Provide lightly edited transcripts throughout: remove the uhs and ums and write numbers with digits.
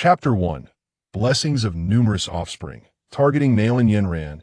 Chapter 1. Blessings of Numerous Offspring. Targeting Nail and Yenran.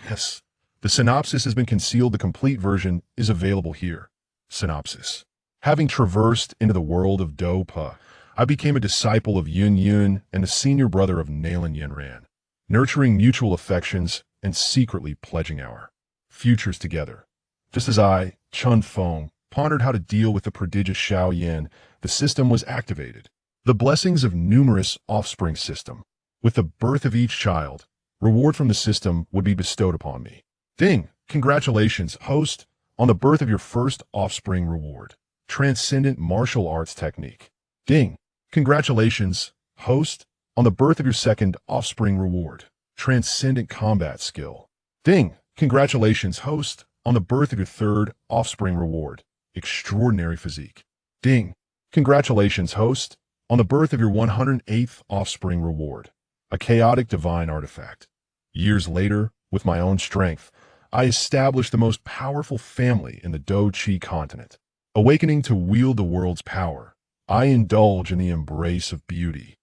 Yes. The synopsis has been concealed. The complete version is available here. Synopsis. Having traversed into the world of Douqi, I became a disciple of Yun Yun and a senior brother of Nail and Yenran, nurturing mutual affections and secretly pledging our futures together. Just as I, Chun Fong, pondered how to deal with the prodigious Xiao Yan, the system was activated. The blessings of Numerous Offspring system. With the birth of each child, reward from the system would be bestowed upon me. Ding! Congratulations, host, on the birth of your first offspring reward. Transcendent martial arts technique. Ding! Congratulations, host, on the birth of your second offspring reward. Transcendent combat skill. Ding! Congratulations, host, on the birth of your third offspring reward. Extraordinary physique. Ding! Congratulations, host, on the birth of your 108th offspring reward. A chaotic divine artifact. Years later, with my own strength, I established the most powerful family in the Douqi continent. Awakening to wield the world's power, I indulge in the embrace of beauty.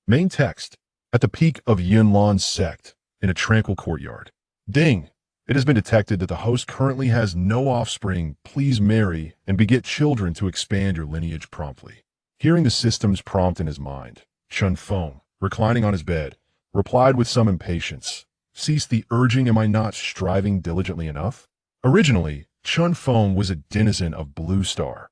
Main text. At the peak of Numerous Sect, in a tranquil courtyard. Ding! It has been detected that the host currently has no offspring. Please marry and beget children to expand your lineage promptly. Hearing the system's prompt in his mind, Chun Fong, reclining on his bed, replied with some impatience. Cease the urging. Am I not striving diligently enough? Originally, Chun Fong was a denizen of Blue Star.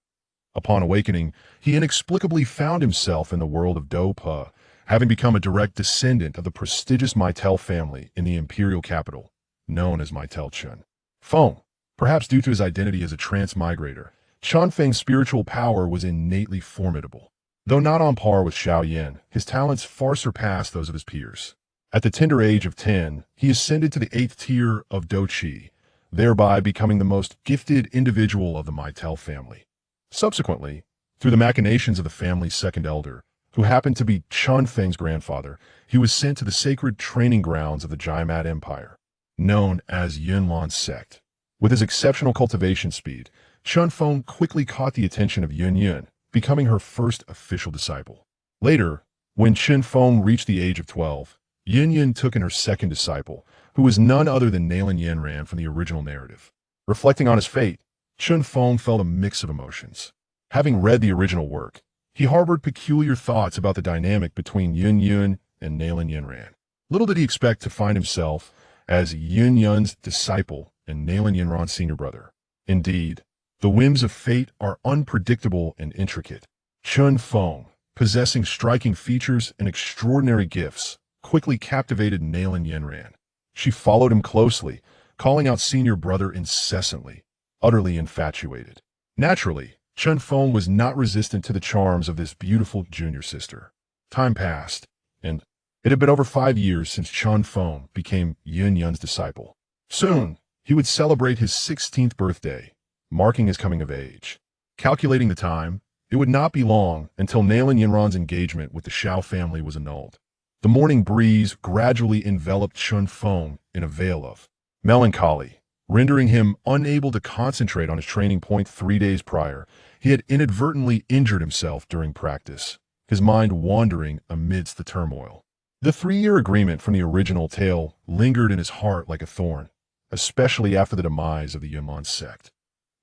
Upon awakening, he inexplicably found himself in the world of Douqi, having become a direct descendant of the prestigious Maitel family in the imperial capital, known as Maitel Chun Fong. Perhaps due to his identity as a transmigrator, Chun Feng's spiritual power was innately formidable. Though not on par with Xiao Yan, his talents far surpassed those of his peers. At the tender age of 10, he ascended to the 8th tier of Douqi, thereby becoming the most gifted individual of the Maitel family. Subsequently, through the machinations of the family's second elder, who happened to be Chun Feng's grandfather, he was sent to the sacred training grounds of the Jaimat Empire, known as Numerous Sect. With his exceptional cultivation speed, Chun Fong quickly caught the attention of Yun Yun, becoming her first official disciple. Later, when Chun Fong reached the age of 12, Yun Yun took in her second disciple, who was none other than Nail and Yenran from the original narrative. Reflecting on his fate, Chun Fong felt a mix of emotions. Having read the original work, he harbored peculiar thoughts about the dynamic between Yun Yun and Nail and Yenran. Little did he expect to find himself as Yun Yun's disciple and Nail and Yenran's senior brother. Indeed, the whims of fate are unpredictable and intricate. Chun Fong, possessing striking features and extraordinary gifts, quickly captivated Nail and Yenran. She followed him closely, calling out senior brother incessantly, utterly infatuated. Naturally, Chun Fong was not resistant to the charms of this beautiful junior sister. Time passed, and it had been over 5 years since Chun Fong became Yun Yun's disciple. Soon, he would celebrate his 16th birthday, marking his coming of age. Calculating the time, it would not be long until Nail and Yenran's engagement with the Xiao family was annulled. The morning breeze gradually enveloped Chun Fong in a veil of melancholy, rendering him unable to concentrate on his training point. 3 days prior, he had inadvertently injured himself during practice, his mind wandering amidst the turmoil. The 3-year agreement from the original tale lingered in his heart like a thorn, especially after the demise of the Numerous Sect.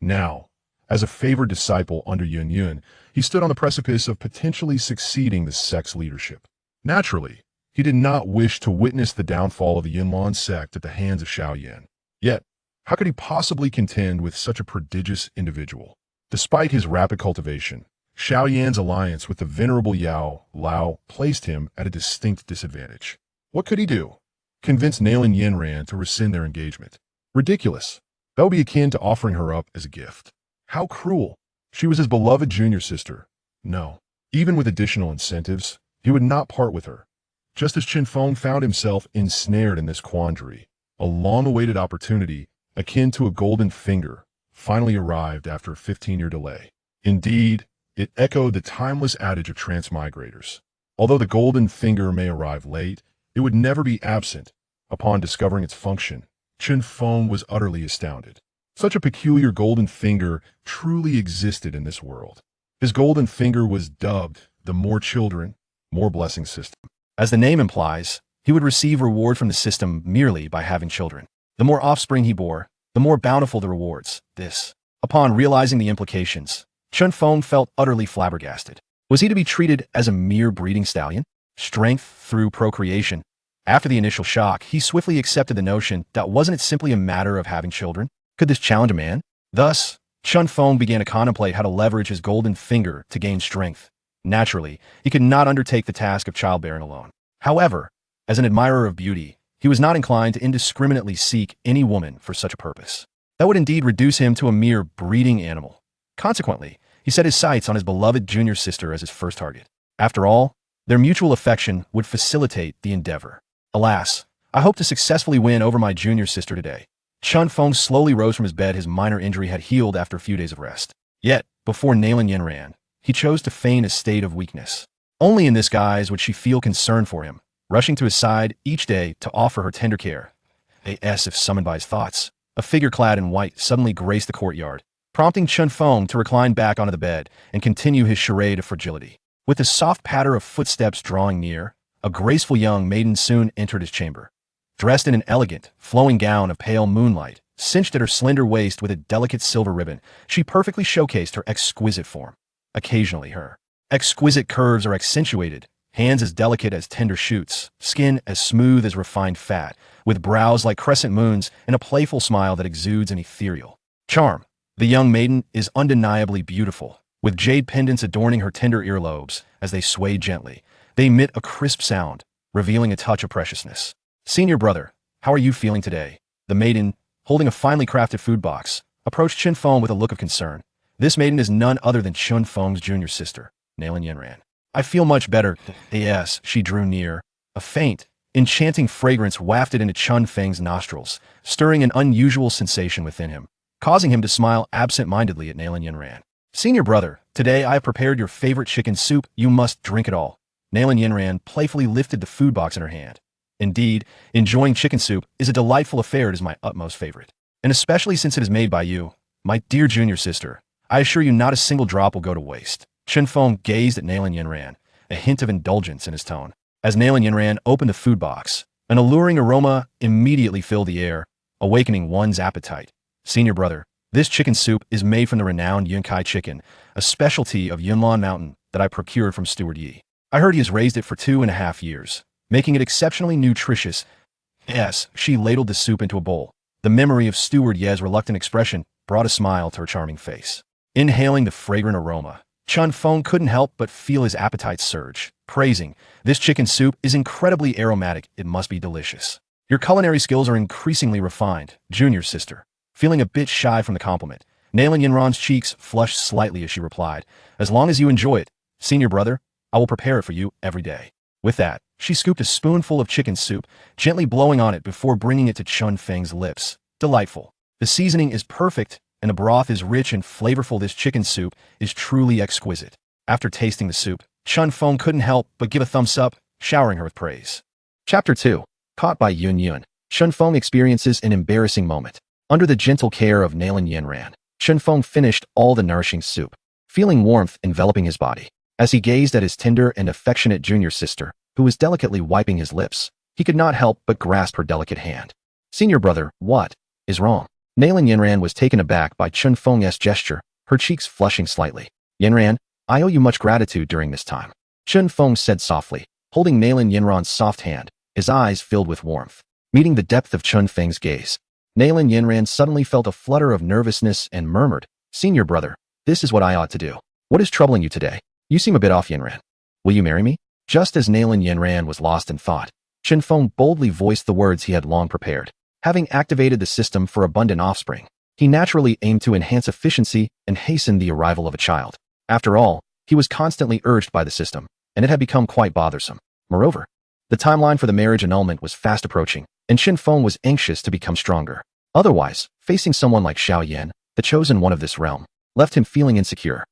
Now, as a favored disciple under Yun Yun, he stood on the precipice of potentially succeeding the sect's leadership. Naturally, he did not wish to witness the downfall of the Numerous Sect at the hands of Xiao Yan. Yet, how could he possibly contend with such a prodigious individual? Despite his rapid cultivation, Xiao Yan's alliance with the venerable Yao Lao placed him at a distinct disadvantage. What could he do? Convince Nail and Yenran to rescind their engagement. Ridiculous. That would be akin to offering her up as a gift. How cruel. She was his beloved junior sister. No. Even with additional incentives, he would not part with her. Just as Chun Fong found himself ensnared in this quandary, a long-awaited opportunity, akin to a golden finger, finally arrived after a 15-year delay. Indeed, it echoed the timeless adage of transmigrators. Although the golden finger may arrive late, it would never be absent. Upon discovering its function, Chun Fong was utterly astounded. Such a peculiar golden finger truly existed in this world. His golden finger was dubbed the More Children, more blessing system. As the name implies, he would receive reward from the system merely by having children. The more offspring he bore, the more bountiful the rewards. Upon realizing the implications, Chun Fong felt utterly flabbergasted. Was he to be treated as a mere breeding stallion? Strength through procreation. After the initial shock, he swiftly accepted the notion that wasn't it simply a matter of having children? Could this challenge a man? Thus, Chun Fong began to contemplate how to leverage his golden finger to gain strength. Naturally, he could not undertake the task of childbearing alone. However, as an admirer of beauty, he was not inclined to indiscriminately seek any woman for such a purpose. That would indeed reduce him to a mere breeding animal. Consequently, he set his sights on his beloved junior sister as his first target. After all, their mutual affection would facilitate the endeavor. Alas, I hope to successfully win over my junior sister today. Chun Fong slowly rose from his bed. His minor injury had healed after a few days of rest. Yet, before Nailin Yanran, he chose to feign a state of weakness. Only in this guise would she feel concern for him, rushing to his side each day to offer her tender care. As if summoned by his thoughts, a figure clad in white suddenly graced the courtyard, prompting Chun Fong to recline back onto the bed and continue his charade of fragility. With the soft patter of footsteps drawing near, a graceful young maiden soon entered his chamber. Dressed in an elegant, flowing gown of pale moonlight, cinched at her slender waist with a delicate silver ribbon, she perfectly showcased her exquisite form. Occasionally, her exquisite curves are accentuated, hands as delicate as tender shoots, skin as smooth as refined fat, with brows like crescent moons and a playful smile that exudes an ethereal charm. The young maiden is undeniably beautiful, with jade pendants adorning her tender earlobes as they sway gently. They emit a crisp sound, revealing a touch of preciousness. Senior brother, how are you feeling today? The maiden, holding a finely crafted food box, approached Chun Fong with a look of concern. This maiden is none other than Chun Fong's junior sister, Nailin Yanran. I feel much better. Yes, she drew near. A faint, enchanting fragrance wafted into Chun Feng's nostrils, stirring an unusual sensation within him, causing him to smile absent-mindedly at Nailin Yanran. Senior brother, today I have prepared your favorite chicken soup. You must drink it all. Nailin Yanran playfully lifted the food box in her hand. Indeed, enjoying chicken soup is a delightful affair. It is my utmost favorite. And especially since it is made by you, my dear junior sister, I assure you not a single drop will go to waste. Chun Fong gazed at Nailin Yanran, a hint of indulgence in his tone. As Nailin Yanran opened the food box, an alluring aroma immediately filled the air, awakening one's appetite. Senior brother, this chicken soup is made from the renowned Yunkai chicken, a specialty of Yunlan Mountain that I procured from Steward Yi. I heard he has raised it for 2.5 years, making it exceptionally nutritious. Yes, she ladled the soup into a bowl. The memory of Steward Ye's reluctant expression brought a smile to her charming face. Inhaling the fragrant aroma, Chun Fong couldn't help but feel his appetite surge, praising, "This chicken soup is incredibly aromatic. It must be delicious. Your culinary skills are increasingly refined, junior sister." Feeling a bit shy from the compliment, Nailin Yanran's cheeks flushed slightly as she replied, "As long as you enjoy it, senior brother, I will prepare it for you every day." With that, she scooped a spoonful of chicken soup, gently blowing on it before bringing it to Chun Feng's lips. Delightful. The seasoning is perfect, and the broth is rich and flavorful. This chicken soup is truly exquisite. After tasting the soup, Chun Fong couldn't help but give a thumbs up, showering her with praise. Chapter 2. Caught by Yun Yun, Chun Fong experiences an embarrassing moment. Under the gentle care of Nailin Yanran, Chun Fong finished all the nourishing soup, feeling warmth enveloping his body. As he gazed at his tender and affectionate junior sister, who was delicately wiping his lips, he could not help but grasp her delicate hand. Senior brother, what is wrong? Nailin Yanran was taken aback by Chun Fong's gesture, her cheeks flushing slightly. Yanran, I owe you much gratitude during this time. Chun Fong said softly, holding Nailin Yanran's soft hand, his eyes filled with warmth. Meeting the depth of Chun Feng's gaze, Nailin Yanran suddenly felt a flutter of nervousness and murmured, Senior brother, this is what I ought to do. What is troubling you today? You seem a bit off, Yanran. Will you marry me? Just as Nailin Yanran was lost in thought, Chun Fong boldly voiced the words he had long prepared. Having activated the system for abundant offspring, he naturally aimed to enhance efficiency and hasten the arrival of a child. After all, he was constantly urged by the system, and it had become quite bothersome. Moreover, the timeline for the marriage annulment was fast approaching, and Chun Fong was anxious to become stronger. Otherwise, facing someone like Xiao Yan, the chosen one of this realm, left him feeling insecure.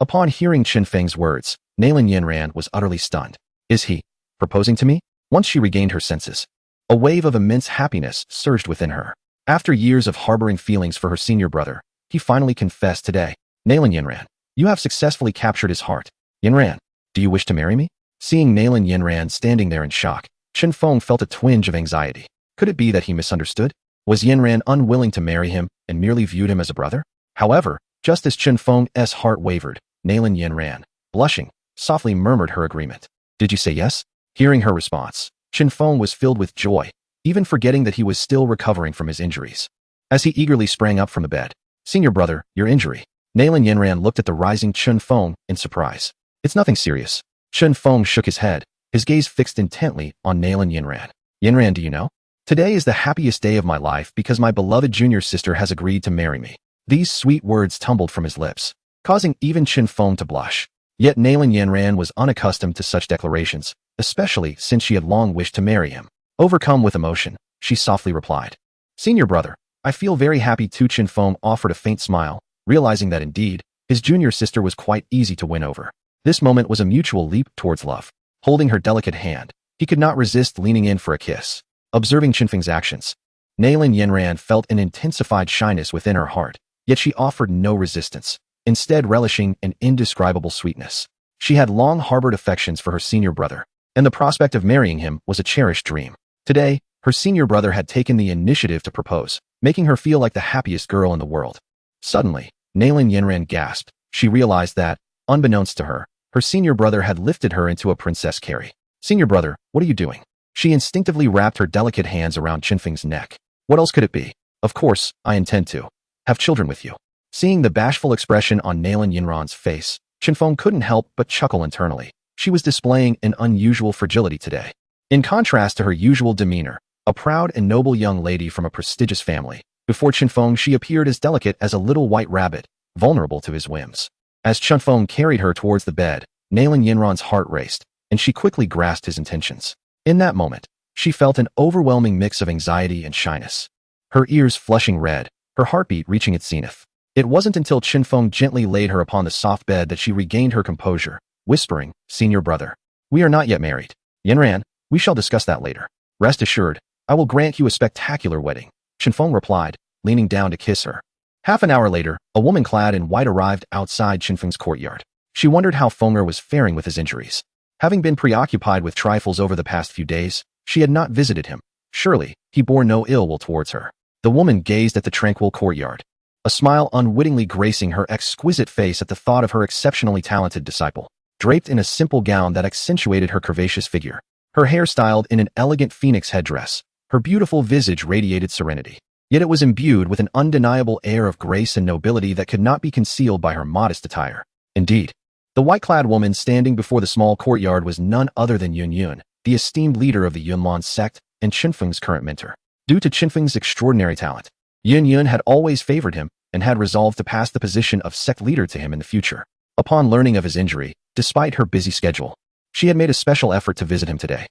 Upon hearing Chun Feng's words, Nailin Yanran was utterly stunned. Is he proposing to me? Once she regained her senses, a wave of immense happiness surged within her. After years of harboring feelings for her senior brother, he finally confessed today. Nailin Yanran, you have successfully captured his heart. Yanran, do you wish to marry me? Seeing Nalan Yinran standing there in shock, Chun Fong felt a twinge of anxiety. Could it be that he misunderstood? Was Yinran unwilling to marry him and merely viewed him as a brother? However, just as Chun Fong's heart wavered, Nalan Yinran, blushing, softly murmured her agreement. Did you say yes? Hearing her response, Chun Fong was filled with joy, even forgetting that he was still recovering from his injuries. As he eagerly sprang up from the bed, "Senior brother, your injury." Nalan Yinran looked at the rising Chun Fong in surprise. "It's nothing serious." Chun Fong shook his head, his gaze fixed intently on Nalan Yinran. "Yinran, do you know? Today is the happiest day of my life because my beloved junior sister has agreed to marry me." These sweet words tumbled from his lips, causing even Chun Fong to blush. Yet Nalan Yinran was unaccustomed to such declarations, especially since she had long wished to marry him. Overcome with emotion, she softly replied, "Senior brother, I feel very happy too." Chun Fong offered a faint smile, realizing that indeed, his junior sister was quite easy to win over. This moment was a mutual leap towards love. Holding her delicate hand, he could not resist leaning in for a kiss. Observing Chun Feng's actions, Nalan Yinran felt an intensified shyness within her heart, yet she offered no resistance, instead relishing an indescribable sweetness. She had long harbored affections for her senior brother, and the prospect of marrying him was a cherished dream. Today, her senior brother had taken the initiative to propose, making her feel like the happiest girl in the world. Suddenly, Nalan Yinran gasped. She realized that, unbeknownst to her, her senior brother had lifted her into a princess carry. "Senior brother, what are you doing?" She instinctively wrapped her delicate hands around Chun Feng's neck. "What else could it be? Of course, I intend to have children with you." Seeing the bashful expression on Nalan Yinran's face, Chun Fong couldn't help but chuckle internally. She was displaying an unusual fragility today. In contrast to her usual demeanor, a proud and noble young lady from a prestigious family, before Chun Fong she appeared as delicate as a little white rabbit, vulnerable to his whims. As Chun Fong carried her towards the bed, Nalan Yinran's heart raced, and she quickly grasped his intentions. In that moment, she felt an overwhelming mix of anxiety and shyness. Her ears flushing red, her heartbeat reaching its zenith. It wasn't until Chun Fong gently laid her upon the soft bed that she regained her composure, whispering, "Senior brother, we are not yet married. Yinran, we shall discuss that later. Rest assured, I will grant you a spectacular wedding." Chun Fong replied, leaning down to kiss her. Half an hour later, a woman clad in white arrived outside Chun Feng's courtyard. She wondered how Fenger was faring with his injuries. Having been preoccupied with trifles over the past few days, she had not visited him. Surely, he bore no ill will towards her. The woman gazed at the tranquil courtyard, a smile unwittingly gracing her exquisite face at the thought of her exceptionally talented disciple. Draped in a simple gown that accentuated her curvaceous figure, her hair styled in an elegant phoenix headdress, her beautiful visage radiated serenity. Yet it was imbued with an undeniable air of grace and nobility that could not be concealed by her modest attire. Indeed, the white-clad woman standing before the small courtyard was none other than Yun Yun, the esteemed leader of the Numerous Sect and Chun Feng's current mentor. Due to Chun Feng's extraordinary talent, Yun Yun had always favored him and had resolved to pass the position of sect leader to him in the future. Upon learning of his injury, despite her busy schedule, she had made a special effort to visit him today.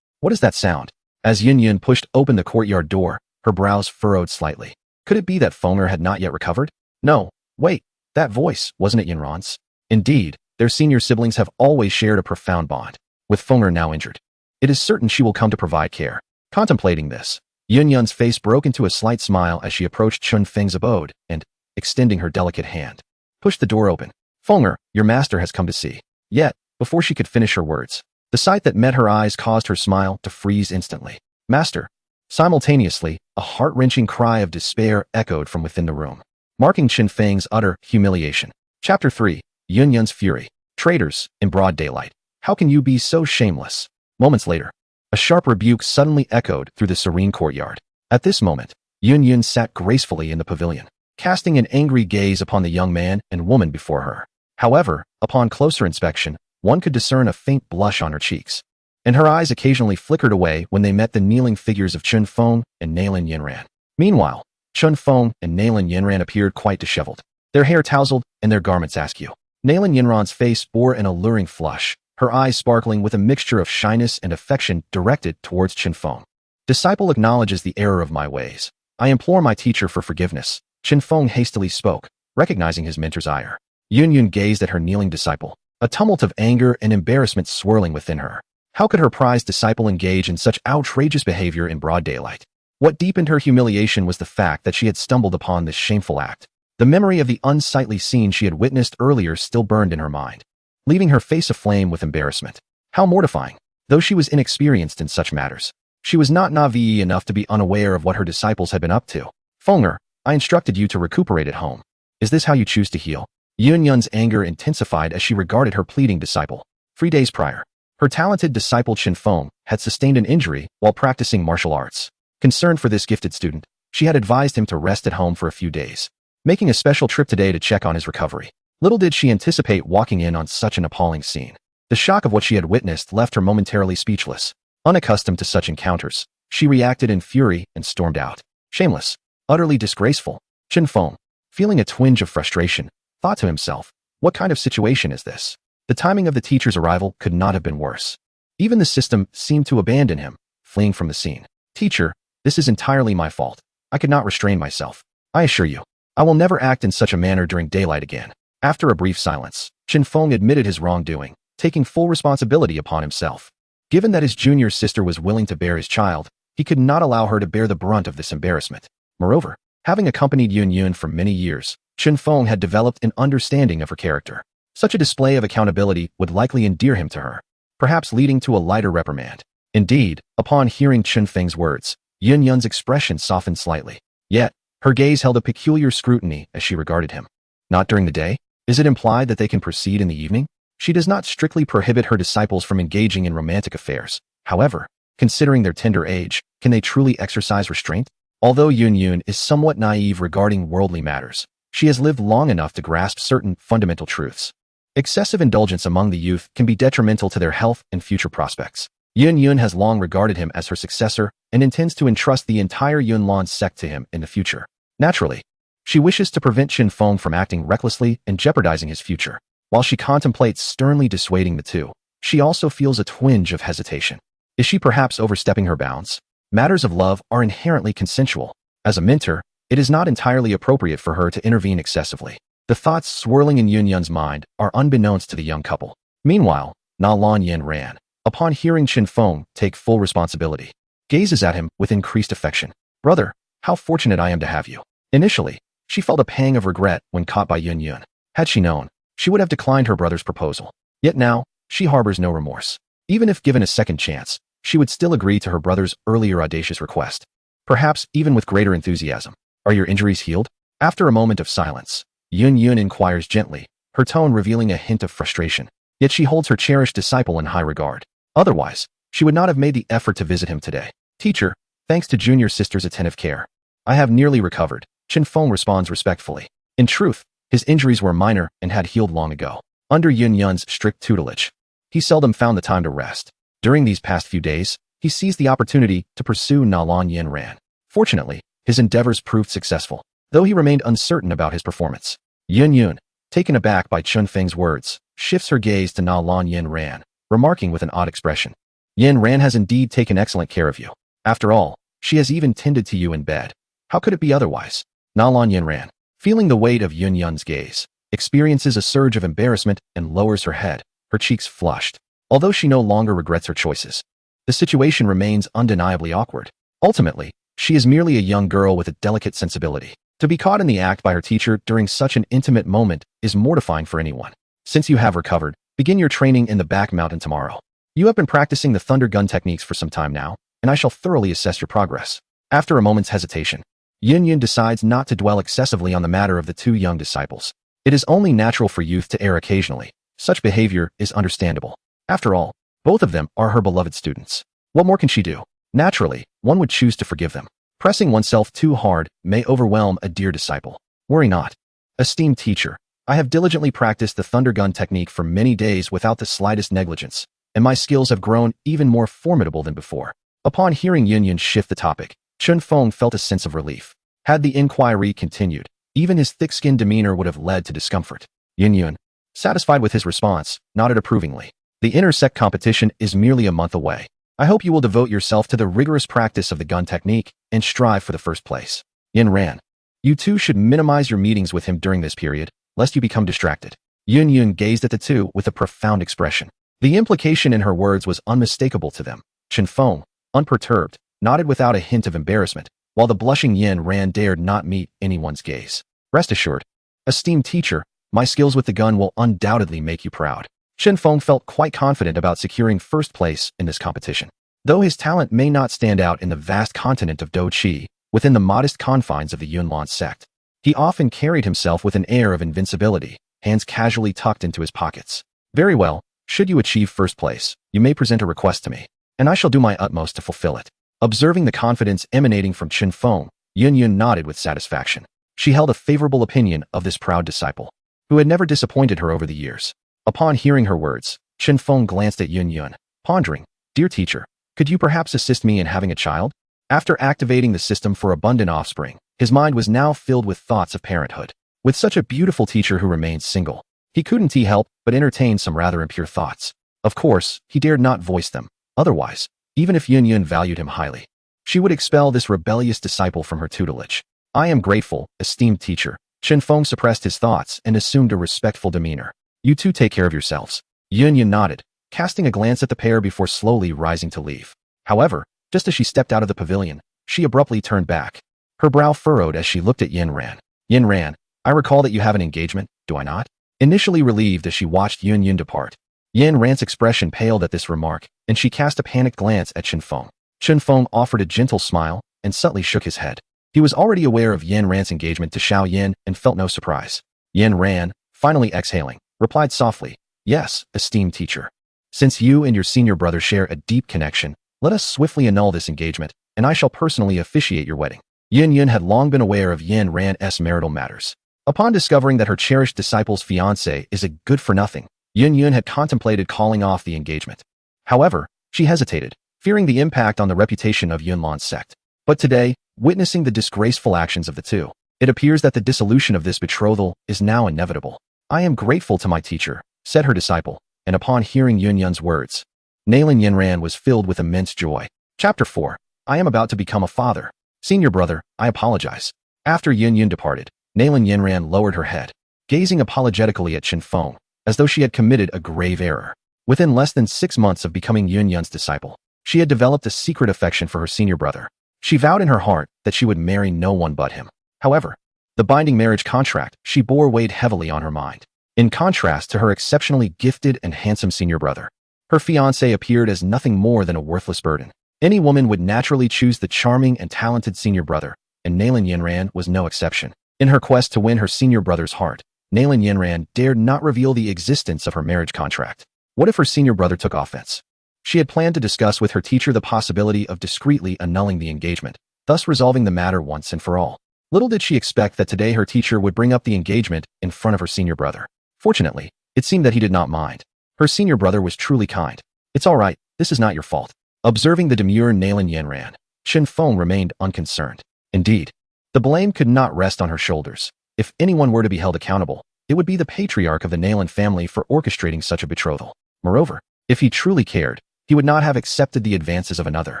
What is that sound? As Yun Yun pushed open the courtyard door, her brows furrowed slightly. Could it be that Fenger had not yet recovered? No, wait, that voice, wasn't it Yinran's? Indeed, their senior siblings have always shared a profound bond. With Fenger now injured, it is certain she will come to provide care. Contemplating this, Yun Yun's face broke into a slight smile as she approached Chun Feng's abode and, extending her delicate hand, pushed the door open. "Fenger, your master has come to see." Yet, before she could finish her words, the sight that met her eyes caused her smile to freeze instantly. "Master!" Simultaneously, a heart-wrenching cry of despair echoed from within the room, marking Chun Feng's utter humiliation. Chapter 3. Yun Yun's Fury. Traitors, in broad daylight. How can you be so shameless? Moments later, a sharp rebuke suddenly echoed through the serene courtyard. At this moment, Yun Yun sat gracefully in the pavilion, casting an angry gaze upon the young man and woman before her. However, upon closer inspection, one could discern a faint blush on her cheeks, and her eyes occasionally flickered away when they met the kneeling figures of Chun Fong and Nalan Yinran. Meanwhile, Chun Fong and Nalan Yinran appeared quite disheveled, their hair tousled and their garments askew. Nalan Yinran's face bore an alluring flush, her eyes sparkling with a mixture of shyness and affection directed towards Chun Fong. "Disciple acknowledges the error of my ways. I implore my teacher for forgiveness." Chun Fong hastily spoke, recognizing his mentor's ire. Yun Yun gazed at her kneeling disciple, a tumult of anger and embarrassment swirling within her. How could her prized disciple engage in such outrageous behavior in broad daylight? What deepened her humiliation was the fact that she had stumbled upon this shameful act. The memory of the unsightly scene she had witnessed earlier still burned in her mind, leaving her face aflame with embarrassment. How mortifying. Though she was inexperienced in such matters, she was not naive enough to be unaware of what her disciples had been up to. Fonger, I instructed you to recuperate at home. Is this how you choose to heal? Yun-Yun's anger intensified as she regarded her pleading disciple. 3 days prior, her talented disciple Chun Fong had sustained an injury while practicing martial arts. Concerned for this gifted student, she had advised him to rest at home for a few days, making a special trip today to check on his recovery. Little did she anticipate walking in on such an appalling scene. The shock of what she had witnessed left her momentarily speechless. Unaccustomed to such encounters, she reacted in fury and stormed out. Shameless, utterly disgraceful. Chun Fong, feeling a twinge of frustration, thought to himself, what kind of situation is this? The timing of the teacher's arrival could not have been worse. Even the system seemed to abandon him, fleeing from the scene. Teacher, this is entirely my fault. I could not restrain myself. I assure you, I will never act in such a manner during daylight again. After a brief silence, Chun Fong admitted his wrongdoing, taking full responsibility upon himself. Given that his junior sister was willing to bear his child, he could not allow her to bear the brunt of this embarrassment. Moreover, having accompanied Yun-Yun for many years, Chun Fong had developed an understanding of her character. Such a display of accountability would likely endear him to her, perhaps leading to a lighter reprimand. Indeed, upon hearing Chun Feng's words, Yun-Yun's expression softened slightly. Yet, her gaze held a peculiar scrutiny as she regarded him. Not during the day? Is it implied that they can proceed in the evening? She does not strictly prohibit her disciples from engaging in romantic affairs. However, considering their tender age, can they truly exercise restraint? Although Yun-Yun is somewhat naive regarding worldly matters, she has lived long enough to grasp certain fundamental truths. Excessive indulgence among the youth can be detrimental to their health and future prospects. Yun-Yun has long regarded him as her successor and intends to entrust the entire Yunlan sect to him in the future. Naturally, she wishes to prevent Chun Fong from acting recklessly and jeopardizing his future. While she contemplates sternly dissuading the two, she also feels a twinge of hesitation. Is she perhaps overstepping her bounds? Matters of love are inherently consensual. As a mentor, it is not entirely appropriate for her to intervene excessively. The thoughts swirling in Yun-Yun's mind are unbeknownst to the young couple. Meanwhile, Na Lan Yen Ran, upon hearing Chun Fong take full responsibility, gazes at him with increased affection. Brother, how fortunate I am to have you. Initially, she felt a pang of regret when caught by Yun-Yun. Had she known, she would have declined her brother's proposal. Yet now, she harbors no remorse. Even if given a second chance, she would still agree to her brother's earlier audacious request. Perhaps even with greater enthusiasm. Are your injuries healed? After a moment of silence, Yun-Yun inquires gently, her tone revealing a hint of frustration. Yet she holds her cherished disciple in high regard. Otherwise, she would not have made the effort to visit him today. Teacher, thanks to junior sister's attentive care, I have nearly recovered. Chun Fong responds respectfully. In truth, his injuries were minor and had healed long ago. Under Yun-Yun's strict tutelage, he seldom found the time to rest. During these past few days, he seized the opportunity to pursue Na Lan Yen Ran. Fortunately, his endeavors proved successful, though he remained uncertain about his performance. Yun-Yun, taken aback by Chun Feng's words, shifts her gaze to Na Lan Yen Ran, remarking with an odd expression. Yen Ran has indeed taken excellent care of you. After all, she has even tended to you in bed. How could it be otherwise? Na Lan Yen Ran, feeling the weight of Yun-Yun's gaze, experiences a surge of embarrassment and lowers her head, her cheeks flushed. Although she no longer regrets her choices, the situation remains undeniably awkward. Ultimately, she is merely a young girl with a delicate sensibility. To be caught in the act by her teacher during such an intimate moment is mortifying for anyone. Since you have recovered, begin your training in the back mountain tomorrow. You have been practicing the thunder gun techniques for some time now, and I shall thoroughly assess your progress. After a moment's hesitation, Yun-Yun decides not to dwell excessively on the matter of the two young disciples. It is only natural for youth to err occasionally. Such behavior is understandable. After all, both of them are her beloved students. What more can she do? Naturally, one would choose to forgive them. Pressing oneself too hard may overwhelm a dear disciple. Worry not. Esteemed teacher, I have diligently practiced the thunder gun technique for many days without the slightest negligence, and my skills have grown even more formidable than before. Upon hearing Yun-Yun shift the topic, Chun Fong felt a sense of relief. Had the inquiry continued, even his thick-skinned demeanor would have led to discomfort. Yun-Yun, satisfied with his response, nodded approvingly. The inter-sect competition is merely a month away. I hope you will devote yourself to the rigorous practice of the gun technique and strive for the first place. Yen Ran, you two should minimize your meetings with him during this period, lest you become distracted. Yun-Yun gazed at the two with a profound expression. The implication in her words was unmistakable to them. Chun Fong, unperturbed, nodded without a hint of embarrassment, while the blushing Yen Ran dared not meet anyone's gaze. Rest assured, esteemed teacher, my skills with the gun will undoubtedly make you proud. Chun Fong felt quite confident about securing first place in this competition. Though his talent may not stand out in the vast continent of Douqi, within the modest confines of the Numerous Sect, he often carried himself with an air of invincibility, hands casually tucked into his pockets. Very well, should you achieve first place, you may present a request to me, and I shall do my utmost to fulfill it. Observing the confidence emanating from Chun Fong, Yun nodded with satisfaction. She held a favorable opinion of this proud disciple, who had never disappointed her over the years. Upon hearing her words, Chun Fong glanced at Yun, pondering, "Dear teacher, could you perhaps assist me in having a child?" After activating the system for abundant offspring, his mind was now filled with thoughts of parenthood. With such a beautiful teacher who remained single, he couldn't help but entertain some rather impure thoughts. Of course, he dared not voice them. Otherwise, even if Yun valued him highly, she would expel this rebellious disciple from her tutelage. "I am grateful, esteemed teacher." Chun Fong suppressed his thoughts and assumed a respectful demeanor. "You two take care of yourselves." Yun nodded, casting a glance at the pair before slowly rising to leave. However, just as she stepped out of the pavilion, she abruptly turned back. Her brow furrowed as she looked at Yin-ran. "Yin-ran, I recall that you have an engagement, do I not?" Initially relieved as she watched Yun depart, Yin-ran's expression paled at this remark, and she cast a panicked glance at Chun Fong. Chun Fong offered a gentle smile and subtly shook his head. He was already aware of Yin-ran's engagement to Xiao Yin and felt no surprise. Yin-ran, finally exhaling, replied softly, "Yes, esteemed teacher. Since you and your senior brother share a deep connection, let us swiftly annul this engagement, and I shall personally officiate your wedding." Yun had long been aware of Yin-ran's marital matters. Upon discovering that her cherished disciple's fiancé is a good-for-nothing, Yun had contemplated calling off the engagement. However, she hesitated, fearing the impact on the reputation of Numerous Sect. But today, witnessing the disgraceful actions of the two, it appears that the dissolution of this betrothal is now inevitable. "I am grateful to my teacher," said her disciple, and upon hearing Yun's words, Nalan Yinran was filled with immense joy. Chapter 4. I am about to become a father. Senior brother, I apologize. After Yun departed, Nalan Yinran lowered her head, gazing apologetically at Chun Fong, as though she had committed a grave error. Within less than 6 months of becoming Yun's disciple, she had developed a secret affection for her senior brother. She vowed in her heart that she would marry no one but him. However, the binding marriage contract she bore weighed heavily on her mind. In contrast to her exceptionally gifted and handsome senior brother, her fiancé appeared as nothing more than a worthless burden. Any woman would naturally choose the charming and talented senior brother, and Nalan Yinran was no exception. In her quest to win her senior brother's heart, Nalan Yinran dared not reveal the existence of her marriage contract. What if her senior brother took offense? She had planned to discuss with her teacher the possibility of discreetly annulling the engagement, thus resolving the matter once and for all. Little did she expect that today her teacher would bring up the engagement in front of her senior brother. Fortunately, it seemed that he did not mind. Her senior brother was truly kind. "It's all right, this is not your fault." Observing the demure Nalan Yinran, Chun Fong remained unconcerned. Indeed, the blame could not rest on her shoulders. If anyone were to be held accountable, it would be the patriarch of the Nalan family for orchestrating such a betrothal. Moreover, if he truly cared, he would not have accepted the advances of another.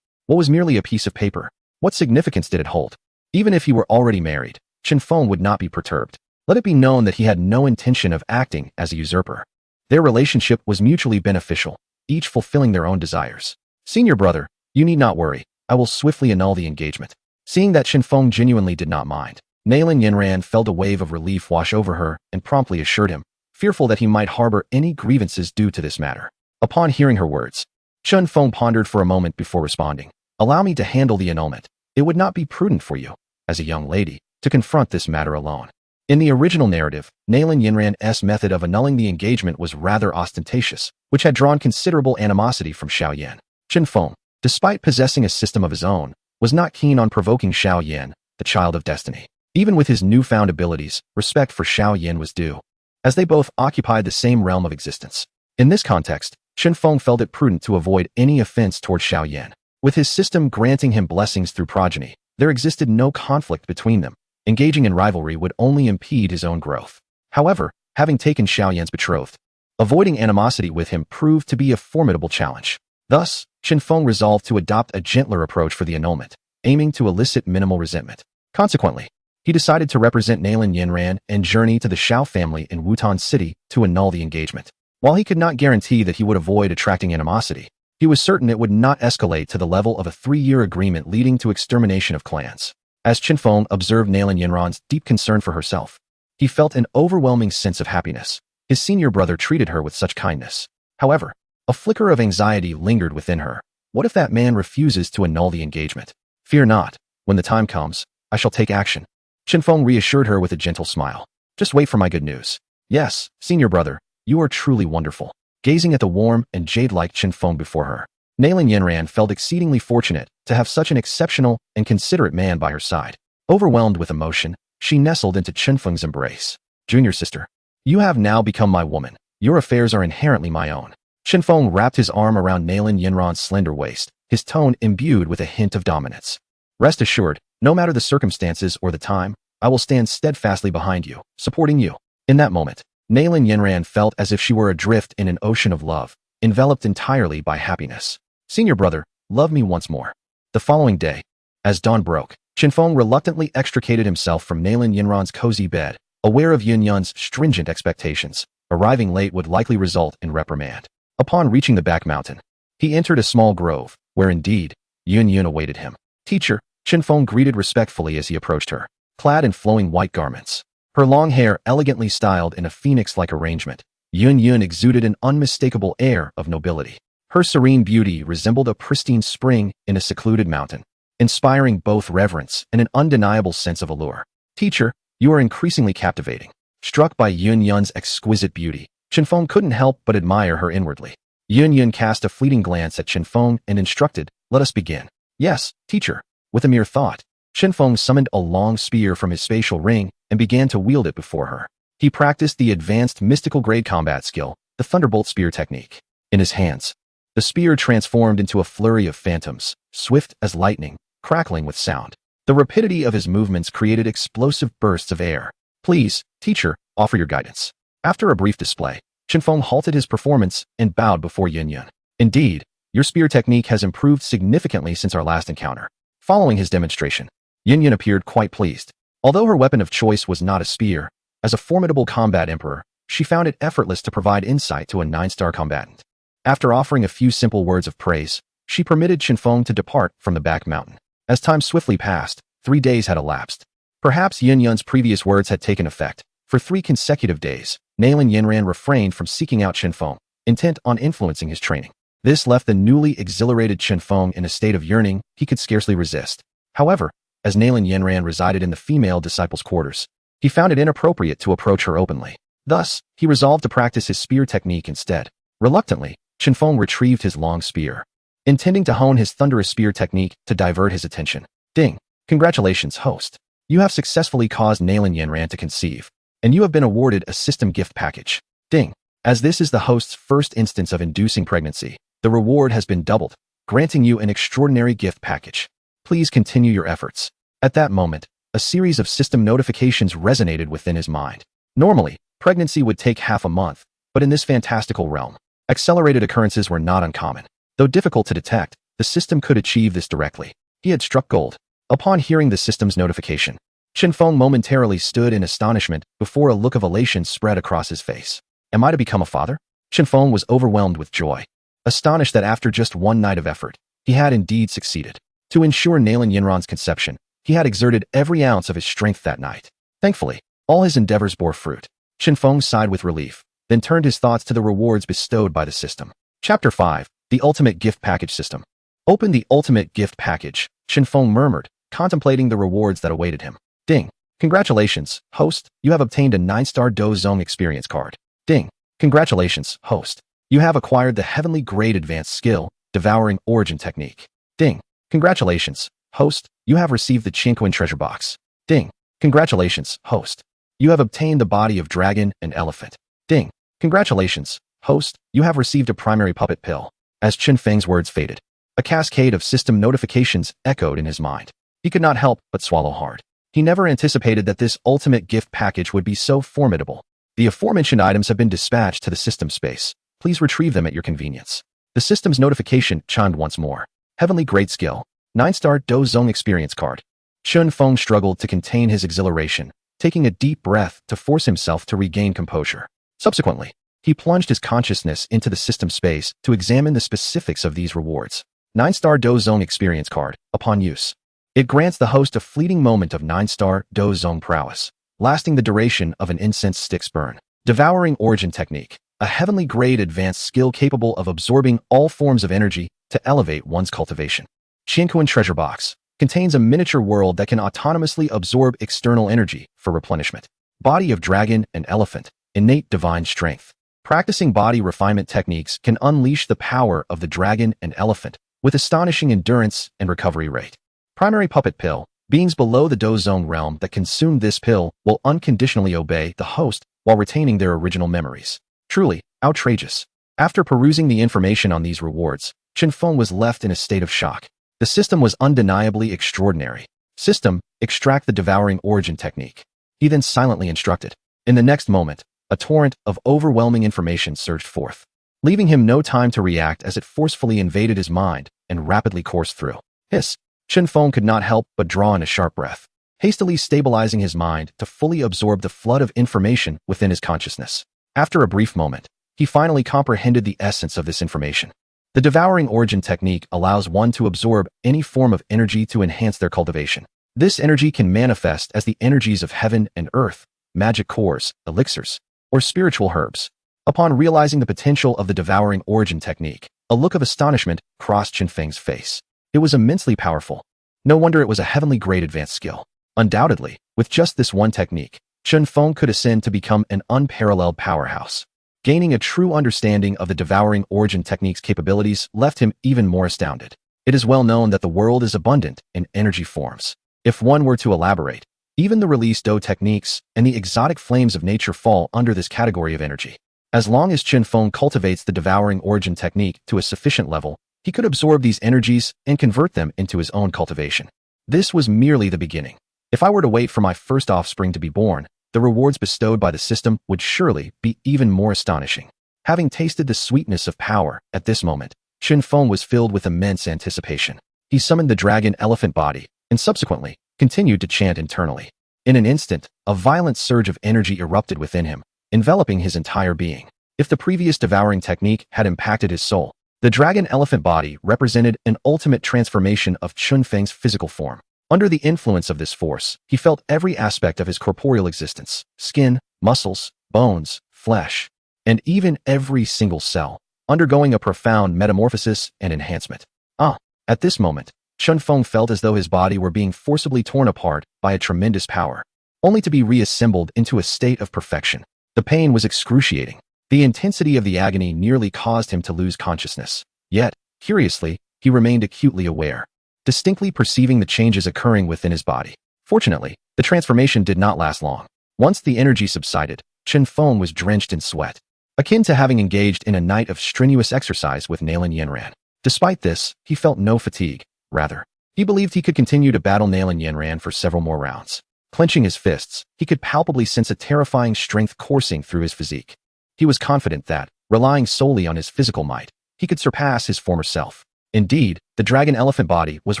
What was merely a piece of paper? What significance did it hold? Even if he were already married, Chun Fong would not be perturbed. Let it be known that he had no intention of acting as a usurper. Their relationship was mutually beneficial, each fulfilling their own desires. "Senior brother, you need not worry. I will swiftly annul the engagement." Seeing that Chun Fong genuinely did not mind, Nalan Yinran felt a wave of relief wash over her and promptly assured him, fearful that he might harbor any grievances due to this matter. Upon hearing her words, Chun Fong pondered for a moment before responding. "Allow me to handle the annulment. It would not be prudent for you, as a young lady, to confront this matter alone." In the original narrative, Nalan Yinran's method of annulling the engagement was rather ostentatious, which had drawn considerable animosity from Xiao Yan. Chun Fong, despite possessing a system of his own, was not keen on provoking Xiao Yan, the child of destiny. Even with his newfound abilities, respect for Xiao Yan was due, as they both occupied the same realm of existence. In this context, Chun Fong felt it prudent to avoid any offense toward Xiao Yan. With his system granting him blessings through progeny, there existed no conflict between them. Engaging in rivalry would only impede his own growth. However, having taken Xiao Yan's betrothed, avoiding animosity with him proved to be a formidable challenge. Thus, Chun Fong resolved to adopt a gentler approach for the annulment, aiming to elicit minimal resentment. Consequently, he decided to represent Nalan Yinran and journey to the Xiao family in Wutan City to annul the engagement. While he could not guarantee that he would avoid attracting animosity, he was certain it would not escalate to the level of a 3-year agreement leading to extermination of clans. As Chun Fong observed Nalan Yinran's deep concern for herself, he felt an overwhelming sense of happiness. His senior brother treated her with such kindness. However, a flicker of anxiety lingered within her. What if that man refuses to annul the engagement? Fear not. When the time comes, I shall take action. Chun Fong reassured her with a gentle smile. Just wait for my good news. Yes, senior brother, you are truly wonderful. Gazing at the warm and jade-like Chun Fong before her, Nailin Yanran felt exceedingly fortunate to have such an exceptional and considerate man by her side. Overwhelmed with emotion, she nestled into Chun Feng's embrace. Junior sister, you have now become my woman. Your affairs are inherently my own. Chun Fong wrapped his arm around Nailin Yanran's slender waist, his tone imbued with a hint of dominance. Rest assured, no matter the circumstances or the time, I will stand steadfastly behind you, supporting you. In that moment, Nailin Yanran felt as if she were adrift in an ocean of love, enveloped entirely by happiness. Senior brother, love me once more. The following day, as dawn broke, Chun Fong reluctantly extricated himself from Nailin Yanran's cozy bed, aware of Yun Yun's stringent expectations. Arriving late would likely result in reprimand. Upon reaching the back mountain, he entered a small grove, where indeed, Yun Yun awaited him. Teacher, Chun Fong greeted respectfully as he approached her, clad in flowing white garments. Her long hair elegantly styled in a phoenix-like arrangement, Yun Yun exuded an unmistakable air of nobility. Her serene beauty resembled a pristine spring in a secluded mountain, inspiring both reverence and an undeniable sense of allure. Teacher, you are increasingly captivating. Struck by Yun Yun's exquisite beauty, Chun Fong couldn't help but admire her inwardly. Yun Yun cast a fleeting glance at Chun Fong and instructed, let us begin. Yes, teacher. With a mere thought, Chun Fong summoned a long spear from his spatial ring and began to wield it before her. He practiced the advanced mystical grade combat skill, the Thunderbolt Spear technique. In his hands, the spear transformed into a flurry of phantoms, swift as lightning, crackling with sound. The rapidity of his movements created explosive bursts of air. Please, teacher, offer your guidance. After a brief display, Chun Fong halted his performance and bowed before Yun Yun. Indeed, your spear technique has improved significantly since our last encounter. Following his demonstration, Yun Yun appeared quite pleased. Although her weapon of choice was not a spear, as a formidable combat emperor, she found it effortless to provide insight to a 9-star combatant. After offering a few simple words of praise, she permitted Chun Fong to depart from the back mountain. As time swiftly passed, 3 days had elapsed. Perhaps Yun Yun's previous words had taken effect. For 3 consecutive days, Nailin Yanran refrained from seeking out Chun Fong, intent on influencing his training. This left the newly exhilarated Chun Fong in a state of yearning he could scarcely resist. However, as Nailin Yanran resided in the female disciples' quarters, he found it inappropriate to approach her openly. Thus, he resolved to practice his spear technique instead. Reluctantly, Chun Fong retrieved his long spear, intending to hone his thunderous spear technique to divert his attention. Ding! Congratulations, host. You have successfully caused Nailin Yanran to conceive, and you have been awarded a system gift package. Ding! As this is the host's first instance of inducing pregnancy, the reward has been doubled, granting you an extraordinary gift package. Please continue your efforts. At that moment, a series of system notifications resonated within his mind. Normally, pregnancy would take half a month, but in this fantastical realm, accelerated occurrences were not uncommon. Though difficult to detect, the system could achieve this directly. He had struck gold. Upon hearing the system's notification, Chun Fong momentarily stood in astonishment before a look of elation spread across his face. Am I to become a father? Chun Fong was overwhelmed with joy, astonished that after just 1 night of effort, he had indeed succeeded. To ensure Nailin Yanran's conception, he had exerted every ounce of his strength that night. Thankfully, all his endeavors bore fruit. Chun Fong sighed with relief, then turned his thoughts to the rewards bestowed by the system. Chapter 5, The Ultimate Gift Package System. Open the Ultimate Gift Package, Chun Fong murmured, contemplating the rewards that awaited him. Ding! Congratulations, host, you have obtained a 9-star Do Zone experience card. Ding! Congratulations, host. You have acquired the Heavenly Grade Advanced Skill, Devouring Origin Technique. Ding! Congratulations, host, you have received the Chinquin Treasure Box. Ding! Congratulations, host. You have obtained the body of Dragon and Elephant. Ding! Congratulations, host, you have received a primary puppet pill. As Chun Feng's words faded, a cascade of system notifications echoed in his mind. He could not help but swallow hard. He never anticipated that this ultimate gift package would be so formidable. The aforementioned items have been dispatched to the system space. Please retrieve them at your convenience. The system's notification chimed once more. Heavenly Great Skill, 9-star Do Zone Experience Card. Chun Fong struggled to contain his exhilaration, taking a deep breath to force himself to regain composure. Subsequently, he plunged his consciousness into the system space to examine the specifics of these rewards. 9-star Do Zone Experience Card, upon use. It grants the host a fleeting moment of 9-star Do Zone prowess, lasting the duration of an incense stick's burn. Devouring Origin Technique, a heavenly grade advanced skill capable of absorbing all forms of energy to elevate one's cultivation. Qianquan Treasure Box contains a miniature world that can autonomously absorb external energy for replenishment. Body of Dragon and Elephant, innate divine strength. Practicing body refinement techniques can unleash the power of the dragon and elephant with astonishing endurance and recovery rate. Primary Puppet Pill. Beings below the Dozong realm that consume this pill will unconditionally obey the host while retaining their original memories. Truly outrageous. After perusing the information on these rewards, Chun Fong was left in a state of shock. The system was undeniably extraordinary. System, extract the Devouring Origin Technique. He then silently instructed. In the next moment, a torrent of overwhelming information surged forth, leaving him no time to react as it forcefully invaded his mind and rapidly coursed through. Hiss! Chun Fong could not help but draw in a sharp breath, hastily stabilizing his mind to fully absorb the flood of information within his consciousness. After a brief moment, he finally comprehended the essence of this information. The Devouring Origin Technique allows one to absorb any form of energy to enhance their cultivation. This energy can manifest as the energies of heaven and earth, magic cores, elixirs, or spiritual herbs. Upon realizing the potential of the Devouring Origin Technique, a look of astonishment crossed Chun Feng's face. It was immensely powerful. No wonder it was a heavenly grade advanced skill. Undoubtedly, with just this one technique, Chun Fong could ascend to become an unparalleled powerhouse. Gaining a true understanding of the Devouring Origin Technique's capabilities left him even more astounded. It is well known that the world is abundant in energy forms. If one were to elaborate, even the release Do techniques and the exotic flames of nature fall under this category of energy. As long as Chun Fong cultivates the Devouring Origin Technique to a sufficient level, he could absorb these energies and convert them into his own cultivation. This was merely the beginning. If I were to wait for my first offspring to be born, the rewards bestowed by the system would surely be even more astonishing. Having tasted the sweetness of power at this moment, Chun Fong was filled with immense anticipation. He summoned the dragon elephant body and subsequently continued to chant internally. In an instant, a violent surge of energy erupted within him, enveloping his entire being. If the previous devouring technique had impacted his soul, the dragon elephant body represented an ultimate transformation of Chun Feng's physical form. Under the influence of this force, he felt every aspect of his corporeal existence, skin, muscles, bones, flesh, and even every single cell, undergoing a profound metamorphosis and enhancement. At this moment, Chun Fong felt as though his body were being forcibly torn apart by a tremendous power, only to be reassembled into a state of perfection. The pain was excruciating. The intensity of the agony nearly caused him to lose consciousness. Yet, curiously, he remained acutely aware, distinctly perceiving the changes occurring within his body. Fortunately, the transformation did not last long. Once the energy subsided, Chun Fong was drenched in sweat, akin to having engaged in a night of strenuous exercise with Nalan Yenran. Despite this, he felt no fatigue. Rather, he believed he could continue to battle Nalan Yenran for several more rounds. Clenching his fists, he could palpably sense a terrifying strength coursing through his physique. He was confident that, relying solely on his physical might, he could surpass his former self. Indeed, the dragon elephant body was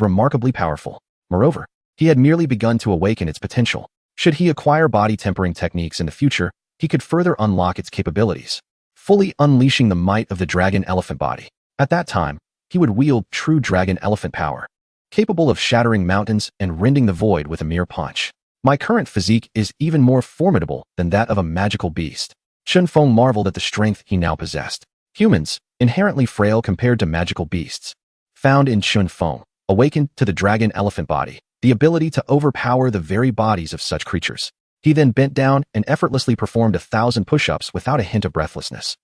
remarkably powerful. Moreover, he had merely begun to awaken its potential. Should he acquire body tempering techniques in the future, he could further unlock its capabilities, fully unleashing the might of the dragon elephant body. At that time, he would wield true dragon elephant power, capable of shattering mountains and rending the void with a mere punch. My current physique is even more formidable than that of a magical beast. Chun Fong marveled at the strength he now possessed. Humans, inherently frail compared to magical beasts, found in Chun Fong, awakened to the dragon elephant body, the ability to overpower the very bodies of such creatures. He then bent down and effortlessly performed 1,000 push-ups without a hint of breathlessness.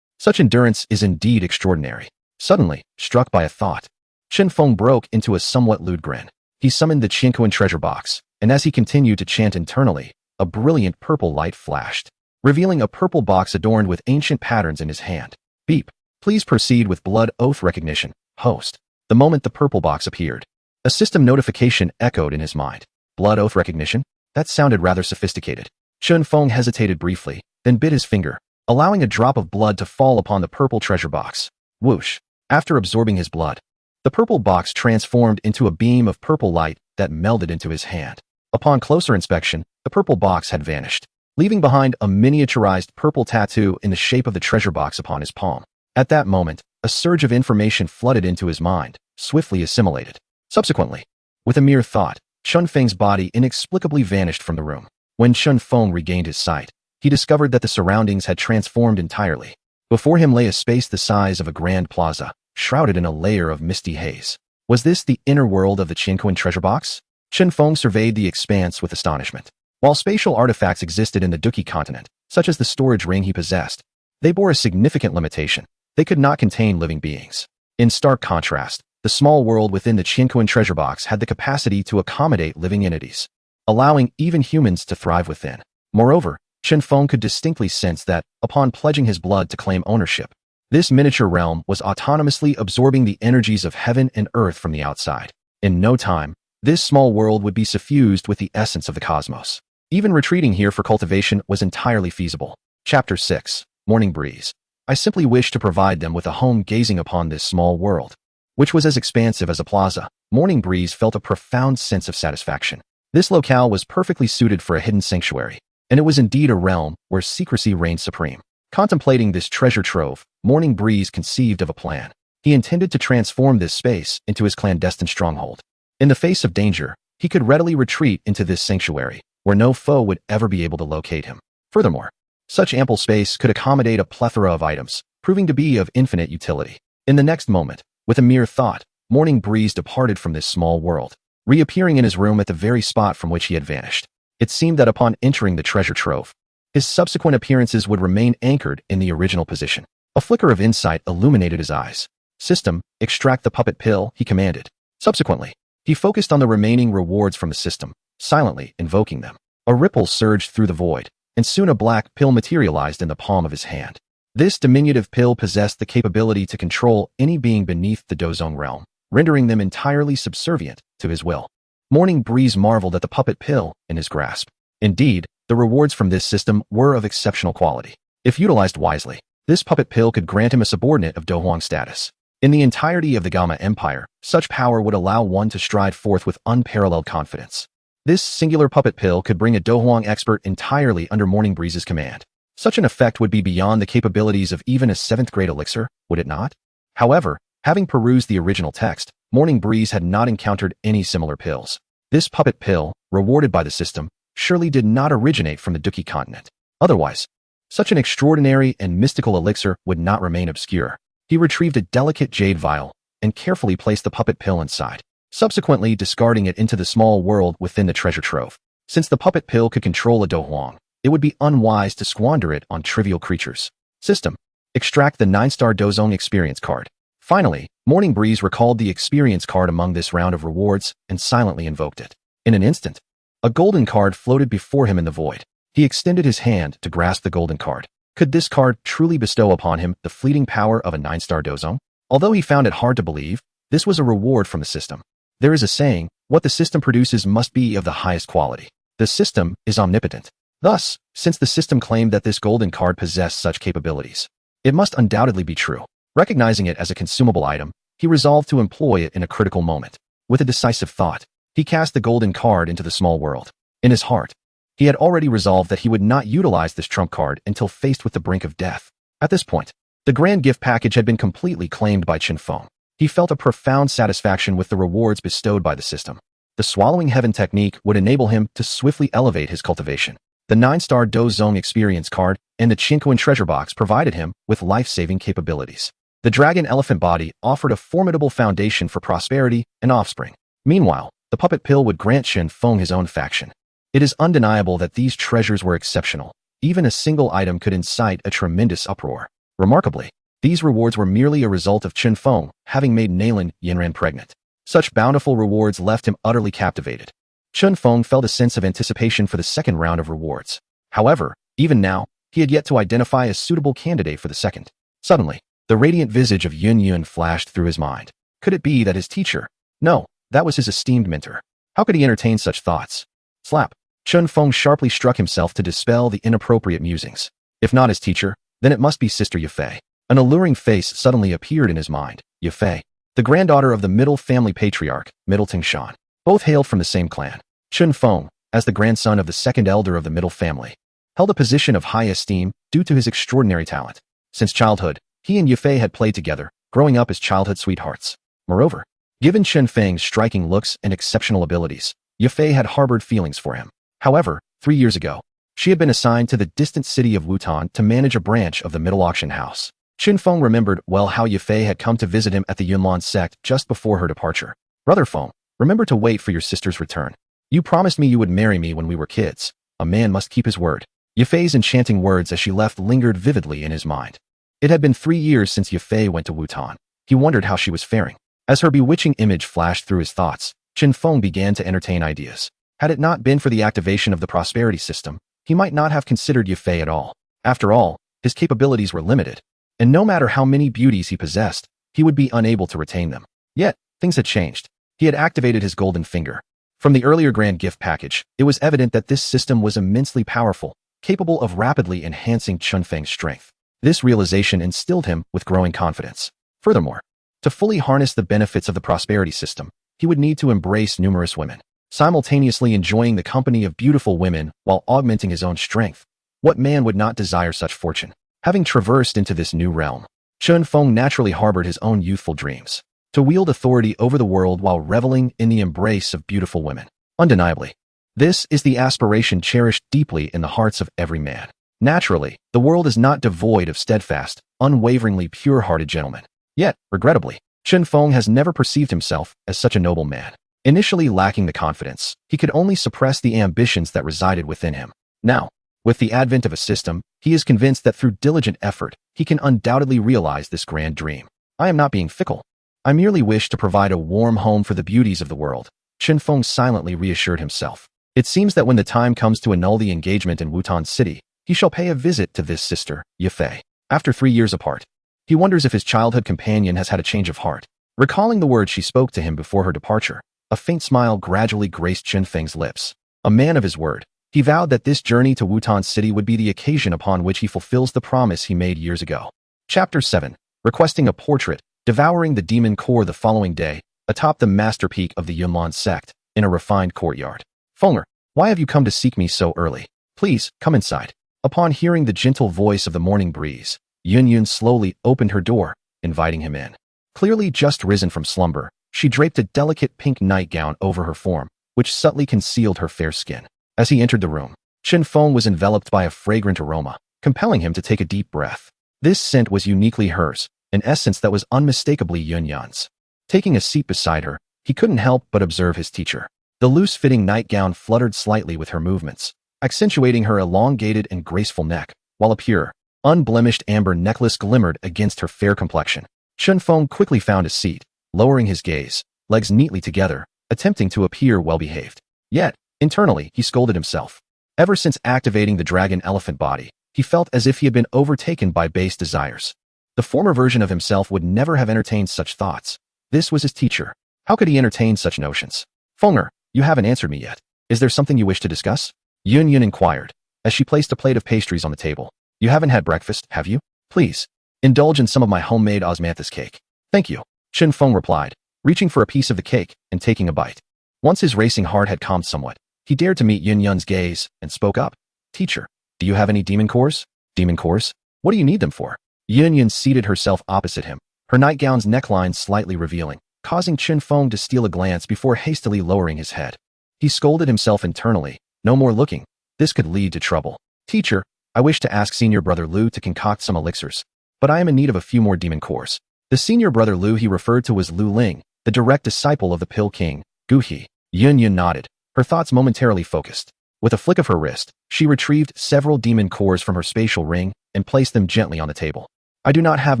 Such endurance is indeed extraordinary. Suddenly, struck by a thought, Chun Fong broke into a somewhat lewd grin. He summoned the Qianquan treasure box, and as he continued to chant internally, a brilliant purple light flashed, revealing a purple box adorned with ancient patterns in his hand. Beep. Please proceed with blood oath recognition, host. The moment the purple box appeared, a system notification echoed in his mind. Blood oath recognition? That sounded rather sophisticated. Chun Fong hesitated briefly, then bit his finger, allowing a drop of blood to fall upon the purple treasure box. Whoosh. After absorbing his blood, the purple box transformed into a beam of purple light that melded into his hand. Upon closer inspection, the purple box had vanished, leaving behind a miniaturized purple tattoo in the shape of the treasure box upon his palm. At that moment, a surge of information flooded into his mind, swiftly assimilated. Subsequently, with a mere thought, Chun Feng's body inexplicably vanished from the room. When Chun Fong regained his sight, he discovered that the surroundings had transformed entirely. Before him lay a space the size of a grand plaza, shrouded in a layer of misty haze. Was this the inner world of the Qinquan treasure box? Chun Fong surveyed the expanse with astonishment. While spatial artifacts existed in the Douqi continent, such as the storage ring he possessed, they bore a significant limitation. They could not contain living beings. In stark contrast, the small world within the Qinquan treasure box had the capacity to accommodate living entities, allowing even humans to thrive within. Moreover, Chun Fong could distinctly sense that, upon pledging his blood to claim ownership, this miniature realm was autonomously absorbing the energies of heaven and earth from the outside. In no time, this small world would be suffused with the essence of the cosmos. Even retreating here for cultivation was entirely feasible. Chapter 6. Morning Breeze. I simply wished to provide them with a home gazing upon this small world, which was as expansive as a plaza. Morning Breeze felt a profound sense of satisfaction. This locale was perfectly suited for a hidden sanctuary, and it was indeed a realm where secrecy reigned supreme. Contemplating this treasure trove, Morning Breeze conceived of a plan. He intended to transform this space into his clandestine stronghold. In the face of danger, he could readily retreat into this sanctuary, where no foe would ever be able to locate him. Furthermore, such ample space could accommodate a plethora of items, proving to be of infinite utility. In the next moment, with a mere thought, Morning Breeze departed from this small world, reappearing in his room at the very spot from which he had vanished. It seemed that upon entering the treasure trove, his subsequent appearances would remain anchored in the original position. A flicker of insight illuminated his eyes. System, extract the puppet pill, he commanded. Subsequently, he focused on the remaining rewards from the system, silently invoking them. A ripple surged through the void, and soon a black pill materialized in the palm of his hand. This diminutive pill possessed the capability to control any being beneath the Dozong realm, rendering them entirely subservient to his will. Morning Breeze marveled at the puppet pill in his grasp. Indeed, the rewards from this system were of exceptional quality. If utilized wisely, this puppet pill could grant him a subordinate of Dohuang status. In the entirety of the Gamma Empire, such power would allow one to stride forth with unparalleled confidence. This singular puppet pill could bring a Dohuang expert entirely under Morning Breeze's command. Such an effect would be beyond the capabilities of even a 7th grade elixir, would it not? However, having perused the original text, Morning Breeze had not encountered any similar pills. This puppet pill, rewarded by the system, surely did not originate from the Douqi continent. Otherwise, such an extraordinary and mystical elixir would not remain obscure. He retrieved a delicate jade vial and carefully placed the puppet pill inside, subsequently discarding it into the small world within the treasure trove. Since the puppet pill could control a Dohuang, it would be unwise to squander it on trivial creatures. System, extract the 9-star Dozong experience card. Finally, Morning Breeze recalled the experience card among this round of rewards and silently invoked it. In an instant, a golden card floated before him in the void. He extended his hand to grasp the golden card. Could this card truly bestow upon him the fleeting power of a 9-star Dozong? Although he found it hard to believe, this was a reward from the system. There is a saying, what the system produces must be of the highest quality. The system is omnipotent. Thus, since the system claimed that this golden card possessed such capabilities, it must undoubtedly be true. Recognizing it as a consumable item, he resolved to employ it in a critical moment. With a decisive thought, he cast the golden card into the small world. In his heart, he had already resolved that he would not utilize this trump card until faced with the brink of death. At this point, the grand gift package had been completely claimed by Chun Fong. He felt a profound satisfaction with the rewards bestowed by the system. The swallowing heaven technique would enable him to swiftly elevate his cultivation. The 9-star Dozong experience card and the Qinquan treasure box provided him with life-saving capabilities. The dragon elephant body offered a formidable foundation for prosperity and offspring. Meanwhile, the puppet pill would grant Chun Fong his own faction. It is undeniable that these treasures were exceptional. Even a single item could incite a tremendous uproar. Remarkably, these rewards were merely a result of Chun Fong having made Nailin Yanran pregnant. Such bountiful rewards left him utterly captivated. Chun Fong felt a sense of anticipation for the second round of rewards. However, even now, he had yet to identify a suitable candidate for the second. Suddenly, the radiant visage of Yun Yun flashed through his mind. Could it be that his teacher? No, that was his esteemed mentor. How could he entertain such thoughts? Slap. Chun Fong sharply struck himself to dispel the inappropriate musings. If not his teacher, then it must be Sister Yafei. An alluring face suddenly appeared in his mind. Yafei, the granddaughter of the middle family patriarch, Middleton Shan. Both hailed from the same clan. Chun Fong, as the grandson of the second elder of the middle family, held a position of high esteem due to his extraordinary talent. Since childhood, he and Yafei had played together, growing up as childhood sweethearts. Moreover, given Chun Feng's striking looks and exceptional abilities, Yafei had harbored feelings for him. However, 3 years ago, She had been assigned to the distant city of Wutan to manage a branch of the middle auction house. Chun Fong remembered well how Yafei had come to visit him at the Yunlan sect just before her departure. Brother Fong, remember to wait for your sister's return. You promised me you would marry me when we were kids. A man must keep his word. Yafei's enchanting words as she left lingered vividly in his mind. It had been 3 years since Yafei went to Wutan. He wondered how she was faring. As her bewitching image flashed through his thoughts, Chun Fong began to entertain ideas. Had it not been for the activation of the prosperity system, he might not have considered Yafei at all. After all, his capabilities were limited, and no matter how many beauties he possessed, he would be unable to retain them. Yet, things had changed. He had activated his golden finger. From the earlier grand gift package, it was evident that this system was immensely powerful, capable of rapidly enhancing Chun Feng's strength. This realization instilled him with growing confidence. Furthermore, to fully harness the benefits of the prosperity system, he would need to embrace numerous women, simultaneously enjoying the company of beautiful women while augmenting his own strength. What man would not desire such fortune? Having traversed into this new realm, Chun Fong naturally harbored his own youthful dreams, to wield authority over the world while reveling in the embrace of beautiful women. Undeniably, this is the aspiration cherished deeply in the hearts of every man. Naturally, the world is not devoid of steadfast, unwaveringly pure-hearted gentlemen. Yet, regrettably, Chun Fong has never perceived himself as such a noble man. Initially lacking the confidence, he could only suppress the ambitions that resided within him. Now, with the advent of a system, he is convinced that through diligent effort, he can undoubtedly realize this grand dream. I am not being fickle. I merely wish to provide a warm home for the beauties of the world, Chun Fong silently reassured himself. It seems that when the time comes to annul the engagement in Wutan City, he shall pay a visit to this sister, Yafei. After 3 years apart, he wonders if his childhood companion has had a change of heart. Recalling the words she spoke to him before her departure, a faint smile gradually graced Chun Feng's lips. A man of his word, he vowed that this journey to Wutan City would be the occasion upon which he fulfills the promise he made years ago. Chapter 7. Requesting a portrait, devouring the demon core the following day, atop the master peak of the Yunlan sect, in a refined courtyard. Fonger, why have you come to seek me so early? Please, come inside. Upon hearing the gentle voice of the morning breeze, Yun slowly opened her door, inviting him in. Clearly just risen from slumber, she draped a delicate pink nightgown over her form, which subtly concealed her fair skin. As he entered the room, Chun Fong was enveloped by a fragrant aroma, compelling him to take a deep breath. This scent was uniquely hers, an essence that was unmistakably Yun's. Taking a seat beside her, he couldn't help but observe his teacher. The loose-fitting nightgown fluttered slightly with her movements, accentuating her elongated and graceful neck, while a pure, unblemished amber necklace glimmered against her fair complexion. Chun Fong quickly found a seat, lowering his gaze, legs neatly together, attempting to appear well-behaved. Yet, internally, he scolded himself. Ever since activating the dragon elephant body, he felt as if he had been overtaken by base desires. The former version of himself would never have entertained such thoughts. This was his teacher. How could he entertain such notions? Fonger, you haven't answered me yet. Is there something you wish to discuss? Yun inquired, as she placed a plate of pastries on the table. You haven't had breakfast, have you? Please, indulge in some of my homemade osmanthus cake. Thank you, Chun Fong replied, reaching for a piece of the cake and taking a bite. Once his racing heart had calmed somewhat, he dared to meet Yun's gaze and spoke up. Teacher, do you have any demon cores? Demon cores? What do you need them for? Yun seated herself opposite him, her nightgown's neckline slightly revealing, causing Chun Fong to steal a glance before hastily lowering his head. He scolded himself internally. No more looking. This could lead to trouble. Teacher, I wish to ask senior brother Lu to concoct some elixirs, but I am in need of a few more demon cores. The senior brother Lu he referred to was Lu Ling, the direct disciple of the Pill King, Douqi. Yun nodded, her thoughts momentarily focused. With a flick of her wrist, she retrieved several demon cores from her spatial ring and placed them gently on the table. I do not have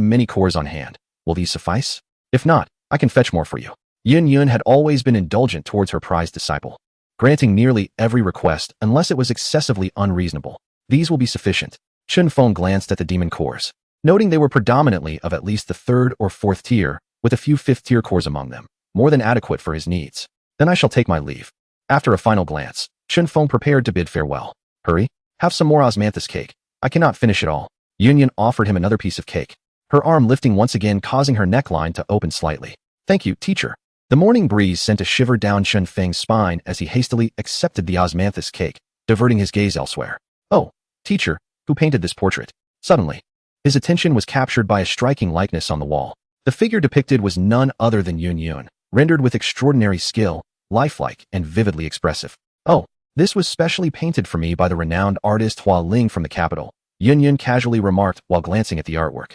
many cores on hand. Will these suffice? If not, I can fetch more for you. Yun had always been indulgent towards her prized disciple, granting nearly every request unless it was excessively unreasonable. These will be sufficient. Chun Fong glanced at the demon cores, noting they were predominantly of at least the 3rd or 4th tier, with a few 5th tier cores among them, more than adequate for his needs. Then I shall take my leave. After a final glance, Chun Fong prepared to bid farewell. Hurry, have some more osmanthus cake. I cannot finish it all. Yun offered him another piece of cake, her arm lifting once again, causing her neckline to open slightly. Thank you, teacher. The morning breeze sent a shiver down Chun Feng's spine as he hastily accepted the osmanthus cake, diverting his gaze elsewhere. Oh, teacher, who painted this portrait? Suddenly, his attention was captured by a striking likeness on the wall. The figure depicted was none other than Yun, rendered with extraordinary skill, lifelike and vividly expressive. Oh, This was specially painted for me by the renowned artist Hua Ling from the capital, Yun Yun casually remarked while glancing at the artwork.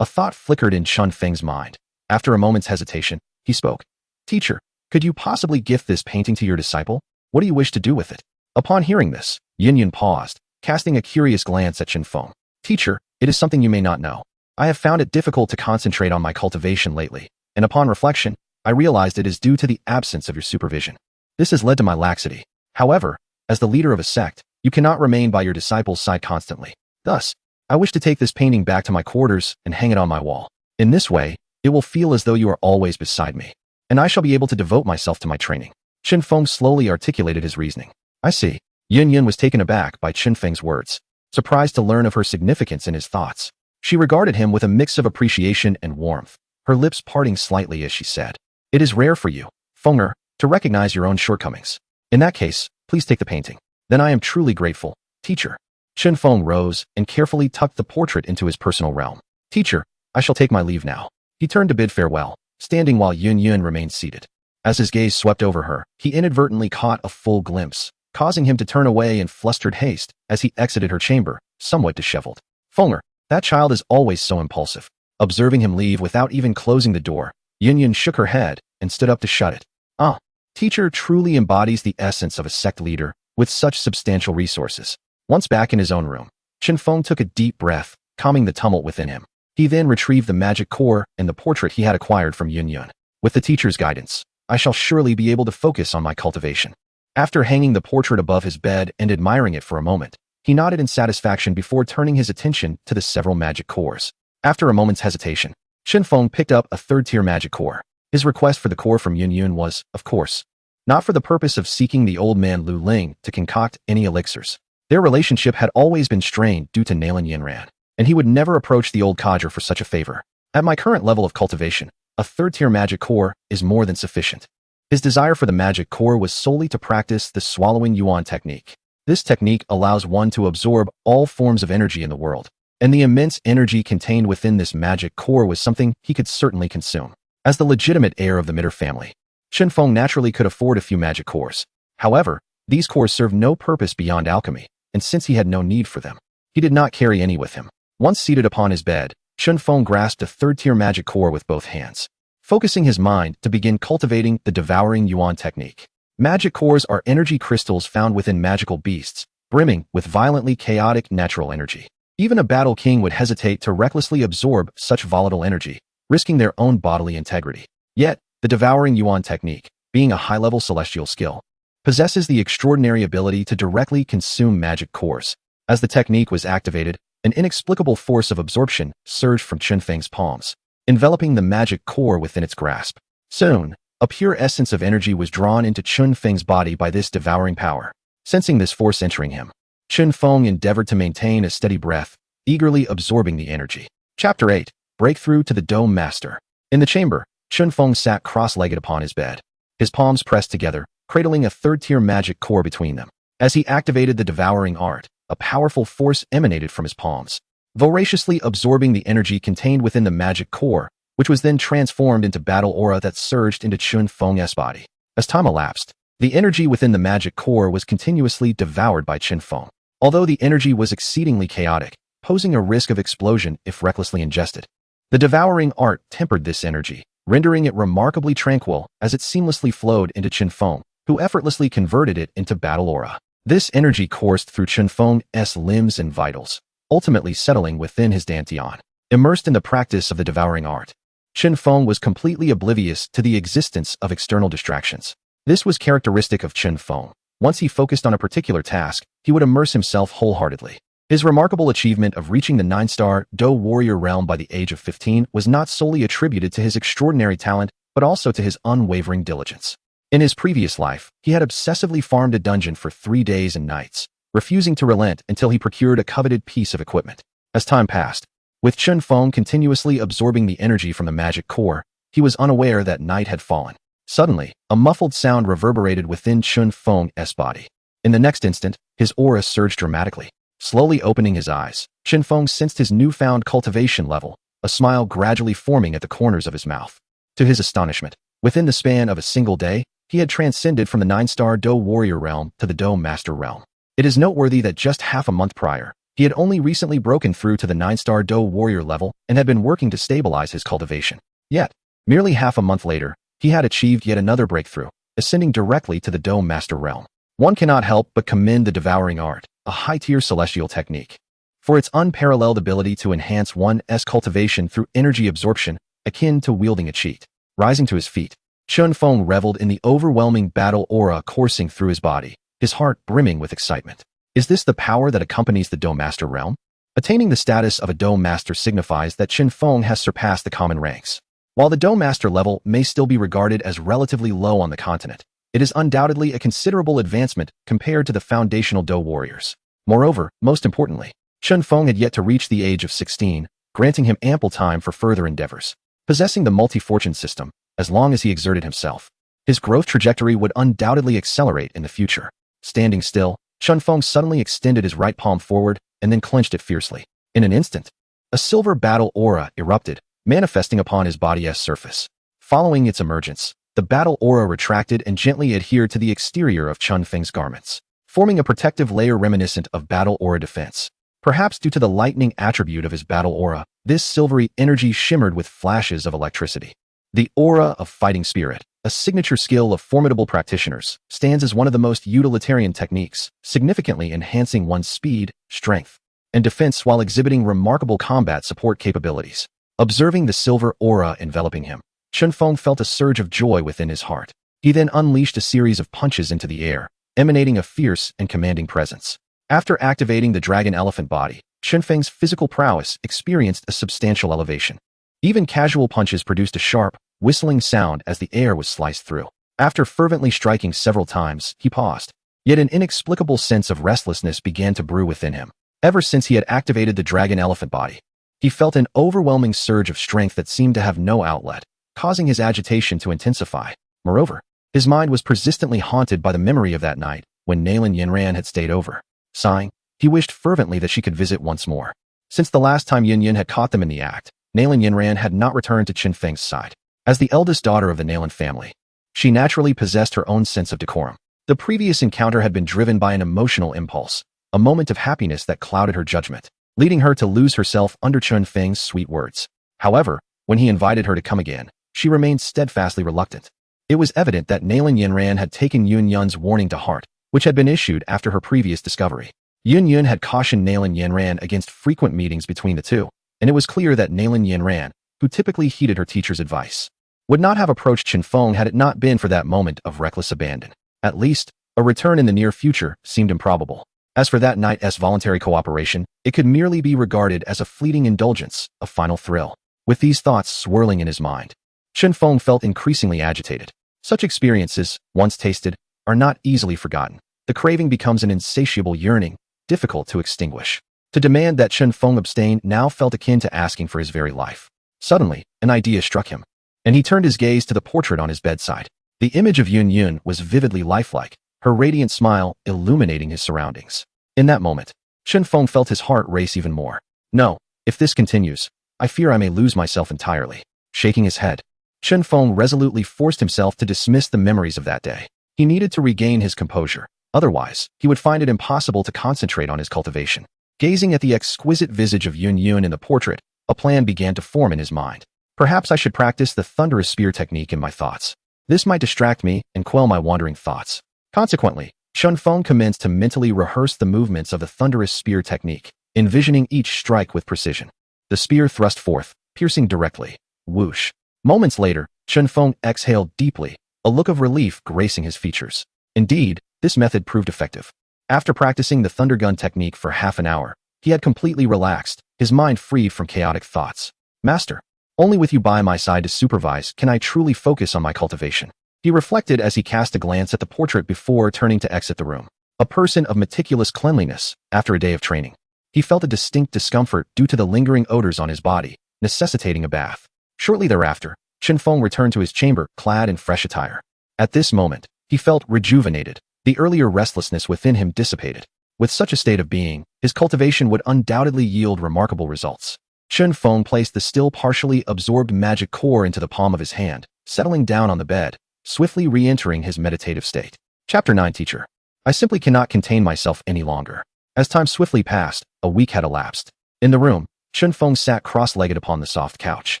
A thought flickered in Chun Feng's mind. After a moment's hesitation, he spoke. Teacher, could you possibly gift this painting to your disciple? What do you wish to do with it? Upon hearing this, Yun Yun paused, casting a curious glance at Chun Fong. Teacher, it is something you may not know. I have found it difficult to concentrate on my cultivation lately, and upon reflection, I realized it is due to the absence of your supervision. This has led to my laxity. However, as the leader of a sect, you cannot remain by your disciple's side constantly. Thus, I wish to take this painting back to my quarters and hang it on my wall. In this way, it will feel as though you are always beside me, and I shall be able to devote myself to my training. Chun Fong slowly articulated his reasoning. I see. Yun Yun was taken aback by Chun Feng's words, surprised to learn of her significance in his thoughts. She regarded him with a mix of appreciation and warmth, her lips parting slightly as she said, "It is rare for you, Fenger, to recognize your own shortcomings. In that case, please take the painting. Then I am truly grateful, teacher." Chun Fong rose and carefully tucked the portrait into his personal realm. Teacher, I shall take my leave now. He turned to bid farewell, standing while Yun Yun remained seated. As his gaze swept over her, he inadvertently caught a full glimpse, causing him to turn away in flustered haste as he exited her chamber, somewhat disheveled. Fenger, that child is always so impulsive. Observing him leave without even closing the door, Yun Yun shook her head and stood up to shut it. Ah, teacher truly embodies the essence of a sect leader with such substantial resources. Once back in his own room, Chun Fong took a deep breath, calming the tumult within him. He then retrieved the magic core and the portrait he had acquired from Yun Yun. With the teacher's guidance, I shall surely be able to focus on my cultivation. After hanging the portrait above his bed and admiring it for a moment, he nodded in satisfaction before turning his attention to the several magic cores. After a moment's hesitation, Chun Fong picked up a third-tier magic core. His request for the core from Yun Yun was, of course, not for the purpose of seeking the old man Lu Ling to concoct any elixirs. Their relationship had always been strained due to Nalan Yinran, and he would never approach the old codger for such a favor. At my current level of cultivation, a third-tier magic core is more than sufficient. His desire for the magic core was solely to practice the swallowing yuan technique. This technique allows one to absorb all forms of energy in the world, and the immense energy contained within this magic core was something he could certainly consume. As the legitimate heir of the Mitter family, Chun Fong naturally could afford a few magic cores. However, these cores served no purpose beyond alchemy, and since he had no need for them, he did not carry any with him. Once seated upon his bed, Chun Fong grasped a third-tier magic core with both hands, focusing his mind to begin cultivating the devouring yuan technique. Magic cores are energy crystals found within magical beasts, brimming with violently chaotic natural energy. Even a battle king would hesitate to recklessly absorb such volatile energy, risking their own bodily integrity. Yet, the devouring yuan technique, being a high-level celestial skill, possesses the extraordinary ability to directly consume magic cores. As the technique was activated, an inexplicable force of absorption surged from Chun Feng's palms, enveloping the magic core within its grasp. Soon, a pure essence of energy was drawn into Chun Feng's body by this devouring power. Sensing this force entering him, Chun Fong endeavored to maintain a steady breath, eagerly absorbing the energy. Chapter 8. Breakthrough to the Dome Master. In the chamber, Chun Fong sat cross-legged upon his bed, his palms pressed together, cradling a third-tier magic core between them. As he activated the devouring art, a powerful force emanated from his palms, voraciously absorbing the energy contained within the magic core, which was then transformed into battle aura that surged into Chun Fong's body. As time elapsed, the energy within the magic core was continuously devoured by Chun Fong. Although the energy was exceedingly chaotic, posing a risk of explosion if recklessly ingested, the devouring art tempered this energy, rendering it remarkably tranquil as it seamlessly flowed into Chun Fong, who effortlessly converted it into battle aura. This energy coursed through Chun Fong's limbs and vitals, ultimately settling within his dantian. Immersed in the practice of the devouring art, Chun Fong was completely oblivious to the existence of external distractions. This was characteristic of Chun Fong. Once he focused on a particular task, he would immerse himself wholeheartedly. His remarkable achievement of reaching the 9-star Do warrior realm by the age of 15 was not solely attributed to his extraordinary talent, but also to his unwavering diligence. In his previous life, he had obsessively farmed a dungeon for 3 days and nights, refusing to relent until he procured a coveted piece of equipment. As time passed, with Chun Fong continuously absorbing the energy from the magic core, he was unaware that night had fallen. Suddenly, a muffled sound reverberated within Chun Fong's body. In the next instant, his aura surged dramatically. Slowly opening his eyes, Chun Fong sensed his newfound cultivation level, a smile gradually forming at the corners of his mouth. To his astonishment, within the span of a single day, he had transcended from the 9-star Do warrior realm to the Do master realm. It is noteworthy that just half a month prior, he had only recently broken through to the 9-star Do warrior level and had been working to stabilize his cultivation. Yet, merely half a month later, he had achieved yet another breakthrough, ascending directly to the Do master realm. One cannot help but commend the devouring art, a high-tier celestial technique, for its unparalleled ability to enhance one's cultivation through energy absorption, akin to wielding a cheat. Rising to his feet, Chun Fong reveled in the overwhelming battle aura coursing through his body, his heart brimming with excitement. Is this the power that accompanies the Do master realm? Attaining the status of a Do master signifies that Chun Fong has surpassed the common ranks. While the Do master level may still be regarded as relatively low on the continent, it is undoubtedly a considerable advancement compared to the foundational Do warriors. Moreover, most importantly, Chun Fong had yet to reach the age of 16, granting him ample time for further endeavors. Possessing the multi-fortune system, as long as he exerted himself, his growth trajectory would undoubtedly accelerate in the future. Standing still, Chun Fong suddenly extended his right palm forward and then clenched it fiercely. In an instant, a silver battle aura erupted, manifesting upon his body's surface. Following its emergence, the battle aura retracted and gently adhered to the exterior of Chun Feng's garments, forming a protective layer reminiscent of battle aura defense. Perhaps due to the lightning attribute of his battle aura, this silvery energy shimmered with flashes of electricity. The aura of fighting spirit, a signature skill of formidable practitioners, stands as one of the most utilitarian techniques, significantly enhancing one's speed, strength, and defense while exhibiting remarkable combat support capabilities. Observing the silver aura enveloping him, Chun Fong felt a surge of joy within his heart. He then unleashed a series of punches into the air, emanating a fierce and commanding presence. After activating the dragon elephant body, Chun Feng's physical prowess experienced a substantial elevation. Even casual punches produced a sharp, whistling sound as the air was sliced through. After fervently striking several times, he paused. Yet an inexplicable sense of restlessness began to brew within him. Ever since he had activated the dragon elephant body, he felt an overwhelming surge of strength that seemed to have no outlet, causing his agitation to intensify. Moreover, his mind was persistently haunted by the memory of that night when Nalan Yinran had stayed over. Sighing, he wished fervently that she could visit once more. Since the last time Yin Yin had caught them in the act, Nalan Yinran had not returned to Chun Feng's side. As the eldest daughter of the Nalan family, she naturally possessed her own sense of decorum. The previous encounter had been driven by an emotional impulse, a moment of happiness that clouded her judgment, leading her to lose herself under Chun Feng's sweet words. However, when he invited her to come again, she remained steadfastly reluctant. It was evident that Nalan Yinran had taken Yun Yun's warning to heart, which had been issued after her previous discovery. Yun Yun had cautioned Nalan Yinran against frequent meetings between the two, and it was clear that Nalan Yinran, who typically heeded her teacher's advice, would not have approached Chun Fong had it not been for that moment of reckless abandon. At least, a return in the near future seemed improbable. As for that night's voluntary cooperation, it could merely be regarded as a fleeting indulgence, a final thrill. With these thoughts swirling in his mind, Chun Fong felt increasingly agitated. Such experiences, once tasted, are not easily forgotten. The craving becomes an insatiable yearning, difficult to extinguish. To demand that Chun Fong abstain now felt akin to asking for his very life. Suddenly, an idea struck him, and he turned his gaze to the portrait on his bedside. The image of Yun Yun was vividly lifelike, her radiant smile illuminating his surroundings. In that moment, Chun Fong felt his heart race even more. No, if this continues, I fear I may lose myself entirely. Shaking his head, Chun Fong resolutely forced himself to dismiss the memories of that day. He needed to regain his composure. Otherwise, he would find it impossible to concentrate on his cultivation. Gazing at the exquisite visage of Yun Yun in the portrait, a plan began to form in his mind. Perhaps I should practice the thunderous spear technique in my thoughts. This might distract me and quell my wandering thoughts. Consequently, Chun Fong commenced to mentally rehearse the movements of the thunderous spear technique, envisioning each strike with precision. The spear thrust forth, piercing directly. Whoosh. Moments later, Chun Fong exhaled deeply, a look of relief gracing his features. Indeed, this method proved effective. After practicing the thunder gun technique for half an hour, he had completely relaxed, his mind free from chaotic thoughts. Master, only with you by my side to supervise can I truly focus on my cultivation. He reflected as he cast a glance at the portrait before turning to exit the room. A person of meticulous cleanliness, after a day of training, he felt a distinct discomfort due to the lingering odors on his body, necessitating a bath. Shortly thereafter, Chun Fong returned to his chamber, clad in fresh attire. At this moment, he felt rejuvenated. The earlier restlessness within him dissipated. With such a state of being, his cultivation would undoubtedly yield remarkable results. Chun Fong placed the still partially absorbed magic core into the palm of his hand, settling down on the bed. swiftly re-entering his meditative state. Chapter 9 Teacher. I simply cannot contain myself any longer. As time swiftly passed, a week had elapsed. In the room, Chun Fong sat cross-legged upon the soft couch,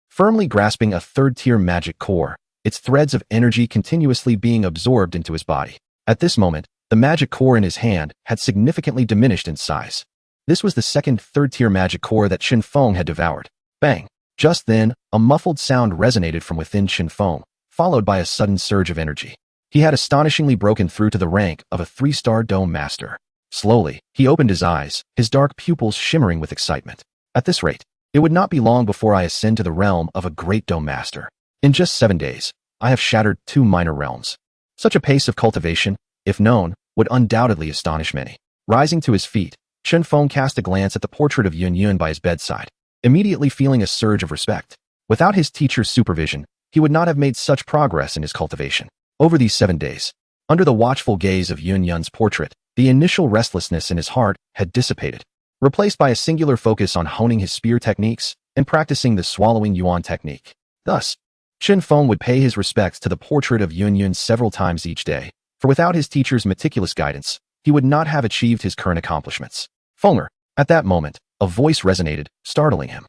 firmly grasping a third-tier magic core, its threads of energy continuously being absorbed into his body. At this moment, the magic core in his hand had significantly diminished in size. This was the second third-tier magic core that Chun Fong had devoured. Bang! Just then, a muffled sound resonated from within Chun Fong, followed by a sudden surge of energy. He had astonishingly broken through to the rank of a 3-star Dome Master. Slowly, he opened his eyes, his dark pupils shimmering with excitement. At this rate, it would not be long before I ascend to the realm of a great Dome Master. In just 7 days, I have shattered 2 minor realms. Such a pace of cultivation, if known, would undoubtedly astonish many. Rising to his feet, Chun Fong cast a glance at the portrait of Yun Yun by his bedside, immediately feeling a surge of respect. Without his teacher's supervision, he would not have made such progress in his cultivation. Over these 7 days, under the watchful gaze of Yun Yun's portrait, the initial restlessness in his heart had dissipated, replaced by a singular focus on honing his spear techniques and practicing the swallowing yuan technique. Thus, Chun Fong would pay his respects to the portrait of Yun Yun several times each day, for without his teacher's meticulous guidance, he would not have achieved his current accomplishments. Fonger. At that moment, a voice resonated, startling him.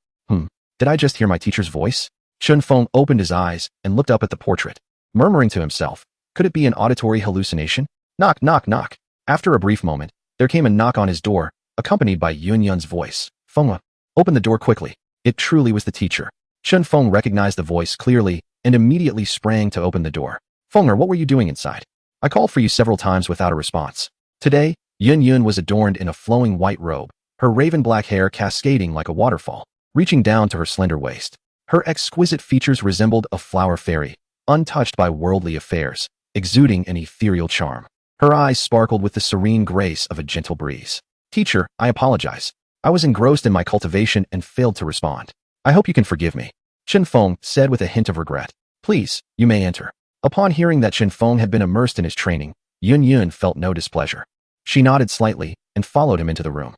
Did I just hear my teacher's voice? Chun Fong opened his eyes and looked up at the portrait, murmuring to himself, could it be an auditory hallucination? Knock, knock, knock. After a brief moment, there came a knock on his door, accompanied by Yun Yun's voice. Feng, open the door quickly. It truly was the teacher. Chun Fong recognized the voice clearly and immediately sprang to open the door. Fenger, what were you doing inside? I called for you several times without a response. Today, Yun Yun was adorned in a flowing white robe, her raven black hair cascading like a waterfall, reaching down to her slender waist. Her exquisite features resembled a flower fairy, untouched by worldly affairs, exuding an ethereal charm. Her eyes sparkled with the serene grace of a gentle breeze. Teacher, I apologize. I was engrossed in my cultivation and failed to respond. I hope you can forgive me. Chun Fong said with a hint of regret. Please, you may enter. Upon hearing that Chun Fong had been immersed in his training, Yun Yun felt no displeasure. She nodded slightly and followed him into the room.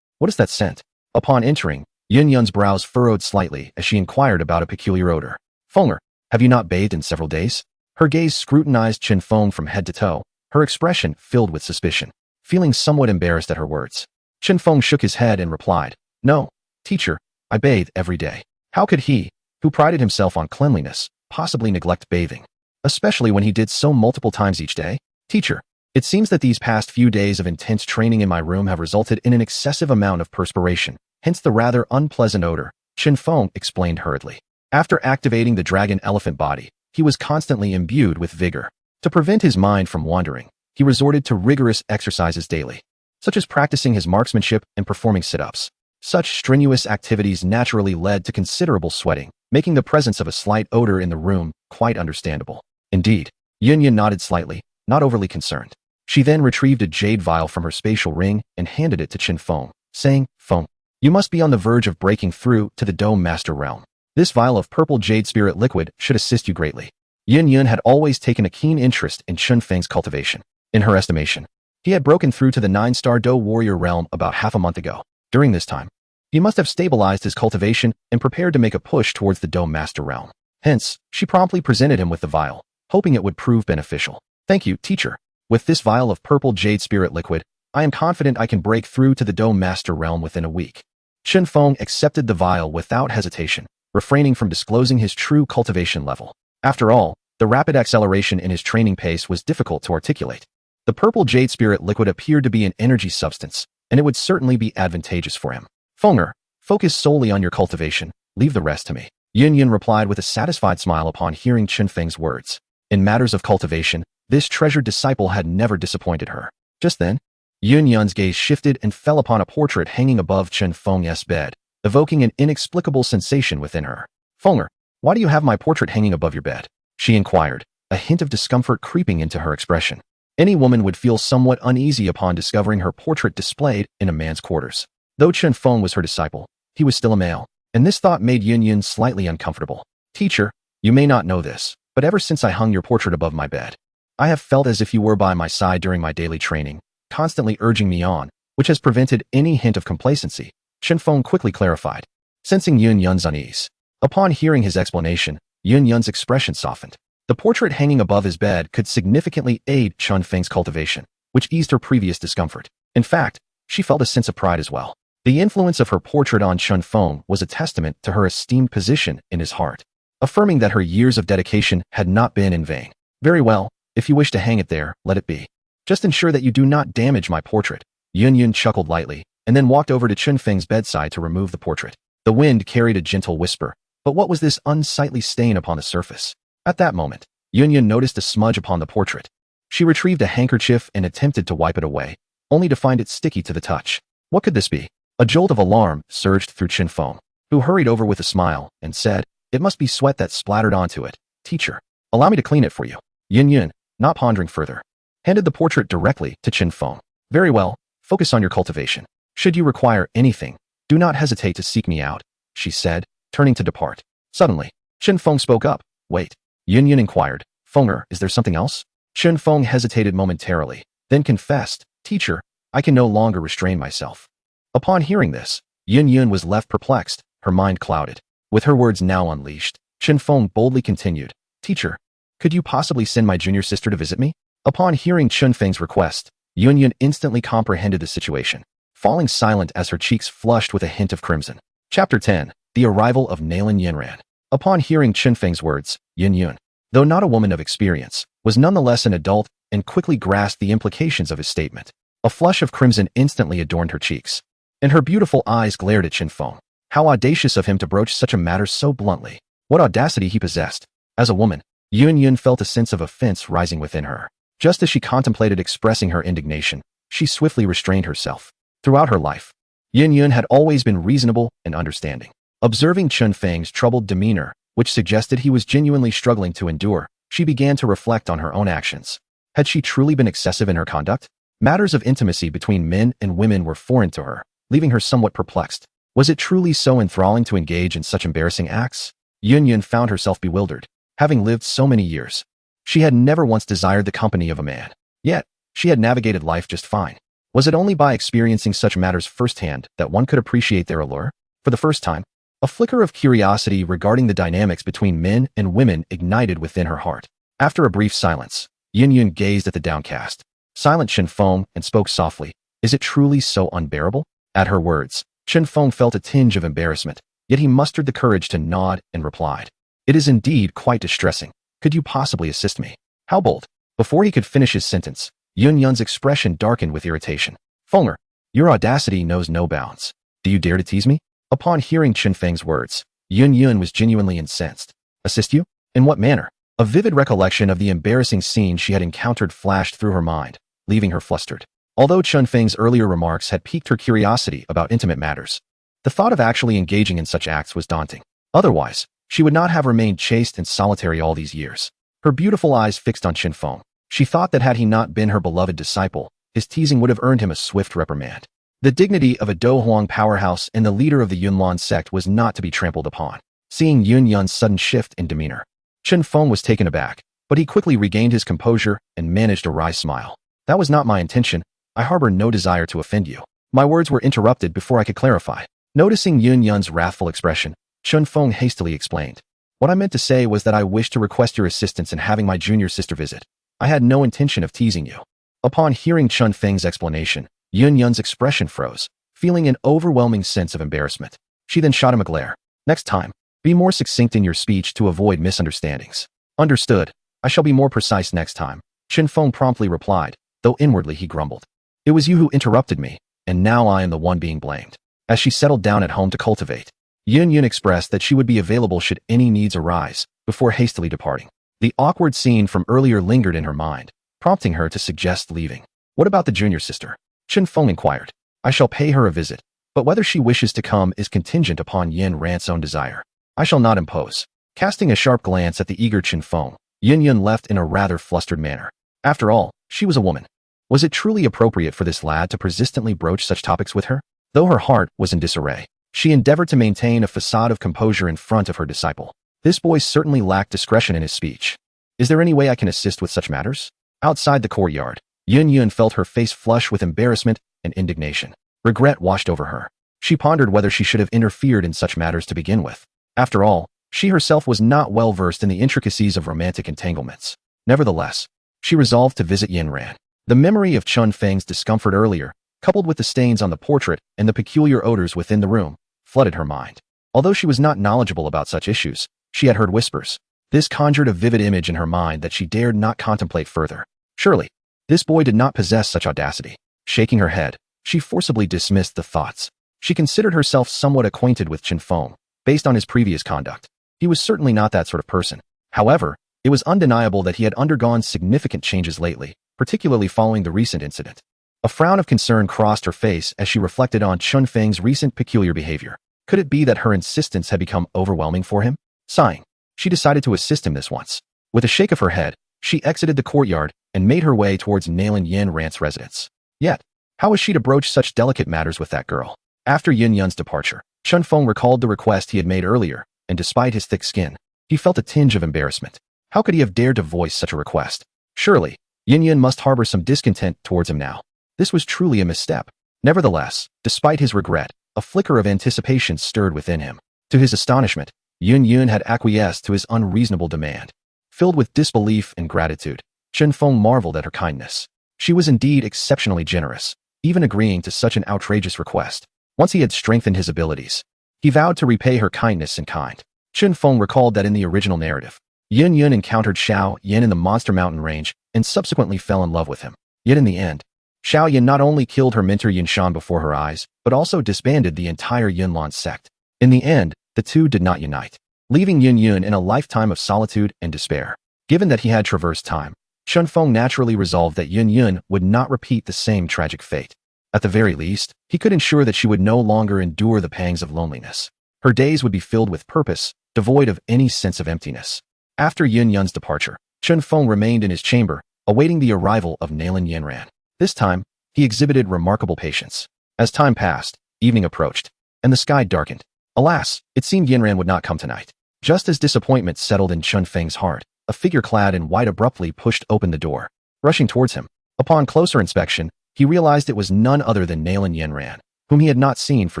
What is that scent? Upon entering, Yun Yun's brows furrowed slightly as she inquired about a peculiar odor. Fenger, have you not bathed in several days? Her gaze scrutinized Chun Fong from head to toe, her expression filled with suspicion. Feeling somewhat embarrassed at her words, Chun Fong shook his head and replied, No, teacher, I bathe every day. How could he, who prided himself on cleanliness, possibly neglect bathing, especially when he did so multiple times each day? Teacher, it seems that these past few days of intense training in my room have resulted in an excessive amount of perspiration, hence the rather unpleasant odor, Chun Fong explained hurriedly. After activating the dragon elephant body, he was constantly imbued with vigor. To prevent his mind from wandering, he resorted to rigorous exercises daily, such as practicing his marksmanship and performing sit-ups. Such strenuous activities naturally led to considerable sweating, making the presence of a slight odor in the room quite understandable. Indeed, Yun Yun nodded slightly, not overly concerned. She then retrieved a jade vial from her spatial ring and handed it to Chun Fong, saying, Fong, you must be on the verge of breaking through to the Dome Master realm. This vial of purple jade spirit liquid should assist you greatly. Yun Yun had always taken a keen interest in Chun Feng's cultivation. In her estimation, he had broken through to the 9-star Do warrior realm about half a month ago. During this time, he must have stabilized his cultivation and prepared to make a push towards the Dome Master realm. Hence, she promptly presented him with the vial, hoping it would prove beneficial. Thank you, teacher. With this vial of purple jade spirit liquid, I am confident I can break through to the Dome Master realm within a week. Chun Fong accepted the vial without hesitation, refraining from disclosing his true cultivation level. After all, the rapid acceleration in his training pace was difficult to articulate. The purple jade spirit liquid appeared to be an energy substance, and it would certainly be advantageous for him. Fenger, focus solely on your cultivation, leave the rest to me. Yun Yun replied with a satisfied smile upon hearing Chun Feng's words. In matters of cultivation, this treasured disciple had never disappointed her. Just then, Yun Yun's gaze shifted and fell upon a portrait hanging above Chun Feng's bed, evoking an inexplicable sensation within her. Fenger, why do you have my portrait hanging above your bed? She inquired, a hint of discomfort creeping into her expression. Any woman would feel somewhat uneasy upon discovering her portrait displayed in a man's quarters. Though Chun Fong was her disciple, he was still a male, and this thought made Yun Yun slightly uncomfortable. Teacher, you may not know this, but ever since I hung your portrait above my bed, I have felt as if you were by my side during my daily training, constantly urging me on, which has prevented any hint of complacency, Chun Fong quickly clarified, sensing Yun Yun's unease. Upon hearing his explanation, Yun Yun's expression softened. The portrait hanging above his bed could significantly aid Chun Feng's cultivation, which eased her previous discomfort. In fact, she felt a sense of pride as well. The influence of her portrait on Chun Fong was a testament to her esteemed position in his heart, affirming that her years of dedication had not been in vain. Very well, if you wish to hang it there, let it be. Just ensure that you do not damage my portrait. Yun chuckled lightly, and then walked over to Chun Feng's bedside to remove the portrait. The wind carried a gentle whisper, but what was this unsightly stain upon the surface? At that moment, Yun noticed a smudge upon the portrait. She retrieved a handkerchief and attempted to wipe it away, only to find it sticky to the touch. What could this be? A jolt of alarm surged through Chun Fong, who hurried over with a smile and said, "It must be sweat that splattered onto it. Teacher, allow me to clean it for you." Yun, not pondering further, handed the portrait directly to Chun Fong. "Very well, focus on your cultivation. Should you require anything, do not hesitate to seek me out," she said, turning to depart. Suddenly, Chun Fong spoke up. "Wait." Yun inquired, "Fonger, is there something else?" Chun Fong hesitated momentarily, then confessed, "Teacher, I can no longer restrain myself." Upon hearing this, Yun was left perplexed, her mind clouded. With her words now unleashed, Chun Fong boldly continued, "Teacher, could you possibly send my junior sister to visit me?" Upon hearing Chun Feng's request, Yun instantly comprehended the situation, falling silent as her cheeks flushed with a hint of crimson. Chapter 10. The Arrival of Nailin Yanran. Upon hearing Chun Feng's words, Yun, though not a woman of experience, was nonetheless an adult and quickly grasped the implications of his statement. A flush of crimson instantly adorned her cheeks, and her beautiful eyes glared at Chun Fong. How audacious of him to broach such a matter so bluntly. What audacity he possessed. As a woman, Yun felt a sense of offense rising within her. Just as she contemplated expressing her indignation, she swiftly restrained herself. Throughout her life, Yun had always been reasonable and understanding. Observing Chun Feng's troubled demeanor, which suggested he was genuinely struggling to endure, she began to reflect on her own actions. Had she truly been excessive in her conduct? Matters of intimacy between men and women were foreign to her, leaving her somewhat perplexed. Was it truly so enthralling to engage in such embarrassing acts? Yun found herself bewildered. Having lived so many years, she had never once desired the company of a man. Yet, she had navigated life just fine. Was it only by experiencing such matters firsthand that one could appreciate their allure? For the first time, a flicker of curiosity regarding the dynamics between men and women ignited within her heart. After a brief silence, Yun gazed at the downcast, silent Chun Fong and spoke softly, "Is it truly so unbearable?" At her words, Chun Fong felt a tinge of embarrassment, yet he mustered the courage to nod and replied, "It is indeed quite distressing. Could you possibly assist me?" How bold. Before he could finish his sentence, Yun's expression darkened with irritation. "Fonger, your audacity knows no bounds. Do you dare to tease me?" Upon hearing Chun Feng's words, Yun was genuinely incensed. "Assist you? In what manner?" A vivid recollection of the embarrassing scene she had encountered flashed through her mind, leaving her flustered. Although Chun Feng's earlier remarks had piqued her curiosity about intimate matters, the thought of actually engaging in such acts was daunting. Otherwise, she would not have remained chaste and solitary all these years. Her beautiful eyes fixed on Chun Fong. She thought that had he not been her beloved disciple, his teasing would have earned him a swift reprimand. The dignity of a Do Huang powerhouse and the leader of the Yunlan sect was not to be trampled upon. Seeing Yun's sudden shift in demeanor, Chun Fong was taken aback, but he quickly regained his composure and managed a wry smile. "That was not my intention. I harbor no desire to offend you." My words were interrupted before I could clarify. Noticing Yun's wrathful expression, Chun Fong hastily explained, "What I meant to say was that I wish to request your assistance in having my junior sister visit. I had no intention of teasing you." Upon hearing Chun Feng's explanation, Yun's expression froze, feeling an overwhelming sense of embarrassment. She then shot him a glare. "Next time, be more succinct in your speech to avoid misunderstandings." "Understood. I shall be more precise next time," Chun Fong promptly replied, though inwardly he grumbled. "It was you who interrupted me, and now I am the one being blamed." As she settled down at home to cultivate, Yun expressed that she would be available should any needs arise, before hastily departing. The awkward scene from earlier lingered in her mind, prompting her to suggest leaving. "What about the junior sister?" Chun Fong inquired. "I shall pay her a visit, but whether she wishes to come is contingent upon Yin Rant's own desire. I shall not impose." Casting a sharp glance at the eager Chun Fong, Yun left in a rather flustered manner. After all, she was a woman. Was it truly appropriate for this lad to persistently broach such topics with her? Though her heart was in disarray, she endeavored to maintain a facade of composure in front of her disciple. This boy certainly lacked discretion in his speech. "Is there any way I can assist with such matters?" Outside the courtyard, Yun felt her face flush with embarrassment and indignation. Regret washed over her. She pondered whether she should have interfered in such matters to begin with. After all, She herself was not well versed in the intricacies of romantic entanglements. Nevertheless, she resolved to visit Yanran. The memory of Chun Feng's discomfort earlier, coupled with the stains on the portrait and the peculiar odors within the room, flooded her mind. Although she was not knowledgeable about such issues, she had heard whispers. This conjured a vivid image in her mind that she dared not contemplate further. Surely, this boy did not possess such audacity. Shaking her head, she forcibly dismissed the thoughts. She considered herself somewhat acquainted with Chun Fong, based on his previous conduct. He was certainly not that sort of person. However, it was undeniable that he had undergone significant changes lately, particularly following the recent incident. A frown of concern crossed her face as she reflected on Chun Feng's recent peculiar behavior. Could it be that her insistence had become overwhelming for him? Sighing, she decided to assist him this once. With a shake of her head, she exited the courtyard and made her way towards Nalan Yanran's residence. Yet, how was she to broach such delicate matters with that girl? After Yin Yun's departure, Chun Fong recalled the request he had made earlier, and despite his thick skin, he felt a tinge of embarrassment. How could he have dared to voice such a request? Surely, Yin Yun must harbor some discontent towards him now. This was truly a misstep. Nevertheless, despite his regret, a flicker of anticipation stirred within him. To his astonishment, Yin Yun had acquiesced to his unreasonable demand. Filled with disbelief and gratitude, Chun Fong marveled at her kindness. She was indeed exceptionally generous, even agreeing to such an outrageous request. Once he had strengthened his abilities, he vowed to repay her kindness in kind. Chun Fong recalled that in the original narrative, Yin Yun encountered Xiao Yin in the Monster Mountain range and subsequently fell in love with him. Yet in the end, Xiao Yin not only killed her mentor Yin Shan before her eyes, but also disbanded the entire Yunlan sect. In the end, the two did not unite, leaving Yin Yun in a lifetime of solitude and despair. Given that he had traversed time, Chun Fong naturally resolved that Yin Yun would not repeat the same tragic fate. At the very least, he could ensure that she would no longer endure the pangs of loneliness. Her days would be filled with purpose, devoid of any sense of emptiness. After Yin Yun's departure, Chun Fong remained in his chamber, awaiting the arrival of Nalan Yanran. This time, he exhibited remarkable patience. As time passed, evening approached, and the sky darkened. Alas, it seemed Yanran would not come tonight. Just as disappointment settled in Chun Feng's heart, a figure clad in white abruptly pushed open the door, rushing towards him. Upon closer inspection, he realized it was none other than Nalan Yanran, whom he had not seen for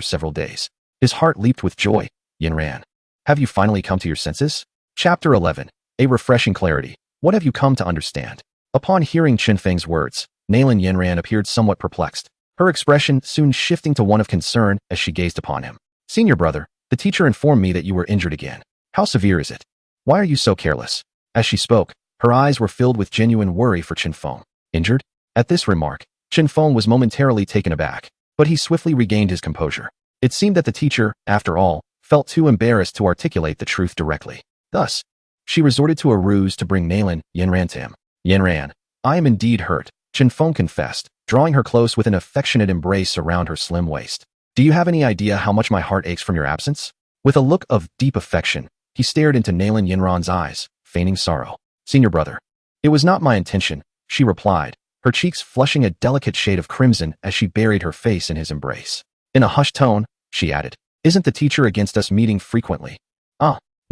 several days. His heart leaped with joy. Yanran, have you finally come to your senses? Chapter 11. A refreshing clarity. What have you come to understand? Upon hearing Chun Feng's words, Nalan Yanran appeared somewhat perplexed, her expression soon shifting to one of concern as she gazed upon him. Senior brother, the teacher informed me that you were injured again. How severe is it? Why are you so careless? As she spoke, her eyes were filled with genuine worry for Chun Fong. Injured? At this remark, Chun Fong was momentarily taken aback, but he swiftly regained his composure. It seemed that the teacher, after all, felt too embarrassed to articulate the truth directly. Thus, she resorted to a ruse to bring Nalan Yanran to him. Yanran, I am indeed hurt, Chun Fong confessed, drawing her close with an affectionate embrace around her slim waist. Do you have any idea how much my heart aches from your absence? With a look of deep affection, he stared into Nalan Yanran's eyes, feigning sorrow. Senior brother, it was not my intention, she replied, her cheeks flushing a delicate shade of crimson as she buried her face in his embrace. In a hushed tone, she added, isn't the teacher against us meeting frequently?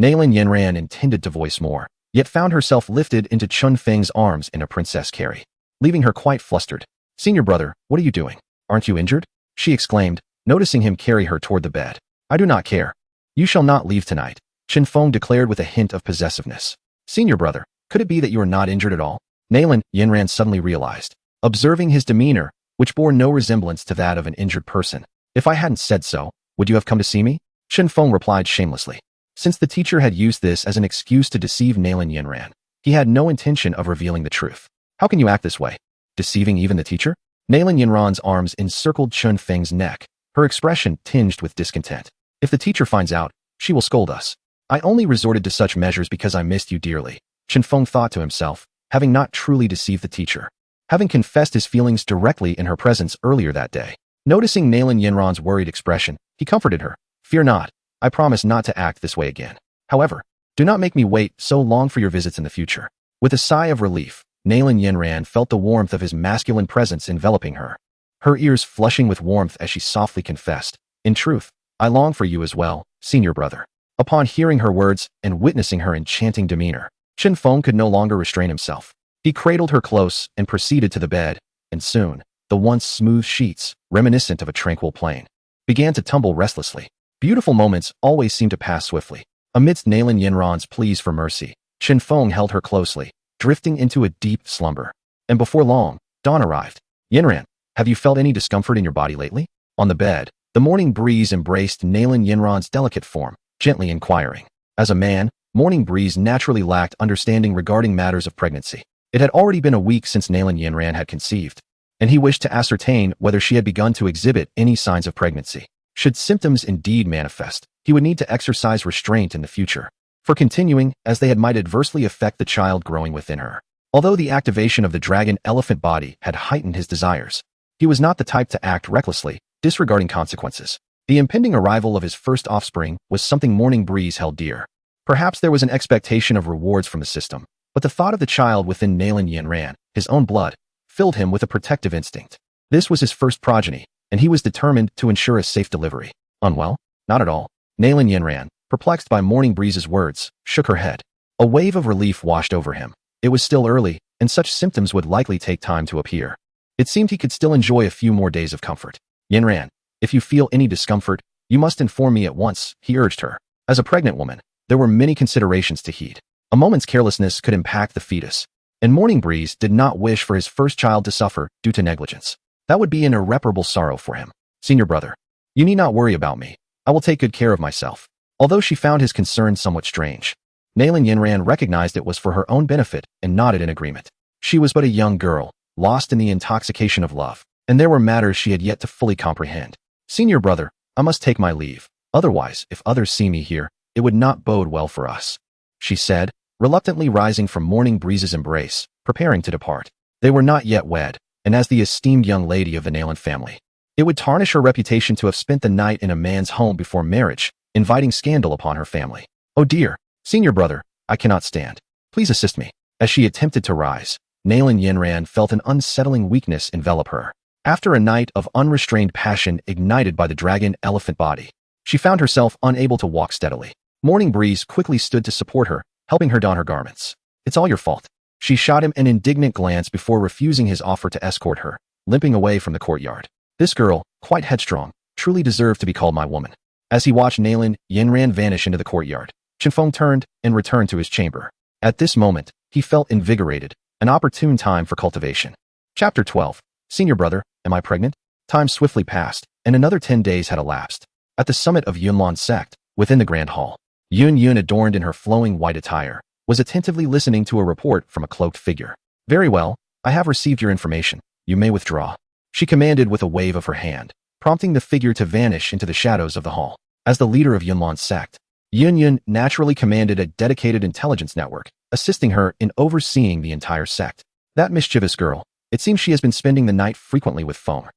Nalan Yanran intended to voice more, yet found herself lifted into Chun Feng's arms in a princess carry, leaving her quite flustered. Senior brother, what are you doing? Aren't you injured? She exclaimed, noticing him carry her toward the bed. I do not care. You shall not leave tonight, Chun Fong declared with a hint of possessiveness. Senior brother, could it be that you are not injured at all? Nalan Yanran suddenly realized, observing his demeanor, which bore no resemblance to that of an injured person. If I hadn't said so, would you have come to see me? Chun Fong replied shamelessly. Since the teacher had used this as an excuse to deceive Nalan Yanran, he had no intention of revealing the truth. How can you act this way? Deceiving even the teacher? Nalan Yanran's arms encircled Chun Feng's neck, her expression tinged with discontent. If the teacher finds out, she will scold us. I only resorted to such measures because I missed you dearly, Chun Fong thought to himself, having not truly deceived the teacher. Having confessed his feelings directly in her presence earlier that day. Noticing Nalan Yanran's worried expression, he comforted her. Fear not, I promise not to act this way again. However, do not make me wait so long for your visits in the future. With a sigh of relief, Nalan Yanran felt the warmth of his masculine presence enveloping her. Her ears flushing with warmth as she softly confessed, in truth, I long for you as well, senior brother. Upon hearing her words and witnessing her enchanting demeanor, Chun Fong could no longer restrain himself. He cradled her close and proceeded to the bed, and soon, the once smooth sheets, reminiscent of a tranquil plain, began to tumble restlessly. Beautiful moments always seem to pass swiftly. Amidst Nalan Yinran's pleas for mercy, Chun Fong held her closely, drifting into a deep slumber. And before long, dawn arrived. Yinran, have you felt any discomfort in your body lately? On the bed, the morning breeze embraced Nalan Yinran's delicate form, gently inquiring. As a man, Morning Breeze naturally lacked understanding regarding matters of pregnancy. It had already been a week since Nalan Yinran had conceived, and he wished to ascertain whether she had begun to exhibit any signs of pregnancy. Should symptoms indeed manifest, he would need to exercise restraint in the future, for continuing, as they might adversely affect the child growing within her. Although the activation of the dragon elephant body had heightened his desires, he was not the type to act recklessly, disregarding consequences. The impending arrival of his first offspring was something Morning Breeze held dear. Perhaps there was an expectation of rewards from the system, but the thought of the child within Nalan Yinran, his own blood, filled him with a protective instinct. This was his first progeny, and he was determined to ensure a safe delivery. Unwell? Not at all. Nalan Yinran, perplexed by Morning Breeze's words, shook her head. A wave of relief washed over him. It was still early, and such symptoms would likely take time to appear. It seemed he could still enjoy a few more days of comfort. Yinran, if you feel any discomfort, you must inform me at once, he urged her. As a pregnant woman, there were many considerations to heed. A moment's carelessness could impact the fetus, and Morning Breeze did not wish for his first child to suffer due to negligence. That would be an irreparable sorrow for him. Senior brother, you need not worry about me. I will take good care of myself. Although she found his concern somewhat strange, Nalan Yinran recognized it was for her own benefit and nodded in agreement. She was but a young girl, lost in the intoxication of love, and there were matters she had yet to fully comprehend. Senior brother, I must take my leave. Otherwise, if others see me here, it would not bode well for us, she said, reluctantly rising from Morning Breeze's embrace, preparing to depart. They were not yet wed, and as the esteemed young lady of the Nalan family, it would tarnish her reputation to have spent the night in a man's home before marriage, inviting scandal upon her family. Oh dear, senior brother, I cannot stand. Please assist me. As she attempted to rise, Nalan Yinran felt an unsettling weakness envelop her. After a night of unrestrained passion ignited by the dragon elephant body, she found herself unable to walk steadily. Morning Breeze quickly stood to support her, helping her don her garments. It's all your fault. She shot him an indignant glance before refusing his offer to escort her, limping away from the courtyard. This girl, quite headstrong, truly deserved to be called my woman. As he watched Nalan Yinran vanish into the courtyard, Chun Fong turned and returned to his chamber. At this moment, he felt invigorated, an opportune time for cultivation. Chapter 12. Senior brother, am I pregnant? Time swiftly passed, and another 10 days had elapsed. At the summit of Yunlan Sect, within the Grand Hall, Yun, adorned in her flowing white attire, was attentively listening to a report from a cloaked figure. Very well, I have received your information. You may withdraw, she commanded with a wave of her hand, prompting the figure to vanish into the shadows of the hall. As the leader of Yunlan Sect, Yun naturally commanded a dedicated intelligence network, assisting her in overseeing the entire sect. That mischievous girl, it seems she has been spending the night frequently with Fong.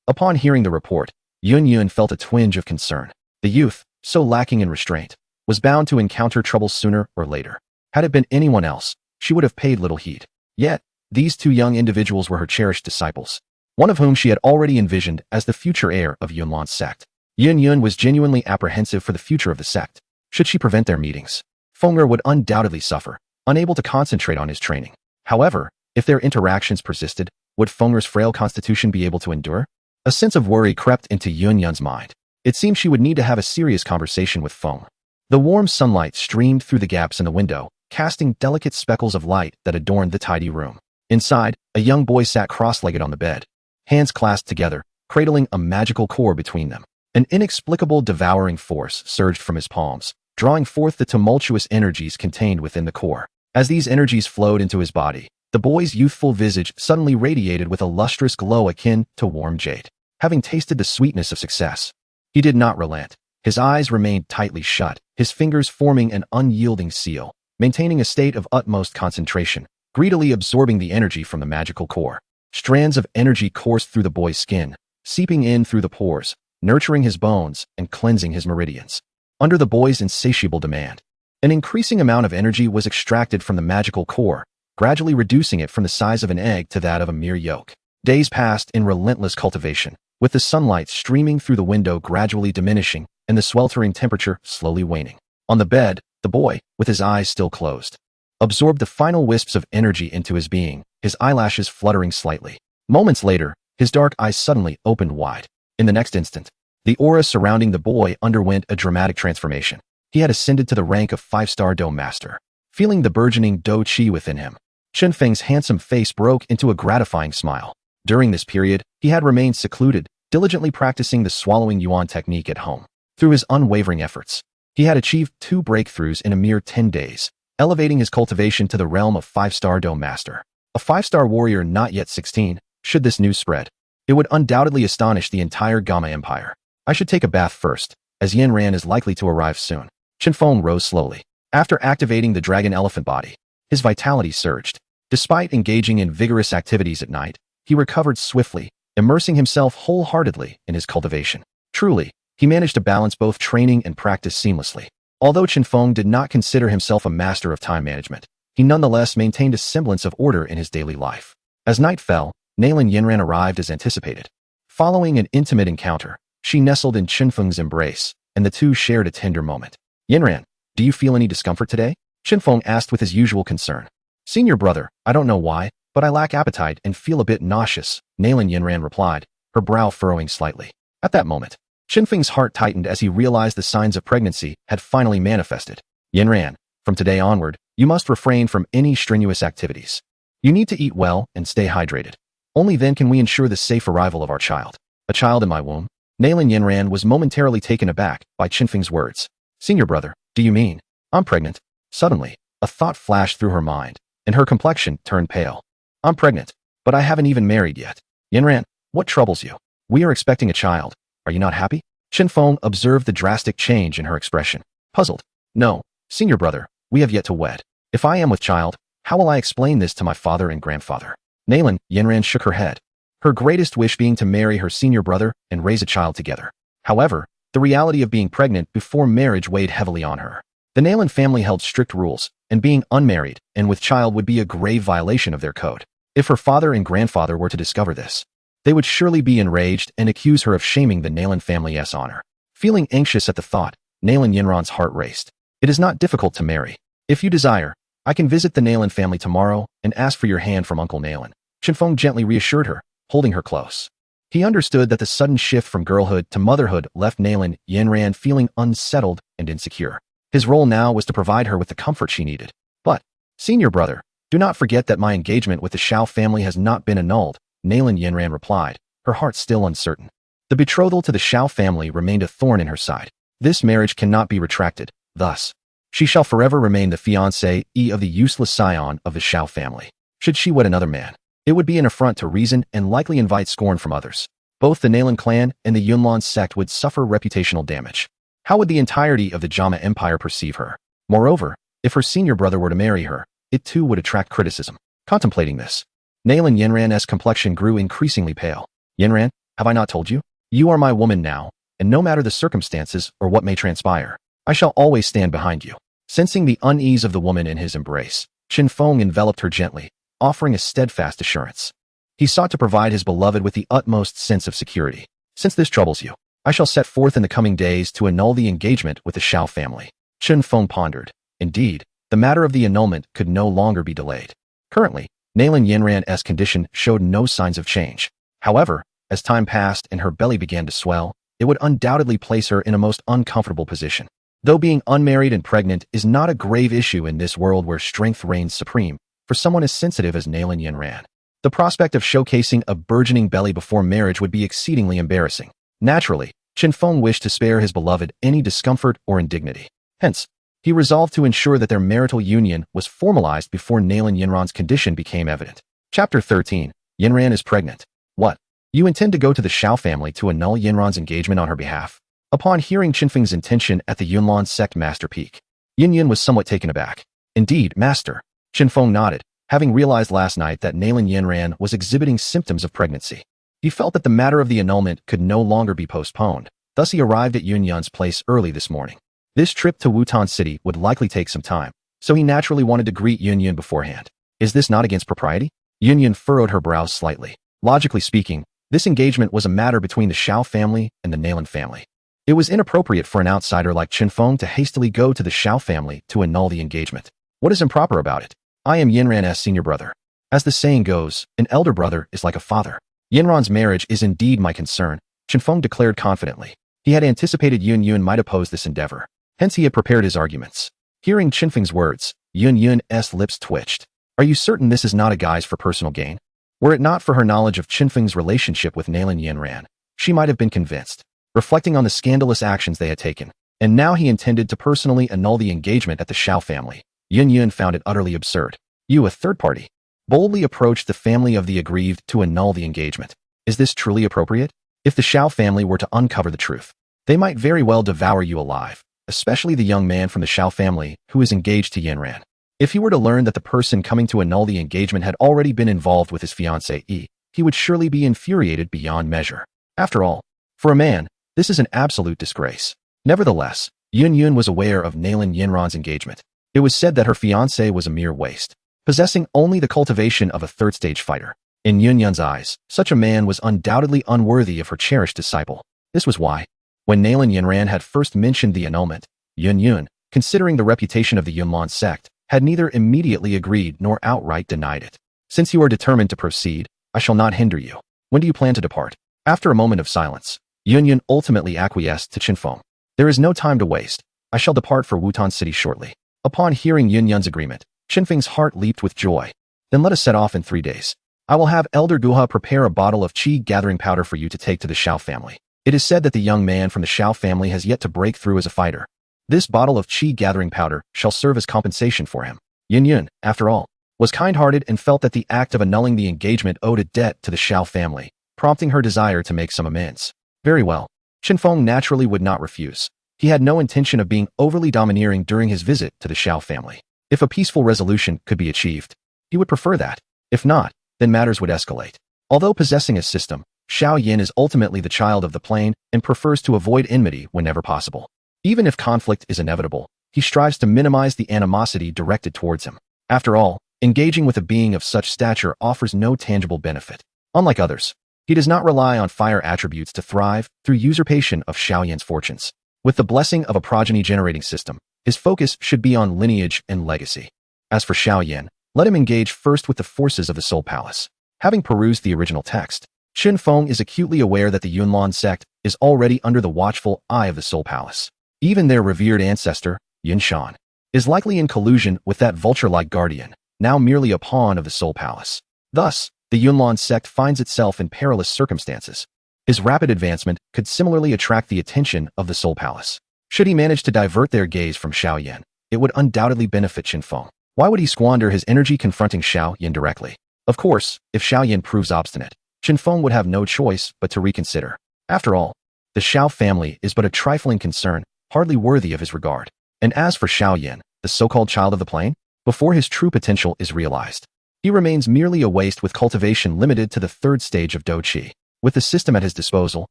Upon hearing the report, Yun felt a twinge of concern. The youth, so lacking in restraint, was bound to encounter trouble sooner or later. Had it been anyone else, she would have paid little heed. Yet, these two young individuals were her cherished disciples, one of whom she had already envisioned as the future heir of Yunlan's sect. Yun was genuinely apprehensive for the future of the sect. Should she prevent their meetings, Fonger would undoubtedly suffer, unable to concentrate on his training. However, if their interactions persisted, would Fonger's frail constitution be able to endure? A sense of worry crept into Yun's mind. It seemed she would need to have a serious conversation with Fong. The warm sunlight streamed through the gaps in the window, casting delicate speckles of light that adorned the tidy room. Inside, a young boy sat cross-legged on the bed, hands clasped together, cradling a magical core between them. An inexplicable devouring force surged from his palms, drawing forth the tumultuous energies contained within the core. As these energies flowed into his body, the boy's youthful visage suddenly radiated with a lustrous glow akin to warm jade. Having tasted the sweetness of success, he did not relent. His eyes remained tightly shut, his fingers forming an unyielding seal, maintaining a state of utmost concentration, greedily absorbing the energy from the magical core. Strands of energy coursed through the boy's skin, seeping in through the pores, nurturing his bones and cleansing his meridians. Under the boy's insatiable demand, an increasing amount of energy was extracted from the magical core, gradually reducing it from the size of an egg to that of a mere yolk. Days passed in relentless cultivation, with the sunlight streaming through the window gradually diminishing and the sweltering temperature slowly waning. On the bed, the boy, with his eyes still closed, absorbed the final wisps of energy into his being, his eyelashes fluttering slightly. Moments later, his dark eyes suddenly opened wide. In the next instant, the aura surrounding the boy underwent a dramatic transformation. he had ascended to the rank of 5-star Do Master. Feeling the burgeoning Douqi within him, Chun Feng's handsome face broke into a gratifying smile. During this period, he had remained secluded, diligently practicing the swallowing yuan technique at home. Through his unwavering efforts, he had achieved 2 breakthroughs in a mere 10 days, elevating his cultivation to the realm of 5-star Do Master. A 5-star warrior not yet 16, should this news spread, it would undoubtedly astonish the entire Gamma Empire. I should take a bath first, as Yanran is likely to arrive soon. Chun Fong rose slowly. After activating the dragon elephant body, his vitality surged. Despite engaging in vigorous activities at night, he recovered swiftly, immersing himself wholeheartedly in his cultivation. Truly, he managed to balance both training and practice seamlessly. Although Chun Fong did not consider himself a master of time management, he nonetheless maintained a semblance of order in his daily life. As night fell, Nailin Yanran arrived as anticipated. Following an intimate encounter, she nestled in Chun Feng's embrace, and the two shared a tender moment. Yanran, do you feel any discomfort today? Chun Fong asked with his usual concern. Senior brother, I don't know why, but I lack appetite and feel a bit nauseous, Nailin Yanran replied, her brow furrowing slightly. At that moment, Chun Feng's heart tightened as he realized the signs of pregnancy had finally manifested. Yanran, from today onward, you must refrain from any strenuous activities. You need to eat well and stay hydrated. Only then can we ensure the safe arrival of our child. A child in my womb? Nailin Yanran was momentarily taken aback by Chun Feng's words. Senior brother, do you mean? I'm pregnant. Suddenly, a thought flashed through her mind, and her complexion turned pale. I'm pregnant, but I haven't even married yet. Yanran, what troubles you? We are expecting a child. Are you not happy? Chun Fong observed the drastic change in her expression. Puzzled. No, senior brother, we have yet to wed. If I am with child, how will I explain this to my father and grandfather? Nailin Yanran shook her head, her greatest wish being to marry her senior brother and raise a child together. However, the reality of being pregnant before marriage weighed heavily on her. The Nailin family held strict rules, and being unmarried and with child would be a grave violation of their code. If her father and grandfather were to discover this, they would surely be enraged and accuse her of shaming the Nailin family's honor. Feeling anxious at the thought, Nailin Yanran's heart raced. It is not difficult to marry. If you desire, I can visit the Nailin family tomorrow and ask for your hand from Uncle Nailin. Chun Fong gently reassured her, holding her close. He understood that the sudden shift from girlhood to motherhood left Nailin Yanran feeling unsettled and insecure. His role now was to provide her with the comfort she needed. But, senior brother, do not forget that my engagement with the Shao family has not been annulled, Nailin Yanran replied, her heart still uncertain. The betrothal to the Shao family remained a thorn in her side. This marriage cannot be retracted, thus, she shall forever remain the fiancée of the useless scion of the Shao family. Should she wed another man, it would be an affront to reason and likely invite scorn from others. Both the Nailin clan and the Yunlan sect would suffer reputational damage. How would the entirety of the Jama Empire perceive her? Moreover, if her senior brother were to marry her, it too would attract criticism. Contemplating this, Nailin Yanran's complexion grew increasingly pale. Yanran, have I not told you? You are my woman now, and no matter the circumstances or what may transpire, I shall always stand behind you. Sensing the unease of the woman in his embrace, Chun Fong enveloped her gently, offering a steadfast assurance. He sought to provide his beloved with the utmost sense of security. Since this troubles you, I shall set forth in the coming days to annul the engagement with the Shao family. Chun Fong pondered. Indeed, the matter of the annulment could no longer be delayed. Currently, Nailin Yanran's condition showed no signs of change. However, as time passed and her belly began to swell, it would undoubtedly place her in a most uncomfortable position. Though being unmarried and pregnant is not a grave issue in this world where strength reigns supreme, for someone as sensitive as Nailin Yanran, the prospect of showcasing a burgeoning belly before marriage would be exceedingly embarrassing. Naturally, Chun Fong wished to spare his beloved any discomfort or indignity. Hence, he resolved to ensure that their marital union was formalized before Nailin Yanran's condition became evident. Chapter 13. Yanran is pregnant. What? You intend to go to the Shao family to annul Yanran's engagement on her behalf? Upon hearing Chun Feng's intention at the Yunlan sect master peak, Yin Yin was somewhat taken aback. Indeed, master. Chun Fong nodded, having realized last night that Nailin Yanran was exhibiting symptoms of pregnancy. He felt that the matter of the annulment could no longer be postponed, thus he arrived at Yun Yan's place early this morning. This trip to Wutan City would likely take some time, so he naturally wanted to greet Yun Yan beforehand. Is this not against propriety? Yun Yan furrowed her brows slightly. Logically speaking, this engagement was a matter between the Shao family and the Nailin family. It was inappropriate for an outsider like Chun Fong to hastily go to the Shao family to annul the engagement. What is improper about it? I am Yanran's senior brother. As the saying goes, an elder brother is like a father. Yanran's marriage is indeed my concern, Chun Fong declared confidently. He had anticipated Yun Yun might oppose this endeavor. Hence he had prepared his arguments. Hearing Chun Feng's words, Yun Yun's lips twitched. Are you certain this is not a guise for personal gain? Were it not for her knowledge of Chun Feng's relationship with Nalan Yanran, she might have been convinced. Reflecting on the scandalous actions they had taken, and now he intended to personally annul the engagement at the Shao family, Yun found it utterly absurd. You, a third party, boldly approached the family of the aggrieved to annul the engagement. Is this truly appropriate? If the Shao family were to uncover the truth, they might very well devour you alive, especially the young man from the Shao family who is engaged to Yanran. If he were to learn that the person coming to annul the engagement had already been involved with his fiancée, he would surely be infuriated beyond measure. After all, for a man, this is an absolute disgrace. Nevertheless, Yun was aware of Nalan Yanran's engagement. It was said that her fiancé was a mere waste, possessing only the cultivation of a third-stage fighter. In Yun's eyes, such a man was undoubtedly unworthy of her cherished disciple. This was why, when Nalan Yanran had first mentioned the annulment, Yun, considering the reputation of the Numerous Sect, had neither immediately agreed nor outright denied it. Since you are determined to proceed, I shall not hinder you. When do you plan to depart? After a moment of silence, Yun ultimately acquiesced to Chun Fong. There is no time to waste. I shall depart for Wutan City shortly. Upon hearing Yun's agreement, Chun Feng's heart leaped with joy. Then let us set off in 3 days. I will have Elder Guha prepare a bottle of qi gathering powder for you to take to the Shao family. It is said that the young man from the Shao family has yet to break through as a fighter. This bottle of qi gathering powder shall serve as compensation for him. Yun, after all, was kind-hearted and felt that the act of annulling the engagement owed a debt to the Shao family, prompting her desire to make some amends. Very well. Chun Fong naturally would not refuse. He had no intention of being overly domineering during his visit to the Shao family. If a peaceful resolution could be achieved, he would prefer that. If not, then matters would escalate. Although possessing a system, Xiao Yin is ultimately the child of the plane and prefers to avoid enmity whenever possible. Even if conflict is inevitable, he strives to minimize the animosity directed towards him. After all, engaging with a being of such stature offers no tangible benefit. Unlike others, he does not rely on fire attributes to thrive through usurpation of Xiao Yin's fortunes. With the blessing of a progeny-generating system, his focus should be on lineage and legacy. As for Xiao Yin, let him engage first with the forces of the Soul Palace. Having perused the original text, Chun Fong is acutely aware that the Yunlong sect is already under the watchful eye of the Soul Palace. Even their revered ancestor, Yun Shan, is likely in collusion with that vulture-like guardian, now merely a pawn of the Soul Palace. Thus, the Yunlong sect finds itself in perilous circumstances. His rapid advancement could similarly attract the attention of the Soul Palace. Should he manage to divert their gaze from Xiao Yin, it would undoubtedly benefit Chun Fong. Why would he squander his energy confronting Xiao Yin directly? Of course, if Xiao Yin proves obstinate, Chun Fong would have no choice but to reconsider. After all, the Shao family is but a trifling concern, hardly worthy of his regard. And as for Xiao Yin, the so-called child of the plane, before his true potential is realized, he remains merely a waste with cultivation limited to the third stage of Douqi. With the system at his disposal,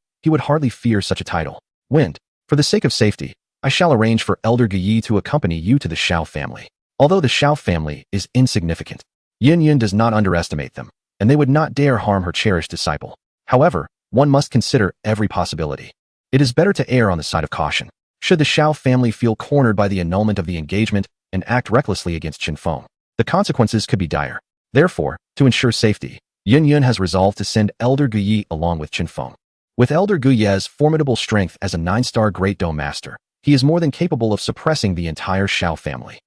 he would hardly fear such a title. Wind, for the sake of safety, I shall arrange for Elder Guyi to accompany you to the Shao family. Although the Shao family is insignificant, Yun does not underestimate them, and they would not dare harm her cherished disciple. However, one must consider every possibility. It is better to err on the side of caution. Should the Shao family feel cornered by the annulment of the engagement and act recklessly against Chun Fong, the consequences could be dire. Therefore, to ensure safety, Yun has resolved to send Elder Guyi along with Chun Fong. With Elder Guyi's formidable strength as a 9-star Great Dome Master, he is more than capable of suppressing the entire Shao family.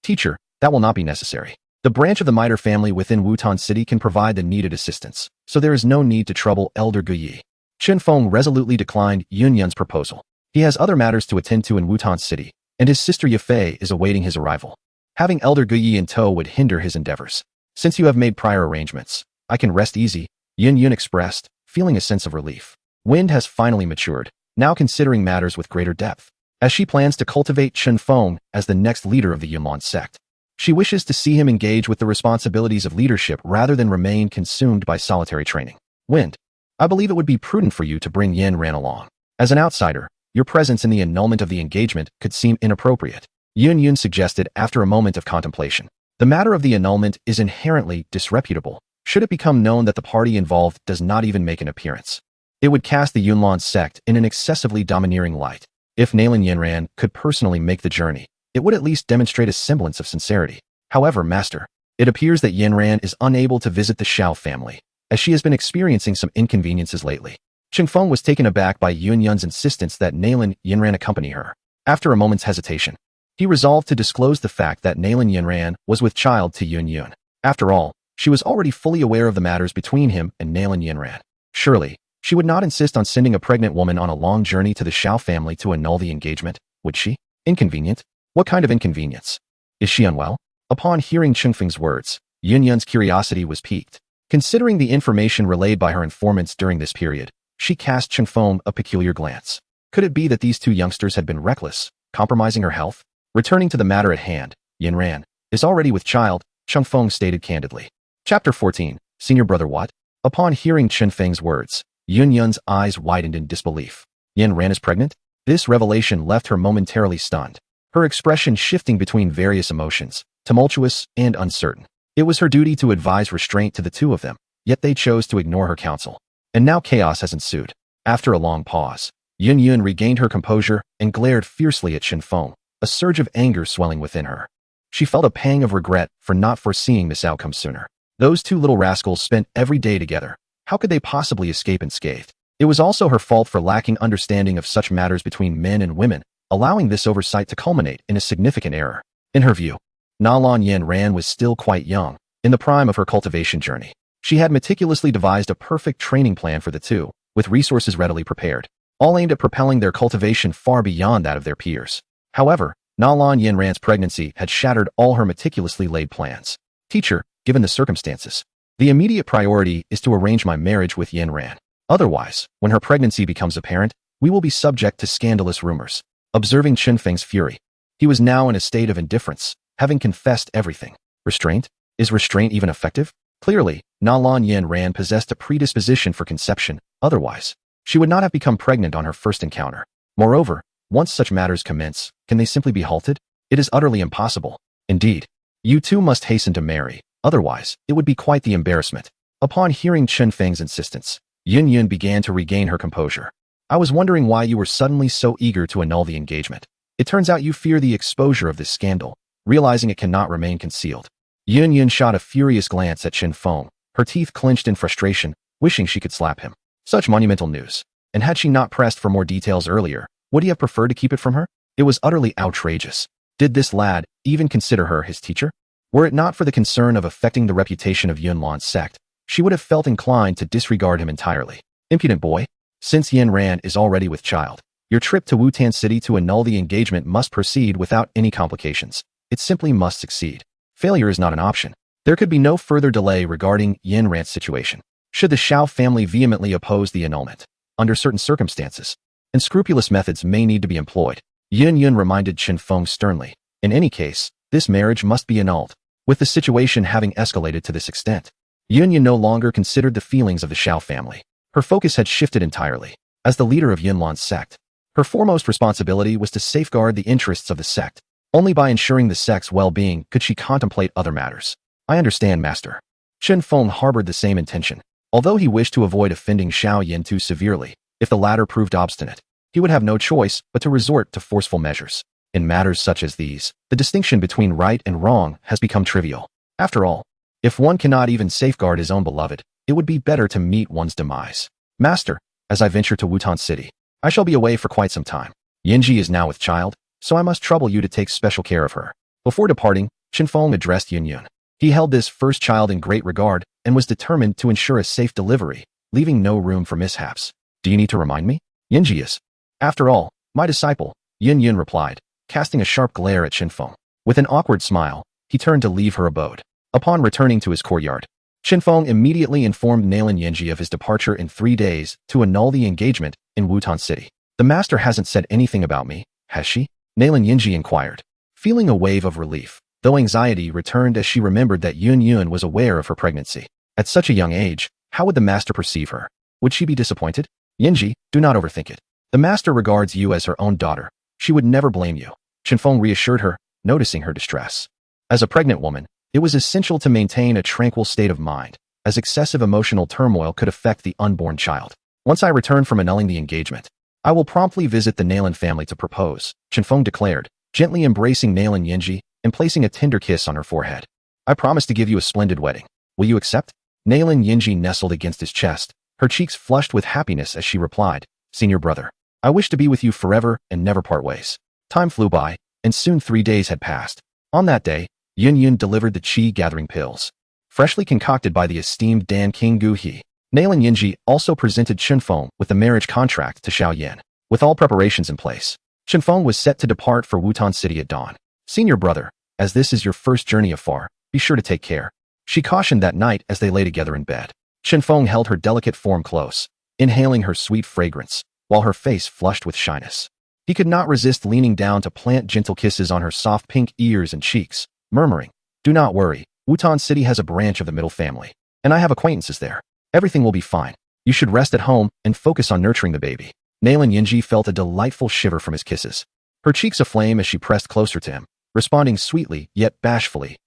Teacher, that will not be necessary. The branch of the Mitre family within Wutan City can provide the needed assistance, so there is no need to trouble Elder Guyi. Chun Fong resolutely declined Yun's proposal. He has other matters to attend to in Wutan City, and his sister Yafei is awaiting his arrival. Having Elder Guyi in tow would hinder his endeavors. Since you have made prior arrangements, I can rest easy, Yun expressed, feeling a sense of relief. Wind has finally matured, now considering matters with greater depth. As she plans to cultivate Chun Fong as the next leader of the Yunlong sect, she wishes to see him engage with the responsibilities of leadership rather than remain consumed by solitary training. Wind, I believe it would be prudent for you to bring Yin Ran along. As an outsider, your presence in the annulment of the engagement could seem inappropriate. Yun suggested after a moment of contemplation. The matter of the annulment is inherently disreputable. Should it become known that the party involved does not even make an appearance, it would cast the Yunlong sect in an excessively domineering light. If Nalan Yanran could personally make the journey, it would at least demonstrate a semblance of sincerity. However, Master, it appears that Yanran is unable to visit the Shao family, as she has been experiencing some inconveniences lately. Chun Fong was taken aback by Yun's insistence that Nalan Yanran accompany her. After a moment's hesitation, he resolved to disclose the fact that Nalan Yinran was with child to Yun Yun. After all, she was already fully aware of the matters between him and Nalan Yinran. Surely, she would not insist on sending a pregnant woman on a long journey to the Xiao family to annul the engagement, would she? Inconvenient? What kind of inconvenience? Is she unwell? Upon hearing Chun Feng's words, Yun Yun's curiosity was piqued. Considering the information relayed by her informants during this period, she cast Chun Fong a peculiar glance. Could it be that these two youngsters had been reckless, compromising her health? Returning to the matter at hand, Yinran is already with child, Chun Fong stated candidly. Chapter 14, Senior Brother What? Upon hearing Chun Feng's words, Yun Yun's eyes widened in disbelief. Yinran is pregnant? This revelation left her momentarily stunned, her expression shifting between various emotions, tumultuous and uncertain. It was her duty to advise restraint to the two of them, yet they chose to ignore her counsel. And now chaos has ensued. After a long pause, Yun Yun regained her composure and glared fiercely at Chun Fong, a surge of anger swelling within her. She felt a pang of regret for not foreseeing this outcome sooner. Those two little rascals spent every day together. How could they possibly escape unscathed? It was also her fault for lacking understanding of such matters between men and women, allowing this oversight to culminate in a significant error. In her view, Nalan Yinran was still quite young, in the prime of her cultivation journey. She had meticulously devised a perfect training plan for the two, with resources readily prepared, all aimed at propelling their cultivation far beyond that of their peers. However, Nalan Yinran's pregnancy had shattered all her meticulously laid plans. Teacher, given the circumstances, the immediate priority is to arrange my marriage with Yinran. Otherwise, when her pregnancy becomes apparent, we will be subject to scandalous rumors. Observing Chun Feng's fury, he was now in a state of indifference, having confessed everything. Restraint? Is restraint even effective? Clearly, Nalan Yinran possessed a predisposition for conception, otherwise, she would not have become pregnant on her first encounter. Moreover, once such matters commence, can they simply be halted? It is utterly impossible. Indeed, you two must hasten to marry, otherwise, it would be quite the embarrassment. Upon hearing Chun Feng's insistence, Yun Yun began to regain her composure. I was wondering why you were suddenly so eager to annul the engagement. It turns out you fear the exposure of this scandal, realizing it cannot remain concealed. Yun Yun shot a furious glance at Chun Fong, her teeth clenched in frustration, wishing she could slap him. Such monumental news. And had she not pressed for more details earlier, would he have preferred to keep it from her? It was utterly outrageous. Did this lad even consider her his teacher? Were it not for the concern of affecting the reputation of Yunlan's sect, she would have felt inclined to disregard him entirely. Impudent boy. Since Yinran is already with child, your trip to Wutan City to annul the engagement must proceed without any complications. It simply must succeed. Failure is not an option. There could be no further delay regarding Yinran's situation. Should the Xiao family vehemently oppose the annulment, under certain circumstances, unscrupulous methods may need to be employed. Yun Yun reminded Chun Fong sternly. In any case, this marriage must be annulled. With the situation having escalated to this extent, Yun Yun no longer considered the feelings of the Xiao family. Her focus had shifted entirely. As the leader of Yunlan's sect, her foremost responsibility was to safeguard the interests of the sect. Only by ensuring the sect's well-being could she contemplate other matters. I understand, Master. Chun Fong harbored the same intention. Although he wished to avoid offending Xiao Yin too severely, if the latter proved obstinate, he would have no choice but to resort to forceful measures. In matters such as these, the distinction between right and wrong has become trivial. After all, if one cannot even safeguard his own beloved, it would be better to meet one's demise. Master, as I venture to Wutan City, I shall be away for quite some time. Yinji is now with child, so I must trouble you to take special care of her. Before departing, Chun Fong addressed Yun Yun. He held this first child in great regard and was determined to ensure a safe delivery, leaving no room for mishaps. Do you need to remind me? Yinji is. After all, my disciple, Yun Yun replied, casting a sharp glare at Chun Fong. With an awkward smile, he turned to leave her abode. Upon returning to his courtyard, Chun Fong immediately informed Nalan Yinji of his departure in 3 days to annul the engagement in Wutan City. The master hasn't said anything about me, has she? Nalan Yinji inquired. Feeling a wave of relief, though anxiety returned as she remembered that Yun Yun was aware of her pregnancy. At such a young age, how would the master perceive her? Would she be disappointed? Yinji, do not overthink it. The master regards you as her own daughter. She would never blame you. Chun Fong reassured her, noticing her distress. As a pregnant woman, it was essential to maintain a tranquil state of mind, as excessive emotional turmoil could affect the unborn child. Once I return from annulling the engagement, I will promptly visit the Nalan family to propose, Chun Fong declared, gently embracing Nalan Yinji and placing a tender kiss on her forehead. I promise to give you a splendid wedding. Will you accept? Nalan Yinji nestled against his chest, her cheeks flushed with happiness as she replied, Senior brother, I wish to be with you forever and never part ways. Time flew by, and soon 3 days had passed. On that day, Yun Yun delivered the qi-gathering pills. Freshly concocted by the esteemed Dan King Gu He, Nalan Yinji also presented Chun Fong with the marriage contract to Xiao Yan. With all preparations in place, Chun Fong was set to depart for Wutan City at dawn. Senior brother, as this is your first journey afar, be sure to take care, she cautioned that night as they lay together in bed. Chun Fong held her delicate form close, inhaling her sweet fragrance, while her face flushed with shyness. He could not resist leaning down to plant gentle kisses on her soft pink ears and cheeks, murmuring, "Do not worry, Wutan City has a branch of the middle family, and I have acquaintances there. Everything will be fine. You should rest at home and focus on nurturing the baby." Nalan Yinji felt a delightful shiver from his kisses, her cheeks aflame as she pressed closer to him, responding sweetly yet bashfully,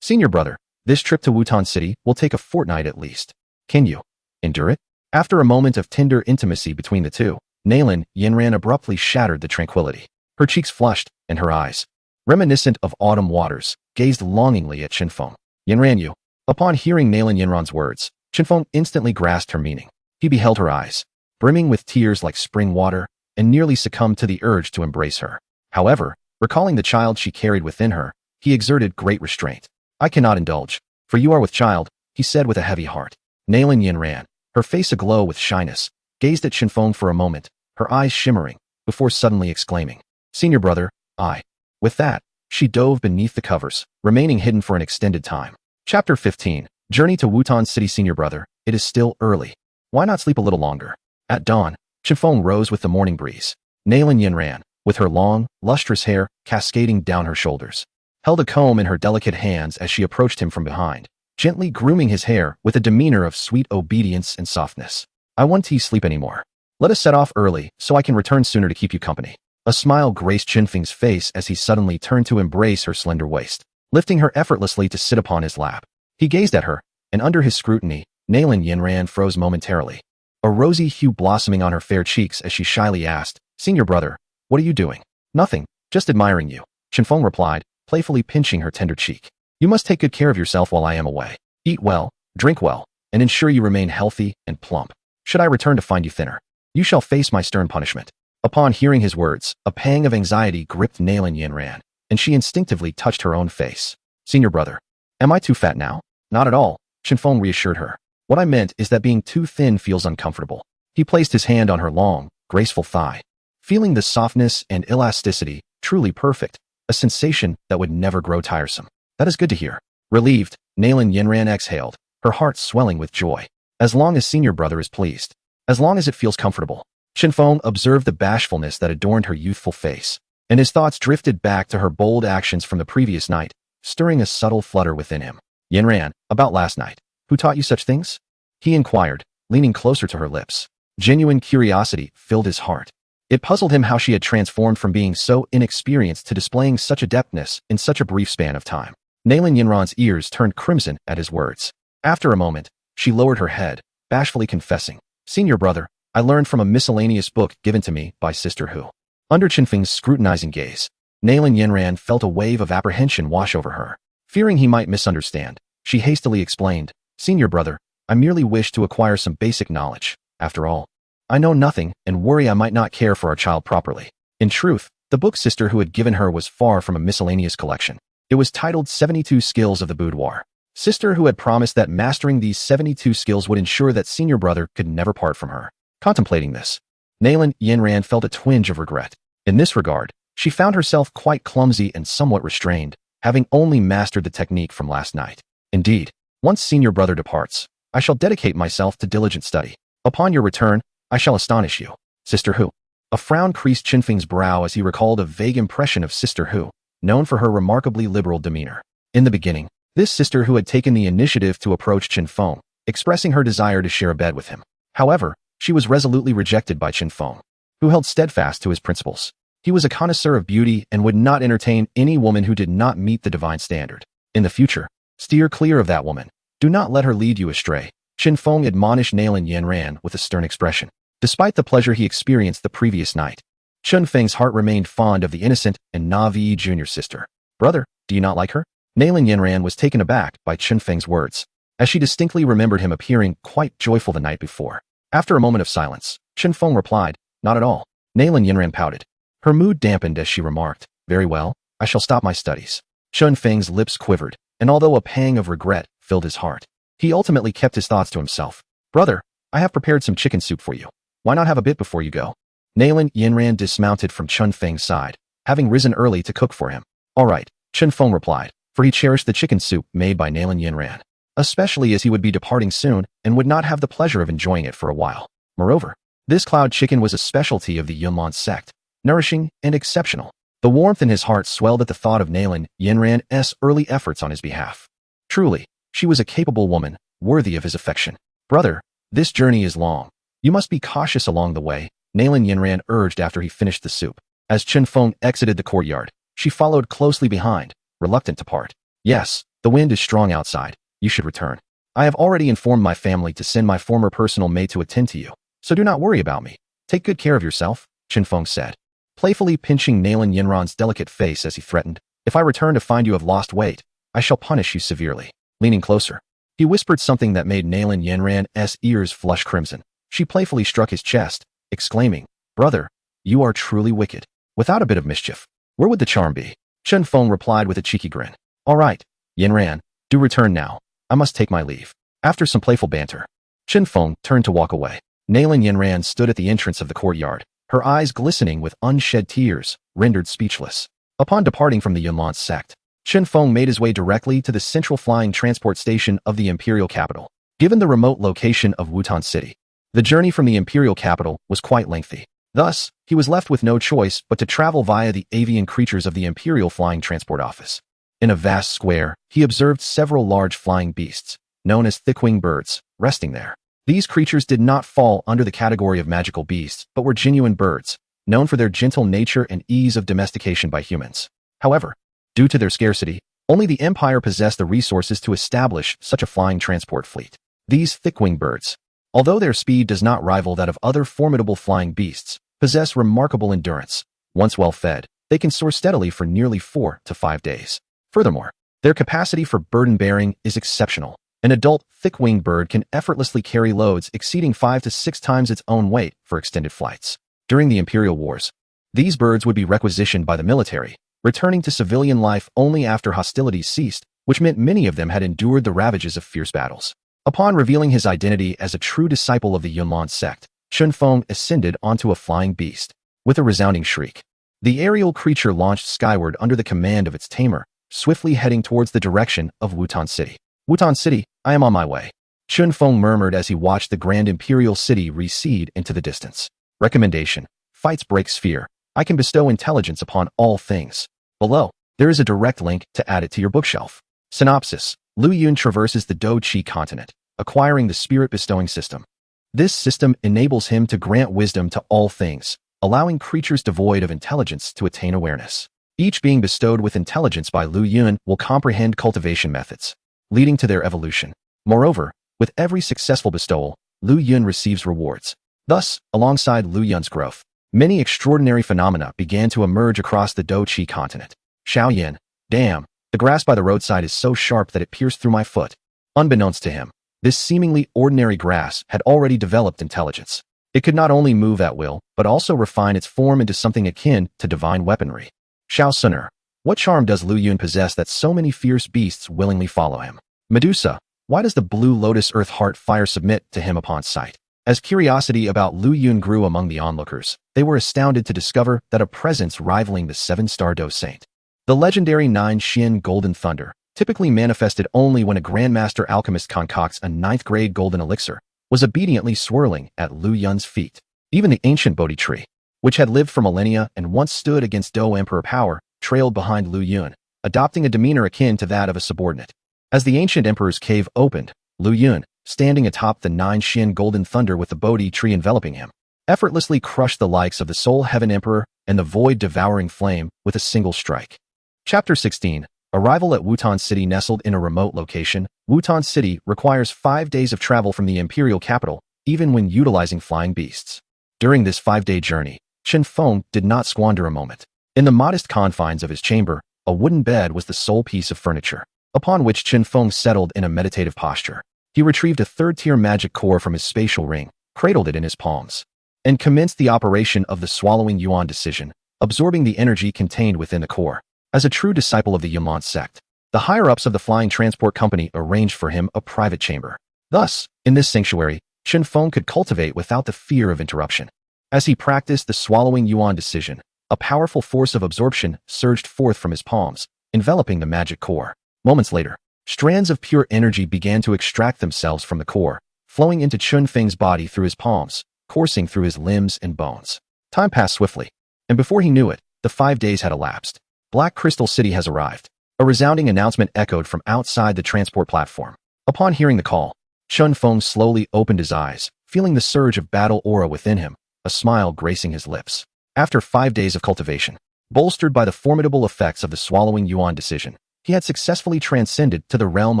"Senior brother, this trip to Wutan City will take a fortnight at least. Can you endure it?" After a moment of tender intimacy between the two, Nalan Yinran abruptly shattered the tranquility. Her cheeks flushed, and her eyes, reminiscent of autumn waters, gazed longingly at Chun Fong. "Yinran you." Upon hearing Nalan Yinran's words, Chun Fong instantly grasped her meaning. He beheld her eyes, brimming with tears like spring water, and nearly succumbed to the urge to embrace her. However, recalling the child she carried within her, he exerted great restraint. "I cannot indulge, for you are with child," he said with a heavy heart. Nalan Yinran, her face aglow with shyness, gazed at Chun Fong for a moment, her eyes shimmering, before suddenly exclaiming, "Senior brother, I." With that, she dove beneath the covers, remaining hidden for an extended time. Chapter 15. Journey to Wutan City. Senior brother, it is still early. Why not sleep a little longer? At dawn, Chun Fong rose with the morning breeze. Nalan Yinran, with her long, lustrous hair cascading down her shoulders, held a comb in her delicate hands as she approached him from behind, gently grooming his hair with a demeanor of sweet obedience and softness. "I won't sleep anymore. Let us set off early so I can return sooner to keep you company." A smile graced Chun Feng's face as he suddenly turned to embrace her slender waist, lifting her effortlessly to sit upon his lap. He gazed at her, and under his scrutiny, Nalan Yinran froze momentarily, a rosy hue blossoming on her fair cheeks as she shyly asked, "Senior brother, what are you doing?" "Nothing, just admiring you," Chun Fong replied, playfully pinching her tender cheek. "You must take good care of yourself while I am away. Eat well, drink well, and ensure you remain healthy and plump. Should I return to find you thinner, you shall face my stern punishment." Upon hearing his words, a pang of anxiety gripped Nalan Yinran, and she instinctively touched her own face. "Senior brother, am I too fat now?" "Not at all," Chun Fong reassured her. "What I meant is that being too thin feels uncomfortable." He placed his hand on her long, graceful thigh, feeling the softness and elasticity, truly perfect, a sensation that would never grow tiresome. "That is good to hear." Relieved, Nalan Yinran exhaled, her heart swelling with joy. "As long as senior brother is pleased. As long as it feels comfortable." Chun Fong observed the bashfulness that adorned her youthful face, and his thoughts drifted back to her bold actions from the previous night, stirring a subtle flutter within him. "Yinran, about last night. Who taught you such things?" he inquired, leaning closer to her lips. Genuine curiosity filled his heart. It puzzled him how she had transformed from being so inexperienced to displaying such adeptness in such a brief span of time. Nalan Yinran's ears turned crimson at his words. After a moment, she lowered her head, bashfully confessing, "Senior brother, I learned from a miscellaneous book given to me by Sister Hu." Under Chun Feng's scrutinizing gaze, Nalan Yinran felt a wave of apprehension wash over her. Fearing he might misunderstand, she hastily explained, "Senior brother, I merely wish to acquire some basic knowledge. After all, I know nothing and worry I might not care for our child properly." In truth, the book Sister Hu had given her was far from a miscellaneous collection. It was titled 72 Skills of the Boudoir. Sister Hu had promised that mastering these 72 skills would ensure that senior brother could never part from her. Contemplating this, Nalan Yinran felt a twinge of regret. In this regard, she found herself quite clumsy and somewhat restrained, having only mastered the technique from last night. Indeed, once senior brother departs, I shall dedicate myself to diligent study. Upon your return, I shall astonish you. Sister Hu. A frown creased Chun Feng's brow as he recalled a vague impression of Sister Hu, known for her remarkably liberal demeanor. In the beginning, this Sister Hu had taken the initiative to approach Chun Fong, expressing her desire to share a bed with him. However, she was resolutely rejected by Chun Fong, who held steadfast to his principles. He was a connoisseur of beauty and would not entertain any woman who did not meet the divine standard. In the future, steer clear of that woman. Do not let her lead you astray. Chun Fong admonished Nalan Yinran with a stern expression. Despite the pleasure he experienced the previous night, Chun Feng's heart remained fond of the innocent and naive junior sister. "Brother, do you not like her?" Nalan Yinran was taken aback by Chun Feng's words, as she distinctly remembered him appearing quite joyful the night before. After a moment of silence, Chun Fong replied, "Not at all." Nalan Yinran pouted. Her mood dampened as she remarked, "Very well, I shall stop my studies." Chun Feng's lips quivered, and although a pang of regret filled his heart, he ultimately kept his thoughts to himself. "Brother, I have prepared some chicken soup for you. Why not have a bit before you go?" Nalan Yinran dismounted from Chun Feng's side, having risen early to cook for him. "All right," Chun Fong replied, for he cherished the chicken soup made by Nalan Yinran, especially as he would be departing soon and would not have the pleasure of enjoying it for a while. Moreover, this cloud chicken was a specialty of the Numerous Sect, nourishing and exceptional. The warmth in his heart swelled at the thought of Nalan Yinran's early efforts on his behalf. Truly, she was a capable woman, worthy of his affection. "Brother, this journey is long. You must be cautious along the way," Nalan Yinran urged after he finished the soup. As Chun Fong exited the courtyard, she followed closely behind, reluctant to part. "Yes, the wind is strong outside. You should return. I have already informed my family to send my former personal maid to attend to you, so do not worry about me. Take good care of yourself," Chun Fong said, playfully pinching Nalan Yinran's delicate face as he threatened, "If I return to find you have lost weight, I shall punish you severely." Leaning closer, he whispered something that made Nalan Yinran's ears flush crimson. She playfully struck his chest, exclaiming, "Brother, you are truly wicked. Without a bit of mischief, where would the charm be?" Chun Fong replied with a cheeky grin. "All right, Yinran, do return now. I must take my leave." After some playful banter, Chun Fong turned to walk away. Nalan Yinran stood at the entrance of the courtyard, her eyes glistening with unshed tears, rendered speechless. Upon departing from the Numerous Sect, Chun Fong made his way directly to the central flying transport station of the imperial capital. Given the remote location of Wutan City, the journey from the imperial capital was quite lengthy. Thus, he was left with no choice but to travel via the avian creatures of the Imperial Flying Transport Office. In a vast square, he observed several large flying beasts, known as thick-winged birds, resting there. These creatures did not fall under the category of magical beasts, but were genuine birds, known for their gentle nature and ease of domestication by humans. However, due to their scarcity, only the Empire possessed the resources to establish such a flying transport fleet. These thick-winged birds, although their speed does not rival that of other formidable flying beasts, possess remarkable endurance. Once well fed, they can soar steadily for nearly 4 to 5 days. Furthermore, their capacity for burden bearing is exceptional. An adult thick-winged bird can effortlessly carry loads exceeding 5 to 6 times its own weight for extended flights. During the Imperial Wars, these birds would be requisitioned by the military, returning to civilian life only after hostilities ceased, which meant many of them had endured the ravages of fierce battles. Upon revealing his identity as a true disciple of the Numerous Sect, Chun Fong ascended onto a flying beast. With a resounding shriek, the aerial creature launched skyward under the command of its tamer, swiftly heading towards the direction of Wutan City. "Wutan City, I am on my way," Chun Fong murmured as he watched the grand imperial city recede into the distance. Recommendation: Fights break sphere. I can bestow intelligence upon all things. Below, there is a direct link to add it to your bookshelf. Synopsis: Lu Yun traverses the Douqi continent, acquiring the spirit-bestowing system. This system enables him to grant wisdom to all things, allowing creatures devoid of intelligence to attain awareness. Each being bestowed with intelligence by Lu Yun will comprehend cultivation methods, leading to their evolution. Moreover, with every successful bestowal, Lu Yun receives rewards. Thus, alongside Lu Yun's growth, many extraordinary phenomena began to emerge across the Douqi continent. Xiao Yin, damn, the grass by the roadside is so sharp that it pierced through my foot. Unbeknownst to him, this seemingly ordinary grass had already developed intelligence. It could not only move at will, but also refine its form into something akin to divine weaponry. Xiao Suner, what charm does Lu Yun possess that so many fierce beasts willingly follow him? Medusa, why does the blue lotus earth heart fire submit to him upon sight? As curiosity about Lu Yun grew among the onlookers, they were astounded to discover that a presence rivaling the 7-star Do Saint. The legendary 9 Xian Golden Thunder, typically manifested only when a Grandmaster Alchemist concocts a 9th-grade golden elixir, was obediently swirling at Lu Yun's feet. Even the ancient Bodhi tree, which had lived for millennia and once stood against Do Emperor power, trailed behind Lu Yun, adopting a demeanor akin to that of a subordinate. As the ancient emperor's cave opened, Lu Yun, standing atop the 9 Xian Golden Thunder with the Bodhi tree enveloping him, effortlessly crushed the likes of the Soul Heaven Emperor and the Void-devouring Flame with a single strike. Chapter 16. Arrival at Wutan City. Nestled in a remote location, Wutan City requires 5 days of travel from the imperial capital, even when utilizing flying beasts. During this 5-day journey, Chun Fong did not squander a moment. In the modest confines of his chamber, a wooden bed was the sole piece of furniture, upon which Chun Fong settled in a meditative posture. He retrieved a 3rd-tier magic core from his spatial ring, cradled it in his palms, and commenced the operation of the Swallowing Yuan decision, absorbing the energy contained within the core. As a true disciple of the Numerous Sect, the higher-ups of the flying transport company arranged for him a private chamber. Thus, in this sanctuary, Chun Fong could cultivate without the fear of interruption. As he practiced the swallowing yuan decision, a powerful force of absorption surged forth from his palms, enveloping the magic core. Moments later, strands of pure energy began to extract themselves from the core, flowing into Chun Feng's body through his palms, coursing through his limbs and bones. Time passed swiftly, and before he knew it, the 5 days had elapsed. Black Crystal City has arrived. A resounding announcement echoed from outside the transport platform. Upon hearing the call, Chun Fong slowly opened his eyes, feeling the surge of battle aura within him, a smile gracing his lips. After 5 days of cultivation, bolstered by the formidable effects of the swallowing yuan decision, he had successfully transcended to the realm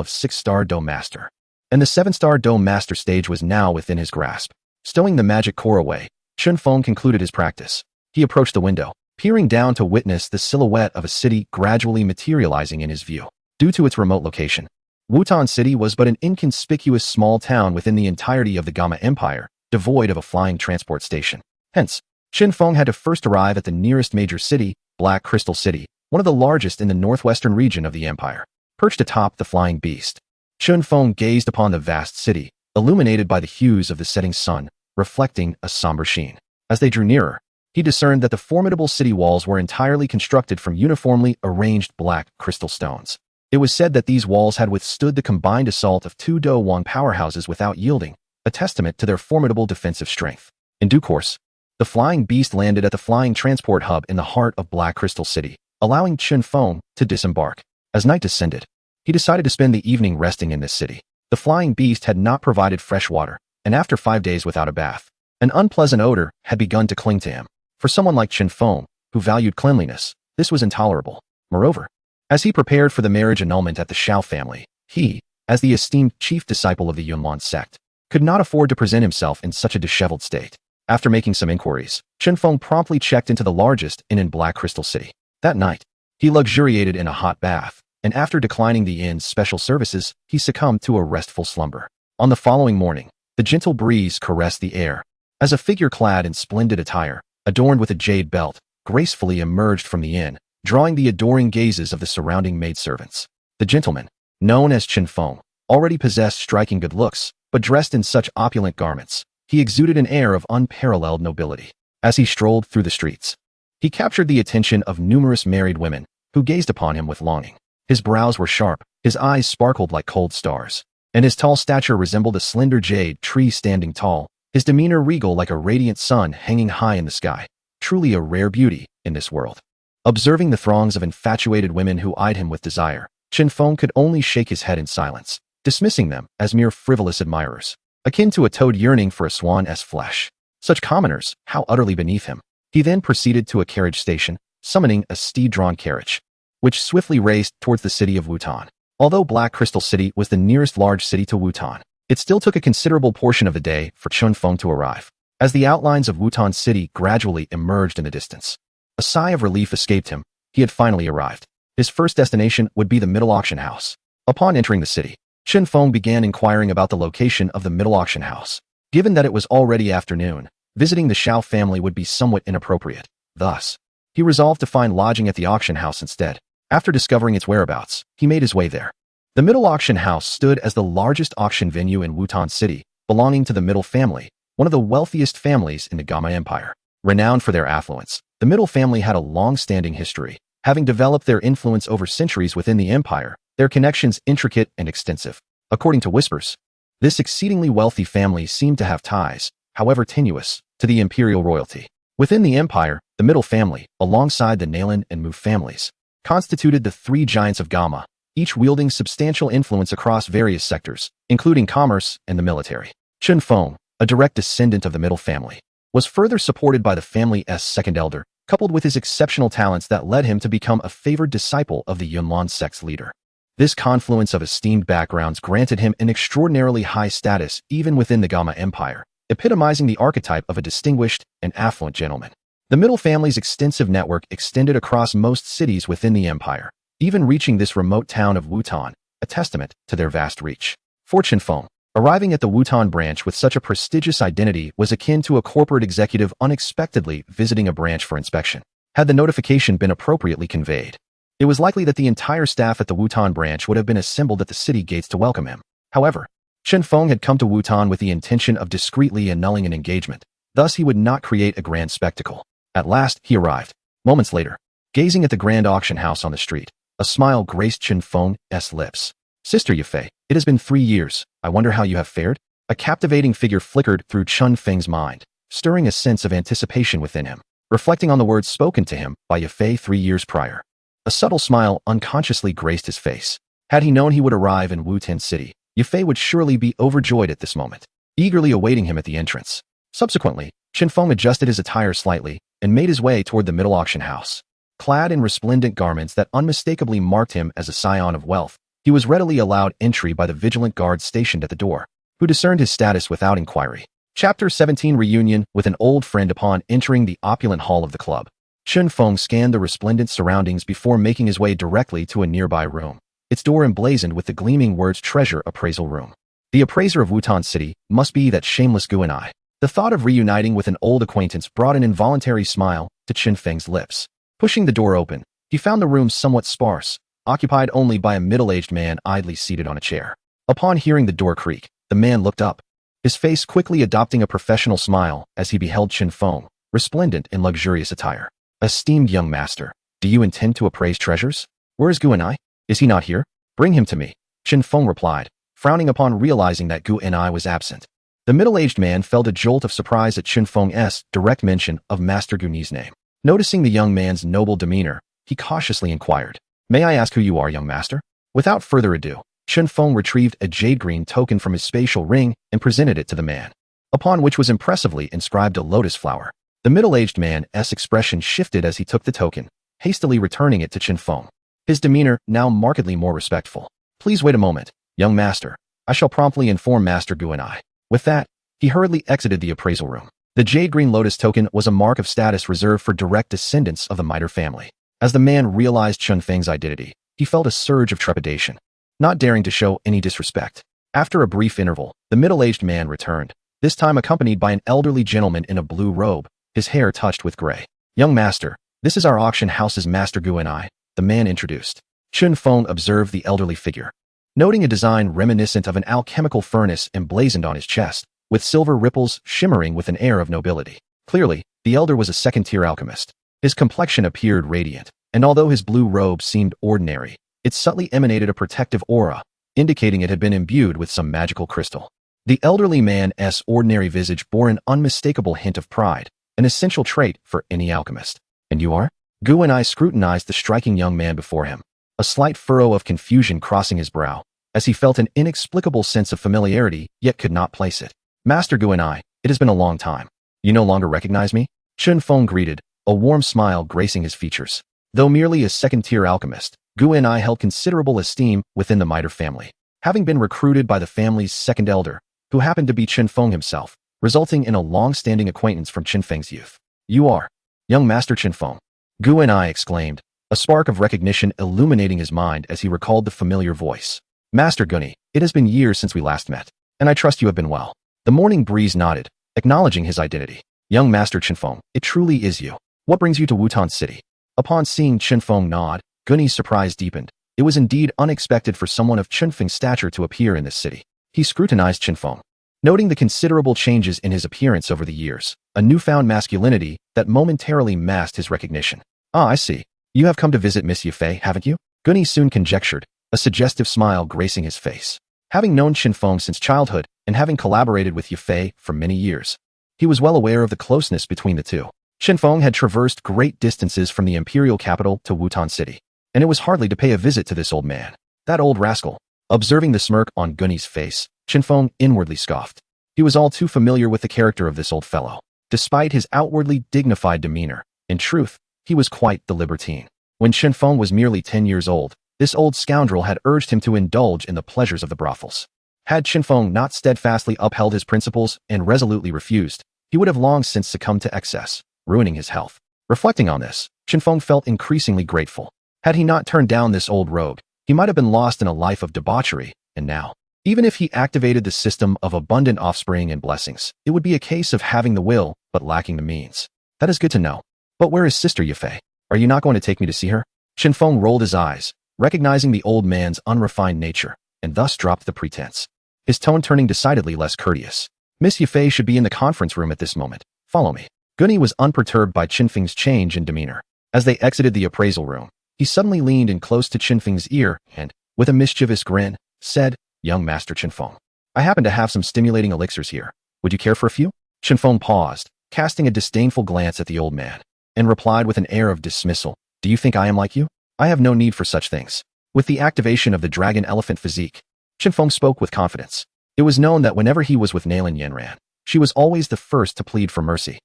of 6-star Dome Master. And the 7-star Dome Master stage was now within his grasp. Stowing the magic core away, Chun Fong concluded his practice. He approached the window, peering down to witness the silhouette of a city gradually materializing in his view. Due to its remote location, Wutan City was but an inconspicuous small town within the entirety of the Gamma Empire, devoid of a flying transport station. Hence, Chun Fong had to first arrive at the nearest major city, Black Crystal City, one of the largest in the northwestern region of the empire. Perched atop the flying beast, Chun Fong gazed upon the vast city, illuminated by the hues of the setting sun, reflecting a somber sheen. As they drew nearer, he discerned that the formidable city walls were entirely constructed from uniformly arranged black crystal stones. It was said that these walls had withstood the combined assault of 2 Do Wang powerhouses without yielding, a testament to their formidable defensive strength. In due course, the flying beast landed at the flying transport hub in the heart of Black Crystal City, allowing Chun Fong to disembark. As night descended, he decided to spend the evening resting in this city. The flying beast had not provided fresh water, and after 5 days without a bath, an unpleasant odor had begun to cling to him. For someone like Chun Fong, who valued cleanliness, this was intolerable. Moreover, as he prepared for the marriage annulment at the Shao family, he, as the esteemed chief disciple of the Numerous Sect, could not afford to present himself in such a disheveled state. After making some inquiries, Chun Fong promptly checked into the largest inn in Black Crystal City. That night, he luxuriated in a hot bath, and after declining the inn's special services, he succumbed to a restful slumber. On the following morning, the gentle breeze caressed the air, as a figure clad in splendid attire, adorned with a jade belt, gracefully emerged from the inn, drawing the adoring gazes of the surrounding maidservants. The gentleman, known as Chun Fong, already possessed striking good looks, but dressed in such opulent garments, he exuded an air of unparalleled nobility. As he strolled through the streets, he captured the attention of numerous married women, who gazed upon him with longing. His brows were sharp, his eyes sparkled like cold stars, and his tall stature resembled a slender jade tree standing tall, his demeanor regal like a radiant sun hanging high in the sky, truly a rare beauty in this world. Observing the throngs of infatuated women who eyed him with desire, Chun Fong could only shake his head in silence, dismissing them as mere frivolous admirers, akin to a toad yearning for a swan's flesh. Such commoners, how utterly beneath him. He then proceeded to a carriage station, summoning a steed-drawn carriage, which swiftly raced towards the city of Wutan. Although Black Crystal City was the nearest large city to Wutan, it still took a considerable portion of the day for Chun Fong to arrive. As the outlines of Wutan City gradually emerged in the distance, a sigh of relief escaped him. He had finally arrived. His first destination would be the middle auction house. Upon entering the city, Chun Fong began inquiring about the location of the middle auction house. Given that it was already afternoon, visiting the Shao family would be somewhat inappropriate. Thus, he resolved to find lodging at the auction house instead. After discovering its whereabouts, he made his way there. The middle auction house stood as the largest auction venue in Wutan City, belonging to the Middle family, one of the wealthiest families in the Gamma Empire. Renowned for their affluence, the Middle family had a long-standing history, having developed their influence over centuries within the empire, their connections intricate and extensive. According to whispers, this exceedingly wealthy family seemed to have ties, however tenuous, to the imperial royalty. Within the empire, the Middle family, alongside the Nalan and Mu families, constituted the 3 giants of Gamma, each wielding substantial influence across various sectors, including commerce and the military. Chun Fong, a direct descendant of the Middle family, was further supported by the family's second elder, coupled with his exceptional talents that led him to become a favored disciple of the Numerous Sect's leader. This confluence of esteemed backgrounds granted him an extraordinarily high status even within the Gamma Empire, epitomizing the archetype of a distinguished and affluent gentleman. The Middle family's extensive network extended across most cities within the empire, even reaching this remote town of Wutan, a testament to their vast reach. For Chun Fong, arriving at the Wutan branch with such a prestigious identity was akin to a corporate executive unexpectedly visiting a branch for inspection. Had the notification been appropriately conveyed, it was likely that the entire staff at the Wutan branch would have been assembled at the city gates to welcome him. However, Chun Fong had come to Wutan with the intention of discreetly annulling an engagement, thus he would not create a grand spectacle. At last, he arrived. Moments later, gazing at the grand auction house on the street, a smile graced Chun Fong's lips. Sister Yafei, it has been 3 years. I wonder how you have fared? A captivating figure flickered through Chun Feng's mind, stirring a sense of anticipation within him, reflecting on the words spoken to him by Yafei 3 years prior. A subtle smile unconsciously graced his face. Had he known he would arrive in Wutan City, Yafei would surely be overjoyed at this moment, eagerly awaiting him at the entrance. Subsequently, Chun Fong adjusted his attire slightly and made his way toward the middle auction house. Clad in resplendent garments that unmistakably marked him as a scion of wealth, he was readily allowed entry by the vigilant guards stationed at the door, who discerned his status without inquiry. Chapter 17 Reunion with an old friend. Upon entering the opulent hall of the club, Chun Fong scanned the resplendent surroundings before making his way directly to a nearby room, its door emblazoned with the gleaming words Treasure Appraisal Room. The appraiser of Wutan City must be that shameless Gu and I. The thought of reuniting with an old acquaintance brought an involuntary smile to Chun Feng's lips. Pushing the door open, he found the room somewhat sparse, occupied only by a middle-aged man idly seated on a chair. Upon hearing the door creak, the man looked up, his face quickly adopting a professional smile as he beheld Chun Fong, resplendent in luxurious attire. Esteemed young master, do you intend to appraise treasures? Where is Gu and I? Is he not here? Bring him to me, Chun Fong replied, frowning upon realizing that Gu and I was absent. The middle-aged man felt a jolt of surprise at Chun Fong's direct mention of Master Guni's name. Noticing the young man's noble demeanor, he cautiously inquired, "May I ask who you are, young master?" Without further ado, Chun Fong retrieved a jade-green token from his spatial ring and presented it to the man, upon which was impressively inscribed a lotus flower. The middle-aged man's expression shifted as he took the token, hastily returning it to Chun Fong, his demeanor now markedly more respectful. "Please wait a moment, young master. I shall promptly inform Master Gu and I." With that, he hurriedly exited the appraisal room. The jade-green lotus token was a mark of status reserved for direct descendants of the Mitre family. As the man realized Chun Feng's identity, he felt a surge of trepidation, not daring to show any disrespect. After a brief interval, the middle-aged man returned, this time accompanied by an elderly gentleman in a blue robe, his hair touched with gray. "Young master, this is our auction house's Master Gu and I," the man introduced. Chun Fong observed the elderly figure, noting a design reminiscent of an alchemical furnace emblazoned on his chest, with silver ripples shimmering with an air of nobility. Clearly, the elder was a second-tier alchemist. His complexion appeared radiant, and although his blue robe seemed ordinary, it subtly emanated a protective aura, indicating it had been imbued with some magical crystal. The elderly man's ordinary visage bore an unmistakable hint of pride, an essential trait for any alchemist. "And you are?" Gu and I scrutinized the striking young man before him, a slight furrow of confusion crossing his brow, as he felt an inexplicable sense of familiarity yet could not place it. "Master Gu and I, it has been a long time. You no longer recognize me?" Chun Fong greeted, a warm smile gracing his features. Though merely a second-tier alchemist, Gu and I held considerable esteem within the Mitre family, having been recruited by the family's second elder, who happened to be Chun Fong himself, resulting in a long-standing acquaintance from Chun Feng's youth. "You are young Master Chun Fong," Gu and I exclaimed, a spark of recognition illuminating his mind as he recalled the familiar voice. "Master Guni, it has been years since we last met, and I trust you have been well." The morning breeze nodded, acknowledging his identity. "Young Master Chun Fong, it truly is you. What brings you to Wutan City?" Upon seeing Chun Fong nod, Guni's surprise deepened. It was indeed unexpected for someone of Chun Feng's stature to appear in this city. He scrutinized Chun Fong, noting the considerable changes in his appearance over the years, a newfound masculinity that momentarily masked his recognition. "Ah, I see. You have come to visit Miss Yafei, haven't you?" Guni soon conjectured, a suggestive smile gracing his face. Having known Chun Fong since childhood and having collaborated with Yafei for many years, he was well aware of the closeness between the two. Chun Fong had traversed great distances from the imperial capital to Wutan City, and it was hardly to pay a visit to this old man. That old rascal. Observing the smirk on Guni's face, Chun Fong inwardly scoffed. He was all too familiar with the character of this old fellow. Despite his outwardly dignified demeanor, in truth, he was quite the libertine. When Chun Fong was merely 10 years old, this old scoundrel had urged him to indulge in the pleasures of the brothels. Had Chun Fong not steadfastly upheld his principles and resolutely refused, he would have long since succumbed to excess, ruining his health. Reflecting on this, Chun Fong felt increasingly grateful. Had he not turned down this old rogue, he might have been lost in a life of debauchery, and now, even if he activated the system of abundant offspring and blessings, it would be a case of having the will but lacking the means. That is good to know. But where is Sister Yafei? Are you not going to take me to see her? Chun Fong rolled his eyes, recognizing the old man's unrefined nature, and thus dropped the pretense, his tone turning decidedly less courteous. Miss Yafei should be in the conference room at this moment. Follow me. Gunny was unperturbed by Chun Feng's change in demeanor. As they exited the appraisal room, he suddenly leaned in close to Chun Feng's ear and, with a mischievous grin, said, "Young Master Chun Fong, I happen to have some stimulating elixirs here. Would you care for a few?" Chun Fong paused, casting a disdainful glance at the old man, and replied with an air of dismissal, "Do you think I am like you? I have no need for such things." With the activation of the dragon elephant physique, Chun Fong spoke with confidence. It was known that whenever he was with Nailin Yanran, she was always the first to plead for mercy.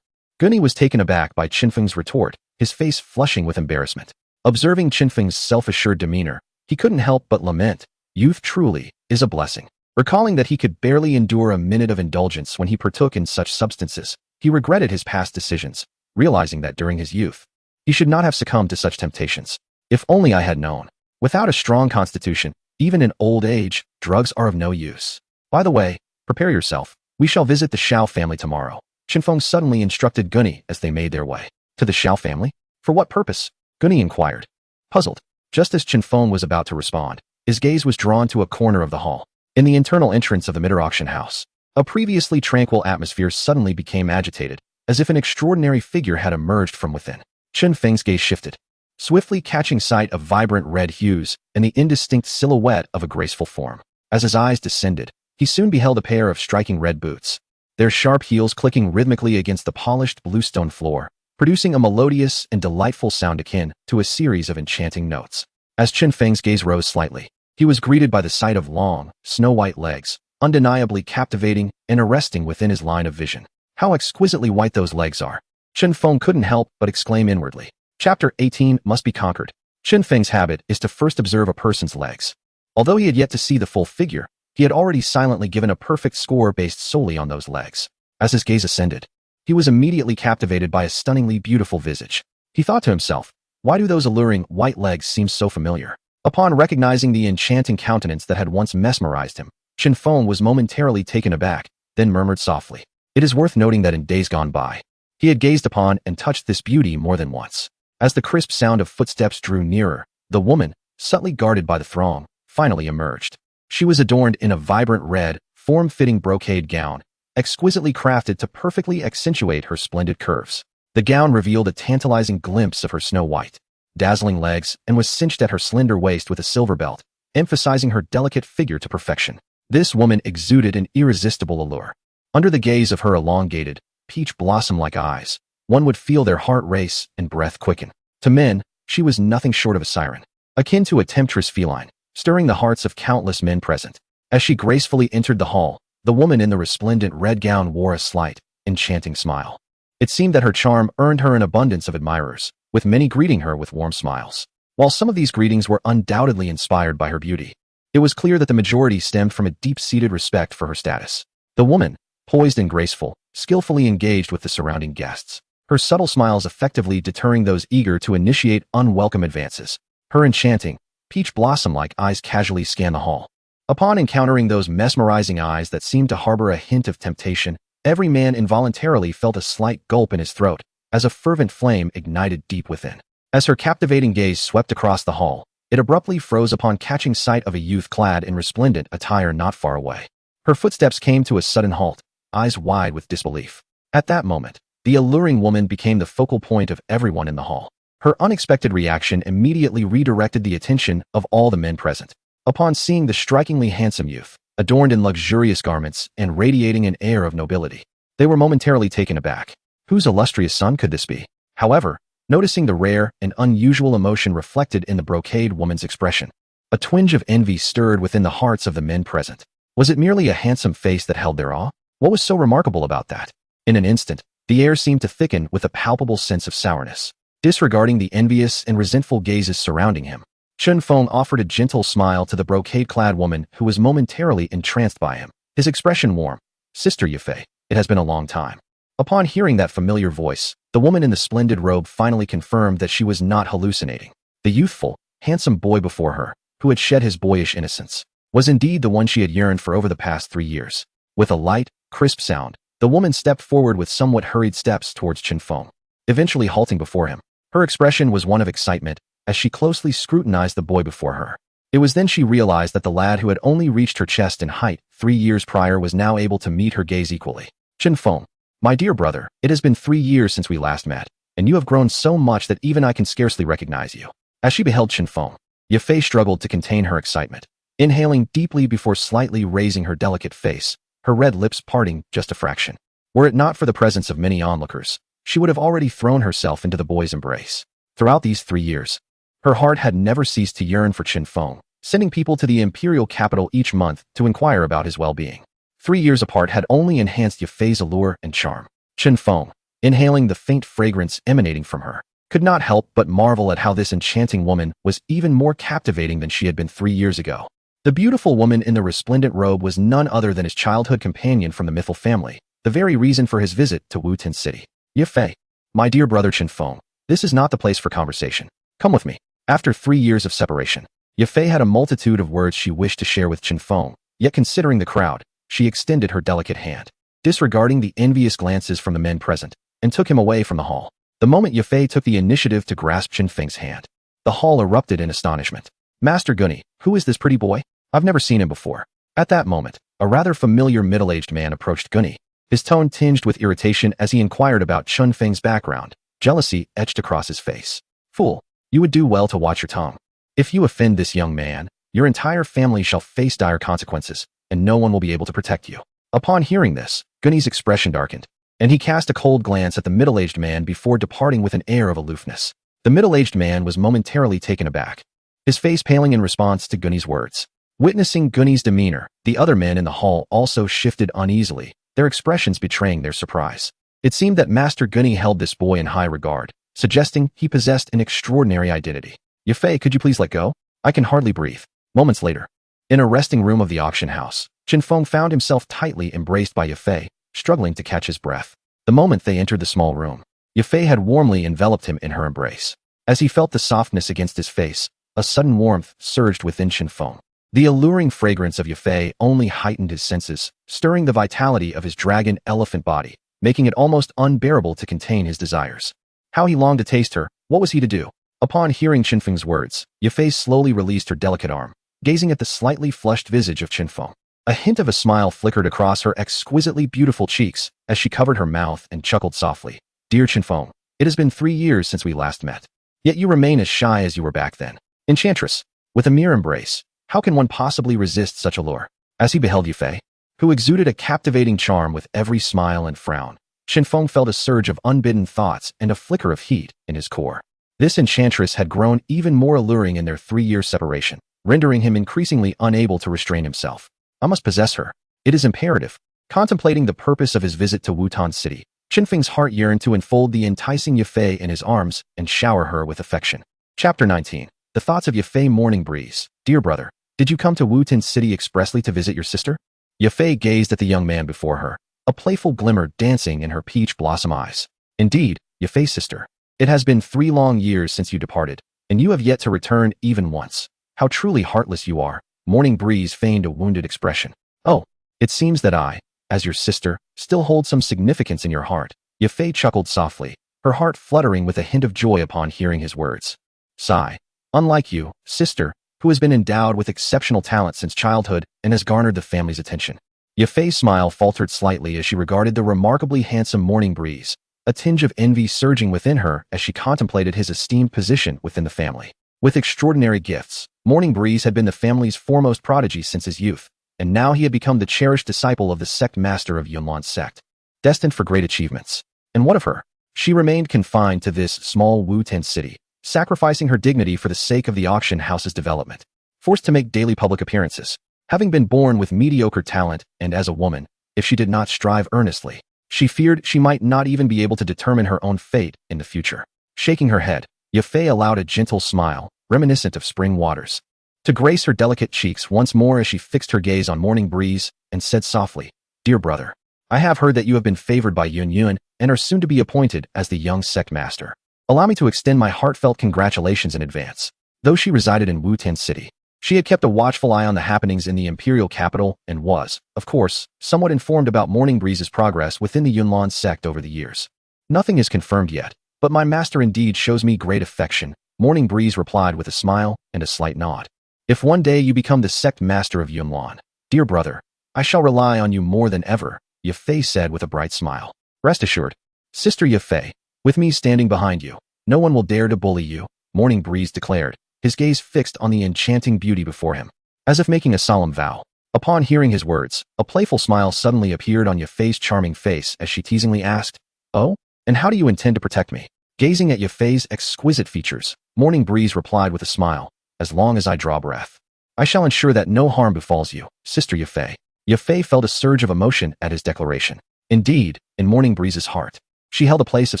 Gunny was taken aback by Chun Feng's retort, his face flushing with embarrassment. Observing Chun Feng's self-assured demeanor, he couldn't help but lament, youth truly is a blessing. Recalling that he could barely endure a minute of indulgence when he partook in such substances, he regretted his past decisions, realizing that during his youth, he should not have succumbed to such temptations. If only I had known. Without a strong constitution, even in old age, drugs are of no use. By the way, prepare yourself. We shall visit the Xiao family tomorrow. Chun Fong suddenly instructed Gunny as they made their way. To the Xiao family? For what purpose? Gunny inquired. Puzzled. Just as Chun Fong was about to respond, his gaze was drawn to a corner of the hall. In the internal entrance of the mid-auction house, a previously tranquil atmosphere suddenly became agitated, as if an extraordinary figure had emerged from within. Chun Feng's gaze shifted, swiftly catching sight of vibrant red hues and the indistinct silhouette of a graceful form. As his eyes descended, he soon beheld a pair of striking red boots, their sharp heels clicking rhythmically against the polished bluestone floor, producing a melodious and delightful sound akin to a series of enchanting notes. As Chun Feng's gaze rose slightly, he was greeted by the sight of long, snow-white legs, undeniably captivating and arresting within his line of vision. How exquisitely white those legs are! Chun Fong couldn't help but exclaim inwardly. Chapter 18 must be conquered. Chun Feng's habit is to first observe a person's legs. Although he had yet to see the full figure, he had already silently given a perfect score based solely on those legs. As his gaze ascended, he was immediately captivated by a stunningly beautiful visage. He thought to himself, why do those alluring white legs seem so familiar? Upon recognizing the enchanting countenance that had once mesmerized him, Chun Fong was momentarily taken aback, then murmured softly. It is worth noting that in days gone by, he had gazed upon and touched this beauty more than once. As the crisp sound of footsteps drew nearer, the woman, subtly guarded by the throng, finally emerged. She was adorned in a vibrant red, form-fitting brocade gown, exquisitely crafted to perfectly accentuate her splendid curves. The gown revealed a tantalizing glimpse of her snow-white, dazzling legs and was cinched at her slender waist with a silver belt, emphasizing her delicate figure to perfection. This woman exuded an irresistible allure. Under the gaze of her elongated, peach blossom-like eyes, one would feel their heart race and breath quicken. To men, she was nothing short of a siren, akin to a temptress feline, stirring the hearts of countless men present. As she gracefully entered the hall, the woman in the resplendent red gown wore a slight, enchanting smile. It seemed that her charm earned her an abundance of admirers, with many greeting her with warm smiles. While some of these greetings were undoubtedly inspired by her beauty, it was clear that the majority stemmed from a deep-seated respect for her status. The woman, poised and graceful, skillfully engaged with the surrounding guests, her subtle smiles effectively deterring those eager to initiate unwelcome advances. Her enchanting, peach blossom-like eyes casually scanned the hall. Upon encountering those mesmerizing eyes that seemed to harbor a hint of temptation, every man involuntarily felt a slight gulp in his throat, as a fervent flame ignited deep within. As her captivating gaze swept across the hall, it abruptly froze upon catching sight of a youth clad in resplendent attire not far away. Her footsteps came to a sudden halt, eyes wide with disbelief. At that moment, the alluring woman became the focal point of everyone in the hall. Her unexpected reaction immediately redirected the attention of all the men present. Upon seeing the strikingly handsome youth, adorned in luxurious garments and radiating an air of nobility, they were momentarily taken aback. Whose illustrious son could this be? However, noticing the rare and unusual emotion reflected in the brocade woman's expression, a twinge of envy stirred within the hearts of the men present. Was it merely a handsome face that held their awe? What was so remarkable about that? In an instant, the air seemed to thicken with a palpable sense of sourness. Disregarding the envious and resentful gazes surrounding him, Chun Fong offered a gentle smile to the brocade-clad woman who was momentarily entranced by him. His expression warm. Sister Yafei, it has been a long time. Upon hearing that familiar voice, the woman in the splendid robe finally confirmed that she was not hallucinating. The youthful, handsome boy before her, who had shed his boyish innocence, was indeed the one she had yearned for over the past 3 years. With a light, crisp sound, the woman stepped forward with somewhat hurried steps towards Chun Fong. eventually halting before him. Her expression was one of excitement as she closely scrutinized the boy before her. It was then she realized that the lad who had only reached her chest in height 3 years prior was now able to meet her gaze equally. Chun Fong, my dear brother, it has been 3 years since we last met, and you have grown so much that even I can scarcely recognize you. As she beheld Chun Fong, Yafei struggled to contain her excitement, inhaling deeply before slightly raising her delicate face, her red lips parting just a fraction. Were it not for the presence of many onlookers, she would have already thrown herself into the boy's embrace. Throughout these 3 years, her heart had never ceased to yearn for Chun Fong, sending people to the imperial capital each month to inquire about his well-being. 3 years apart had only enhanced Yafei's allure and charm. Chun Fong, inhaling the faint fragrance emanating from her, could not help but marvel at how this enchanting woman was even more captivating than she had been 3 years ago. The beautiful woman in the resplendent robe was none other than his childhood companion from the Mythal family, the very reason for his visit to Wutan City. Yafei, my dear brother Chun Fong, this is not the place for conversation. Come with me. After 3 years of separation, Yafei had a multitude of words she wished to share with Chun Fong, yet considering the crowd, she extended her delicate hand, disregarding the envious glances from the men present, and took him away from the hall. The moment Yafei took the initiative to grasp Chun Feng's hand, the hall erupted in astonishment. Master Gunny, who is this pretty boy? I've never seen him before. At that moment, a rather familiar middle-aged man approached Gunny, his tone tinged with irritation as he inquired about Chun Feng's background. Jealousy etched across his face. Fool, you would do well to watch your tongue. If you offend this young man, your entire family shall face dire consequences, and no one will be able to protect you. Upon hearing this, Gunny's expression darkened, and he cast a cold glance at the middle-aged man before departing with an air of aloofness. The middle-aged man was momentarily taken aback, his face paling in response to Gunny's words. Witnessing Gunny's demeanor, the other men in the hall also shifted uneasily, their expressions betraying their surprise. It seemed that Master Gunny held this boy in high regard, suggesting he possessed an extraordinary identity. Yafei, could you please let go? I can hardly breathe. Moments later, in a resting room of the auction house, Chun Fong found himself tightly embraced by Yafei, struggling to catch his breath. The moment they entered the small room, Yafei had warmly enveloped him in her embrace. As he felt the softness against his face, a sudden warmth surged within Chun Fong. The alluring fragrance of Yafei only heightened his senses, stirring the vitality of his dragon elephant body, making it almost unbearable to contain his desires. How he longed to taste her, what was he to do? Upon hearing Chun Feng's words, Yafei slowly released her delicate arm, gazing at the slightly flushed visage of Chun Fong. A hint of a smile flickered across her exquisitely beautiful cheeks as she covered her mouth and chuckled softly. Dear Chun Fong, it has been 3 years since we last met. Yet you remain as shy as you were back then. Enchantress, with a mere embrace, how can one possibly resist such allure? As he beheld Yafei, who exuded a captivating charm with every smile and frown, Chun Fong felt a surge of unbidden thoughts and a flicker of heat in his core. This enchantress had grown even more alluring in their 3-year separation, rendering him increasingly unable to restrain himself. I must possess her. It is imperative. Contemplating the purpose of his visit to Wutan City, Chun Feng's heart yearned to enfold the enticing Yafei in his arms and shower her with affection. Chapter 19. The Thoughts of Yafei. Morning Breeze. Dear brother, did you come to Wutan City expressly to visit your sister? Yafei gazed at the young man before her, a playful glimmer dancing in her peach blossom eyes. Indeed, Yafei's sister. It has been 3 long years since you departed, and you have yet to return even once. How truly heartless you are. Morning Breeze feigned a wounded expression. Oh, it seems that I, as your sister, still hold some significance in your heart. Yafei chuckled softly, her heart fluttering with a hint of joy upon hearing his words. Sigh. Unlike you, sister, who has been endowed with exceptional talent since childhood and has garnered the family's attention. Yafei's smile faltered slightly as she regarded the remarkably handsome Morning Breeze, a tinge of envy surging within her as she contemplated his esteemed position within the family. With extraordinary gifts, Morning Breeze had been the family's foremost prodigy since his youth, and now he had become the cherished disciple of the sect master of Numerous Sect, destined for great achievements. And what of her? She remained confined to this small Wutan city, sacrificing her dignity for the sake of the auction house's development. Forced to make daily public appearances, having been born with mediocre talent and as a woman, if she did not strive earnestly, she feared she might not even be able to determine her own fate in the future. Shaking her head, Yafei allowed a gentle smile, reminiscent of spring waters, to grace her delicate cheeks once more as she fixed her gaze on Morning Breeze and said softly, Dear brother, I have heard that you have been favored by Yun Yun and are soon to be appointed as the young sect master. Allow me to extend my heartfelt congratulations in advance. Though she resided in Wutan City, she had kept a watchful eye on the happenings in the imperial capital and was, of course, somewhat informed about Morning Breeze's progress within the Yunlan sect over the years. Nothing is confirmed yet, But my master indeed shows me great affection, Morning Breeze replied with a smile and a slight nod. If one day you become the sect master of Yunlan, dear brother, I shall rely on you more than ever, Yafei said with a bright smile. Rest assured, Sister Yafei, with me standing behind you, no one will dare to bully you, Morning Breeze declared, his gaze fixed on the enchanting beauty before him, as if making a solemn vow. Upon hearing his words, a playful smile suddenly appeared on Yafei's charming face as she teasingly asked, "Oh, and how do you intend to protect me?" Gazing at Yafei's exquisite features, Morning Breeze replied with a smile, "As long as I draw breath, I shall ensure that no harm befalls you, Sister Yafei." Yafei felt a surge of emotion at his declaration. Indeed, in Morning Breeze's heart, she held a place of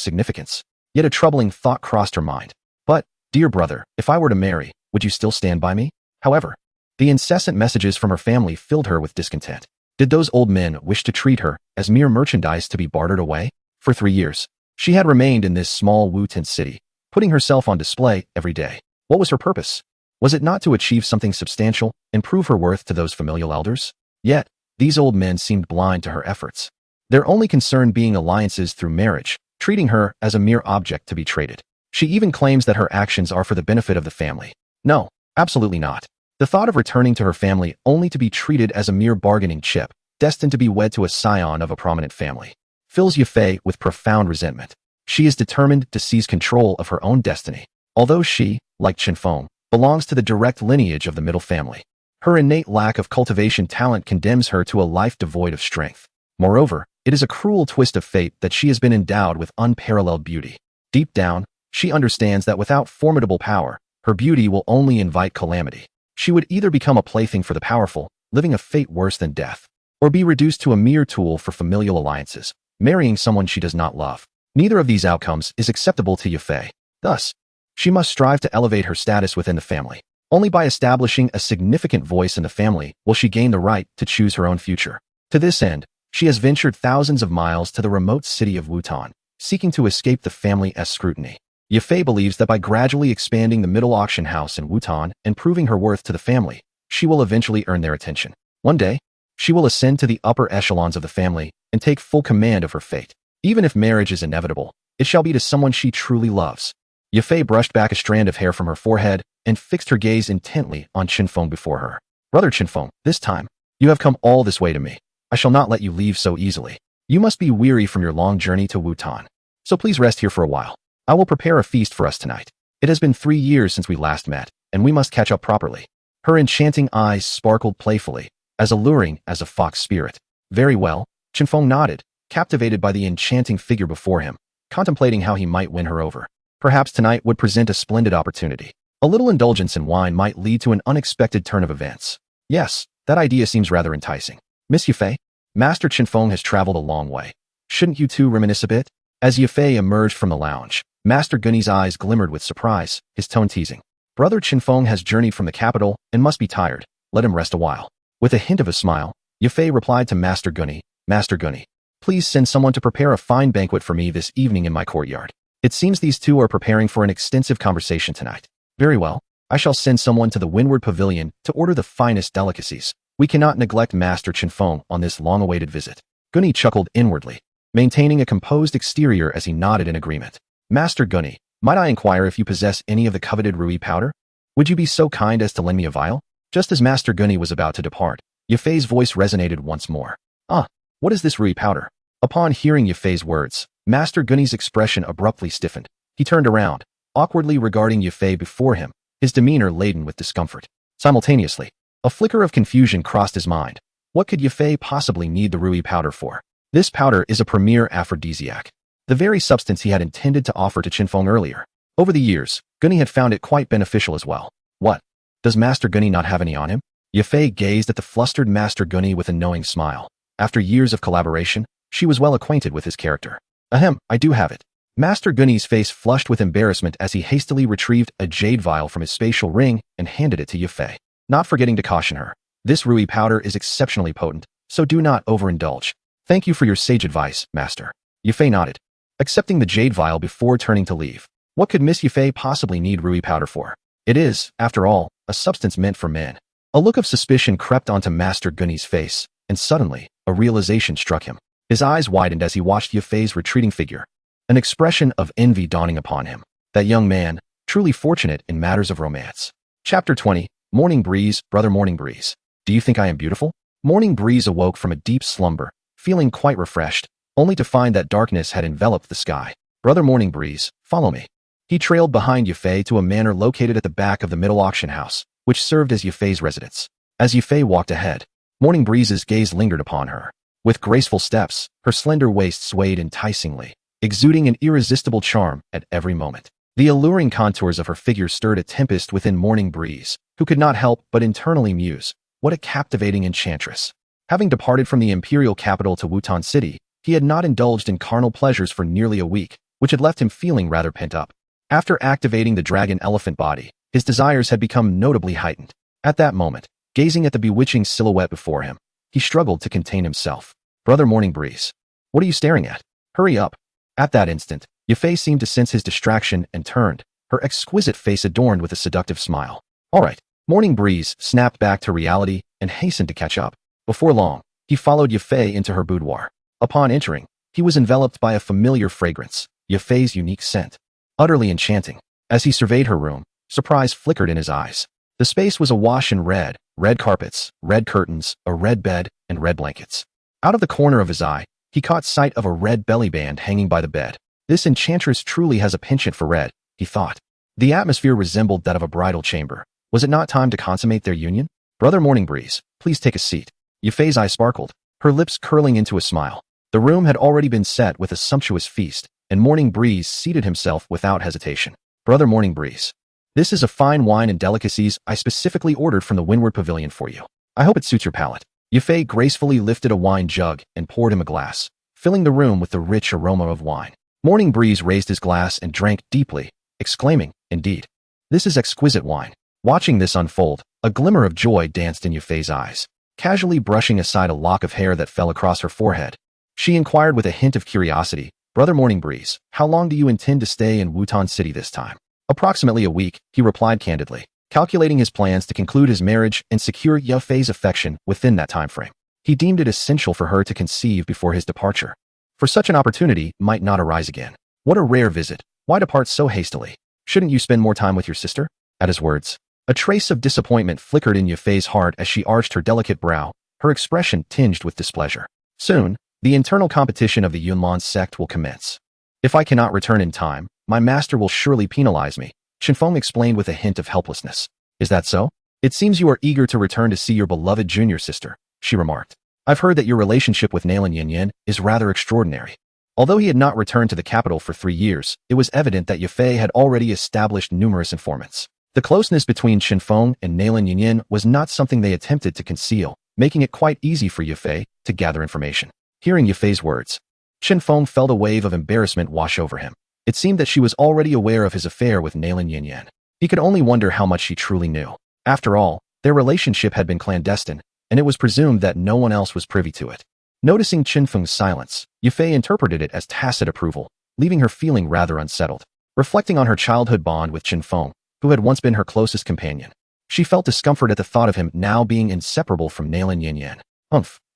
significance, yet a troubling thought crossed her mind. But, dear brother, if I were to marry, would you still stand by me? However, the incessant messages from her family filled her with discontent. Did those old men wish to treat her as mere merchandise to be bartered away? For 3 years, she had remained in this small Wu-Tent city, putting herself on display every day. What was her purpose? Was it not to achieve something substantial and prove her worth to those familial elders? Yet, these old men seemed blind to her efforts. Their only concern being alliances through marriage, treating her as a mere object to be traded. She even claims that her actions are for the benefit of the family. No, absolutely not. The thought of returning to her family only to be treated as a mere bargaining chip, destined to be wed to a scion of a prominent family, fills Yafei with profound resentment. She is determined to seize control of her own destiny. Although she, like Chun Fong, belongs to the direct lineage of the middle family, her innate lack of cultivation talent condemns her to a life devoid of strength. Moreover, it is a cruel twist of fate that she has been endowed with unparalleled beauty. Deep down, she understands that without formidable power, her beauty will only invite calamity. She would either become a plaything for the powerful, living a fate worse than death, or be reduced to a mere tool for familial alliances, marrying someone she does not love. Neither of these outcomes is acceptable to Yafei. Thus, she must strive to elevate her status within the family. Only by establishing a significant voice in the family will she gain the right to choose her own future. To this end, she has ventured thousands of miles to the remote city of Wutan, seeking to escape the family's scrutiny. Yafei believes that by gradually expanding the middle auction house in Wutan and proving her worth to the family, she will eventually earn their attention. One day, she will ascend to the upper echelons of the family and take full command of her fate. Even if marriage is inevitable, it shall be to someone she truly loves. Yafei brushed back a strand of hair from her forehead and fixed her gaze intently on Chun Fong before her. Brother Chun Fong, this time, you have come all this way to me. I shall not let you leave so easily. You must be weary from your long journey to Wutan. So please rest here for a while. I will prepare a feast for us tonight. It has been 3 years since we last met, and we must catch up properly. Her enchanting eyes sparkled playfully, as alluring as a fox spirit. Very well, Chun Fong nodded, captivated by the enchanting figure before him, contemplating how he might win her over. Perhaps tonight would present a splendid opportunity. A little indulgence in wine might lead to an unexpected turn of events. Yes, that idea seems rather enticing. Miss Yafei, Master Chun Fong has traveled a long way. Shouldn't you two reminisce a bit? As Yafei emerged from the lounge, Master Gunny's eyes glimmered with surprise, his tone teasing. Brother Chun Fong has journeyed from the capital and must be tired. Let him rest a while. With a hint of a smile, Yafei replied to Master Gunny, Master Gunny, please send someone to prepare a fine banquet for me this evening in my courtyard. It seems these two are preparing for an extensive conversation tonight. Very well, I shall send someone to the Windward Pavilion to order the finest delicacies. We cannot neglect Master Chun Fong on this long-awaited visit. Gunny chuckled inwardly, maintaining a composed exterior as he nodded in agreement. Master Gunny, might I inquire if you possess any of the coveted Rui powder? Would you be so kind as to lend me a vial? Just as Master Gunny was about to depart, Yafei's voice resonated once more. Ah, what is this Rui powder? Upon hearing Yafei's words, Master Gunny's expression abruptly stiffened. He turned around, awkwardly regarding Yafei before him, his demeanor laden with discomfort. Simultaneously, a flicker of confusion crossed his mind. What could Yafei possibly need the Rui powder for? This powder is a premier aphrodisiac, the very substance he had intended to offer to Chun Fong earlier. Over the years, Gunny had found it quite beneficial as well. What? Does Master Gunny not have any on him? Yafei gazed at the flustered Master Gunny with a knowing smile. After years of collaboration, she was well acquainted with his character. Ahem, I do have it. Master Gunny's face flushed with embarrassment as he hastily retrieved a jade vial from his spatial ring and handed it to Yafei, not forgetting to caution her. This Rui powder is exceptionally potent, so do not overindulge. Thank you for your sage advice, Master. Yafei nodded, accepting the jade vial before turning to leave. What could Miss Yafei possibly need Rui powder for? It is, after all, a substance meant for men. A look of suspicion crept onto Master Gunny's face, and suddenly, a realization struck him. His eyes widened as he watched Yafei's retreating figure. an expression of envy dawning upon him. That young man, truly fortunate in matters of romance. Chapter 20, Morning Breeze, Brother Morning Breeze. Do you think I am beautiful? Morning Breeze awoke from a deep slumber, feeling quite refreshed, only to find that darkness had enveloped the sky. Brother Morning Breeze, follow me. He trailed behind Yufei to a manor located at the back of the middle auction house, which served as Yufei's residence. As Yufei walked ahead, Morning Breeze's gaze lingered upon her. With graceful steps, her slender waist swayed enticingly, exuding an irresistible charm at every moment. The alluring contours of her figure stirred a tempest within Morning Breeze, who could not help but internally muse, what a captivating enchantress. Having departed from the imperial capital to Wutan City, he had not indulged in carnal pleasures for nearly a week, which had left him feeling rather pent up. After activating the dragon elephant body, his desires had become notably heightened. At that moment, gazing at the bewitching silhouette before him, he struggled to contain himself. Brother Morning Breeze, what are you staring at? Hurry up. At that instant, Yufei seemed to sense his distraction and turned, her exquisite face adorned with a seductive smile. All right. Morning Breeze snapped back to reality and hastened to catch up. Before long, he followed Yufei into her boudoir. Upon entering, he was enveloped by a familiar fragrance, Yufei's unique scent. Utterly enchanting. As he surveyed her room, surprise flickered in his eyes. The space was awash in red carpets, red curtains, a red bed, and red blankets. Out of the corner of his eye, he caught sight of a red belly band hanging by the bed. This enchantress truly has a penchant for red, he thought. The atmosphere resembled that of a bridal chamber. Was it not time to consummate their union? Brother Morning Breeze, please take a seat. Yufei's eye sparkled, her lips curling into a smile. The room had already been set with a sumptuous feast, and Morning Breeze seated himself without hesitation. Brother Morning Breeze, this is a fine wine and delicacies I specifically ordered from the Windward Pavilion for you. I hope it suits your palate. Yufei gracefully lifted a wine jug and poured him a glass, filling the room with the rich aroma of wine. Morning Breeze raised his glass and drank deeply, exclaiming, indeed, this is exquisite wine. Watching this unfold, a glimmer of joy danced in Yufei's eyes. Casually brushing aside a lock of hair that fell across her forehead, she inquired with a hint of curiosity, Brother Morning Breeze, how long do you intend to stay in Wutan City this time? Approximately a week, he replied candidly, calculating his plans to conclude his marriage and secure Yufei's affection within that time frame. He deemed it essential for her to conceive before his departure. For such an opportunity might not arise again. What a rare visit. Why depart so hastily? Shouldn't you spend more time with your sister? At his words, a trace of disappointment flickered in Yufei's heart as she arched her delicate brow, her expression tinged with displeasure. Soon, the internal competition of the Numerous sect will commence. If I cannot return in time, my master will surely penalize me, Chun Fong explained with a hint of helplessness. Is that so? It seems you are eager to return to see your beloved junior sister, she remarked. I've heard that your relationship with Nalan Yin is rather extraordinary. Although he had not returned to the capital for 3 years, it was evident that Yufei had already established numerous informants. The closeness between Chun Fong and Nalan Yin was not something they attempted to conceal, making it quite easy for Yufei to gather information. Hearing Yufei's words, Chun Fong felt a wave of embarrassment wash over him. It seemed that she was already aware of his affair with Nalan Yin. He could only wonder how much she truly knew. After all, their relationship had been clandestine, and it was presumed that no one else was privy to it. Noticing Chun Feng's silence, Yufei interpreted it as tacit approval, leaving her feeling rather unsettled. Reflecting on her childhood bond with Chun Fong, who had once been her closest companion, she felt discomfort at the thought of him now being inseparable from Nalan Yin.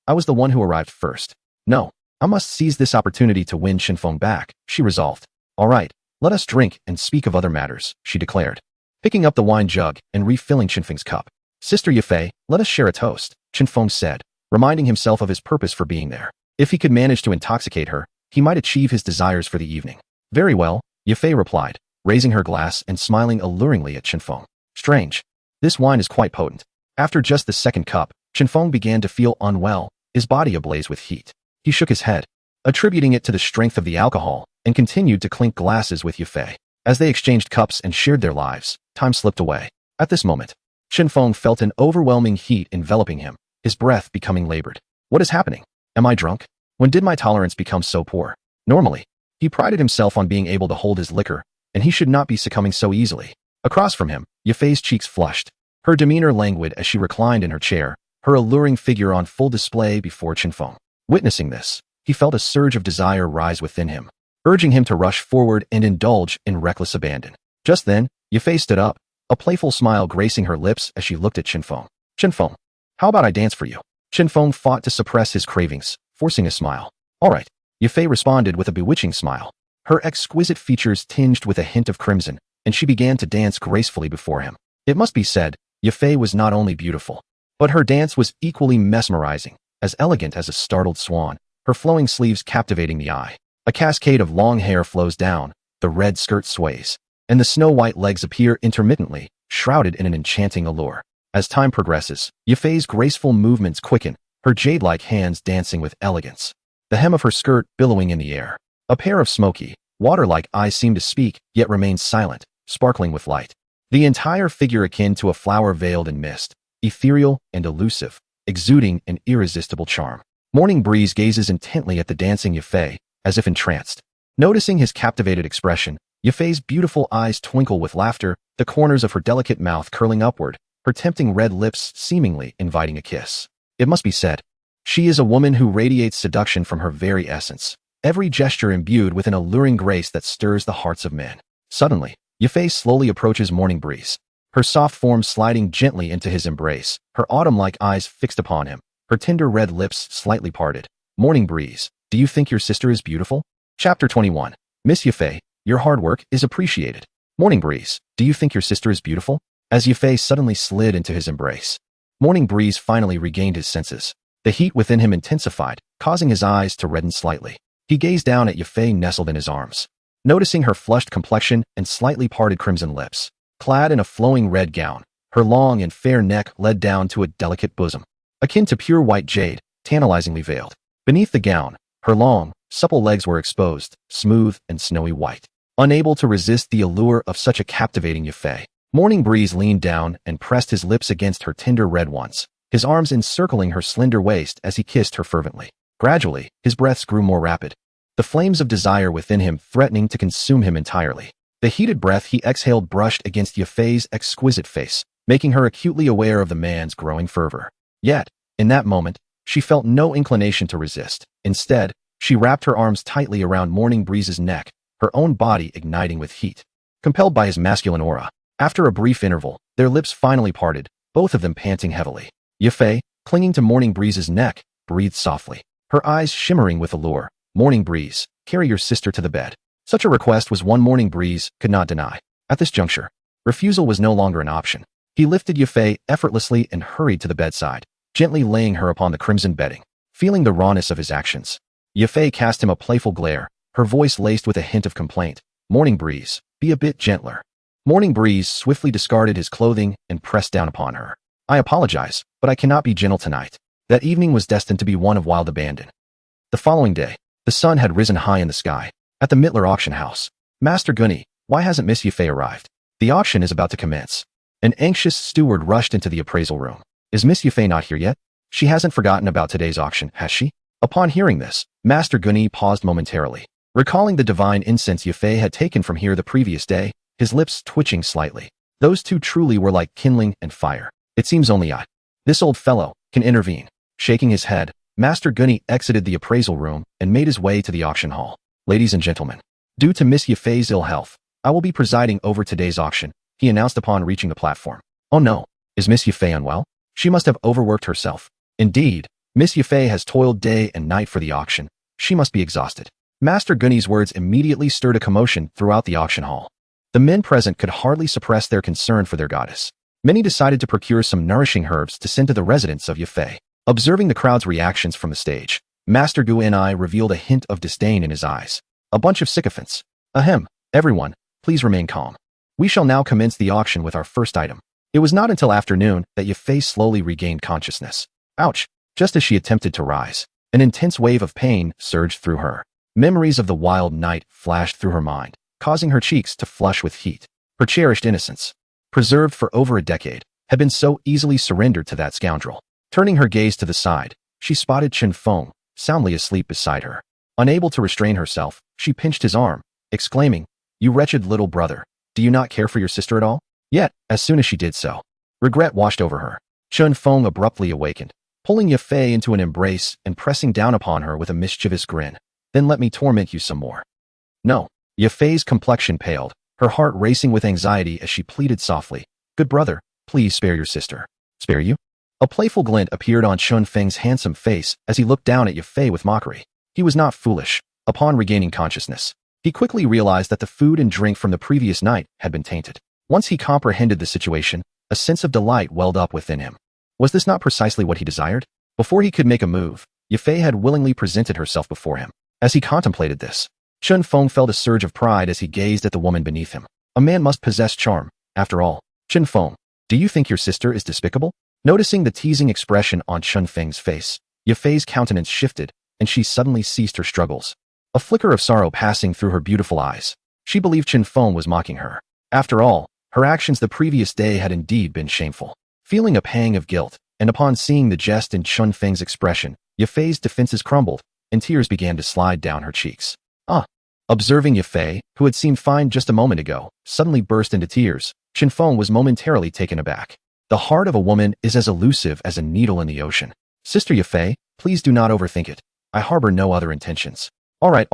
I was the one who arrived first. No, I must seize this opportunity to win Chun Fong back, she resolved. All right, let us drink and speak of other matters, she declared, picking up the wine jug and refilling Chun Feng's cup. Sister Yufei, let us share a toast, Chun Fong said, reminding himself of his purpose for being there. If he could manage to intoxicate her, he might achieve his desires for the evening. Very well, Yufei replied, raising her glass and smiling alluringly at Chun Fong. Strange. This wine is quite potent. After just the second cup, Chun Fong began to feel unwell, his body ablaze with heat. He shook his head, attributing it to the strength of the alcohol, and continued to clink glasses with Yufei. As they exchanged cups and shared their lives, time slipped away. At this moment, Chun Fong felt an overwhelming heat enveloping him, his breath becoming labored. What is happening? Am I drunk? When did my tolerance become so poor? Normally, he prided himself on being able to hold his liquor, and he should not be succumbing so easily. Across from him, Yufei's cheeks flushed, her demeanor languid as she reclined in her chair, her alluring figure on full display before Chun Fong. Witnessing this, he felt a surge of desire rise within him, urging him to rush forward and indulge in reckless abandon. Just then, Yufei stood up, a playful smile gracing her lips as she looked at Chun Fong. Chun Fong, how about I dance for you? Chun Fong fought to suppress his cravings, forcing a smile. All right, Yufei responded with a bewitching smile. her exquisite features tinged with a hint of crimson, and she began to dance gracefully before him. It must be said, Yafei was not only beautiful, but her dance was equally mesmerizing, as elegant as a startled swan, her flowing sleeves captivating the eye. A cascade of long hair flows down, the red skirt sways, and the snow-white legs appear intermittently, shrouded in an enchanting allure. As time progresses, Yafei's graceful movements quicken, her jade-like hands dancing with elegance, the hem of her skirt billowing in the air. A pair of smoky, water-like eyes seem to speak, yet remain silent, sparkling with light. The entire figure akin to a flower veiled in mist, ethereal and elusive, exuding an irresistible charm. Morning Breeze gazes intently at the dancing Yafei, as if entranced. Noticing his captivated expression, Yafei's beautiful eyes twinkle with laughter, the corners of her delicate mouth curling upward, her tempting red lips seemingly inviting a kiss. It must be said, she is a woman who radiates seduction from her very essence, every gesture imbued with an alluring grace that stirs the hearts of men. Suddenly, Yafei slowly approaches Morning Breeze, her soft form sliding gently into his embrace, her autumn-like eyes fixed upon him, her tender red lips slightly parted. Morning Breeze, do you think your sister is beautiful? Chapter 21. Miss Yafei, your hard work is appreciated. Morning Breeze, do you think your sister is beautiful? As Yafei suddenly slid into his embrace, Morning Breeze finally regained his senses. The heat within him intensified, causing his eyes to redden slightly. He gazed down at Yafei nestled in his arms, noticing her flushed complexion and slightly parted crimson lips. Clad in a flowing red gown, her long and fair neck led down to a delicate bosom, akin to pure white jade, tantalizingly veiled. Beneath the gown, her long, supple legs were exposed, smooth and snowy white. Unable to resist the allure of such a captivating Yafei, Morning Breeze leaned down and pressed his lips against her tender red ones, his arms encircling her slender waist as he kissed her fervently. Gradually, his breaths grew more rapid, the flames of desire within him threatening to consume him entirely. The heated breath he exhaled brushed against Yafei's exquisite face, making her acutely aware of the man's growing fervor. Yet, in that moment, she felt no inclination to resist. Instead, she wrapped her arms tightly around Morning Breeze's neck, her own body igniting with heat. Compelled by his masculine aura, after a brief interval, their lips finally parted, both of them panting heavily. Yafei, clinging to Morning Breeze's neck, breathed softly, her eyes shimmering with allure. Morning Breeze, carry your sister to the bed. Such a request was one Morning Breeze could not deny. At this juncture, refusal was no longer an option. He lifted Yafei effortlessly and hurried to the bedside, gently laying her upon the crimson bedding. Feeling the rawness of his actions, Yafei cast him a playful glare, her voice laced with a hint of complaint. Morning Breeze, be a bit gentler. Morning Breeze swiftly discarded his clothing and pressed down upon her. I apologize, but I cannot be gentle tonight. That evening was destined to be one of wild abandon. The following day, the sun had risen high in the sky. At the Mittler auction house, Master Gunny, why hasn't Miss Yafei arrived? The auction is about to commence. An anxious steward rushed into the appraisal room. Is Miss Yafei not here yet? She hasn't forgotten about today's auction, has she? Upon hearing this, Master Gunny paused momentarily. Recalling the divine incense Yafei had taken from here the previous day, his lips twitching slightly. Those two truly were like kindling and fire. It seems only this old fellow, can intervene. Shaking his head, Master Gunny exited the appraisal room and made his way to the auction hall. Ladies and gentlemen, due to Miss Yafei's ill health, I will be presiding over today's auction, he announced upon reaching the platform. Oh no, is Miss Yafei unwell? She must have overworked herself. Indeed, Miss Yafei has toiled day and night for the auction. She must be exhausted. Master Gunny's words immediately stirred a commotion throughout the auction hall. The men present could hardly suppress their concern for their goddess. Many decided to procure some nourishing herbs to send to the residence of Yafei. Observing the crowd's reactions from the stage, Master Gunny revealed a hint of disdain in his eyes. A bunch of sycophants. Ahem, everyone, please remain calm. We shall now commence the auction with our first item. It was not until afternoon that Yafei slowly regained consciousness. Ouch! Just as she attempted to rise, an intense wave of pain surged through her. Memories of the wild night flashed through her mind, causing her cheeks to flush with heat. Her cherished innocence, preserved for over a decade, had been so easily surrendered to that scoundrel. Turning her gaze to the side, she spotted Chun Fong, soundly asleep beside her. Unable to restrain herself, she pinched his arm, exclaiming, "You wretched little brother, do you not care for your sister at all?" Yet, as soon as she did so, regret washed over her. Chun Fong abruptly awakened, pulling Yafei into an embrace and pressing down upon her with a mischievous grin. "Then let me torment you some more." No. Yafei's complexion paled, her heart racing with anxiety as she pleaded softly, "Good brother, please spare your sister." "Spare you?" A playful glint appeared on Chun Feng's handsome face as he looked down at Yafei with mockery. He was not foolish. Upon regaining consciousness, He quickly realized that the food and drink from the previous night had been tainted. Once he comprehended the situation, a sense of delight welled up within him. Was this not precisely what he desired? Before he could make a move, Yafei had willingly presented herself before him. As he contemplated this, Chun Fong felt a surge of pride as he gazed at the woman beneath him. A man must possess charm, after all. Chun Fong, do you think your sister is despicable? Noticing the teasing expression on Chun Feng's face, Yafei's countenance shifted, and she suddenly ceased her struggles. A flicker of sorrow passing through her beautiful eyes. She believed Chun Fong was mocking her. After all, her actions the previous day had indeed been shameful. Feeling a pang of guilt, and upon seeing the jest in Chun Feng's expression, Yafei's defenses crumbled, and tears began to slide down her cheeks. Observing Yafei, who had seemed fine just a moment ago, suddenly burst into tears, Chun Fong was momentarily taken aback. The heart of a woman is as elusive as a needle in the ocean. Sister Yafei, please do not overthink it. I harbor no other intentions. All right.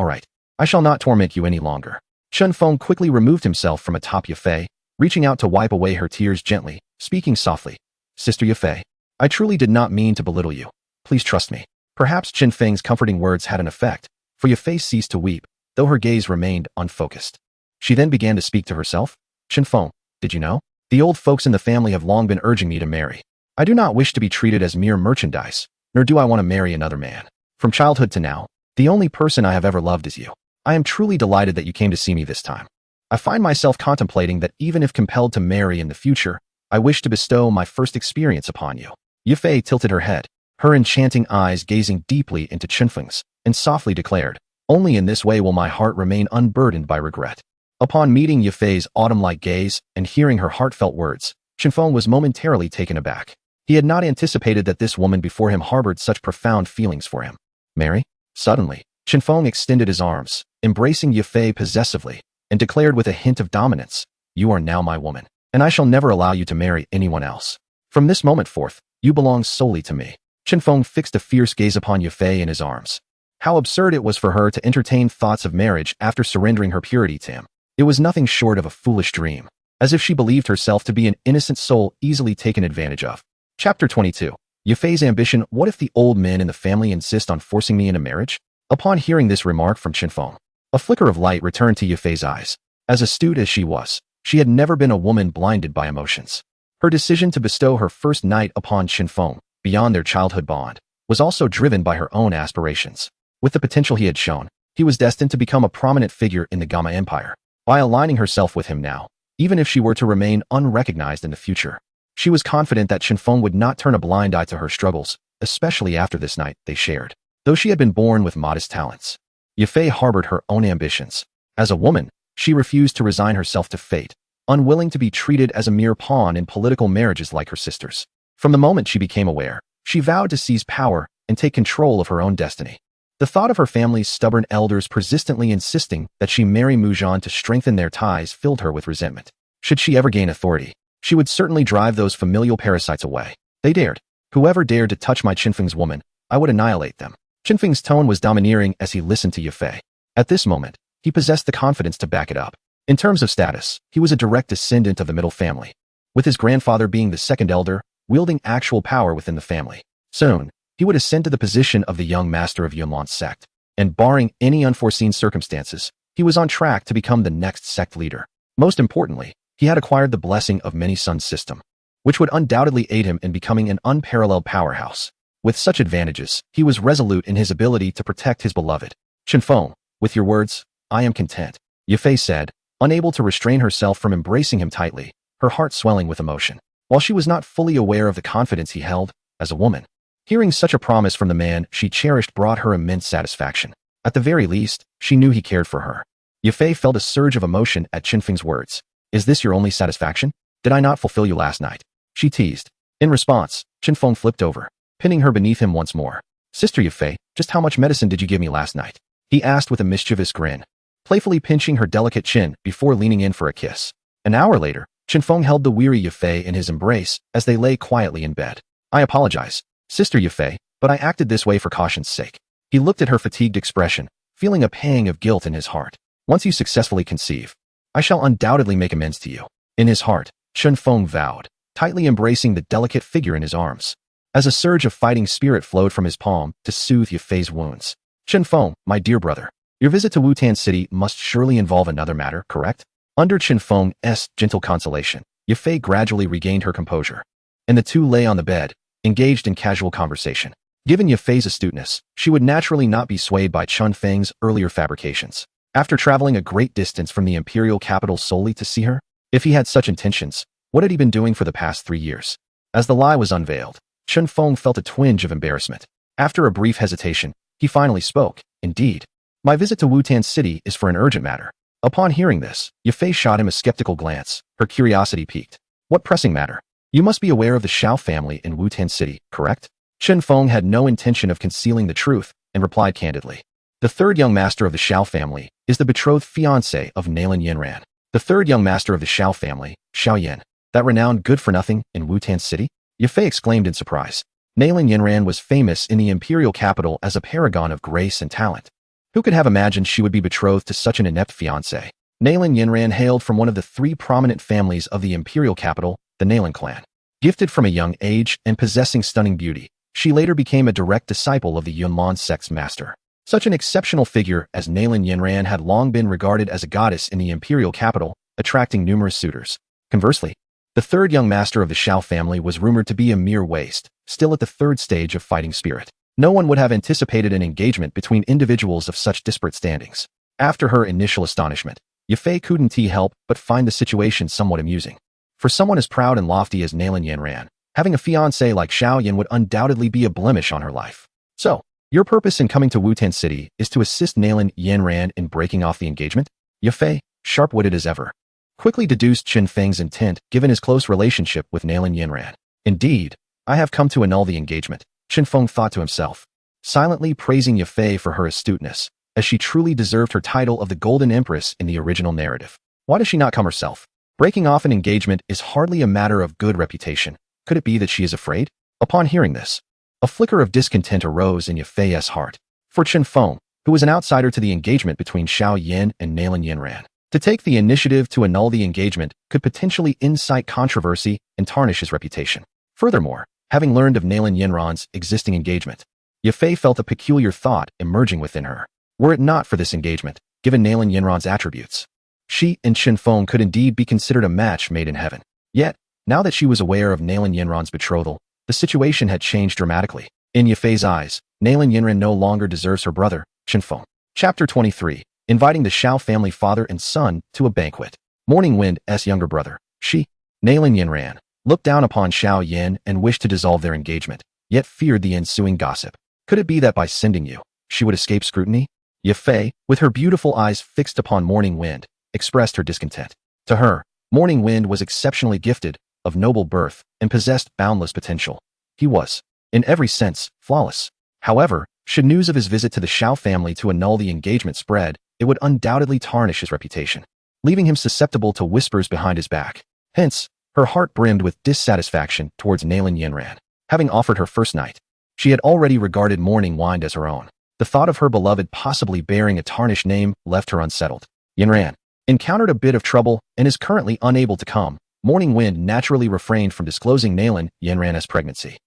I shall not torment you any longer. Chun Fong quickly removed himself from atop Yafei, reaching out to wipe away her tears gently, speaking softly. Sister Yafei, I truly did not mean to belittle you. Please trust me. Perhaps Chun Feng's comforting words had an effect, for Yafei ceased to weep, though her gaze remained unfocused. She then began to speak to herself. Chun Fong, did you know? The old folks in the family have long been urging me to marry. I do not wish to be treated as mere merchandise, nor do I want to marry another man. From childhood to now, the only person I have ever loved is you. I am truly delighted that you came to see me this time. I find myself contemplating that even if compelled to marry in the future, I wish to bestow my first experience upon you. Yafei tilted her head, her enchanting eyes gazing deeply into Chun Feng's, and softly declared, only in this way will my heart remain unburdened by regret. Upon meeting Yafei's autumn-like gaze and hearing her heartfelt words, Chun Fong was momentarily taken aback. He had not anticipated that this woman before him harbored such profound feelings for him. Mary? Suddenly, Chun Fong extended his arms, embracing Yafei possessively, and declared with a hint of dominance, you are now my woman, and I shall never allow you to marry anyone else. From this moment forth, you belong solely to me. Chun Fong fixed a fierce gaze upon Yafei in his arms. How absurd it was for her to entertain thoughts of marriage after surrendering her purity to him. It was nothing short of a foolish dream, as if she believed herself to be an innocent soul easily taken advantage of. Chapter 22. Yafei's ambition. What if the old men in the family insist on forcing me into marriage? Upon hearing this remark from Chun Fong, a flicker of light returned to Yafei's eyes. As astute as she was, she had never been a woman blinded by emotions. Her decision to bestow her first night upon Chun Fong, beyond their childhood bond, was also driven by her own aspirations. With the potential he had shown, he was destined to become a prominent figure in the Gamma Empire. By aligning herself with him now, even if she were to remain unrecognized in the future, she was confident that Chun Fong would not turn a blind eye to her struggles, especially after this night they shared. Though she had been born with modest talents, Yafei harbored her own ambitions. As a woman, she refused to resign herself to fate, unwilling to be treated as a mere pawn in political marriages like her sisters. From the moment she became aware, she vowed to seize power and take control of her own destiny. The thought of her family's stubborn elders persistently insisting that she marry Mujan to strengthen their ties filled her with resentment. Should she ever gain authority, she would certainly drive those familial parasites away. They dared. Whoever dared to touch my Chun Feng's woman, I would annihilate them. Chun Feng's tone was domineering as he listened to Yafei. At this moment, he possessed the confidence to back it up. In terms of status, he was a direct descendant of the middle family, with his grandfather being the second elder, wielding actual power within the family. Soon, he would ascend to the position of the young master of Numerous Sect, and barring any unforeseen circumstances, he was on track to become the next sect leader. Most importantly, he had acquired the blessing of many suns system, which would undoubtedly aid him in becoming an unparalleled powerhouse. With such advantages, he was resolute in his ability to protect his beloved. Chun Fong, with your words, I am content, Yafei said, unable to restrain herself from embracing him tightly, her heart swelling with emotion. While she was not fully aware of the confidence he held, as a woman, hearing such a promise from the man she cherished brought her immense satisfaction. At the very least, she knew he cared for her. Yafei felt a surge of emotion at Chun Feng's words. Is this your only satisfaction? Did I not fulfill you last night? She teased. In response, Chun Fong flipped over, pinning her beneath him once more. Sister Yafei, just how much medicine did you give me last night? He asked with a mischievous grin, playfully pinching her delicate chin before leaning in for a kiss. An hour later, Chun Fong held the weary Yafei in his embrace as they lay quietly in bed. I apologize, Sister Yafei, but I acted this way for caution's sake. He looked at her fatigued expression, feeling a pang of guilt in his heart. Once you successfully conceive, I shall undoubtedly make amends to you. In his heart, Chun Fong vowed, tightly embracing the delicate figure in his arms. As a surge of fighting spirit flowed from his palm to soothe Yafei's wounds. Chun Fong, my dear brother, Your visit to Wutan City must surely involve another matter, correct? Under Chun Fong's gentle consolation, Yafei gradually regained her composure, and the two lay on the bed, engaged in casual conversation. Given Yafei's astuteness, she would naturally not be swayed by Chun Feng's earlier fabrications. After traveling a great distance from the imperial capital solely to see her, if he had such intentions, what had he been doing for the past 3 years? As the lie was unveiled, Chun Fong felt a twinge of embarrassment. After a brief hesitation, he finally spoke. Indeed, my visit to Wutan City is for an urgent matter. Upon hearing this, Yafei shot him a skeptical glance, her curiosity piqued. What pressing matter? You must be aware of the Shao family in Wutan City, correct? Chun Fong had no intention of concealing the truth and replied candidly. The third young master of the Shao family is the betrothed fiancé of Nalan Yinran. The third young master of the Shao family, Xiao Yin, that renowned good-for-nothing in Wutan City? Yafei exclaimed in surprise. Nalan Yinran was famous in the imperial capital as a paragon of grace and talent. Who could have imagined she would be betrothed to such an inept fiancé? Nalan Yinran hailed from one of the 3 prominent families of the imperial capital, the Nalan clan. Gifted from a young age and possessing stunning beauty, she later became a direct disciple of the Numerous Sect's master. Such an exceptional figure as Nalan Yinran had long been regarded as a goddess in the imperial capital, attracting numerous suitors. Conversely, the third young master of the Shao family was rumored to be a mere waste, still at the 3rd stage of fighting spirit. No one would have anticipated an engagement between individuals of such disparate standings. After her initial astonishment, Yafei couldn't help but find the situation somewhat amusing. For someone as proud and lofty as Nalan Yinran, having a fiancé like Xiao Yin would undoubtedly be a blemish on her life. So, your purpose in coming to Wutan City is to assist Nalan Yinran in breaking off the engagement? Yafei, sharp-witted as ever, quickly deduced Chun Feng's intent given his close relationship with Nalan Yinran. Indeed, I have come to annul the engagement, Chun Fong thought to himself, silently praising Yafei for her astuteness, as she truly deserved her title of the Golden Empress in the original narrative. Why does she not come herself? Breaking off an engagement is hardly a matter of good reputation. Could it be that she is afraid? Upon hearing this, a flicker of discontent arose in Yafei's heart. For Chun Fong, who was an outsider to the engagement between Xiao Yin and Nalan Yinran, to take the initiative to annul the engagement could potentially incite controversy and tarnish his reputation. Furthermore, having learned of Nalan Yinran's existing engagement, Yafei felt a peculiar thought emerging within her. Were it not for this engagement, given Nalan Yinran's attributes, she and Chun Fong could indeed be considered a match made in heaven. Yet, now that she was aware of Nalan Yinran's betrothal, the situation had changed dramatically. In Yafei's eyes, Nalan Yinran no longer deserves her brother, Chun Fong. Chapter 23. Inviting the Shao family father and son to a banquet. Morning Wind's younger brother, Nalan Yinran, looked down upon Xiao Yin and wished to dissolve their engagement, yet feared the ensuing gossip. Could it be that by sending you, she would escape scrutiny? Yafei, with her beautiful eyes fixed upon Morning Wind, expressed her discontent. To her, Morning Wind was exceptionally gifted, of noble birth, and possessed boundless potential. He was, in every sense, flawless. However, should news of his visit to the Shao family to annul the engagement spread, it would undoubtedly tarnish his reputation, leaving him susceptible to whispers behind his back. Hence, her heart brimmed with dissatisfaction towards Nalan Yinran. Having offered her first night, she had already regarded Morning Wind as her own. The thought of her beloved possibly bearing a tarnished name left her unsettled. Yinran encountered a bit of trouble and is currently unable to come. Morning Wind naturally refrained from disclosing Nalan Yinran's pregnancy.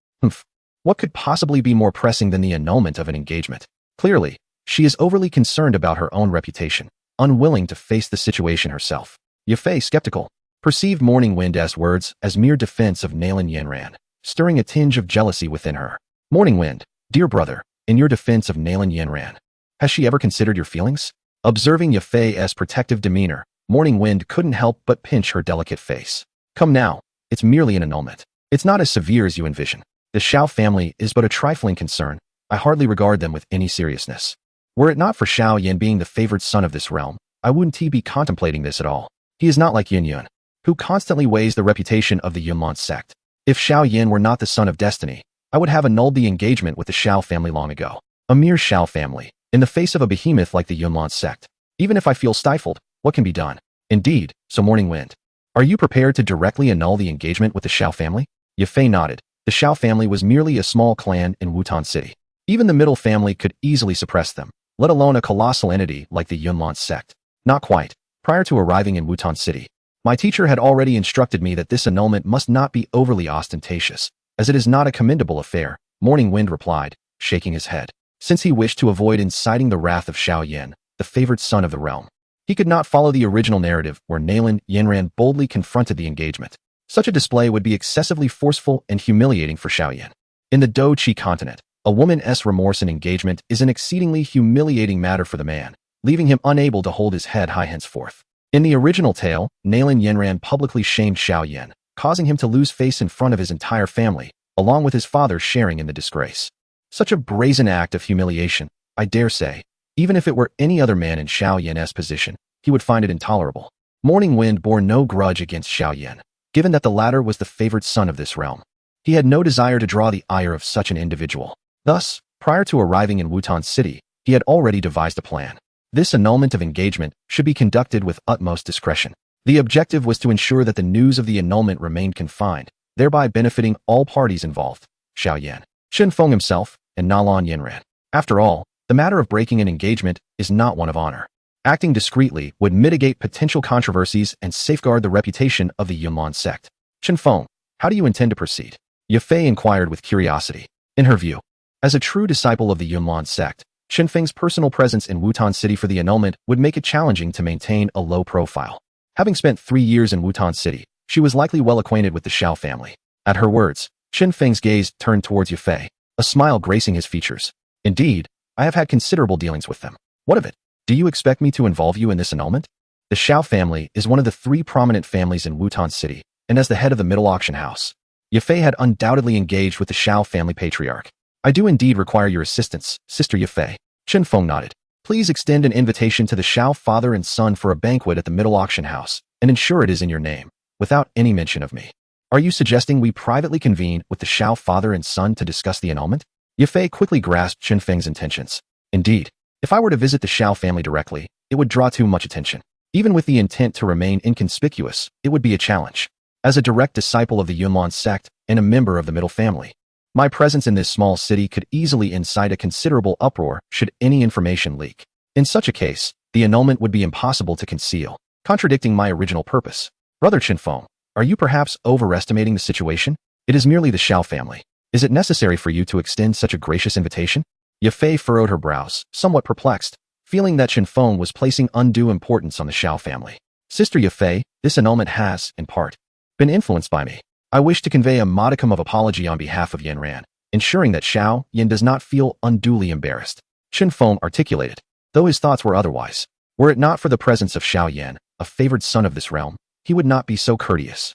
What could possibly be more pressing than the annulment of an engagement? Clearly, she is overly concerned about her own reputation, unwilling to face the situation herself. Yafei, skeptical, perceived Morning Wind's words as mere defense of Nalan Yinran, stirring a tinge of jealousy within her. Morning Wind, dear brother, in your defense of Nalan Yinran, has she ever considered your feelings? Observing Yafei's protective demeanor, Morning Wind couldn't help but pinch her delicate face. Come now, it's merely an annulment. It's not as severe as you envision. The Shao family is but a trifling concern. I hardly regard them with any seriousness. Were it not for Xiao Yin being the favored son of this realm, I wouldn't be contemplating this at all. He is not like Yin Yun, who constantly weighs the reputation of the Numerous Sect. If Xiao Yin were not the son of destiny, I would have annulled the engagement with the Shao family long ago. A mere Shao family, in the face of a behemoth like the Numerous Sect. Even if I feel stifled, what can be done? Indeed, so Morning Wind, are you prepared to directly annul the engagement with the Shao family? Yafei nodded. The Shao family was merely a small clan in Wutan City. Even the middle family could easily suppress them, let alone a colossal entity like the Numerous Sect. Not quite. Prior to arriving in Wutan City, my teacher had already instructed me that this annulment must not be overly ostentatious, as it is not a commendable affair, Morning Wind replied, shaking his head. Since he wished to avoid inciting the wrath of Xiao Yin, the favored son of the realm. He could not follow the original narrative where Nalan Yanran boldly confronted the engagement. Such a display would be excessively forceful and humiliating for Xiaoyan. In the Douqi continent, a woman's remorse in engagement is an exceedingly humiliating matter for the man, leaving him unable to hold his head high henceforth. In the original tale, Nalan Yanran publicly shamed Xiaoyan, causing him to lose face in front of his entire family, along with his father sharing in the disgrace. Such a brazen act of humiliation, I dare say, even if it were any other man in Xiaoyan's position, he would find it intolerable. Morning Wind bore no grudge against Xiaoyan, given that the latter was the favored son of this realm. He had no desire to draw the ire of such an individual. Thus, prior to arriving in Wutan City, he had already devised a plan. This annulment of engagement should be conducted with utmost discretion. The objective was to ensure that the news of the annulment remained confined, thereby benefiting all parties involved, Xiaoyan, Chun Fong himself, and Nalan Yanran. After all, the matter of breaking an engagement is not one of honor. Acting discreetly would mitigate potential controversies and safeguard the reputation of the Numerous Sect. Chun Fong, how do you intend to proceed? Yafei inquired with curiosity. In her view, as a true disciple of the Numerous Sect, Chun Feng's personal presence in Wutan City for the annulment would make it challenging to maintain a low profile. Having spent 3 years in Wutan City, she was likely well acquainted with the Xiao family. At her words, Chun Feng's gaze turned towards Yafei, a smile gracing his features. Indeed, I have had considerable dealings with them. What of it? Do you expect me to involve you in this annulment? The Xiao family is one of the 3 prominent families in Wutan City, and as the head of the middle auction house, Yafei had undoubtedly engaged with the Xiao family patriarch. I do indeed require your assistance, Sister Yafei. Chun Fong nodded. Please extend an invitation to the Xiao father and son for a banquet at the middle auction house, and ensure it is in your name, without any mention of me. Are you suggesting we privately convene with the Xiao father and son to discuss the annulment? Yafei quickly grasped Chun Feng's intentions. Indeed, if I were to visit the Xiao family directly, it would draw too much attention. Even with the intent to remain inconspicuous, it would be a challenge. As a direct disciple of the Yunlong sect and a member of the middle family, my presence in this small city could easily incite a considerable uproar should any information leak. In such a case, the annulment would be impossible to conceal, contradicting my original purpose. Brother Chun Fong, are you perhaps overestimating the situation? It is merely the Xiao family. Is it necessary for you to extend such a gracious invitation? Yafei furrowed her brows, somewhat perplexed, feeling that Chun Fong was placing undue importance on the Xiao family. Sister Yafei, this annulment has, in part, been influenced by me. I wish to convey a modicum of apology on behalf of Yanran, ensuring that Xiao Yan does not feel unduly embarrassed. Chun Fong articulated, though his thoughts were otherwise. Were it not for the presence of Xiao Yan, a favored son of this realm, he would not be so courteous.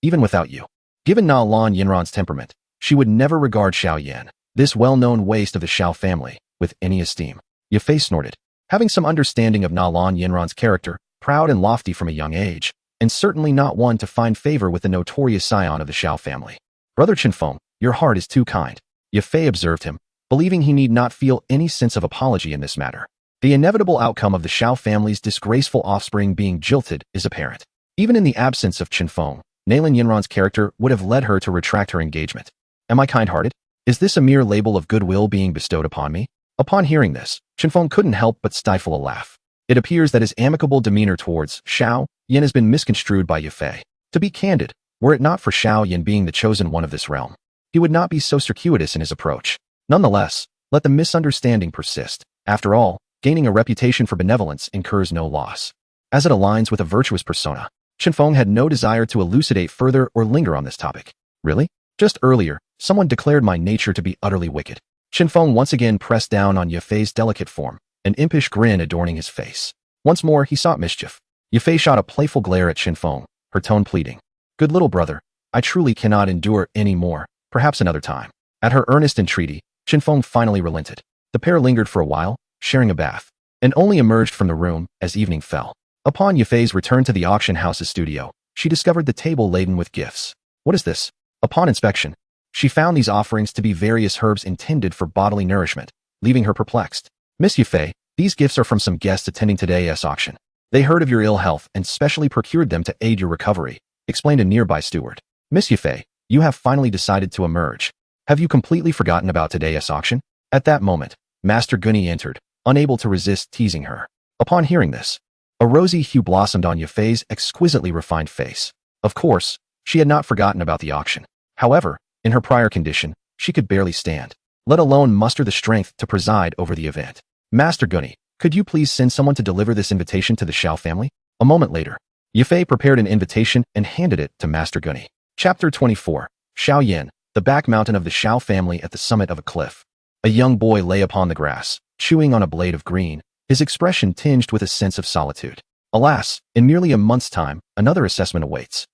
Even without you. Given Na Lan Yanran's temperament, she would never regard Xiao Yan, this well-known waste of the Xiao family, with any esteem. Yafei snorted. Having some understanding of Na Lan Yanran's character, proud and lofty from a young age, and certainly not one to find favor with the notorious scion of the Xiao family. Brother Chun Fong, your heart is too kind. Yafei observed him, believing he need not feel any sense of apology in this matter. The inevitable outcome of the Xiao family's disgraceful offspring being jilted is apparent. Even in the absence of Chun Fong, Nalan Yanran's character would have led her to retract her engagement. Am I kind-hearted? Is this a mere label of goodwill being bestowed upon me? Upon hearing this, Chun Fong couldn't help but stifle a laugh. It appears that his amicable demeanor towards Xiao Yan has been misconstrued by Yafei. To be candid, were it not for Xiao Yan being the chosen one of this realm, he would not be so circuitous in his approach. Nonetheless, let the misunderstanding persist. After all, gaining a reputation for benevolence incurs no loss. As it aligns with a virtuous persona, Chun Fong had no desire to elucidate further or linger on this topic. Really? Just earlier, someone declared my nature to be utterly wicked. Chun Fong once again pressed down on Yafei's delicate form, an impish grin adorning his face. Once more, he sought mischief. Yafei shot a playful glare at Chun Fong, her tone pleading. Good little brother, I truly cannot endure any more, perhaps another time. At her earnest entreaty, Chun Fong finally relented. The pair lingered for a while, sharing a bath, and only emerged from the room as evening fell. Upon Yafei's return to the auction house's studio, she discovered the table laden with gifts. What is this? Upon inspection, she found these offerings to be various herbs intended for bodily nourishment, leaving her perplexed. Miss Yafei, these gifts are from some guests attending today's auction. They heard of your ill health and specially procured them to aid your recovery, explained a nearby steward. Miss Yafei, you have finally decided to emerge. Have you completely forgotten about today's auction? At that moment, Master Gunny entered, unable to resist teasing her. Upon hearing this, a rosy hue blossomed on Yafei's exquisitely refined face. Of course, she had not forgotten about the auction. However, in her prior condition, she could barely stand, let alone muster the strength to preside over the event. Master Gunny, Could you please send someone to deliver this invitation to the Xiao family? A moment later, Yafei prepared an invitation and handed it to Master Gunny. Chapter 24. Xiao Yin, the back mountain of the Xiao family at the summit of a cliff. A young boy lay upon the grass, chewing on a blade of green, his expression tinged with a sense of solitude. Alas, in merely a month's time, another assessment awaits.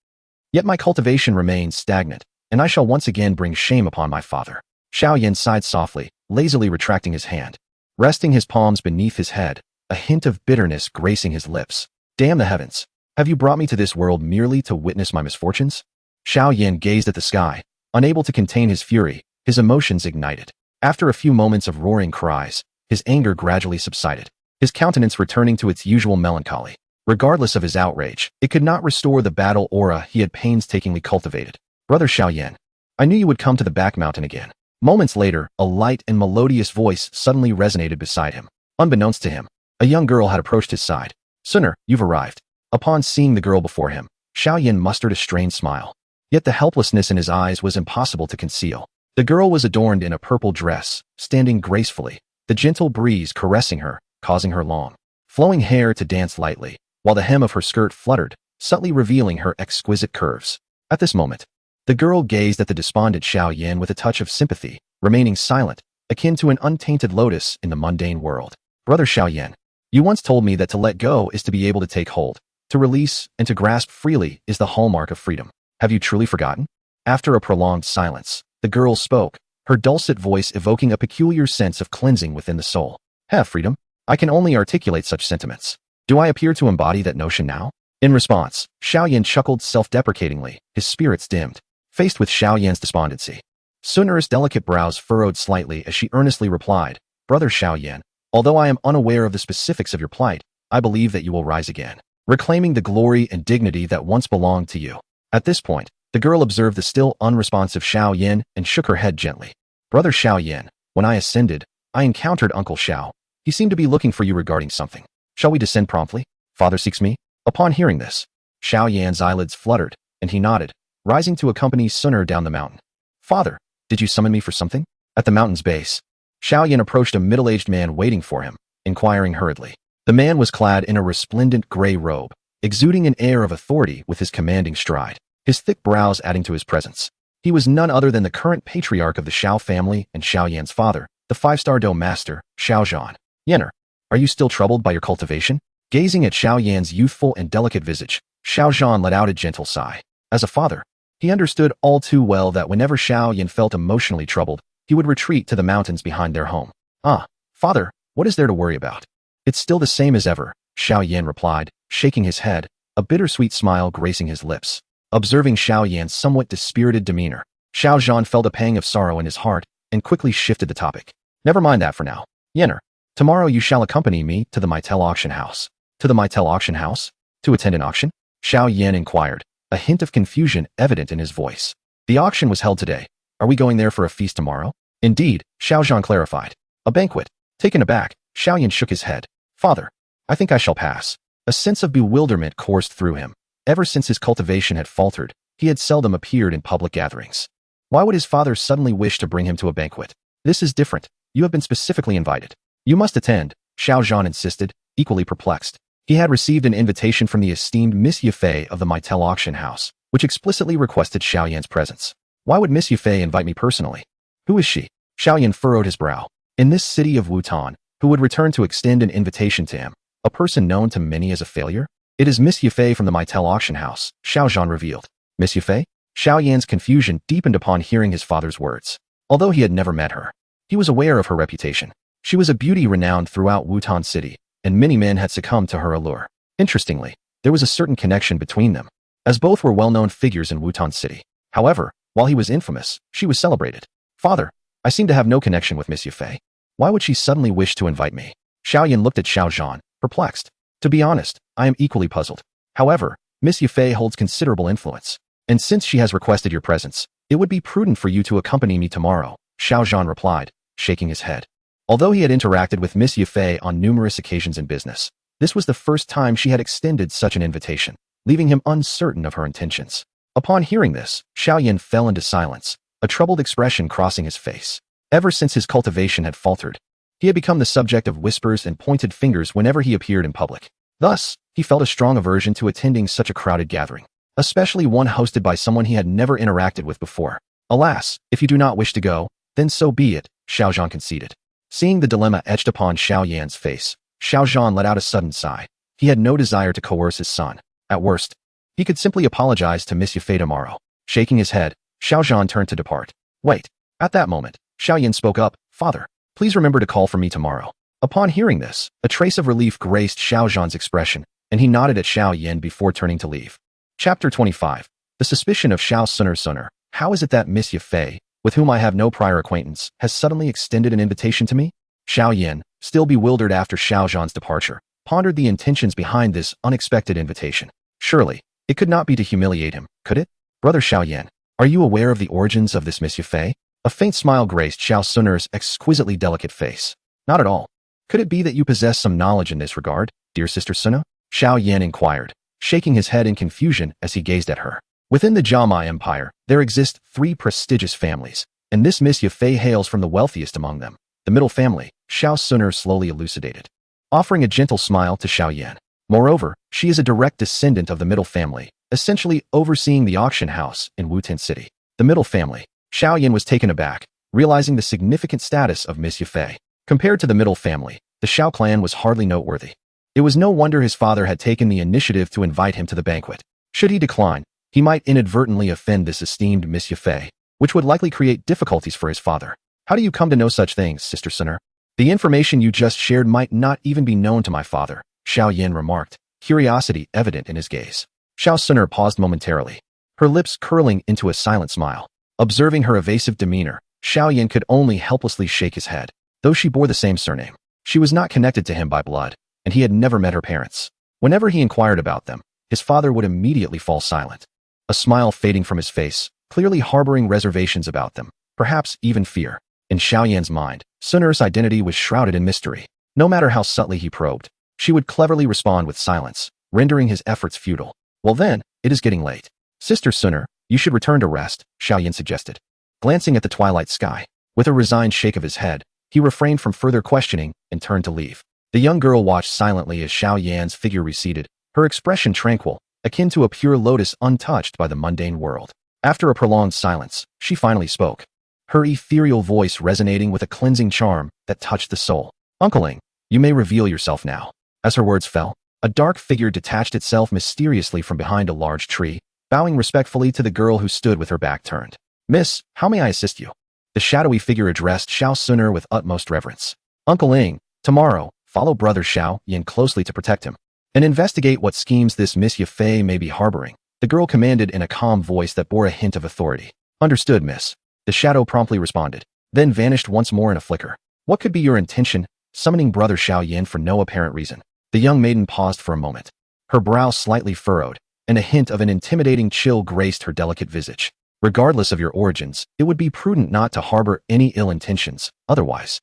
Yet my cultivation remains stagnant, and I shall once again bring shame upon my father. Xiao Yin sighed softly, lazily retracting his hand, resting his palms beneath his head, a hint of bitterness gracing his lips. Damn the heavens! Have you brought me to this world merely to witness my misfortunes? Xiao Yin gazed at the sky, unable to contain his fury, his emotions ignited. After a few moments of roaring cries, his anger gradually subsided, his countenance returning to its usual melancholy. Regardless of his outrage, it could not restore the battle aura he had painstakingly cultivated. Brother Xiao Yin, I knew you would come to the back mountain again. Moments later, a light and melodious voice suddenly resonated beside him. Unbeknownst to him, a young girl had approached his side. Sooner, you've arrived. Upon seeing the girl before him, Xiao Yin mustered a strained smile. Yet the helplessness in his eyes was impossible to conceal. The girl was adorned in a purple dress, standing gracefully, the gentle breeze caressing her, causing her long, flowing hair to dance lightly, while the hem of her skirt fluttered, subtly revealing her exquisite curves. At this moment, the girl gazed at the despondent Xiao Yin with a touch of sympathy, remaining silent, akin to an untainted lotus in the mundane world. Brother Xiao Yin, you once told me that to let go is to be able to take hold. To release and to grasp freely is the hallmark of freedom. Have you truly forgotten? After a prolonged silence, the girl spoke, her dulcet voice evoking a peculiar sense of cleansing within the soul. Have freedom? I can only articulate such sentiments. Do I appear to embody that notion now? In response, Xiao Yin chuckled self-deprecatingly, his spirits dimmed. Faced with Xiao Yin's despondency, Sunera's delicate brows furrowed slightly as she earnestly replied, Brother Xiao Yin, although I am unaware of the specifics of your plight, I believe that you will rise again, reclaiming the glory and dignity that once belonged to you. At this point, the girl observed the still unresponsive Xiao Yin and shook her head gently. Brother Xiao Yin, when I ascended, I encountered Uncle Xiao. He seemed to be looking for you regarding something. Shall we descend promptly? Father seeks me? Upon hearing this, Xiao Yan's eyelids fluttered, and he nodded, rising to accompany Sunner down the mountain. Father, did you summon me for something? At the mountain's base, Xiao Yin approached a middle-aged man waiting for him, inquiring hurriedly. The man was clad in a resplendent gray robe, exuding an air of authority with his commanding stride, his thick brows adding to his presence. He was none other than the current patriarch of the Xiao family and Xiao Yan's father, the five-star Do master, Xiao Zhan. Yenner, are you still troubled by your cultivation? Gazing at Xiao Yan's youthful and delicate visage, Xiao Zhan let out a gentle sigh. As a father, he understood all too well that whenever Xiao Yan felt emotionally troubled, he would retreat to the mountains behind their home. Ah, father, what is there to worry about? It's still the same as ever, Xiao Yan replied, shaking his head, a bittersweet smile gracing his lips. Observing Xiao Yan's somewhat dispirited demeanor, Xiao Zhan felt a pang of sorrow in his heart and quickly shifted the topic. Never mind that for now. Yenner, tomorrow you shall accompany me to the Mytel auction house. To the Mytel auction house? To attend an auction? Xiao Yan inquired, a hint of confusion evident in his voice. The auction was held today. Are we going there for a feast tomorrow? Indeed, Xiao Zhan clarified. A banquet. Taken aback, Xiao Yan shook his head. Father, I think I shall pass. A sense of bewilderment coursed through him. Ever since his cultivation had faltered, he had seldom appeared in public gatherings. Why would his father suddenly wish to bring him to a banquet? This is different. You have been specifically invited. You must attend, Xiao Zhan insisted, equally perplexed. He had received an invitation from the esteemed Miss Yafei of the Mytel auction house, which explicitly requested Xiao Yan's presence. Why would Miss Yafei invite me personally? Who is she? Xiao Yan furrowed his brow. In this city of Wutan, who would return to extend an invitation to him, a person known to many as a failure? It is Miss Yafei from the Mytel auction house, Xiao Zhan revealed. Miss Yafei? Xiao Yan's confusion deepened upon hearing his father's words. Although he had never met her, he was aware of her reputation. She was a beauty renowned throughout Wutan City, and many men had succumbed to her allure. Interestingly, there was a certain connection between them, as both were well-known figures in Wutan City. However, while he was infamous, she was celebrated. Father, I seem to have no connection with Miss Yafei. Why would she suddenly wish to invite me? Xiao Yan looked at Xiao Zhan, perplexed. To be honest, I am equally puzzled. However, Miss Yafei holds considerable influence, and since she has requested your presence, it would be prudent for you to accompany me tomorrow, Xiao Zhan replied, shaking his head. Although he had interacted with Miss Yafei on numerous occasions in business, this was the first time she had extended such an invitation, leaving him uncertain of her intentions. Upon hearing this, Xiao Yan fell into silence, a troubled expression crossing his face. Ever since his cultivation had faltered, He had become the subject of whispers and pointed fingers whenever he appeared in public. Thus, he felt a strong aversion to attending such a crowded gathering, especially one hosted by someone he had never interacted with before. Alas, if you do not wish to go, then so be it, Xiao Zhan conceded. Seeing the dilemma etched upon Xiao Yan's face, Xiao Zhan let out a sudden sigh. He had no desire to coerce his son. At worst, he could simply apologize to Miss Yafei tomorrow. Shaking his head, Xiao Zhan turned to depart. Wait. At that moment, Xiao Yan spoke up. Father, please remember to call for me tomorrow. Upon hearing this, a trace of relief graced Xiao Zhan's expression, and he nodded at Xiao Yan before turning to leave. Chapter 25. The suspicion of Xiao Suner. How is it that Miss Yafei, with whom I have no prior acquaintance, has suddenly extended an invitation to me? Xiao Yan, still bewildered after Xiao Zhan's departure, pondered the intentions behind this unexpected invitation. Surely, it could not be to humiliate him, could it? Brother Xiao Yan, are you aware of the origins of this Miss Yafei? A faint smile graced Xiao Suner's exquisitely delicate face. Not at all. Could it be that you possess some knowledge in this regard, dear Sister Suna? Xiao Yan inquired, shaking his head in confusion as he gazed at her. Within the Jiamai Empire, there exist 3 prestigious families, and this Miss Yafei hails from the wealthiest among them. The middle family, Xiao Suner slowly elucidated, offering a gentle smile to Xiao Yan. Moreover, she is a direct descendant of the middle family, essentially overseeing the auction house in Wuten City. The middle family. Xiao Yan was taken aback, realizing the significant status of Miss Yafei. Compared to the middle family, the Xiao clan was hardly noteworthy. It was no wonder his father had taken the initiative to invite him to the banquet. Should he decline, he might inadvertently offend this esteemed Miss Yafei, which would likely create difficulties for his father. How do you come to know such things, Sister Suner? The information you just shared might not even be known to my father, Xiao Yan remarked, curiosity evident in his gaze. Xiao Suner paused momentarily, her lips curling into a silent smile. Observing her evasive demeanor, Xiao Yan could only helplessly shake his head. Though she bore the same surname, she was not connected to him by blood, and he had never met her parents. Whenever he inquired about them, his father would immediately fall silent, a smile fading from his face, clearly harboring reservations about them, perhaps even fear. In Xiao Yan's mind, Suner's identity was shrouded in mystery. No matter how subtly he probed, she would cleverly respond with silence, rendering his efforts futile. Well then, it is getting late. Sister Suner, you should return to rest, Xiao Yan suggested. Glancing at the twilight sky, with a resigned shake of his head, he refrained from further questioning and turned to leave. The young girl watched silently as Xiao Yan's figure receded, her expression tranquil, akin to a pure lotus untouched by the mundane world. After a prolonged silence, she finally spoke, her ethereal voice resonating with a cleansing charm that touched the soul. Uncleing, you may reveal yourself now. As her words fell, a dark figure detached itself mysteriously from behind a large tree, bowing respectfully to the girl who stood with her back turned. Miss, how may I assist you? The shadowy figure addressed Xiao Suner with utmost reverence. Uncle Ing, tomorrow, follow Brother Xiao Yan closely to protect him, and investigate what schemes this Miss Yafei may be harboring, the girl commanded in a calm voice that bore a hint of authority. Understood, miss. The shadow promptly responded, then vanished once more in a flicker. What could be your intention, summoning Brother Xiao Yan for no apparent reason? The young maiden paused for a moment, her brow slightly furrowed, and a hint of an intimidating chill graced her delicate visage. Regardless of your origins, it would be prudent not to harbor any ill intentions, otherwise.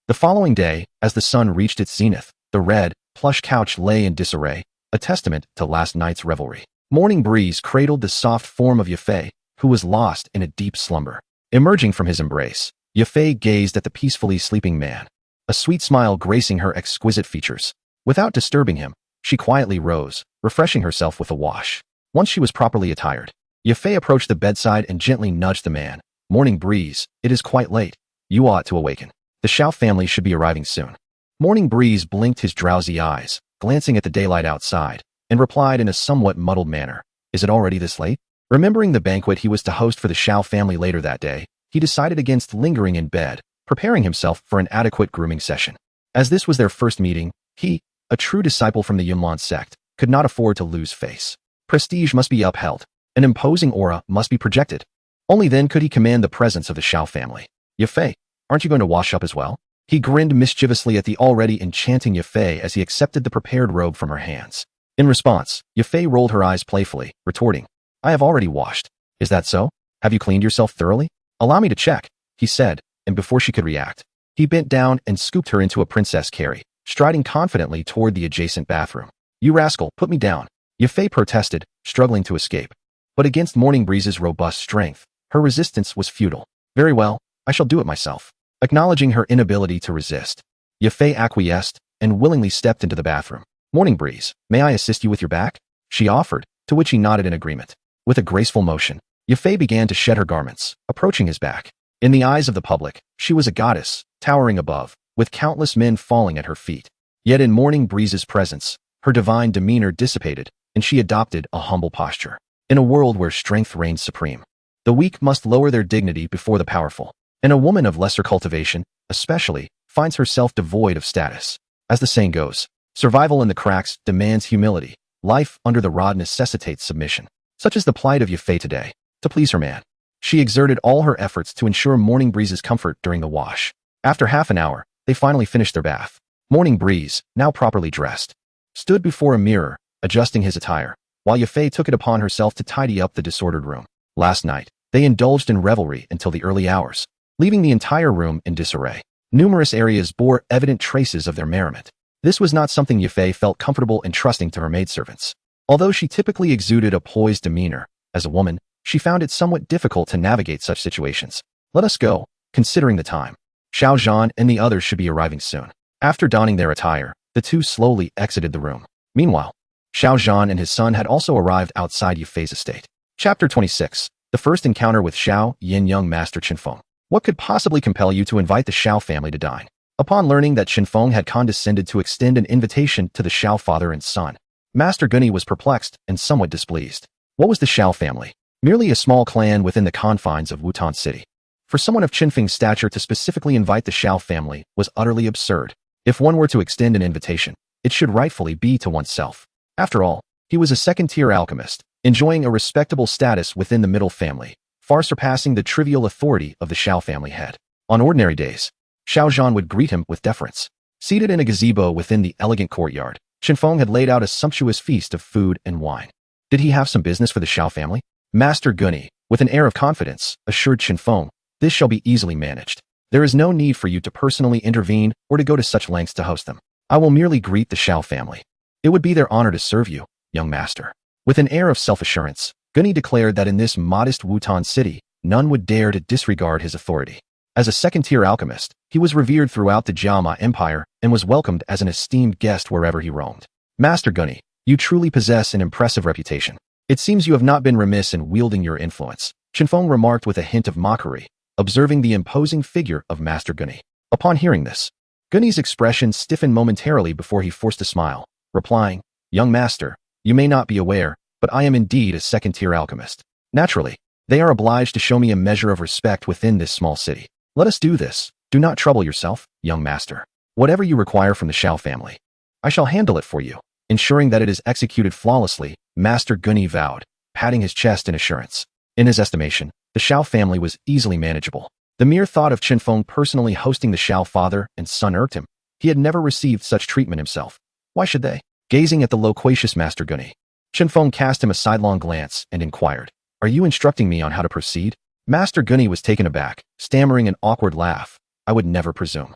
The following day, as the sun reached its zenith, the red, plush couch lay in disarray, a testament to last night's revelry. Morning breeze cradled the soft form of Yafei, who was lost in a deep slumber. Emerging from his embrace, Yafei gazed at the peacefully sleeping man, a sweet smile gracing her exquisite features. Without disturbing him, she quietly rose, refreshing herself with a wash. Once she was properly attired, Yafei approached the bedside and gently nudged the man. Morning breeze, it is quite late. You ought to awaken. The Xiao family should be arriving soon. Morning breeze blinked his drowsy eyes, glancing at the daylight outside, and replied in a somewhat muddled manner. Is it already this late? Remembering the banquet he was to host for the Xiao family later that day, he decided against lingering in bed, preparing himself for an adequate grooming session. As this was their first meeting, he, a true disciple from the Numerous Sect, could not afford to lose face. Prestige must be upheld. An imposing aura must be projected. Only then could he command the presence of the Xiao family. Yafei, aren't you going to wash up as well? He grinned mischievously at the already enchanting Yafei as he accepted the prepared robe from her hands. In response, Yafei rolled her eyes playfully, retorting, I have already washed. Is that so? Have you cleaned yourself thoroughly? Allow me to check, he said, and before she could react, he bent down and scooped her into a princess carry, striding confidently toward the adjacent bathroom. You rascal, put me down, Yafei protested, struggling to escape. But against Morning Breeze's robust strength, her resistance was futile. Very well, I shall do it myself. Acknowledging her inability to resist, Yafei acquiesced and willingly stepped into the bathroom. "Morning Breeze, may I assist you with your back?" she offered, to which he nodded in agreement. With a graceful motion, Yafei began to shed her garments, approaching his back. In the eyes of the public, she was a goddess, towering above, with countless men falling at her feet. Yet in Morning Breeze's presence, her divine demeanor dissipated, and she adopted a humble posture. In a world where strength reigns supreme, the weak must lower their dignity before the powerful, and a woman of lesser cultivation, especially, finds herself devoid of status. As the saying goes, survival in the cracks demands humility. Life under the rod necessitates submission. Such is the plight of Yafei today. To please her man, she exerted all her efforts to ensure Morning Breeze's comfort during the wash. After half an hour, they finally finished their bath. Morning Breeze, now properly dressed, stood before a mirror, adjusting his attire, while Yafei took it upon herself to tidy up the disordered room. Last night, they indulged in revelry until the early hours, leaving the entire room in disarray. Numerous areas bore evident traces of their merriment. This was not something Yafei felt comfortable entrusting to her maidservants. Although she typically exuded a poised demeanor, as a woman, she found it somewhat difficult to navigate such situations. "Let us go, considering the time. Xiao Zhan and the others should be arriving soon." After donning their attire, the two slowly exited the room. Meanwhile, Xiao Zhan and his son had also arrived outside Yafei's estate. Chapter 26. The first encounter with Xiao Yin young master Chun Fong. What could possibly compel you to invite the Xiao family to dine? Upon learning that Chun Fong had condescended to extend an invitation to the Xiao father and son, Master Gunny was perplexed and somewhat displeased. What was the Xiao family? Merely a small clan within the confines of Wutan City. For someone of Chun Feng's stature to specifically invite the Xiao family was utterly absurd. If one were to extend an invitation, it should rightfully be to oneself. After all, he was a second-tier alchemist, enjoying a respectable status within the middle family, far surpassing the trivial authority of the Xiao family head. On ordinary days, Xiao Zhan would greet him with deference. Seated in a gazebo within the elegant courtyard, Chun Fong had laid out a sumptuous feast of food and wine. Did he have some business for the Xiao family? Master Gunny, with an air of confidence, assured Chun Fong, "This shall be easily managed. There is no need for you to personally intervene or to go to such lengths to host them. I will merely greet the Xiao family. It would be their honor to serve you, young master." With an air of self-assurance, Gunny declared that in this modest Wutan city, none would dare to disregard his authority. As a second-tier alchemist, he was revered throughout the Jiama Empire and was welcomed as an esteemed guest wherever he roamed. "Master Gunny, you truly possess an impressive reputation. It seems you have not been remiss in wielding your influence," Chun Fong remarked with a hint of mockery, observing the imposing figure of Master Gunny. Upon hearing this, Gunny's expression stiffened momentarily before he forced a smile, replying, "Young master, you may not be aware, but I am indeed a second-tier alchemist. Naturally, they are obliged to show me a measure of respect within this small city. Let us do this. Do not trouble yourself, young master. Whatever you require from the Xiao family, I shall handle it for you, ensuring that it is executed flawlessly," Master Gunny vowed, patting his chest in assurance. In his estimation, the Xiao family was easily manageable. The mere thought of Chun Fong personally hosting the Xiao father and son irked him. He had never received such treatment himself. Why should they? Gazing at the loquacious Master Gunny, Chun Fong cast him a sidelong glance and inquired, "Are you instructing me on how to proceed?" Master Gunny was taken aback, stammering an awkward laugh. "I would never presume.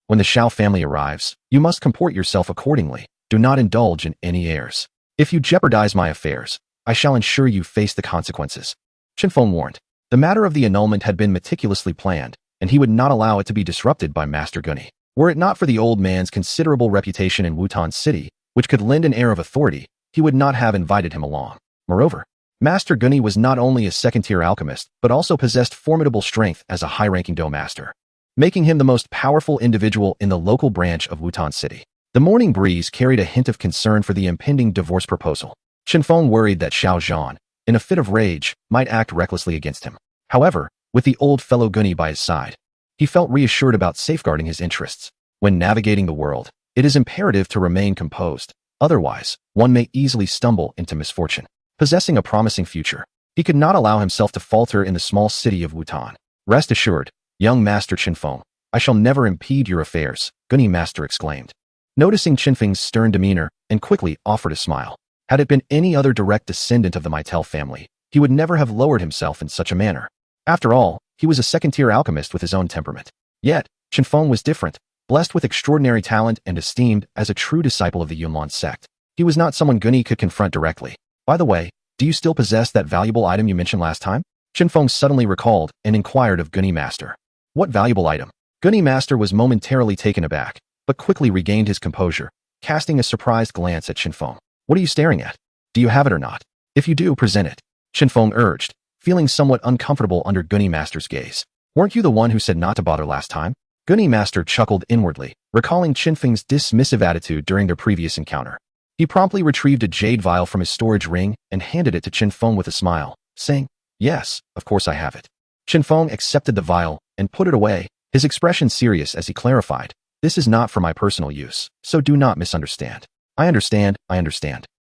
When the Xiao family arrives, you must comport yourself accordingly. Do not indulge in any airs. If you jeopardize my affairs, I shall ensure you face the consequences," Chun Fong warned. The matter of the annulment had been meticulously planned, and he would not allow it to be disrupted by Master Gunny. Were it not for the old man's considerable reputation in Wutan City, which could lend an air of authority, he would not have invited him along. Moreover, Master Gunny was not only a second-tier alchemist, but also possessed formidable strength as a high-ranking Do Master, making him the most powerful individual in the local branch of Wutan City. The morning breeze carried a hint of concern for the impending divorce proposal. Chun Fong worried that Xiao Zhan, in a fit of rage, might act recklessly against him. However, with the old fellow Gunny by his side, he felt reassured about safeguarding his interests. When navigating the world, it is imperative to remain composed. Otherwise, one may easily stumble into misfortune. Possessing a promising future, he could not allow himself to falter in the small city of Wutan. "Rest assured, young Master Chun Fong, I shall never impede your affairs," Gunny Master exclaimed, noticing Chun Feng's stern demeanor and quickly offered a smile. Had it been any other direct descendant of the Maitel family, he would never have lowered himself in such a manner. After all, he was a second-tier alchemist with his own temperament. Yet, Chun Fong was different, blessed with extraordinary talent and esteemed as a true disciple of the Numerous Sect. He was not someone Gunny could confront directly. "By the way, do you still possess that valuable item you mentioned last time?" Chun Fong suddenly recalled and inquired of Gunny Master. "What valuable item?" Gunny Master was momentarily taken aback, but quickly regained his composure, casting a surprised glance at Chun Fong. What are you staring at? Do you have it or not? If you do, present it, Chun Fong urged, feeling somewhat uncomfortable under Gunny Master's gaze. Weren't you the one who said not to bother last time? Gunny Master chuckled inwardly, recalling Chun Feng's dismissive attitude during their previous encounter. He promptly retrieved a jade vial from his storage ring and handed it to Chun Fong with a smile, saying, "Yes, of course I have it." Chun Fong accepted the vial and put it away, his expression serious as he clarified, "This is not for my personal use, so do not misunderstand." I understand.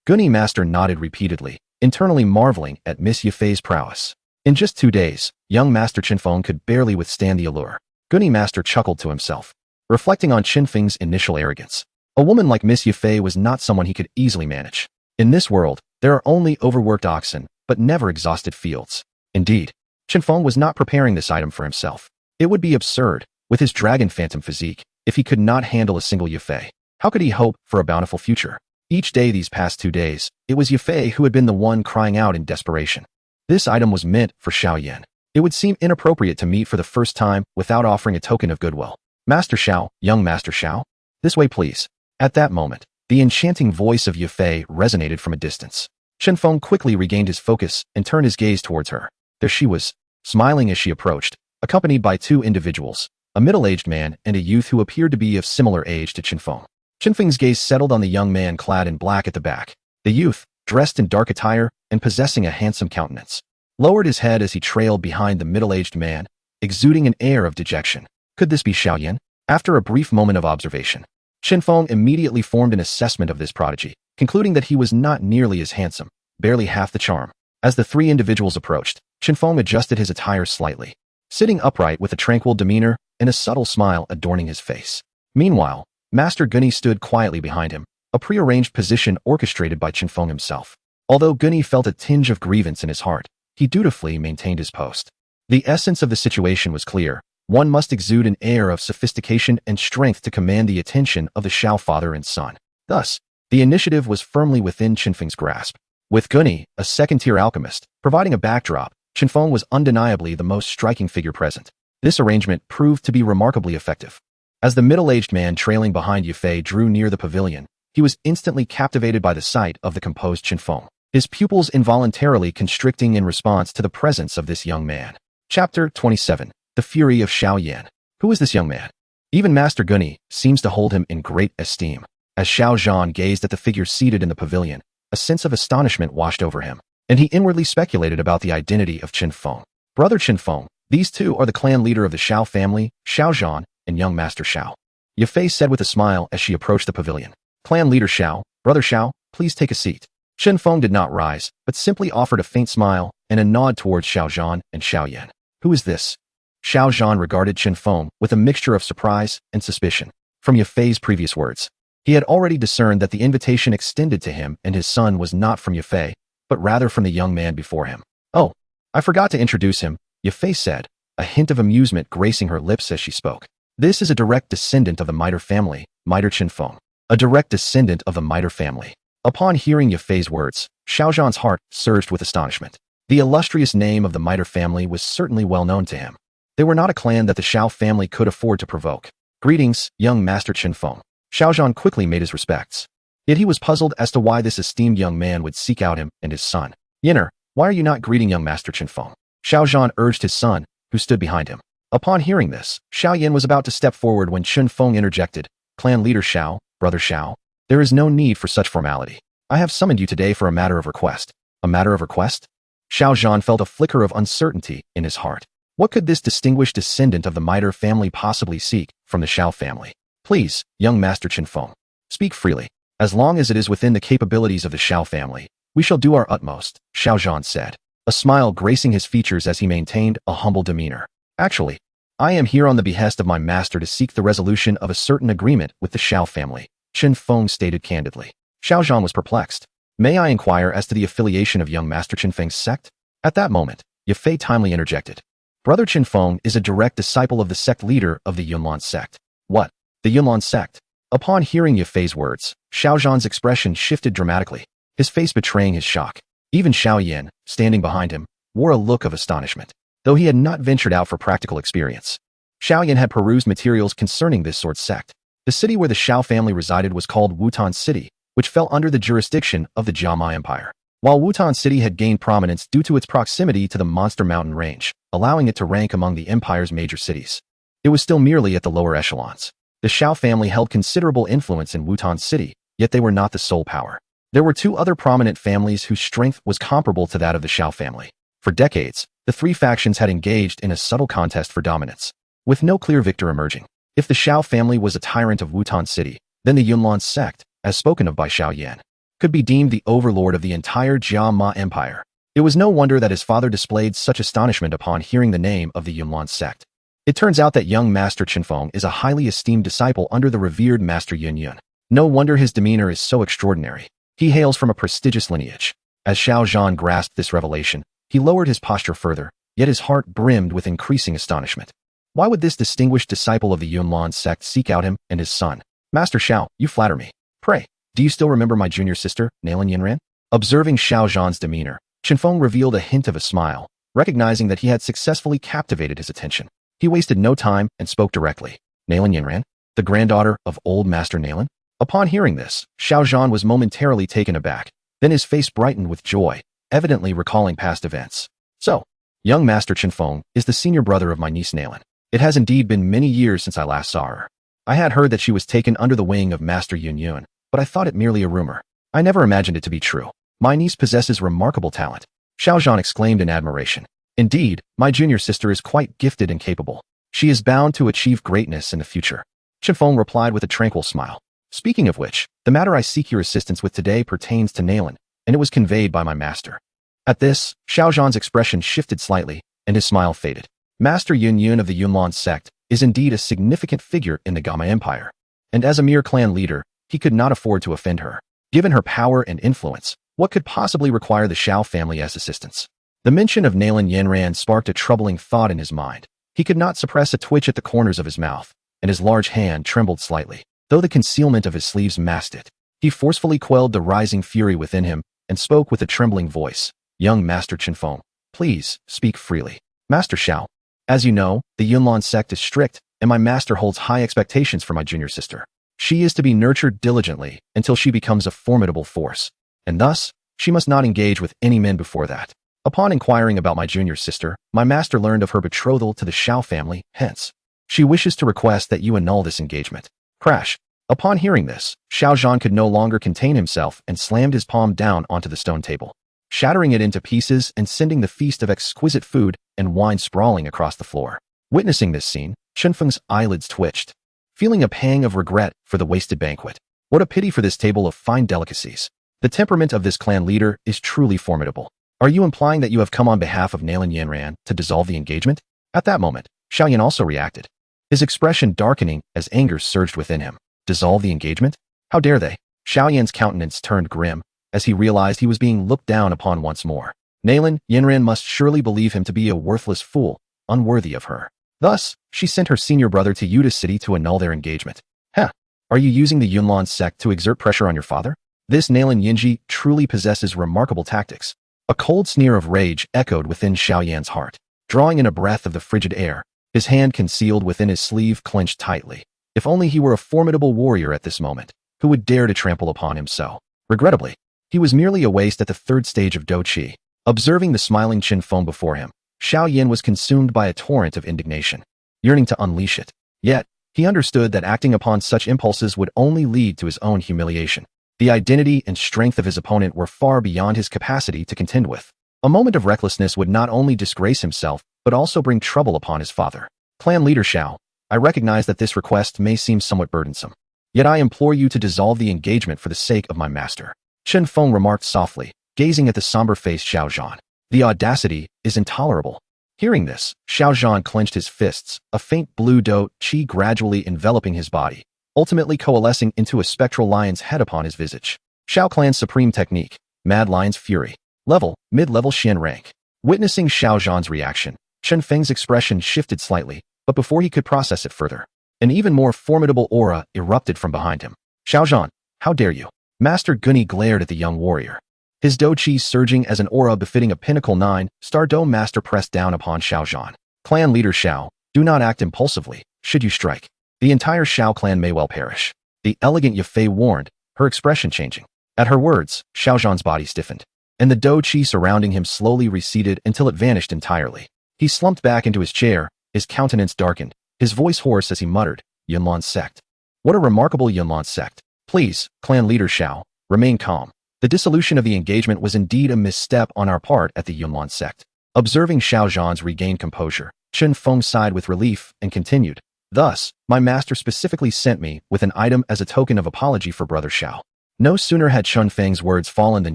Gunny Master nodded repeatedly, internally marveling at Miss Yafei's prowess. In just 2 days, young Master Chun Fong could barely withstand the allure. Gunny Master chuckled to himself, reflecting on Chun Feng's initial arrogance. A woman like Miss Yafei was not someone he could easily manage. In this world, there are only overworked oxen, but never exhausted fields. Indeed, Chun Fong was not preparing this item for himself. It would be absurd, with his dragon phantom physique, if he could not handle a single Yafei. How could he hope for a bountiful future? Each day these past 2 days, it was Yafei who had been the one crying out in desperation. This item was meant for Xiao Yan. It would seem inappropriate to meet for the first time without offering a token of goodwill. Master Xiao, young Master Xiao? This way please. At that moment, the enchanting voice of Yafei resonated from a distance. Chun Fong quickly regained his focus and turned his gaze towards her. There she was, smiling as she approached, accompanied by 2 individuals, a middle-aged man and a youth who appeared to be of similar age to Chun Fong. Chun Feng's gaze settled on the young man clad in black at the back. The youth, dressed in dark attire and possessing a handsome countenance, lowered his head as he trailed behind the middle-aged man, exuding an air of dejection. Could this be Xiao Yan? After a brief moment of observation, Chun Fong immediately formed an assessment of this prodigy, concluding that he was not nearly as handsome, barely half the charm. As the 3 individuals approached, Chun Fong adjusted his attire slightly, sitting upright with a tranquil demeanor and a subtle smile adorning his face. Meanwhile, Master Gunny stood quietly behind him, a prearranged position orchestrated by Chun Fong himself. Although Gunny felt a tinge of grievance in his heart, he dutifully maintained his post. The essence of the situation was clear. One must exude an air of sophistication and strength to command the attention of the Xiao father and son. Thus, the initiative was firmly within Chun Feng's grasp. With Gunny, a second-tier alchemist, providing a backdrop, Chun Fong was undeniably the most striking figure present. This arrangement proved to be remarkably effective. As the middle-aged man trailing behind Yafei drew near the pavilion, he was instantly captivated by the sight of the composed Chun Fong, his pupils involuntarily constricting in response to the presence of this young man. Chapter 27. The Fury of Xiao Yan. Who is this young man? Even Master Gunny seems to hold him in great esteem. As Xiao Zhan gazed at the figure seated in the pavilion, a sense of astonishment washed over him, and he inwardly speculated about the identity of Chun Fong. Brother Chun Fong, these 2 are the clan leader of the Xiao family, Xiao Zhan, and young Master Xiao. Yafei said with a smile as she approached the pavilion. Clan leader Xiao, brother Xiao, please take a seat. Chun Fong did not rise, but simply offered a faint smile and a nod towards Xiao Zhan and Xiao Yan. Who is this? Xiao Zhan regarded Chun Fong with a mixture of surprise and suspicion. From Yafei's previous words, he had already discerned that the invitation extended to him and his son was not from Yafei, but rather from the young man before him. Oh, I forgot to introduce him, Yafei said, a hint of amusement gracing her lips as she spoke. This is a direct descendant of the Miter family, Miter Chun Fong. A direct descendant of the Miter family. Upon hearing Yafei's words, Xiao Zhan's heart surged with astonishment. The illustrious name of the Miter family was certainly well known to him. They were not a clan that the Xiao family could afford to provoke. Greetings, young Master Chun Fong. Xiao Zhan quickly made his respects. Yet he was puzzled as to why this esteemed young man would seek out him and his son. Yinner, why are you not greeting young Master Chun Fong? Xiao Zhan urged his son, who stood behind him. Upon hearing this, Xiao Yan was about to step forward when Chun Fong interjected. Clan leader Xiao, brother Xiao, there is no need for such formality. I have summoned you today for a matter of request. A matter of request? Xiao Zhan felt a flicker of uncertainty in his heart. What could this distinguished descendant of the Miter family possibly seek from the Xiao family? Please, young Master Chun Fong, speak freely. As long as it is within the capabilities of the Xiao family, we shall do our utmost, Xiao Zhan said, a smile gracing his features as he maintained a humble demeanor. Actually, I am here on the behest of my master to seek the resolution of a certain agreement with the Xiao family, Chun Fong stated candidly. Xiao Zhan was perplexed. May I inquire as to the affiliation of young Master Chun Feng's sect? At that moment, Yafei timely interjected. Brother Chun Fong is a direct disciple of the sect leader of the Yunlan sect. What? The Yunlan sect? Upon hearing Yafei's words, Xiao Zhan's expression shifted dramatically, his face betraying his shock. Even Xiao Yan, standing behind him, wore a look of astonishment. Though he had not ventured out for practical experience, Xiao Yan had perused materials concerning this sword sect. The city where the Xiao family resided was called Wutan City, which fell under the jurisdiction of the Jiama Empire. While Wutan City had gained prominence due to its proximity to the Monster Mountain Range, allowing it to rank among the empire's major cities, it was still merely at the lower echelons. The Xiao family held considerable influence in Wutan City, yet they were not the sole power. There were two other prominent families whose strength was comparable to that of the Xiao family. For decades, the three factions had engaged in a subtle contest for dominance, with no clear victor emerging. If the Xiao family was a tyrant of Wutan City, then the Numerous Sect, as spoken of by Xiao Yan, could be deemed the overlord of the entire Jiama Empire. It was no wonder that his father displayed such astonishment upon hearing the name of the Numerous Sect. It turns out that young Master Chun Fong is a highly esteemed disciple under the revered Master Yun Yun. No wonder his demeanor is so extraordinary. He hails from a prestigious lineage. As Xiao Zhan grasped this revelation, he lowered his posture further, yet his heart brimmed with increasing astonishment. Why would this distinguished disciple of the Yunlan sect seek out him and his son? Master Xiao, you flatter me. Pray, do you still remember my junior sister, Nalan Yinran? Observing Xiao Zhan's demeanor, Chun Fong revealed a hint of a smile, recognizing that he had successfully captivated his attention. He wasted no time and spoke directly. Nalan Yinran, the granddaughter of old Master Nalan? Upon hearing this, Xiao Zhan was momentarily taken aback. Then his face brightened with joy, evidently recalling past events. So, young Master Chun Fong is the senior brother of my niece Nalan. It has indeed been many years since I last saw her. I had heard that she was taken under the wing of Master Yun Yun, but I thought it merely a rumor. I never imagined it to be true. My niece possesses remarkable talent. Xiao Zhan exclaimed in admiration. Indeed, my junior sister is quite gifted and capable. She is bound to achieve greatness in the future. Chun Fong replied with a tranquil smile. Speaking of which, the matter I seek your assistance with today pertains to Nalan, and it was conveyed by my master. At this, Xiao Zhan's expression shifted slightly, and his smile faded. Master Yun Yun of the Yunlan sect is indeed a significant figure in the Gama Empire, and as a mere clan leader, he could not afford to offend her. Given her power and influence, what could possibly require the Xiao family as assistance? The mention of Nalan Yanran sparked a troubling thought in his mind. He could not suppress a twitch at the corners of his mouth, and his large hand trembled slightly, though the concealment of his sleeves masked it. He forcefully quelled the rising fury within him and spoke with a trembling voice. Young Master Chun Fong, please speak freely. Master Xiao, as you know, the Yunlan sect is strict, and my master holds high expectations for my junior sister. She is to be nurtured diligently until she becomes a formidable force, and thus, she must not engage with any men before that. Upon inquiring about my junior sister, my master learned of her betrothal to the Xiao family, hence, she wishes to request that you annul this engagement. Crash. Upon hearing this, Xiao Zhan could no longer contain himself and slammed his palm down onto the stone table, shattering it into pieces and sending the feast of exquisite food and wine sprawling across the floor. Witnessing this scene, Chun Feng's eyelids twitched, feeling a pang of regret for the wasted banquet. What a pity for this table of fine delicacies. The temperament of this clan leader is truly formidable. Are you implying that you have come on behalf of Nalan Yanran to dissolve the engagement? At that moment, Xiao Yan also reacted, his expression darkening as anger surged within him. Dissolve the engagement? How dare they? Xiao Yan's countenance turned grim as he realized he was being looked down upon once more. Nalan Yanran must surely believe him to be a worthless fool, unworthy of her. Thus, she sent her senior brother to Yuta City to annul their engagement. Huh? Are you using the Yunlan sect to exert pressure on your father? This Nalan Yinji truly possesses remarkable tactics. A cold sneer of rage echoed within Xiao Yan's heart. Drawing in a breath of the frigid air, his hand concealed within his sleeve clenched tightly. If only he were a formidable warrior at this moment, who would dare to trample upon him so? Regrettably, he was merely a waste at the third stage of Douqi. Observing the smiling Chun Fong before him, Xiao Yan was consumed by a torrent of indignation, yearning to unleash it. Yet, he understood that acting upon such impulses would only lead to his own humiliation. The identity and strength of his opponent were far beyond his capacity to contend with. A moment of recklessness would not only disgrace himself, but also bring trouble upon his father. Clan leader Xiao, I recognize that this request may seem somewhat burdensome. Yet I implore you to dissolve the engagement for the sake of my master. Chun Fong remarked softly, gazing at the somber-faced Xiao Zhan. The audacity is intolerable. Hearing this, Xiao Zhan clenched his fists, a faint blue Douqi gradually enveloping his body, ultimately coalescing into a spectral lion's head upon his visage. Xiao Clan's supreme technique, Mad Lion's Fury. Level, mid-level Xian rank. Witnessing Xiao Zhan's reaction, Chun Feng's expression shifted slightly, but before he could process it further, an even more formidable aura erupted from behind him. Xiao Zhan, how dare you? Master Gunny glared at the young warrior. His Douqi surging as an aura befitting a Pinnacle 9-star Dome Master pressed down upon Xiao Zhan. Clan leader Xiao, Do not act impulsively. Should you strike, the entire Xiao clan may well perish. The elegant Yafei warned, her expression changing. At her words, Xiao Zhan's body stiffened, and the Douqi surrounding him slowly receded until it vanished entirely. He slumped back into his chair, his countenance darkened, his voice hoarse as he muttered, Yunlin Sect. What a remarkable Yunlin Sect. Please, clan leader Xiao, remain calm. The dissolution of the engagement was indeed a misstep on our part at the Yunlin Sect. Observing Xiao Zhan's regained composure, Chun Fong sighed with relief and continued. Thus, my master specifically sent me with an item as a token of apology for brother Xiao. No sooner had Chun Feng's words fallen than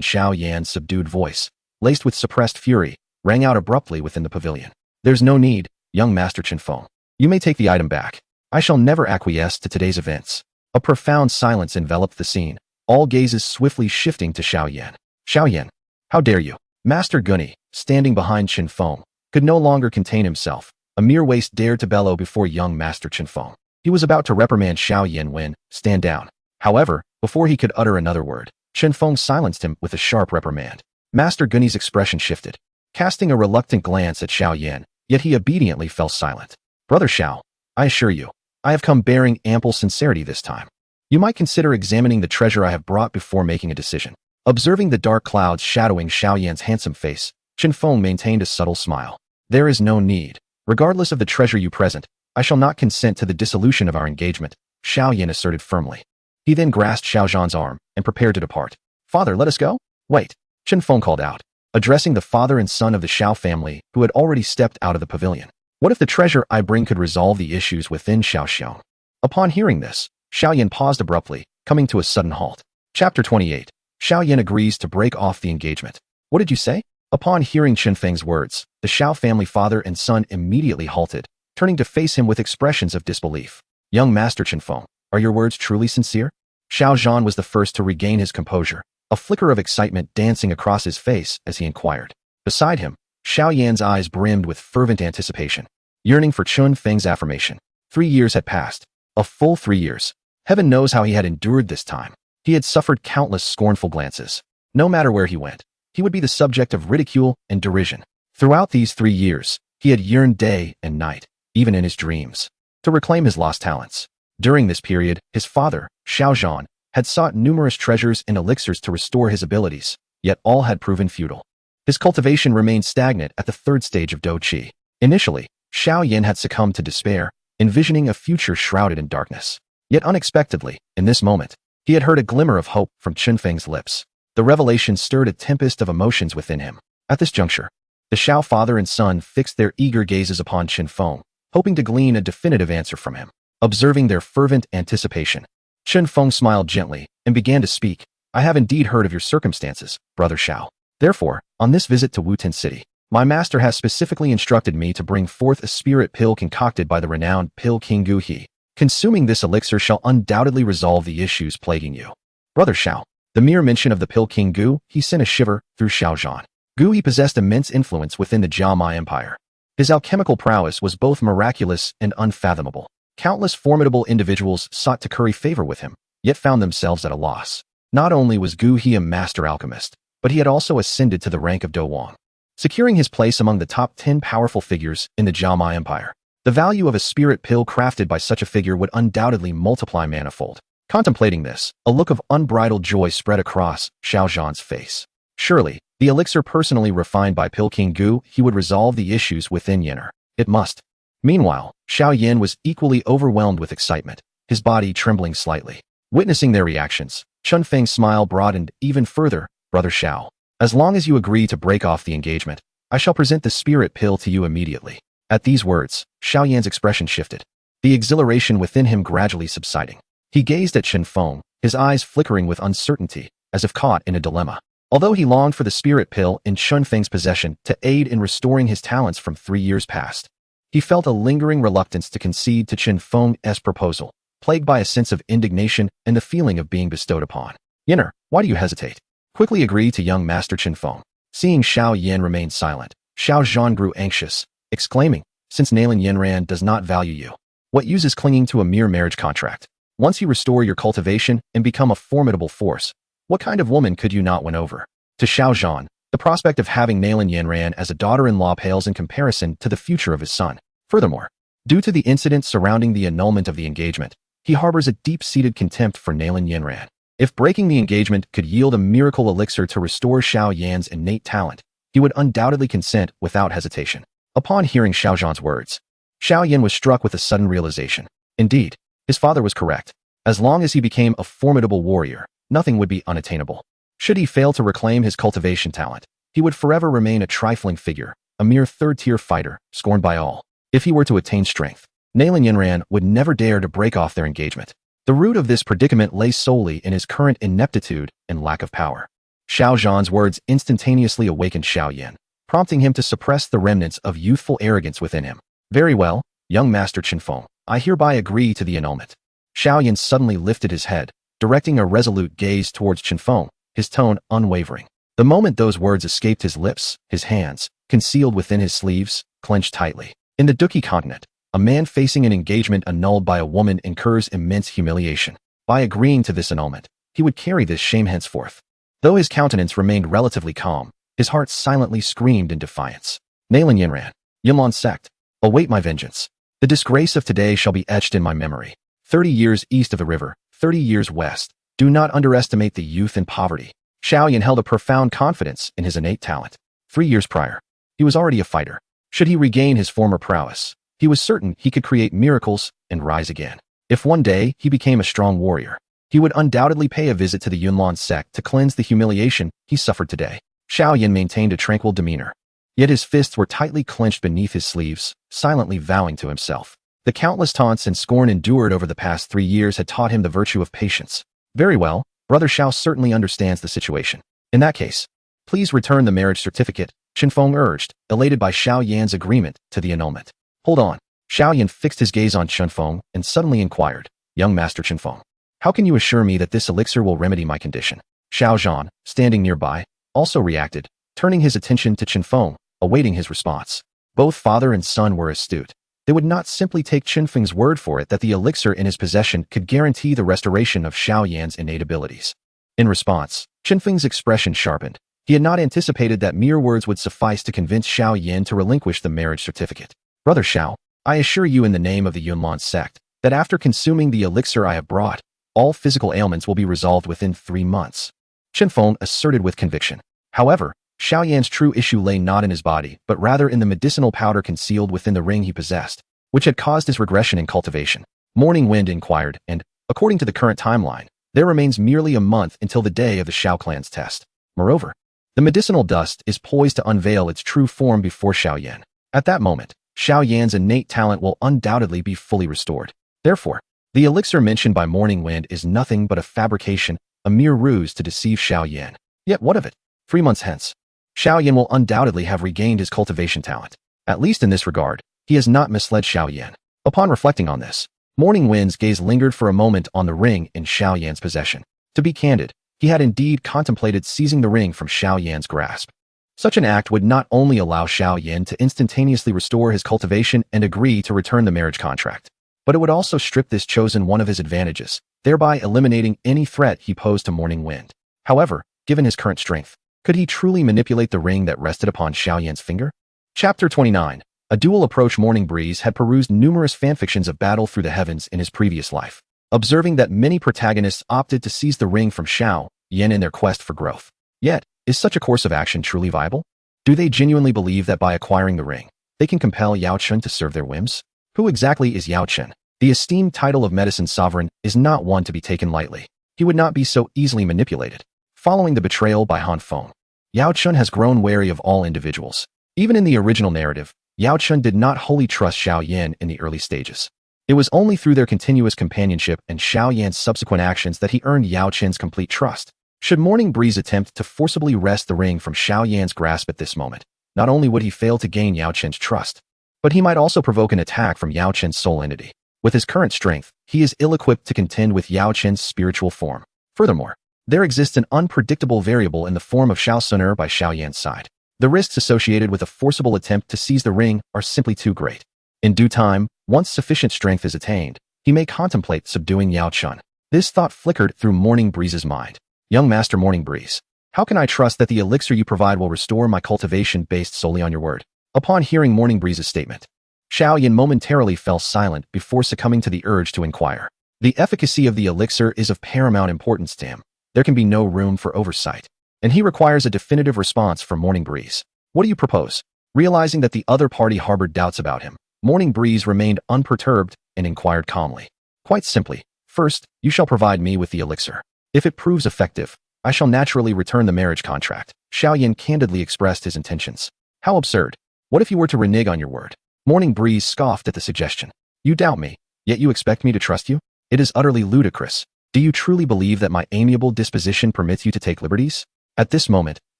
Xiao Yan's subdued voice, laced with suppressed fury, rang out abruptly within the pavilion. There's no need, young master Chun Fong. You may take the item back. I shall never acquiesce to today's events. A profound silence enveloped the scene, all gazes swiftly shifting to Xiao Yan. Xiao Yan, how dare you? Master Gunny, standing behind Chun Fong, could no longer contain himself. A mere waste dared to bellow before young master Chun Fong. He was about to reprimand Xiao Yan when, stand down. However, before he could utter another word, Chun Fong silenced him with a sharp reprimand. Master Gunny's expression shifted, casting a reluctant glance at Xiao Yan, yet he obediently fell silent. Brother Xiao, I assure you, I have come bearing ample sincerity this time. You might consider examining the treasure I have brought before making a decision. Observing the dark clouds shadowing Xiao Yan's handsome face, Chun Fong maintained a subtle smile. There is no need. Regardless of the treasure you present, I shall not consent to the dissolution of our engagement, Xiao Yan asserted firmly. He then grasped Xiao Zhan's arm and prepared to depart. Father, let us go? Wait, Chun Fong called out, addressing the father and son of the Xiao family who had already stepped out of the pavilion. What if the treasure I bring could resolve the issues within Xiaoxiong? Upon hearing this, Xiao Yan paused abruptly, coming to a sudden halt. Chapter 28. Xiao Yan agrees to break off the engagement. What did you say? Upon hearing Chun Feng's words, the Xiao family father and son immediately halted, turning to face him with expressions of disbelief. Young Master Chun Fong, are your words truly sincere? Xiao Zhan was the first to regain his composure, a flicker of excitement dancing across his face as he inquired. Beside him, Xiao Yan's eyes brimmed with fervent anticipation, yearning for Chun Feng's affirmation. 3 years had passed. A full 3 years. Heaven knows how he had endured this time. He had suffered countless scornful glances. No matter where he went, he would be the subject of ridicule and derision. Throughout these 3 years, he had yearned day and night, even in his dreams, to reclaim his lost talents. During this period, his father, Xiao Zhan, had sought numerous treasures and elixirs to restore his abilities, yet all had proven futile. His cultivation remained stagnant at the 3rd stage of Douqi. Initially, Xiao Yan had succumbed to despair, envisioning a future shrouded in darkness. Yet unexpectedly, in this moment, he had heard a glimmer of hope from Chun Feng's lips. The revelation stirred a tempest of emotions within him. At this juncture, the Xiao father and son fixed their eager gazes upon Chun Fong, hoping to glean a definitive answer from him. Observing their fervent anticipation, Chun Fong smiled gently and began to speak. I have indeed heard of your circumstances, brother Xiao. Therefore, on this visit to Wutan City, my master has specifically instructed me to bring forth a spirit pill concocted by the renowned Pill King He. Consuming this elixir shall undoubtedly resolve the issues plaguing you. Brother Xiao, the mere mention of the Pill King He sent a shiver through Xiao Zhan. He possessed immense influence within the Jiamai Empire. His alchemical prowess was both miraculous and unfathomable. Countless formidable individuals sought to curry favor with him, yet found themselves at a loss. Not only was He a master alchemist, but he had also ascended to the rank of Douwang, securing his place among the top 10 powerful figures in the Jiamai Empire. The value of a spirit pill crafted by such a figure would undoubtedly multiply manifold. Contemplating this, a look of unbridled joy spread across Xiao Zhan's face. Surely, the elixir personally refined by Pill King he would resolve the issues within Yenner. It must. Meanwhile, Xiao Yan was equally overwhelmed with excitement, his body trembling slightly. Witnessing their reactions, Chun Feng's smile broadened even further. Brother Xiao, as long as you agree to break off the engagement, I shall present the spirit pill to you immediately. At these words, Xiao Yan's expression shifted, the exhilaration within him gradually subsiding. He gazed at Chun Fong, his eyes flickering with uncertainty, as if caught in a dilemma. Although he longed for the spirit pill in Chun Feng's possession to aid in restoring his talents from 3 years past, he felt a lingering reluctance to concede to Chun Feng's proposal, plagued by a sense of indignation and the feeling of being bestowed upon. Yenner, why do you hesitate? Quickly agree to young Master Chun Fong. Seeing Xiao Yan remain silent, Xiao Zhan grew anxious, exclaiming, since Nalan Yenran does not value you, what use is clinging to a mere marriage contract? Once you restore your cultivation and become a formidable force, what kind of woman could you not win over? To Xiao Zhan, the prospect of having Nalan Yenran as a daughter-in-law pales in comparison to the future of his son. Furthermore, Due to the incident surrounding the annulment of the engagement, he harbors a deep-seated contempt for Nalan Yinran. If breaking the engagement could yield a miracle elixir to restore Xiao Yan's innate talent, he would undoubtedly consent without hesitation. Upon hearing Xiao Zhan's words, Xiao Yan was struck with a sudden realization. Indeed, his father was correct. As long as he became a formidable warrior, nothing would be unattainable. Should he fail to reclaim his cultivation talent, he would forever remain a trifling figure, a mere third-tier fighter, scorned by all. If he were to attain strength, Nalan Yinran would never dare to break off their engagement. The root of this predicament lay solely in his current ineptitude and lack of power. Xiao Zhan's words instantaneously awakened Xiao Yan, prompting him to suppress the remnants of youthful arrogance within him. Very well, young Master Chun Fong, I hereby agree to the annulment. Xiao Yan suddenly lifted his head, directing a resolute gaze towards Chun Fong, his tone unwavering. The moment those words escaped his lips, his hands, concealed within his sleeves, clenched tightly. In the Douqi continent, a man facing an engagement annulled by a woman incurs immense humiliation. By agreeing to this annulment, he would carry this shame henceforth. Though his countenance remained relatively calm, his heart silently screamed in defiance. Nalan Yinran, Numerous Sect, await my vengeance. The disgrace of today shall be etched in my memory. 30 years east of the river, 30 years west. Do not underestimate the youth and poverty. Xiao Yan held a profound confidence in his innate talent. 3 years prior, he was already a fighter. Should he regain his former prowess, he was certain he could create miracles and rise again. If one day he became a strong warrior, he would undoubtedly pay a visit to the Numerous Sect to cleanse the humiliation he suffered today. Xiao Yan maintained a tranquil demeanor, yet his fists were tightly clenched beneath his sleeves, silently vowing to himself. The countless taunts and scorn endured over the past 3 years had taught him the virtue of patience. Very well, Brother Xiao certainly understands the situation. In that case, please return the marriage certificate, Chun Fong urged, elated by Xiao Yan's agreement to the annulment. Hold on. Xiao Yan fixed his gaze on Chun Fong and suddenly inquired, Young Master Chun Fong, how can you assure me that this elixir will remedy my condition? Xiao Zhan, standing nearby, also reacted, turning his attention to Chun Fong, awaiting his response. Both father and son were astute. They would not simply take Chun Feng's word for it that the elixir in his possession could guarantee the restoration of Xiao Yan's innate abilities. In response, Chun Feng's expression sharpened. He had not anticipated that mere words would suffice to convince Xiao Yan to relinquish the marriage certificate. Brother Xiao, I assure you in the name of the Numerous Sect that after consuming the elixir I have brought, all physical ailments will be resolved within 3 months. Chun Fong asserted with conviction. However, Xiao Yan's true issue lay not in his body, but rather in the medicinal powder concealed within the ring he possessed, which had caused his regression in cultivation. Morning Wind inquired, and, according to the current timeline, there remains merely a month until the day of the Xiao clan's test. Moreover, the medicinal dust is poised to unveil its true form before Xiao Yan. At that moment, Xiao Yan's innate talent will undoubtedly be fully restored. Therefore, the elixir mentioned by Morning Wind is nothing but a fabrication, a mere ruse to deceive Xiao Yan. Yet what of it? 3 months hence, Xiao Yan will undoubtedly have regained his cultivation talent. At least in this regard, he has not misled Xiao Yan. Upon reflecting on this, Morning Wind's gaze lingered for a moment on the ring in Xiao Yan's possession. To be candid, he had indeed contemplated seizing the ring from Xiao Yan's grasp. Such an act would not only allow Xiao Yan to instantaneously restore his cultivation and agree to return the marriage contract, but it would also strip this chosen one of his advantages, thereby eliminating any threat he posed to Morning Wind. However, given his current strength, could he truly manipulate the ring that rested upon Xiao Yan's finger? Chapter 29. A dual approach. Morning Breeze had perused numerous fanfictions of battle through the heavens in his previous life, observing that many protagonists opted to seize the ring from Xiao Yan in their quest for growth. Yet, is such a course of action truly viable? Do they genuinely believe that by acquiring the ring, they can compel Yao Chun to serve their whims? Who exactly is Yao Chun? The esteemed title of medicine sovereign is not one to be taken lightly. He would not be so easily manipulated. Following the betrayal by Han Feng, Yao Chun has grown wary of all individuals. Even in the original narrative, Yao Chun did not wholly trust Xiao Yan in the early stages. It was only through their continuous companionship and Xiao Yan's subsequent actions that he earned Yao Chun's complete trust. Should Morning Breeze attempt to forcibly wrest the ring from Xiao Yan's grasp at this moment, not only would he fail to gain Yao Chun's trust, but he might also provoke an attack from Yao Chun's soul entity. With his current strength, he is ill-equipped to contend with Yao Chun's spiritual form. Furthermore, there exists an unpredictable variable in the form of Xiao Suner by Xiao Yan's side. The risks associated with a forcible attempt to seize the ring are simply too great. In due time, once sufficient strength is attained, he may contemplate subduing Yao Chun. This thought flickered through Morning Breeze's mind. Young Master Morning Breeze, how can I trust that the elixir you provide will restore my cultivation based solely on your word? Upon hearing Morning Breeze's statement, Xiao Yan momentarily fell silent before succumbing to the urge to inquire. The efficacy of the elixir is of paramount importance to him. There can be no room for oversight, and he requires a definitive response from Morning Breeze. What do you propose? Realizing that the other party harbored doubts about him, Morning Breeze remained unperturbed and inquired calmly. Quite simply, first, you shall provide me with the elixir. If it proves effective, I shall naturally return the marriage contract. Xiao Yan candidly expressed his intentions. How absurd. What if you were to renege on your word? Morning Breeze scoffed at the suggestion. You doubt me, yet you expect me to trust you? It is utterly ludicrous. Do you truly believe that my amiable disposition permits you to take liberties? At this moment,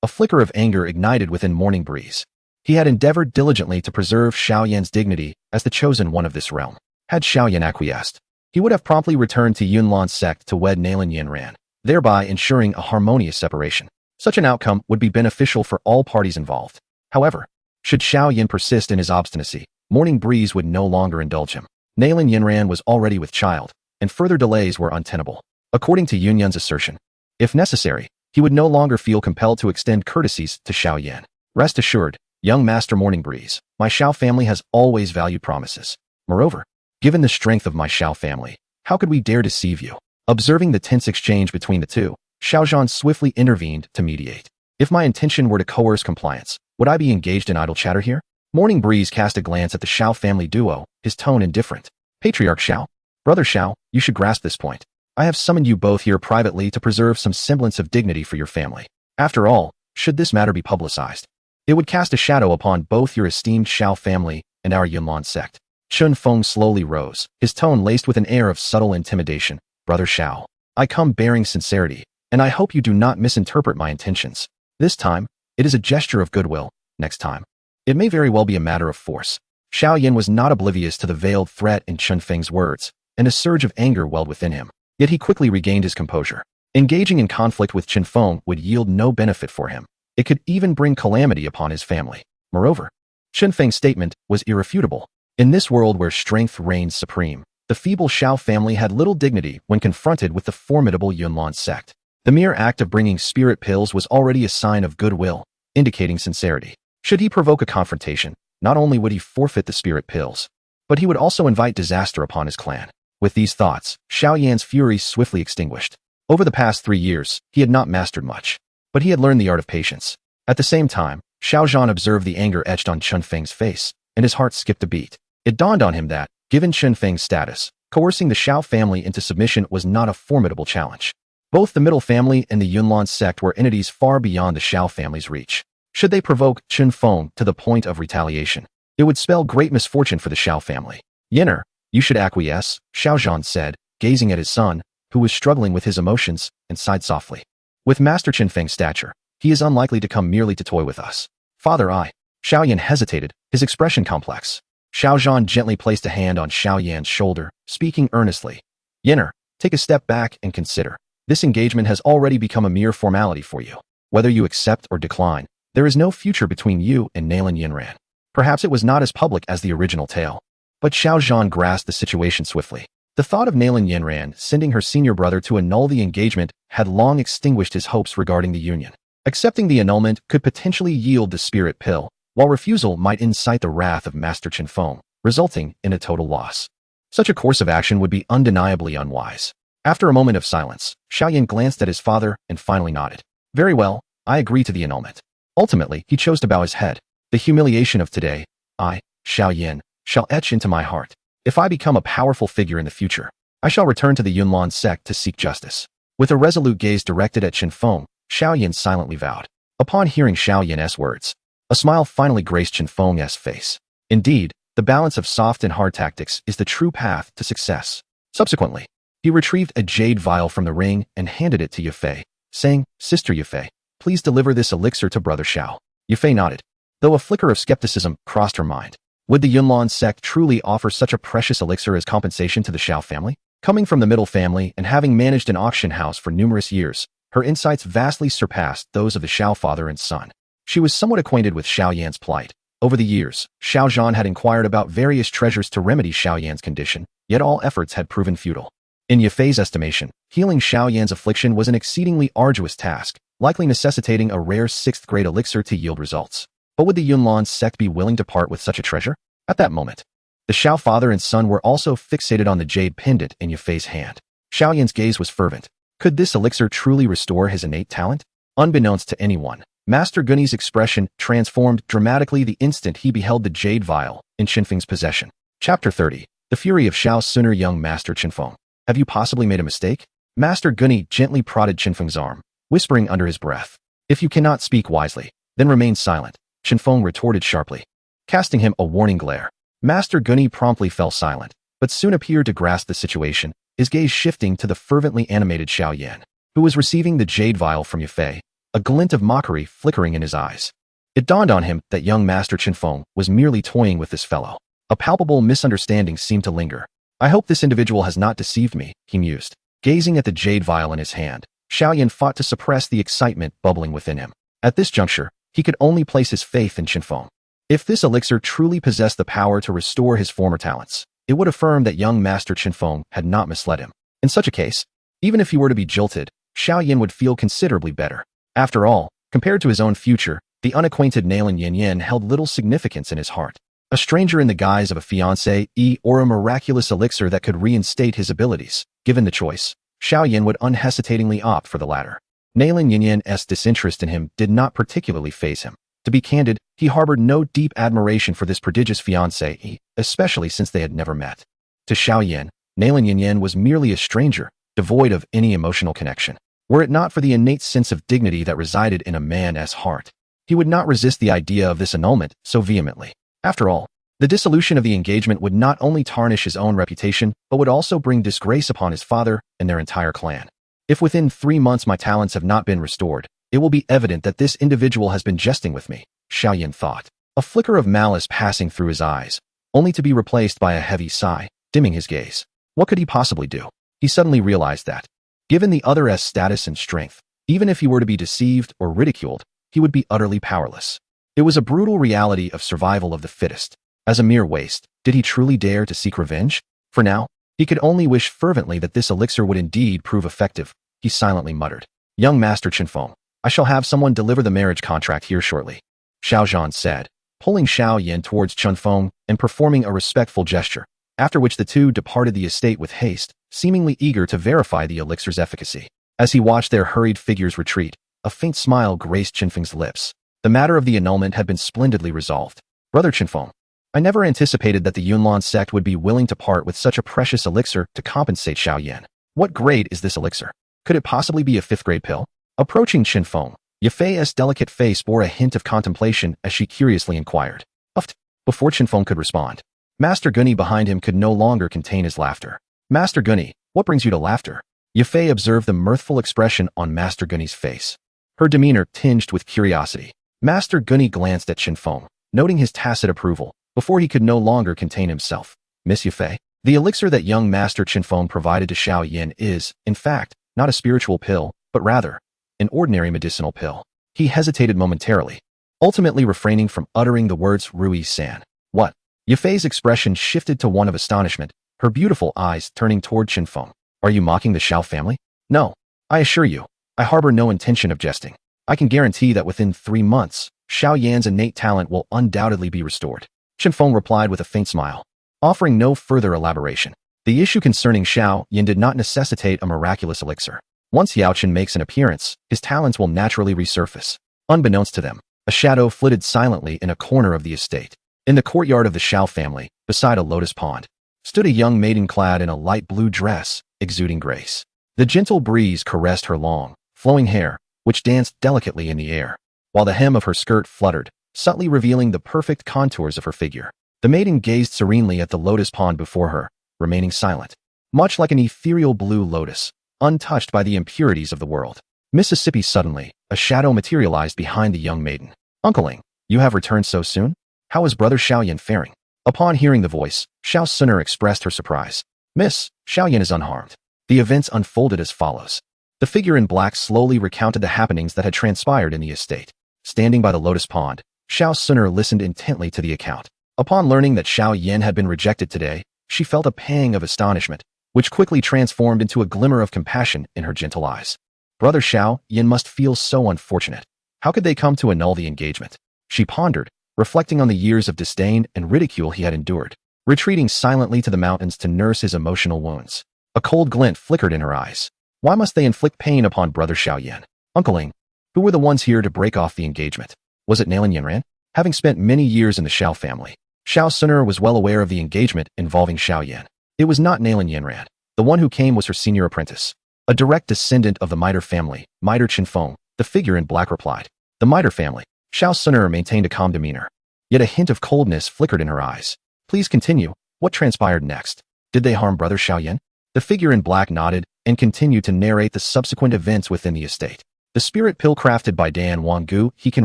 a flicker of anger ignited within Morning Breeze. He had endeavored diligently to preserve Xiao Yan's dignity as the chosen one of this realm. Had Xiao Yan acquiesced, he would have promptly returned to Yunlan's sect to wed Nalan Yanran, thereby ensuring a harmonious separation. Such an outcome would be beneficial for all parties involved. However, should Xiao Yan persist in his obstinacy, Morning Breeze would no longer indulge him. Nalan Yanran was already with child, and further delays were untenable. According to Yunyun's assertion, if necessary, he would no longer feel compelled to extend courtesies to Xiao Yan. Rest assured, young Master Morning Breeze, my Xiao family has always valued promises. Moreover, given the strength of my Xiao family, how could we dare deceive you? Observing the tense exchange between the two, Xiao Zhan swiftly intervened to mediate. If my intention were to coerce compliance, would I be engaged in idle chatter here? Morning Breeze cast a glance at the Xiao family duo, his tone indifferent. Patriarch Xiao, Brother Xiao, you should grasp this point. I have summoned you both here privately to preserve some semblance of dignity for your family. After all, should this matter be publicized, it would cast a shadow upon both your esteemed Xiao family and our Yunlan sect. Chun Fong slowly rose, his tone laced with an air of subtle intimidation. Brother Xiao, I come bearing sincerity, and I hope you do not misinterpret my intentions. This time, it is a gesture of goodwill. Next time, it may very well be a matter of force. Xiao Yan was not oblivious to the veiled threat in Chun Feng's words, and a surge of anger welled within him. Yet he quickly regained his composure. Engaging in conflict with Chun Feng would yield no benefit for him. It could even bring calamity upon his family. Moreover, Chun Feng's statement was irrefutable. In this world where strength reigns supreme, the feeble Xiao family had little dignity when confronted with the formidable Yunlan sect. The mere act of bringing spirit pills was already a sign of goodwill, indicating sincerity. Should he provoke a confrontation, not only would he forfeit the spirit pills, but he would also invite disaster upon his clan. With these thoughts, Xiao Yan's fury swiftly extinguished. Over the past 3 years, he had not mastered much, but he had learned the art of patience. At the same time, Xiao Zhan observed the anger etched on Chun Feng's face, and his heart skipped a beat. It dawned on him that, given Chun Feng's status, coercing the Xiao family into submission was not a formidable challenge. Both the middle family and the Yunlan sect were entities far beyond the Xiao family's reach. Should they provoke Chun Feng to the point of retaliation, it would spell great misfortune for the Xiao family. Yenner, you should acquiesce, Xiao Zhan said, gazing at his son, who was struggling with his emotions, and sighed softly. With Master Chun Feng's stature, he is unlikely to come merely to toy with us. Father, Xiao Yan hesitated, his expression complex. Xiao Zhan gently placed a hand on Xiao Yan's shoulder, speaking earnestly. Yenner, take a step back and consider. This engagement has already become a mere formality for you. Whether you accept or decline, there is no future between you and Nalan Yanran. Perhaps it was not as public as the original tale. But Xiao Zhan grasped the situation swiftly. The thought of Nalan Yanran sending her senior brother to annul the engagement had long extinguished his hopes regarding the union. Accepting the annulment could potentially yield the spirit pill, while refusal might incite the wrath of Master Chun Feng, resulting in a total loss. Such a course of action would be undeniably unwise. After a moment of silence, Xiao Yan glanced at his father and finally nodded. Very well, I agree to the annulment. Ultimately, he chose to bow his head. The humiliation of today, Xiao Yan, shall etch into my heart. If I become a powerful figure in the future, I shall return to the Yunlan sect to seek justice. With a resolute gaze directed at Chun Feng, Xiao Yan silently vowed. Upon hearing Xiao Yan's words, a smile finally graced Chun Feng's face. Indeed, the balance of soft and hard tactics is the true path to success. Subsequently, he retrieved a jade vial from the ring and handed it to Yufei, saying, Sister Yufei, please deliver this elixir to Brother Xiao. Yufei nodded, though a flicker of skepticism crossed her mind. Would the Yunlan sect truly offer such a precious elixir as compensation to the Xiao family? Coming from the middle family and having managed an auction house for numerous years, her insights vastly surpassed those of the Xiao father and son. She was somewhat acquainted with Xiao Yan's plight. Over the years, Xiao Zhan had inquired about various treasures to remedy Xiao Yan's condition, yet all efforts had proven futile. In Yufei's estimation, healing Xiao Yan's affliction was an exceedingly arduous task, likely necessitating a rare 6th-grade elixir to yield results. But would the Yunlan sect be willing to part with such a treasure? At that moment, The Xiao father and son were also fixated on the jade pendant in Yafei's hand. Xiao Yan's gaze was fervent. Could this elixir truly restore his innate talent? Unbeknownst to anyone, Master Gunny's expression transformed dramatically the instant he beheld the jade vial in Chun Feng's possession. Chapter 30. The Fury of Xiao Suner. Young Master Chun Fong. Have you possibly made a mistake? Master Gunny gently prodded Chun Feng's arm, whispering under his breath. If you cannot speak wisely, then remain silent, Chun Fong retorted sharply, casting him a warning glare. Master Gunny promptly fell silent, but soon appeared to grasp the situation, his gaze shifting to the fervently animated Xiao Yan, who was receiving the jade vial from Yafei, a glint of mockery flickering in his eyes. It dawned on him that young Master Chun Fong was merely toying with this fellow. A palpable misunderstanding seemed to linger. I hope this individual has not deceived me, he mused. Gazing at the jade vial in his hand, Xiao Yan fought to suppress the excitement bubbling within him. At this juncture, he could only place his faith in Chun Fong. If this elixir truly possessed the power to restore his former talents, it would affirm that young Master Chun Fong had not misled him. In such a case, even if he were to be jilted, Xiao Yan would feel considerably better. After all, compared to his own future, the unacquainted Nailin Yin Yin held little significance in his heart. A stranger in the guise of a fiancé or a miraculous elixir that could reinstate his abilities. Given the choice, Xiao Yan would unhesitatingly opt for the latter. Nailin Yin Yin's disinterest in him did not particularly faze him. To be candid, he harbored no deep admiration for this prodigious fiancé, especially since they had never met. To Xiao Yan, Nailin Yin Yin was merely a stranger, devoid of any emotional connection. Were it not for the innate sense of dignity that resided in a man's heart, he would not resist the idea of this annulment so vehemently. After all, the dissolution of the engagement would not only tarnish his own reputation, but would also bring disgrace upon his father and their entire clan. If within 3 months my talents have not been restored, it will be evident that this individual has been jesting with me, Xiao Yan thought, a flicker of malice passing through his eyes, only to be replaced by a heavy sigh, dimming his gaze. What could he possibly do? He suddenly realized that, given the other's status and strength, even if he were to be deceived or ridiculed, he would be utterly powerless. It was a brutal reality of survival of the fittest. As a mere waste, did he truly dare to seek revenge? For now, he could only wish fervently that this elixir would indeed prove effective, he silently muttered. Young Master Chun Fong, I shall have someone deliver the marriage contract here shortly, Xiao Zhan said, pulling Xiao Yan towards Chun Fong and performing a respectful gesture, after which the two departed the estate with haste, seemingly eager to verify the elixir's efficacy. As he watched their hurried figures retreat, a faint smile graced Chun Feng's lips. The matter of the annulment had been splendidly resolved. Brother Chun Fong, I never anticipated that the Yunlan sect would be willing to part with such a precious elixir to compensate Xiao Yan. What grade is this elixir? Could it possibly be a 5th grade pill? Approaching Chun Fong, Yafei's delicate face bore a hint of contemplation as she curiously inquired. Uft! Before Chun Fong could respond, Master Gunny behind him could no longer contain his laughter. Master Gunny, what brings you to laughter? Yafei observed the mirthful expression on Master Gunny's face, her demeanor tinged with curiosity. Master Gunny glanced at Chun Fong, noting his tacit approval, before he could no longer contain himself. Miss Yafei, the elixir that young Master Chun Fong provided to Xiao Yan is, in fact, not a spiritual pill, but rather, an ordinary medicinal pill. He hesitated momentarily, ultimately refraining from uttering the words Rui-san. What? Yafei's expression shifted to one of astonishment, her beautiful eyes turning toward Chun Fong. Are you mocking the Xiao family? No. I assure you, I harbor no intention of jesting. I can guarantee that within 3 months, Xiao Yan's innate talent will undoubtedly be restored. Chun Fong replied with a faint smile, offering no further elaboration. The issue concerning Xiao Yan did not necessitate a miraculous elixir. Once Yao Chen makes an appearance, his talents will naturally resurface. Unbeknownst to them, a shadow flitted silently in a corner of the estate. In the courtyard of the Xiao family, beside a lotus pond, stood a young maiden clad in a light blue dress, exuding grace. The gentle breeze caressed her long, flowing hair, which danced delicately in the air, while the hem of her skirt fluttered, subtly revealing the perfect contours of her figure. The maiden gazed serenely at the lotus pond before her, remaining silent, much like an ethereal blue lotus, untouched by the impurities of the world. Mississippi suddenly, a shadow materialized behind the young maiden. Uncleing, you have returned so soon? How is brother Xiao Yan faring? Upon hearing the voice, Xiao Suner expressed her surprise. Miss, Xiao Yan is unharmed. The events unfolded as follows. The figure in black slowly recounted the happenings that had transpired in the estate. Standing by the lotus pond, Xiao Suner listened intently to the account. Upon learning that Xiao Yan had been rejected today, she felt a pang of astonishment, which quickly transformed into a glimmer of compassion in her gentle eyes. Brother Xiao Yan must feel so unfortunate. How could they come to annul the engagement? She pondered, reflecting on the years of disdain and ridicule he had endured. retreating silently to the mountains to nurse his emotional wounds. A cold glint flickered in her eyes. Why must they inflict pain upon brother Xiaoyan? Uncle Ling, who were the ones here to break off the engagement? Was it Nalan Yanran? Having spent many years in the Xiao family, Xiao Suner was well aware of the engagement involving Xiaoyan. It was not Nalan Yanran. The one who came was her senior apprentice. A direct descendant of the Miter family, Miter Chun Fong, the figure in black replied. The Miter family. Xiao Suner maintained a calm demeanor. Yet a hint of coldness flickered in her eyes. Please continue. What transpired next? Did they harm brother Xiaoyan? The figure in black nodded and continued to narrate the subsequent events within the estate. The spirit pill crafted by Dan Wanggu, he can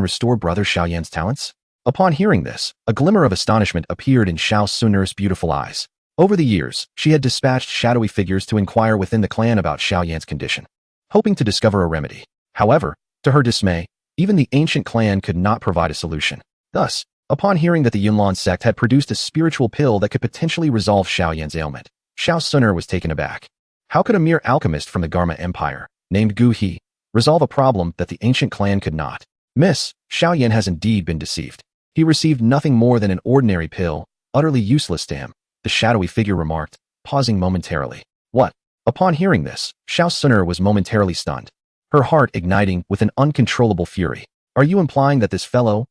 restore brother Xiaoyan's talents? Upon hearing this, a glimmer of astonishment appeared in Xiao Suner's beautiful eyes. Over the years, she had dispatched shadowy figures to inquire within the clan about Xiaoyan's condition, hoping to discover a remedy. However, to her dismay, even the ancient clan could not provide a solution. Thus, upon hearing that the Yunlan sect had produced a spiritual pill that could potentially resolve Xiaoyan's ailment, Xiao Suner was taken aback. How could a mere alchemist from the Garma Empire, named Gu He, resolve a problem that the ancient clan could not? Miss, Xiaoyan has indeed been deceived. He received nothing more than an ordinary pill, utterly useless to him, the shadowy figure remarked, pausing momentarily. What? Upon hearing this, Xiao Suner was momentarily stunned, her heart igniting with an uncontrollable fury. Are you implying that this fellow,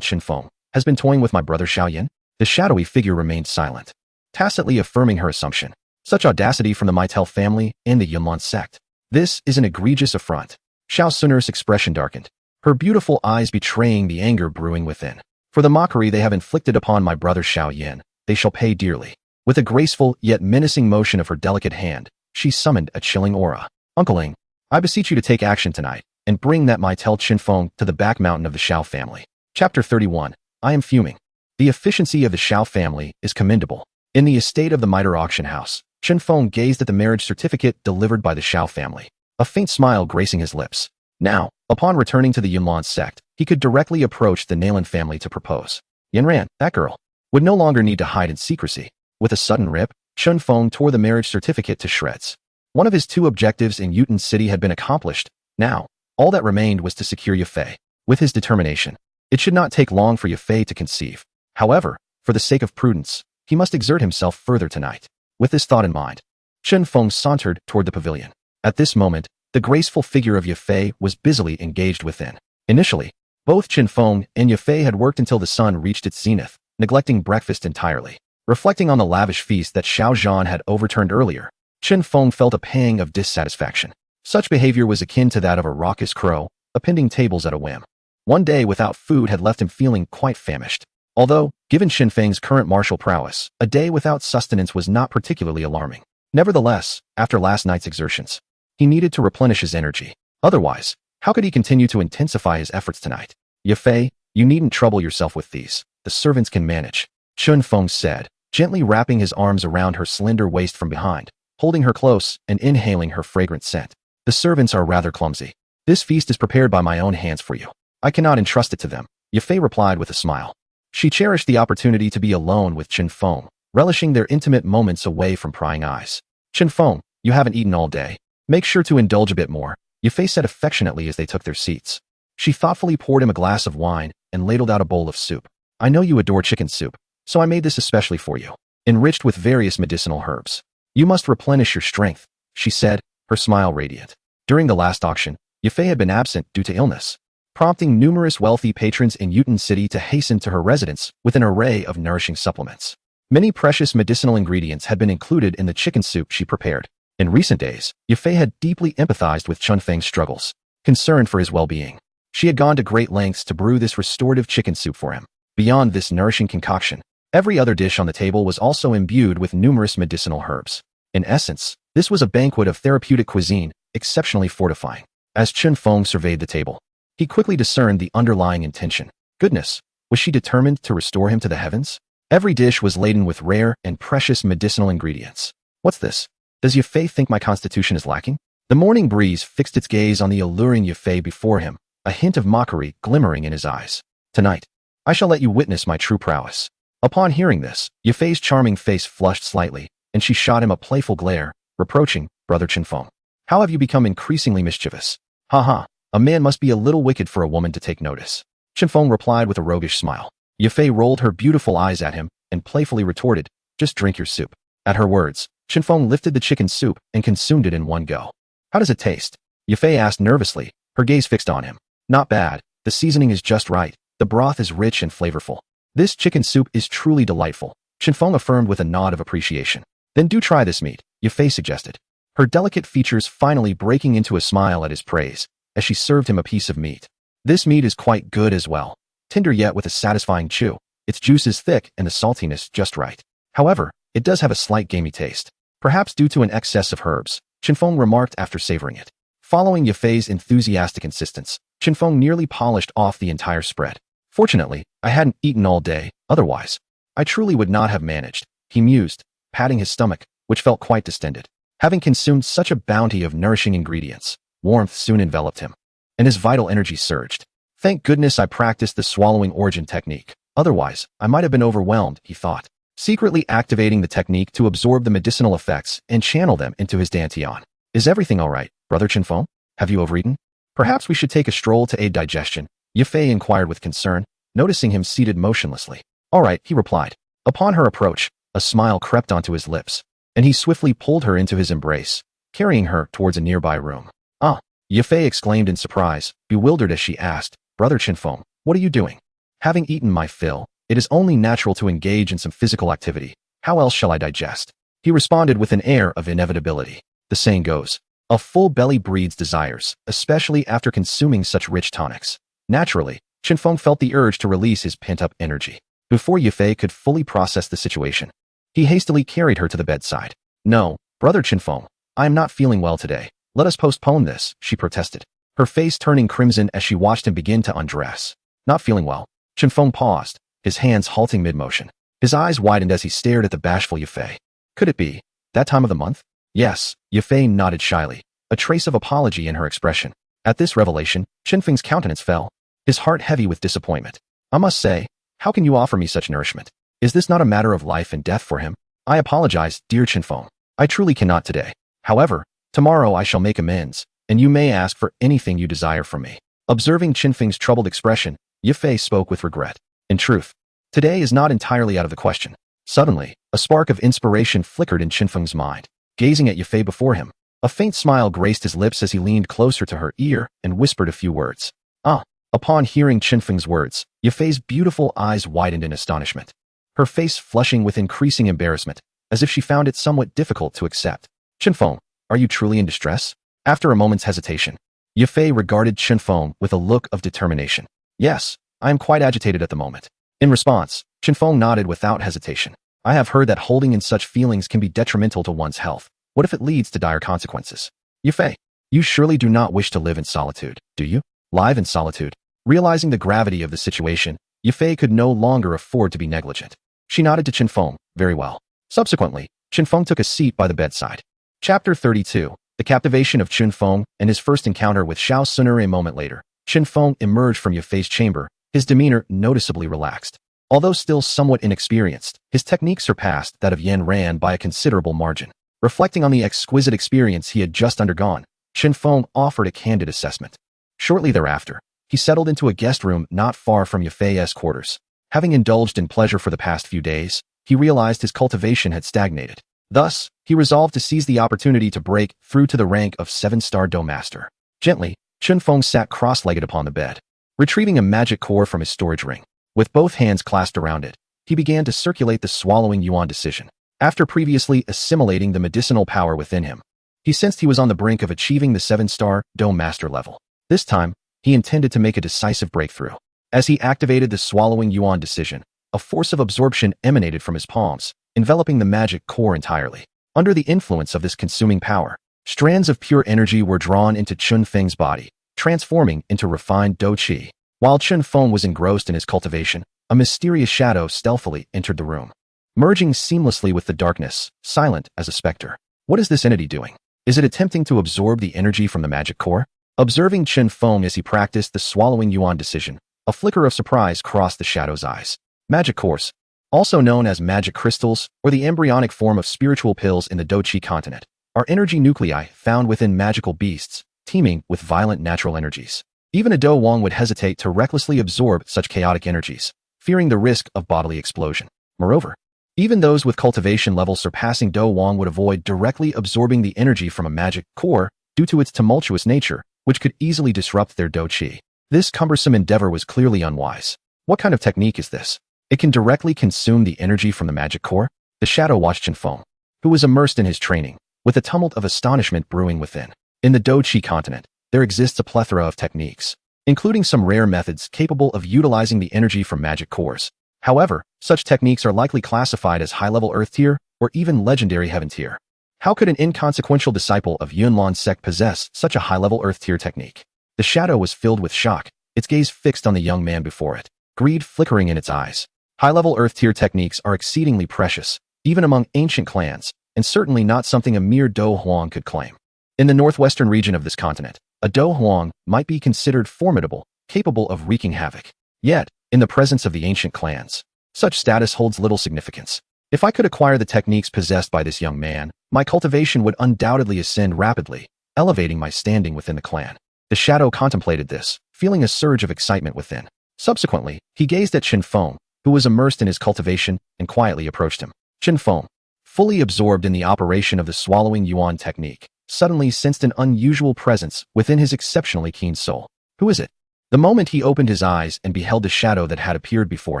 Chun Fong, has been toying with my brother Xiaoyan? The shadowy figure remained silent, tacitly affirming her assumption. Such audacity from the Meitel family and the Yunlan sect. This is an egregious affront. Xiao Suner's expression darkened, her beautiful eyes betraying the anger brewing within. For the mockery they have inflicted upon my brother Xiaoyan, they shall pay dearly. With a graceful yet menacing motion of her delicate hand, she summoned a chilling aura. Uncle Ling, I beseech you to take action tonight and bring that Meitel Chun Fong to the back mountain of the Xiao family. Chapter 31. I am fuming. The efficiency of the Xiao family is commendable. In the estate of the Miter auction house, Chun Fong gazed at the marriage certificate delivered by the Xiao family, a faint smile gracing his lips. Now, upon returning to the Yunlan sect, he could directly approach the Nalan family to propose. Yanran, that girl, would no longer need to hide in secrecy. With a sudden rip, Chun Fong tore the marriage certificate to shreds. One of his two objectives in Yuten City had been accomplished. Now, all that remained was to secure Yafei. With his determination, it should not take long for Yafei to conceive. However, for the sake of prudence, he must exert himself further tonight. With this thought in mind, Chun Fong sauntered toward the pavilion. At this moment, the graceful figure of Yafei was busily engaged within. Initially, both Chun Fong and Yafei had worked until the sun reached its zenith, neglecting breakfast entirely. Reflecting on the lavish feast that Xiao Zhan had overturned earlier, Chun Fong felt a pang of dissatisfaction. Such behavior was akin to that of a raucous crow, appending tables at a whim. One day without food had left him feeling quite famished. Although, given Xin Feng's current martial prowess, a day without sustenance was not particularly alarming. Nevertheless, after last night's exertions, he needed to replenish his energy. Otherwise, how could he continue to intensify his efforts tonight? Yafei, you needn't trouble yourself with these. The servants can manage, Chun Fong said, gently wrapping his arms around her slender waist from behind, holding her close and inhaling her fragrant scent. The servants are rather clumsy. This feast is prepared by my own hands for you. I cannot entrust it to them, Yafei replied with a smile. She cherished the opportunity to be alone with Chun Fong, relishing their intimate moments away from prying eyes. Chun Fong, you haven't eaten all day. Make sure to indulge a bit more, Yafei said affectionately as they took their seats. She thoughtfully poured him a glass of wine and ladled out a bowl of soup. I know you adore chicken soup, so I made this especially for you, enriched with various medicinal herbs. You must replenish your strength, she said, her smile radiant. During the last auction, Yafei had been absent due to illness, prompting numerous wealthy patrons in Yuten City to hasten to her residence with an array of nourishing supplements. Many precious medicinal ingredients had been included in the chicken soup she prepared. In recent days, Yafei had deeply empathized with Chun Feng's struggles, concerned for his well-being. She had gone to great lengths to brew this restorative chicken soup for him. Beyond this nourishing concoction, every other dish on the table was also imbued with numerous medicinal herbs. In essence, this was a banquet of therapeutic cuisine, exceptionally fortifying. As Chun Fong surveyed the table, he quickly discerned the underlying intention. Goodness, was she determined to restore him to the heavens? Every dish was laden with rare and precious medicinal ingredients. What's this? Does Yafei think my constitution is lacking? The morning breeze fixed its gaze on the alluring Yafei before him, a hint of mockery glimmering in his eyes. Tonight, I shall let you witness my true prowess. Upon hearing this, Yafei's charming face flushed slightly, and she shot him a playful glare, reproaching, Brother Chun Fong. How have you become increasingly mischievous? Ha ha. A man must be a little wicked for a woman to take notice. Chun Fong replied with a roguish smile. Yafei rolled her beautiful eyes at him and playfully retorted, Just drink your soup." At her words, Chun Fong lifted the chicken soup and consumed it in one go. "How does it taste?" Yafei asked nervously, her gaze fixed on him. "Not bad. The seasoning is just right. The broth is rich and flavorful. This chicken soup is truly delightful," Chun Fong affirmed with a nod of appreciation. "Then do try this meat," Yafei suggested, her delicate features finally breaking into a smile at his praise as she served him a piece of meat. "This meat is quite good as well. Tender yet with a satisfying chew. Its juice is thick and the saltiness just right. However, it does have a slight gamey taste, perhaps due to an excess of herbs," Chun Fong remarked after savoring it. Following Yafei's enthusiastic insistence, Chun Fong nearly polished off the entire spread. "Fortunately, I hadn't eaten all day, otherwise I truly would not have managed," he mused, patting his stomach, which felt quite distended. Having consumed such a bounty of nourishing ingredients, warmth soon enveloped him, and his vital energy surged. "Thank goodness I practiced the swallowing origin technique. Otherwise, I might have been overwhelmed," he thought, secretly activating the technique to absorb the medicinal effects and channel them into his dantian. "Is everything all right, Brother Chun Fong? Have you overeaten? Perhaps we should take a stroll to aid digestion," Yafei inquired with concern, noticing him seated motionlessly. "All right," he replied. Upon her approach, a smile crept onto his lips, and he swiftly pulled her into his embrace, carrying her towards a nearby room. "Ah!" Yafei exclaimed in surprise, bewildered as she asked, "Brother Chun Fong, what are you doing?" "Having eaten my fill, it is only natural to engage in some physical activity. How else shall I digest?" He responded with an air of inevitability. The saying goes, "A full belly breeds desires," especially after consuming such rich tonics. Naturally, Chun Fong felt the urge to release his pent-up energy. Before Yafei could fully process the situation, he hastily carried her to the bedside. "No, Brother Chun Fong, I am not feeling well today. Let us postpone this," she protested, her face turning crimson as she watched him begin to undress. "Not feeling well?" Chun Fong paused, his hands halting mid-motion. His eyes widened as he stared at the bashful Yafei. "Could it be that time of the month?" "Yes," Yafei nodded shyly, a trace of apology in her expression. At this revelation, Chun Feng's countenance fell, his heart heavy with disappointment. "I must say, how can you offer me such nourishment? Is this not a matter of life and death for him?" "I apologize, dear Chun Fong. I truly cannot today. However, tomorrow I shall make amends, and you may ask for anything you desire from me." Observing Chun Feng's troubled expression, Yafei spoke with regret. "In truth, today is not entirely out of the question." Suddenly, a spark of inspiration flickered in Chun Feng's mind. Gazing at Yafei before him, a faint smile graced his lips as he leaned closer to her ear and whispered a few words. "Ah!" Upon hearing Chun Feng's words, Yafei's beautiful eyes widened in astonishment, her face flushing with increasing embarrassment, as if she found it somewhat difficult to accept. "Chun Fong, are you truly in distress?" After a moment's hesitation, Yafei regarded Chun Fong with a look of determination. "Yes, I am quite agitated at the moment." In response, Chun Fong nodded without hesitation. "I have heard that holding in such feelings can be detrimental to one's health. What if it leads to dire consequences?" "Yafei, you surely do not wish to live in solitude, do you?" "Live in solitude?" Realizing the gravity of the situation, Yafei could no longer afford to be negligent. She nodded to Chun Fong, "Very well." Subsequently, Chun Fong took a seat by the bedside. Chapter 32. The captivation of Chun Fong and his first encounter with Xiao Sun'er. A moment later, Chun Fong emerged from Yafei's chamber, his demeanor noticeably relaxed. Although still somewhat inexperienced, his technique surpassed that of Yan Ran by a considerable margin. Reflecting on the exquisite experience he had just undergone, Chun Fong offered a candid assessment. Shortly thereafter, he settled into a guest room not far from Yafei's quarters. Having indulged in pleasure for the past few days, he realized his cultivation had stagnated. Thus, he resolved to seize the opportunity to break through to the rank of 7-star Dome Master. Gently, Chun Fong sat cross-legged upon the bed, retrieving a magic core from his storage ring. With both hands clasped around it, he began to circulate the swallowing yuan decision. After previously assimilating the medicinal power within him, he sensed he was on the brink of achieving the 7-star Dome Master level. This time, he intended to make a decisive breakthrough. As he activated the swallowing yuan decision, a force of absorption emanated from his palms, enveloping the magic core entirely. Under the influence of this consuming power, strands of pure energy were drawn into Chun Feng's body, transforming into refined Douqi. While Chun Fong was engrossed in his cultivation, a mysterious shadow stealthily entered the room, merging seamlessly with the darkness, silent as a specter. What is this entity doing? Is it attempting to absorb the energy from the magic core? Observing Chun Fong as he practiced the swallowing yuan decision, a flicker of surprise crossed the shadow's eyes. Magic cores, also known as magic crystals or the embryonic form of spiritual pills in the Douqi continent, are energy nuclei found within magical beasts, teeming with violent natural energies. Even a Do Wong would hesitate to recklessly absorb such chaotic energies, fearing the risk of bodily explosion. Moreover, Even those with cultivation levels surpassing Do Wang would avoid directly absorbing the energy from a magic core due to its tumultuous nature, which could easily disrupt their Douqi. This cumbersome endeavor was clearly unwise. What kind of technique is this? It can directly consume the energy from the magic core? The shadow watched Chun Fong, who was immersed in his training, with a tumult of astonishment brewing within. In the Douqi continent, there exists a plethora of techniques, including some rare methods capable of utilizing the energy from magic cores. However, such techniques are likely classified as high-level Earth tier or even legendary Heaven tier. How could an inconsequential disciple of Yunlan sect possess such a high-level Earth tier technique? The shadow was filled with shock, its gaze fixed on the young man before it, greed flickering in its eyes. High-level Earth tier techniques are exceedingly precious, even among ancient clans, and certainly not something a mere Do Huang could claim. In the northwestern region of this continent, a Do Huang might be considered formidable, capable of wreaking havoc. Yet, in the presence of the ancient clans, such status holds little significance. If I could acquire the techniques possessed by this young man, my cultivation would undoubtedly ascend rapidly, elevating my standing within the clan. The shadow contemplated this, feeling a surge of excitement within. Subsequently, he gazed at Chun Fong, who was immersed in his cultivation, and quietly approached him. Chun Fong, fully absorbed in the operation of the swallowing yuan technique, suddenly sensed an unusual presence within his exceptionally keen soul. Who is it? The moment he opened his eyes and beheld the shadow that had appeared before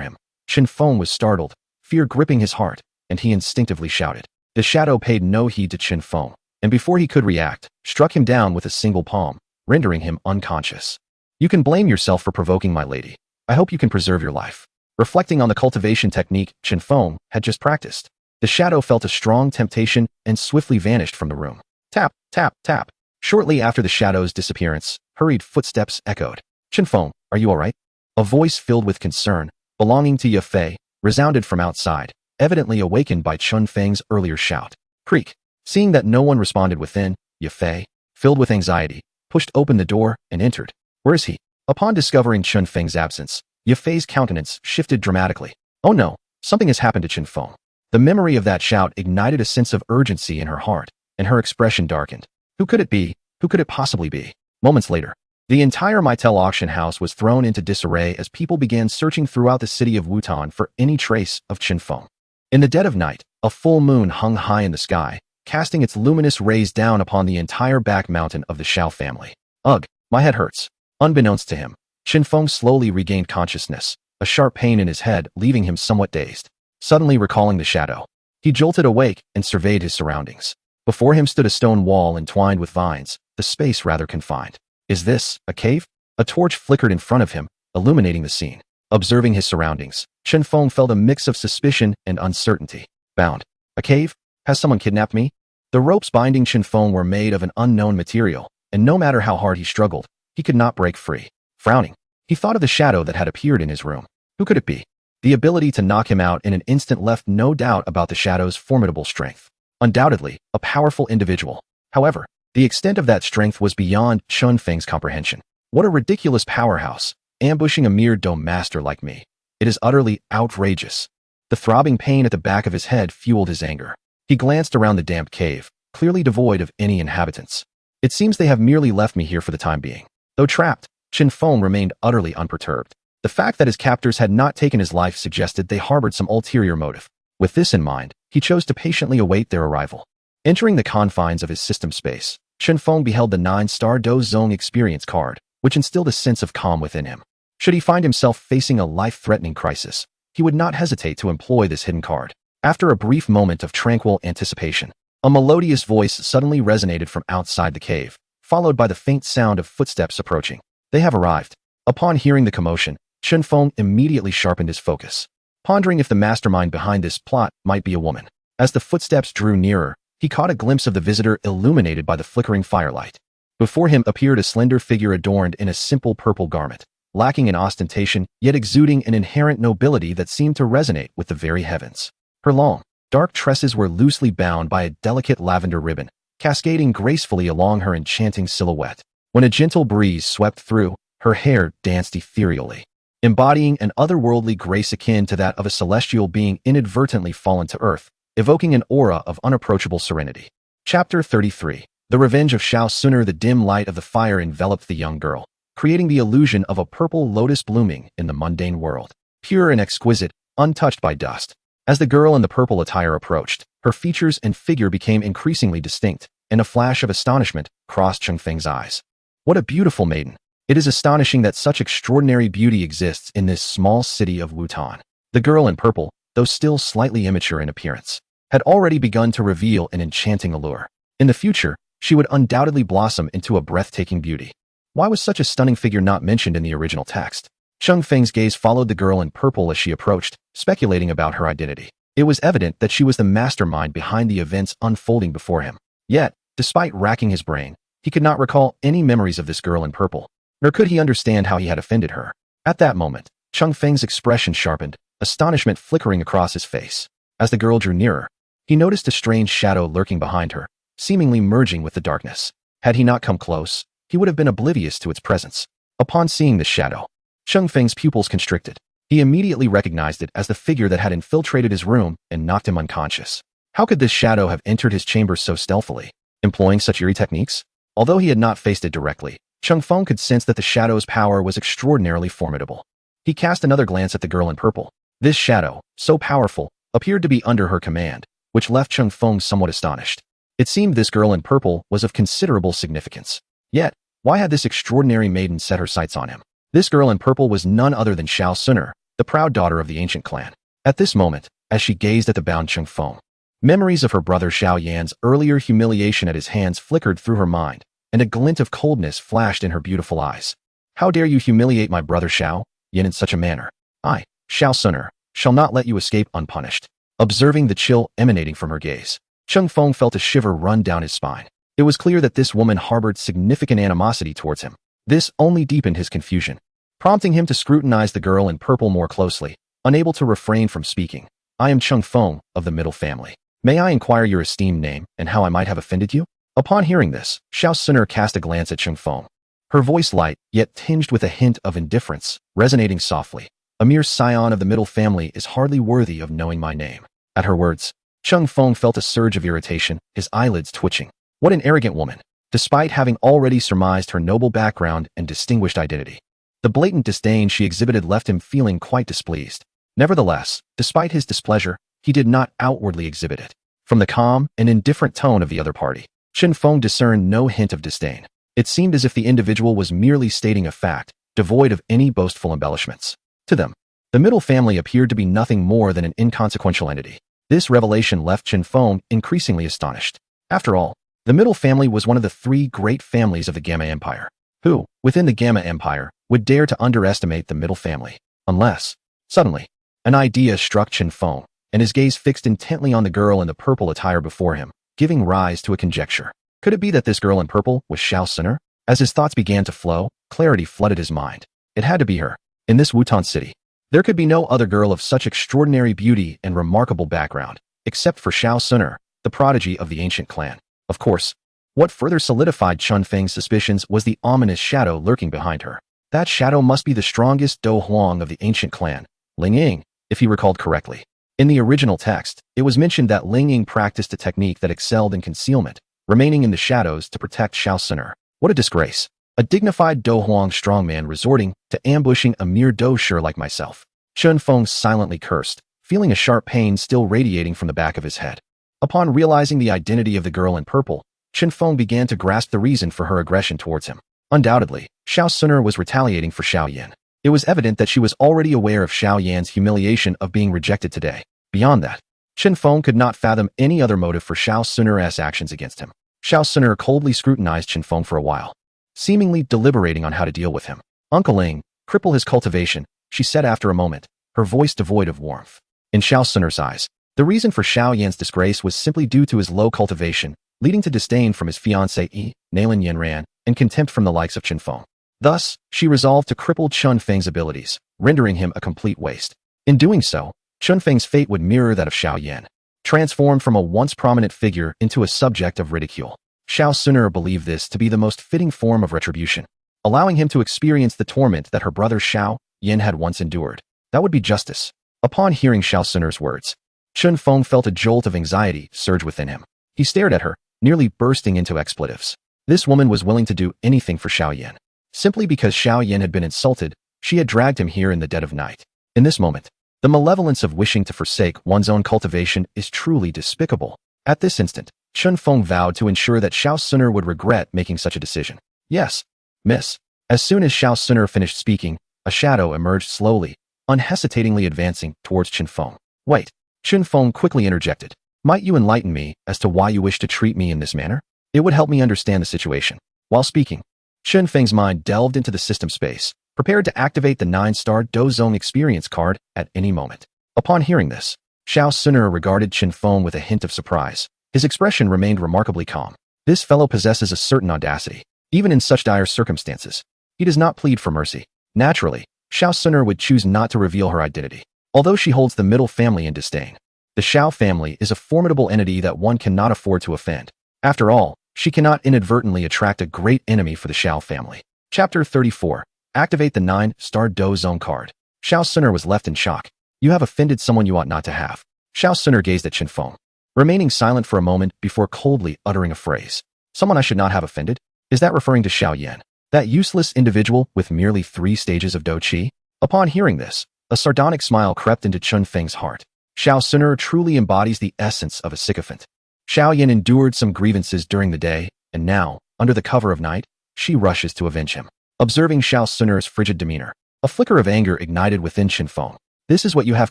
him, Chun Fong was startled, fear gripping his heart, and he instinctively shouted. The shadow paid no heed to Chun Fong, and before he could react, struck him down with a single palm, rendering him unconscious. You can blame yourself for provoking my lady. I hope you can preserve your life. Reflecting on the cultivation technique Chun Fong had just practiced, the shadow felt a strong temptation and swiftly vanished from the room. Tap, tap, tap. Shortly after the shadow's disappearance, hurried footsteps echoed. Chun Fong, are you all right? A voice filled with concern, belonging to Ye Fei, resounded from outside, evidently awakened by Chun Feng's earlier shout. Creak. Seeing that no one responded within, Ye Fei, filled with anxiety, pushed open the door and entered. Where is he? Upon discovering Chun Feng's absence, Ye Fei's countenance shifted dramatically. Oh no, something has happened to Chun Fong. The memory of that shout ignited a sense of urgency in her heart, and her expression darkened. Who could it be? Who could it possibly be? Moments later, the entire Maitel auction house was thrown into disarray as people began searching throughout the city of Wutan for any trace of Chun Fong. In the dead of night, a full moon hung high in the sky, casting its luminous rays down upon the entire back mountain of the Shao family. Ugh, my head hurts. Unbeknownst to him, Chun Fong slowly regained consciousness, a sharp pain in his head leaving him somewhat dazed. Suddenly recalling the shadow, he jolted awake and surveyed his surroundings. Before him stood a stone wall entwined with vines, the space rather confined. Is this a cave? A torch flickered in front of him, illuminating the scene. Observing his surroundings, Chun Fong felt a mix of suspicion and uncertainty. Bound. A cave? Has someone kidnapped me? The ropes binding Chun Fong were made of an unknown material, and no matter how hard he struggled, he could not break free. Frowning, he thought of the shadow that had appeared in his room. Who could it be? The ability to knock him out in an instant left no doubt about the shadow's formidable strength. Undoubtedly, a powerful individual. However, the extent of that strength was beyond Chun Feng's comprehension. What a ridiculous powerhouse, ambushing a mere dome master like me. It is utterly outrageous. The throbbing pain at the back of his head fueled his anger. He glanced around the damp cave, clearly devoid of any inhabitants. It seems they have merely left me here for the time being. Though trapped, Chun Fong remained utterly unperturbed. The fact that his captors had not taken his life suggested they harbored some ulterior motive. With this in mind, he chose to patiently await their arrival. Entering the confines of his system space, Chun Fong beheld the 9-star Do Zong experience card, which instilled a sense of calm within him. Should he find himself facing a life-threatening crisis, he would not hesitate to employ this hidden card. After a brief moment of tranquil anticipation, a melodious voice suddenly resonated from outside the cave, followed by the faint sound of footsteps approaching. They have arrived. Upon hearing the commotion, Chun Fong immediately sharpened his focus, pondering if the mastermind behind this plot might be a woman. As the footsteps drew nearer, he caught a glimpse of the visitor illuminated by the flickering firelight. Before him appeared a slender figure adorned in a simple purple garment, lacking in ostentation, yet exuding an inherent nobility that seemed to resonate with the very heavens. Her long, dark tresses were loosely bound by a delicate lavender ribbon, cascading gracefully along her enchanting silhouette. When a gentle breeze swept through, her hair danced ethereally, embodying an otherworldly grace akin to that of a celestial being inadvertently fallen to earth, evoking an aura of unapproachable serenity. Chapter 33. The Revenge of Shao. Sooner the dim light of the fire enveloped the young girl, creating the illusion of a purple lotus blooming in the mundane world. Pure and exquisite, untouched by dust. As the girl in the purple attire approached, her features and figure became increasingly distinct, and a flash of astonishment crossed Chun Feng's eyes. What a beautiful maiden! It is astonishing that such extraordinary beauty exists in this small city of Wutan. The girl in purple, though still slightly immature in appearance, had already begun to reveal an enchanting allure. In the future, she would undoubtedly blossom into a breathtaking beauty. Why was such a stunning figure not mentioned in the original text? Chun Feng's gaze followed the girl in purple as she approached, speculating about her identity. It was evident that she was the mastermind behind the events unfolding before him. Yet, despite racking his brain, he could not recall any memories of this girl in purple, nor could he understand how he had offended her. At that moment, Chun Feng's expression sharpened, astonishment flickering across his face. As the girl drew nearer, he noticed a strange shadow lurking behind her, seemingly merging with the darkness. Had he not come close, he would have been oblivious to its presence. Upon seeing the shadow, Chun Feng's pupils constricted. He immediately recognized it as the figure that had infiltrated his room and knocked him unconscious. How could this shadow have entered his chamber so stealthily, employing such eerie techniques? Although he had not faced it directly, Chun Fong could sense that the shadow's power was extraordinarily formidable. He cast another glance at the girl in purple. This shadow, so powerful, appeared to be under her command, which left Chun Fong somewhat astonished. It seemed this girl in purple was of considerable significance. Yet, why had this extraordinary maiden set her sights on him? This girl in purple was none other than Xiao Suner, the proud daughter of the ancient clan. At this moment, as she gazed at the bound Chun Fong, memories of her brother Xiao Yan's earlier humiliation at his hands flickered through her mind, and a glint of coldness flashed in her beautiful eyes. How dare you humiliate my brother Xiao Yan in such a manner? I, Xiao Suner, shall not let you escape unpunished. Observing the chill emanating from her gaze, Chun Fong felt a shiver run down his spine. It was clear that this woman harbored significant animosity towards him. This only deepened his confusion, prompting him to scrutinize the girl in purple more closely, unable to refrain from speaking. I am Chun Fong of the middle family. May I inquire your esteemed name and how I might have offended you? Upon hearing this, Xiao Suner cast a glance at Chun Fong. Her voice light, yet tinged with a hint of indifference, resonating softly. A mere scion of the middle family is hardly worthy of knowing my name. At her words, Chun Fong felt a surge of irritation, his eyelids twitching. What an arrogant woman, despite having already surmised her noble background and distinguished identity. The blatant disdain she exhibited left him feeling quite displeased. Nevertheless, despite his displeasure, he did not outwardly exhibit it. From the calm and indifferent tone of the other party, Chun Fong discerned no hint of disdain. It seemed as if the individual was merely stating a fact, devoid of any boastful embellishments. To them, the middle family appeared to be nothing more than an inconsequential entity. This revelation left Chun Fong increasingly astonished. After all, the middle family was one of the three great families of the Gamma Empire. Who, within the Gamma Empire, would dare to underestimate the middle family? Unless, suddenly, an idea struck Chun Fong, and his gaze fixed intently on the girl in the purple attire before him, giving rise to a conjecture. Could it be that this girl in purple was Xiao Suner? As his thoughts began to flow, clarity flooded his mind. It had to be her. In this Wutan city, there could be no other girl of such extraordinary beauty and remarkable background, except for Xiao Suner, the prodigy of the ancient clan. Of course, what further solidified Chun Feng's suspicions was the ominous shadow lurking behind her. That shadow must be the strongest Do Huang of the ancient clan, Ling Ying, if he recalled correctly. In the original text, it was mentioned that Ling Ying practiced a technique that excelled in concealment, remaining in the shadows to protect Xiao Suner. What a disgrace. A dignified Do Huang strongman resorting to ambushing a mere Do Shi like myself. Chun Fong silently cursed, feeling a sharp pain still radiating from the back of his head. Upon realizing the identity of the girl in purple, Chun Fong began to grasp the reason for her aggression towards him. Undoubtedly, Xiao Suner was retaliating for Xiao Yan. It was evident that she was already aware of Xiao Yan's humiliation of being rejected today. Beyond that, Chun Fong could not fathom any other motive for Xiao Suner's actions against him. Xiao Suner coldly scrutinized Chun Fong for a while, seemingly deliberating on how to deal with him. Uncle Ling, cripple his cultivation, she said after a moment, her voice devoid of warmth. In Xiao Suner's eyes, the reason for Xiao Yan's disgrace was simply due to his low cultivation, leading to disdain from his fiancée, Nailin Yanran, and contempt from the likes of Chun Fong. Thus, she resolved to cripple Chun Feng's abilities, rendering him a complete waste. In doing so, Chun Feng's fate would mirror that of Xiao Yan, transformed from a once prominent figure into a subject of ridicule. Xiao Suner believed this to be the most fitting form of retribution, allowing him to experience the torment that her brother Xiao Yan had once endured. That would be justice. Upon hearing Xiao Suner's words, Chun Fong felt a jolt of anxiety surge within him. He stared at her, nearly bursting into expletives. This woman was willing to do anything for Xiao Yan. Simply because Xiao Yan had been insulted, she had dragged him here in the dead of night. In this moment, The malevolence of wishing to forsake one's own cultivation is truly despicable. At this instant, Chun Fong vowed to ensure that Xiao Suner would regret making such a decision. Yes, miss. As soon as Xiao Suner finished speaking, a shadow emerged slowly, unhesitatingly advancing towards Chun Fong. Wait, Chun Fong quickly interjected. Might you enlighten me as to why you wish to treat me in this manner? It would help me understand the situation. While speaking, Chun Feng's mind delved into the system space, prepared to activate the 9-star Dozong experience card at any moment. Upon hearing this, Xiao Suner regarded Chun Fong with a hint of surprise. His expression remained remarkably calm. This fellow possesses a certain audacity. Even in such dire circumstances, he does not plead for mercy. Naturally, Xiao Suner would choose not to reveal her identity. Although she holds the middle family in disdain, the Xiao family is a formidable entity that one cannot afford to offend. After all, she cannot inadvertently attract a great enemy for the Xiao family. Chapter 34. Activate the 9-star Dozong card. Xiao Suner was left in shock. You have offended someone you ought not to have. Xiao Suner gazed at Chun Fong, remaining silent for a moment before coldly uttering a phrase. Someone I should not have offended? Is that referring to Xiao Yan, that useless individual with merely 3 stages of Douqi? Upon hearing this, a sardonic smile crept into Chun Feng's heart. Xiao Suner truly embodies the essence of a sycophant. Xiao Yan endured some grievances during the day, and now, under the cover of night, she rushes to avenge him. Observing Xiao Suner's frigid demeanor, a flicker of anger ignited within Chun Fong. This is what you have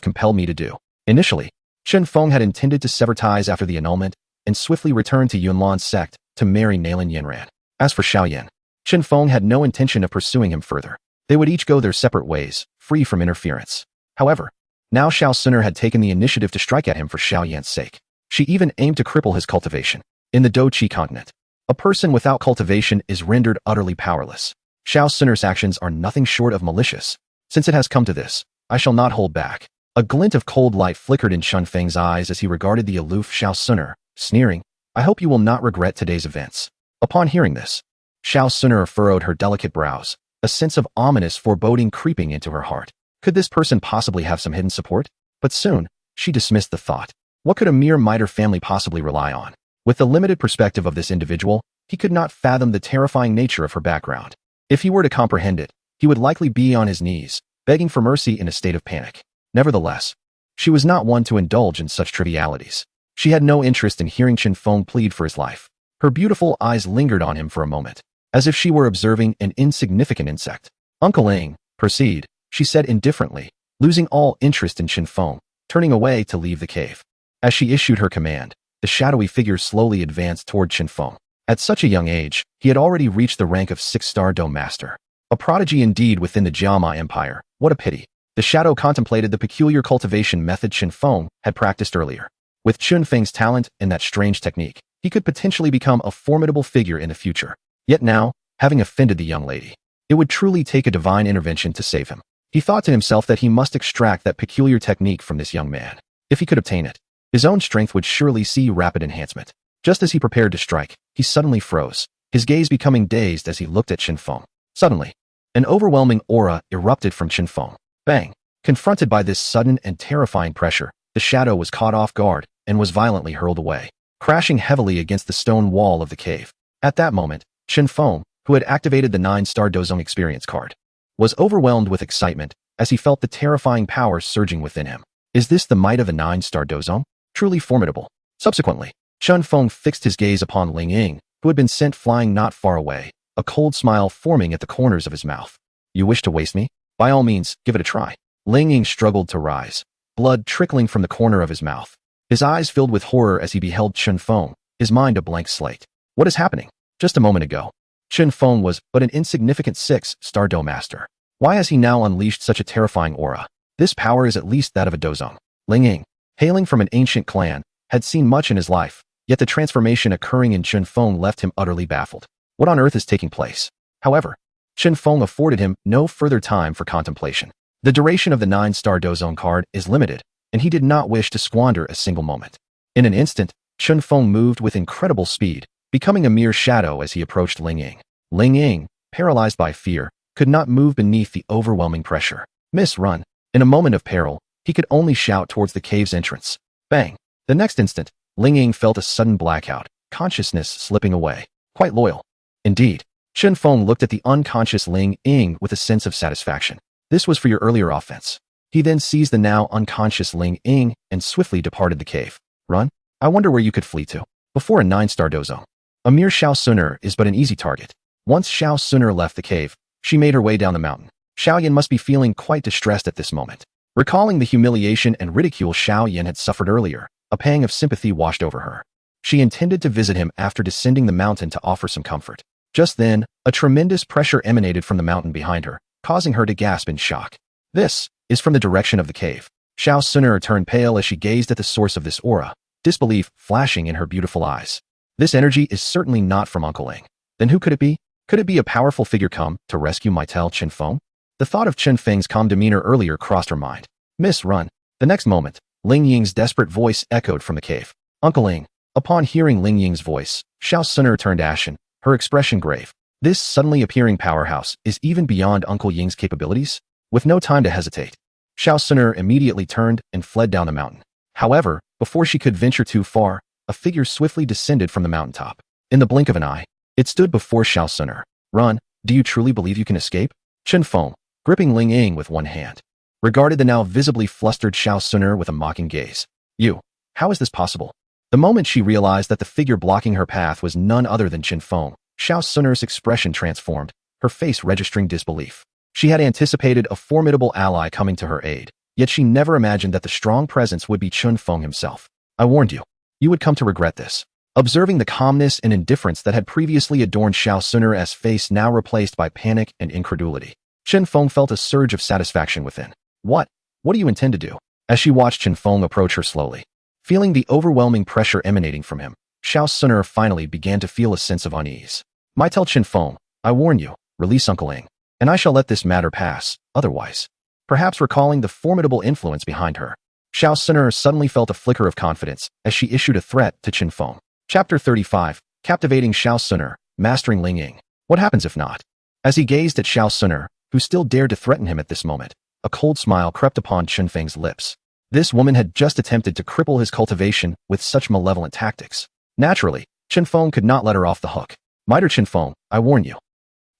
compelled me to do. Initially, Chun Fong had intended to sever ties after the annulment and swiftly return to Yunlan's sect to marry Nailin Yanran. As for Xiao Yan, Chun Fong had no intention of pursuing him further. They would each go their separate ways, free from interference. However, now Xiao Suner had taken the initiative to strike at him for Xiao Yan's sake. She even aimed to cripple his cultivation. In the Douqi continent, a person without cultivation is rendered utterly powerless. Xiao Suner's actions are nothing short of malicious. Since it has come to this, I shall not hold back. A glint of cold light flickered in Chun Feng's eyes as he regarded the aloof Xiao Suner, sneering, I hope you will not regret today's events. Upon hearing this, Xiao Suner furrowed her delicate brows, a sense of ominous foreboding creeping into her heart. Could this person possibly have some hidden support? But soon, she dismissed the thought. What could a mere miter family possibly rely on? With the limited perspective of this individual, he could not fathom the terrifying nature of her background. If he were to comprehend it, he would likely be on his knees, begging for mercy in a state of panic. Nevertheless, she was not one to indulge in such trivialities. She had no interest in hearing Chun Fong plead for his life. Her beautiful eyes lingered on him for a moment, as if she were observing an insignificant insect. Uncle Ing, proceed, she said indifferently, losing all interest in Chun Fong, turning away to leave the cave. As she issued her command, the shadowy figure slowly advanced toward Chun Fong. At such a young age, he had already reached the rank of 6-star Dome Master. A prodigy indeed within the Jiama Empire. What a pity. The shadow contemplated the peculiar cultivation method Chun Fong had practiced earlier. With Chun Feng's talent and that strange technique, he could potentially become a formidable figure in the future. Yet now, having offended the young lady, it would truly take a divine intervention to save him. He thought to himself that he must extract that peculiar technique from this young man. If he could obtain it, his own strength would surely see rapid enhancement. Just as he prepared to strike, he suddenly froze, his gaze becoming dazed as he looked at Chun Fong. Suddenly, an overwhelming aura erupted from Chun Fong. Bang! Confronted by this sudden and terrifying pressure, the shadow was caught off guard and was violently hurled away, crashing heavily against the stone wall of the cave. At that moment, Chun Fong, who had activated the 9-star Dozong experience card, was overwhelmed with excitement as he felt the terrifying power surging within him. Is this the might of the 9-star Dozong? Truly formidable. Subsequently, Chun Fong fixed his gaze upon Ling Ying, who had been sent flying not far away, a cold smile forming at the corners of his mouth. You wish to waste me? By all means, give it a try. Ling Ying struggled to rise, blood trickling from the corner of his mouth. His eyes filled with horror as he beheld Chun Fong, his mind a blank slate. What is happening? Just a moment ago, Chun Fong was but an insignificant 6-star Dome Master. Why has he now unleashed such a terrifying aura? This power is at least that of a Dozong. Ling Ying, hailing from an ancient clan, had seen much in his life, yet the transformation occurring in Chun Fong left him utterly baffled. What on earth is taking place? However, Chun Fong afforded him no further time for contemplation. The duration of the 9-star Dozong card is limited, and he did not wish to squander a single moment. In an instant, Chun Fong moved with incredible speed, becoming a mere shadow as he approached Ling Ying. Ling Ying, paralyzed by fear, could not move beneath the overwhelming pressure. Miss, run. In a moment of peril, he could only shout towards the cave's entrance. Bang! The next instant, Ling Ying felt a sudden blackout, consciousness slipping away. Quite loyal. Indeed. Chun Fong looked at the unconscious Ling Ying with a sense of satisfaction. This was for your earlier offense. He then seized the now unconscious Ling Ying and swiftly departed the cave. Run? I wonder where you could flee to. Before a 9-star dozo. A mere Xiao Suner is but an easy target. Once Xiao Suner left the cave, she made her way down the mountain. Xiao Yan must be feeling quite distressed at this moment. Recalling the humiliation and ridicule Xiao Yan had suffered earlier, a pang of sympathy washed over her. She intended to visit him after descending the mountain to offer some comfort. Just then, a tremendous pressure emanated from the mountain behind her, causing her to gasp in shock. This is from the direction of the cave. Xiao Suner turned pale as she gazed at the source of this aura, disbelief flashing in her beautiful eyes. This energy is certainly not from Uncle Ling. Then who could it be? Could it be a powerful figure come to rescue my tell Chun Fong? The thought of Chun Feng's calm demeanor earlier crossed her mind. Miss, run. The next moment, Ling Ying's desperate voice echoed from the cave. Uncle Ling. Upon hearing Ling Ying's voice, Xiao Suner turned ashen, her expression grave. This suddenly appearing powerhouse is even beyond Uncle Ying's capabilities? With no time to hesitate, Xiao Suner immediately turned and fled down the mountain. However, before she could venture too far, a figure swiftly descended from the mountaintop. In the blink of an eye, it stood before Xiao Suner. Run, do you truly believe you can escape? Chun Fong, gripping Ling Ying with one hand, regarded the now visibly flustered Xiao Suner with a mocking gaze. You, how is this possible? The moment she realized that the figure blocking her path was none other than Chun Fong, Xiao Suner's expression transformed, her face registering disbelief. She had anticipated a formidable ally coming to her aid, yet she never imagined that the strong presence would be Chun Fong himself. I warned you. You would come to regret this. Observing the calmness and indifference that had previously adorned Xiao Suner's face now replaced by panic and incredulity, Chun Fong felt a surge of satisfaction within. What? What do you intend to do? As she watched Chun Fong approach her slowly, feeling the overwhelming pressure emanating from him, Xiao Suner finally began to feel a sense of unease. My tell Chun Fong, I warn you, release Uncle Ling, and I shall let this matter pass, otherwise. Perhaps recalling the formidable influence behind her, Xiao Suner suddenly felt a flicker of confidence as she issued a threat to Chun Fong. Chapter 35, Captivating Xiao Suner, Mastering Ling Ying. What happens if not? As he gazed at Xiao Suner, who still dared to threaten him at this moment, a cold smile crept upon Chun Feng's lips. This woman had just attempted to cripple his cultivation with such malevolent tactics. Naturally, Chun Fong could not let her off the hook. Mighty Chun Fong, I warn you.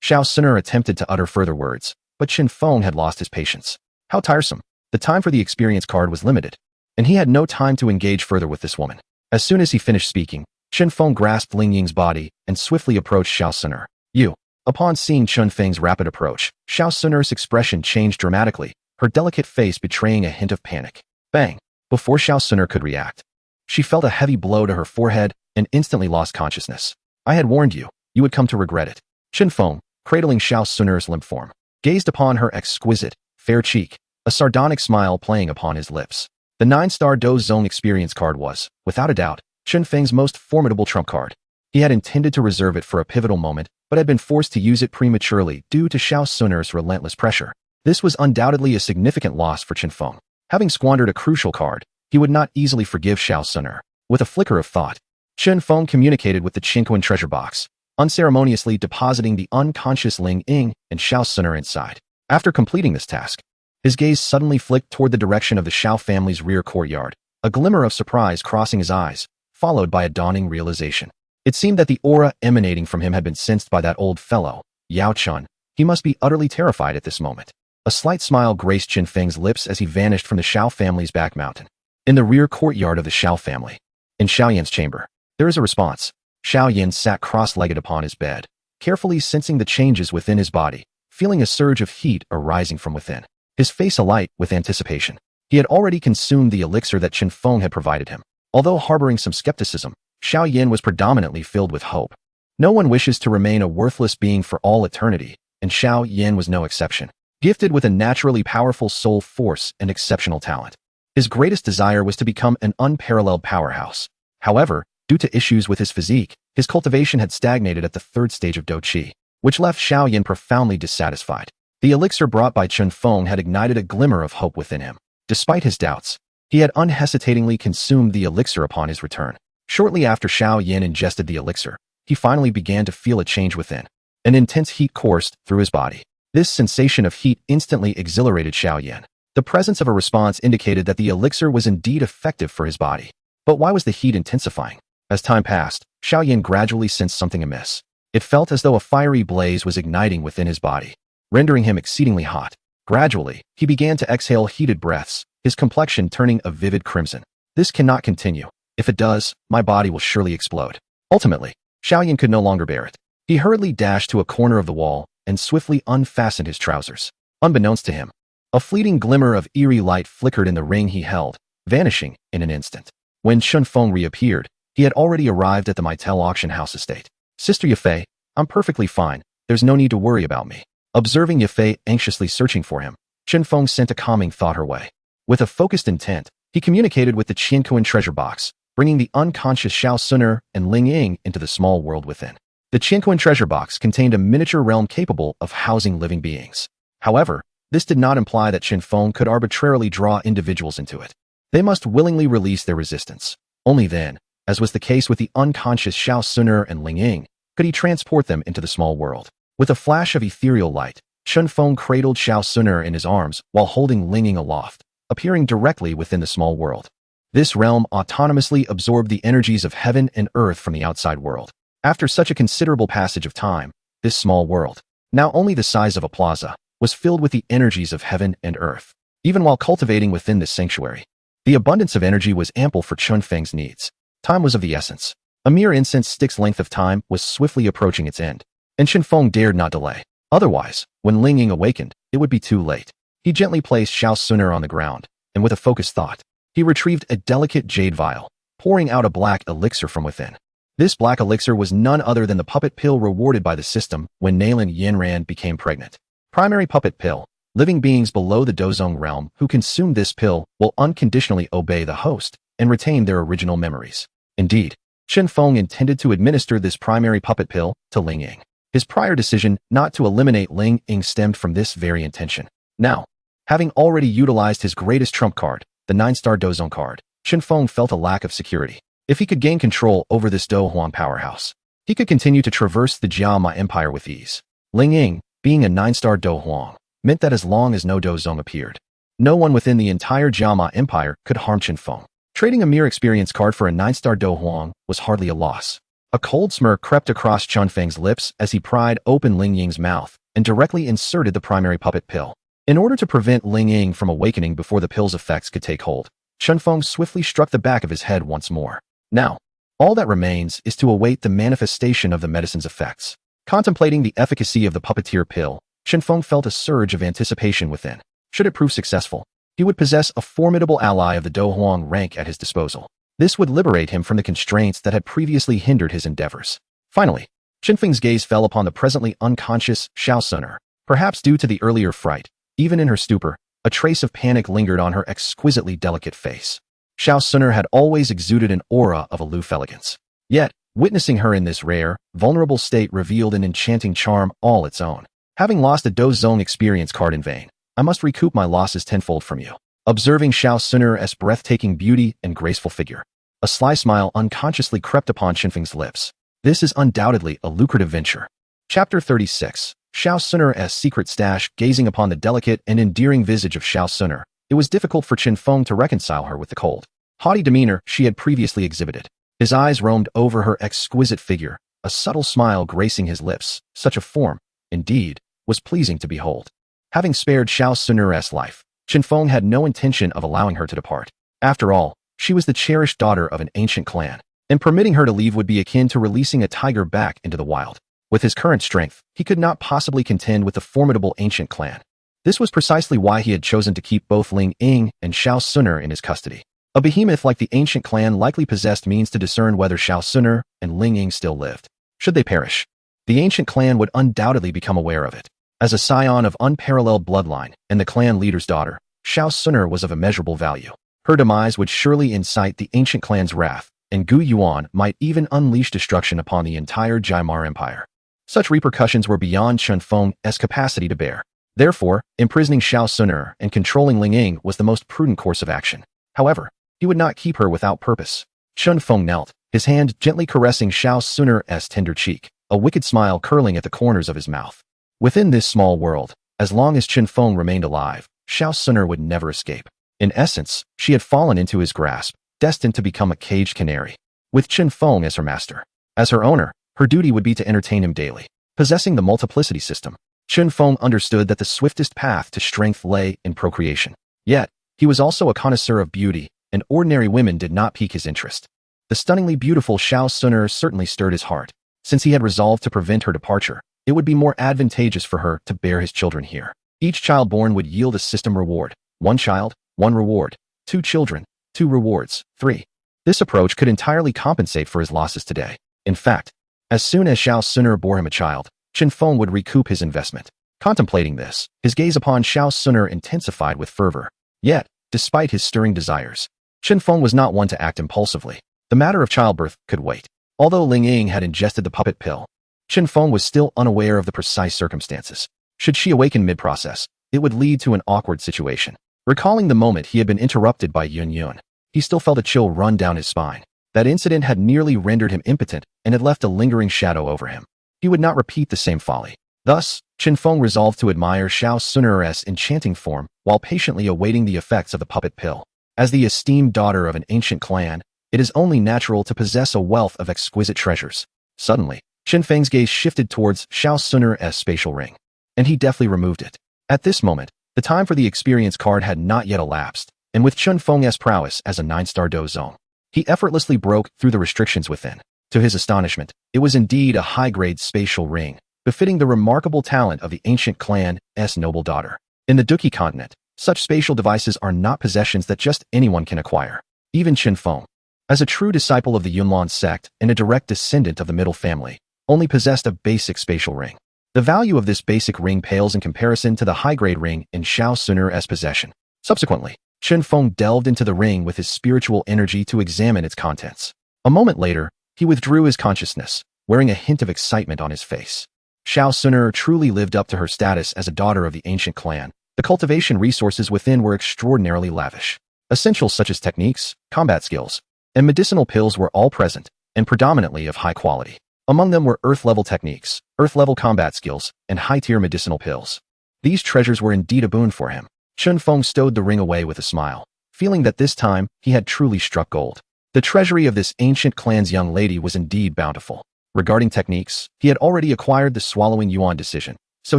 Xiao Suner attempted to utter further words, but Chun Fong had lost his patience. How tiresome. The time for the experience card was limited, and he had no time to engage further with this woman. As soon as he finished speaking, Chun Fong grasped Ling Ying's body and swiftly approached Xiao Suner. You. Upon seeing Chun Feng's rapid approach, Xiao Suner's expression changed dramatically, her delicate face betraying a hint of panic. Bang! Before Xiao Suner could react, she felt a heavy blow to her forehead and instantly lost consciousness. I had warned you, you would come to regret it. Chun Fong, cradling Xiao Suner's limp form, gazed upon her exquisite, fair cheek, a sardonic smile playing upon his lips. The 9-star Do Zone experience card was, without a doubt, Chun Feng's most formidable trump card. He had intended to reserve it for a pivotal moment, but had been forced to use it prematurely due to Xiao Suner's relentless pressure. This was undoubtedly a significant loss for Chun Fong. Having squandered a crucial card, he would not easily forgive Xiao Suner. With a flicker of thought, Chun Fong communicated with the Qingquan treasure box, unceremoniously depositing the unconscious Ling Ying and Xiao Suner inside. After completing this task, his gaze suddenly flicked toward the direction of the Xiao family's rear courtyard, a glimmer of surprise crossing his eyes, followed by a dawning realization. It seemed that the aura emanating from him had been sensed by that old fellow, Yao Chun. He must be utterly terrified at this moment. A slight smile graced Chun Feng's lips as he vanished from the Xiao family's back mountain. In the rear courtyard of the Xiao family, in Xiao Yan's chamber, there is a response. Xiao Yan sat cross-legged upon his bed, carefully sensing the changes within his body, feeling a surge of heat arising from within. His face alight with anticipation. He had already consumed the elixir that Chun Fong had provided him. Although harboring some skepticism, Xiao Yan was predominantly filled with hope. No one wishes to remain a worthless being for all eternity, and Xiao Yan was no exception. Gifted with a naturally powerful soul force and exceptional talent, his greatest desire was to become an unparalleled powerhouse. However, due to issues with his physique, his cultivation had stagnated at the 3rd stage of Douqi, which left Xiao Yan profoundly dissatisfied. The elixir brought by Chun Fong had ignited a glimmer of hope within him. Despite his doubts, he had unhesitatingly consumed the elixir upon his return. Shortly after Xiao Yan ingested the elixir, he finally began to feel a change within. An intense heat coursed through his body. This sensation of heat instantly exhilarated Xiao Yan. The presence of a response indicated that the elixir was indeed effective for his body. But why was the heat intensifying? As time passed, Xiao Yan gradually sensed something amiss. It felt as though a fiery blaze was igniting within his body, rendering him exceedingly hot. Gradually, he began to exhale heated breaths, his complexion turning a vivid crimson. This cannot continue. If it does, my body will surely explode. Ultimately, Xiaoyan could no longer bear it. He hurriedly dashed to a corner of the wall and swiftly unfastened his trousers. Unbeknownst to him, a fleeting glimmer of eerie light flickered in the ring he held, vanishing in an instant. When Chun Fong reappeared, he had already arrived at the Maitel auction house estate. Sister Yafei, I'm perfectly fine. There's no need to worry about me. Observing Yafei anxiously searching for him, Chun Fong sent a calming thought her way. With a focused intent, he communicated with the Qiankuan treasure box, bringing the unconscious Xiao Suner and Ling Ying into the small world within. The Qiankuan treasure box contained a miniature realm capable of housing living beings. However, this did not imply that Chun Fong could arbitrarily draw individuals into it. They must willingly release their resistance. Only then, as was the case with the unconscious Xiao Suner and Ling Ying, could he transport them into the small world. With a flash of ethereal light, Chun Fong cradled Xiao Suner in his arms while holding Ling Ying aloft, appearing directly within the small world. This realm autonomously absorbed the energies of heaven and earth from the outside world. After such a considerable passage of time, this small world, now only the size of a plaza, was filled with the energies of heaven and earth. Even while cultivating within this sanctuary, the abundance of energy was ample for Chun Feng's needs. Time was of the essence. A mere incense stick's length of time was swiftly approaching its end, and Chun Fong dared not delay. Otherwise, when Ling Ying awakened, it would be too late. He gently placed Xiao Suner on the ground, and with a focused thought, he retrieved a delicate jade vial, pouring out a black elixir from within. This black elixir was none other than the puppet pill rewarded by the system when Nailin Yanran became pregnant. Primary puppet pill. Living beings below the Dozong realm who consume this pill will unconditionally obey the host and retain their original memories. Indeed, Chun Fong intended to administer this primary puppet pill to Ling Ying. His prior decision not to eliminate Ling Ying stemmed from this very intention. Now, having already utilized his greatest trump card, the 9-star Dozong card, Chun Fong felt a lack of security. If he could gain control over this Do Huang powerhouse, he could continue to traverse the Jiama Empire with ease. Ling Ying, being a 9-star Do Huang, meant that as long as no Dozong appeared, no one within the entire Jiama Empire could harm Chun Fong. Trading a mere experience card for a 9-star Do Huang was hardly a loss. A cold smirk crept across Chun Feng's lips as he pried open Ling Ying's mouth and directly inserted the primary puppet pill. In order to prevent Ling Ying from awakening before the pill's effects could take hold, Chun Fong swiftly struck the back of his head once more. Now, all that remains is to await the manifestation of the medicine's effects. Contemplating the efficacy of the puppeteer pill, Chun Fong felt a surge of anticipation within. Should it prove successful, he would possess a formidable ally of the Do Huang rank at his disposal. This would liberate him from the constraints that had previously hindered his endeavors. Finally, Chun Feng's gaze fell upon the presently unconscious Xiao Suner. Perhaps due to the earlier fright, even in her stupor, a trace of panic lingered on her exquisitely delicate face. Xiao Suner had always exuded an aura of aloof elegance. Yet, witnessing her in this rare, vulnerable state revealed an enchanting charm all its own. Having lost a Dozong experience card in vain, I must recoup my losses tenfold from you. Observing Xiao Suner's breathtaking beauty and graceful figure, a sly smile unconsciously crept upon Chun Feng's lips. This is undoubtedly a lucrative venture. Chapter 36. Xiao Suner's secret stash. Gazing upon the delicate and endearing visage of Xiao Suner, it was difficult for Chun Fong to reconcile her with the cold, haughty demeanor she had previously exhibited. His eyes roamed over her exquisite figure, a subtle smile gracing his lips. Such a form, indeed, was pleasing to behold. Having spared Xiao Suner's life, Chun Fong had no intention of allowing her to depart. After all, she was the cherished daughter of an ancient clan, and permitting her to leave would be akin to releasing a tiger back into the wild. With his current strength, he could not possibly contend with the formidable ancient clan. This was precisely why he had chosen to keep both Ling Ying and Xiao Suner in his custody. A behemoth like the ancient clan likely possessed means to discern whether Xiao Suner and Ling Ying still lived. Should they perish, the ancient clan would undoubtedly become aware of it. As a scion of unparalleled bloodline and the clan leader's daughter, Xiao Suner was of immeasurable value. Her demise would surely incite the ancient clan's wrath, and Gu Yuan might even unleash destruction upon the entire Jaimar Empire. Such repercussions were beyond Chun Feng's capacity to bear. Therefore, imprisoning Xiao Suner and controlling Ling Ying was the most prudent course of action. However, he would not keep her without purpose. Chun Fong knelt, his hand gently caressing Xiao Suner's tender cheek, a wicked smile curling at the corners of his mouth. Within this small world, as long as Chun Fong remained alive, Xiao Suner would never escape. In essence, she had fallen into his grasp, destined to become a caged canary, with Chun Fong as her master. As her owner, her duty would be to entertain him daily. Possessing the multiplicity system, Chun Fong understood that the swiftest path to strength lay in procreation. Yet, he was also a connoisseur of beauty, and ordinary women did not pique his interest. The stunningly beautiful Xiao Suner certainly stirred his heart. Since he had resolved to prevent her departure, it would be more advantageous for her to bear his children here. Each child born would yield a system reward. 1 child, 1 reward. 2 children, 2 rewards. 3. This approach could entirely compensate for his losses today. In fact, as soon as Xiao Suner bore him a child, Chun Fong would recoup his investment. Contemplating this, his gaze upon Xiao Suner intensified with fervor. Yet, despite his stirring desires, Chun Fong was not one to act impulsively. The matter of childbirth could wait. Although Ling Ying had ingested the puppet pill, Chun Fong was still unaware of the precise circumstances. Should she awaken mid-process, it would lead to an awkward situation. Recalling the moment he had been interrupted by Yun Yun, he still felt a chill run down his spine. That incident had nearly rendered him impotent and had left a lingering shadow over him. He would not repeat the same folly. Thus, Chun Fong resolved to admire Xiao Suner's enchanting form while patiently awaiting the effects of the puppet pill. As the esteemed daughter of an ancient clan, it is only natural to possess a wealth of exquisite treasures. Suddenly, Chun Feng's gaze shifted towards Xiao Suner's spatial ring, and he deftly removed it. At this moment, the time for the experience card had not yet elapsed, and with Chun Fong's prowess as a 9-star do zone, he effortlessly broke through the restrictions within. To his astonishment, it was indeed a high-grade spatial ring, befitting the remarkable talent of the ancient clan's noble daughter. In the Douqi continent, such spatial devices are not possessions that just anyone can acquire. Even Chun Fong, as a true disciple of the Numerous Sect and a direct descendant of the middle family, only possessed a basic spatial ring. The value of this basic ring pales in comparison to the high-grade ring in Xiao Suner's possession. Subsequently, Chun Fong delved into the ring with his spiritual energy to examine its contents. A moment later, he withdrew his consciousness, wearing a hint of excitement on his face. Xiao Suner truly lived up to her status as a daughter of the ancient clan. The cultivation resources within were extraordinarily lavish. Essentials such as techniques, combat skills, and medicinal pills were all present, and predominantly of high quality. Among them were Earth-level techniques, Earth-level combat skills, and high-tier medicinal pills. These treasures were indeed a boon for him. Chun Fong stowed the ring away with a smile, feeling that this time he had truly struck gold. The treasury of this ancient clan's young lady was indeed bountiful. Regarding techniques, he had already acquired the swallowing yuan decision, so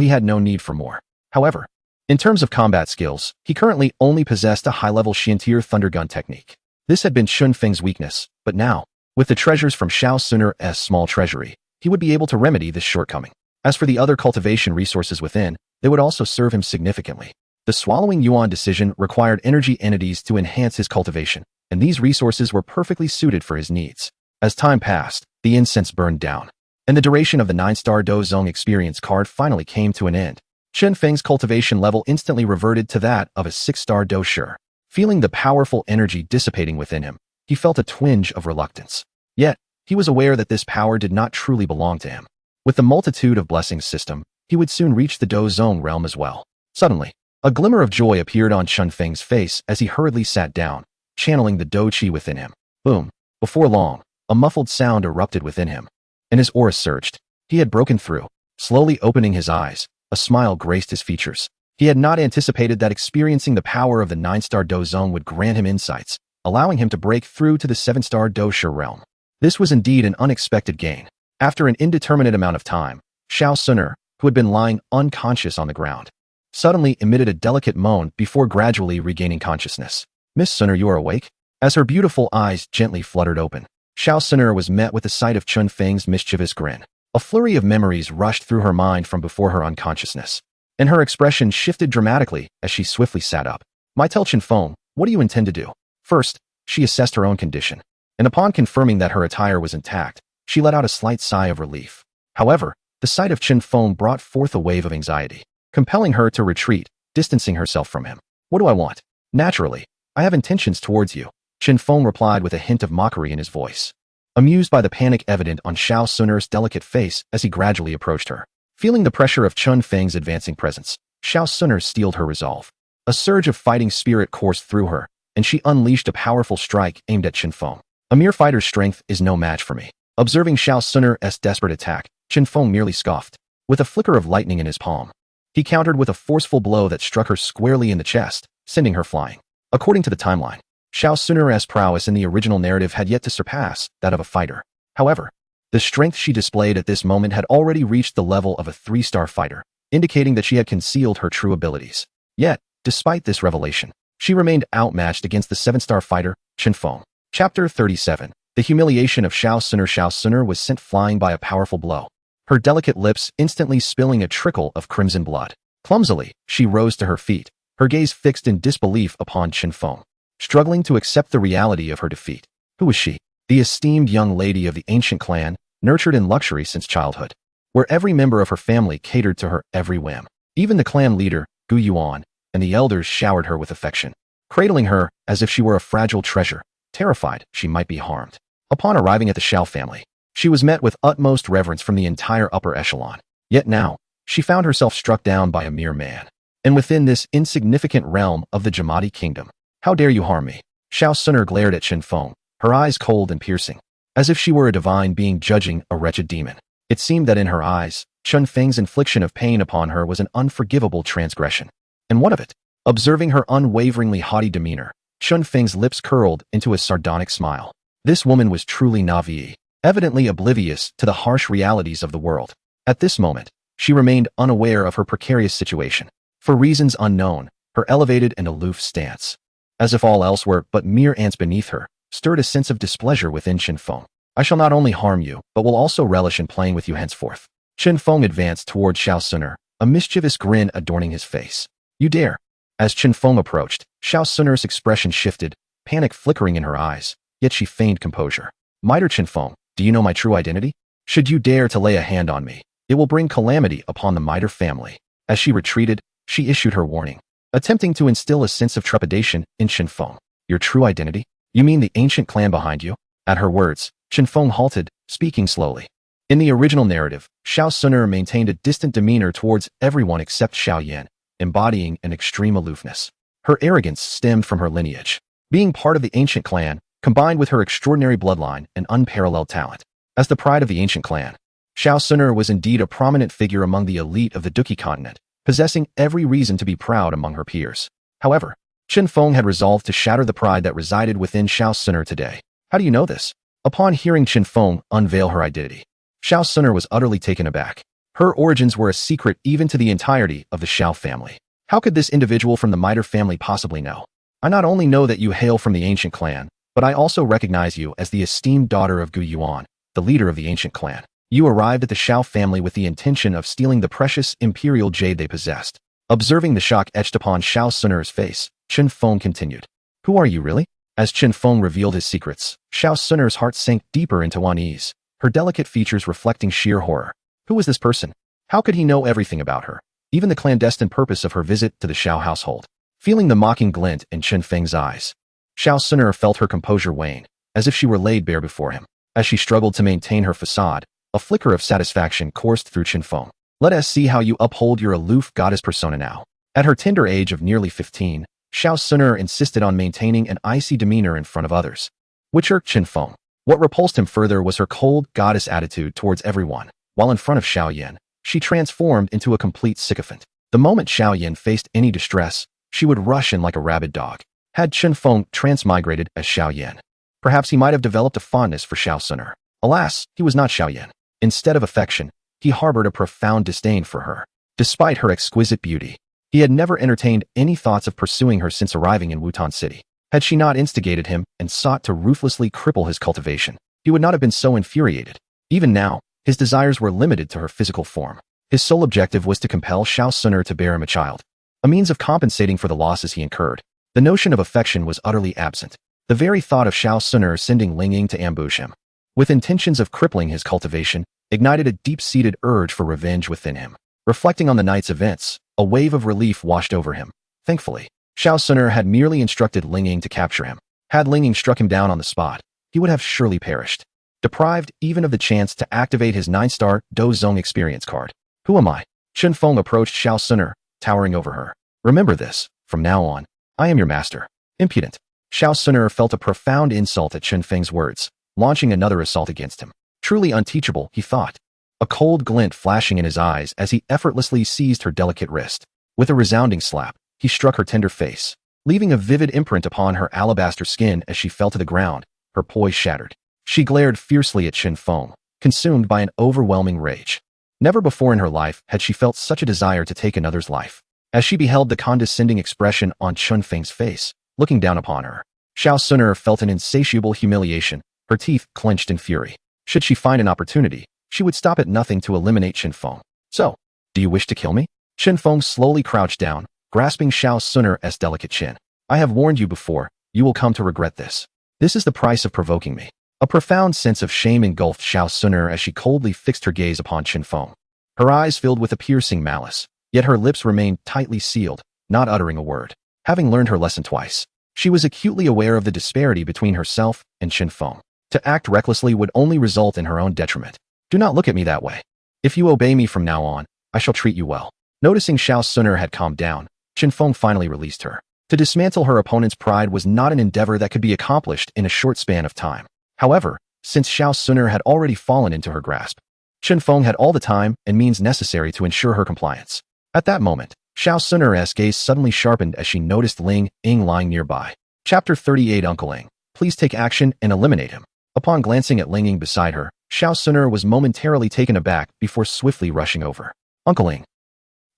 he had no need for more. However, in terms of combat skills, he currently only possessed a high-level Xiantier Thundergun technique. This had been Chun Feng's weakness, but now, with the treasures from Xiao Suner's small treasury, he would be able to remedy this shortcoming. As for the other cultivation resources within, they would also serve him significantly. The swallowing yuan decision required energy entities to enhance his cultivation, and these resources were perfectly suited for his needs. As time passed, the incense burned down, and the duration of the 9-star Do Zong experience card finally came to an end. Chun Feng's cultivation level instantly reverted to that of a 6-star Do Sure. Feeling the powerful energy dissipating within him, he felt a twinge of reluctance. Yet, he was aware that this power did not truly belong to him. With the multitude of blessings system, he would soon reach the Do Zone realm as well. Suddenly, a glimmer of joy appeared on Chun Feng's face as he hurriedly sat down, channeling the Douqi within him. Boom! Before long, a muffled sound erupted within him, and his aura surged. He had broken through. Slowly opening his eyes, a smile graced his features. He had not anticipated that experiencing the power of the 9-star Do Zone would grant him insights, allowing him to break through to the 7-star Do Sure realm. This was indeed an unexpected gain. After an indeterminate amount of time, Xiao Suner, who had been lying unconscious on the ground, suddenly emitted a delicate moan before gradually regaining consciousness. "Miss Suner, you are awake?" As her beautiful eyes gently fluttered open, Xiao Suner was met with the sight of Chun Feng's mischievous grin. A flurry of memories rushed through her mind from before her unconsciousness, and her expression shifted dramatically as she swiftly sat up. "My tell Chun Fong, what do you intend to do?" First, she assessed her own condition, and upon confirming that her attire was intact, she let out a slight sigh of relief. However, the sight of Chun Fong brought forth a wave of anxiety, compelling her to retreat, distancing herself from him. "What do I want?" "Naturally, I have intentions towards you," Chun Fong replied with a hint of mockery in his voice, amused by the panic evident on Xiao Suner's delicate face as he gradually approached her. Feeling the pressure of Chun Feng's advancing presence, Xiao Suner steeled her resolve. A surge of fighting spirit coursed through her, and she unleashed a powerful strike aimed at Chun Fong. "A mere fighter's strength is no match for me." Observing Xiao Suner's desperate attack, Chun Fong merely scoffed. With a flicker of lightning in his palm, he countered with a forceful blow that struck her squarely in the chest, sending her flying. According to the timeline, Xiao Suner's prowess in the original narrative had yet to surpass that of a fighter. However, the strength she displayed at this moment had already reached the level of a 3-star fighter. indicating that she had concealed her true abilities. Yet, despite this revelation, she remained outmatched against the 7-star fighter, Chun Fong. Chapter 37. The humiliation of Xiao Suner. Xiao Suner was sent flying by a powerful blow, her delicate lips instantly spilling a trickle of crimson blood. Clumsily, she rose to her feet, her gaze fixed in disbelief upon Chun Fong, struggling to accept the reality of her defeat. Who was she? The esteemed young lady of the ancient clan, nurtured in luxury since childhood, where every member of her family catered to her every whim. Even the clan leader, Gu Yuan, and the elders showered her with affection, cradling her as if she were a fragile treasure, terrified she might be harmed. Upon arriving at the Xiao family, she was met with utmost reverence from the entire upper echelon. Yet now, she found herself struck down by a mere man. And within this insignificant realm of the Jamadi kingdom, how dare you harm me? Xiao Suner glared at Chun Fong, her eyes cold and piercing, as if she were a divine being judging a wretched demon. It seemed that in her eyes, Chun Feng's infliction of pain upon her was an unforgivable transgression. And what of it? Observing her unwaveringly haughty demeanor, Chun Feng's lips curled into a sardonic smile. This woman was truly naive, evidently oblivious to the harsh realities of the world. At this moment, she remained unaware of her precarious situation. For reasons unknown, her elevated and aloof stance, as if all else were but mere ants beneath her, stirred a sense of displeasure within Chun Fong. I shall not only harm you, but will also relish in playing with you henceforth. Chun Fong advanced toward Xiao Suner, a mischievous grin adorning his face. You dare? As Chun Fong approached, Xiao Suner's expression shifted, panic flickering in her eyes, yet she feigned composure. Mighty Chun Fong, do you know my true identity? Should you dare to lay a hand on me, it will bring calamity upon the Mitre family. As she retreated, she issued her warning, attempting to instill a sense of trepidation in Chun Fong. Your true identity? You mean the ancient clan behind you? At her words, Chun Fong halted, speaking slowly. In the original narrative, Xiao Suner maintained a distant demeanor towards everyone except Xiao Yan, embodying an extreme aloofness. Her arrogance stemmed from her lineage, being part of the ancient clan, combined with her extraordinary bloodline and unparalleled talent. As the pride of the ancient clan, Xiao Suner was indeed a prominent figure among the elite of the Douqi continent, possessing every reason to be proud among her peers. However, Chun Fong had resolved to shatter the pride that resided within Xiao Suner today. How do you know this? Upon hearing Chun Fong unveil her identity, Xiao Suner was utterly taken aback. Her origins were a secret even to the entirety of the Xiao family. How could this individual from the Mitre family possibly know? I not only know that you hail from the ancient clan, but I also recognize you as the esteemed daughter of Gu Yuan, the leader of the ancient clan. You arrived at the Xiao family with the intention of stealing the precious imperial jade they possessed. Observing the shock etched upon Xiao Suner's face, Chun Fong continued. Who are you really? As Chun Fong revealed his secrets, Xiao Suner's heart sank deeper into unease, her delicate features reflecting sheer horror. Who was this person? How could he know everything about her? Even the clandestine purpose of her visit to the Xiao household. Feeling the mocking glint in Chun Feng's eyes, Xiao Suner felt her composure wane, as if she were laid bare before him. As she struggled to maintain her facade, a flicker of satisfaction coursed through Chun Fong. Let us see how you uphold your aloof goddess persona now. At her tender age of nearly 15, Xiao Suner insisted on maintaining an icy demeanor in front of others, which irked Chun Fong. What repulsed him further was her cold goddess attitude towards everyone. While in front of Xiao Yan, she transformed into a complete sycophant. The moment Xiao Yan faced any distress, she would rush in like a rabid dog. Had Chun Fong transmigrated as Xiao Yan, perhaps he might have developed a fondness for Xiao Suner. Alas, he was not Xiao Yan. Instead of affection, he harbored a profound disdain for her. Despite her exquisite beauty, he had never entertained any thoughts of pursuing her since arriving in Wutan City. Had she not instigated him and sought to ruthlessly cripple his cultivation, he would not have been so infuriated. Even now, his desires were limited to her physical form. His sole objective was to compel Xiao Suner to bear him a child, a means of compensating for the losses he incurred. The notion of affection was utterly absent. The very thought of Xiao Suner sending Ling Ying to ambush him, with intentions of crippling his cultivation, ignited a deep-seated urge for revenge within him. Reflecting on the night's events, a wave of relief washed over him. Thankfully, Xiao Suner had merely instructed Ling Ying to capture him. Had Ling Ying struck him down on the spot, he would have surely perished, deprived even of the chance to activate his 9-star Do Zong experience card. Who am I? Chun Fong approached Xiao Suner, towering over her. Remember this, from now on, I am your master. Impudent. Xiao Suner felt a profound insult at Chun Feng's words, launching another assault against him. Truly unteachable, he thought, a cold glint flashing in his eyes as he effortlessly seized her delicate wrist. With a resounding slap, he struck her tender face, leaving a vivid imprint upon her alabaster skin as she fell to the ground, her poise shattered. She glared fiercely at Chun Fong, consumed by an overwhelming rage. Never before in her life had she felt such a desire to take another's life. As she beheld the condescending expression on Chun Feng's face, looking down upon her, Xiao Suner felt an insatiable humiliation, her teeth clenched in fury. Should she find an opportunity, she would stop at nothing to eliminate Chun Fong. So, do you wish to kill me? Chun Fong slowly crouched down, grasping Xiao Suner's delicate chin. I have warned you before, you will come to regret this. This is the price of provoking me. A profound sense of shame engulfed Xiao Suner as she coldly fixed her gaze upon Chun Fong. Her eyes filled with a piercing malice, yet her lips remained tightly sealed, not uttering a word. Having learned her lesson twice, she was acutely aware of the disparity between herself and Chun Fong. To act recklessly would only result in her own detriment. Do not look at me that way. If you obey me from now on, I shall treat you well. Noticing Xiao Suner had calmed down, Chun Fong finally released her. To dismantle her opponent's pride was not an endeavor that could be accomplished in a short span of time. However, since Xiao Suner had already fallen into her grasp, Chun Fong had all the time and means necessary to ensure her compliance. At that moment, Xiao Suner's gaze suddenly sharpened as she noticed Ling Ying lying nearby. Chapter 38 Uncle Ling, please take action and eliminate him. Upon glancing at Ling Ying beside her, Xiao Suner was momentarily taken aback before swiftly rushing over. Uncle Ling,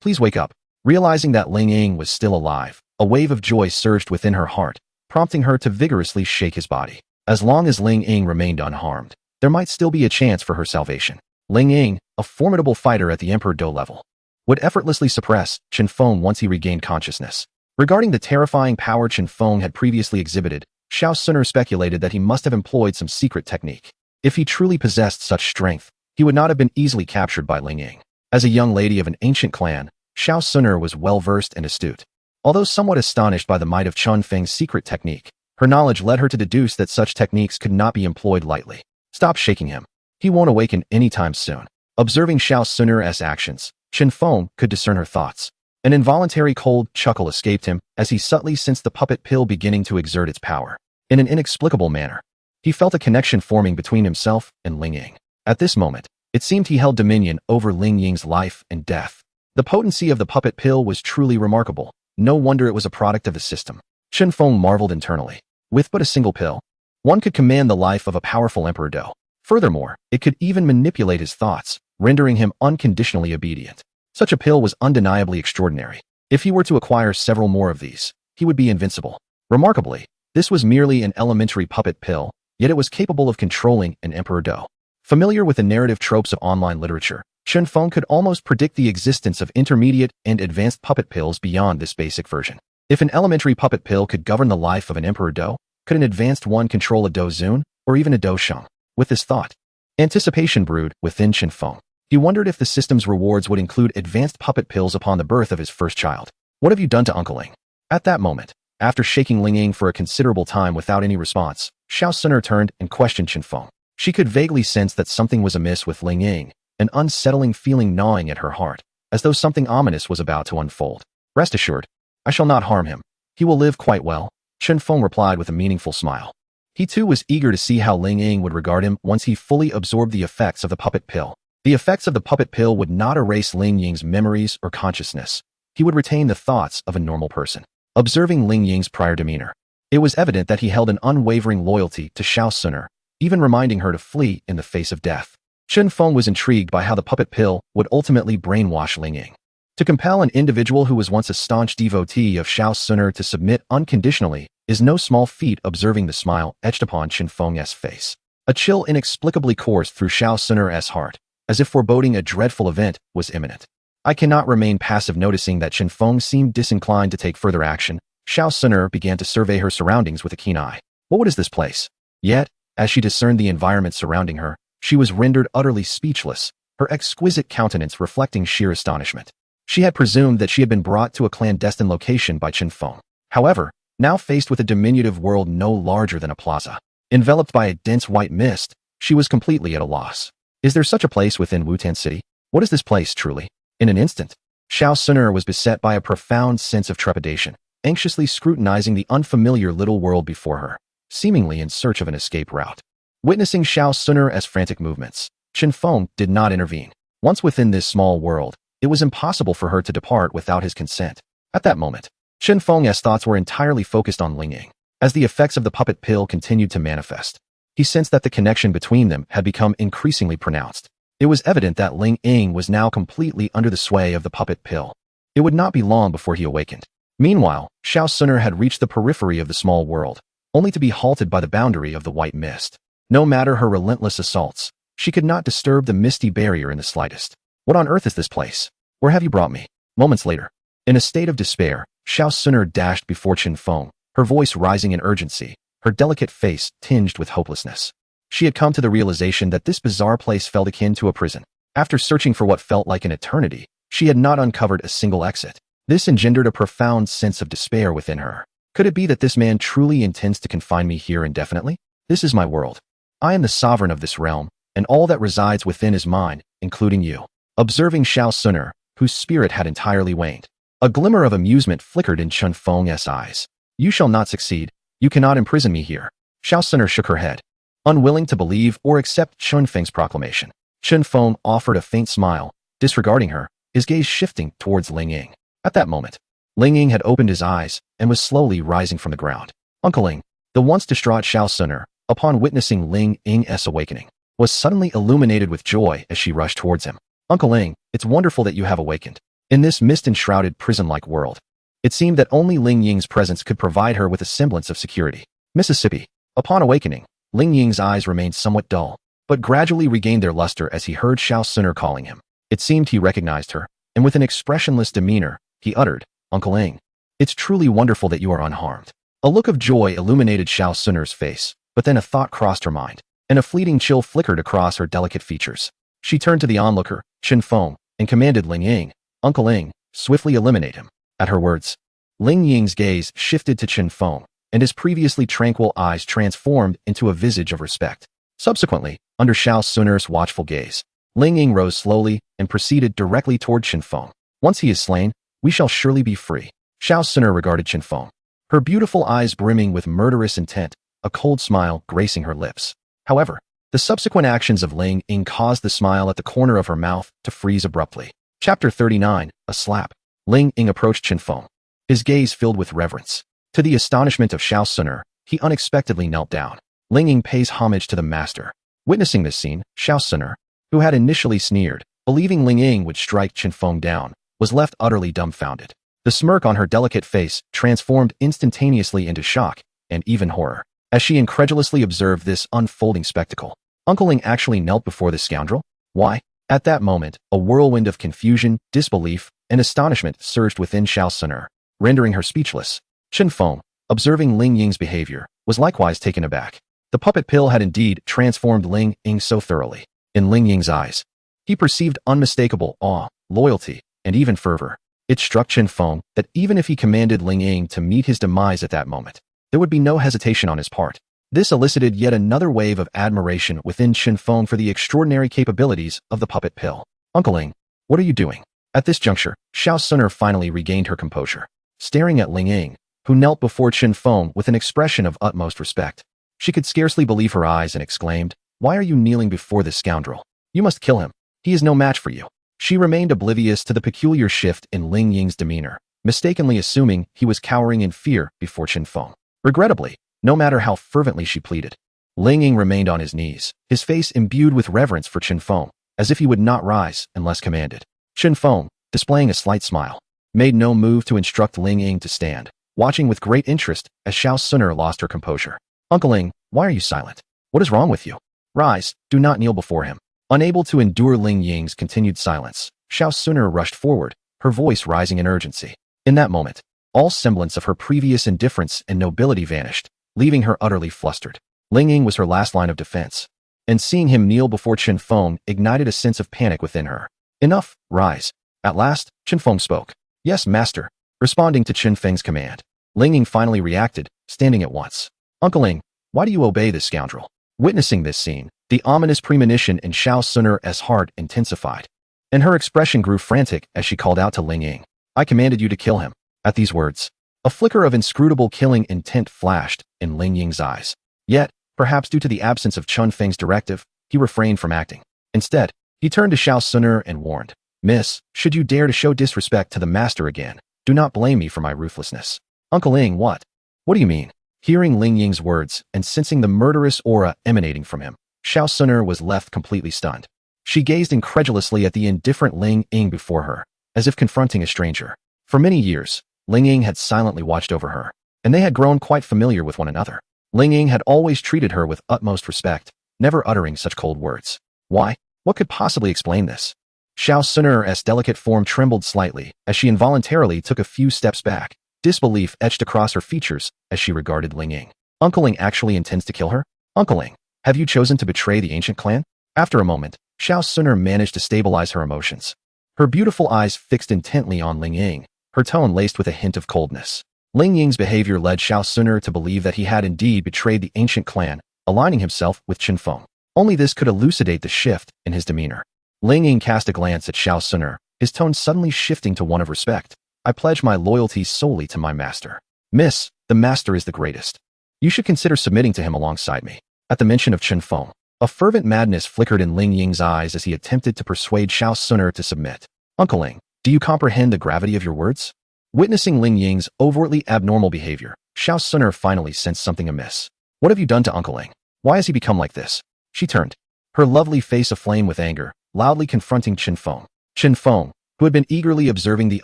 please wake up. Realizing that Ling Ying was still alive, a wave of joy surged within her heart, prompting her to vigorously shake his body. As long as Ling Ying remained unharmed, there might still be a chance for her salvation. Ling Ying, a formidable fighter at the Emperor Do level, would effortlessly suppress Chun Fong once he regained consciousness. Regarding the terrifying power Chun Fong had previously exhibited, Xiao Suner speculated that he must have employed some secret technique. If he truly possessed such strength, he would not have been easily captured by Ling Ying. As a young lady of an ancient clan, Xiao Suner was well-versed and astute. Although somewhat astonished by the might of Chun Feng's secret technique, her knowledge led her to deduce that such techniques could not be employed lightly. Stop shaking him. He won't awaken anytime soon. Observing Xiao Suner's actions, Chun Fong could discern her thoughts. An involuntary cold chuckle escaped him as he subtly sensed the puppet pill beginning to exert its power. In an inexplicable manner, he felt a connection forming between himself and Ling Ying. At this moment, it seemed he held dominion over Ling Ying's life and death. The potency of the puppet pill was truly remarkable. No wonder it was a product of the system. Chun Fong marveled internally. With but a single pill, one could command the life of a powerful Emperor Do. Furthermore, it could even manipulate his thoughts, rendering him unconditionally obedient. Such a pill was undeniably extraordinary. If he were to acquire several more of these, he would be invincible. Remarkably, this was merely an elementary puppet pill, yet it was capable of controlling an Emperor Do. Familiar with the narrative tropes of online literature, Chun Fong could almost predict the existence of intermediate and advanced puppet pills beyond this basic version. If an elementary puppet pill could govern the life of an Emperor Do, could an advanced one control a Do Zun, or even a Do Sheng? With this thought, anticipation brewed within Chun Fong. He wondered if the system's rewards would include advanced puppet pills upon the birth of his first child. What have you done to Uncle Ling? At that moment, after shaking Ling Ying for a considerable time without any response, Xiao Suner turned and questioned Chun Fong. She could vaguely sense that something was amiss with Ling Ying, an unsettling feeling gnawing at her heart, as though something ominous was about to unfold. Rest assured, I shall not harm him. He will live quite well, Chun Fong replied with a meaningful smile. He too was eager to see how Ling Ying would regard him once he fully absorbed the effects of the puppet pill. The effects of the puppet pill would not erase Ling Ying's memories or consciousness. He would retain the thoughts of a normal person. Observing Ling Ying's prior demeanor, it was evident that he held an unwavering loyalty to Xiao Suner, even reminding her to flee in the face of death. Chun Fong was intrigued by how the puppet pill would ultimately brainwash Ling Ying. To compel an individual who was once a staunch devotee of Xiao Suner to submit unconditionally is no small feat. Observing the smile etched upon Chun Fong's face, a chill inexplicably coursed through Xiao Suner's heart, as if foreboding a dreadful event was imminent. I cannot remain passive. Noticing that Chun Fong seemed disinclined to take further action, Xiao Suner began to survey her surroundings with a keen eye. What is this place? Yet, as she discerned the environment surrounding her, she was rendered utterly speechless, her exquisite countenance reflecting sheer astonishment. She had presumed that she had been brought to a clandestine location by Chun Fong. However, now faced with a diminutive world no larger than a plaza, enveloped by a dense white mist, she was completely at a loss. Is there such a place within Wutan City? What is this place truly? In an instant, Xiao Suner was beset by a profound sense of trepidation, anxiously scrutinizing the unfamiliar little world before her, seemingly in search of an escape route. Witnessing Xiao Suner's frantic movements, Chun Fong did not intervene. Once within this small world, it was impossible for her to depart without his consent. At that moment, Chun Fong's thoughts were entirely focused on Ling Ying. As the effects of the puppet pill continued to manifest, he sensed that the connection between them had become increasingly pronounced. It was evident that Ling Ying was now completely under the sway of the puppet pill. It would not be long before he awakened. Meanwhile, Xiao Suner had reached the periphery of the small world, only to be halted by the boundary of the white mist. No matter her relentless assaults, she could not disturb the misty barrier in the slightest. What on earth is this place? Where have you brought me? Moments later, in a state of despair, Xiao Suner dashed before Chun Fong, her voice rising in urgency, her delicate face tinged with hopelessness. She had come to the realization that this bizarre place felt akin to a prison. After searching for what felt like an eternity, she had not uncovered a single exit. This engendered a profound sense of despair within her. Could it be that this man truly intends to confine me here indefinitely? This is my world. I am the sovereign of this realm, and all that resides within is mine, including you. Observing Xiao Suner, whose spirit had entirely waned, a glimmer of amusement flickered in Chun Fong's eyes. You shall not succeed. You cannot imprison me here. Xiao Suner shook her head, unwilling to believe or accept Chun Feng's proclamation. Chun Fong offered a faint smile, disregarding her, his gaze shifting towards Ling Ying. At that moment, Ling Ying had opened his eyes and was slowly rising from the ground. Uncle Ling, the once distraught Xiao Suner, upon witnessing Ling Ying's awakening, was suddenly illuminated with joy as she rushed towards him. Uncle Ling, it's wonderful that you have awakened. In this mist-enshrouded prison-like world, it seemed that only Ling Ying's presence could provide her with a semblance of security. Mississippi. Upon awakening, Ling Ying's eyes remained somewhat dull, but gradually regained their luster as he heard Xiao Suner calling him. It seemed he recognized her, and with an expressionless demeanor, he uttered, Uncle Ling, it's truly wonderful that you are unharmed. A look of joy illuminated Xiao Suner's face, but then a thought crossed her mind, and a fleeting chill flickered across her delicate features. She turned to the onlooker, Chun Fong, and commanded Ling Ying, Uncle Ling, swiftly eliminate him. At her words, Ling Ying's gaze shifted to Chun Fong, and his previously tranquil eyes transformed into a visage of respect. Subsequently, under Xiao Suner's watchful gaze, Ling Ying rose slowly and proceeded directly toward Chun Fong. Once he is slain, we shall surely be free. Xiao Suner regarded Chun Fong, her beautiful eyes brimming with murderous intent, a cold smile gracing her lips. However, the subsequent actions of Ling Ying caused the smile at the corner of her mouth to freeze abruptly. Chapter 39, A Slap. Ling Ying approached Chun Fong, his gaze filled with reverence. To the astonishment of Xiao Suner, he unexpectedly knelt down. Ling Ying pays homage to the master. Witnessing this scene, Xiao Suner, who had initially sneered, believing Ling Ying would strike Chun Fong down, was left utterly dumbfounded. The smirk on her delicate face transformed instantaneously into shock and even horror as she incredulously observed this unfolding spectacle. Uncle Ling actually knelt before the scoundrel? Why? At that moment, a whirlwind of confusion, disbelief, and astonishment surged within Xiao Suner, rendering her speechless. Chun Fong, observing Ling Ying's behavior, was likewise taken aback. The puppet pill had indeed transformed Ling Ying so thoroughly. In Ling Ying's eyes, he perceived unmistakable awe, loyalty, and even fervor. It struck Chun Fong that even if he commanded Ling Ying to meet his demise at that moment, there would be no hesitation on his part. This elicited yet another wave of admiration within Chun Fong for the extraordinary capabilities of the puppet pill. Uncle Ling, what are you doing? At this juncture, Xiao Suner finally regained her composure, staring at Ling Ying, who knelt before Chun Fong with an expression of utmost respect. She could scarcely believe her eyes and exclaimed, Why are you kneeling before this scoundrel? You must kill him. He is no match for you. She remained oblivious to the peculiar shift in Ling Ying's demeanor, mistakenly assuming he was cowering in fear before Chun Fong. Regrettably, no matter how fervently she pleaded, Ling Ying remained on his knees, his face imbued with reverence for Chun Fong, as if he would not rise unless commanded. Chun Fong, displaying a slight smile, made no move to instruct Ling Ying to stand, watching with great interest as Xiao Suner lost her composure. Uncle Ling, why are you silent? What is wrong with you? Rise, do not kneel before him. Unable to endure Ling Ying's continued silence, Xiao Suner rushed forward, her voice rising in urgency. In that moment, all semblance of her previous indifference and nobility vanished, leaving her utterly flustered. Ling Ying was her last line of defense, and seeing him kneel before Chun Fong ignited a sense of panic within her. Enough, rise. At last, Chun Fong spoke. Yes, master. Responding to Chun Feng's command, Ling Ying finally reacted, standing at once. Uncle Ling, why do you obey this scoundrel? Witnessing this scene, the ominous premonition in Xiao Suner's heart intensified, and her expression grew frantic as she called out to Ling Ying. I commanded you to kill him. At these words, a flicker of inscrutable killing intent flashed in Ling Ying's eyes. Yet, perhaps due to the absence of Chun Feng's directive, he refrained from acting. Instead, he turned to Xiao Suner and warned, Miss, should you dare to show disrespect to the master again, do not blame me for my ruthlessness. Uncle Ling, what? What do you mean? Hearing Ling Ying's words and sensing the murderous aura emanating from him, Xiao Suner was left completely stunned. She gazed incredulously at the indifferent Ling Ying before her, as if confronting a stranger. For many years, Ling Ying had silently watched over her, and they had grown quite familiar with one another. Ling Ying had always treated her with utmost respect, never uttering such cold words. Why? What could possibly explain this? Xiao Sun'er's delicate form trembled slightly as she involuntarily took a few steps back. Disbelief etched across her features as she regarded Ling Ying. Uncle Ling actually intends to kill her? Uncle Ling, have you chosen to betray the ancient clan? After a moment, Xiao Sun'er managed to stabilize her emotions. Her beautiful eyes fixed intently on Ling Ying, her tone laced with a hint of coldness. Ling Ying's behavior led Xiao Sun'er to believe that he had indeed betrayed the ancient clan, aligning himself with Chun Fong. Only this could elucidate the shift in his demeanor. Ling Ying cast a glance at Xiao Sun'er, his tone suddenly shifting to one of respect. I pledge my loyalty solely to my master. Miss, the master is the greatest. You should consider submitting to him alongside me. At the mention of Chun Fong, a fervent madness flickered in Ling Ying's eyes as he attempted to persuade Xiao Sun'er to submit. Uncle Ling, do you comprehend the gravity of your words? Witnessing Ling Ying's overtly abnormal behavior, Xiao Sun'er finally sensed something amiss. What have you done to Uncle Ling? Why has he become like this? She turned, her lovely face aflame with anger, loudly confronting Chun Fong. Chun Fong, who had been eagerly observing the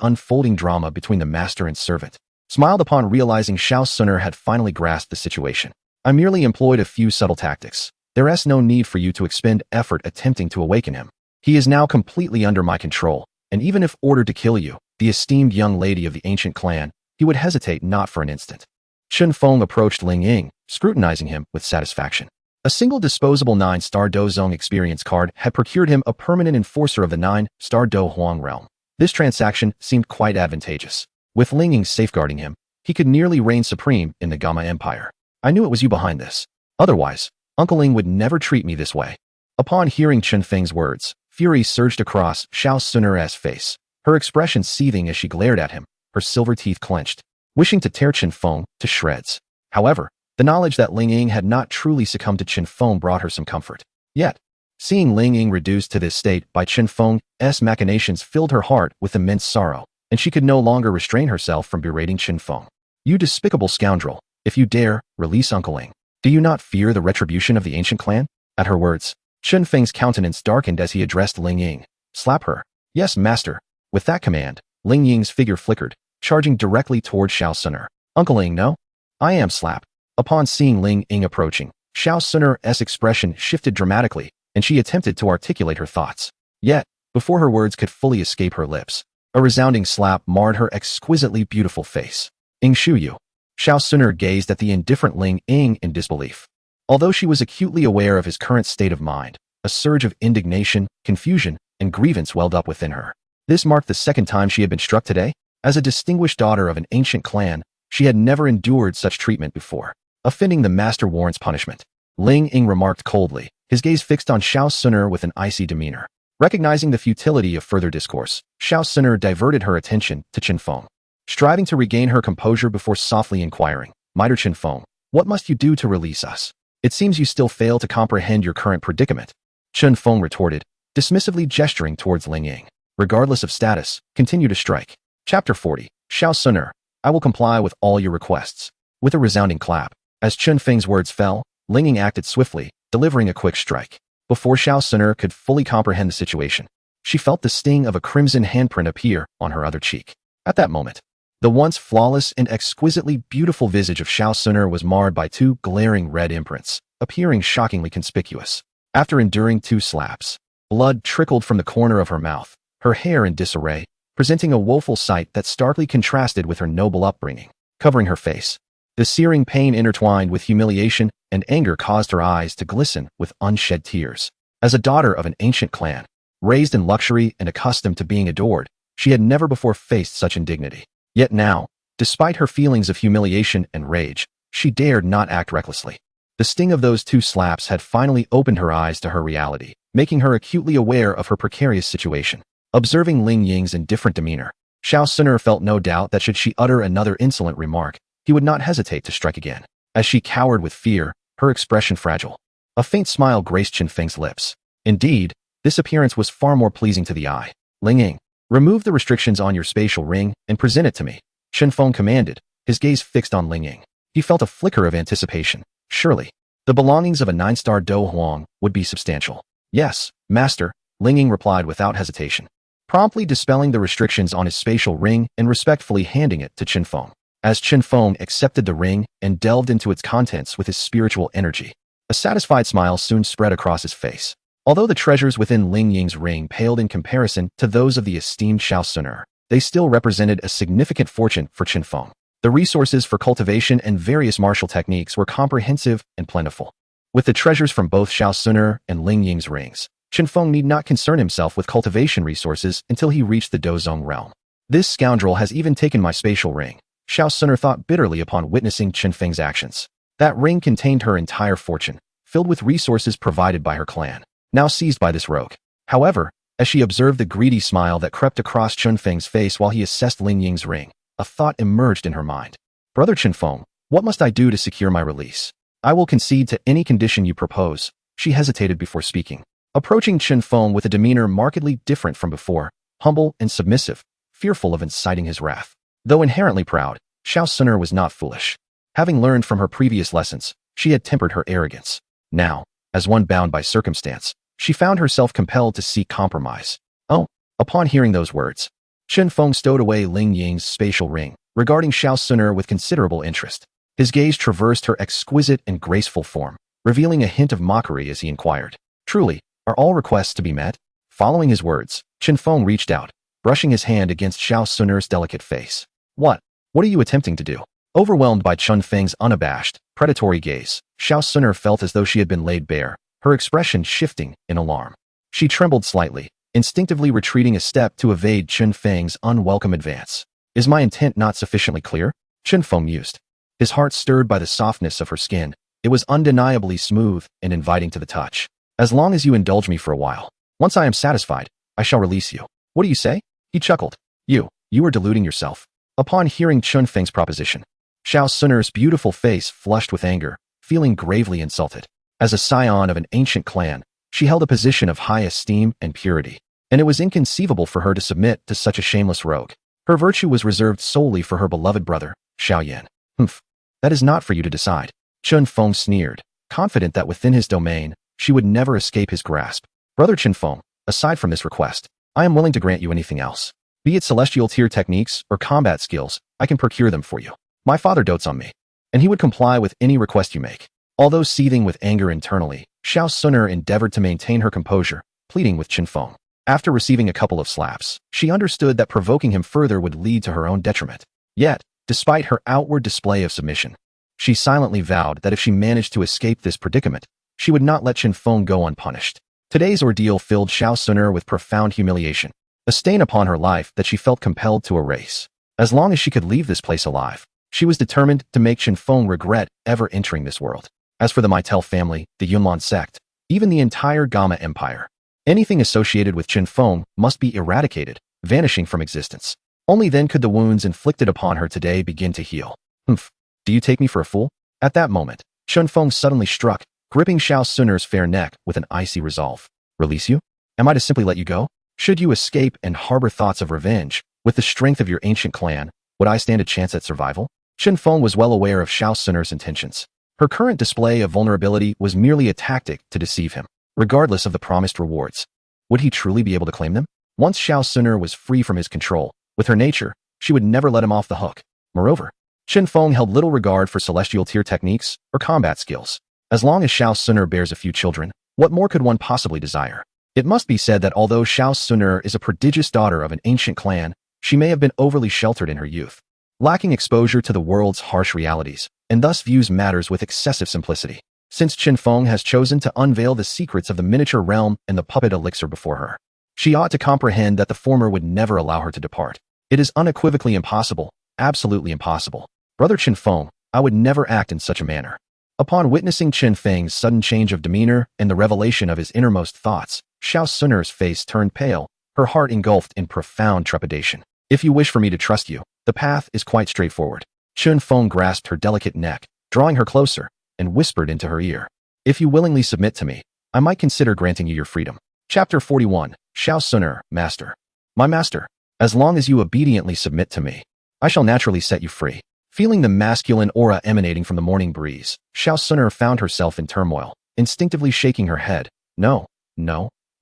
unfolding drama between the master and servant, smiled upon realizing Xiao Sun'er had finally grasped the situation. I merely employed a few subtle tactics. There is no need for you to expend effort attempting to awaken him. He is now completely under my control, and even if ordered to kill you, the esteemed young lady of the ancient clan, he would hesitate not for an instant. Chun Fong approached Ling Ying, scrutinizing him with satisfaction. A single disposable 9-star Dozong experience card had procured him a permanent enforcer of the 9-star Do Huang realm. This transaction seemed quite advantageous. With Ling Ying safeguarding him, he could nearly reign supreme in the Gamma Empire. I knew it was you behind this. Otherwise, Uncle Ling would never treat me this way. Upon hearing Chun Feng's words, fury surged across Xiao Sun'er's face, her expression seething as she glared at him, her silver teeth clenched, wishing to tear Chun Fong to shreds. However, the knowledge that Ling Ying had not truly succumbed to Chun Fong brought her some comfort. Yet, seeing Ling Ying reduced to this state by Chun Fong's machinations filled her heart with immense sorrow, and she could no longer restrain herself from berating Chun Fong. You despicable scoundrel, if you dare, release Uncle Ling. Do you not fear the retribution of the ancient clan? At her words, Chun Feng's countenance darkened as he addressed Ling Ying. Slap her. Yes, master. With that command, Ling Ying's figure flickered, charging directly toward Xiao Sun'er. Uncle Ling, no? I am slap. Upon seeing Ling Ying approaching, Xiao Sun'er's expression shifted dramatically, and she attempted to articulate her thoughts. Yet, before her words could fully escape her lips, a resounding slap marred her exquisitely beautiful face. Ing Shuyu. Xiao Sun'er gazed at the indifferent Ling Ying in disbelief. Although she was acutely aware of his current state of mind, a surge of indignation, confusion, and grievance welled up within her. This marked the second time she had been struck today. As a distinguished daughter of an ancient clan, she had never endured such treatment before. Offending the master warrants punishment. Ling Ying remarked coldly, his gaze fixed on Xiao Sun'er with an icy demeanor. Recognizing the futility of further discourse, Xiao Sun'er diverted her attention to Chun Fong. Striving to regain her composure before softly inquiring, Mighty Chun Fong, what must you do to release us? It seems you still fail to comprehend your current predicament. Chun Fong retorted, dismissively gesturing towards Ling Ying. Regardless of status, continue to strike. Chapter 40, Xiao Sun'er, I will comply with all your requests. With a resounding clap, as Chun Feng's words fell, Ling Ying acted swiftly, delivering a quick strike. Before Xiao Sun'er could fully comprehend the situation, she felt the sting of a crimson handprint appear on her other cheek. At that moment, the once flawless and exquisitely beautiful visage of Xiao Sun'er was marred by two glaring red imprints, appearing shockingly conspicuous. After enduring 2 slaps, blood trickled from the corner of her mouth, her hair in disarray, presenting a woeful sight that starkly contrasted with her noble upbringing. Covering her face, the searing pain intertwined with humiliation and anger caused her eyes to glisten with unshed tears. As a daughter of an ancient clan, raised in luxury and accustomed to being adored, she had never before faced such indignity. Yet now, despite her feelings of humiliation and rage, she dared not act recklessly. The sting of those 2 slaps had finally opened her eyes to her reality, making her acutely aware of her precarious situation. Observing Ling Ying's indifferent demeanor, Xiao Sun'er felt no doubt that should she utter another insolent remark, he would not hesitate to strike again. As she cowered with fear, her expression fragile. A faint smile graced Chun Feng's lips. Indeed, this appearance was far more pleasing to the eye. Ling Ying, remove the restrictions on your spatial ring and present it to me, Chun Fong commanded, his gaze fixed on Ling Ying. He felt a flicker of anticipation. Surely, the belongings of a 9-star Do Huang would be substantial. Yes, master, Ling Ying replied without hesitation, promptly dispelling the restrictions on his spatial ring and respectfully handing it to Chun Fong. As Chun Fong accepted the ring and delved into its contents with his spiritual energy, a satisfied smile soon spread across his face. Although the treasures within Ling Ying's ring paled in comparison to those of the esteemed Xiao Suner, they still represented a significant fortune for Chun Fong. The resources for cultivation and various martial techniques were comprehensive and plentiful. With the treasures from both Xiao Suner and Ling Ying's rings, Chun Fong need not concern himself with cultivation resources until he reached the Dozong realm. This scoundrel has even taken my spatial ring, Xiao Suner thought bitterly upon witnessing Chun Feng's actions. That ring contained her entire fortune, filled with resources provided by her clan, now seized by this rogue. However, as she observed the greedy smile that crept across Chun Feng's face while he assessed Ling Ying's ring, a thought emerged in her mind. Brother Chun Fong, what must I do to secure my release? I will concede to any condition you propose. She hesitated before speaking, approaching Chun Fong with a demeanor markedly different from before, humble and submissive, fearful of inciting his wrath. Though inherently proud, Xiao Suner was not foolish. Having learned from her previous lessons, she had tempered her arrogance. Now, as one bound by circumstance, she found herself compelled to seek compromise. Oh, upon hearing those words, Chun Fong stowed away Ling Ying's spatial ring, regarding Xiao Suner with considerable interest. His gaze traversed her exquisite and graceful form, revealing a hint of mockery as he inquired, "Truly, are all requests to be met?" Following his words, Chun Fong reached out, brushing his hand against Xiao Suner's delicate face. What are you attempting to do?" Overwhelmed by Chun Feng's unabashed, predatory gaze, Xiao Suner felt as though she had been laid bare, her expression shifting in alarm. She trembled slightly, instinctively retreating a step to evade Chun Feng's unwelcome advance. "Is my intent not sufficiently clear?" Chun Feng mused, his heart stirred by the softness of her skin. It was undeniably smooth and inviting to the touch. "As long as you indulge me for a while. Once I am satisfied, I shall release you." "What do you say?" He chuckled. You are deluding yourself." Upon hearing Chun Feng's proposition, Xiao Suner's beautiful face flushed with anger, feeling gravely insulted. As a scion of an ancient clan, she held a position of high esteem and purity, and it was inconceivable for her to submit to such a shameless rogue. Her virtue was reserved solely for her beloved brother, Xiao Yan. "Humph, that is not for you to decide." Chun Fong sneered, confident that within his domain, she would never escape his grasp. "Brother Chun Fong, aside from this request, I am willing to grant you anything else. Be it celestial tier techniques or combat skills, I can procure them for you. My father dotes on me, and he would comply with any request you make." Although seething with anger internally, Xiao Suner endeavored to maintain her composure, pleading with Chun Fong. After receiving a couple of slaps, she understood that provoking him further would lead to her own detriment. Yet, despite her outward display of submission, she silently vowed that if she managed to escape this predicament, she would not let Chun Fong go unpunished. Today's ordeal filled Xiao Suner with profound humiliation, a stain upon her life that she felt compelled to erase. As long as she could leave this place alive, she was determined to make Chun Fong regret ever entering this world. As for the Meitel family, the Yunlan sect, even the entire Gamma Empire, anything associated with Chun Fong must be eradicated, vanishing from existence. Only then could the wounds inflicted upon her today begin to heal. "Humph, do you take me for a fool?" At that moment, Chun Fong suddenly struck, gripping Xiao Suner's fair neck with an icy resolve. "Release you? Am I to simply let you go? Should you escape and harbor thoughts of revenge, with the strength of your ancient clan, would I stand a chance at survival?" Chun Fong was well aware of Xiao Suner's intentions. Her current display of vulnerability was merely a tactic to deceive him. Regardless of the promised rewards, would he truly be able to claim them? Once Xiao Suner was free from his control, with her nature, she would never let him off the hook. Moreover, Chun Fong held little regard for celestial tier techniques or combat skills. As long as Xiao Suner bears a few children, what more could one possibly desire? It must be said that although Xiao Suner is a prodigious daughter of an ancient clan, she may have been overly sheltered in her youth, lacking exposure to the world's harsh realities, and thus views matters with excessive simplicity. Since Chun Fong has chosen to unveil the secrets of the miniature realm and the puppet elixir before her, she ought to comprehend that the former would never allow her to depart. It is unequivocally impossible, absolutely impossible. Brother Chun Fong, I would never act in such a manner. Upon witnessing Chun Feng's sudden change of demeanor and the revelation of his innermost thoughts, Xiao Suner's face turned pale, her heart engulfed in profound trepidation. "If you wish for me to trust you, the path is quite straightforward." Chun Fong grasped her delicate neck, drawing her closer, and whispered into her ear, "If you willingly submit to me, I might consider granting you your freedom." Chapter 41, Xiao Suner, Master. "My master, as long as you obediently submit to me, I shall naturally set you free." Feeling the masculine aura emanating from the morning breeze, Xiao Suner found herself in turmoil, instinctively shaking her head. No,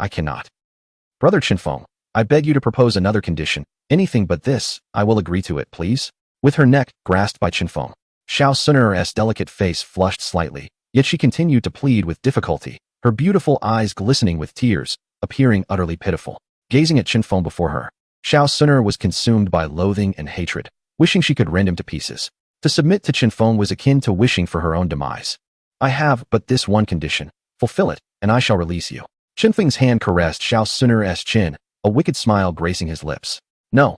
I cannot." Brother Chun Fong, I beg you to propose another condition. Anything but this, I will agree to it, please. With her neck grasped by Chun Fong, Xiao Sun'er's delicate face flushed slightly, yet she continued to plead with difficulty, her beautiful eyes glistening with tears, appearing utterly pitiful. Gazing at Chun Fong before her, Xiao Sun'er was consumed by loathing and hatred, wishing she could rend him to pieces. To submit to Chun Fong was akin to wishing for her own demise. I have but this one condition. Fulfill it, and I shall release you. Chun Feng's hand caressed Xiao Sun'er's chin, a wicked smile gracing his lips. No,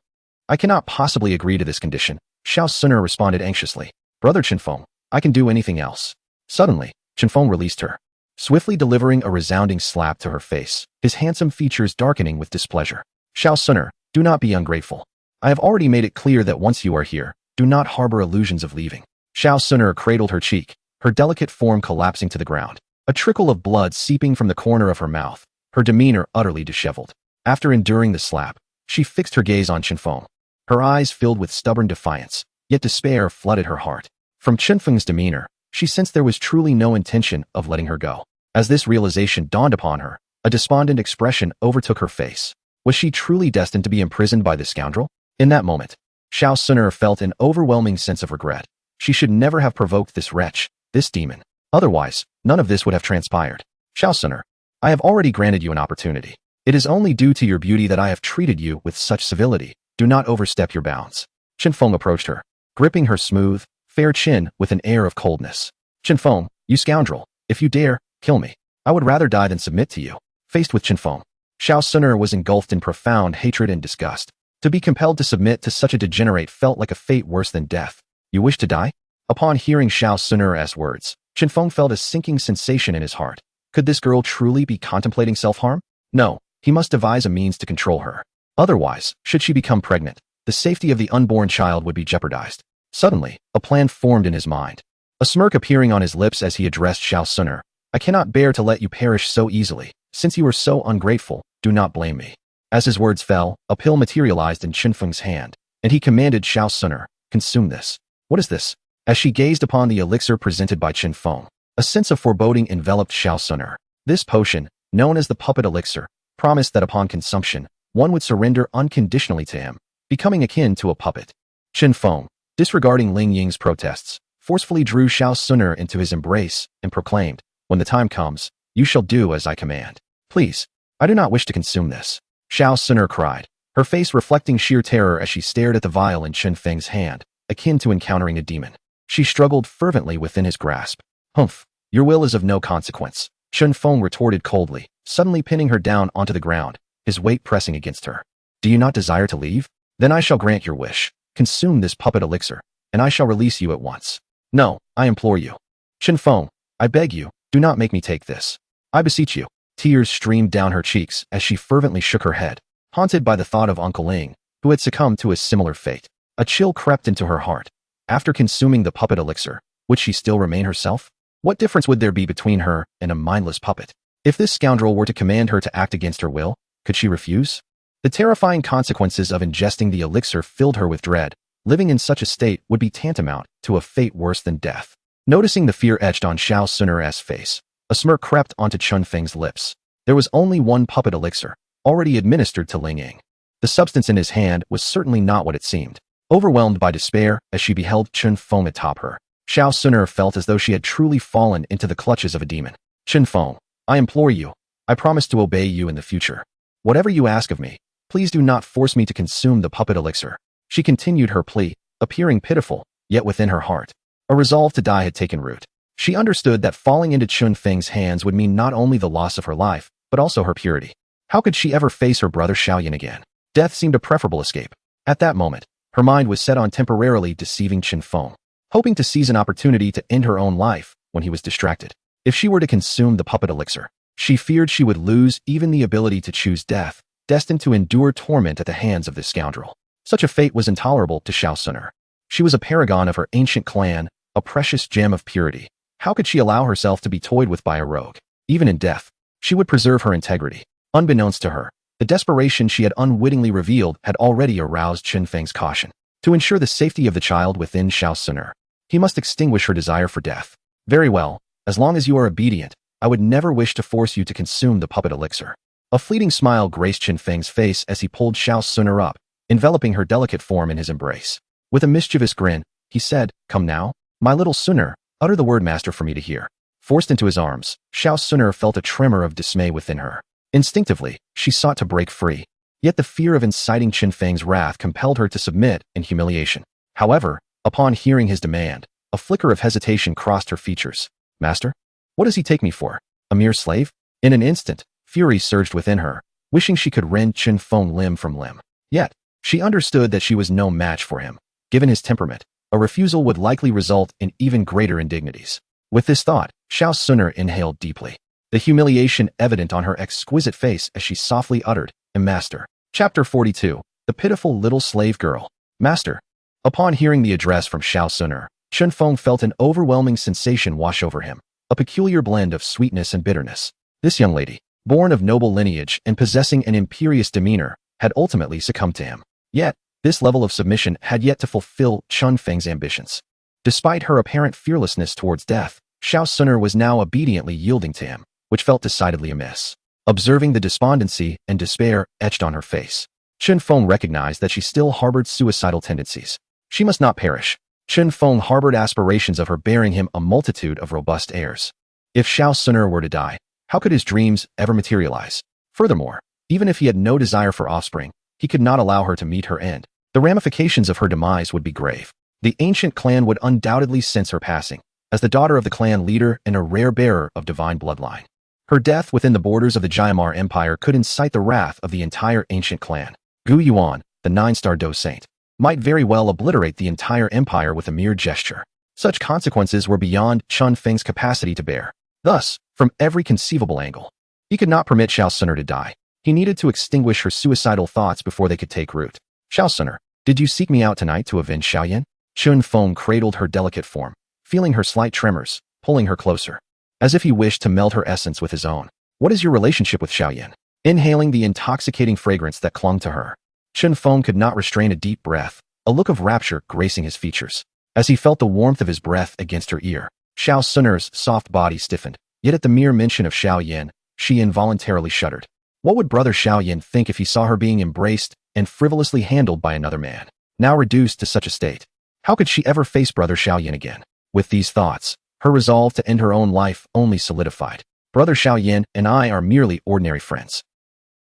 I cannot possibly agree to this condition, Xiao Sun'er responded anxiously. Brother Chun Fong, I can do anything else. Suddenly, Chun Fong released her, swiftly delivering a resounding slap to her face, his handsome features darkening with displeasure. Xiao Sun'er, do not be ungrateful. I have already made it clear that once you are here, do not harbor illusions of leaving. Xiao Sun'er cradled her cheek, her delicate form collapsing to the ground, a trickle of blood seeping from the corner of her mouth, her demeanor utterly disheveled. After enduring the slap, she fixed her gaze on Chun Fong. Her eyes filled with stubborn defiance, yet despair flooded her heart. From Chun Feng's demeanor, she sensed there was truly no intention of letting her go. As this realization dawned upon her, a despondent expression overtook her face. Was she truly destined to be imprisoned by this scoundrel? In that moment, Xiao Sun'er felt an overwhelming sense of regret. She should never have provoked this wretch, this demon. Otherwise, none of this would have transpired. Xiao Sun'er, I have already granted you an opportunity. It is only due to your beauty that I have treated you with such civility. Do not overstep your bounds. Chun Fong approached her, gripping her smooth, fair chin with an air of coldness. Chun Fong, you scoundrel, if you dare, kill me. I would rather die than submit to you. Faced with Chun Fong, Xiao Sun'er was engulfed in profound hatred and disgust. To be compelled to submit to such a degenerate felt like a fate worse than death. You wish to die? Upon hearing Xiao Sun'er's words, Chun Fong felt a sinking sensation in his heart. Could this girl truly be contemplating self-harm? No, he must devise a means to control her. Otherwise, should she become pregnant, the safety of the unborn child would be jeopardized. Suddenly, a plan formed in his mind. A smirk appearing on his lips as he addressed Xiao Sun'er. I cannot bear to let you perish so easily. Since you are so ungrateful, do not blame me. As his words fell, a pill materialized in Chun Feng's hand, and he commanded Xiao Sun'er, consume this. What is this? As she gazed upon the elixir presented by Chun Fong, a sense of foreboding enveloped Xiao Sun'er. This potion, known as the puppet elixir, promised that upon consumption, one would surrender unconditionally to him, becoming akin to a puppet. Chun Fong, disregarding Ling Ying's protests, forcefully drew Xiao Sun'er into his embrace and proclaimed, when the time comes, you shall do as I command. Please, I do not wish to consume this. Xiao Sun'er cried, her face reflecting sheer terror as she stared at the vial in Chun Feng's hand, akin to encountering a demon. She struggled fervently within his grasp. Humph, your will is of no consequence, Chun Fong retorted coldly, suddenly pinning her down onto the ground, his weight pressing against her. Do you not desire to leave? Then I shall grant your wish. Consume this puppet elixir, and I shall release you at once. No, I implore you. Chun Fong, I beg you, do not make me take this. I beseech you. Tears streamed down her cheeks as she fervently shook her head, haunted by the thought of Uncle Ling, who had succumbed to a similar fate. A chill crept into her heart. After consuming the puppet elixir, would she still remain herself? What difference would there be between her and a mindless puppet? If this scoundrel were to command her to act against her will, could she refuse? The terrifying consequences of ingesting the elixir filled her with dread. Living in such a state would be tantamount to a fate worse than death. Noticing the fear etched on Xiao Sun'er's face, a smirk crept onto Chun Feng's lips. There was only one puppet elixir, already administered to Ling Ying. The substance in his hand was certainly not what it seemed. Overwhelmed by despair as she beheld Chun Fong atop her, Xiao Sun'er felt as though she had truly fallen into the clutches of a demon. Chun Fong, I implore you, I promise to obey you in the future. Whatever you ask of me, please do not force me to consume the puppet elixir. She continued her plea, appearing pitiful, yet within her heart, a resolve to die had taken root. She understood that falling into Chun Feng's hands would mean not only the loss of her life, but also her purity. How could she ever face her brother Xiaoyan again? Death seemed a preferable escape. At that moment, her mind was set on temporarily deceiving Chun Fong, hoping to seize an opportunity to end her own life when he was distracted. If she were to consume the puppet elixir, she feared she would lose even the ability to choose death, destined to endure torment at the hands of this scoundrel. Such a fate was intolerable to Xiao Sun'er. She was a paragon of her ancient clan, a precious gem of purity. How could she allow herself to be toyed with by a rogue? Even in death, she would preserve her integrity. Unbeknownst to her, the desperation she had unwittingly revealed had already aroused Chun Feng's caution. To ensure the safety of the child within Xiao Sun'er, he must extinguish her desire for death. Very well, as long as you are obedient, I would never wish to force you to consume the puppet elixir. A fleeting smile graced Chun Feng's face as he pulled Xiao Suner up, enveloping her delicate form in his embrace. With a mischievous grin, he said, "Come now, my little Suner, utter the word master for me to hear." Forced into his arms, Xiao Suner felt a tremor of dismay within her. Instinctively, she sought to break free. Yet the fear of inciting Chun Feng's wrath compelled her to submit in humiliation. However, upon hearing his demand, a flicker of hesitation crossed her features. "Master? What does he take me for? A mere slave?" In an instant, fury surged within her, wishing she could rend Chun Fong limb from limb. Yet, she understood that she was no match for him. Given his temperament, a refusal would likely result in even greater indignities. With this thought, Xiao Suner inhaled deeply, the humiliation evident on her exquisite face as she softly uttered, "Master." Chapter 42. The Pitiful Little Slave Girl. Master. Upon hearing the address from Xiao Suner, Chun Fong felt an overwhelming sensation wash over him, a peculiar blend of sweetness and bitterness. This young lady, born of noble lineage and possessing an imperious demeanor, had ultimately succumbed to him. Yet, this level of submission had yet to fulfill Chun Feng's ambitions. Despite her apparent fearlessness towards death, Xiao Suner was now obediently yielding to him, which felt decidedly amiss. Observing the despondency and despair etched on her face, Chun Fong recognized that she still harbored suicidal tendencies. She must not perish. Chun Fong harbored aspirations of her bearing him a multitude of robust heirs. If Xiao Suner were to die, how could his dreams ever materialize? Furthermore, even if he had no desire for offspring, he could not allow her to meet her end. The ramifications of her demise would be grave. The ancient clan would undoubtedly sense her passing, as the daughter of the clan leader and a rare bearer of divine bloodline. Her death within the borders of the Jiamar Empire could incite the wrath of the entire ancient clan. Gu Yuan, the 9-star Do Saint, might very well obliterate the entire empire with a mere gesture. Such consequences were beyond Chun Feng's capacity to bear. Thus, from every conceivable angle, he could not permit Xiao Suner to die. He needed to extinguish her suicidal thoughts before they could take root. "Xiao Suner, did you seek me out tonight to avenge Xiaoyan?" Chun Fong cradled her delicate form, feeling her slight tremors, pulling her closer, as if he wished to meld her essence with his own. "What is your relationship with Xiaoyan?" Inhaling the intoxicating fragrance that clung to her, Chun Fong could not restrain a deep breath, a look of rapture gracing his features. As he felt the warmth of his breath against her ear, Xiao Suner's soft body stiffened, yet at the mere mention of Xiaoyan, she involuntarily shuddered. What would brother Xiaoyan think if he saw her being embraced and frivolously handled by another man, now reduced to such a state? How could she ever face brother Xiaoyan again? With these thoughts, her resolve to end her own life only solidified. "Brother Xiaoyan and I are merely ordinary friends."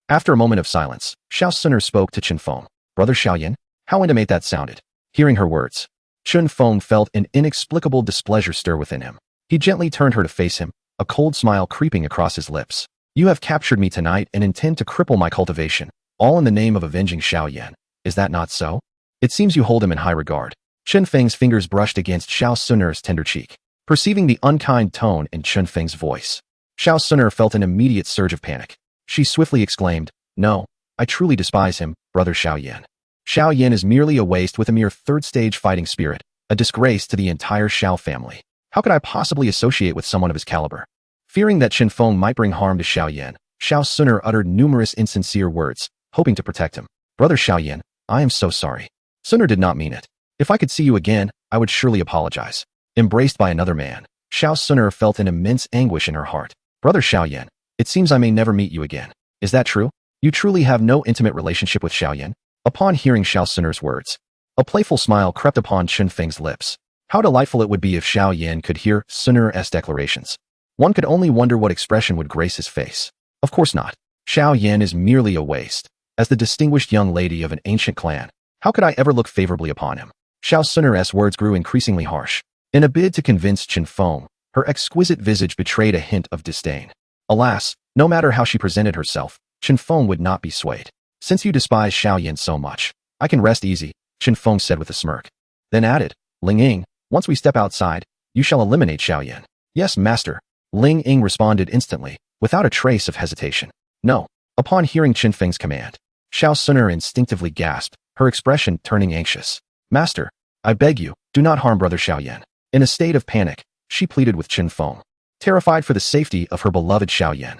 After a moment of silence, Xiao Suner spoke to Chun Fong. "Brother Xiaoyan?" How intimate that sounded. Hearing her words, Chun Fong felt an inexplicable displeasure stir within him. He gently turned her to face him, a cold smile creeping across his lips. "You have captured me tonight and intend to cripple my cultivation, all in the name of avenging Xiaoyan. Is that not so? It seems you hold him in high regard." Chun Feng's fingers brushed against Xiao Suner's tender cheek. Perceiving the unkind tone in Chun Feng's voice, Xiao Suner felt an immediate surge of panic. She swiftly exclaimed, "No, I truly despise him, brother Xiaoyan. Xiaoyan is merely a waste with a mere third-stage fighting spirit, a disgrace to the entire Xiao family. How could I possibly associate with someone of his caliber?" Fearing that Chun Fong might bring harm to Xiaoyan, Xiao Suner uttered numerous insincere words, hoping to protect him. "Brother Xiaoyan, I am so sorry. Suner did not mean it. If I could see you again, I would surely apologize." Embraced by another man, Xiao Suner felt an immense anguish in her heart. "Brother Xiaoyan, it seems I may never meet you again. Is that true? You truly have no intimate relationship with Xiaoyan?" Upon hearing Xiao Suner's words, a playful smile crept upon Chun Feng's lips. How delightful it would be if Xiaoyan could hear Suner's declarations. One could only wonder what expression would grace his face. Of course not. Xiaoyan is merely a waste. As the distinguished young lady of an ancient clan, how could I ever look favorably upon him? Xiao Suner's words grew increasingly harsh. In a bid to convince Chun Fong, her exquisite visage betrayed a hint of disdain. Alas, no matter how she presented herself, Chun Fong would not be swayed. "Since you despise Xiaoyan so much, I can rest easy," Chun Fong said with a smirk. Then added, "Ling Ying, once we step outside, you shall eliminate Xiaoyan." "Yes, master," Ling Ying responded instantly, without a trace of hesitation. "No." Upon hearing Chun Feng's command, Xiao Suner instinctively gasped, her expression turning anxious. "Master, I beg you, do not harm brother Xiaoyan." In a state of panic, she pleaded with Chun Fong, terrified for the safety of her beloved Xiaoyan.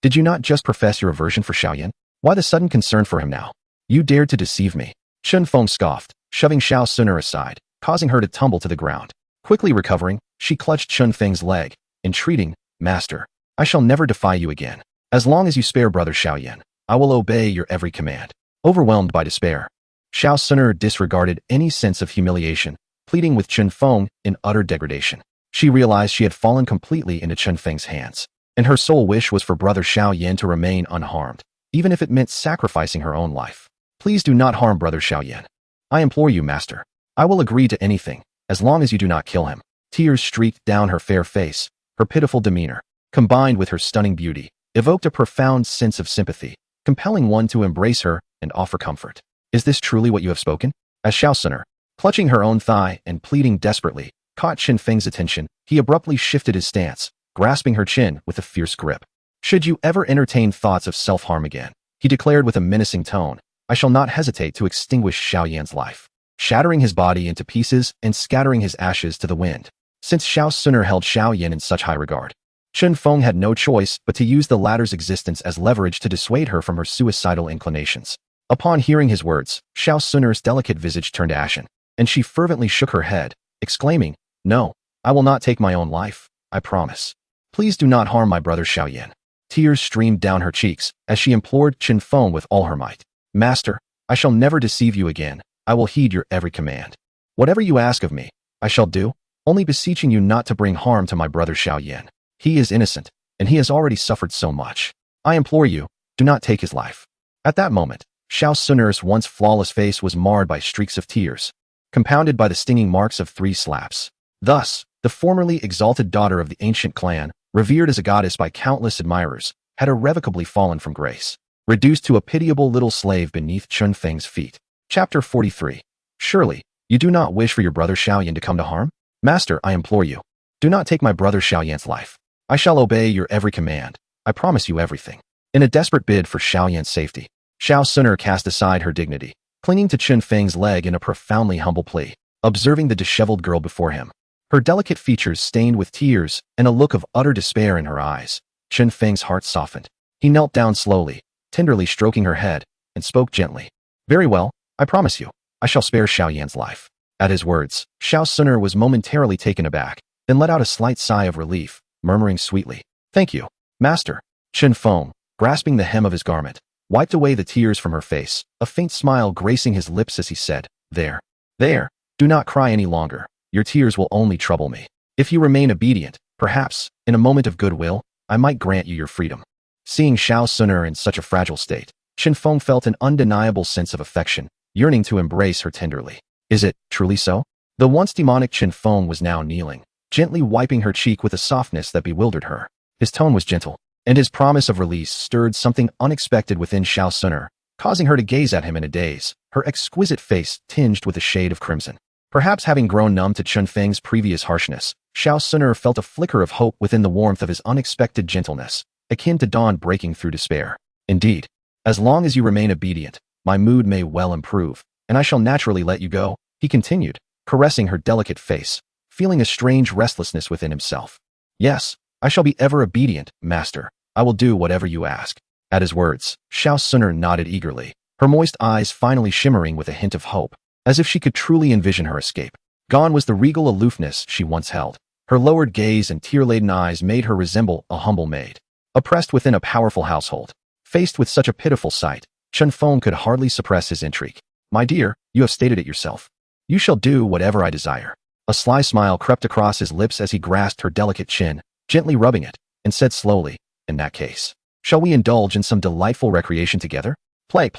Did you not just profess your aversion for Xiaoyan? Why the sudden concern for him now? You dared to deceive me." Chun Fong scoffed, shoving Xiao Suner aside, causing her to tumble to the ground. Quickly recovering, she clutched Chun Feng's leg, entreating, "Master, I shall never defy you again. As long as you spare Brother Xiaoyan, I will obey your every command. Overwhelmed by despair, Xiao Suner disregarded any sense of humiliation, pleading with Chun Fong in utter degradation. She realized she had fallen completely into Chun Feng's hands, and her sole wish was for Brother Xiaoyan to remain unharmed, even if it meant sacrificing her own life. Please do not harm Brother Xiaoyan. I implore you, Master. I will agree to anything, as long as you do not kill him. Tears streaked down her fair face. Her pitiful demeanor, combined with her stunning beauty, evoked a profound sense of sympathy, compelling one to embrace her and offer comfort. Is this truly what you have spoken? As Xiao Suner, clutching her own thigh and pleading desperately, caught Chun Feng's attention, he abruptly shifted his stance, grasping her chin with a fierce grip. Should you ever entertain thoughts of self-harm again, he declared with a menacing tone, I shall not hesitate to extinguish Xiaoyan's life, shattering his body into pieces and scattering his ashes to the wind. Since Xiao Suner held Xiaoyan in such high regard, Chun Fong had no choice but to use the latter's existence as leverage to dissuade her from her suicidal inclinations. Upon hearing his words, Xiao Suner's delicate visage turned ashen, and she fervently shook her head, exclaiming, No, I will not take my own life, I promise. Please do not harm my brother Xiaoyan. Tears streamed down her cheeks as she implored Chun Fong with all her might. Master, I shall never deceive you again. I will heed your every command. Whatever you ask of me, I shall do, only beseeching you not to bring harm to my brother Xiaoyan. He is innocent, and he has already suffered so much. I implore you, do not take his life. At that moment, Xiao Suner's once flawless face was marred by streaks of tears, compounded by the stinging marks of 3 slaps. Thus, the formerly exalted daughter of the ancient clan, revered as a goddess by countless admirers, had irrevocably fallen from grace, reduced to a pitiable little slave beneath Chun Feng's feet. Chapter 43. Surely, you do not wish for your brother Xiaoyan to come to harm? Master, I implore you, do not take my brother Xiaoyan's life. I shall obey your every command. I promise you everything. In a desperate bid for Xiaoyan's safety, Xiao Suner cast aside her dignity, clinging to Chun Feng's leg in a profoundly humble plea, observing the disheveled girl before him. Her delicate features stained with tears and a look of utter despair in her eyes. Chun Feng's heart softened. He knelt down slowly, tenderly stroking her head, and spoke gently. Very well, I promise you, I shall spare Xiaoyan's life. At his words, Xiao Suner was momentarily taken aback, then let out a slight sigh of relief, murmuring sweetly, Thank you, Master. Chun Fong, grasping the hem of his garment, wiped away the tears from her face, a faint smile gracing his lips as he said, There, do not cry any longer. Your tears will only trouble me. If you remain obedient, perhaps, in a moment of goodwill, I might grant you your freedom. Seeing Xiao Suner in such a fragile state, Chun Fong felt an undeniable sense of affection, yearning to embrace her tenderly. Is it truly so? The once demonic Chun Fong was now kneeling, gently wiping her cheek with a softness that bewildered her. His tone was gentle, and his promise of release stirred something unexpected within Xiao Suner, causing her to gaze at him in a daze, her exquisite face tinged with a shade of crimson. Perhaps having grown numb to Chun Feng's previous harshness, Xiao Suner felt a flicker of hope within the warmth of his unexpected gentleness, akin to dawn breaking through despair. Indeed, as long as you remain obedient, my mood may well improve, and I shall naturally let you go, he continued, caressing her delicate face, feeling a strange restlessness within himself. Yes, I shall be ever obedient, Master. I will do whatever you ask. At his words, Xiao Suner nodded eagerly, her moist eyes finally shimmering with a hint of hope, as if she could truly envision her escape. Gone was the regal aloofness she once held. Her lowered gaze and tear-laden eyes made her resemble a humble maid, oppressed within a powerful household. Faced with such a pitiful sight, Chun Fong could hardly suppress his intrigue. My dear, you have stated it yourself. You shall do whatever I desire. A sly smile crept across his lips as he grasped her delicate chin, gently rubbing it, and said slowly, In that case, shall we indulge in some delightful recreation together? Play.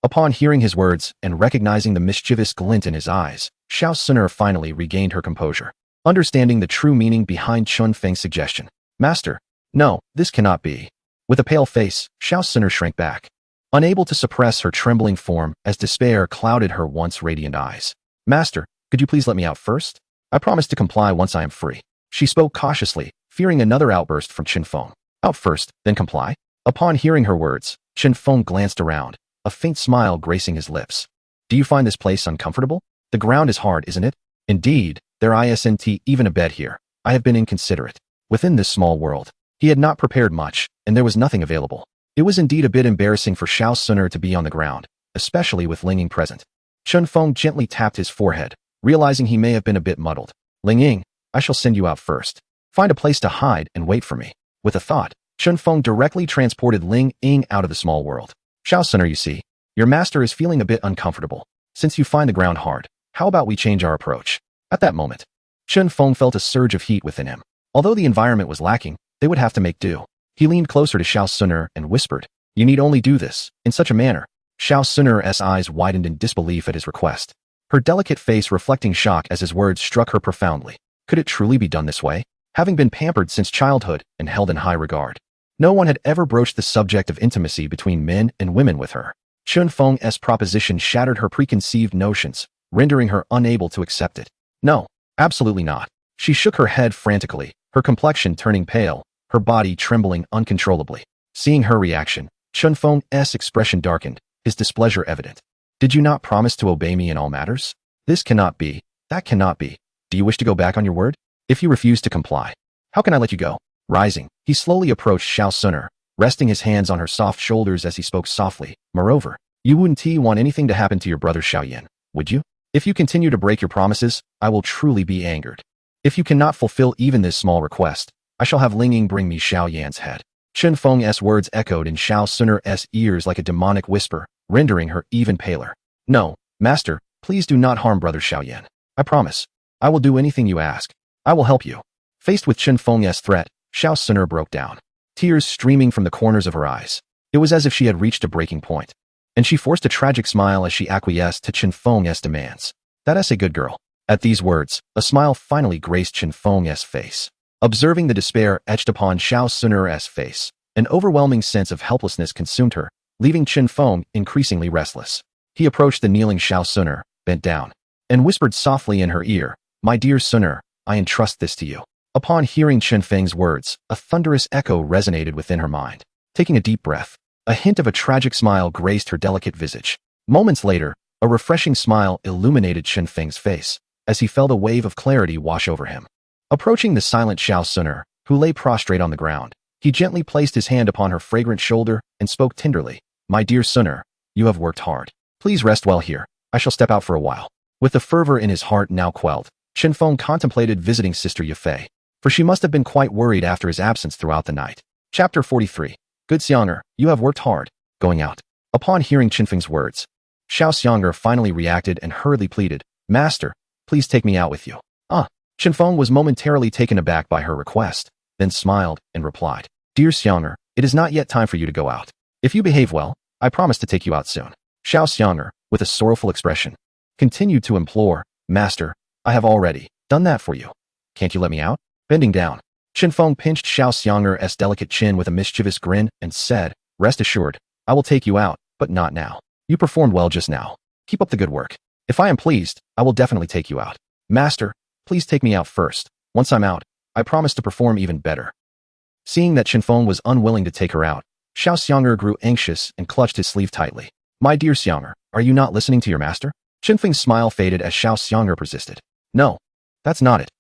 Upon hearing his words and recognizing the mischievous glint in his eyes, Xiao Suner finally regained her composure, understanding the true meaning behind Chun Feng's suggestion. Master, no, this cannot be. With a pale face, Xiao Suner shrank back, unable to suppress her trembling form as despair clouded her once radiant eyes. Master, could you please let me out first? I promise to comply once I am free. She spoke cautiously, fearing another outburst from Chun Fong. Out first, then comply? Upon hearing her words, Chun Fong glanced around, a faint smile gracing his lips. Do you find this place uncomfortable? The ground is hard, isn't it? Indeed, there isn't even a bed here. I have been inconsiderate. Within this small world, he had not prepared much, and there was nothing available. It was indeed a bit embarrassing for Xiao Suner to be on the ground, especially with Ling Ying present. Chun Fong gently tapped his forehead, realizing he may have been a bit muddled. Ling Ying, I shall send you out first. Find a place to hide and wait for me. With a thought, Chun Fong directly transported Ling Ying out of the small world. Xiao Suner, you see, your master is feeling a bit uncomfortable. Since you find the ground hard, how about we change our approach? At that moment, Chun Fong felt a surge of heat within him. Although the environment was lacking, they would have to make do. He leaned closer to Xiao Suner and whispered, "You need only do this, in such a manner." Xiao Suner's eyes widened in disbelief at his request, her delicate face reflecting shock as his words struck her profoundly. Could it truly be done this way? Having been pampered since childhood and held in high regard, no one had ever broached the subject of intimacy between men and women with her. Chun Fong's proposition shattered her preconceived notions, rendering her unable to accept it. No, absolutely not. She shook her head frantically, her complexion turning pale, her body trembling uncontrollably. Seeing her reaction, Chun Fong's expression darkened, his displeasure evident. "Did you not promise to obey me in all matters? This cannot be. That cannot be. Do you wish to go back on your word? If you refuse to comply, how can I let you go?" Rising, he slowly approached Xiao Suner, resting his hands on her soft shoulders as he spoke softly. "Moreover, you wouldn't want anything to happen to your brother Xiao Yan, would you? If you continue to break your promises, I will truly be angered. If you cannot fulfill even this small request, I shall have Ling Ying bring me Xiao Yan's head." Chun Fong's words echoed in Xiao Suner's ears like a demonic whisper, rendering her even paler. "No, master, please do not harm brother Xiao Yan. I promise. I will do anything you ask. I will help you." Faced with Chun Fong's threat, Xiao Suner broke down, tears streaming from the corners of her eyes. It was as if she had reached a breaking point, and she forced a tragic smile as she acquiesced to Chun Fong's demands. "That's a good girl." At these words, a smile finally graced Chun Fong's face. Observing the despair etched upon Xiao Suner's face, an overwhelming sense of helplessness consumed her, leaving Chun Fong increasingly restless. He approached the kneeling Xiao Suner, bent down, and whispered softly in her ear, "My dear Suner, I entrust this to you." Upon hearing Chun Feng's words, a thunderous echo resonated within her mind. Taking a deep breath, a hint of a tragic smile graced her delicate visage. Moments later, a refreshing smile illuminated Chun Feng's face, as he felt a wave of clarity wash over him. Approaching the silent Xiao Suner, who lay prostrate on the ground, he gently placed his hand upon her fragrant shoulder and spoke tenderly, "My dear Suner, you have worked hard. Please rest well here. I shall step out for a while." With the fervor in his heart now quelled, Chun Fong contemplated visiting Sister Yafei, for she must have been quite worried after his absence throughout the night. Chapter 43. "Good Xianger, you have worked hard." Going out. Upon hearing Chun Feng's words, Xiao Xianger finally reacted and hurriedly pleaded, "Master, please take me out with you." Chun Fong was momentarily taken aback by her request, then smiled and replied, "Dear Xianger, it is not yet time for you to go out. If you behave well, I promise to take you out soon." Xiao Xianger, with a sorrowful expression, continued to implore, "Master, I have already done that for you. Can't you let me out?" Bending down, Chun Fong pinched Xiao Xianger's delicate chin with a mischievous grin and said, "Rest assured, I will take you out, but not now. You performed well just now. Keep up the good work. If I am pleased, I will definitely take you out. Master, please take me out first. Once I'm out, I promise to perform even better." Seeing that Chun Fong was unwilling to take her out, Xiao Xianger grew anxious and clutched his sleeve tightly. "My dear Xianger, are you not listening to your master?" Chun Feng's smile faded as Xiao Xianger persisted. "No, that's not it.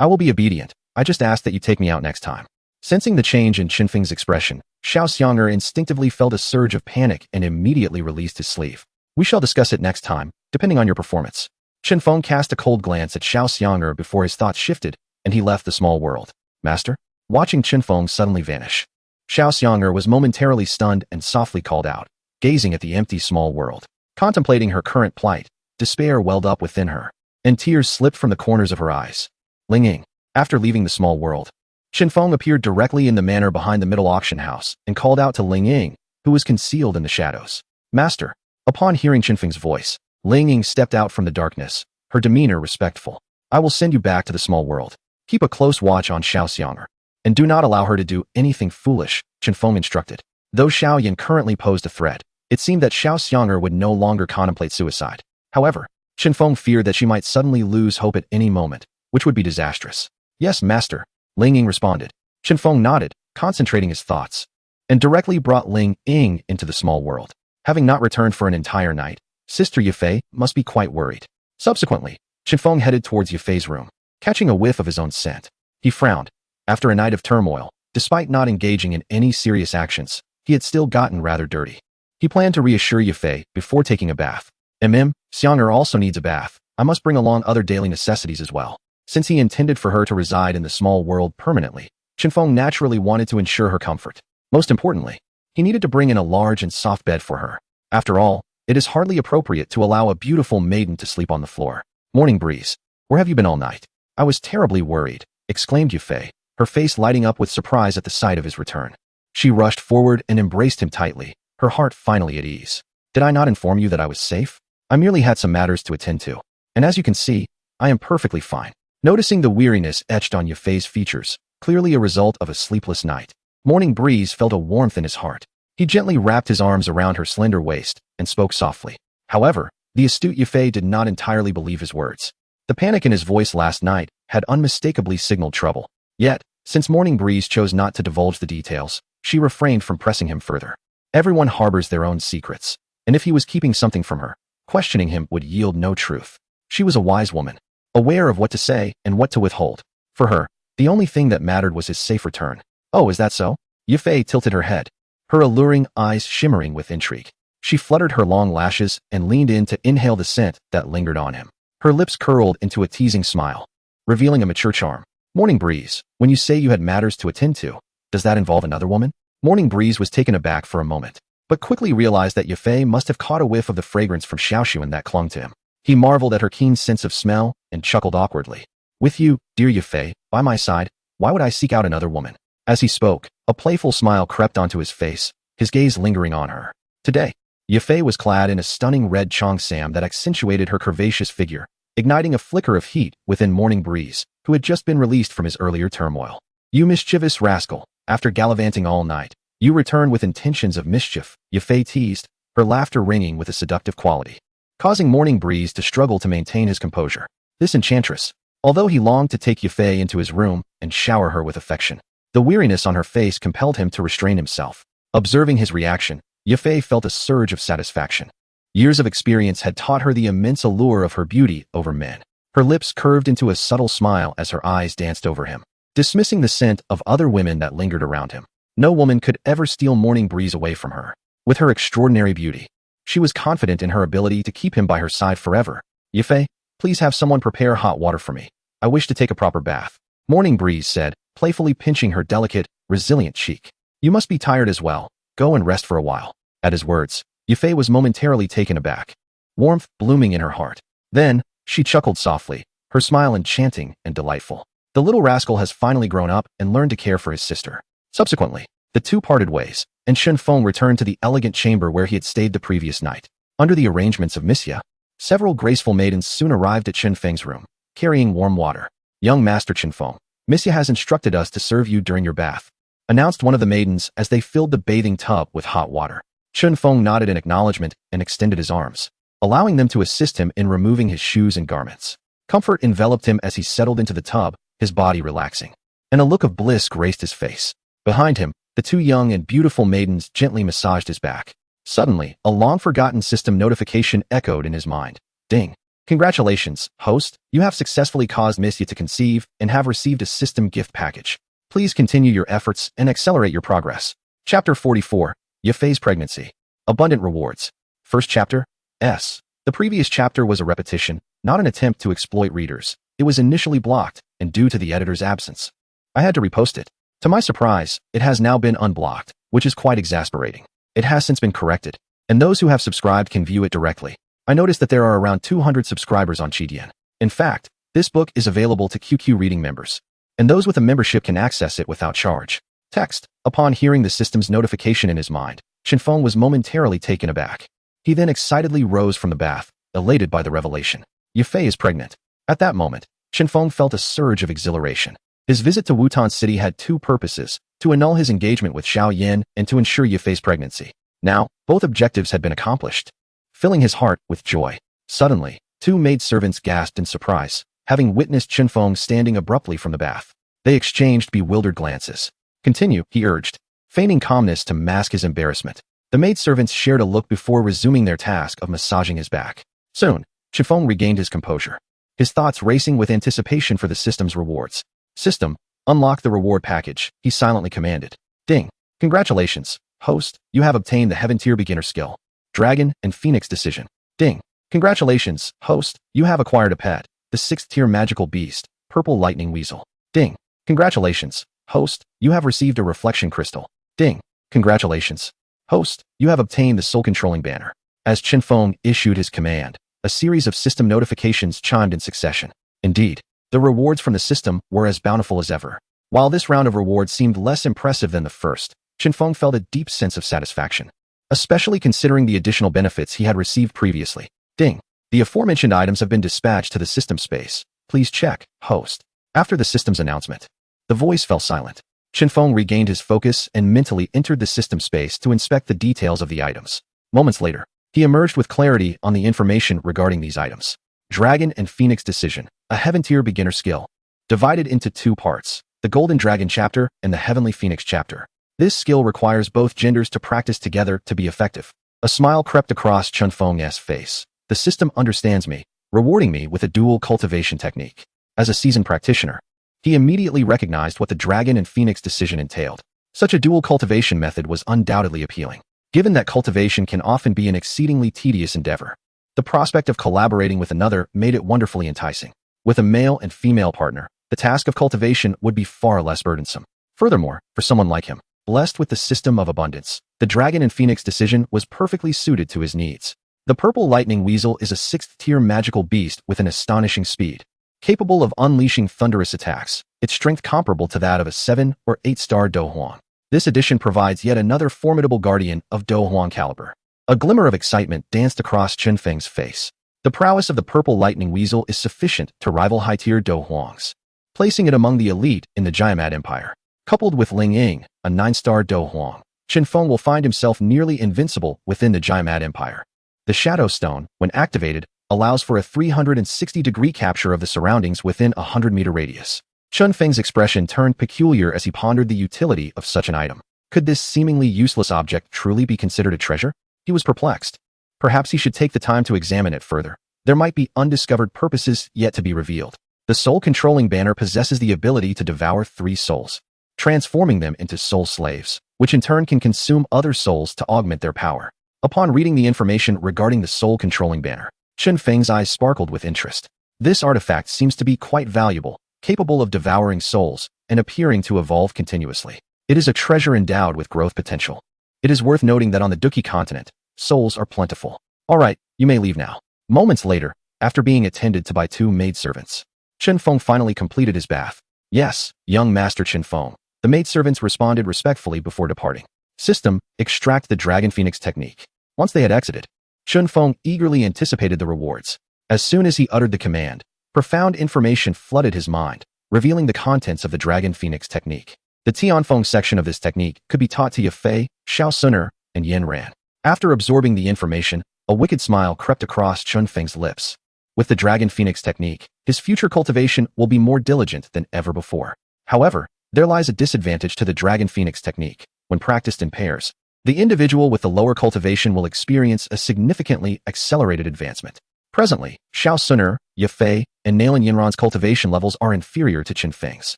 I will be obedient. I just ask that you take me out next time." Sensing the change in Chun Feng's expression, Xiao Xianger instinctively felt a surge of panic and immediately released his sleeve. "We shall discuss it next time, depending on your performance." Chun Fong cast a cold glance at Xiao Xianger before his thoughts shifted, and he left the small world. "Master?" Watching Chun Fong suddenly vanish, Xiao Xianger was momentarily stunned and softly called out, gazing at the empty small world. Contemplating her current plight, despair welled up within her, and tears slipped from the corners of her eyes. Ling Ying. After leaving the small world, Chun Fong appeared directly in the manor behind the middle auction house and called out to Ling Ying, who was concealed in the shadows. "Master." Upon hearing Chun Feng's voice, Ling Ying stepped out from the darkness, her demeanor respectful. "I will send you back to the small world. Keep a close watch on Xiao Xianger, and do not allow her to do anything foolish," Chun Fong instructed. Though Xiao Yan currently posed a threat, it seemed that Xiao Xianger would no longer contemplate suicide. However, Chun Fong feared that she might suddenly lose hope at any moment, which would be disastrous. "Yes, master," Ling Ying responded. Chun Fong nodded, concentrating his thoughts, and directly brought Ling Ying into the small world. Having not returned for an entire night, Sister Yafei must be quite worried. Subsequently, Chun Fong headed towards Yafei's room, catching a whiff of his own scent. He frowned. After a night of turmoil, despite not engaging in any serious actions, he had still gotten rather dirty. He planned to reassure Yafei before taking a bath. Xianger also needs a bath. I must bring along other daily necessities as well." Since he intended for her to reside in the small world permanently, Chun Fong naturally wanted to ensure her comfort. Most importantly, he needed to bring in a large and soft bed for her. After all, it is hardly appropriate to allow a beautiful maiden to sleep on the floor. Morning breeze. Where have you been all night? I was terribly worried, exclaimed Yufei, her face lighting up with surprise at the sight of his return. She rushed forward and embraced him tightly, her heart finally at ease. Did I not inform you that I was safe? I merely had some matters to attend to. And as you can see, I am perfectly fine. Noticing the weariness etched on Yufei's features, clearly a result of a sleepless night, Morning Breeze felt a warmth in his heart. He gently wrapped his arms around her slender waist and spoke softly. However, the astute Yufei did not entirely believe his words. The panic in his voice last night had unmistakably signaled trouble. Yet, since Morning Breeze chose not to divulge the details, she refrained from pressing him further. Everyone harbors their own secrets, and if he was keeping something from her, questioning him would yield no truth. She was a wise woman, aware of what to say and what to withhold. For her, the only thing that mattered was his safe return. Oh, is that so? Yufei tilted her head, her alluring eyes shimmering with intrigue. She fluttered her long lashes and leaned in to inhale the scent that lingered on him. Her lips curled into a teasing smile, revealing a mature charm. Morning Breeze, when you say you had matters to attend to, does that involve another woman? Morning Breeze was taken aback for a moment, but quickly realized that Yufei must have caught a whiff of the fragrance from Xiaoxuan that clung to him. He marveled at her keen sense of smell and chuckled awkwardly. With you, dear Yufei, by my side, why would I seek out another woman? As he spoke, a playful smile crept onto his face, his gaze lingering on her. Today, Yufei was clad in a stunning red cheongsam that accentuated her curvaceous figure, igniting a flicker of heat within Morning Breeze, who had just been released from his earlier turmoil. You mischievous rascal, after gallivanting all night, you return with intentions of mischief, Yufei teased, her laughter ringing with a seductive quality, causing Morning Breeze to struggle to maintain his composure. This enchantress, although he longed to take Yufei into his room and shower her with affection, the weariness on her face compelled him to restrain himself. Observing his reaction, Yufei felt a surge of satisfaction. Years of experience had taught her the immense allure of her beauty over men. Her lips curved into a subtle smile as her eyes danced over him, dismissing the scent of other women that lingered around him. No woman could ever steal Morning Breeze away from her. With her extraordinary beauty, she was confident in her ability to keep him by her side forever. Yufei, please have someone prepare hot water for me. I wish to take a proper bath. Morning Breeze said, playfully pinching her delicate, resilient cheek. You must be tired as well. Go and rest for a while. At his words, Yufei was momentarily taken aback, warmth blooming in her heart. Then, she chuckled softly, her smile enchanting and delightful. The little rascal has finally grown up and learned to care for his sister. Subsequently, the two parted ways, and Chun Fong returned to the elegant chamber where he had stayed the previous night. Under the arrangements of Missia, several graceful maidens soon arrived at Chun Feng's room, carrying warm water. Young Master Chun Fong, Missia has instructed us to serve you during your bath, announced one of the maidens as they filled the bathing tub with hot water. Chun Fong nodded in acknowledgement and extended his arms, allowing them to assist him in removing his shoes and garments. Comfort enveloped him as he settled into the tub, his body relaxing, and a look of bliss graced his face. Behind him, the two young and beautiful maidens gently massaged his back. Suddenly, a long-forgotten system notification echoed in his mind. Ding. Congratulations, host, you have successfully caused Missia to conceive and have received a system gift package. Please continue your efforts and accelerate your progress. Chapter 44, Yufei's Pregnancy. Abundant Rewards. First chapter, S. The previous chapter was a repetition, not an attempt to exploit readers. It was initially blocked, and due to the editor's absence, I had to repost it. To my surprise, it has now been unblocked, which is quite exasperating. It has since been corrected, and those who have subscribed can view it directly. I noticed that there are around 200 subscribers on Qidian. In fact, this book is available to QQ Reading members, and those with a membership can access it without charge. Text. Upon hearing the system's notification in his mind, Chun Fong was momentarily taken aback. He then excitedly rose from the bath, elated by the revelation. Yufei is pregnant. At that moment, Chun Fong felt a surge of exhilaration. His visit to Wutan City had two purposes: to annul his engagement with Xiao Yin and to ensure Yufei's pregnancy. Now, both objectives had been accomplished, filling his heart with joy. Suddenly, two maidservants gasped in surprise, having witnessed Chun Fong standing abruptly from the bath. They exchanged bewildered glances. Continue, he urged, feigning calmness to mask his embarrassment. The maidservants shared a look before resuming their task of massaging his back. Soon, Chun Fong regained his composure, his thoughts racing with anticipation for the system's rewards. System, unlock the reward package, he silently commanded. Ding. Congratulations, host, you have obtained the Heaven Tier Beginner skill, Dragon and Phoenix Decision. Ding. Congratulations, host, you have acquired a pet, the 6th tier magical beast, Purple Lightning Weasel. Ding. Congratulations, Host, you have received a reflection crystal. Ding. Congratulations. Host, you have obtained the soul-controlling banner. As Chun Fong issued his command, a series of system notifications chimed in succession. Indeed, the rewards from the system were as bountiful as ever. While this round of rewards seemed less impressive than the first, Chun Fong felt a deep sense of satisfaction, especially considering the additional benefits he had received previously. Ding. The aforementioned items have been dispatched to the system space. Please check, host. After the system's announcement, the voice fell silent. Chun Fong regained his focus and mentally entered the system space to inspect the details of the items. Moments later, he emerged with clarity on the information regarding these items. Dragon and Phoenix Decision, a Heaven-tier beginner skill. Divided into two parts, the Golden Dragon chapter and the Heavenly Phoenix chapter. This skill requires both genders to practice together to be effective. A smile crept across Chun Fong's face. The system understands me, rewarding me with a dual cultivation technique. As a seasoned practitioner, he immediately recognized what the Dragon and Phoenix Decision entailed. Such a dual cultivation method was undoubtedly appealing, given that cultivation can often be an exceedingly tedious endeavor. The prospect of collaborating with another made it wonderfully enticing. With a male and female partner, the task of cultivation would be far less burdensome. Furthermore, for someone like him, blessed with the system of abundance, the Dragon and Phoenix Decision was perfectly suited to his needs. The Purple Lightning Weasel is a 6th-tier magical beast with an astonishing speed, capable of unleashing thunderous attacks, its strength comparable to that of a 7 or 8-star Do Huang. This addition provides yet another formidable guardian of Do Huang caliber. A glimmer of excitement danced across Chun Feng's face. The prowess of the Purple Lightning Weasel is sufficient to rival high-tier Do Huangs, placing it among the elite in the Jiamat Empire. Coupled with Ling Ying, a 9-star Do Huang, Chun Feng will find himself nearly invincible within the Jiamat Empire. The Shadow Stone, when activated, allows for a 360-degree capture of the surroundings within a 100-meter radius. Chun Feng's expression turned peculiar as he pondered the utility of such an item. Could this seemingly useless object truly be considered a treasure? He was perplexed. Perhaps he should take the time to examine it further. There might be undiscovered purposes yet to be revealed. The soul-controlling banner possesses the ability to devour 3 souls, transforming them into soul slaves, which in turn can consume other souls to augment their power. Upon reading the information regarding the soul-controlling banner, Chun Feng's eyes sparkled with interest. This artifact seems to be quite valuable, capable of devouring souls and appearing to evolve continuously. It is a treasure endowed with growth potential. It is worth noting that on the Douqi continent, souls are plentiful. All right, you may leave now. Moments later, after being attended to by 2 maidservants, Chun Fong finally completed his bath. Yes, young Master Chun Fong. The maidservants responded respectfully before departing. System, extract the Dragon Phoenix technique. Once they had exited, Chun Fong eagerly anticipated the rewards. As soon as he uttered the command, profound information flooded his mind, revealing the contents of the Dragon Phoenix technique. The Tianfeng section of this technique could be taught to Yafei, Xiao Suner, and Yen Ran. After absorbing the information, a wicked smile crept across Chun Feng's lips. With the Dragon Phoenix technique, his future cultivation will be more diligent than ever before. However, there lies a disadvantage to the Dragon Phoenix technique. When practiced in pairs, the individual with the lower cultivation will experience a significantly accelerated advancement. Presently, Xiao Suner, Yafei, and Nailin Yinran's cultivation levels are inferior to Chun Feng's,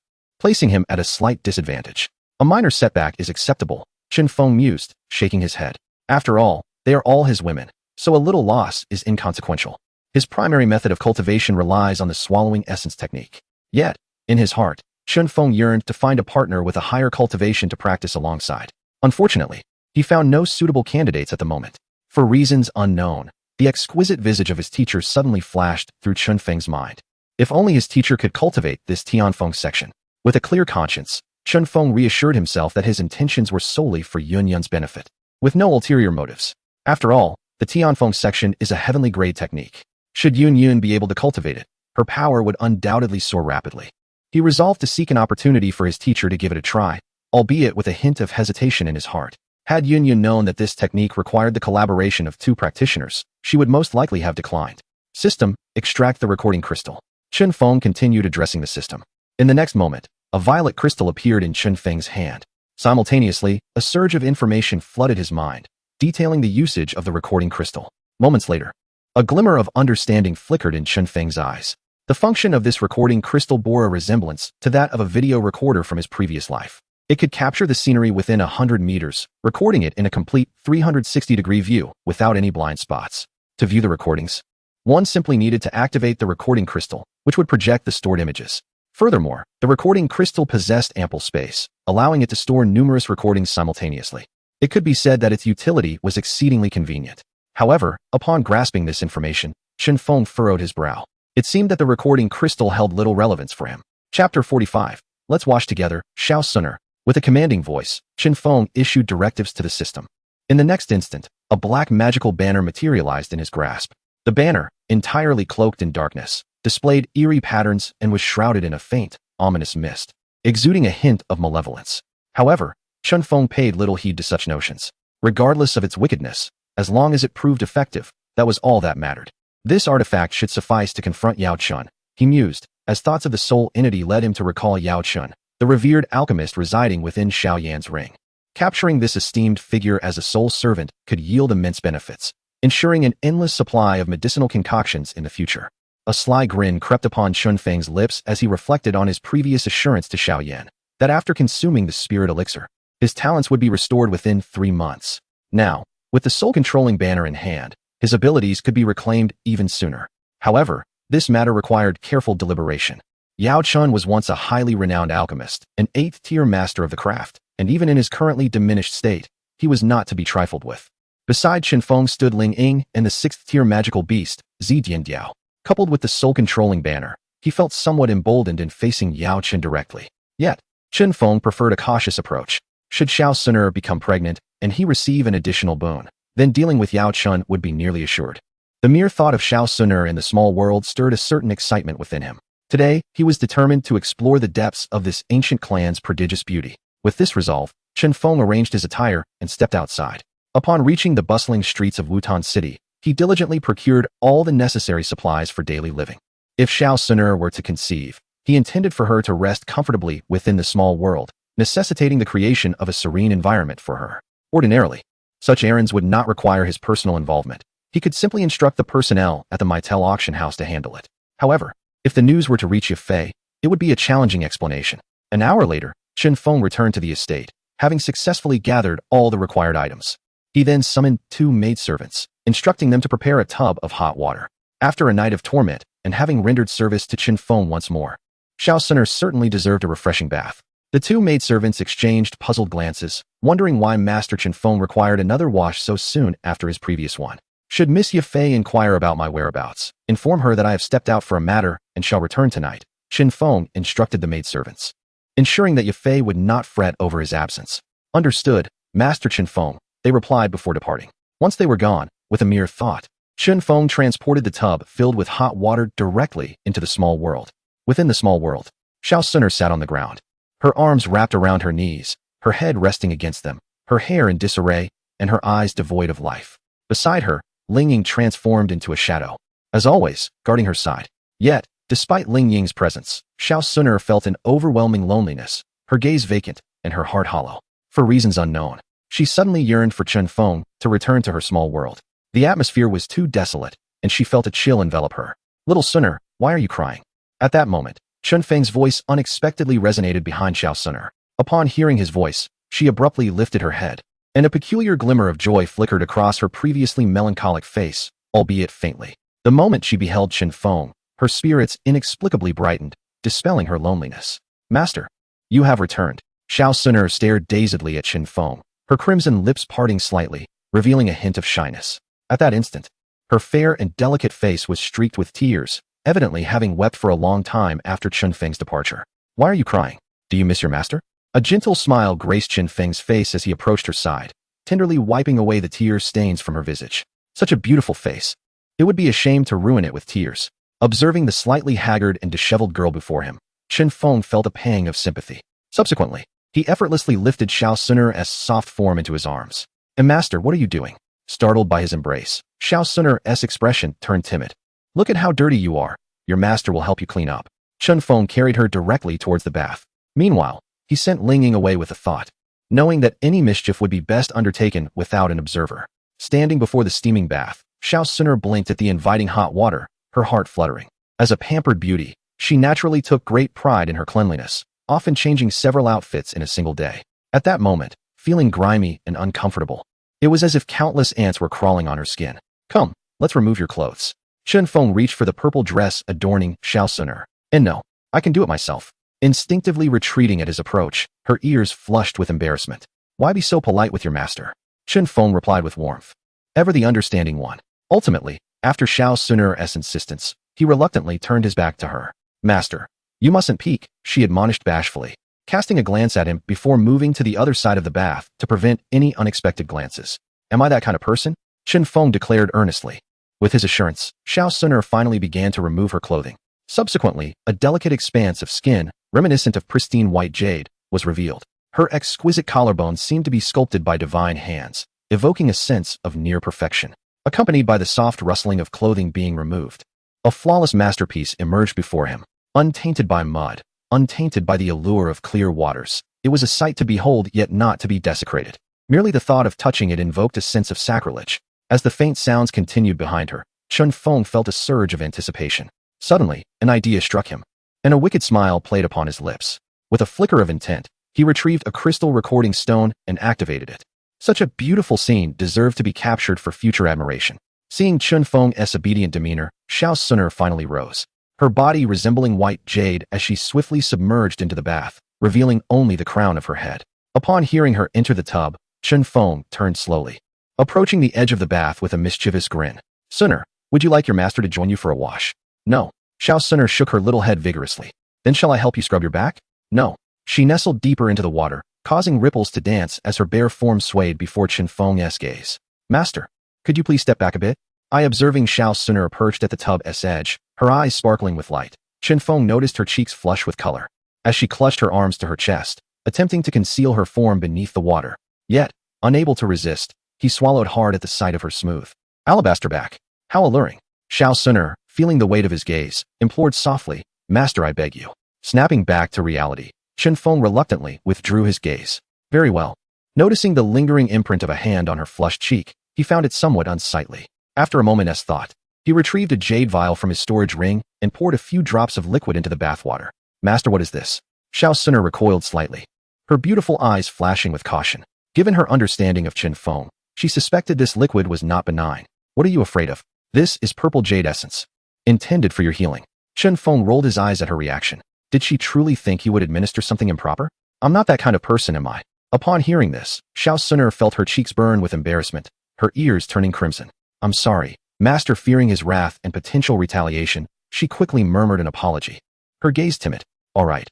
placing him at a slight disadvantage. A minor setback is acceptable, Chun Feng mused, shaking his head. After all, they are all his women, so a little loss is inconsequential. His primary method of cultivation relies on the swallowing essence technique. Yet, in his heart, Chun Feng yearned to find a partner with a higher cultivation to practice alongside. Unfortunately, he found no suitable candidates at the moment. For reasons unknown, the exquisite visage of his teacher suddenly flashed through Chun Feng's mind. If only his teacher could cultivate this Tianfeng section. With a clear conscience, Chun Feng reassured himself that his intentions were solely for Yun Yun's benefit, with no ulterior motives. After all, the Tianfeng section is a heavenly grade technique. Should Yun Yun be able to cultivate it, her power would undoubtedly soar rapidly. He resolved to seek an opportunity for his teacher to give it a try, albeit with a hint of hesitation in his heart. Had Yun Yun known that this technique required the collaboration of 2 practitioners, she would most likely have declined. System, extract the recording crystal. Chun Feng continued addressing the system. In the next moment, a violet crystal appeared in Chun Feng's hand. Simultaneously, a surge of information flooded his mind, detailing the usage of the recording crystal. Moments later, a glimmer of understanding flickered in Chun Feng's eyes. The function of this recording crystal bore a resemblance to that of a video recorder from his previous life. It could capture the scenery within 100 meters, recording it in a complete 360-degree view without any blind spots. To view the recordings, one simply needed to activate the recording crystal, which would project the stored images. Furthermore, the recording crystal possessed ample space, allowing it to store numerous recordings simultaneously. It could be said that its utility was exceedingly convenient. However, upon grasping this information, Chun Fong furrowed his brow. It seemed that the recording crystal held little relevance for him. Chapter 45. Let's watch together, Shao Suner. With a commanding voice, Chun Fong issued directives to the system. In the next instant, a black magical banner materialized in his grasp. The banner, entirely cloaked in darkness, displayed eerie patterns and was shrouded in a faint, ominous mist, exuding a hint of malevolence. However, Chun Fong paid little heed to such notions. Regardless of its wickedness, as long as it proved effective, that was all that mattered. This artifact should suffice to confront Yao Chun, he mused, as thoughts of the soul entity led him to recall Yao Chun, the revered alchemist residing within Xiao Yan's ring. Capturing this esteemed figure as a soul servant could yield immense benefits, ensuring an endless supply of medicinal concoctions in the future. A sly grin crept upon Chun Feng's lips as he reflected on his previous assurance to Xiao Yan, that after consuming the spirit elixir, his talents would be restored within 3 months. Now, with the soul-controlling banner in hand, his abilities could be reclaimed even sooner. However, this matter required careful deliberation. Yao Chun was once a highly renowned alchemist, an 8th-tier master of the craft, and even in his currently diminished state, he was not to be trifled with. Beside Chun Fong stood Ling Ying and the 6th-tier magical beast, Zi Diandiao. Coupled with the soul-controlling banner, he felt somewhat emboldened in facing Yao Chun directly. Yet, Chun Fong preferred a cautious approach. Should Shao Suner become pregnant, and he receive an additional boon, then dealing with Yao Chun would be nearly assured. The mere thought of Shao Suner in the small world stirred a certain excitement within him. Today, he was determined to explore the depths of this ancient clan's prodigious beauty. With this resolve, Chun Fong arranged his attire and stepped outside. Upon reaching the bustling streets of Wutan City, he diligently procured all the necessary supplies for daily living. If Shao Suner were to conceive, he intended for her to rest comfortably within the small world, necessitating the creation of a serene environment for her. Ordinarily, such errands would not require his personal involvement. He could simply instruct the personnel at the Maitel auction house to handle it. However, if the news were to reach Yafei, it would be a challenging explanation. An hour later, Chun Fong returned to the estate, having successfully gathered all the required items. He then summoned 2 maidservants, instructing them to prepare a tub of hot water. After a night of torment, and having rendered service to Chun Fong once more, Shao Suner certainly deserved a refreshing bath. The 2 maidservants exchanged puzzled glances, wondering why Master Chun Fong required another wash so soon after his previous one. Should Miss Yafei inquire about my whereabouts, inform her that I have stepped out for a matter and shall return tonight, Chun Fong instructed the maidservants, ensuring that Yafei would not fret over his absence. Understood, Master Chun Fong, they replied before departing. Once they were gone, with a mere thought, Chun Fong transported the tub filled with hot water directly into the small world. Within the small world, Shao Suner sat on the ground, her arms wrapped around her knees, her head resting against them, her hair in disarray, and her eyes devoid of life. Beside her, Ling Ying transformed into a shadow, as always, guarding her side. Yet, despite Ling Ying's presence, Shao Suner felt an overwhelming loneliness, her gaze vacant, and her heart hollow. For reasons unknown, she suddenly yearned for Chun Fong to return to her small world. The atmosphere was too desolate, and she felt a chill envelop her. Little Suner, why are you crying? At that moment, Chun Feng's voice unexpectedly resonated behind Shao Suner. Upon hearing his voice, she abruptly lifted her head, and a peculiar glimmer of joy flickered across her previously melancholic face, albeit faintly. The moment she beheld Chun Fong, her spirits inexplicably brightened, dispelling her loneliness. Master, you have returned. Shao Suner stared dazedly at Chun Fong, her crimson lips parting slightly, revealing a hint of shyness. At that instant, her fair and delicate face was streaked with tears, evidently having wept for a long time after Chun Feng's departure. Why are you crying? Do you miss your master? A gentle smile graced Chun Feng's face as he approached her side, tenderly wiping away the tear stains from her visage. Such a beautiful face. It would be a shame to ruin it with tears. Observing the slightly haggard and disheveled girl before him, Chun Fong felt a pang of sympathy. Subsequently, he effortlessly lifted Shao Suner's soft form into his arms. Master, what are you doing? Startled by his embrace, Shao Suner's expression turned timid. Look at how dirty you are. Your master will help you clean up. Chun Fong carried her directly towards the bath. Meanwhile, he sent Ling Ying away with a thought, knowing that any mischief would be best undertaken without an observer. Standing before the steaming bath, Shao Suner blinked at the inviting hot water, her heart fluttering. As a pampered beauty, she naturally took great pride in her cleanliness, often changing several outfits in a single day. At that moment, feeling grimy and uncomfortable, it was as if countless ants were crawling on her skin. Come, let's remove your clothes. Chun Fong reached for the purple dress adorning Shao Suner. And no, I can do it myself. Instinctively retreating at his approach, her ears flushed with embarrassment. Why be so polite with your master? Chun Fong replied with warmth. Ever the understanding one. Ultimately, after Xiao Sun'er's insistence, he reluctantly turned his back to her. Master, you mustn't peek, she admonished bashfully, casting a glance at him before moving to the other side of the bath to prevent any unexpected glances. Am I that kind of person? Chun Fong declared earnestly. With his assurance, Xiao Sun'er finally began to remove her clothing. Subsequently, a delicate expanse of skin, reminiscent of pristine white jade, was revealed. Her exquisite collarbone seemed to be sculpted by divine hands, evoking a sense of near perfection, accompanied by the soft rustling of clothing being removed. A flawless masterpiece emerged before him, untainted by mud, untainted by the allure of clear waters. It was a sight to behold yet not to be desecrated. Merely the thought of touching it invoked a sense of sacrilege. As the faint sounds continued behind her, Chun Fong felt a surge of anticipation. Suddenly, an idea struck him, and a wicked smile played upon his lips. With a flicker of intent, he retrieved a crystal recording stone and activated it. Such a beautiful scene deserved to be captured for future admiration. Seeing Chun Fong's obedient demeanor, Xiao Sun'er finally rose, her body resembling white jade as she swiftly submerged into the bath, revealing only the crown of her head. Upon hearing her enter the tub, Chun Fong turned slowly, approaching the edge of the bath with a mischievous grin. Sun'er, would you like your master to join you for a wash? No. Xiao Sun'er shook her little head vigorously. Then shall I help you scrub your back? No. She nestled deeper into the water, causing ripples to dance as her bare form swayed before Chun Fong's gaze. Master, could you please step back a bit? Observing Xiao Sun'er perched at the tub's edge, her eyes sparkling with light, Chun Fong noticed her cheeks flush with color, as she clutched her arms to her chest, attempting to conceal her form beneath the water. Yet, unable to resist, he swallowed hard at the sight of her smooth alabaster back. How alluring. Xiao Sun'er, feeling the weight of his gaze, implored softly, Master, I beg you. Snapping back to reality, Chun Fong reluctantly withdrew his gaze. Very well. Noticing the lingering imprint of a hand on her flushed cheek, he found it somewhat unsightly. After a moment's thought, he retrieved a jade vial from his storage ring and poured a few drops of liquid into the bathwater. Master, what is this? Xiao Sun'er recoiled slightly, her beautiful eyes flashing with caution. Given her understanding of Chun Fong, she suspected this liquid was not benign. What are you afraid of? This is purple jade essence, intended for your healing. Chun Fong rolled his eyes at her reaction. Did she truly think he would administer something improper? I'm not that kind of person, am I? Upon hearing this, Xiao Sun'er felt her cheeks burn with embarrassment, her ears turning crimson. I'm sorry. Master, fearing his wrath and potential retaliation, she quickly murmured an apology, her gaze timid. All right,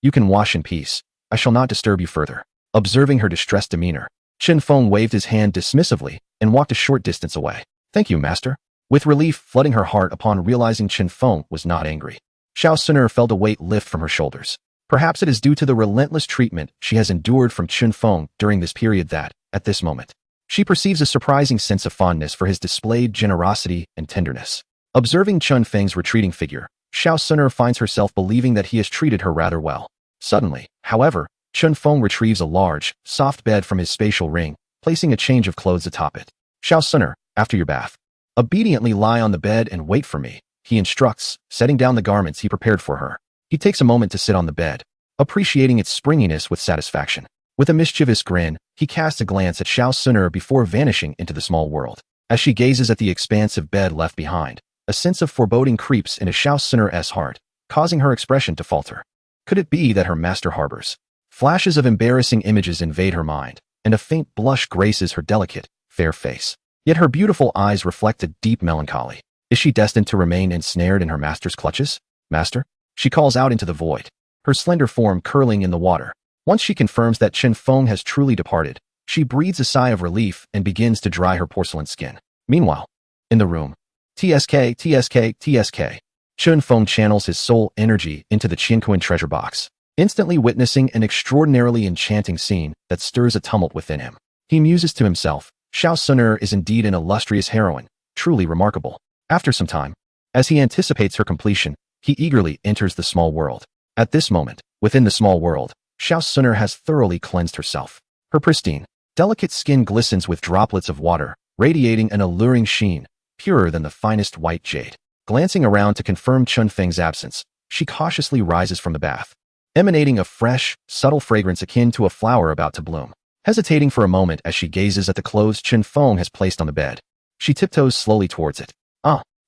you can wash in peace. I shall not disturb you further. Observing her distressed demeanor, Chun Fong waved his hand dismissively and walked a short distance away. Thank you, master. With relief flooding her heart upon realizing Chun Fong was not angry, Xiao Sun'er felt a weight lift from her shoulders. Perhaps it is due to the relentless treatment she has endured from Chun Fong during this period that, at this moment, she perceives a surprising sense of fondness for his displayed generosity and tenderness. Observing Chun Feng's retreating figure, Xiao Sun'er finds herself believing that he has treated her rather well. Suddenly, however, Chun Fong retrieves a large, soft bed from his spatial ring, placing a change of clothes atop it. Xiao Sun'er, after your bath, obediently lie on the bed and wait for me, he instructs, setting down the garments he prepared for her. He takes a moment to sit on the bed, appreciating its springiness with satisfaction. With a mischievous grin, he casts a glance at Xiao Sun'er before vanishing into the small world. As she gazes at the expansive bed left behind, a sense of foreboding creeps into Xiao Sun'er's heart, causing her expression to falter. Could it be that her master harbors? Flashes of embarrassing images invade her mind, and a faint blush graces her delicate, fair face. Yet her beautiful eyes reflect a deep melancholy. Is she destined to remain ensnared in her master's clutches? Master? She calls out into the void, her slender form curling in the water. Once she confirms that Chun Fong has truly departed, she breathes a sigh of relief and begins to dry her porcelain skin. Meanwhile, in the room, TSK. Chun Fong channels his soul energy into the Qianquan treasure box, instantly witnessing an extraordinarily enchanting scene that stirs a tumult within him. He muses to himself, Xiao Sun'er is indeed an illustrious heroine, truly remarkable. After some time, as he anticipates her completion, he eagerly enters the small world. At this moment, within the small world, Xiao Sun'er has thoroughly cleansed herself. Her pristine, delicate skin glistens with droplets of water, radiating an alluring sheen, purer than the finest white jade. Glancing around to confirm Chun Feng's absence, she cautiously rises from the bath, emanating a fresh, subtle fragrance akin to a flower about to bloom. Hesitating for a moment as she gazes at the clothes Chun Fong has placed on the bed, she tiptoes slowly towards it.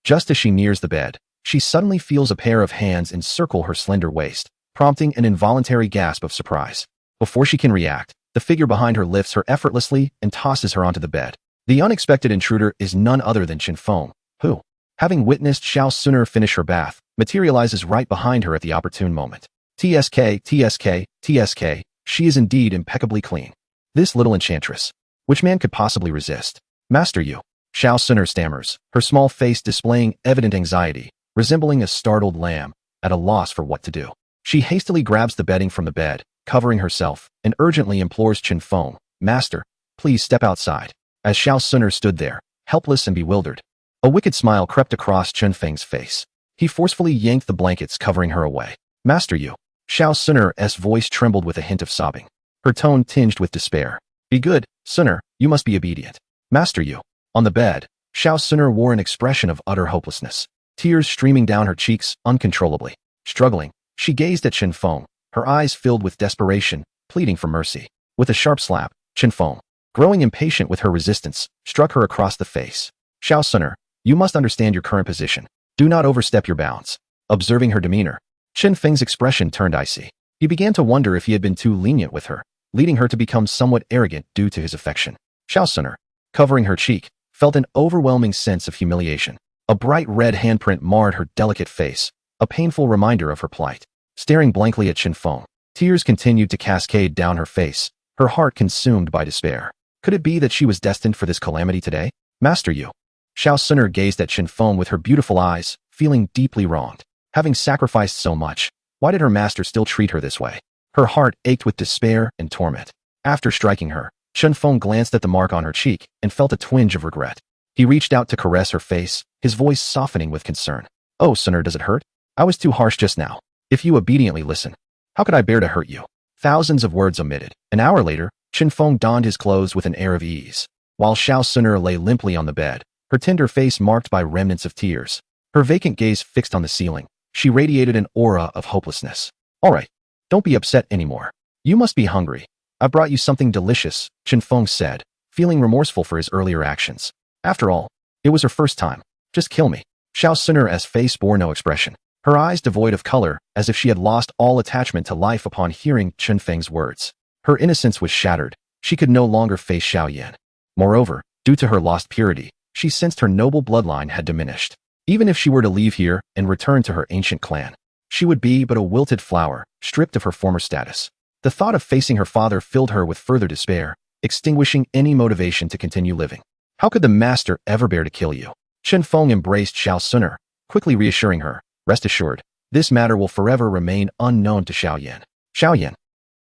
Just as she nears the bed, she suddenly feels a pair of hands encircle her slender waist, prompting an involuntary gasp of surprise. Before she can react, the figure behind her lifts her effortlessly and tosses her onto the bed. The unexpected intruder is none other than Chun Fong, who, having witnessed Xiao Suner finish her bath, materializes right behind her at the opportune moment. TSK, TSK, TSK, she is indeed impeccably clean. This little enchantress. Which man could possibly resist? Master you. Xiao Suner stammers, her small face displaying evident anxiety, resembling a startled lamb, at a loss for what to do. She hastily grabs the bedding from the bed, covering herself, and urgently implores Chun Fong, Master, please step outside. As Xiao Suner stood there, helpless and bewildered, a wicked smile crept across Chun Feng's face. He forcefully yanked the blankets covering her away. Master you. Xiao Suner's voice trembled with a hint of sobbing, her tone tinged with despair. Be good, Suner, you must be obedient. Master you. On the bed, Xiao Suner wore an expression of utter hopelessness, tears streaming down her cheeks uncontrollably. Struggling, she gazed at Chun Fong, her eyes filled with desperation, pleading for mercy. With a sharp slap, Chun Fong, growing impatient with her resistance, struck her across the face. Xiao Suner, you must understand your current position. Do not overstep your bounds. Observing her demeanor, Chun Feng's expression turned icy. He began to wonder if he had been too lenient with her, leading her to become somewhat arrogant due to his affection. Xiao Suner, covering her cheek, felt an overwhelming sense of humiliation. A bright red handprint marred her delicate face, a painful reminder of her plight. Staring blankly at Chun Fong, tears continued to cascade down her face, her heart consumed by despair. Could it be that she was destined for this calamity today? Master you. Xiao Suner gazed at Chun Fong with her beautiful eyes, feeling deeply wronged. Having sacrificed so much, why did her master still treat her this way? Her heart ached with despair and torment. After striking her, Chun Fong glanced at the mark on her cheek and felt a twinge of regret. He reached out to caress her face, his voice softening with concern. Oh, Suner, does it hurt? I was too harsh just now. If you obediently listen, how could I bear to hurt you? Thousands of words omitted. An hour later, Chun Fong donned his clothes with an air of ease, while Xiao Suner lay limply on the bed, her tender face marked by remnants of tears. Her vacant gaze fixed on the ceiling, she radiated an aura of hopelessness. All right, don't be upset anymore. You must be hungry. I brought you something delicious, Chun Fong said, feeling remorseful for his earlier actions. After all, it was her first time. Just kill me. Xiao Suner's face bore no expression, her eyes devoid of color, as if she had lost all attachment to life upon hearing Chun Feng's words. Her innocence was shattered. She could no longer face Xiao Yan. Moreover, due to her lost purity, she sensed her noble bloodline had diminished. Even if she were to leave here and return to her ancient clan, she would be but a wilted flower, stripped of her former status. The thought of facing her father filled her with further despair, extinguishing any motivation to continue living. How could the master ever bear to kill you? Chun Fong embraced Xiao Suner, quickly reassuring her, rest assured, this matter will forever remain unknown to Xiao Yan. Xiao Yan.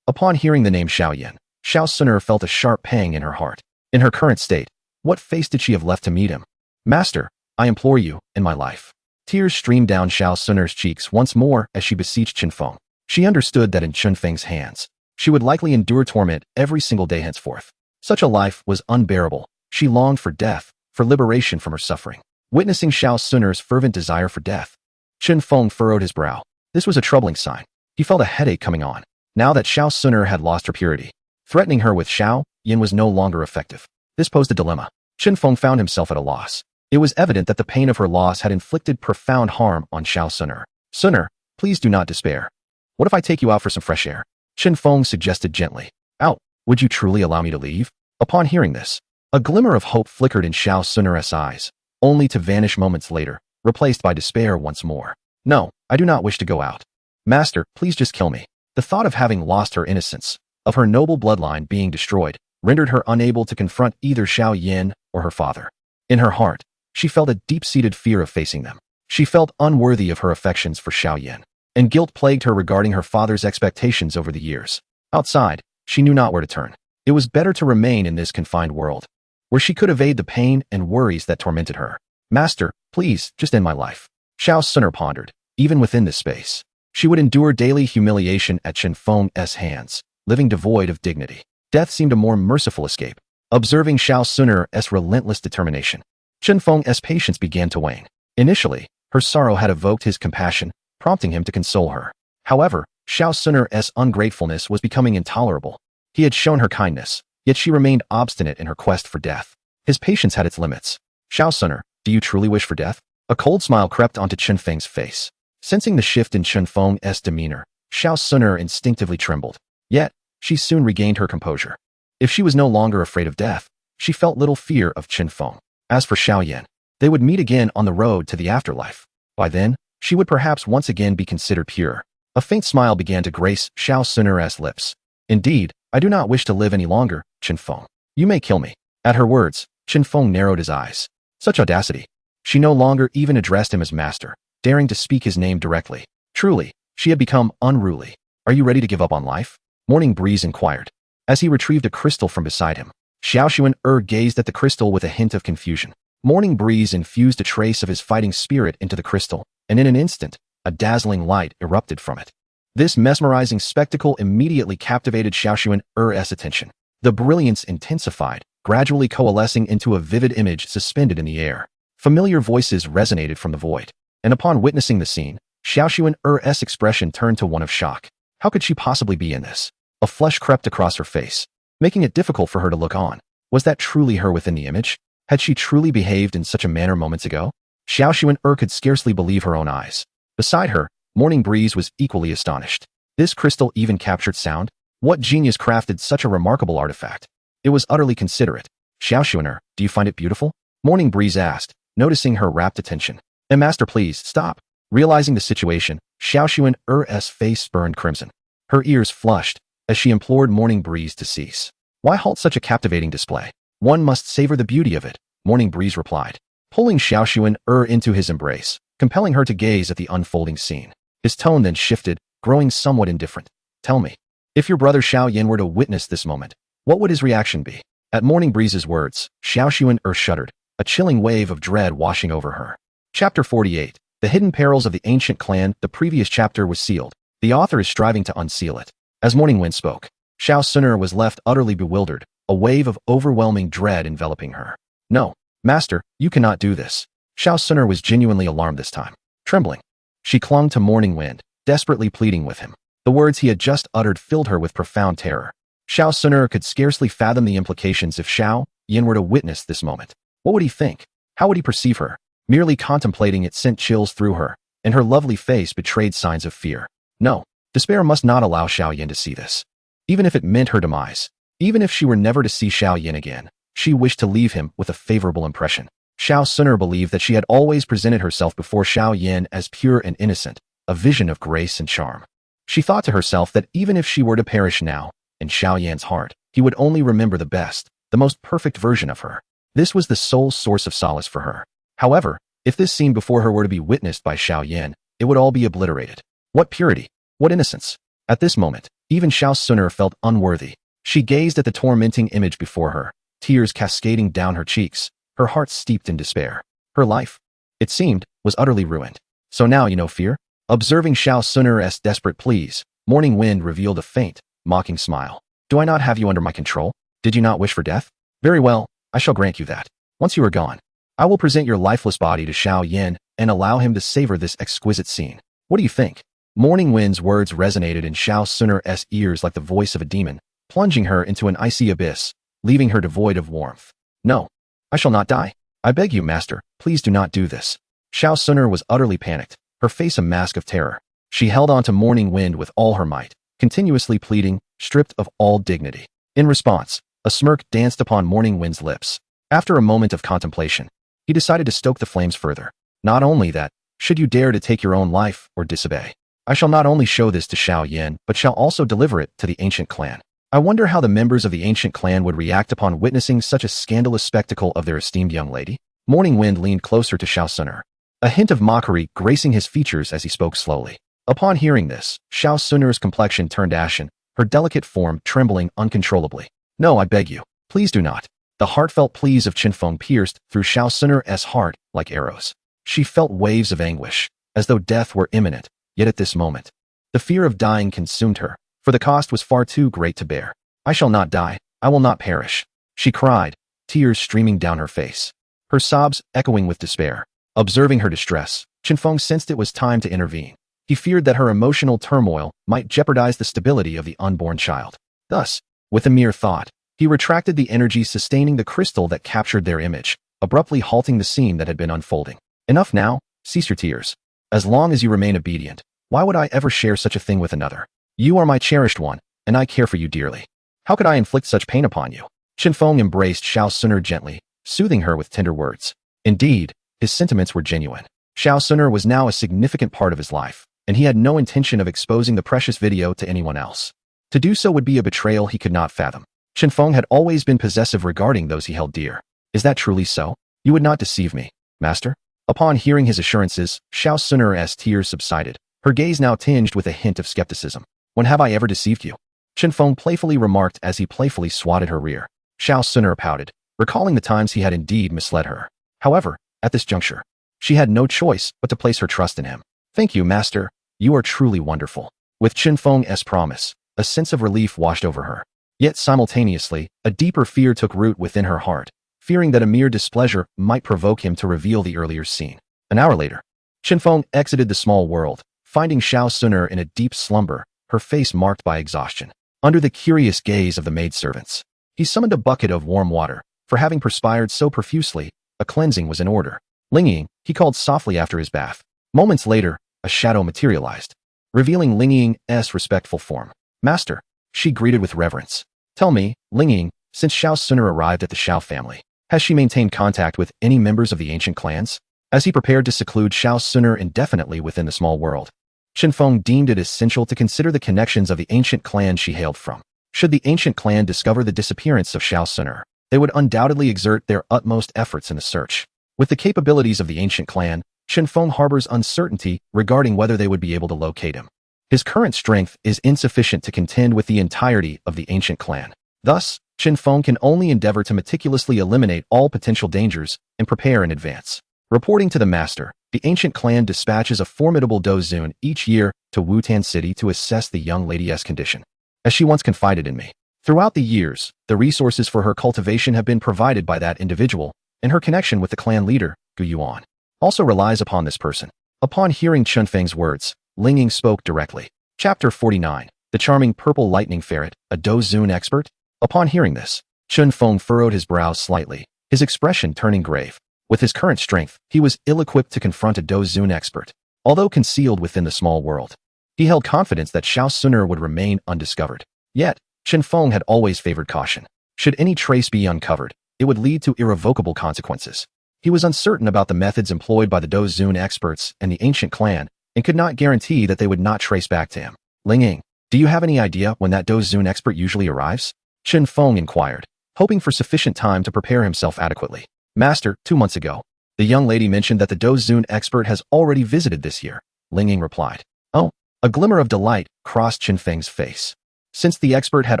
Upon hearing the name Xiao Yan, Xiao Suner felt a sharp pang in her heart. In her current state, what face did she have left to meet him? Master, I implore you, in my life. Tears streamed down Xiao Suner's cheeks once more as she beseeched Chun Fong. She understood that in Chun Feng's hands, she would likely endure torment every single day henceforth. Such a life was unbearable. She longed for death, for liberation from her suffering. Witnessing Xiao Suner's fervent desire for death, Chun Fong furrowed his brow. This was a troubling sign. He felt a headache coming on. Now that Xiao Suner had lost her purity, threatening her with Xiao Yan was no longer effective. This posed a dilemma. Chun Fong found himself at a loss. It was evident that the pain of her loss had inflicted profound harm on Xiao Suner. Suner, please do not despair. What if I take you out for some fresh air? Chun Fong suggested gently. Out, would you truly allow me to leave? Upon hearing this, a glimmer of hope flickered in Xiao Suner's eyes, only to vanish moments later, replaced by despair once more. No, I do not wish to go out. Master, please just kill me. The thought of having lost her innocence, of her noble bloodline being destroyed, rendered her unable to confront either Xiao Yan or her father. In her heart, she felt a deep-seated fear of facing them. She felt unworthy of her affections for Xiao Yan, and guilt plagued her regarding her father's expectations over the years. Outside, she knew not where to turn. It was better to remain in this confined world, where she could evade the pain and worries that tormented her. Master, please, just end my life. Xiao Suner pondered. Even within this space, she would endure daily humiliation at Chun Fong's hands, living devoid of dignity. Death seemed a more merciful escape. Observing Xiao Suner's relentless determination, Chun Fong's patience began to wane. Initially, her sorrow had evoked his compassion, prompting him to console her. However, Xiao Suner's ungratefulness was becoming intolerable. He had shown her kindness, yet she remained obstinate in her quest for death. His patience had its limits. Xiao Suner, do you truly wish for death? A cold smile crept onto Chun Feng's face. Sensing the shift in Chun Feng's demeanor, Xiao Suner instinctively trembled. Yet, she soon regained her composure. If she was no longer afraid of death, she felt little fear of Chun Feng. As for Xiao Yan, they would meet again on the road to the afterlife. By then, she would perhaps once again be considered pure. A faint smile began to grace Xiao Suner's lips. Indeed, I do not wish to live any longer, Chun Feng. You may kill me. At her words, Chun Feng narrowed his eyes. Such audacity. She no longer even addressed him as master, daring to speak his name directly. Truly, she had become unruly. Are you ready to give up on life? Morning Breeze inquired. As he retrieved a crystal from beside him, Xiao Xuan gazed at the crystal with a hint of confusion. Morning Breeze infused a trace of his fighting spirit into the crystal, and in an instant, a dazzling light erupted from it. This mesmerizing spectacle immediately captivated Xiao Xuan's attention. The brilliance intensified, gradually coalescing into a vivid image suspended in the air. Familiar voices resonated from the void, and upon witnessing the scene, Xiao Xuan's expression turned to one of shock. How could she possibly be in this? A flush crept across her face, making it difficult for her to look on. Was that truly her within the image? Had she truly behaved in such a manner moments ago? Xiao Xuan could scarcely believe her own eyes. Beside her, Morning Breeze was equally astonished. This crystal even captured sound? What genius crafted such a remarkable artifact? It was utterly considerate. Xiao Xuan, do you find it beautiful? Morning Breeze asked, noticing her rapt attention. Master, please, stop. Realizing the situation, Xiao Xuan's face burned crimson. Her ears flushed as she implored Morning Breeze to cease. Why halt such a captivating display? One must savor the beauty of it, Morning Breeze replied, pulling Xiao Xuan into his embrace, compelling her to gaze at the unfolding scene. His tone then shifted, growing somewhat indifferent. Tell me, if your brother Xiao Yan were to witness this moment, what would his reaction be? At Morning Breeze's words, Xiao Xuan shuddered, a chilling wave of dread washing over her. Chapter 48. The Hidden Perils of the Ancient Clan. The previous chapter was sealed. The author is striving to unseal it. As Morning Wind spoke, Xiao Suner was left utterly bewildered, a wave of overwhelming dread enveloping her. No, Master, you cannot do this. Xiao Suner was genuinely alarmed this time. Trembling, she clung to Morning Wind, desperately pleading with him. The words he had just uttered filled her with profound terror. Xiao Suner could scarcely fathom the implications if Xiao Yan were to witness this moment. What would he think? How would he perceive her? Merely contemplating it sent chills through her, and her lovely face betrayed signs of fear. No, despair must not allow Xiao Yan to see this. Even if it meant her demise, even if she were never to see Xiao Yan again, she wished to leave him with a favorable impression. Xiao Suner believed that she had always presented herself before Xiao Yan as pure and innocent, a vision of grace and charm. She thought to herself that even if she were to perish now, in Xiao Yan's heart, he would only remember the best, the most perfect version of her. This was the sole source of solace for her. However, if this scene before her were to be witnessed by Xiao Yan, it would all be obliterated. What purity! What innocence! At this moment, even Xiao Suner felt unworthy. She gazed at the tormenting image before her, tears cascading down her cheeks, her heart steeped in despair. Her life, it seemed, was utterly ruined. So now you know fear? Observing Xiao Suner's desperate pleas, Morning Wind revealed a faint, mocking smile. Do I not have you under my control? Did you not wish for death? Very well, I shall grant you that. Once you are gone, I will present your lifeless body to Xiao Yan and allow him to savor this exquisite scene. What do you think? Morning Wind's words resonated in Xiao Suner's ears like the voice of a demon, plunging her into an icy abyss, leaving her devoid of warmth. No, I shall not die. I beg you, Master, please do not do this. Xiao Suner was utterly panicked, her face a mask of terror. She held on to Morning Wind with all her might, continuously pleading, stripped of all dignity. In response, a smirk danced upon Morning Wind's lips. After a moment of contemplation, he decided to stoke the flames further. Not only that, should you dare to take your own life or disobey, I shall not only show this to Xiao Yan, but shall also deliver it to the ancient clan. I wonder how the members of the ancient clan would react upon witnessing such a scandalous spectacle of their esteemed young lady. Morning Wind leaned closer to Xiao Suner, a hint of mockery gracing his features as he spoke slowly. Upon hearing this, Xiao Suner's complexion turned ashen, her delicate form trembling uncontrollably. No, I beg you, please do not. The heartfelt pleas of Chun Fong pierced through Xiao Suner's heart like arrows. She felt waves of anguish, as though death were imminent, yet at this moment, the fear of dying consumed her, for the cost was far too great to bear. I shall not die, I will not perish, she cried, tears streaming down her face, her sobs echoing with despair. Observing her distress, Chun Fong sensed it was time to intervene. He feared that her emotional turmoil might jeopardize the stability of the unborn child. Thus, with a mere thought, he retracted the energy sustaining the crystal that captured their image, abruptly halting the scene that had been unfolding. Enough now, cease your tears. As long as you remain obedient, why would I ever share such a thing with another? You are my cherished one, and I care for you dearly. How could I inflict such pain upon you? Chun Fong embraced Xiao Suner gently, soothing her with tender words. Indeed, his sentiments were genuine. Xiao Suner was now a significant part of his life, and he had no intention of exposing the precious video to anyone else. To do so would be a betrayal he could not fathom. Chun Fong had always been possessive regarding those he held dear. Is that truly so? You would not deceive me, master? Upon hearing his assurances, Xiao Suner's tears subsided, her gaze now tinged with a hint of skepticism. When have I ever deceived you? Chun Fong playfully remarked as he playfully swatted her rear. Xiao Suner pouted, recalling the times he had indeed misled her. However, at this juncture, she had no choice but to place her trust in him. Thank you, master. You are truly wonderful. With Chun Fong's promise, a sense of relief washed over her. Yet simultaneously, a deeper fear took root within her heart, fearing that a mere displeasure might provoke him to reveal the earlier scene. An hour later, Chun Fong exited the small world, finding Xiao Suner in a deep slumber, her face marked by exhaustion. Under the curious gaze of the maidservants, he summoned a bucket of warm water. For having perspired so profusely, a cleansing was in order. Ling, he called softly after his bath. Moments later, a shadow materialized, revealing Ling Ying's respectful form. Master, she greeted with reverence. Tell me, Ling Ying, since Xiao Suner arrived at the Xiao family, has she maintained contact with any members of the ancient clans? As he prepared to seclude Xiao Suner indefinitely within the small world, Chun Fong deemed it essential to consider the connections of the ancient clan she hailed from. Should the ancient clan discover the disappearance of Xiao Suner, they would undoubtedly exert their utmost efforts in the search. With the capabilities of the ancient clan, Chun Fong harbors uncertainty regarding whether they would be able to locate him. His current strength is insufficient to contend with the entirety of the ancient clan. Thus, Chun Fong can only endeavor to meticulously eliminate all potential dangers and prepare in advance. Reporting to the master, the ancient clan dispatches a formidable dozun each year to Wutan City to assess the young lady's condition. As she once confided in me, throughout the years, the resources for her cultivation have been provided by that individual, and her connection with the clan leader, Gu Yuan, also relies upon this person. Upon hearing Chun Feng's words, Ling Ying spoke directly. Chapter 49, The Charming Purple Lightning Ferret, a dozun expert? Upon hearing this, Chun Fong furrowed his brows slightly, his expression turning grave. With his current strength, he was ill-equipped to confront a dozun expert. Although concealed within the small world, he held confidence that Xiao Suner would remain undiscovered. Yet, Chun Fong had always favored caution. Should any trace be uncovered, it would lead to irrevocable consequences. He was uncertain about the methods employed by the dozun experts and the ancient clan, and could not guarantee that they would not trace back to him. Ling Ying, do you have any idea when that dozun expert usually arrives? Chun Fong inquired, hoping for sufficient time to prepare himself adequately. Master, 2 months ago, the young lady mentioned that the dozun expert has already visited this year, Ling Ying replied. Oh, a glimmer of delight crossed Chun Feng's face. Since the expert had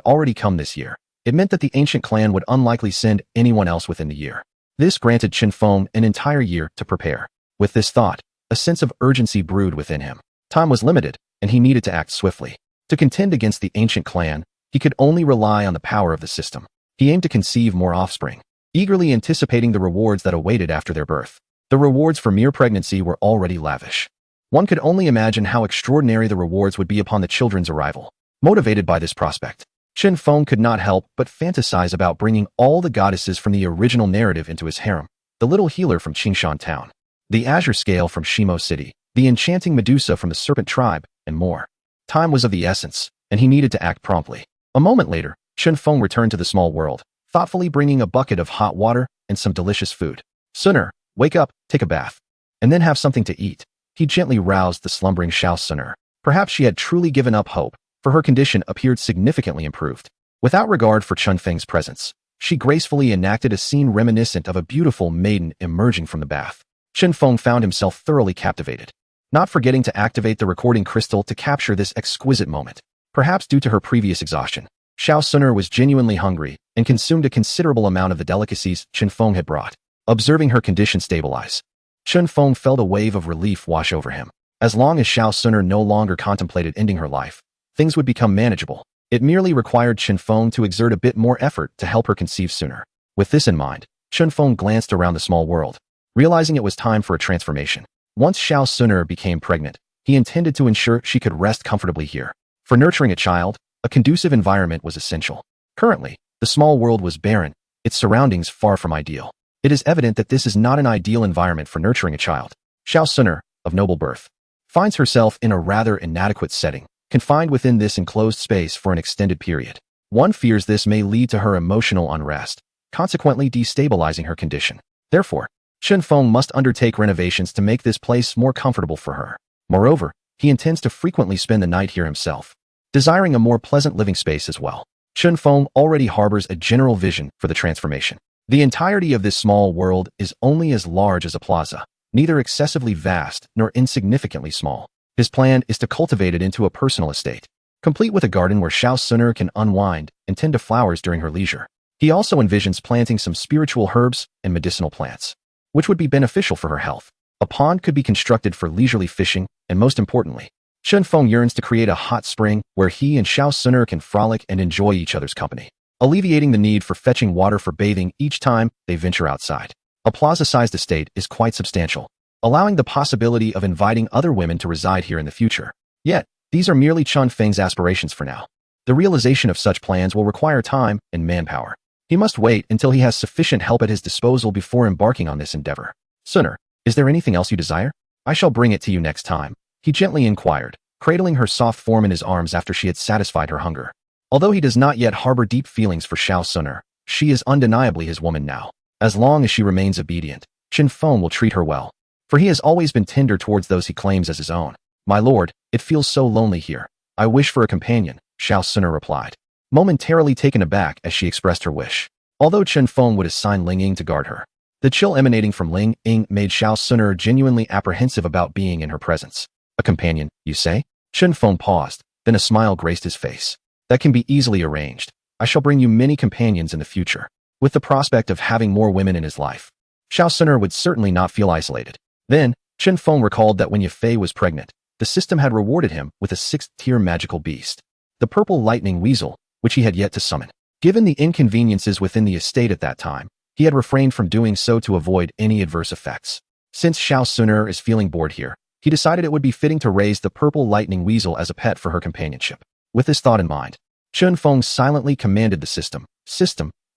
already come this year, it meant that the ancient clan would unlikely send anyone else within the year. This granted Chun Fong an entire year to prepare. With this thought, a sense of urgency brewed within him. Time was limited, and he needed to act swiftly. To contend against the ancient clan, he could only rely on the power of the system. He aimed to conceive more offspring, eagerly anticipating the rewards that awaited after their birth. The rewards for mere pregnancy were already lavish. One could only imagine how extraordinary the rewards would be upon the children's arrival. Motivated by this prospect, Chun Fong could not help but fantasize about bringing all the goddesses from the original narrative into his harem, the little healer from Qingshan Town, the azure scale from Shimo City, the enchanting Medusa from the Serpent Tribe, and more. Time was of the essence, and he needed to act promptly. A moment later, Chun Fong returned to the small world, thoughtfully bringing a bucket of hot water and some delicious food. Suner, wake up, take a bath, and then have something to eat. He gently roused the slumbering Xiao Suner. Perhaps she had truly given up hope, for her condition appeared significantly improved. Without regard for Chun Feng's presence, she gracefully enacted a scene reminiscent of a beautiful maiden emerging from the bath. Chun Fong found himself thoroughly captivated, not forgetting to activate the recording crystal to capture this exquisite moment. Perhaps due to her previous exhaustion, Xiao Suner was genuinely hungry and consumed a considerable amount of the delicacies Chun Fong had brought. Observing her condition stabilize, Chun Fong felt a wave of relief wash over him. As long as Xiao Suner no longer contemplated ending her life, things would become manageable. It merely required Chun Fong to exert a bit more effort to help her conceive sooner. With this in mind, Chun Fong glanced around the small world, realizing it was time for a transformation. Once Xiao Suner became pregnant, he intended to ensure she could rest comfortably here. For nurturing a child, a conducive environment was essential. Currently, the small world was barren, its surroundings far from ideal. It is evident that this is not an ideal environment for nurturing a child. Xiao Suner, of noble birth, finds herself in a rather inadequate setting, confined within this enclosed space for an extended period. One fears this may lead to her emotional unrest, consequently destabilizing her condition. Therefore, Chun Fong must undertake renovations to make this place more comfortable for her. Moreover, he intends to frequently spend the night here himself, desiring a more pleasant living space as well. Chun Fong already harbors a general vision for the transformation. The entirety of this small world is only as large as a plaza, neither excessively vast nor insignificantly small. His plan is to cultivate it into a personal estate, complete with a garden where Xiao Suner can unwind and tend to flowers during her leisure. He also envisions planting some spiritual herbs and medicinal plants, which would be beneficial for her health. A pond could be constructed for leisurely fishing, and most importantly, Chun Fong yearns to create a hot spring where he and Xiao Suner can frolic and enjoy each other's company, alleviating the need for fetching water for bathing each time they venture outside. A plaza-sized estate is quite substantial, allowing the possibility of inviting other women to reside here in the future. Yet, these are merely Chun Feng's aspirations for now. The realization of such plans will require time and manpower. He must wait until he has sufficient help at his disposal before embarking on this endeavor. Suner, is there anything else you desire? I shall bring it to you next time, he gently inquired, cradling her soft form in his arms after she had satisfied her hunger. Although he does not yet harbor deep feelings for Xiao Suner, she is undeniably his woman now. As long as she remains obedient, Chun Fong will treat her well, for he has always been tender towards those he claims as his own. My lord, it feels so lonely here. I wish for a companion, Xiao Suner replied, momentarily taken aback as she expressed her wish. Although Chun Fong would assign Ling Ying to guard her, the chill emanating from Ling Ying made Xiao Suner genuinely apprehensive about being in her presence. A companion, you say? Chun Fong paused, then a smile graced his face. That can be easily arranged. I shall bring you many companions in the future, with the prospect of having more women in his life. Xiao Suner would certainly not feel isolated. Then, Chun Fong recalled that when Yafei was pregnant, the system had rewarded him with a 6th-tier magical beast, the purple lightning weasel, which he had yet to summon. Given the inconveniences within the estate at that time, he had refrained from doing so to avoid any adverse effects. Since Xiao Suner is feeling bored here, he decided it would be fitting to raise the purple lightning weasel as a pet for her companionship. With this thought in mind, Chun Fong silently commanded the system,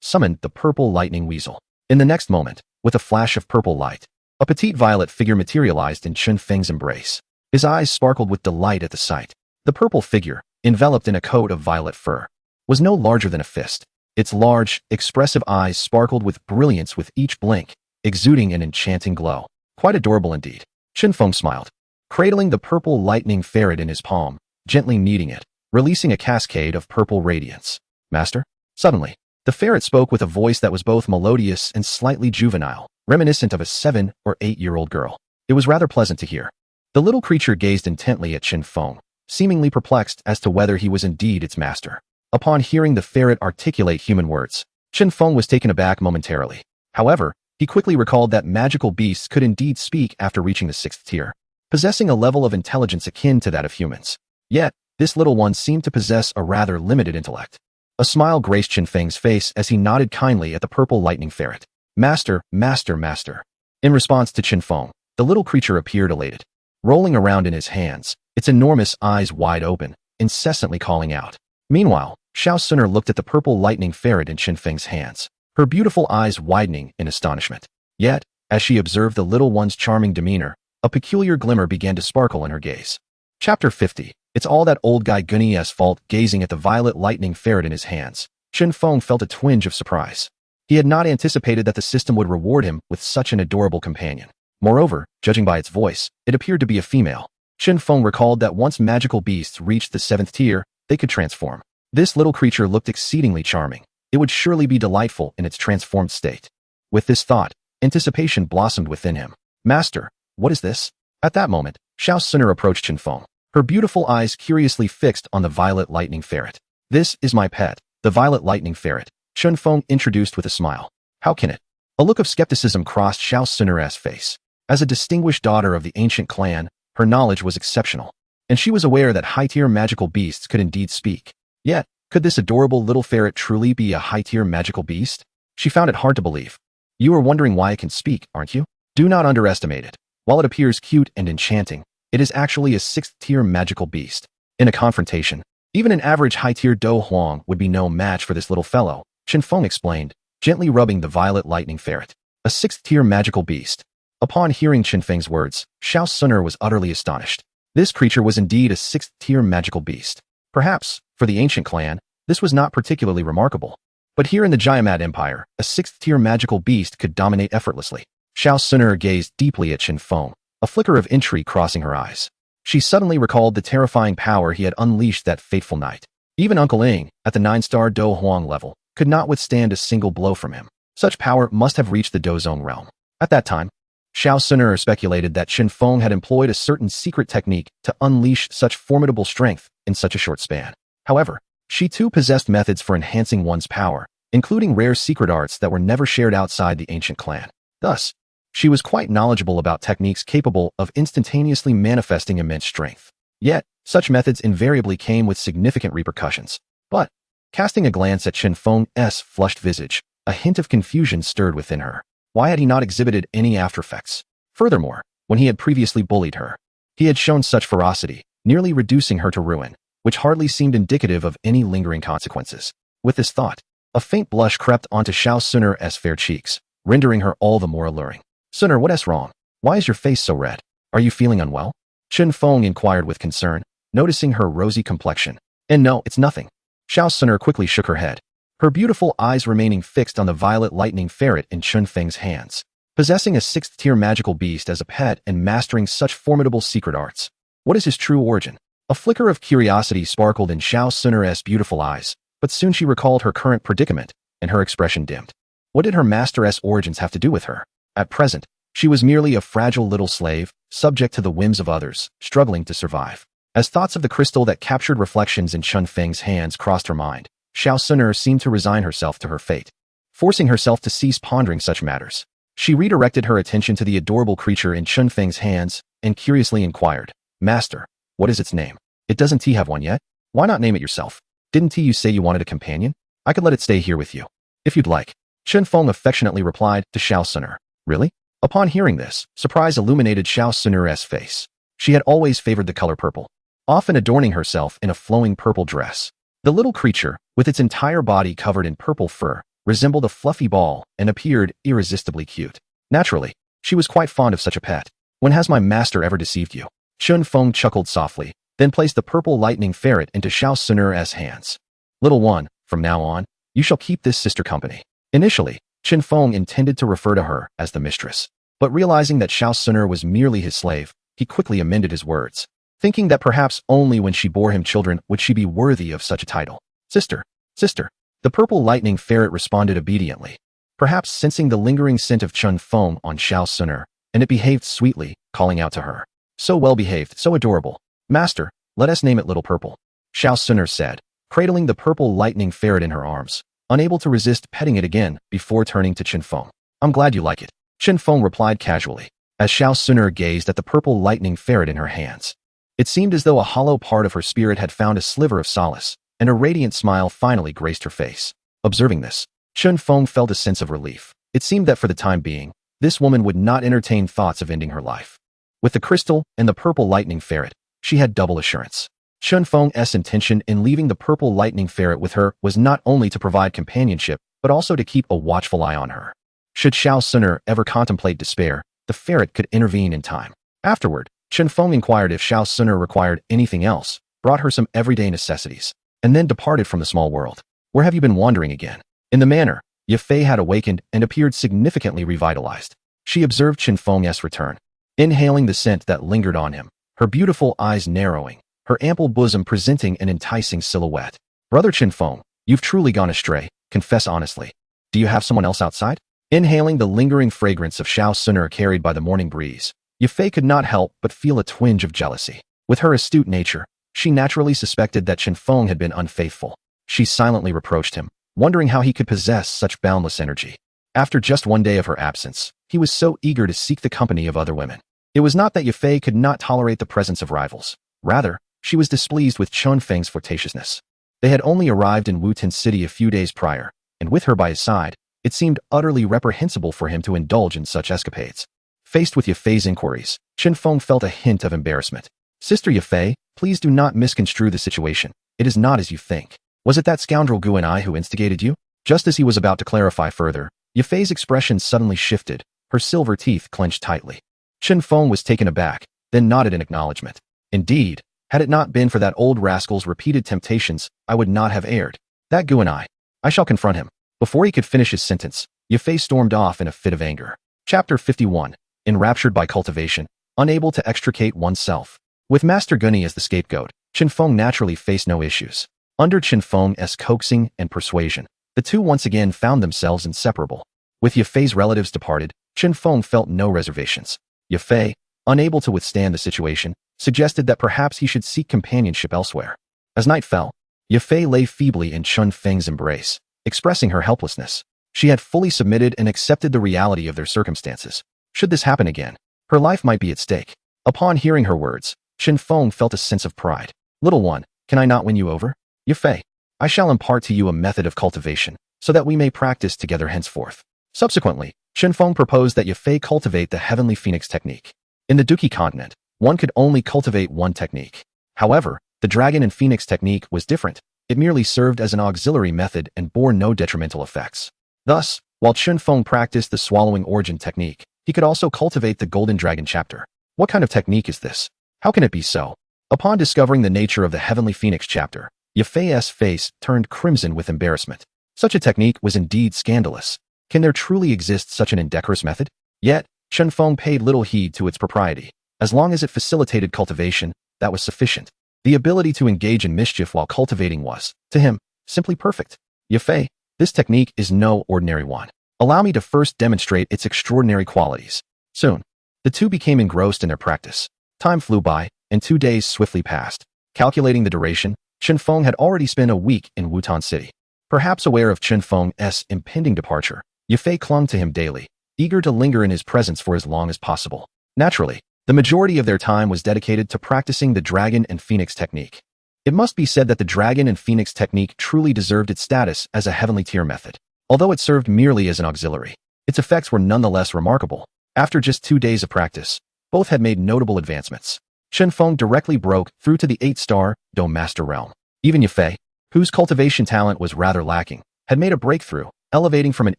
summon the purple lightning weasel. In the next moment, with a flash of purple light, a petite violet figure materialized in Chun Feng's embrace. His eyes sparkled with delight at the sight. The purple figure, enveloped in a coat of violet fur, was no larger than a fist. Its large, expressive eyes sparkled with brilliance with each blink, exuding an enchanting glow. Quite adorable indeed. Chun Fong smiled, cradling the purple lightning ferret in his palm, gently kneading it, releasing a cascade of purple radiance. Master? Suddenly, the ferret spoke with a voice that was both melodious and slightly juvenile, reminiscent of a 7- or 8-year-old girl. It was rather pleasant to hear. The little creature gazed intently at Chun Fong, seemingly perplexed as to whether he was indeed its master. Upon hearing the ferret articulate human words, Chun Fong was taken aback momentarily. However, he quickly recalled that magical beasts could indeed speak after reaching the 6th tier, possessing a level of intelligence akin to that of humans. Yet, this little one seemed to possess a rather limited intellect. A smile graced Chun Feng's face as he nodded kindly at the purple lightning ferret. Master, master, master. In response to Chun Fong, the little creature appeared elated, rolling around in his hands, its enormous eyes wide open, incessantly calling out. Meanwhile, Xiao Suner looked at the purple lightning ferret in Chun Feng's hands, her beautiful eyes widening in astonishment. Yet, as she observed the little one's charming demeanor, a peculiar glimmer began to sparkle in her gaze. Chapter 50. It's all that old guy Gunnie's fault. Gazing at the violet lightning ferret in his hands, Chun Fong felt a twinge of surprise. He had not anticipated that the system would reward him with such an adorable companion. Moreover, judging by its voice, it appeared to be a female. Chun Fong recalled that once magical beasts reached the 7th tier, they could transform. This little creature looked exceedingly charming. It would surely be delightful in its transformed state. With this thought, anticipation blossomed within him. Master, what is this? At that moment, Xiao Suner approached Chun Fong, her beautiful eyes curiously fixed on the violet lightning ferret. This is my pet, the violet lightning ferret, Chun Fong introduced with a smile. How can it? A look of skepticism crossed Xiao Suner's face. As a distinguished daughter of the ancient clan, her knowledge was exceptional, and she was aware that high-tier magical beasts could indeed speak. Yet, could this adorable little ferret truly be a high-tier magical beast? She found it hard to believe. You are wondering why it can speak, aren't you? Do not underestimate it. While it appears cute and enchanting, it is actually a 6th-tier magical beast. In a confrontation, even an average high-tier Do Huang would be no match for this little fellow, Chun Fong explained, gently rubbing the violet lightning ferret. a sixth-tier magical beast. Upon hearing Chun Feng's words, Xiao Suner was utterly astonished. This creature was indeed a sixth-tier magical beast. Perhaps, for the ancient clan, this was not particularly remarkable. But here in the Jiamat Empire, a sixth-tier magical beast could dominate effortlessly. Xiao Suner gazed deeply at Chun Fong, a flicker of intrigue crossing her eyes. She suddenly recalled the terrifying power he had unleashed that fateful night. Even Uncle Ing, at the 9-star Do Huang level, could not withstand a single blow from him. Such power must have reached the Dozong realm. At that time, Xiao Suner speculated that Chun Fong had employed a certain secret technique to unleash such formidable strength in such a short span. However, she too possessed methods for enhancing one's power, including rare secret arts that were never shared outside the ancient clan. Thus, she was quite knowledgeable about techniques capable of instantaneously manifesting immense strength. Yet, such methods invariably came with significant repercussions. But, casting a glance at Chun Feng's flushed visage, a hint of confusion stirred within her. Why had he not exhibited any aftereffects? Furthermore, when he had previously bullied her, he had shown such ferocity, nearly reducing her to ruin, which hardly seemed indicative of any lingering consequences. With this thought, a faint blush crept onto Xiao Suner's fair cheeks, rendering her all the more alluring. Suner, what's wrong? Why is your face so red? Are you feeling unwell? Chun Fong inquired with concern, noticing her rosy complexion. And no, it's nothing. Xiao Suner quickly shook her head, her beautiful eyes remaining fixed on the violet lightning ferret in Chun Feng's hands. Possessing a sixth-tier magical beast as a pet and mastering such formidable secret arts. What is his true origin? A flicker of curiosity sparkled in Xiao Suner's beautiful eyes, but soon she recalled her current predicament, and her expression dimmed. What did her master's origins have to do with her? At present, she was merely a fragile little slave, subject to the whims of others, struggling to survive. As thoughts of the crystal that captured reflections in Chun Feng's hands crossed her mind, Xiao Suner seemed to resign herself to her fate. Forcing herself to cease pondering such matters, she redirected her attention to the adorable creature in Chun Feng's hands and curiously inquired, Master, what is its name? It doesn't have one yet? Why not name it yourself? Didn't you say you wanted a companion? I could let it stay here with you. If you'd like. Chun Fong affectionately replied to Xiao Suner. Really? Upon hearing this, surprise illuminated Xiao Suner's face. She had always favored the color purple, often adorning herself in a flowing purple dress. The little creature, with its entire body covered in purple fur, resembled a fluffy ball and appeared irresistibly cute. Naturally, she was quite fond of such a pet. When has my master ever deceived you? Chun Fong chuckled softly, then placed the purple lightning ferret into Xiao Suner's hands. Little one, from now on, you shall keep this sister company. Initially, Chun Fong intended to refer to her as the mistress, but realizing that Xiao Suner was merely his slave, he quickly amended his words, thinking that perhaps only when she bore him children would she be worthy of such a title. Sister, sister. The purple lightning ferret responded obediently, perhaps sensing the lingering scent of Chun Fong on Xiao Suner, and it behaved sweetly, calling out to her. So well behaved, so adorable. Master, let us name it Little Purple. Xiao Suner said, cradling the purple lightning ferret in her arms, unable to resist petting it again before turning to Chun Fong. I'm glad you like it. Chun Fong replied casually, as Xiao Suner gazed at the purple lightning ferret in her hands. It seemed as though a hollow part of her spirit had found a sliver of solace, and a radiant smile finally graced her face. Observing this, Chun Fong felt a sense of relief. It seemed that for the time being, this woman would not entertain thoughts of ending her life. With the crystal and the purple lightning ferret, she had double assurance. Chun Fong's intention in leaving the purple lightning ferret with her was not only to provide companionship, but also to keep a watchful eye on her. Should Xiao Suner ever contemplate despair, the ferret could intervene in time. Afterward, Chun Fong inquired if Xiao Suner required anything else, brought her some everyday necessities, and then departed from the small world. Where have you been wandering again? In the manner, Ye Fei had awakened and appeared significantly revitalized. She observed Chun Fong's return, inhaling the scent that lingered on him, her beautiful eyes narrowing, her ample bosom presenting an enticing silhouette. Brother Chun Fong, you've truly gone astray, confess honestly. Do you have someone else outside? Inhaling the lingering fragrance of Xiao Suner carried by the morning breeze, Ye Fei could not help but feel a twinge of jealousy. With her astute nature, she naturally suspected that Chun Fong had been unfaithful. She silently reproached him, wondering how he could possess such boundless energy. After just one day of her absence, he was so eager to seek the company of other women. It was not that Ye Fei could not tolerate the presence of rivals. Rather, she was displeased with Chun Feng's flirtatiousness. They had only arrived in Wuten City a few days prior, and with her by his side, it seemed utterly reprehensible for him to indulge in such escapades. Faced with Ye Fei's inquiries, Chun Fong felt a hint of embarrassment. Sister Ye Fei, please do not misconstrue the situation. It is not as you think. Was it that scoundrel Gu and I who instigated you? Just as he was about to clarify further, Yafei's expression suddenly shifted, her silver teeth clenched tightly. Chun Fong was taken aback, then nodded in acknowledgement. Indeed, had it not been for that old rascal's repeated temptations, I would not have erred. That Gu and I shall confront him. Before he could finish his sentence, Yafei stormed off in a fit of anger. Chapter 51. Enraptured by cultivation, unable to extricate oneself. With Master Gunny as the scapegoat, Chun Fong naturally faced no issues. Under Chun Fong's coaxing and persuasion, the two once again found themselves inseparable. With Yafei's relatives departed, Chun Fong felt no reservations. Yafei, unable to withstand the situation, suggested that perhaps he should seek companionship elsewhere. As night fell, Yafei lay feebly in Chun Feng's embrace, expressing her helplessness. She had fully submitted and accepted the reality of their circumstances. Should this happen again, her life might be at stake. Upon hearing her words, Chun Fong felt a sense of pride. Little one, can I not win you over? Yafei, I shall impart to you a method of cultivation, so that we may practice together henceforth. Subsequently, Chun Fong proposed that Yafei cultivate the Heavenly Phoenix technique. In the Douqi continent, one could only cultivate one technique. However, the Dragon and Phoenix technique was different. It merely served as an auxiliary method and bore no detrimental effects. Thus, while Chun Fong practiced the Swallowing Origin technique, he could also cultivate the Golden Dragon chapter. What kind of technique is this? How can it be so? Upon discovering the nature of the Heavenly Phoenix chapter, Yafei's face turned crimson with embarrassment. Such a technique was indeed scandalous. Can there truly exist such an indecorous method? Yet, Chun Fong paid little heed to its propriety. As long as it facilitated cultivation, that was sufficient. The ability to engage in mischief while cultivating was, to him, simply perfect. Yafei, this technique is no ordinary one. Allow me to first demonstrate its extraordinary qualities. Soon, the two became engrossed in their practice. Time flew by, and 2 days swiftly passed. Calculating the duration, Chun Fong had already spent a week in Wutan City. Perhaps aware of Chun Fong's impending departure, Yafei clung to him daily, eager to linger in his presence for as long as possible. Naturally, the majority of their time was dedicated to practicing the Dragon and Phoenix technique. It must be said that the Dragon and Phoenix technique truly deserved its status as a heavenly tier method. Although it served merely as an auxiliary, its effects were nonetheless remarkable. After just 2 days of practice, both had made notable advancements. Chun Fong directly broke through to the 8-star Dome Master realm. Even Yafei, whose cultivation talent was rather lacking, had made a breakthrough, elevating from an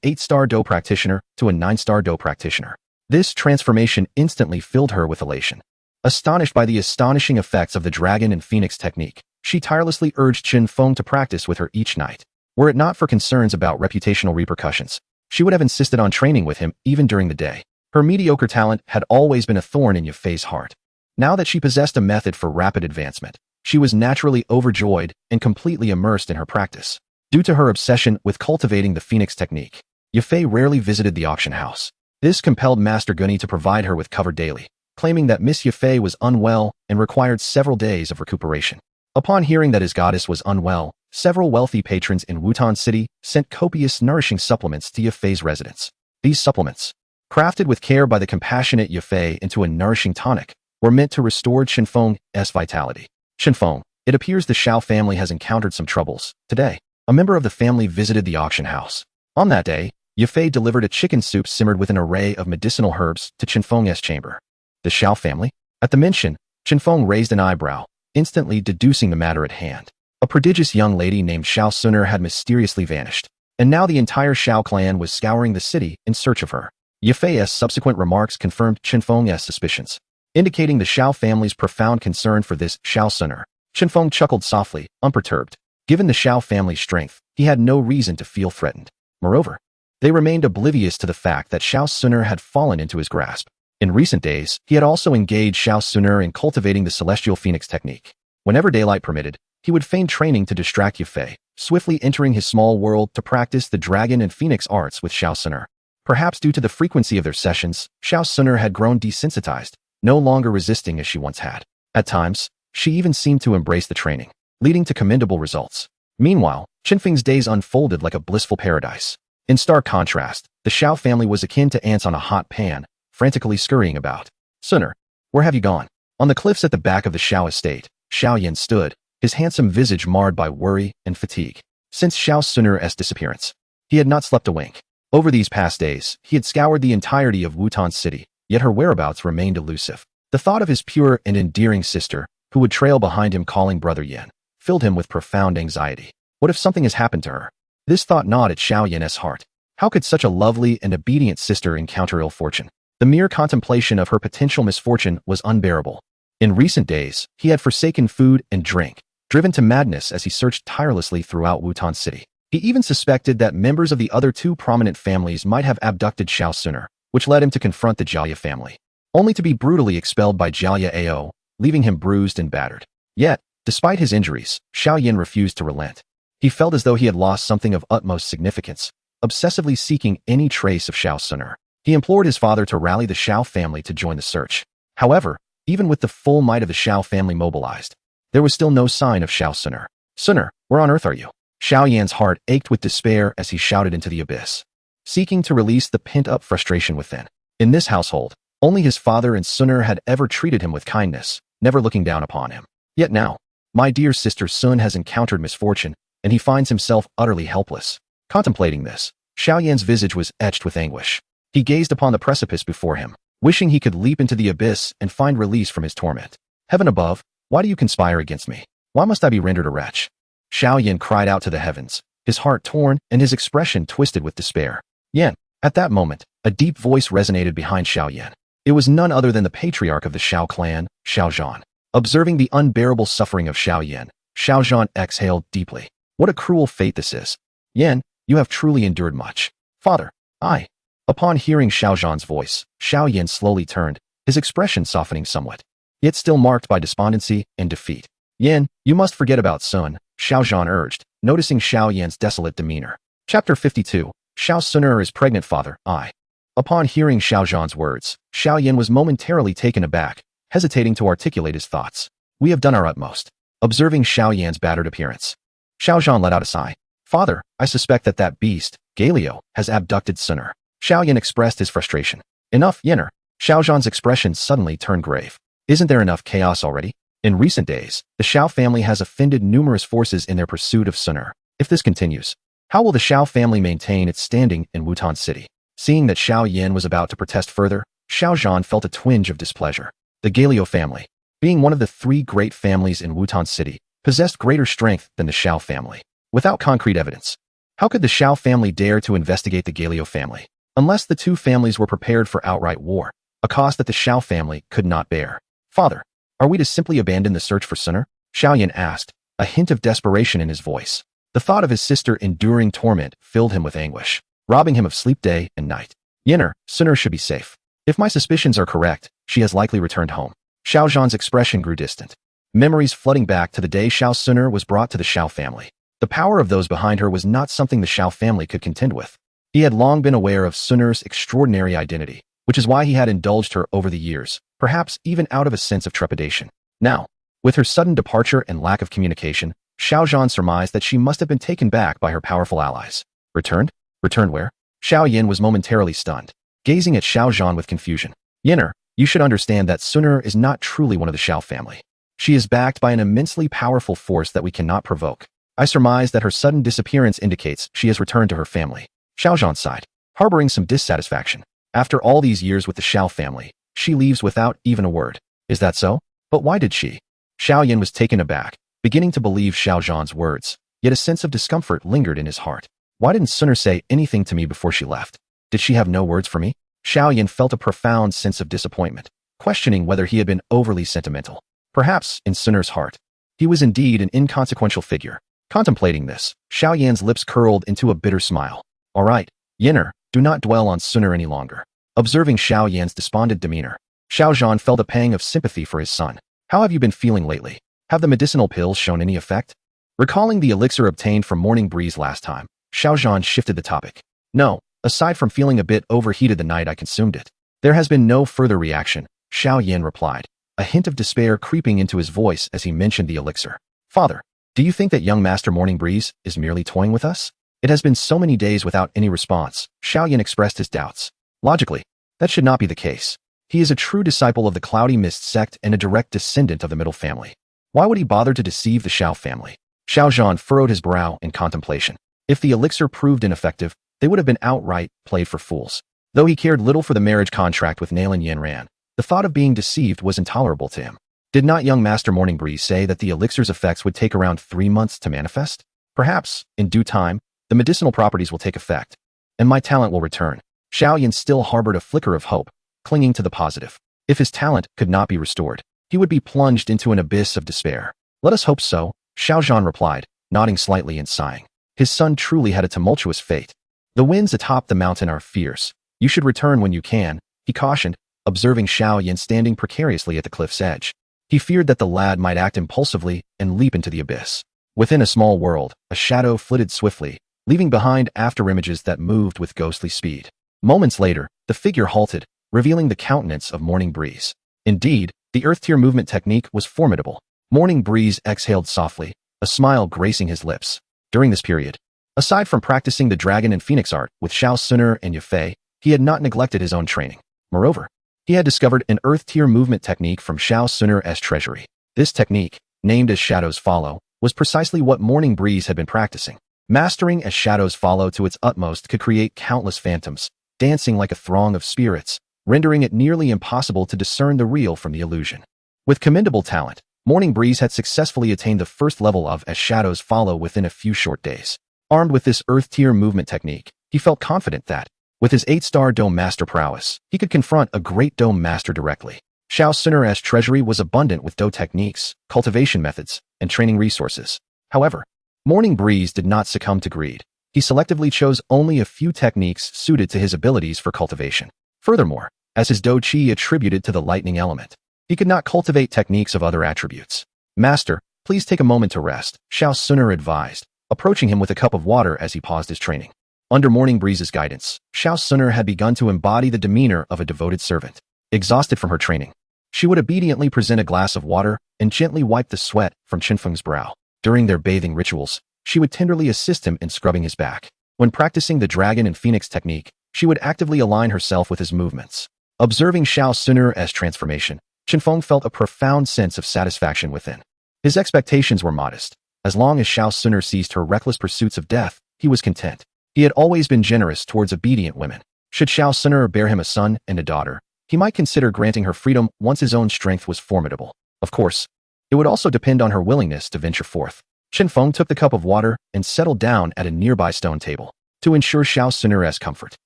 8-star Do practitioner to a 9-star Do practitioner. This transformation instantly filled her with elation. Astonished by the astonishing effects of the Dragon and Phoenix technique, she tirelessly urged Chun Fong to practice with her each night. Were it not for concerns about reputational repercussions, she would have insisted on training with him even during the day. Her mediocre talent had always been a thorn in Yafei's heart. Now that she possessed a method for rapid advancement, she was naturally overjoyed and completely immersed in her practice. Due to her obsession with cultivating the Phoenix technique, Yafei rarely visited the auction house. This compelled Master Gunny to provide her with cover daily, claiming that Miss Yafei was unwell and required several days of recuperation. Upon hearing that his goddess was unwell, several wealthy patrons in Wutan City sent copious nourishing supplements to Yafei's residence. These supplements, crafted with care by the compassionate Yafei into a nourishing tonic, were meant to restore Chun Fong's vitality. Chun Fong, it appears the Shao family has encountered some troubles. Today, a member of the family visited the auction house. On that day, Yafei delivered a chicken soup simmered with an array of medicinal herbs to Chun Fong's chamber. The Shao family? At the mention, Chun Fong raised an eyebrow, instantly deducing the matter at hand. A prodigious young lady named Shao Suner had mysteriously vanished, and now the entire Shao clan was scouring the city in search of her. Yafei's subsequent remarks confirmed Chun Fong's suspicions, indicating the Shao family's profound concern for this Shao Suner. Chun Fong chuckled softly, unperturbed. Given the Shao family's strength, he had no reason to feel threatened. Moreover, they remained oblivious to the fact that Shao Suner had fallen into his grasp. In recent days, he had also engaged Shao Suner in cultivating the Celestial Phoenix technique. Whenever daylight permitted, he would feign training to distract Yafei, swiftly entering his small world to practice the Dragon and Phoenix arts with Shao Suner. Perhaps due to the frequency of their sessions, Shao Suner had grown desensitized, no longer resisting as she once had. At times, she even seemed to embrace the training, leading to commendable results. Meanwhile, Chun Feng's days unfolded like a blissful paradise. In stark contrast, the Shao family was akin to ants on a hot pan, frantically scurrying about. Suner, where have you gone? On the cliffs at the back of the Shao estate, Shao Yan stood, his handsome visage marred by worry and fatigue. Since Shao Suner's disappearance, he had not slept a wink. Over these past days, he had scoured the entirety of Wutan City, yet her whereabouts remained elusive. The thought of his pure and endearing sister, who would trail behind him calling Brother Yan, filled him with profound anxiety. What if something has happened to her? This thought gnawed at Shao Yan's heart. How could such a lovely and obedient sister encounter ill fortune? The mere contemplation of her potential misfortune was unbearable. In recent days, he had forsaken food and drink, driven to madness as he searched tirelessly throughout Wutan City. He even suspected that members of the other two prominent families might have abducted Xiao sooner, which led him to confront the Jialia family, only to be brutally expelled by Jialia Ao, leaving him bruised and battered. Yet, despite his injuries, Xiao Yan refused to relent. He felt as though he had lost something of utmost significance, obsessively seeking any trace of Xiao sooner. He implored his father to rally the Xiao family to join the search. However, even with the full might of the Xiao family mobilized, there was still no sign of Xiao sooner. Sooner, where on earth are you? Xiao Yan's heart ached with despair as he shouted into the abyss, seeking to release the pent-up frustration within. In this household, only his father and Sooner had ever treated him with kindness, never looking down upon him. Yet now, my dear sister Sun has encountered misfortune, and he finds himself utterly helpless. Contemplating this, Xiao Yan's visage was etched with anguish. He gazed upon the precipice before him, wishing he could leap into the abyss and find release from his torment. Heaven above, why do you conspire against me? Why must I be rendered a wretch? Xiao Yan cried out to the heavens, his heart torn and his expression twisted with despair. Yan. At that moment, a deep voice resonated behind Xiao Yan. It was none other than the patriarch of the Xiao clan, Xiao Zhan. Observing the unbearable suffering of Xiao Yan, Xiao Zhan exhaled deeply. What a cruel fate this is. Yan, you have truly endured much. Father, I. Upon hearing Xiao Zhan's voice, Xiao Yan slowly turned, his expression softening somewhat, yet still marked by despondency and defeat. Yan, you must forget about Sun, Xiao Zhan urged, noticing Xiao Yan's desolate demeanor. Chapter 52. Xiao Sooner is pregnant, father, I. Upon hearing Xiao Zhan's words, Xiao Yan was momentarily taken aback, hesitating to articulate his thoughts. We have done our utmost. Observing Xiao Yan's battered appearance, Xiao Zhan let out a sigh. Father, I suspect that beast, Galio, has abducted Sooner. Xiao Yan expressed his frustration. Enough, Yenner. Xiao Zhan's expression suddenly turned grave. Isn't there enough chaos already? In recent days, the Xiao family has offended numerous forces in their pursuit of Sooner. If this continues, how will the Xiao family maintain its standing in Wutan City? Seeing that Xiao Yan was about to protest further, Xiao Zhan felt a twinge of displeasure. The Galio family, being one of the three great families in Wutan City, possessed greater strength than the Xiao family. Without concrete evidence, how could the Xiao family dare to investigate the Galio family? Unless the two families were prepared for outright war, a cost that the Xiao family could not bear. Father, are we to simply abandon the search for Sooner? Xiao Yan asked, a hint of desperation in his voice. The thought of his sister enduring torment filled him with anguish, robbing him of sleep day and night. Yenner, Sooner should be safe. If my suspicions are correct, she has likely returned home. Xiao Zhan's expression grew distant, memories flooding back to the day Xiao Sooner was brought to the Xiao family. The power of those behind her was not something the Xiao family could contend with. He had long been aware of Sooner's extraordinary identity, which is why he had indulged her over the years, perhaps even out of a sense of trepidation. Now, with her sudden departure and lack of communication, Xiao Zhan surmised that she must have been taken back by her powerful allies. Returned? Returned where? Xiao Yan was momentarily stunned, gazing at Xiao Zhan with confusion. Yenner, you should understand that Sooner is not truly one of the Xiao family. She is backed by an immensely powerful force that we cannot provoke. I surmise that her sudden disappearance indicates she has returned to her family. Xiao Zhan sighed, harboring some dissatisfaction. After all these years with the Xiao family, she leaves without even a word. Is that so? But why did she? Xiao Yan was taken aback, beginning to believe Xiao Zhan's words, yet a sense of discomfort lingered in his heart. Why didn't Sooner say anything to me before she left? Did she have no words for me? Xiao Yan felt a profound sense of disappointment, questioning whether he had been overly sentimental. Perhaps, in Sooner's heart, he was indeed an inconsequential figure. Contemplating this, Xiao Yan's lips curled into a bitter smile. All right, Yenner, do not dwell on Sooner any longer. Observing Xiao Yan's despondent demeanor, Xiao Zhan felt a pang of sympathy for his son. How have you been feeling lately? Have the medicinal pills shown any effect? Recalling the elixir obtained from Morning Breeze last time, Xiao Zhan shifted the topic. No, aside from feeling a bit overheated the night I consumed it. There has been no further reaction, Xiao Yan replied, a hint of despair creeping into his voice as he mentioned the elixir. Father, do you think that young Master Morning Breeze is merely toying with us? It has been so many days without any response. Xiao Yan expressed his doubts. Logically, that should not be the case. He is a true disciple of the Cloud Mist Sect and a direct descendant of the middle family. Why would he bother to deceive the Xiao family? Xiao Zhan furrowed his brow in contemplation. If the elixir proved ineffective, they would have been outright played for fools. Though he cared little for the marriage contract with Nailin Yanran, the thought of being deceived was intolerable to him. Did not young Master Morning Breeze say that the elixir's effects would take around 3 months to manifest? Perhaps, in due time, the medicinal properties will take effect. and my talent will return. Xiaoyan still harbored a flicker of hope, clinging to the positive. If his talent could not be restored, he would be plunged into an abyss of despair. Let us hope so, Xiaozhan replied, nodding slightly and sighing. His son truly had a tumultuous fate. The winds atop the mountain are fierce. You should return when you can, he cautioned, observing Xiaoyan standing precariously at the cliff's edge. He feared that the lad might act impulsively and leap into the abyss. Within a small world, a shadow flitted swiftly, leaving behind afterimages that moved with ghostly speed. Moments later, the figure halted, revealing the countenance of Morning Breeze. Indeed, the earth-tier movement technique was formidable. Morning Breeze exhaled softly, a smile gracing his lips. During this period, aside from practicing the dragon and phoenix art with Xiao Suner and Yafei, he had not neglected his own training. Moreover, he had discovered an earth-tier movement technique from Xiao Suner's treasury. This technique, named as Shadows Follow, was precisely what Morning Breeze had been practicing. Mastering as Shadows Follow to its utmost could create countless phantoms, dancing like a throng of spirits, rendering it nearly impossible to discern the real from the illusion. With commendable talent, Morning Breeze had successfully attained the first level of As Shadows Follow within a few short days. Armed with this earth-tier movement technique, he felt confident that, with his 8-star Dome Master prowess, he could confront a great Dome Master directly. Xiao Suner's treasury was abundant with Do techniques, cultivation methods, and training resources. However, Morning Breeze did not succumb to greed. He selectively chose only a few techniques suited to his abilities for cultivation. Furthermore, as his Douqi attributed to the lightning element, he could not cultivate techniques of other attributes. Master, please take a moment to rest, Xiao Suner advised, approaching him with a cup of water as he paused his training. Under Morning Breeze's guidance, Xiao Suner had begun to embody the demeanor of a devoted servant. Exhausted from her training, she would obediently present a glass of water and gently wipe the sweat from Chun Feng's brow. During their bathing rituals, she would tenderly assist him in scrubbing his back. When practicing the dragon and phoenix technique, she would actively align herself with his movements. Observing Xiao Suner's transformation, Chun Fong felt a profound sense of satisfaction within. His expectations were modest. As long as Xiao Suner ceased her reckless pursuits of death, he was content. He had always been generous towards obedient women. Should Xiao Suner bear him a son and a daughter, he might consider granting her freedom once his own strength was formidable. Of course, it would also depend on her willingness to venture forth. Chun Fong took the cup of water and settled down at a nearby stone table. To ensure Xiao Suner's comfort,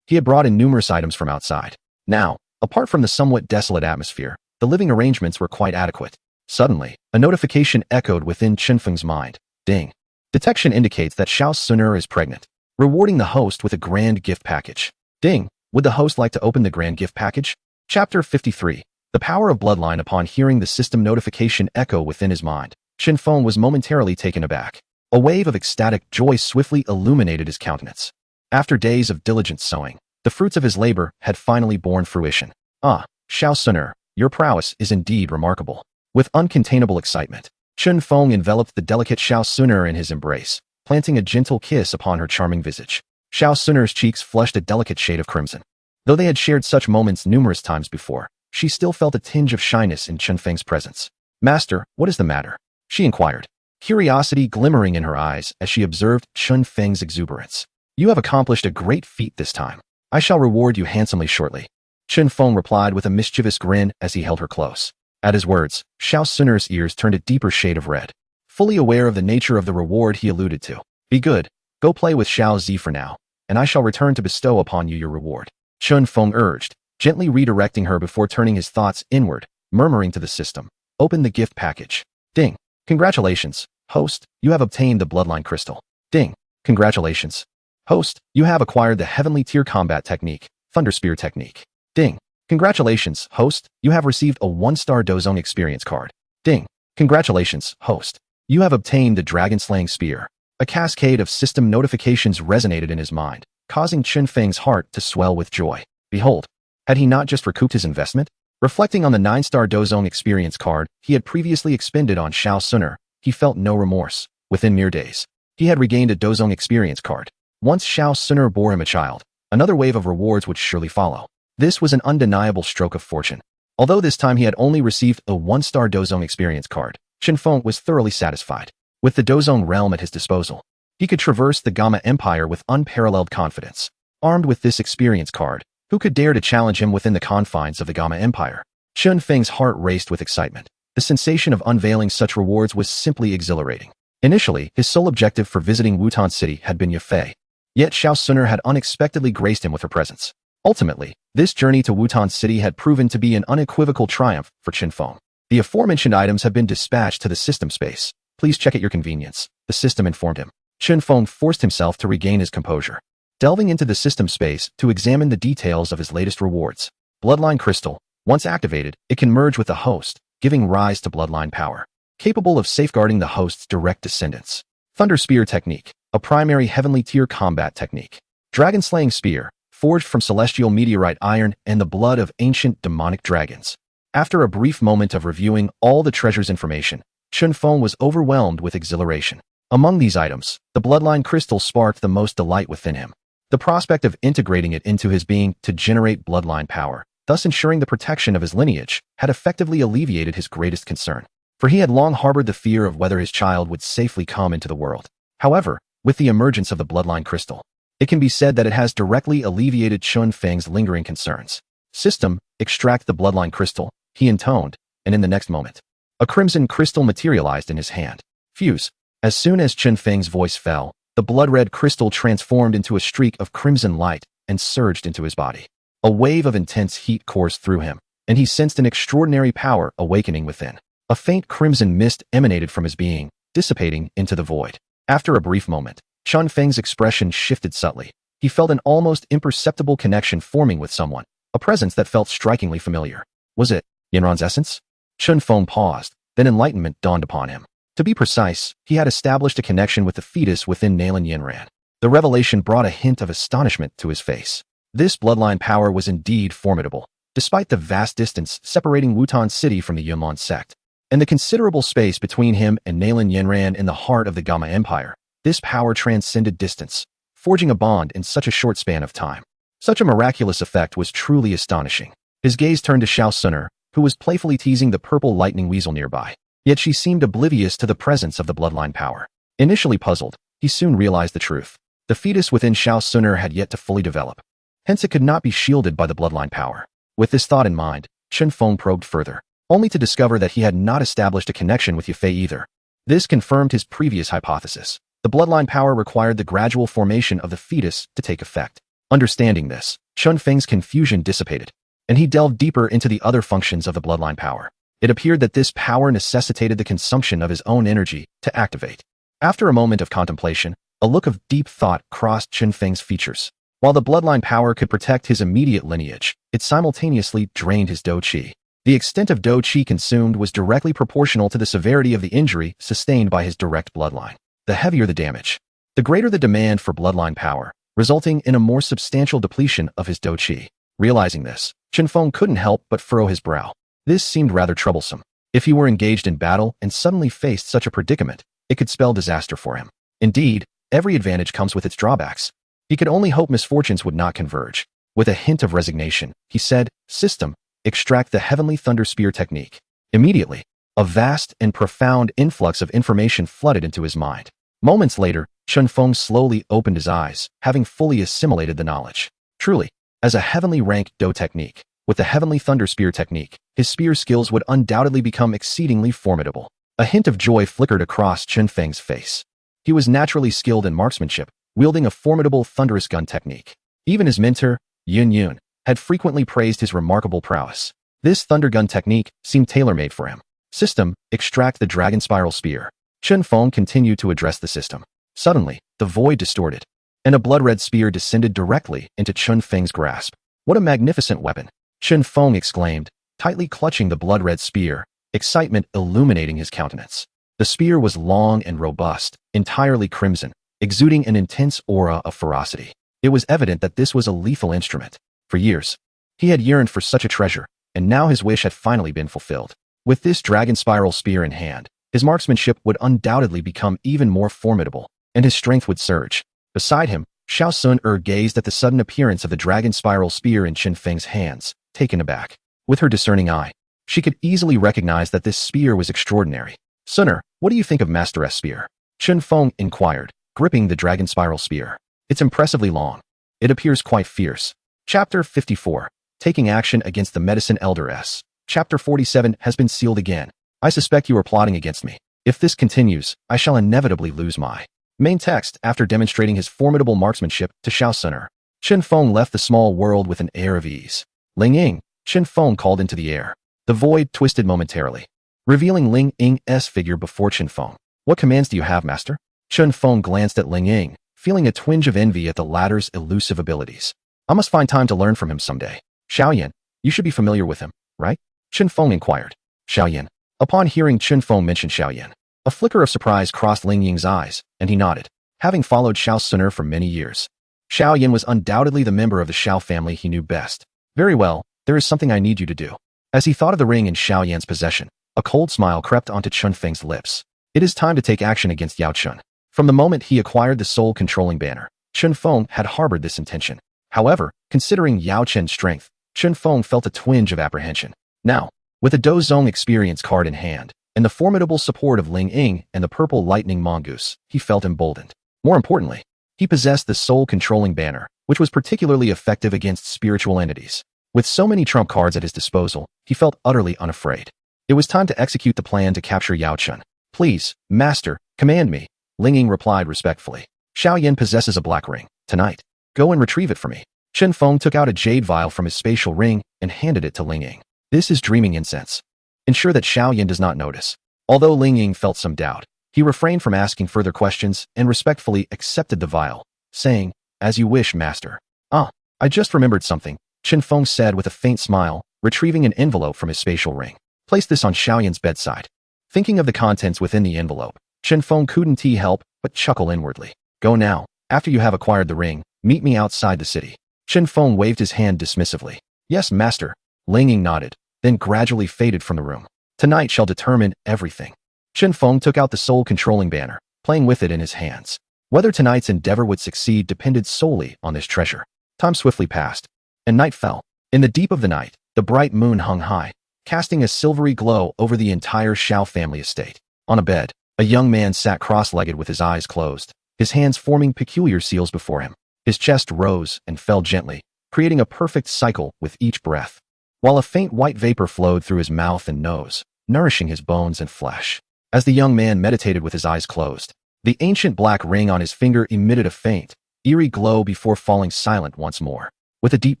he had brought in numerous items from outside. Now, apart from the somewhat desolate atmosphere, the living arrangements were quite adequate. Suddenly, a notification echoed within Chun Feng's mind. Ding. Detection indicates that Xiao Suner is pregnant, rewarding the host with a grand gift package. Ding. Would the host like to open the grand gift package? Chapter 53. The power of bloodline. Upon hearing the system notification echo within his mind, Chun Fong was momentarily taken aback. A wave of ecstatic joy swiftly illuminated his countenance. After days of diligent sowing, the fruits of his labor had finally borne fruition. Ah, Xiao Suner, your prowess is indeed remarkable. With uncontainable excitement, Chun Fong enveloped the delicate Xiao Suner in his embrace, planting a gentle kiss upon her charming visage. Xiao Suner's cheeks flushed a delicate shade of crimson. Though they had shared such moments numerous times before, she still felt a tinge of shyness in Chun Feng's presence. Master, what is the matter? She inquired, curiosity glimmering in her eyes as she observed Chun Feng's exuberance. You have accomplished a great feat this time. I shall reward you handsomely shortly. Chun Fong replied with a mischievous grin as he held her close. At his words, Xiao Suner's ears turned a deeper shade of red. Fully aware of the nature of the reward he alluded to. Be good, go play with Xiao Zi for now, and I shall return to bestow upon you your reward. Chun Fong urged, gently redirecting her before turning his thoughts inward, murmuring to the system. Open the gift package. Ding. Congratulations, host, you have obtained the bloodline crystal. Ding. Congratulations. Host, you have acquired the heavenly tier combat technique, Thunder Spear technique. Ding. Congratulations, host, you have received a 1-star Dozone experience card. Ding. Congratulations, host, you have obtained the Dragon Slaying Spear. A cascade of system notifications resonated in his mind, causing Chun Feng's heart to swell with joy. Behold, had he not just recouped his investment? Reflecting on the 9-star Dozone experience card he had previously expended on Xiao Suner, he felt no remorse. Within mere days, he had regained a Dozone experience card. Once Xiao Suner bore him a child, another wave of rewards would surely follow. This was an undeniable stroke of fortune. Although this time he had only received a 1-star Dozone experience card, Chun Fong was thoroughly satisfied. With the Dozone realm at his disposal, he could traverse the Gamma Empire with unparalleled confidence. Armed with this experience card, who could dare to challenge him within the confines of the Gamma Empire? Chun Feng's heart raced with excitement. The sensation of unveiling such rewards was simply exhilarating. Initially, his sole objective for visiting Wutan City had been Yafei. Yet Xiao Suner had unexpectedly graced him with her presence. Ultimately, this journey to Wutan City had proven to be an unequivocal triumph for Chun Fong. The aforementioned items have been dispatched to the system space. Please check at your convenience, the system informed him. Chun Fong forced himself to regain his composure. Delving into the system space to examine the details of his latest rewards. Bloodline Crystal. Once activated, it can merge with the host, giving rise to bloodline power, capable of safeguarding the host's direct descendants. Thunder Spear Technique, a primary heavenly tier combat technique. Dragon Slaying Spear, forged from celestial meteorite iron and the blood of ancient demonic dragons. After a brief moment of reviewing all the treasure's information, Chun Fong was overwhelmed with exhilaration. Among these items, the bloodline crystal sparked the most delight within him. The prospect of integrating it into his being to generate bloodline power, thus ensuring the protection of his lineage, had effectively alleviated his greatest concern. For he had long harbored the fear of whether his child would safely come into the world. However, with the emergence of the bloodline crystal, it can be said that it has directly alleviated Chun Feng's lingering concerns. System, extract the bloodline crystal, he intoned, and in the next moment, a crimson crystal materialized in his hand. Fuse. As soon as Chun Feng's voice fell, the blood-red crystal transformed into a streak of crimson light and surged into his body. A wave of intense heat coursed through him, and he sensed an extraordinary power awakening within. A faint crimson mist emanated from his being, dissipating into the void. After a brief moment, Chun Feng's expression shifted subtly. He felt an almost imperceptible connection forming with someone, a presence that felt strikingly familiar. Was it Yanran's essence? Chun Fong paused, then enlightenment dawned upon him. To be precise, he had established a connection with the fetus within Nalan Yanran. The revelation brought a hint of astonishment to his face. This bloodline power was indeed formidable, despite the vast distance separating Wutan City from the Numerous Sect, and the considerable space between him and Nalan Yanran in the heart of the Gamma Empire. This power transcended distance, forging a bond in such a short span of time. Such a miraculous effect was truly astonishing. His gaze turned to Xiao Suner, who was playfully teasing the purple lightning weasel nearby. Yet she seemed oblivious to the presence of the bloodline power. Initially puzzled, he soon realized the truth. The fetus within Xiao Suner had yet to fully develop. Hence it could not be shielded by the bloodline power. With this thought in mind, Chun Fong probed further, only to discover that he had not established a connection with Yafei either. This confirmed his previous hypothesis. The bloodline power required the gradual formation of the fetus to take effect. Understanding this, Chun Feng's confusion dissipated, and he delved deeper into the other functions of the bloodline power. It appeared that this power necessitated the consumption of his own energy to activate. After a moment of contemplation, a look of deep thought crossed Chun Feng's features. While the bloodline power could protect his immediate lineage, it simultaneously drained his Douqi. The extent of Douqi consumed was directly proportional to the severity of the injury sustained by his direct bloodline. The heavier the damage, the greater the demand for bloodline power, resulting in a more substantial depletion of his Douqi. Realizing this, Chun Fong couldn't help but furrow his brow. This seemed rather troublesome. If he were engaged in battle and suddenly faced such a predicament, it could spell disaster for him. Indeed, every advantage comes with its drawbacks. He could only hope misfortunes would not converge. With a hint of resignation, he said, "System, extract the Heavenly Thunder Spear technique." Immediately, a vast and profound influx of information flooded into his mind. Moments later, Chun Fong slowly opened his eyes, having fully assimilated the knowledge. Truly, as a heavenly ranked Do technique, with the Heavenly Thunder Spear technique, his spear skills would undoubtedly become exceedingly formidable. A hint of joy flickered across Chun Feng's face. He was naturally skilled in marksmanship, wielding a formidable thunderous gun technique. Even his mentor, Yun Yun, had frequently praised his remarkable prowess. This thunder gun technique seemed tailor-made for him. System, extract the Dragon Spiral Spear. Chun Fong continued to address the system. Suddenly, the void distorted, and a blood-red spear descended directly into Chun Feng's grasp. What a magnificent weapon! Chun Fong exclaimed, tightly clutching the blood-red spear, excitement illuminating his countenance. The spear was long and robust, entirely crimson, exuding an intense aura of ferocity. It was evident that this was a lethal instrument. For years, he had yearned for such a treasure, and now his wish had finally been fulfilled. With this dragon spiral spear in hand, his marksmanship would undoubtedly become even more formidable, and his strength would surge. Beside him, Xiao Suner gazed at the sudden appearance of the dragon spiral spear in Chun Feng's hands, taken aback. With her discerning eye, she could easily recognize that this spear was extraordinary. "Suner, what do you think of Master S spear?" Chun Fong inquired, gripping the dragon spiral spear. "It's impressively long. It appears quite fierce." Chapter 54. Taking action against the Medicine Elder S. Chapter 47 has been sealed again. I suspect you are plotting against me. If this continues, I shall inevitably lose my Main text: after demonstrating his formidable marksmanship to Xiao Suner, Chun Fong left the small world with an air of ease. Ling Ying, Chun Fong called into the air. The void twisted momentarily, revealing Ling Ying's figure before Chun Fong. What commands do you have, master? Chun Fong glanced at Ling Ying, feeling a twinge of envy at the latter's elusive abilities. I must find time to learn from him someday. Xiaoyan, you should be familiar with him, right? Chun Fong inquired. Xiaoyan. Upon hearing Chun Fong mention Xiaoyan, a flicker of surprise crossed Ling Ying's eyes, and he nodded. Having followed Xiao Suner for many years, Xiaoyan was undoubtedly the member of the Xiao family he knew best. Very well, there is something I need you to do. As he thought of the ring in Xiaoyan's possession, a cold smile crept onto Chun Feng's lips. It is time to take action against Yao Chun. From the moment he acquired the soul-controlling banner, Chun Fong had harbored this intention. However, considering Yao Chun's strength, Chun Fong felt a twinge of apprehension. Now, with a Dozong experience card in hand, and the formidable support of Ling Ying and the purple lightning mongoose, he felt emboldened. More importantly, he possessed the soul-controlling banner, which was particularly effective against spiritual entities. With so many trump cards at his disposal, he felt utterly unafraid. It was time to execute the plan to capture Yao Chun. Please, master, command me, Ling Ying replied respectfully. Xiaoyan possesses a black ring. Tonight, go and retrieve it for me. Chun Fong took out a jade vial from his spatial ring and handed it to Ling Ying. This is dreaming incense. Ensure that Xiaoyan does not notice. Although Ling Ying felt some doubt, he refrained from asking further questions and respectfully accepted the vial, saying, as you wish, master. Ah, I just remembered something, Chun Fong said with a faint smile, retrieving an envelope from his spatial ring. Place this on Xiaoyan's bedside. Thinking of the contents within the envelope, Chun Fong couldn't help but chuckle inwardly. Go now. After you have acquired the ring, meet me outside the city. Chun Fong waved his hand dismissively. Yes, master. Ling Ying nodded, then gradually faded from the room. Tonight shall determine everything. Chun Fong took out the soul-controlling banner, playing with it in his hands. Whether tonight's endeavor would succeed depended solely on this treasure. Time swiftly passed, and night fell. In the deep of the night, the bright moon hung high, casting a silvery glow over the entire Xiao family estate. On a bed, a young man sat cross-legged with his eyes closed, his hands forming peculiar seals before him. His chest rose and fell gently, creating a perfect cycle with each breath, while a faint white vapor flowed through his mouth and nose, nourishing his bones and flesh. As the young man meditated with his eyes closed, the ancient black ring on his finger emitted a faint, eerie glow before falling silent once more. With a deep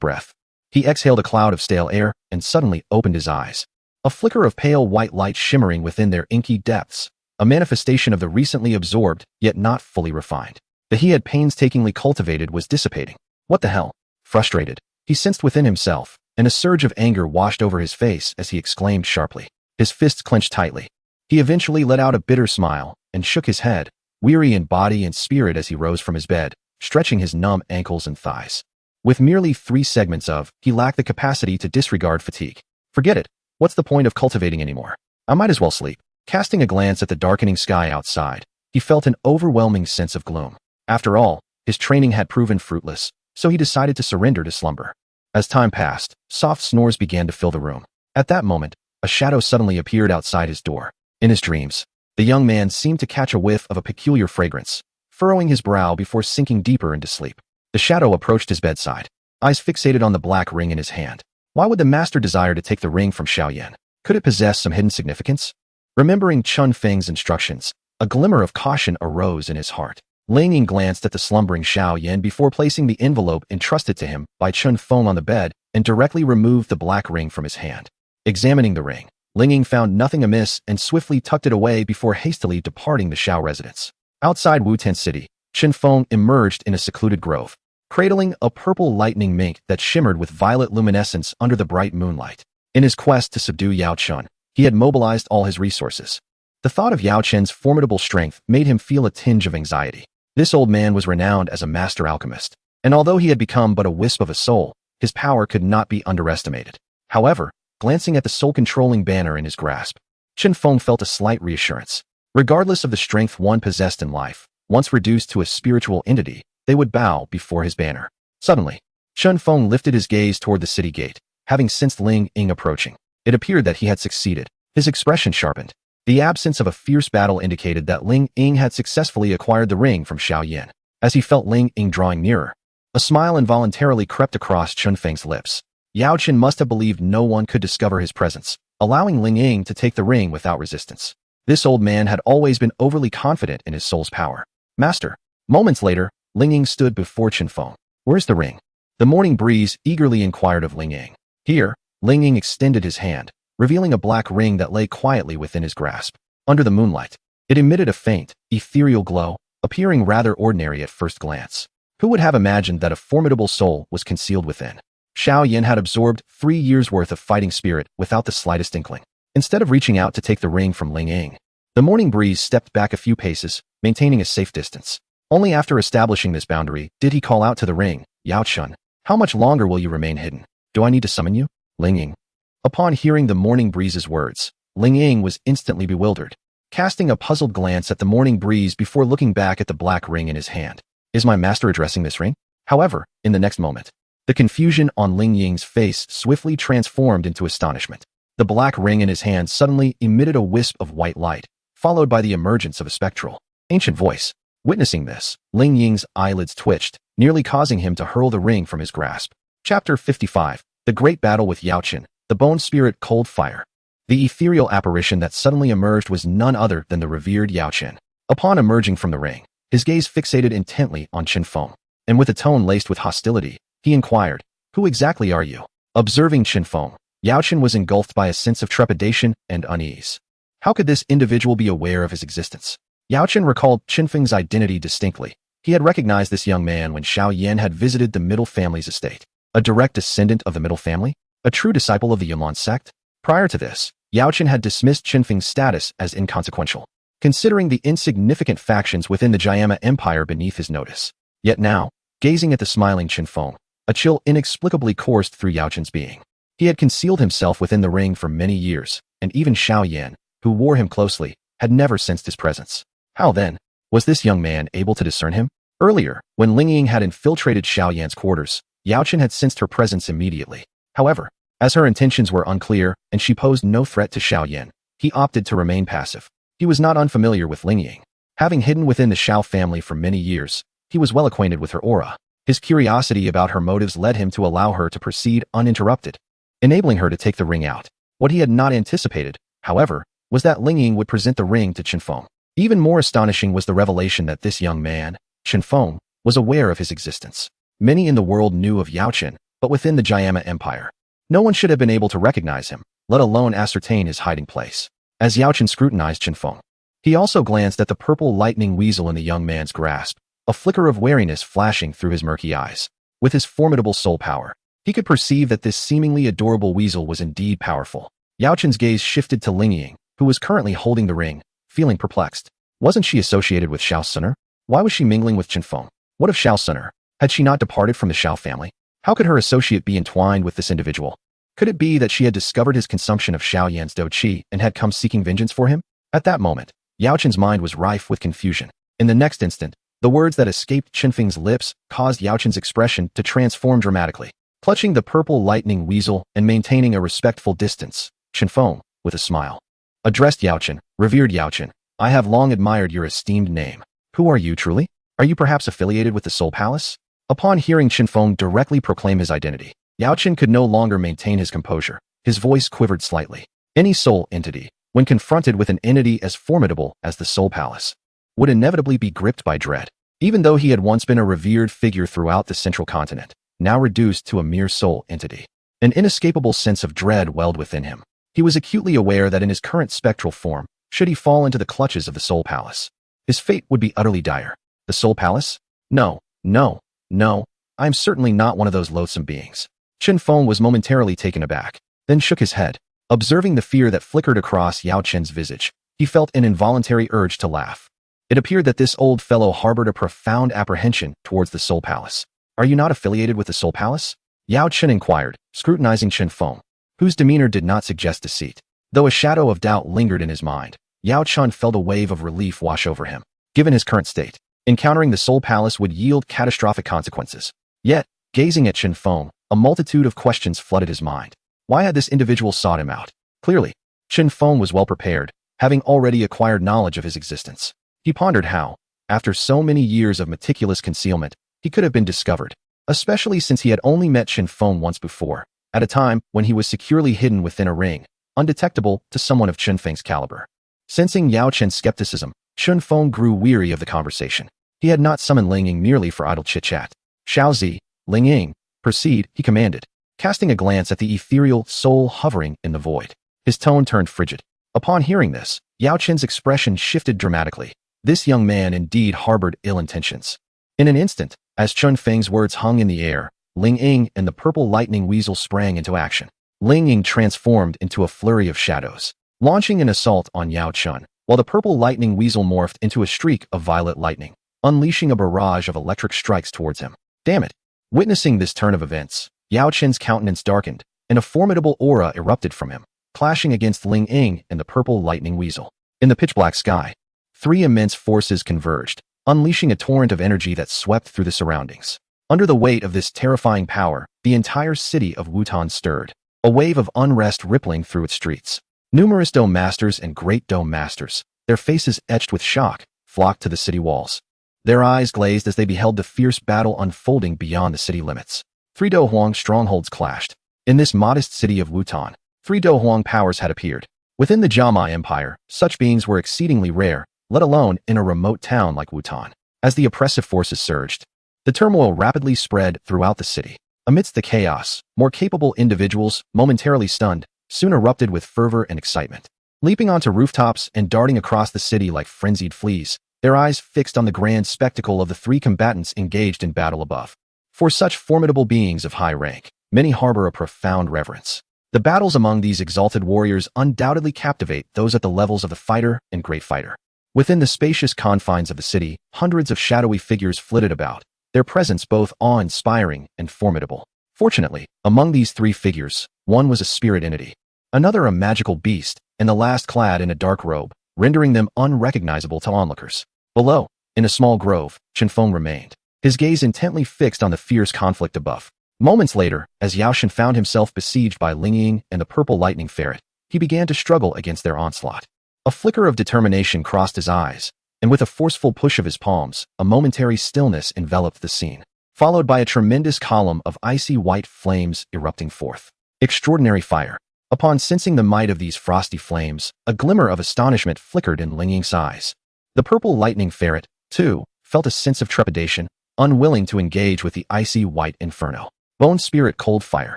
breath, he exhaled a cloud of stale air and suddenly opened his eyes. A flicker of pale white light shimmering within their inky depths, a manifestation of the recently absorbed, yet not fully refined, that he had painstakingly cultivated was dissipating. What the hell? Frustrated, he sensed within himself, and a surge of anger washed over his face as he exclaimed sharply. His fists clenched tightly. He eventually let out a bitter smile and shook his head, weary in body and spirit as he rose from his bed, stretching his numb ankles and thighs. With merely 3 segments of, he lacked the capacity to disregard fatigue. Forget it. What's the point of cultivating anymore? I might as well sleep. Casting a glance at the darkening sky outside, he felt an overwhelming sense of gloom. After all, his training had proven fruitless, so he decided to surrender to slumber. As time passed, soft snores began to fill the room. At that moment, a shadow suddenly appeared outside his door. In his dreams, the young man seemed to catch a whiff of a peculiar fragrance, furrowing his brow before sinking deeper into sleep. The shadow approached his bedside, eyes fixated on the black ring in his hand. Why would the master desire to take the ring from Xiaoyan? Could it possess some hidden significance? Remembering Chun Feng's instructions, a glimmer of caution arose in his heart. Ling Ying glanced at the slumbering Xiaoyan before placing the envelope entrusted to him by Chun Fong on the bed and directly removed the black ring from his hand. Examining the ring, Ling Ying found nothing amiss and swiftly tucked it away before hastily departing the Xiao residence. Outside Wutan City, Chun Fong emerged in a secluded grove, cradling a purple lightning mink that shimmered with violet luminescence under the bright moonlight. In his quest to subdue Yao Chun, he had mobilized all his resources. The thought of Yao Chun's formidable strength made him feel a tinge of anxiety. This old man was renowned as a master alchemist, and although he had become but a wisp of a soul, his power could not be underestimated. However, glancing at the soul-controlling banner in his grasp, Chun Fong felt a slight reassurance. Regardless of the strength one possessed in life, once reduced to a spiritual entity, they would bow before his banner. Suddenly, Chun Fong lifted his gaze toward the city gate, having sensed Ling Ying approaching. It appeared that he had succeeded. His expression sharpened. The absence of a fierce battle indicated that Ling Ying had successfully acquired the ring from Xiaoyan. As he felt Ling Ying drawing nearer, a smile involuntarily crept across Chun Feng's lips. Yao Chun must have believed no one could discover his presence, allowing Ling Ying to take the ring without resistance. This old man had always been overly confident in his soul's power. Master. Moments later, Ling Ying stood before Chun Fong. Where's the ring? The morning breeze eagerly inquired of Ling Ying. Here, Ling Ying extended his hand, revealing a black ring that lay quietly within his grasp. Under the moonlight, it emitted a faint, ethereal glow, appearing rather ordinary at first glance. Who would have imagined that a formidable soul was concealed within? Xiao Yan had absorbed 3 years' worth of fighting spirit without the slightest inkling. Instead of reaching out to take the ring from Ling Ying, the morning breeze stepped back a few paces, maintaining a safe distance. Only after establishing this boundary did he call out to the ring, Yao Chun, how much longer will you remain hidden? Do I need to summon you? Ling Ying. Upon hearing the morning breeze's words, Ling Ying was instantly bewildered, casting a puzzled glance at the morning breeze before looking back at the black ring in his hand. Is my master addressing this ring? However, in the next moment, the confusion on Ling Ying's face swiftly transformed into astonishment. The black ring in his hand suddenly emitted a wisp of white light, followed by the emergence of a spectral, ancient voice. Witnessing this, Ling Ying's eyelids twitched, nearly causing him to hurl the ring from his grasp. Chapter 55. The Great Battle with Yao Chun, the Bone Spirit Cold Fire. The ethereal apparition that suddenly emerged was none other than the revered Yao Chun. Upon emerging from the ring, his gaze fixated intently on Chun Fong, and with a tone laced with hostility, he inquired, "Who exactly are you?" Observing Chun Fong, Yao Chun was engulfed by a sense of trepidation and unease. How could this individual be aware of his existence? Yao Chun recalled Chun Feng's identity distinctly. He had recognized this young man when Xiao Yan had visited the middle family's estate. A direct descendant of the middle family? A true disciple of the Numerous Sect? Prior to this, Yao Chun had dismissed Chun Feng's status as inconsequential, considering the insignificant factions within the Jayama Empire beneath his notice. Yet now, gazing at the smiling Chun Fong, a chill inexplicably coursed through Yao Chun's being. He had concealed himself within the ring for many years, and even Xiao Yan, who wore him closely, had never sensed his presence. How then was this young man able to discern him? Earlier, when Ling Ying had infiltrated Xiao Yan's quarters, Yao Chun had sensed her presence immediately. However, as her intentions were unclear and she posed no threat to Xiao Yan, he opted to remain passive. He was not unfamiliar with Ling Ying. Having hidden within the Xiao family for many years, he was well acquainted with her aura. His curiosity about her motives led him to allow her to proceed uninterrupted, enabling her to take the ring out. What he had not anticipated, however, was that Ling Ying would present the ring to Chun Fong. Even more astonishing was the revelation that this young man, Chun Fong, was aware of his existence. Many in the world knew of Yao Chun, but within the Jayama Empire, no one should have been able to recognize him, let alone ascertain his hiding place. As Yao Chun scrutinized Chun Fong, he also glanced at the purple lightning weasel in the young man's grasp, a flicker of wariness flashing through his murky eyes. With his formidable soul power, he could perceive that this seemingly adorable weasel was indeed powerful. Yao Chun's gaze shifted to Ling Ying, who was currently holding the ring, feeling perplexed. Wasn't she associated with Xiao Suner? Why was she mingling with Chun Fong? What of Xiao Suner? Had she not departed from the Xiao family? How could her associate be entwined with this individual? Could it be that she had discovered his consumption of Xiao Yan's Douqi and had come seeking vengeance for him? At that moment, Yao Chun's mind was rife with confusion. In the next instant, the words that escaped Chun Feng's lips caused Yao Chun's expression to transform dramatically. Clutching the purple lightning weasel and maintaining a respectful distance, Chun Fong, with a smile, addressed Yao Chun, "Revered Yao Chun, I have long admired your esteemed name. Who are you truly? Are you perhaps affiliated with the Soul Palace?" Upon hearing Chun Fong directly proclaim his identity, Yao Chun could no longer maintain his composure. His voice quivered slightly. Any soul entity, when confronted with an entity as formidable as the Soul Palace, would inevitably be gripped by dread. Even though he had once been a revered figure throughout the central continent, now reduced to a mere soul entity, an inescapable sense of dread welled within him. He was acutely aware that in his current spectral form, should he fall into the clutches of the Soul Palace, his fate would be utterly dire. The Soul Palace? No, no, no, I am certainly not one of those loathsome beings. Chun Fong was momentarily taken aback, then shook his head. Observing the fear that flickered across Yao Chun's visage, he felt an involuntary urge to laugh. It appeared that this old fellow harbored a profound apprehension towards the Soul Palace. "Are you not affiliated with the Soul Palace?" Yao Chun inquired, scrutinizing Chun Fong, whose demeanor did not suggest deceit. Though a shadow of doubt lingered in his mind, Yao Chun felt a wave of relief wash over him. Given his current state, encountering the Soul Palace would yield catastrophic consequences. Yet, gazing at Chun Fong, a multitude of questions flooded his mind. Why had this individual sought him out? Clearly, Chun Fong was well prepared, having already acquired knowledge of his existence. He pondered how, after so many years of meticulous concealment, he could have been discovered, especially since he had only met Chun Fong once before, at a time when he was securely hidden within a ring, undetectable to someone of Chun Feng's caliber. Sensing Yao Chun's skepticism, Chun Fong grew weary of the conversation. He had not summoned Ling Ying merely for idle chit-chat. Xiaozi, Ling Ying, proceed, he commanded, casting a glance at the ethereal soul hovering in the void. His tone turned frigid. Upon hearing this, Yao Qin's expression shifted dramatically. This young man indeed harbored ill intentions. In an instant, as Chun Feng's words hung in the air, Ling Ying and the purple lightning weasel sprang into action. Ling Ying transformed into a flurry of shadows, launching an assault on Yao Chun, while the purple lightning weasel morphed into a streak of violet lightning, unleashing a barrage of electric strikes towards him. Damn it! Witnessing this turn of events, Yao Qin's countenance darkened, and a formidable aura erupted from him, clashing against Ling Ying and the purple lightning weasel. In the pitch-black sky, three immense forces converged, unleashing a torrent of energy that swept through the surroundings. Under the weight of this terrifying power, the entire city of Wutan stirred, a wave of unrest rippling through its streets. Numerous dome masters and great dome masters, their faces etched with shock, flocked to the city walls. Their eyes glazed as they beheld the fierce battle unfolding beyond the city limits. Three Do Huang strongholds clashed. In this modest city of Wutan, three Do Huang powers had appeared. Within the Jiama Empire, such beings were exceedingly rare, let alone in a remote town like Wutan. As the oppressive forces surged, the turmoil rapidly spread throughout the city. Amidst the chaos, more capable individuals, momentarily stunned, soon erupted with fervor and excitement. Leaping onto rooftops and darting across the city like frenzied fleas, their eyes fixed on the grand spectacle of the three combatants engaged in battle above. For such formidable beings of high rank, many harbor a profound reverence. The battles among these exalted warriors undoubtedly captivate those at the levels of the fighter and great fighter. Within the spacious confines of the city, hundreds of shadowy figures flitted about, their presence both awe-inspiring and formidable. Fortunately, among these three figures, one was a spirit entity, another a magical beast, and the last clad in a dark robe, rendering them unrecognizable to onlookers. Below, in a small grove, Chun Fong remained, his gaze intently fixed on the fierce conflict above. Moments later, as Yao Shen found himself besieged by Ling Ying and the purple lightning ferret, he began to struggle against their onslaught. A flicker of determination crossed his eyes, and with a forceful push of his palms, a momentary stillness enveloped the scene, followed by a tremendous column of icy white flames erupting forth. Extraordinary fire. Upon sensing the might of these frosty flames, a glimmer of astonishment flickered in Ling Ying's eyes. The purple lightning ferret, too, felt a sense of trepidation, unwilling to engage with the icy white inferno. Bone Spirit Cold Fire.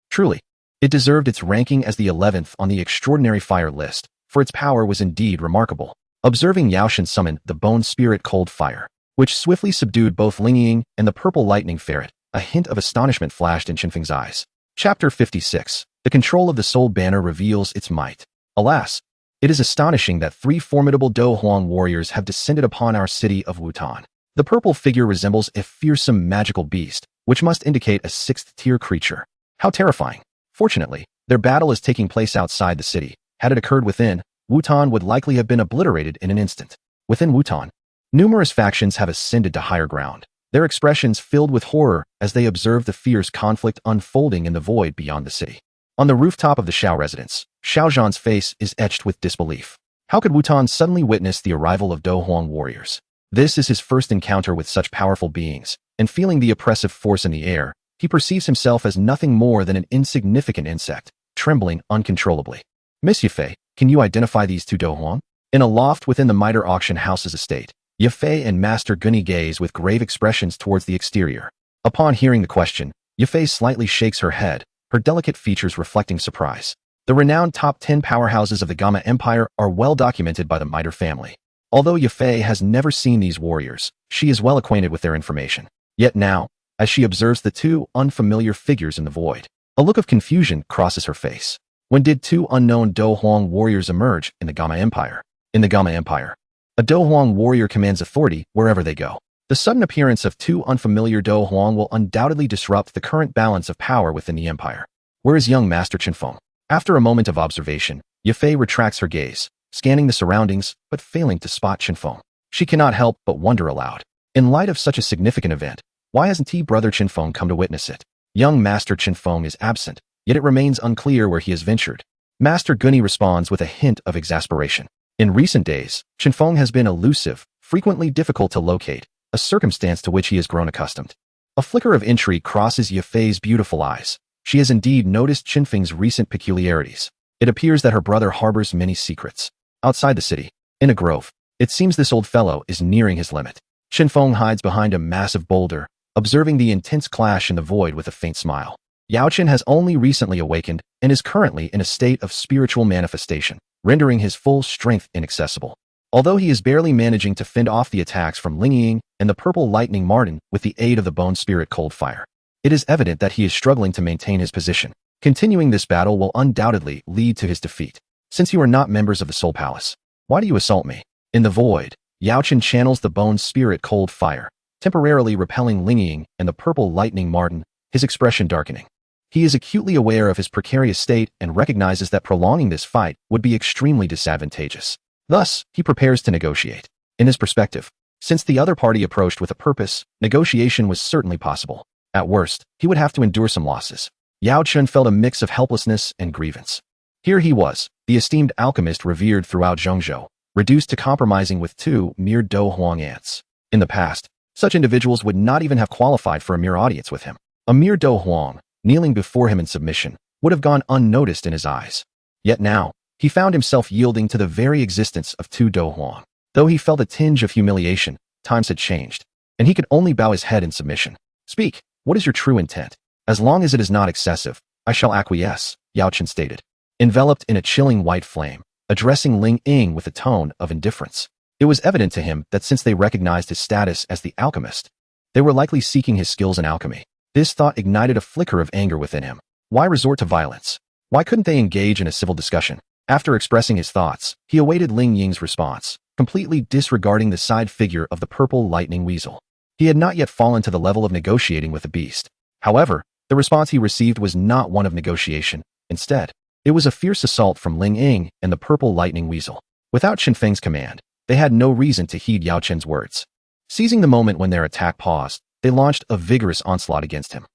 Truly, it deserved its ranking as the 11th on the extraordinary fire list, for its power was indeed remarkable. Observing Yao Shen summon the Bone Spirit Cold Fire, which swiftly subdued both Ling Ying and the purple lightning ferret, a hint of astonishment flashed in Chun Feng's eyes. Chapter 56. The control of the soul banner reveals its might. Alas, it is astonishing that three formidable Do Huang warriors have descended upon our city of Wutan. The purple figure resembles a fearsome magical beast, which must indicate a sixth-tier creature. How terrifying. Fortunately, their battle is taking place outside the city. Had it occurred within, Wutan would likely have been obliterated in an instant. Within Wutan, numerous factions have ascended to higher ground, their expressions filled with horror as they observe the fierce conflict unfolding in the void beyond the city. On the rooftop of the Xiao residence, Xiao Zhan's face is etched with disbelief. How could Wutan suddenly witness the arrival of Do Huang warriors? This is his first encounter with such powerful beings, and feeling the oppressive force in the air, he perceives himself as nothing more than an insignificant insect, trembling uncontrollably. Miss Yafei, can you identify these two Do Huang? In a loft within the Mitre Auction House's estate, Yafei and Master Gunny gaze with grave expressions towards the exterior. Upon hearing the question, Yafei slightly shakes her head, her delicate features reflecting surprise. The renowned top 10 powerhouses of the Gamma Empire are well documented by the Mitre family. Although Yafei has never seen these warriors, she is well acquainted with their information. Yet now, as she observes the two unfamiliar figures in the void, a look of confusion crosses her face. When did two unknown Do Huang warriors emerge in the Gamma Empire? In the Gamma Empire, a Do Huang warrior commands authority wherever they go. The sudden appearance of two unfamiliar Do Huang will undoubtedly disrupt the current balance of power within the empire. Where is young Master Chun Fong? After a moment of observation, Yafei retracts her gaze, scanning the surroundings, but failing to spot Chun Fong. She cannot help but wonder aloud. In light of such a significant event, why hasn't brother Chun Fong come to witness it? Young Master Chun Fong is absent, yet it remains unclear where he has ventured. Master Gunny responds with a hint of exasperation. In recent days, Chun Fong has been elusive, frequently difficult to locate, a circumstance to which he has grown accustomed. A flicker of intrigue crosses Yafei's beautiful eyes. She has indeed noticed Chun Feng's recent peculiarities. It appears that her brother harbors many secrets. Outside the city, in a grove, it seems this old fellow is nearing his limit. Chun Fong hides behind a massive boulder, observing the intense clash in the void with a faint smile. Yao Chen has only recently awakened and is currently in a state of spiritual manifestation, rendering his full strength inaccessible. Although he is barely managing to fend off the attacks from Ling Ying and the purple lightning Martin with the aid of the bone spirit cold fire, it is evident that he is struggling to maintain his position. Continuing this battle will undoubtedly lead to his defeat. Since you are not members of the Soul Palace, why do you assault me? In the void, Yao Chen channels the bone spirit cold fire, temporarily repelling Ling Ying and the purple lightning Martin, his expression darkening. He is acutely aware of his precarious state and recognizes that prolonging this fight would be extremely disadvantageous. Thus, he prepares to negotiate. In his perspective, since the other party approached with a purpose, negotiation was certainly possible. At worst, he would have to endure some losses. Yao Chen felt a mix of helplessness and grievance. Here he was, the esteemed alchemist revered throughout Zhengzhou, reduced to compromising with two mere Do Huang ants. In the past, such individuals would not even have qualified for a mere audience with him. A mere Do Huang, kneeling before him in submission, would have gone unnoticed in his eyes. Yet now, he found himself yielding to the very existence of two Do Huang. Though he felt a tinge of humiliation, times had changed, and he could only bow his head in submission. Speak, what is your true intent? As long as it is not excessive, I shall acquiesce, Yao Chen stated. Enveloped in a chilling white flame, addressing Ling Ying with a tone of indifference. It was evident to him that since they recognized his status as the alchemist, they were likely seeking his skills in alchemy. This thought ignited a flicker of anger within him. Why resort to violence? Why couldn't they engage in a civil discussion? After expressing his thoughts, he awaited Ling Ying's response, completely disregarding the side figure of the purple lightning weasel. He had not yet fallen to the level of negotiating with the beast. However, the response he received was not one of negotiation. Instead, it was a fierce assault from Ling Ying and the purple lightning weasel. Without Chun Feng's command, they had no reason to heed Yao Chen's words. Seizing the moment when their attack paused, they launched a vigorous onslaught against him.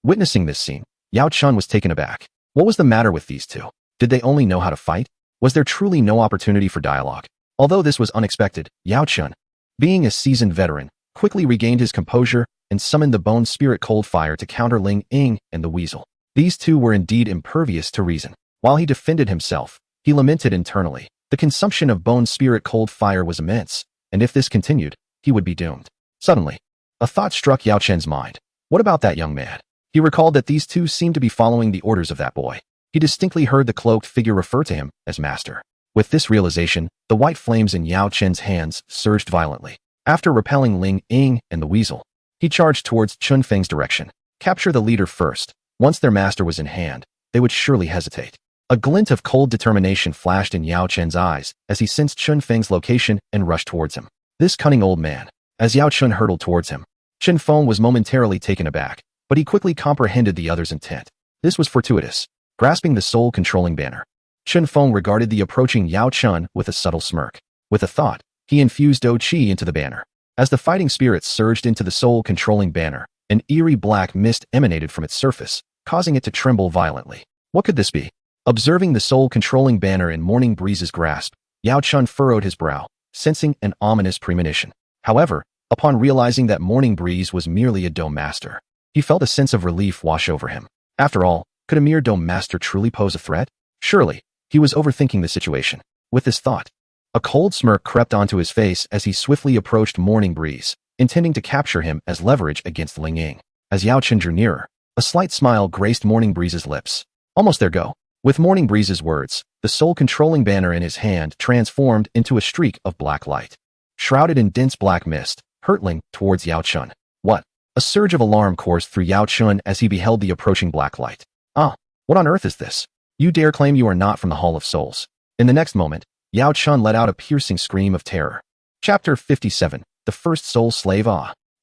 Witnessing this scene, Yao Chen was taken aback. What was the matter with these two? Did they only know how to fight? Was there truly no opportunity for dialogue? Although this was unexpected, Yao Chen, being a seasoned veteran, quickly regained his composure and summoned the bone spirit cold fire to counter Ling Ying and the weasel. These two were indeed impervious to reason. While he defended himself, he lamented internally. The consumption of bone spirit cold fire was immense, and if this continued, he would be doomed. Suddenly, a thought struck Yao Chen's mind. What about that young man? He recalled that these two seemed to be following the orders of that boy. He distinctly heard the cloaked figure refer to him as master. With this realization, the white flames in Yao Chen's hands surged violently. After repelling Ling Ying and the weasel, he charged towards Chun Feng's direction. Capture the leader first. Once their master was in hand, they would surely hesitate. A glint of cold determination flashed in Yao Chen's eyes as he sensed Chun Feng's location and rushed towards him. This cunning old man. As Yao Chen hurtled towards him, Chun Fong was momentarily taken aback, but he quickly comprehended the other's intent. This was fortuitous. Grasping the soul-controlling banner, Chun Fong regarded the approaching Yao Chen with a subtle smirk. With a thought, he infused Douqi into the banner. As the fighting spirits surged into the soul-controlling banner, an eerie black mist emanated from its surface, causing it to tremble violently. What could this be? Observing the soul-controlling banner in Morning Breeze's grasp, Yao Chen furrowed his brow, sensing an ominous premonition. However, upon realizing that Morning Breeze was merely a dome master, he felt a sense of relief wash over him. After all, could a mere dome master truly pose a threat? Surely, he was overthinking the situation. With this thought, a cold smirk crept onto his face as he swiftly approached Morning Breeze, intending to capture him as leverage against Ling Ying. As Yao Chen drew nearer, a slight smile graced Morning Breeze's lips. Almost there go. With Morning Breeze's words, the soul-controlling banner in his hand transformed into a streak of black light, shrouded in dense black mist, hurtling towards Yao Chen. What? A surge of alarm coursed through Yao Chen as he beheld the approaching black light. Ah, what on earth is this? You dare claim you are not from the Hall of Souls? In the next moment, Yao Chen let out a piercing scream of terror. Chapter 57. The First Soul Slave.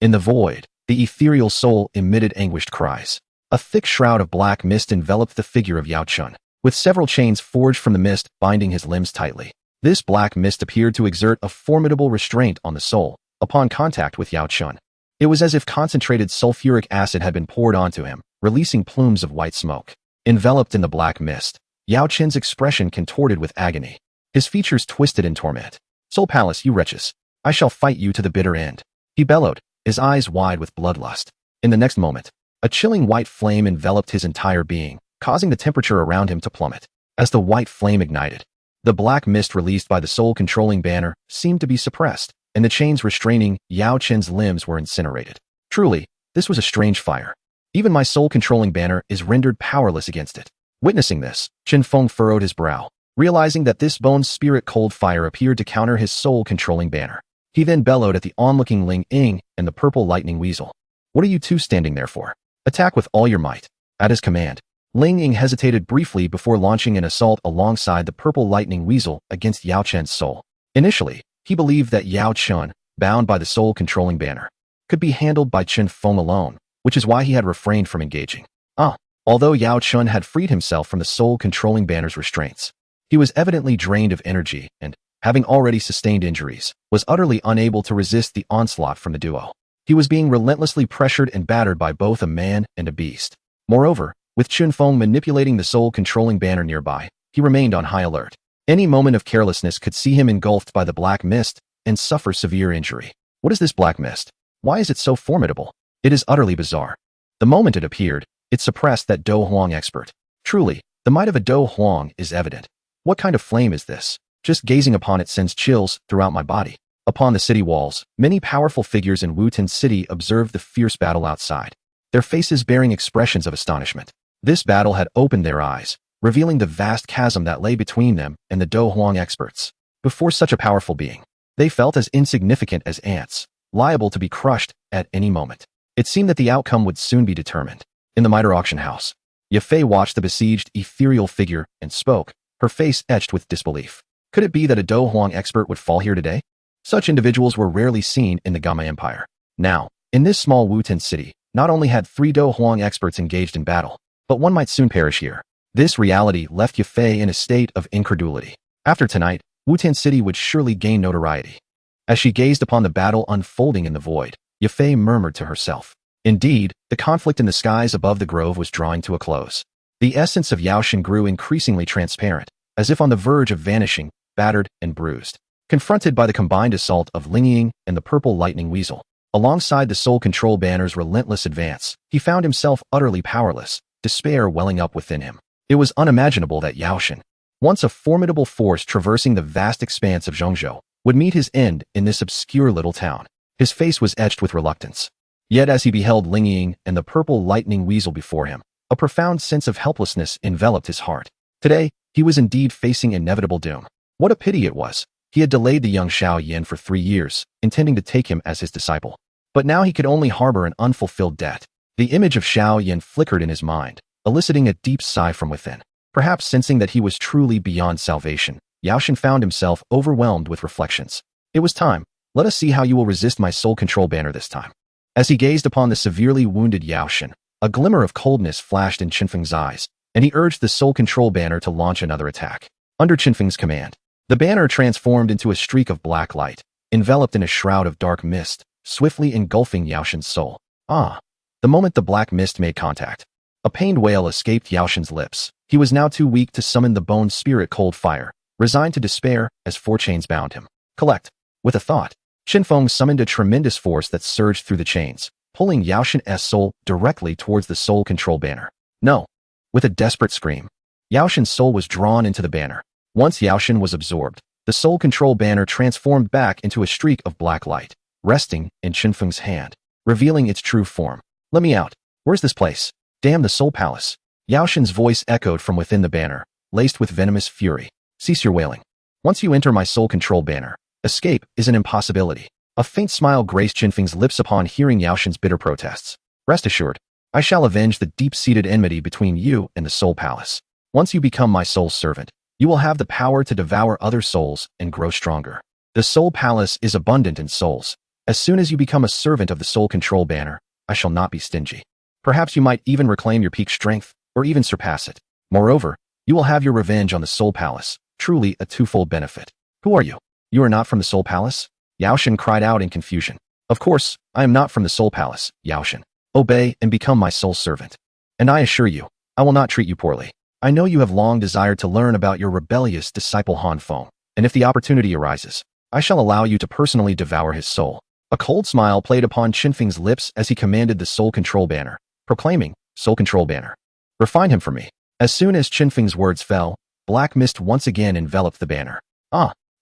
In the void, the ethereal soul emitted anguished cries. A thick shroud of black mist enveloped the figure of Yao Chen, with several chains forged from the mist binding his limbs tightly. This black mist appeared to exert a formidable restraint on the soul upon contact with Yao Chen. It was as if concentrated sulfuric acid had been poured onto him, releasing plumes of white smoke. Enveloped in the black mist, Yao Chen's expression contorted with agony. His features twisted in torment. Soul Palace, you wretches! I shall fight you to the bitter end. He bellowed, his eyes wide with bloodlust. In the next moment, a chilling white flame enveloped his entire being, causing the temperature around him to plummet. As the white flame ignited, the black mist released by the soul-controlling banner seemed to be suppressed. and the chains restraining Yao Chen's limbs were incinerated. Truly, this was a strange fire. Even my soul-controlling banner is rendered powerless against it. Witnessing this, Chun Fong furrowed his brow, realizing that this bone spirit cold fire appeared to counter his soul-controlling banner. He then bellowed at the onlooking Ling Ying and the purple lightning weasel. What are you two standing there for? Attack with all your might. At his command, Ling Ying hesitated briefly before launching an assault alongside the purple lightning weasel against Yao Chen's soul. Initially, he believed that Yao Chen, bound by the soul-controlling banner, could be handled by Chun Fong alone, which is why he had refrained from engaging. Although Yao Chen had freed himself from the soul-controlling banner's restraints, he was evidently drained of energy and, having already sustained injuries, was utterly unable to resist the onslaught from the duo. He was being relentlessly pressured and battered by both a man and a beast. Moreover, with Chun Fong manipulating the soul-controlling banner nearby, he remained on high alert. Any moment of carelessness could see him engulfed by the black mist and suffer severe injury. What is this black mist? Why is it so formidable? It is utterly bizarre. The moment it appeared, it suppressed that Do Huang expert. Truly, the might of a Do Huang is evident. What kind of flame is this? Just gazing upon it sends chills throughout my body. Upon the city walls, many powerful figures in Wutan City observed the fierce battle outside, their faces bearing expressions of astonishment. This battle had opened their eyes, revealing the vast chasm that lay between them and the Do Huang experts. Before such a powerful being, they felt as insignificant as ants, liable to be crushed at any moment. It seemed that the outcome would soon be determined. In the Mitre auction house, Yafei watched the besieged ethereal figure and spoke, her face etched with disbelief. Could it be that a Do Huang expert would fall here today? Such individuals were rarely seen in the Gamma Empire. Now, in this small Wutan city, not only had 3 Do Huang experts engaged in battle, but one might soon perish here. This reality left Yafei in a state of incredulity. After tonight, Wutan City would surely gain notoriety. As she gazed upon the battle unfolding in the void, Yafei murmured to herself. Indeed, the conflict in the skies above the grove was drawing to a close. The essence of Yaoshin grew increasingly transparent, as if on the verge of vanishing, battered and bruised. Confronted by the combined assault of Ling Ying and the purple lightning weasel, alongside the soul control banner's relentless advance, he found himself utterly powerless, despair welling up within him. It was unimaginable that Yaoshin, once a formidable force traversing the vast expanse of Zhongzhou, would meet his end in this obscure little town. His face was etched with reluctance. Yet as he beheld Ling Ying and the purple lightning weasel before him, a profound sense of helplessness enveloped his heart. Today, he was indeed facing inevitable doom. What a pity it was. He had delayed the young Xiao Yin for 3 years, intending to take him as his disciple. But now he could only harbor an unfulfilled debt. The image of Xiao Yin flickered in his mind, eliciting a deep sigh from within. Perhaps sensing that he was truly beyond salvation, Yaoshin found himself overwhelmed with reflections. It was time. Let us see how you will resist my soul control banner this time. As he gazed upon the severely wounded Yaoshin, a glimmer of coldness flashed in Qinfeng's eyes, and he urged the soul control banner to launch another attack. Under Qinfeng's command, the banner transformed into a streak of black light, enveloped in a shroud of dark mist, swiftly engulfing Yaoshin's soul. The moment the black mist made contact, a pained wail escaped Yaoshin's lips. He was now too weak to summon the bone spirit cold fire, resigned to despair as 4 chains bound him. Collect. With a thought, Chun Fong summoned a tremendous force that surged through the chains, pulling Yaoshin's soul directly towards the soul control banner. No. With a desperate scream, Yaoshin's soul was drawn into the banner. Once Yaoshin was absorbed, the soul control banner transformed back into a streak of black light, resting in Qinfeng's hand, revealing its true form. Let me out. Where's this place? Damn the soul palace. Yaoshin's voice echoed from within the banner, laced with venomous fury. Cease your wailing. Once you enter my soul control banner, escape is an impossibility. A faint smile graced Qinfeng's lips upon hearing Yaoshin's bitter protests. Rest assured, I shall avenge the deep-seated enmity between you and the soul palace. Once you become my soul's servant, you will have the power to devour other souls and grow stronger. The soul palace is abundant in souls. As soon as you become a servant of the soul control banner, I shall not be stingy. Perhaps you might even reclaim your peak strength, or even surpass it. Moreover, you will have your revenge on the soul palace, truly a twofold benefit. Who are you? You are not from the soul palace? Yaoshin cried out in confusion. Of course, I am not from the soul palace, Yaoshin. Obey and become my soul servant. And I assure you, I will not treat you poorly. I know you have long desired to learn about your rebellious disciple Han Feng, and if the opportunity arises, I shall allow you to personally devour his soul. A cold smile played upon Qinfeng's lips as he commanded the soul control banner, proclaiming, Soul control banner. Refine him for me. As soon as Qinfeng's words fell, black mist once again enveloped the banner.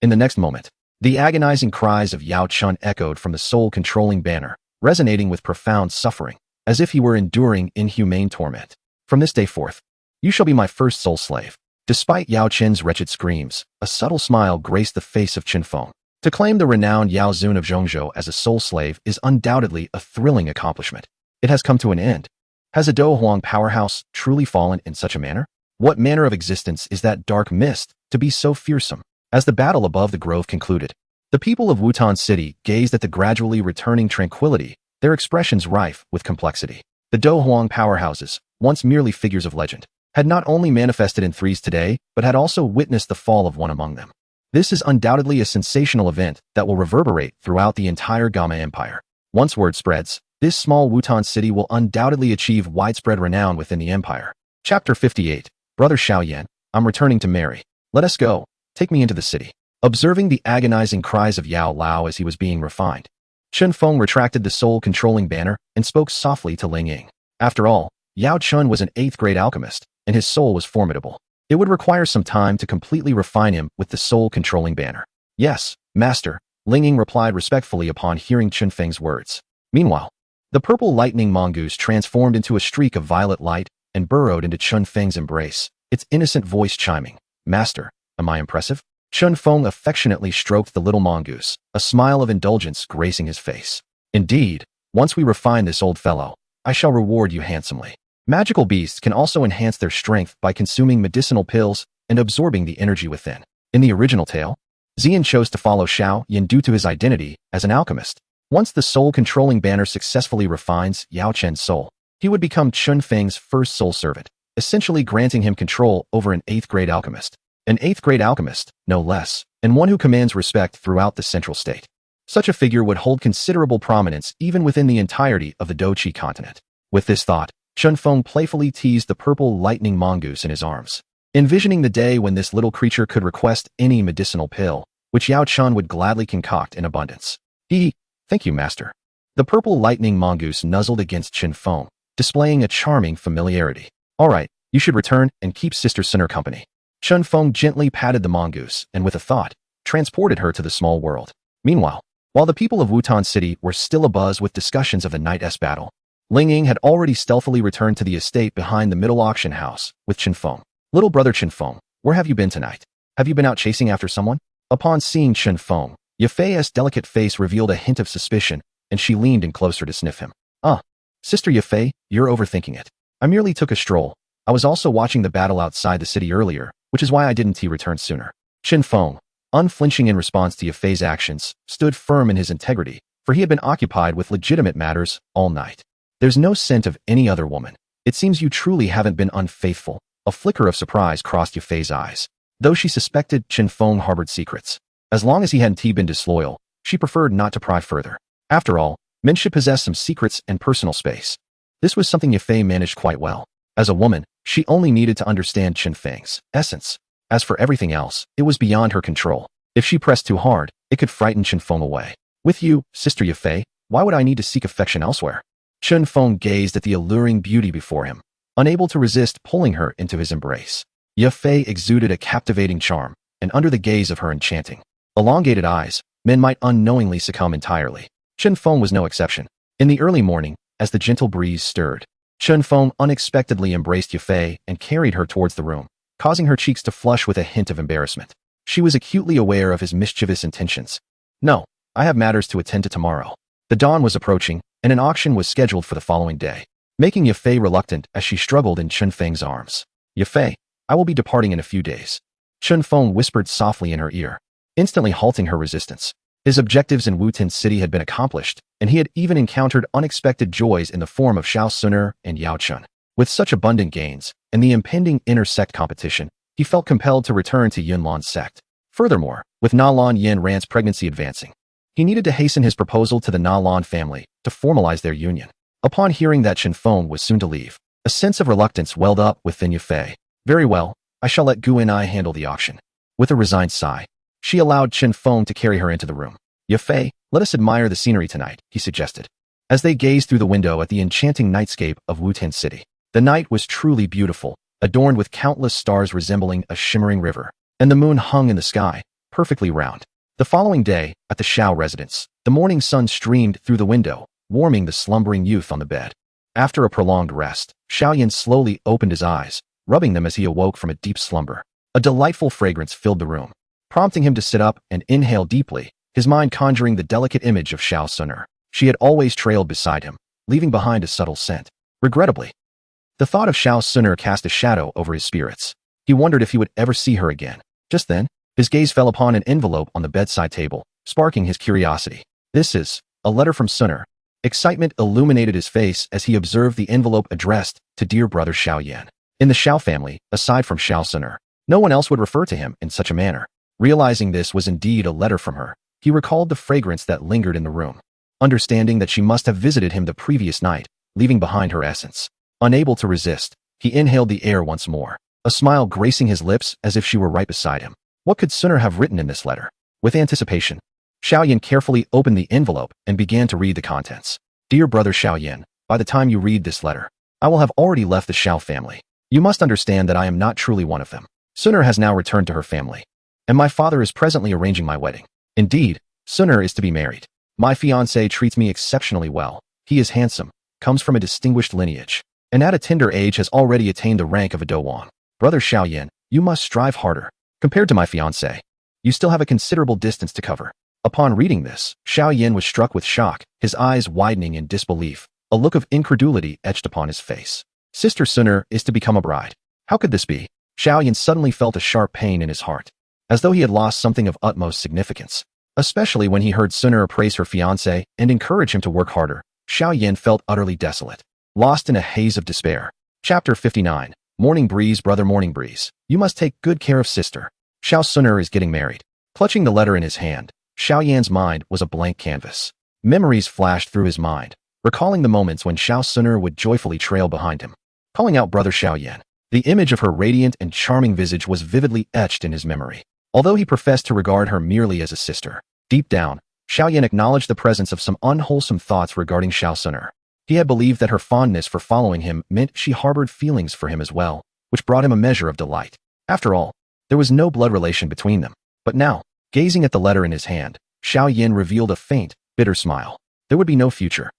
In the next moment, The agonizing cries of Yao Chun echoed from the soul-controlling banner, resonating with profound suffering, as if he were enduring inhumane torment. From this day forth, you shall be my first soul slave. Despite Yao Chen's wretched screams, a subtle smile graced the face of Chun Fong. To claim the renowned Yao Zun of Zhongzhou as a soul slave is undoubtedly a thrilling accomplishment. It has come to an end. Has a Do Huang powerhouse truly fallen in such a manner? What manner of existence is that dark mist to be so fearsome? As the battle above the grove concluded, the people of Wutan City gazed at the gradually returning tranquility, their expressions rife with complexity. The Do Huang powerhouses, once merely figures of legend, had not only manifested in threes today, but had also witnessed the fall of one among them. This is undoubtedly a sensational event that will reverberate throughout the entire Gamma Empire. Once word spreads, this small Wutan city will undoubtedly achieve widespread renown within the empire. Chapter 58. Brother Xiaoyan, I'm returning to marry. Let us go. Take me into the city. Observing the agonizing cries of Yao Lao as he was being refined, Chun Fong retracted the soul-controlling banner and spoke softly to Ling Ying. After all, Yao Chun was an 8th-grade alchemist, and his soul was formidable. It would require some time to completely refine him with the soul-controlling banner. Yes, master, Ling Ying replied respectfully upon hearing Chun Feng's words. Meanwhile, the purple lightning mongoose transformed into a streak of violet light and burrowed into Chun Feng's embrace, its innocent voice chiming. Master, am I impressive? Chun Fong affectionately stroked the little mongoose, a smile of indulgence gracing his face. Indeed, once we refine this old fellow, I shall reward you handsomely. Magical beasts can also enhance their strength by consuming medicinal pills and absorbing the energy within. In the original tale, Xian chose to follow Xiao Yan due to his identity as an alchemist. Once the soul-controlling banner successfully refines Yao Chen's soul, he would become Chun Feng's first soul servant, essentially granting him control over an 8th-grade alchemist. An 8th-grade alchemist, no less, and one who commands respect throughout the central state. Such a figure would hold considerable prominence even within the entirety of the Douqi continent. With this thought, Chun Fong playfully teased the purple lightning mongoose in his arms, envisioning the day when this little creature could request any medicinal pill, which Yao Chun would gladly concoct in abundance. Thank you, master. The purple lightning mongoose nuzzled against Chun Fong, displaying a charming familiarity. All right, you should return and keep Sister Sun company. Chun Fong gently patted the mongoose and with a thought, transported her to the small world. Meanwhile, while the people of Wutan City were still abuzz with discussions of the Night battle, Ling Ying had already stealthily returned to the estate behind the middle auction house with Chun Fong. Little brother Chun Fong, where have you been tonight? Have you been out chasing after someone? Upon seeing Chun Fong, Yafei's delicate face revealed a hint of suspicion, and she leaned in closer to sniff him. Sister Yafei, you're overthinking it. I merely took a stroll. I was also watching the battle outside the city earlier, which is why I didn't return sooner. Chun Fong, unflinching in response to Yafei's actions, stood firm in his integrity, for he had been occupied with legitimate matters all night. There's no scent of any other woman. It seems you truly haven't been unfaithful. A flicker of surprise crossed Yafei's eyes, though she suspected Chun Fong harbored secrets. As long as he hadn't been disloyal, she preferred not to pry further. After all, men should possess some secrets and personal space. This was something Yafei managed quite well. As a woman, she only needed to understand Chun Feng's essence. As for everything else, it was beyond her control. If she pressed too hard, it could frighten Chun Fong away. With you, Sister Yafei, why would I need to seek affection elsewhere? Chun Fong gazed at the alluring beauty before him, unable to resist pulling her into his embrace. Yafei exuded a captivating charm, and under the gaze of her enchanting, elongated eyes, men might unknowingly succumb entirely. Chun Fong was no exception. In the early morning, as the gentle breeze stirred, Chun Fong unexpectedly embraced Yafei and carried her towards the room, causing her cheeks to flush with a hint of embarrassment. She was acutely aware of his mischievous intentions. No, I have matters to attend to tomorrow. The dawn was approaching, and an auction was scheduled for the following day, making Yafei reluctant as she struggled in Chun Feng's arms. Yafei, I will be departing in a few days. Chun Fong whispered softly in her ear, instantly halting her resistance. His objectives in Wutan City had been accomplished, and he had even encountered unexpected joys in the form of Xiao Suner and Yao Chun. With such abundant gains, and the impending inter-sect competition, he felt compelled to return to Yunlan's sect. Furthermore, with Na Lan Yin Ran's pregnancy advancing, he needed to hasten his proposal to the Na Lan family to formalize their union. Upon hearing that Chun Fong was soon to leave, a sense of reluctance welled up within Yafei. Very well, I shall let Gu and I handle the auction. With a resigned sigh, she allowed Chun Fong to carry her into the room. Yafei, let us admire the scenery tonight, he suggested. As they gazed through the window at the enchanting nightscape of Wutan City, the night was truly beautiful, adorned with countless stars resembling a shimmering river, and the moon hung in the sky, perfectly round. The following day, at the Xiao residence, the morning sun streamed through the window, warming the slumbering youth on the bed. After a prolonged rest, Xiaoyan slowly opened his eyes, rubbing them as he awoke from a deep slumber. A delightful fragrance filled the room, prompting him to sit up and inhale deeply, his mind conjuring the delicate image of Xiao Suner. She had always trailed beside him, leaving behind a subtle scent. Regrettably, the thought of Xiao Suner cast a shadow over his spirits. He wondered if he would ever see her again. Just then, his gaze fell upon an envelope on the bedside table, sparking his curiosity. This is a letter from Suner. Excitement illuminated his face as he observed the envelope addressed to dear brother Xiaoyan. In the Xiao family, aside from Xiao Suner, no one else would refer to him in such a manner. Realizing this was indeed a letter from her, he recalled the fragrance that lingered in the room. Understanding that she must have visited him the previous night, leaving behind her essence. Unable to resist, he inhaled the air once more, a smile gracing his lips as if she were right beside him. What could Suner have written in this letter? With anticipation, Xiaoyan carefully opened the envelope and began to read the contents. Dear brother Xiaoyan, by the time you read this letter, I will have already left the Xiao family. You must understand that I am not truly one of them. Suner has now returned to her family, and my father is presently arranging my wedding. Indeed, Suner is to be married. My fiancé treats me exceptionally well. He is handsome, comes from a distinguished lineage, and at a tender age has already attained the rank of a Douqi. Brother Xiaoyan, you must strive harder. Compared to my fiancé, you still have a considerable distance to cover. Upon reading this, Xiaoyan was struck with shock, his eyes widening in disbelief. A look of incredulity etched upon his face. Sister Suner is to become a bride. How could this be? Xiaoyan suddenly felt a sharp pain in his heart, as though he had lost something of utmost significance. Especially when he heard Suner praise her fiancé and encourage him to work harder, Xiaoyan felt utterly desolate, lost in a haze of despair. Chapter 59. Morning Breeze. Brother Morning Breeze, you must take good care of sister. Xiao Suner is getting married. Clutching the letter in his hand, Xiaoyan's mind was a blank canvas. Memories flashed through his mind, recalling the moments when Xiao Suner would joyfully trail behind him, calling out brother Xiaoyan. The image of her radiant and charming visage was vividly etched in his memory. Although he professed to regard her merely as a sister, deep down, Xiaoyan acknowledged the presence of some unwholesome thoughts regarding Xiao Suner. He had believed that her fondness for following him meant she harbored feelings for him as well, which brought him a measure of delight. After all, there was no blood relation between them. But now, gazing at the letter in his hand, Xiaoyan revealed a faint, bitter smile. There would be no future.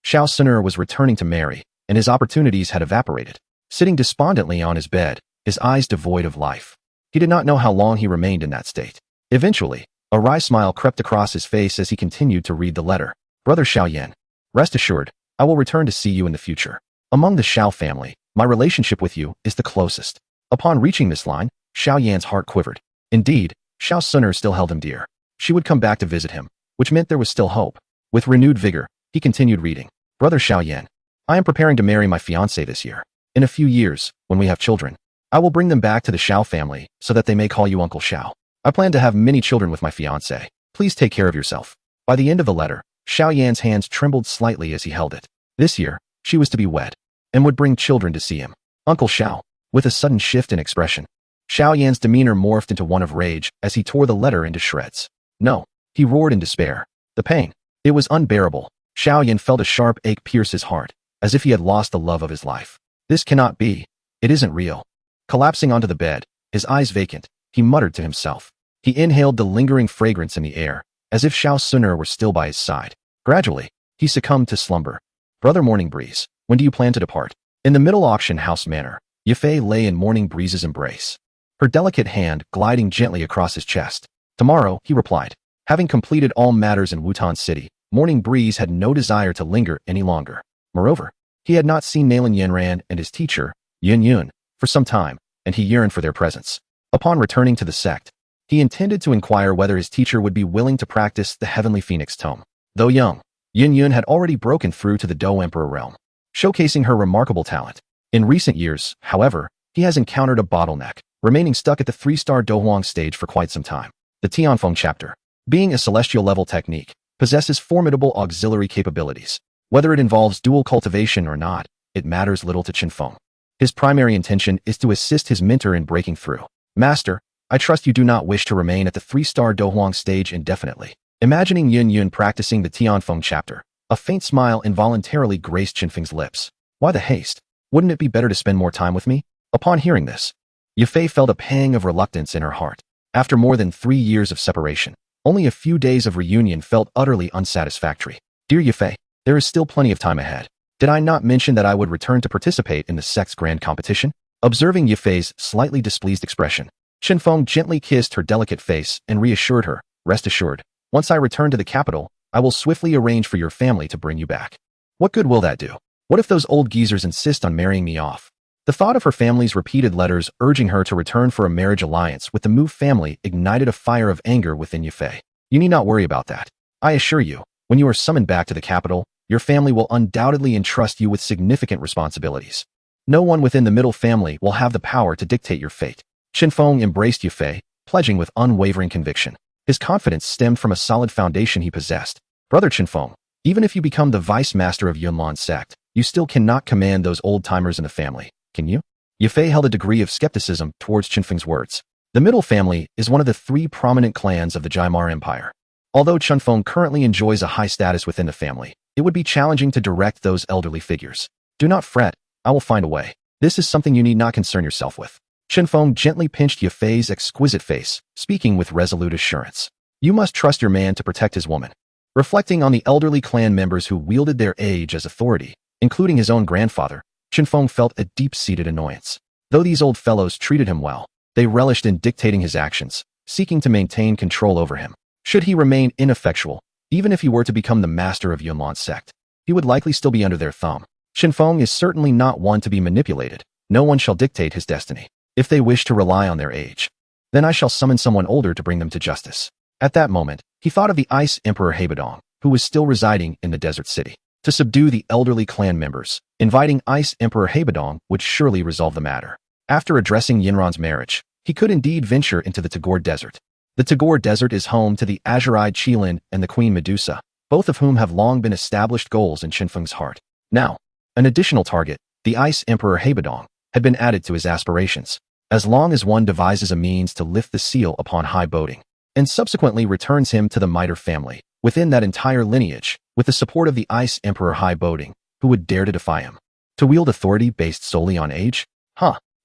Xiao Suner was returning to marry, and his opportunities had evaporated. Sitting despondently on his bed, his eyes devoid of life, he did not know how long he remained in that state. Eventually, a wry smile crept across his face as he continued to read the letter. Brother Xiaoyan, rest assured, I will return to see you in the future. Among the Xiao family, my relationship with you is the closest. Upon reaching this line, Xiaoyan's heart quivered. Indeed, Xiao Suner still held him dear. She would come back to visit him, which meant there was still hope. With renewed vigor, he continued reading. Brother Xiaoyan, I am preparing to marry my fiancée this year. In a few years, when we have children, I will bring them back to the Xiao family so that they may call you Uncle Xiao. I plan to have many children with my fiancée. Please take care of yourself. By the end of the letter, Xiaoyan's hands trembled slightly as he held it. This year, she was to be wed, and would bring children to see him. Uncle Xiao, with a sudden shift in expression, Xiaoyan's demeanor morphed into one of rage as he tore the letter into shreds. No, he roared in despair. The pain, it was unbearable. Xiaoyan felt a sharp ache pierce his heart, as if he had lost the love of his life. This cannot be. It isn't real. Collapsing onto the bed, his eyes vacant, he muttered to himself. He inhaled the lingering fragrance in the air, as if Xiao Suner were still by his side. Gradually, he succumbed to slumber. Brother Morning Breeze, when do you plan to depart? In the middle auction house manor, Yifei lay in Morning Breeze's embrace, her delicate hand gliding gently across his chest. Tomorrow, he replied. Having completed all matters in Wutan City, Morning Breeze had no desire to linger any longer. Moreover, he had not seen Nalan Yanran and his teacher, Yun Yun, for some time, and he yearned for their presence. Upon returning to the sect, he intended to inquire whether his teacher would be willing to practice the Heavenly Phoenix Tome. Though young, Yun Yun had already broken through to the Dou Emperor realm, showcasing her remarkable talent. In recent years, however, he has encountered a bottleneck, remaining stuck at the 3-star Douhuang stage for quite some time. The Tianfeng chapter, being a celestial level technique, possesses formidable auxiliary capabilities. Whether it involves dual cultivation or not, it matters little to Chun Fong. His primary intention is to assist his mentor in breaking through. Master, I trust you do not wish to remain at the 3-star Douhuang stage indefinitely. Imagining Yun Yun practicing the Tianfeng chapter, a faint smile involuntarily graced Chun Feng's lips. Why the haste? Wouldn't it be better to spend more time with me? Upon hearing this, Yifei felt a pang of reluctance in her heart. After more than 3 years of separation, Only a few days of reunion felt utterly unsatisfactory. Dear Yafei, there is still plenty of time ahead. Did I not mention that I would return to participate in the sect's grand competition? Observing Yafei's slightly displeased expression, Chun Fong gently kissed her delicate face and reassured her, rest assured, once I return to the capital, I will swiftly arrange for your family to bring you back. What good will that do? What if those old geezers insist on marrying me off? The thought of her family's repeated letters urging her to return for a marriage alliance with the Mu family ignited a fire of anger within Yafei. You need not worry about that. I assure you, when you are summoned back to the capital, your family will undoubtedly entrust you with significant responsibilities. No one within the middle family will have the power to dictate your fate. Chun Fong embraced Yafei, pledging with unwavering conviction. His confidence stemmed from a solid foundation he possessed. Brother Chun Fong, even if you become the vice master of Yunlan sect, you still cannot command those old-timers in the family, can you? Yafei held a degree of skepticism towards Chun Feng's words. The middle family is one of the three prominent clans of the Jaimar Empire. Although Chun Fong currently enjoys a high status within the family, it would be challenging to direct those elderly figures. Do not fret, I will find a way. This is something you need not concern yourself with. Chun Fong gently pinched Yafei's exquisite face, speaking with resolute assurance. You must trust your man to protect his woman. Reflecting on the elderly clan members who wielded their age as authority, including his own grandfather, Chun Fong felt a deep-seated annoyance. Though these old fellows treated him well, they relished in dictating his actions, seeking to maintain control over him. Should he remain ineffectual, even if he were to become the master of Yunlan sect, he would likely still be under their thumb. Chun Fong is certainly not one to be manipulated. No one shall dictate his destiny. If they wish to rely on their age, then I shall summon someone older to bring them to justice. At that moment, he thought of the Ice Emperor Hebadong, who was still residing in the desert city. To subdue the elderly clan members, inviting Ice Emperor Hebadong would surely resolve the matter. After addressing Yinran's marriage, he could indeed venture into the Tagore Desert. The Tagore Desert is home to the Azure-eyed Qilin and the Queen Medusa, both of whom have long been established goals in Chun Feng's heart. Now, an additional target, the Ice Emperor Hebadong, had been added to his aspirations. As long as one devises a means to lift the seal upon high boating, and subsequently returns him to the Miter family, within that entire lineage, with the support of the Ice Emperor High Boating, who would dare to defy him? To wield authority based solely on age?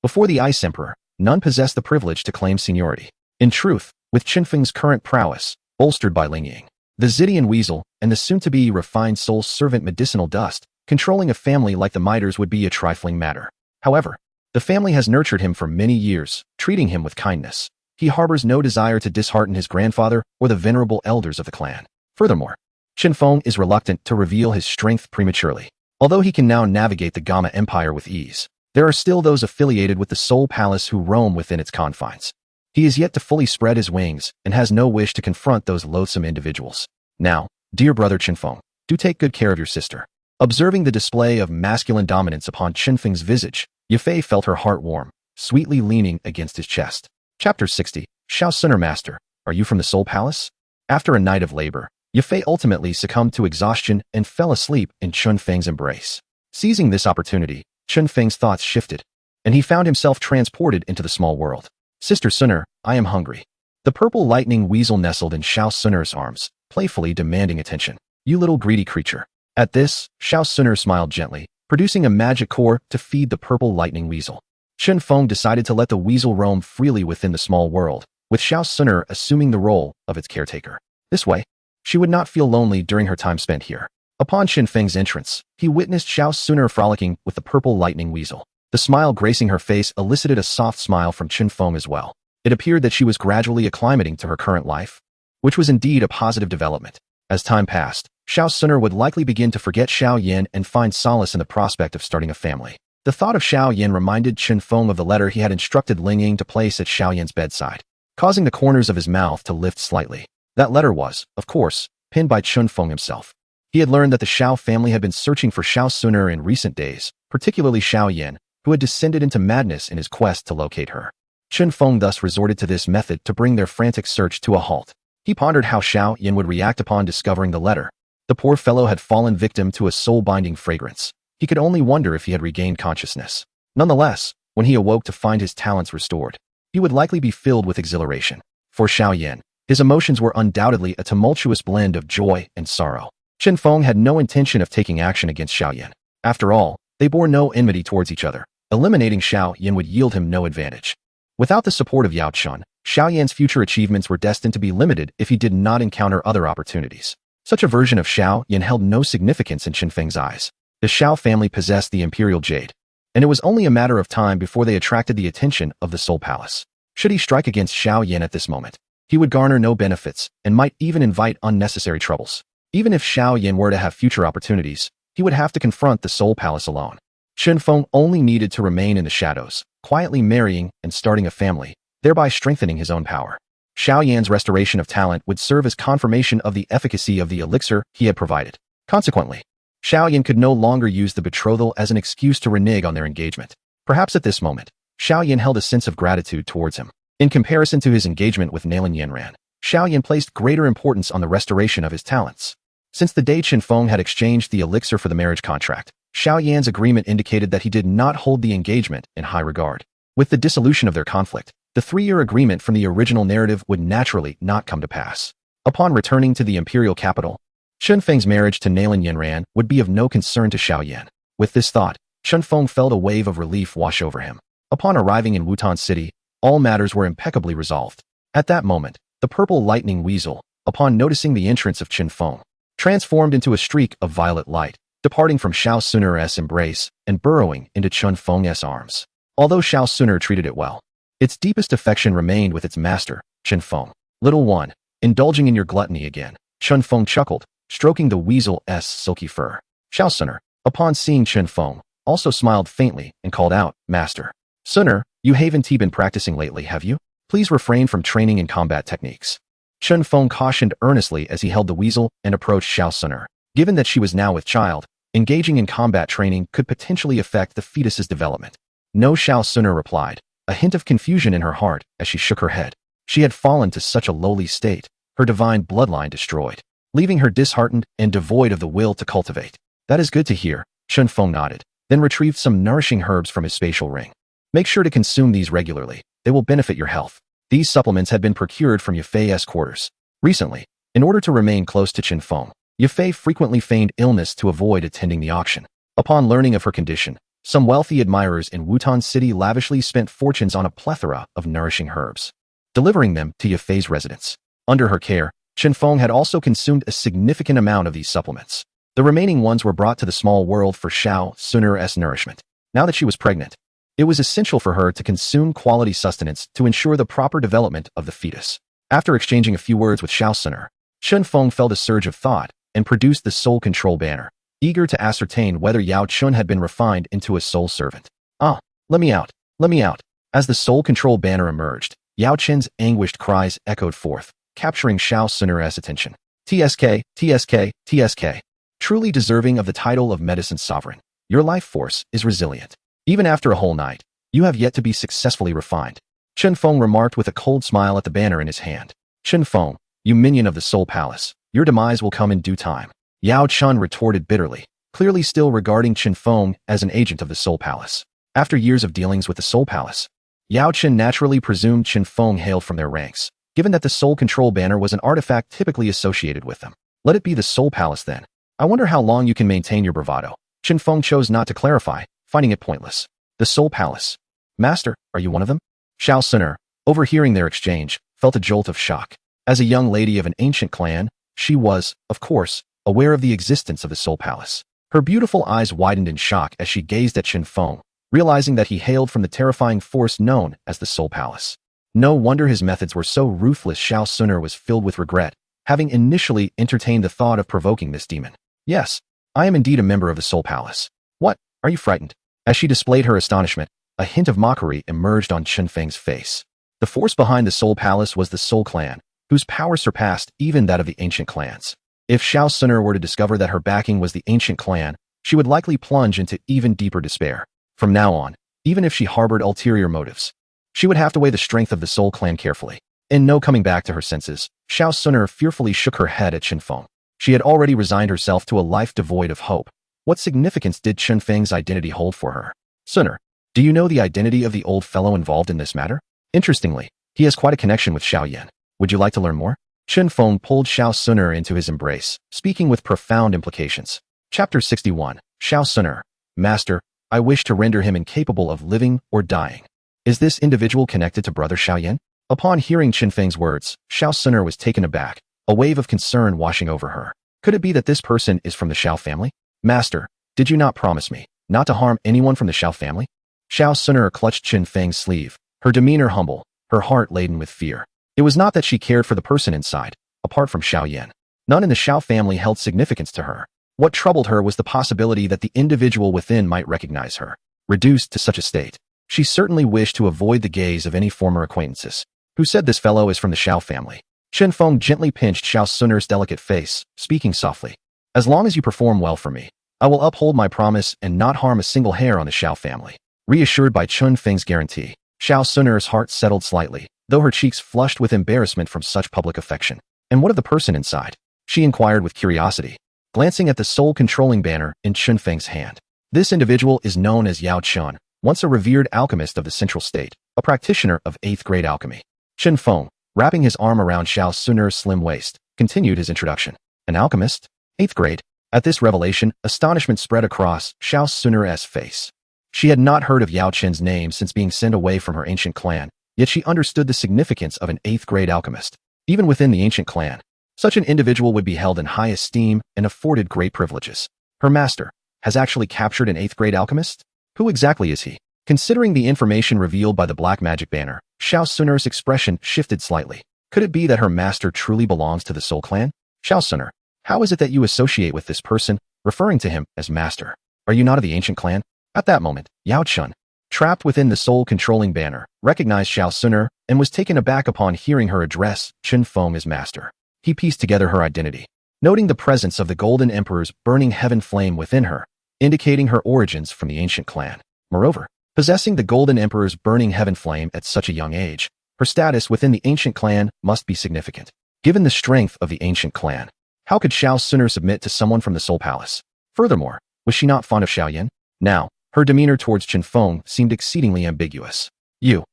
Before the Ice Emperor, none possessed the privilege to claim seniority. In truth, with Chun Feng's current prowess, bolstered by Ling Ying, the Xidian Weasel, and the soon-to-be refined soul servant Medicinal Dust, controlling a family like the Miters would be a trifling matter. However, the family has nurtured him for many years, treating him with kindness. He harbors no desire to dishearten his grandfather or the venerable elders of the clan. Furthermore, Chun Fong is reluctant to reveal his strength prematurely. Although he can now navigate the Gamma Empire with ease, there are still those affiliated with the Soul Palace who roam within its confines. He is yet to fully spread his wings and has no wish to confront those loathsome individuals. Now, dear brother Chun Fong, do take good care of your sister. Observing the display of masculine dominance upon Chun Feng's visage, Yafei felt her heart warm, sweetly leaning against his chest. Chapter 60, Shao Suner Master, are you from the Soul Palace? After a night of labor, Yafei ultimately succumbed to exhaustion and fell asleep in Chun Feng's embrace. Seizing this opportunity, Chun Feng's thoughts shifted, and he found himself transported into the small world. Sister Suner, I am hungry. The purple lightning weasel nestled in Shao Suner's arms, playfully demanding attention. You little greedy creature. At this, Shao Suner smiled gently, producing a magic core to feed the purple lightning weasel. Chun Fong decided to let the weasel roam freely within the small world, with Shao Suner assuming the role of its caretaker. This way, she would not feel lonely during her time spent here. Upon Chun Feng's entrance, he witnessed Shao Suner frolicking with the purple lightning weasel. The smile gracing her face elicited a soft smile from Chun Fong as well. It appeared that she was gradually acclimating to her current life, which was indeed a positive development. As time passed, Shao Suner would likely begin to forget Xiao Yin and find solace in the prospect of starting a family. The thought of Xiao Yin reminded Chun Fong of the letter he had instructed Ling Ying to place at Xiao Yin's bedside, causing the corners of his mouth to lift slightly. That letter was, of course, penned by Chun Fong himself. He had learned that the Xiao family had been searching for Shao Suner in recent days, particularly Xiao Yin, who had descended into madness in his quest to locate her. Chun Fong thus resorted to this method to bring their frantic search to a halt. He pondered how Xiao Yin would react upon discovering the letter. The poor fellow had fallen victim to a soul-binding fragrance. He could only wonder if he had regained consciousness. Nonetheless, when he awoke to find his talents restored, he would likely be filled with exhilaration. For Xiao Yin, his emotions were undoubtedly a tumultuous blend of joy and sorrow. Chun Fong had no intention of taking action against Xiao Yin. After all, they bore no enmity towards each other. Eliminating Xiao Yin would yield him no advantage. Without the support of Yao Chun, Xiao Yan's future achievements were destined to be limited if he did not encounter other opportunities. Such a version of Xiao Yan held no significance in Chun Feng's eyes. The Xiao family possessed the Imperial Jade, and it was only a matter of time before they attracted the attention of the Soul Palace. Should he strike against Xiao Yan at this moment, he would garner no benefits and might even invite unnecessary troubles. Even if Xiao Yan were to have future opportunities, he would have to confront the Soul Palace alone. Chun Fong only needed to remain in the shadows, quietly marrying and starting a family, thereby strengthening his own power. Xiao Yan's restoration of talent would serve as confirmation of the efficacy of the elixir he had provided. Consequently, Xiao Yan could no longer use the betrothal as an excuse to renege on their engagement. Perhaps at this moment, Xiao Yan held a sense of gratitude towards him. In comparison to his engagement with Nalan Yanran, Xiao Yan placed greater importance on the restoration of his talents. Since the day Chun Fong had exchanged the elixir for the marriage contract, Xiao Yan's agreement indicated that he did not hold the engagement in high regard. With the dissolution of their conflict, the 3-year agreement from the original narrative would naturally not come to pass. Upon returning to the imperial capital, Chun Feng's marriage to Nalan Yanran would be of no concern to Xiao Yan. With this thought, Chun Fong felt a wave of relief wash over him. Upon arriving in Wutan City, all matters were impeccably resolved. At that moment, the purple lightning weasel, upon noticing the entrance of Chun Fong, transformed into a streak of violet light, departing from Xiao Suner's embrace and burrowing into Chun Feng's arms. Although Xiao Suner treated it well, its deepest affection remained with its master, Chun Fong. Little one, indulging in your gluttony again, Chun Fong chuckled, stroking the weasel's silky fur. Xiao Suner, upon seeing Chun Fong, also smiled faintly and called out, Master. Suner, you haven't been practicing lately, have you? Please refrain from training in combat techniques. Chun Fong cautioned earnestly as he held the weasel and approached Xiao Suner. Given that she was now with child, engaging in combat training could potentially affect the fetus's development. No, Xiao Suner replied, a hint of confusion in her heart as she shook her head. She had fallen to such a lowly state, her divine bloodline destroyed, leaving her disheartened and devoid of the will to cultivate. That is good to hear, Chun Fong nodded, then retrieved some nourishing herbs from his spatial ring. Make sure to consume these regularly. They will benefit your health. These supplements had been procured from Yafei's quarters. Recently, in order to remain close to Chun Fong, Yafei frequently feigned illness to avoid attending the auction. Upon learning of her condition, some wealthy admirers in Wutan City lavishly spent fortunes on a plethora of nourishing herbs, delivering them to Yafei's residence. Under her care, Chun Fong had also consumed a significant amount of these supplements. The remaining ones were brought to the small world for Xiao Suner's nourishment. Now that she was pregnant, it was essential for her to consume quality sustenance to ensure the proper development of the fetus. After exchanging a few words with Xiao Suner, Chun Fong felt a surge of thought and produced the soul control banner, eager to ascertain whether Yao Chun had been refined into a soul servant. Ah, let me out, let me out. As the soul control banner emerged, Yao Chun's anguished cries echoed forth, capturing Xiao Suner's attention. TSK, TSK, TSK. Truly deserving of the title of medicine sovereign, your life force is resilient. Even after a whole night, you have yet to be successfully refined. Chun Fong remarked with a cold smile at the banner in his hand. Chun Fong, you minion of the Soul Palace, your demise will come in due time. Yao Chun retorted bitterly, clearly still regarding Chun Fong as an agent of the Soul Palace. After years of dealings with the Soul Palace, Yao Chun naturally presumed Chun Fong hailed from their ranks, given that the Soul Control banner was an artifact typically associated with them. Let it be the Soul Palace then. I wonder how long you can maintain your bravado. Chun Fong chose not to clarify, finding it pointless. The Soul Palace. Master, are you one of them? Xiao Suner, overhearing their exchange, felt a jolt of shock. As a young lady of an ancient clan, she was, of course, aware of the existence of the Soul Palace. Her beautiful eyes widened in shock as she gazed at Chun Fong, realizing that he hailed from the terrifying force known as the Soul Palace. No wonder his methods were so ruthless. Xiao Suner was filled with regret, having initially entertained the thought of provoking this demon. Yes, I am indeed a member of the Soul Palace. What, are you frightened? As she displayed her astonishment, a hint of mockery emerged on Chun Feng's face. The force behind the Soul Palace was the Soul Clan, whose power surpassed even that of the ancient clans. If Xiao Suner were to discover that her backing was the ancient clan, she would likely plunge into even deeper despair. From now on, even if she harbored ulterior motives, she would have to weigh the strength of the Soul Clan carefully. In no coming back to her senses, Xiao Suner fearfully shook her head at Chun Fong. She had already resigned herself to a life devoid of hope. What significance did Chun Feng's identity hold for her? Suner, do you know the identity of the old fellow involved in this matter? Interestingly, he has quite a connection with Xiao Yan. Would you like to learn more? Chun Fong pulled Xiao Suner into his embrace, speaking with profound implications. Chapter 61. Xiao Suner. Master, I wish to render him incapable of living or dying. Is this individual connected to Brother Xiao Yan? Upon hearing Chun Feng's words, Xiao Suner was taken aback, a wave of concern washing over her. Could it be that this person is from the Xiao family? Master, did you not promise me not to harm anyone from the Xiao family? Xiao Suner clutched Chun Feng's sleeve, her demeanor humble, her heart laden with fear. It was not that she cared for the person inside, apart from Xiao Yan. None in the Xiao family held significance to her. What troubled her was the possibility that the individual within might recognize her. Reduced to such a state, she certainly wished to avoid the gaze of any former acquaintances. Who said this fellow is from the Xiao family? Chun Fong gently pinched Xiao Suner's delicate face, speaking softly. As long as you perform well for me, I will uphold my promise and not harm a single hair on the Xiao family. Reassured by Chun Feng's guarantee, Xiao Suner's heart settled slightly, though her cheeks flushed with embarrassment from such public affection. And what of the person inside? She inquired with curiosity, glancing at the soul-controlling banner in Chun Feng's hand. This individual is known as Yao Chun, once a revered alchemist of the Central State, a practitioner of 8th grade alchemy. Chun Fong, wrapping his arm around Xiao Suner's slim waist, continued his introduction. An alchemist? 8th grade? At this revelation, astonishment spread across Xiao Suner's face. She had not heard of Yao Chen's name since being sent away from her ancient clan, yet she understood the significance of an 8th grade alchemist. Even within the ancient clan, such an individual would be held in high esteem and afforded great privileges. Her master has actually captured an 8th grade alchemist? Who exactly is he? Considering the information revealed by the black magic banner, Xiao Suner's expression shifted slightly. Could it be that her master truly belongs to the Soul Clan? Xiao Suner, how is it that you associate with this person, referring to him as master? Are you not of the ancient clan? At that moment, Yao Chun, trapped within the soul-controlling banner, recognized Xiao Suner and was taken aback upon hearing her address Chun Fong as master. He pieced together her identity, noting the presence of the Golden Emperor's burning heaven flame within her, indicating her origins from the ancient clan. Moreover, possessing the Golden Emperor's burning heaven flame at such a young age, her status within the ancient clan must be significant. Given the strength of the ancient clan, how could Xiao Suner submit to someone from the Soul Palace? Furthermore, was she not fond of Xiao Yan? Now, her demeanor towards Chun Fong seemed exceedingly ambiguous. You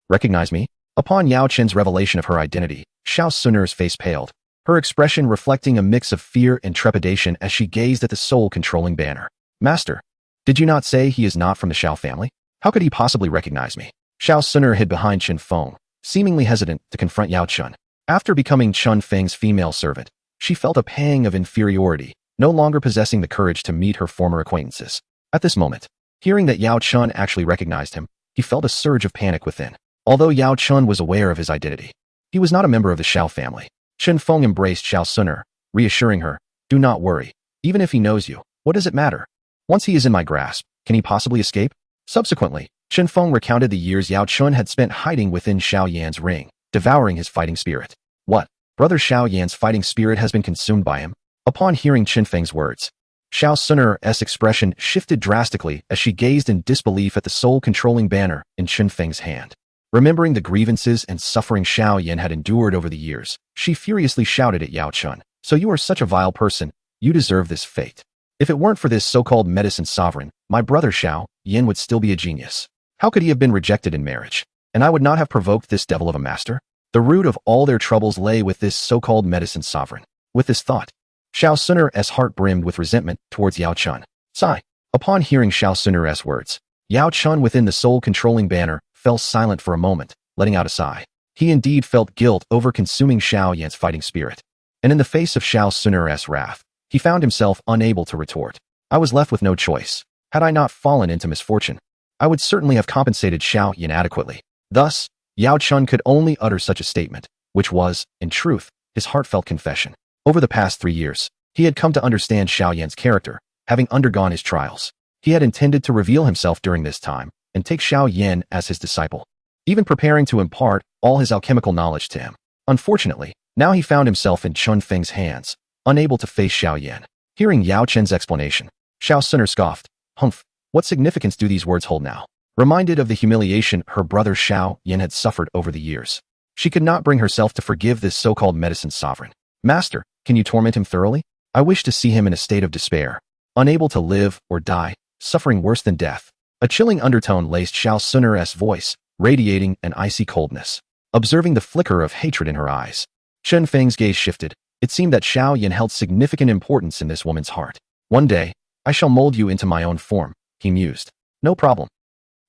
recognize me? Upon Yao Chen's revelation of her identity, Xiao Suner's face paled, her expression reflecting a mix of fear and trepidation as she gazed at the soul-controlling banner. Master, did you not say he is not from the Xiao family? How could he possibly recognize me? Xiao Suner hid behind Chun Fong, seemingly hesitant to confront Yao Chun. After becoming Chun Feng's female servant, she felt a pang of inferiority, no longer possessing the courage to meet her former acquaintances. At this moment, hearing that Yao Chun actually recognized him, he felt a surge of panic within. Although Yao Chun was aware of his identity, he was not a member of the Xiao family. Chun Fong embraced Xiao Suner, reassuring her, do not worry. Even if he knows you, what does it matter? Once he is in my grasp, can he possibly escape? Subsequently, Chun Fong recounted the years Yao Chun had spent hiding within Xiao Yan's ring, devouring his fighting spirit. What? Brother Xiao Yan's fighting spirit has been consumed by him? Upon hearing Chun Feng's words, Xiao Suner's expression shifted drastically as she gazed in disbelief at the soul-controlling banner in Chun Feng's hand. Remembering the grievances and suffering Xiao Yan had endured over the years, she furiously shouted at Yao Chun, so you are such a vile person, you deserve this fate. If it weren't for this so-called medicine sovereign, my brother Xiao Yan would still be a genius. How could he have been rejected in marriage? And I would not have provoked this devil of a master? The root of all their troubles lay with this so-called medicine sovereign. With this thought, Xiao Suner's heart brimmed with resentment towards Yao Chun. Sigh. Upon hearing Xiao Suner's words, Yao Chun within the soul-controlling banner fell silent for a moment, letting out a sigh. He indeed felt guilt over consuming Xiao Yan's fighting spirit. And in the face of Xiao Suner's wrath, he found himself unable to retort. I was left with no choice. Had I not fallen into misfortune, I would certainly have compensated Xiao Yan adequately. Thus, Yao Chun could only utter such a statement, which was, in truth, his heartfelt confession. Over the past 3 years, he had come to understand Xiao Yan's character, having undergone his trials. He had intended to reveal himself during this time and take Xiao Yan as his disciple, even preparing to impart all his alchemical knowledge to him. Unfortunately, now he found himself in Chun Feng's hands, unable to face Xiao Yan. Hearing Yao Chen's explanation, Xiao Suner scoffed. Humph, what significance do these words hold now? Reminded of the humiliation her brother Xiao Yan had suffered over the years, she could not bring herself to forgive this so-called medicine sovereign. Master, can you torment him thoroughly? I wish to see him in a state of despair, unable to live or die, suffering worse than death. A chilling undertone laced Xiao Suner's voice, radiating an icy coldness. Observing the flicker of hatred in her eyes, Chun Feng's gaze shifted. It seemed that Xiao Yan held significant importance in this woman's heart. One day, I shall mold you into my own form, he mused. No problem.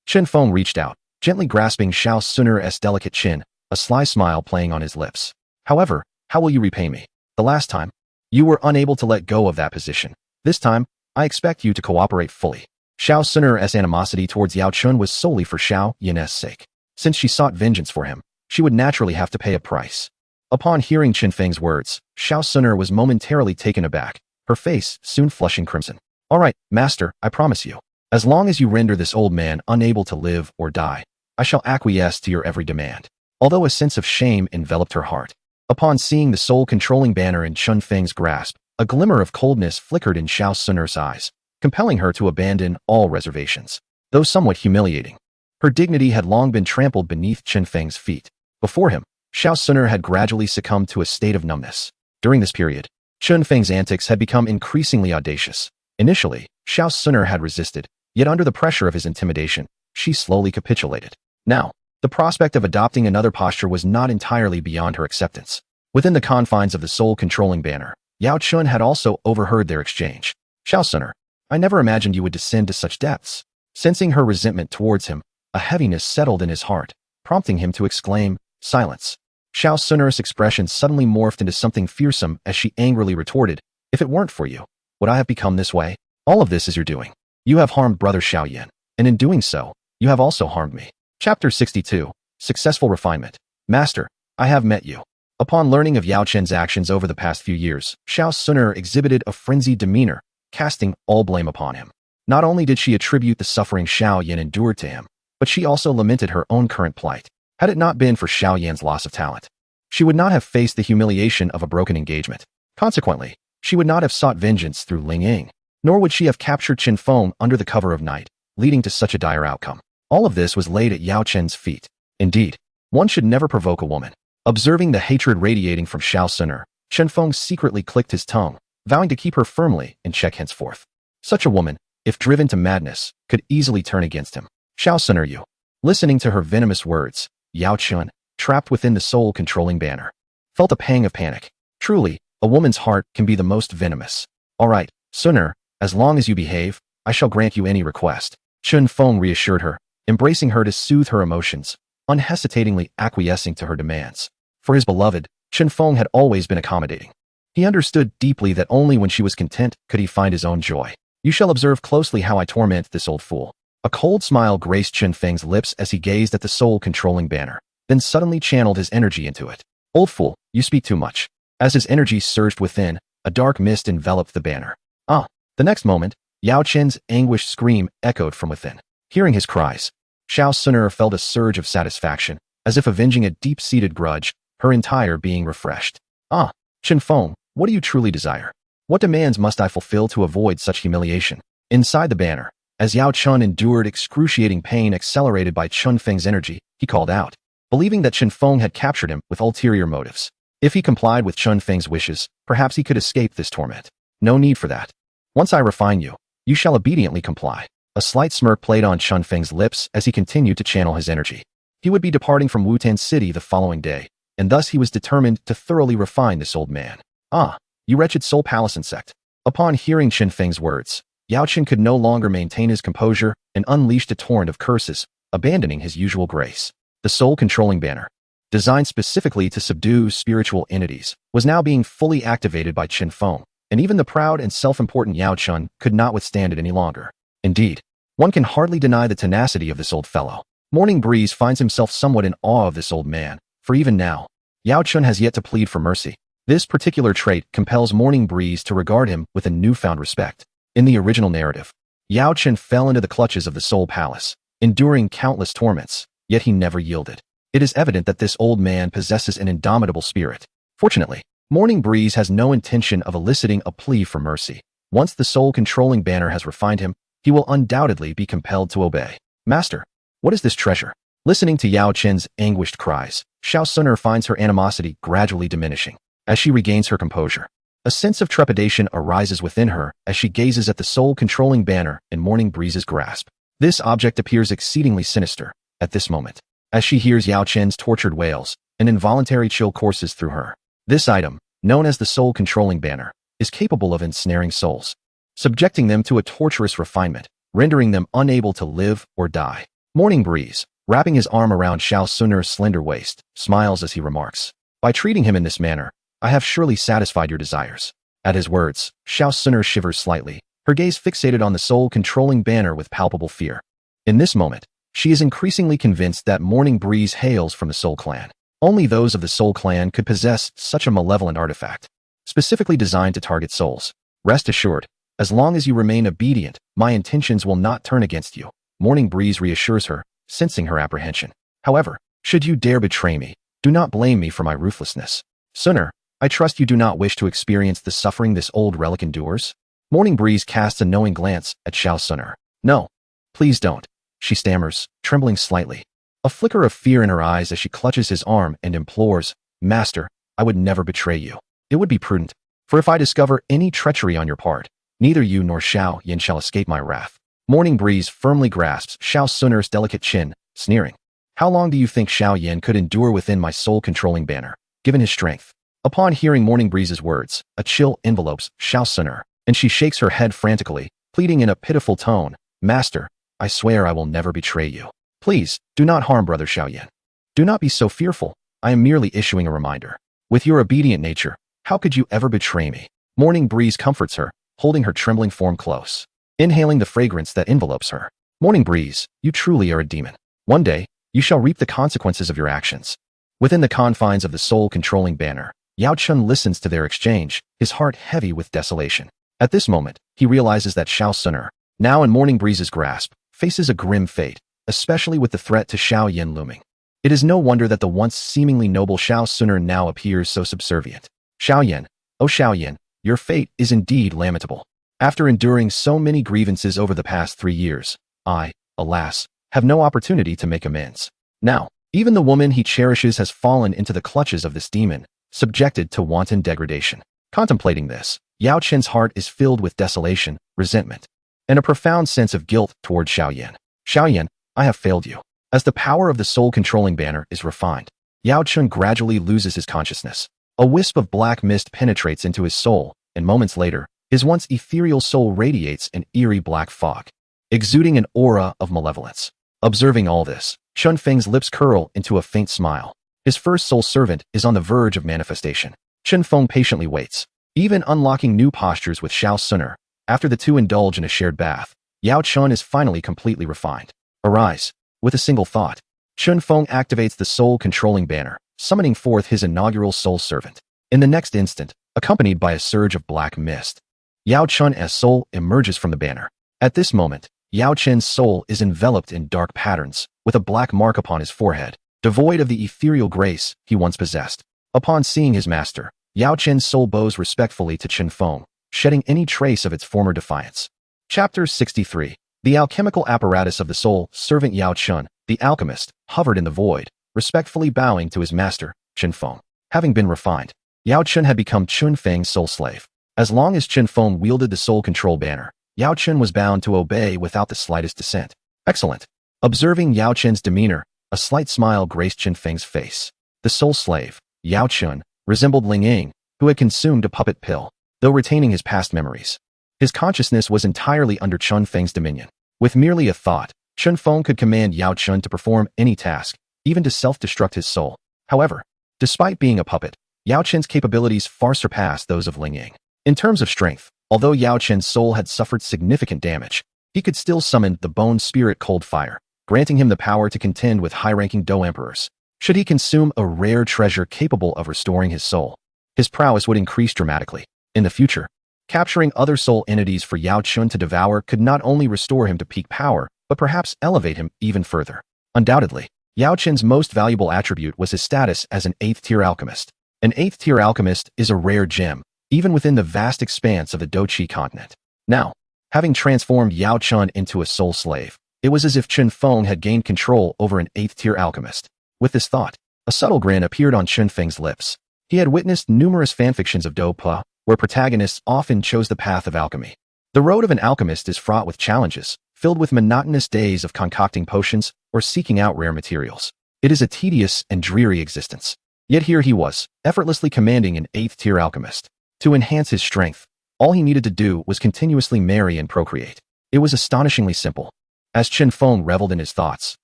Chun Fong reached out, gently grasping Xiao Suner's delicate chin, a sly smile playing on his lips. However, how will you repay me? The last time, you were unable to let go of that position. This time, I expect you to cooperate fully. Xiao Sun'er's animosity towards Yao Chun was solely for Xiao Yan's sake. Since she sought vengeance for him, she would naturally have to pay a price. Upon hearing Chun Feng's words, Xiao Sun'er was momentarily taken aback, her face soon flushing crimson. All right, master, I promise you. As long as you render this old man unable to live or die, I shall acquiesce to your every demand. Although a sense of shame enveloped her heart. Upon seeing the soul-controlling banner in Chun Feng's grasp, a glimmer of coldness flickered in Xiao Sun'er's eyes, compelling her to abandon all reservations. Though somewhat humiliating, her dignity had long been trampled beneath Chun Feng's feet. Before him, Xiao Sun'er had gradually succumbed to a state of numbness. During this period, Chun Feng's antics had become increasingly audacious. Initially, Xiao Sun'er had resisted, yet under the pressure of his intimidation, she slowly capitulated. Now, the prospect of adopting another posture was not entirely beyond her acceptance. Within the confines of the soul-controlling banner, Yao Chun had also overheard their exchange. Xiao Sun'er, I never imagined you would descend to such depths. Sensing her resentment towards him, a heaviness settled in his heart, prompting him to exclaim, silence. Xiao Sun'er's expression suddenly morphed into something fearsome as she angrily retorted, if it weren't for you, would I have become this way? All of this is your doing. You have harmed brother Xiao Yan, and in doing so, you have also harmed me. Chapter 62, Successful Refinement. Master, I have met you. Upon learning of Yao Chen's actions over the past few years, Xiao Sun'er exhibited a frenzied demeanor, casting all blame upon him. Not only did she attribute the suffering Xiao Yan endured to him, but she also lamented her own current plight. Had it not been for Xiao Yan's loss of talent, she would not have faced the humiliation of a broken engagement. Consequently, she would not have sought vengeance through Ling Ying, nor would she have captured Chun Fong under the cover of night, leading to such a dire outcome. All of this was laid at Yao Chen's feet. Indeed, one should never provoke a woman. Observing the hatred radiating from Xiao Sun'er, Chun Fong secretly clicked his tongue, vowing to keep her firmly in check henceforth. Such a woman, if driven to madness, could easily turn against him. Xiao Sun'er, you. Listening to her venomous words, Yao Chun, trapped within the soul-controlling banner, felt a pang of panic. Truly, a woman's heart can be the most venomous. All right, Sun'er, as long as you behave, I shall grant you any request. Chun Fong reassured her, embracing her to soothe her emotions, unhesitatingly acquiescing to her demands. For his beloved, Chun Fong had always been accommodating. He understood deeply that only when she was content could he find his own joy. You shall observe closely how I torment this old fool. A cold smile graced Chun Feng's lips as he gazed at the soul-controlling banner, then suddenly channeled his energy into it. Old fool, you speak too much. As his energy surged within, a dark mist enveloped the banner. Ah! The next moment, Yao Chen's anguished scream echoed from within. Hearing his cries, Xiao Sun'er felt a surge of satisfaction, as if avenging a deep-seated grudge, her entire being refreshed. Ah! Chun Fong, what do you truly desire? What demands must I fulfill to avoid such humiliation? Inside the banner, as Yao Chun endured excruciating pain accelerated by Chun Feng's energy, he called out, believing that Chun Fong had captured him with ulterior motives. If he complied with Chun Feng's wishes, perhaps he could escape this torment. No need for that. Once I refine you, you shall obediently comply. A slight smirk played on Chun Feng's lips as he continued to channel his energy. He would be departing from Wutan City the following day, and thus he was determined to thoroughly refine this old man. Ah, you wretched Soul Palace insect. Upon hearing Chun Feng's words, Yao Chun could no longer maintain his composure and unleashed a torrent of curses, abandoning his usual grace. The soul-controlling banner, designed specifically to subdue spiritual entities, was now being fully activated by Chun Fong, and even the proud and self-important Yao Chun could not withstand it any longer. Indeed, one can hardly deny the tenacity of this old fellow. Morning Breeze finds himself somewhat in awe of this old man, for even now, Yao Chun has yet to plead for mercy. This particular trait compels Morning Breeze to regard him with a newfound respect. In the original narrative, Yao Chun fell into the clutches of the Soul Palace, enduring countless torments, yet he never yielded. It is evident that this old man possesses an indomitable spirit. Fortunately, Morning Breeze has no intention of eliciting a plea for mercy. Once the soul-controlling banner has refined him, he will undoubtedly be compelled to obey. Master, what is this treasure? Listening to Yao Chen's anguished cries, Xiao Sun'er finds her animosity gradually diminishing. As she regains her composure, a sense of trepidation arises within her as she gazes at the soul-controlling banner in Morning Breeze's grasp. This object appears exceedingly sinister at this moment. As she hears Yao Chen's tortured wails, an involuntary chill courses through her. This item, known as the soul-controlling banner, is capable of ensnaring souls, subjecting them to a torturous refinement, rendering them unable to live or die. Morning Breeze, wrapping his arm around Xiao Sun'er's slender waist, smiles as he remarks, "By treating him in this manner, I have surely satisfied your desires." At his words, Xiao Sun'er shivers slightly, her gaze fixated on the soul-controlling banner with palpable fear. In this moment, she is increasingly convinced that Morning Breeze hails from the Soul Clan. Only those of the Soul Clan could possess such a malevolent artifact, specifically designed to target souls. Rest assured, as long as you remain obedient, my intentions will not turn against you, Morning Breeze reassures her, sensing her apprehension. However, should you dare betray me, do not blame me for my ruthlessness. Sun'er, I trust you do not wish to experience the suffering this old relic endures? Morning Breeze casts a knowing glance at Xiao Sun'er. No, please don't, she stammers, trembling slightly. A flicker of fear in her eyes as she clutches his arm and implores, Master, I would never betray you. It would be prudent, for if I discover any treachery on your part, neither you nor Xiao Yan shall escape my wrath. Morning Breeze firmly grasps Xiao Sun'er's delicate chin, sneering. How long do you think Xiao Yan could endure within my soul-controlling banner, given his strength? Upon hearing Morning Breeze's words, a chill envelopes Xiao Sun'er, and she shakes her head frantically, pleading in a pitiful tone, Master, I swear I will never betray you. Please, do not harm Brother Xiao Yan. Do not be so fearful. I am merely issuing a reminder. With your obedient nature, how could you ever betray me? Morning Breeze comforts her, holding her trembling form close. Inhaling the fragrance that envelopes her. Morning Breeze, you truly are a demon. One day, you shall reap the consequences of your actions. Within the confines of the soul-controlling banner, Yao Chun listens to their exchange, his heart heavy with desolation. At this moment, he realizes that Xiao Sun'er, now in Morning Breeze's grasp, faces a grim fate, especially with the threat to Xiao Yan looming. It is no wonder that the once seemingly noble Xiao Sun'er now appears so subservient. Xiao Yan, oh Xiao Yan, your fate is indeed lamentable. After enduring so many grievances over the past 3 years, I, alas, have no opportunity to make amends. Now, even the woman he cherishes has fallen into the clutches of this demon, subjected to wanton degradation. Contemplating this, Yao Chen's heart is filled with desolation, resentment, and a profound sense of guilt toward Xiao Yan. Xiao Yan, I have failed you. As the power of the soul-controlling banner is refined, Yao Chun gradually loses his consciousness. A wisp of black mist penetrates into his soul, and moments later, his once ethereal soul radiates an eerie black fog, exuding an aura of malevolence. Observing all this, Chun Feng's lips curl into a faint smile. His first soul servant is on the verge of manifestation. Chun Fong patiently waits, even unlocking new postures with Xiao Sun'er. After the two indulge in a shared bath, Yao Chun is finally completely refined. Arise. With a single thought, Chun Fong activates the soul-controlling banner, summoning forth his inaugural soul servant. In the next instant, accompanied by a surge of black mist, Yao Chun's soul emerges from the banner. At this moment, Yao Chen's soul is enveloped in dark patterns, with a black mark upon his forehead, devoid of the ethereal grace he once possessed. Upon seeing his master, Yao Chen's soul bows respectfully to Chun Fong, shedding any trace of its former defiance. Chapter 63. The alchemical apparatus of the soul servant Yao Chun, the alchemist, hovered in the void, respectfully bowing to his master, Chun Fong. Having been refined, Yao Chun had become Chun Feng's soul slave. As long as Chun Fong wielded the soul control banner, Yao Chun was bound to obey without the slightest dissent. Excellent. Observing Yao Chun's demeanor, a slight smile graced Chun Feng's face. The soul slave, Yao Chun, resembled Ling Ying, who had consumed a puppet pill, though retaining his past memories. His consciousness was entirely under Chun Feng's dominion. With merely a thought, Chun Fong could command Yao Chun to perform any task, even to self-destruct his soul. However, despite being a puppet, Yao Chen's capabilities far surpassed those of Ling Ying. In terms of strength, although Yao Chen's soul had suffered significant damage, he could still summon the bone spirit cold fire, granting him the power to contend with high-ranking Dou emperors. Should he consume a rare treasure capable of restoring his soul, his prowess would increase dramatically. In the future, capturing other soul entities for Yao Chun to devour could not only restore him to peak power, but perhaps elevate him even further. Undoubtedly, Yao Chen's most valuable attribute was his status as an 8th-tier alchemist. An 8th-tier alchemist is a rare gem, even within the vast expanse of the Douqi continent. Now, having transformed Yao Chun into a soul slave, it was as if Chun Fong had gained control over an 8th-tier alchemist. With this thought, a subtle grin appeared on Chun Feng's lips. He had witnessed numerous fanfictions of Douqi, where protagonists often chose the path of alchemy. The road of an alchemist is fraught with challenges, filled with monotonous days of concocting potions or seeking out rare materials. It is a tedious and dreary existence. Yet here he was, effortlessly commanding an 8th-tier alchemist. To enhance his strength, all he needed to do was continuously marry and procreate. It was astonishingly simple. As Chun Fong reveled in his thoughts,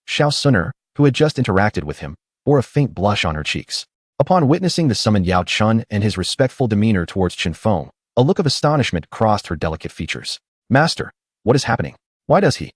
Xiao Sun'er, who had just interacted with him, bore a faint blush on her cheeks. Upon witnessing the summoned Yao Chun and his respectful demeanor towards Chun Fong, a look of astonishment crossed her delicate features. Master, what is happening? Why does he?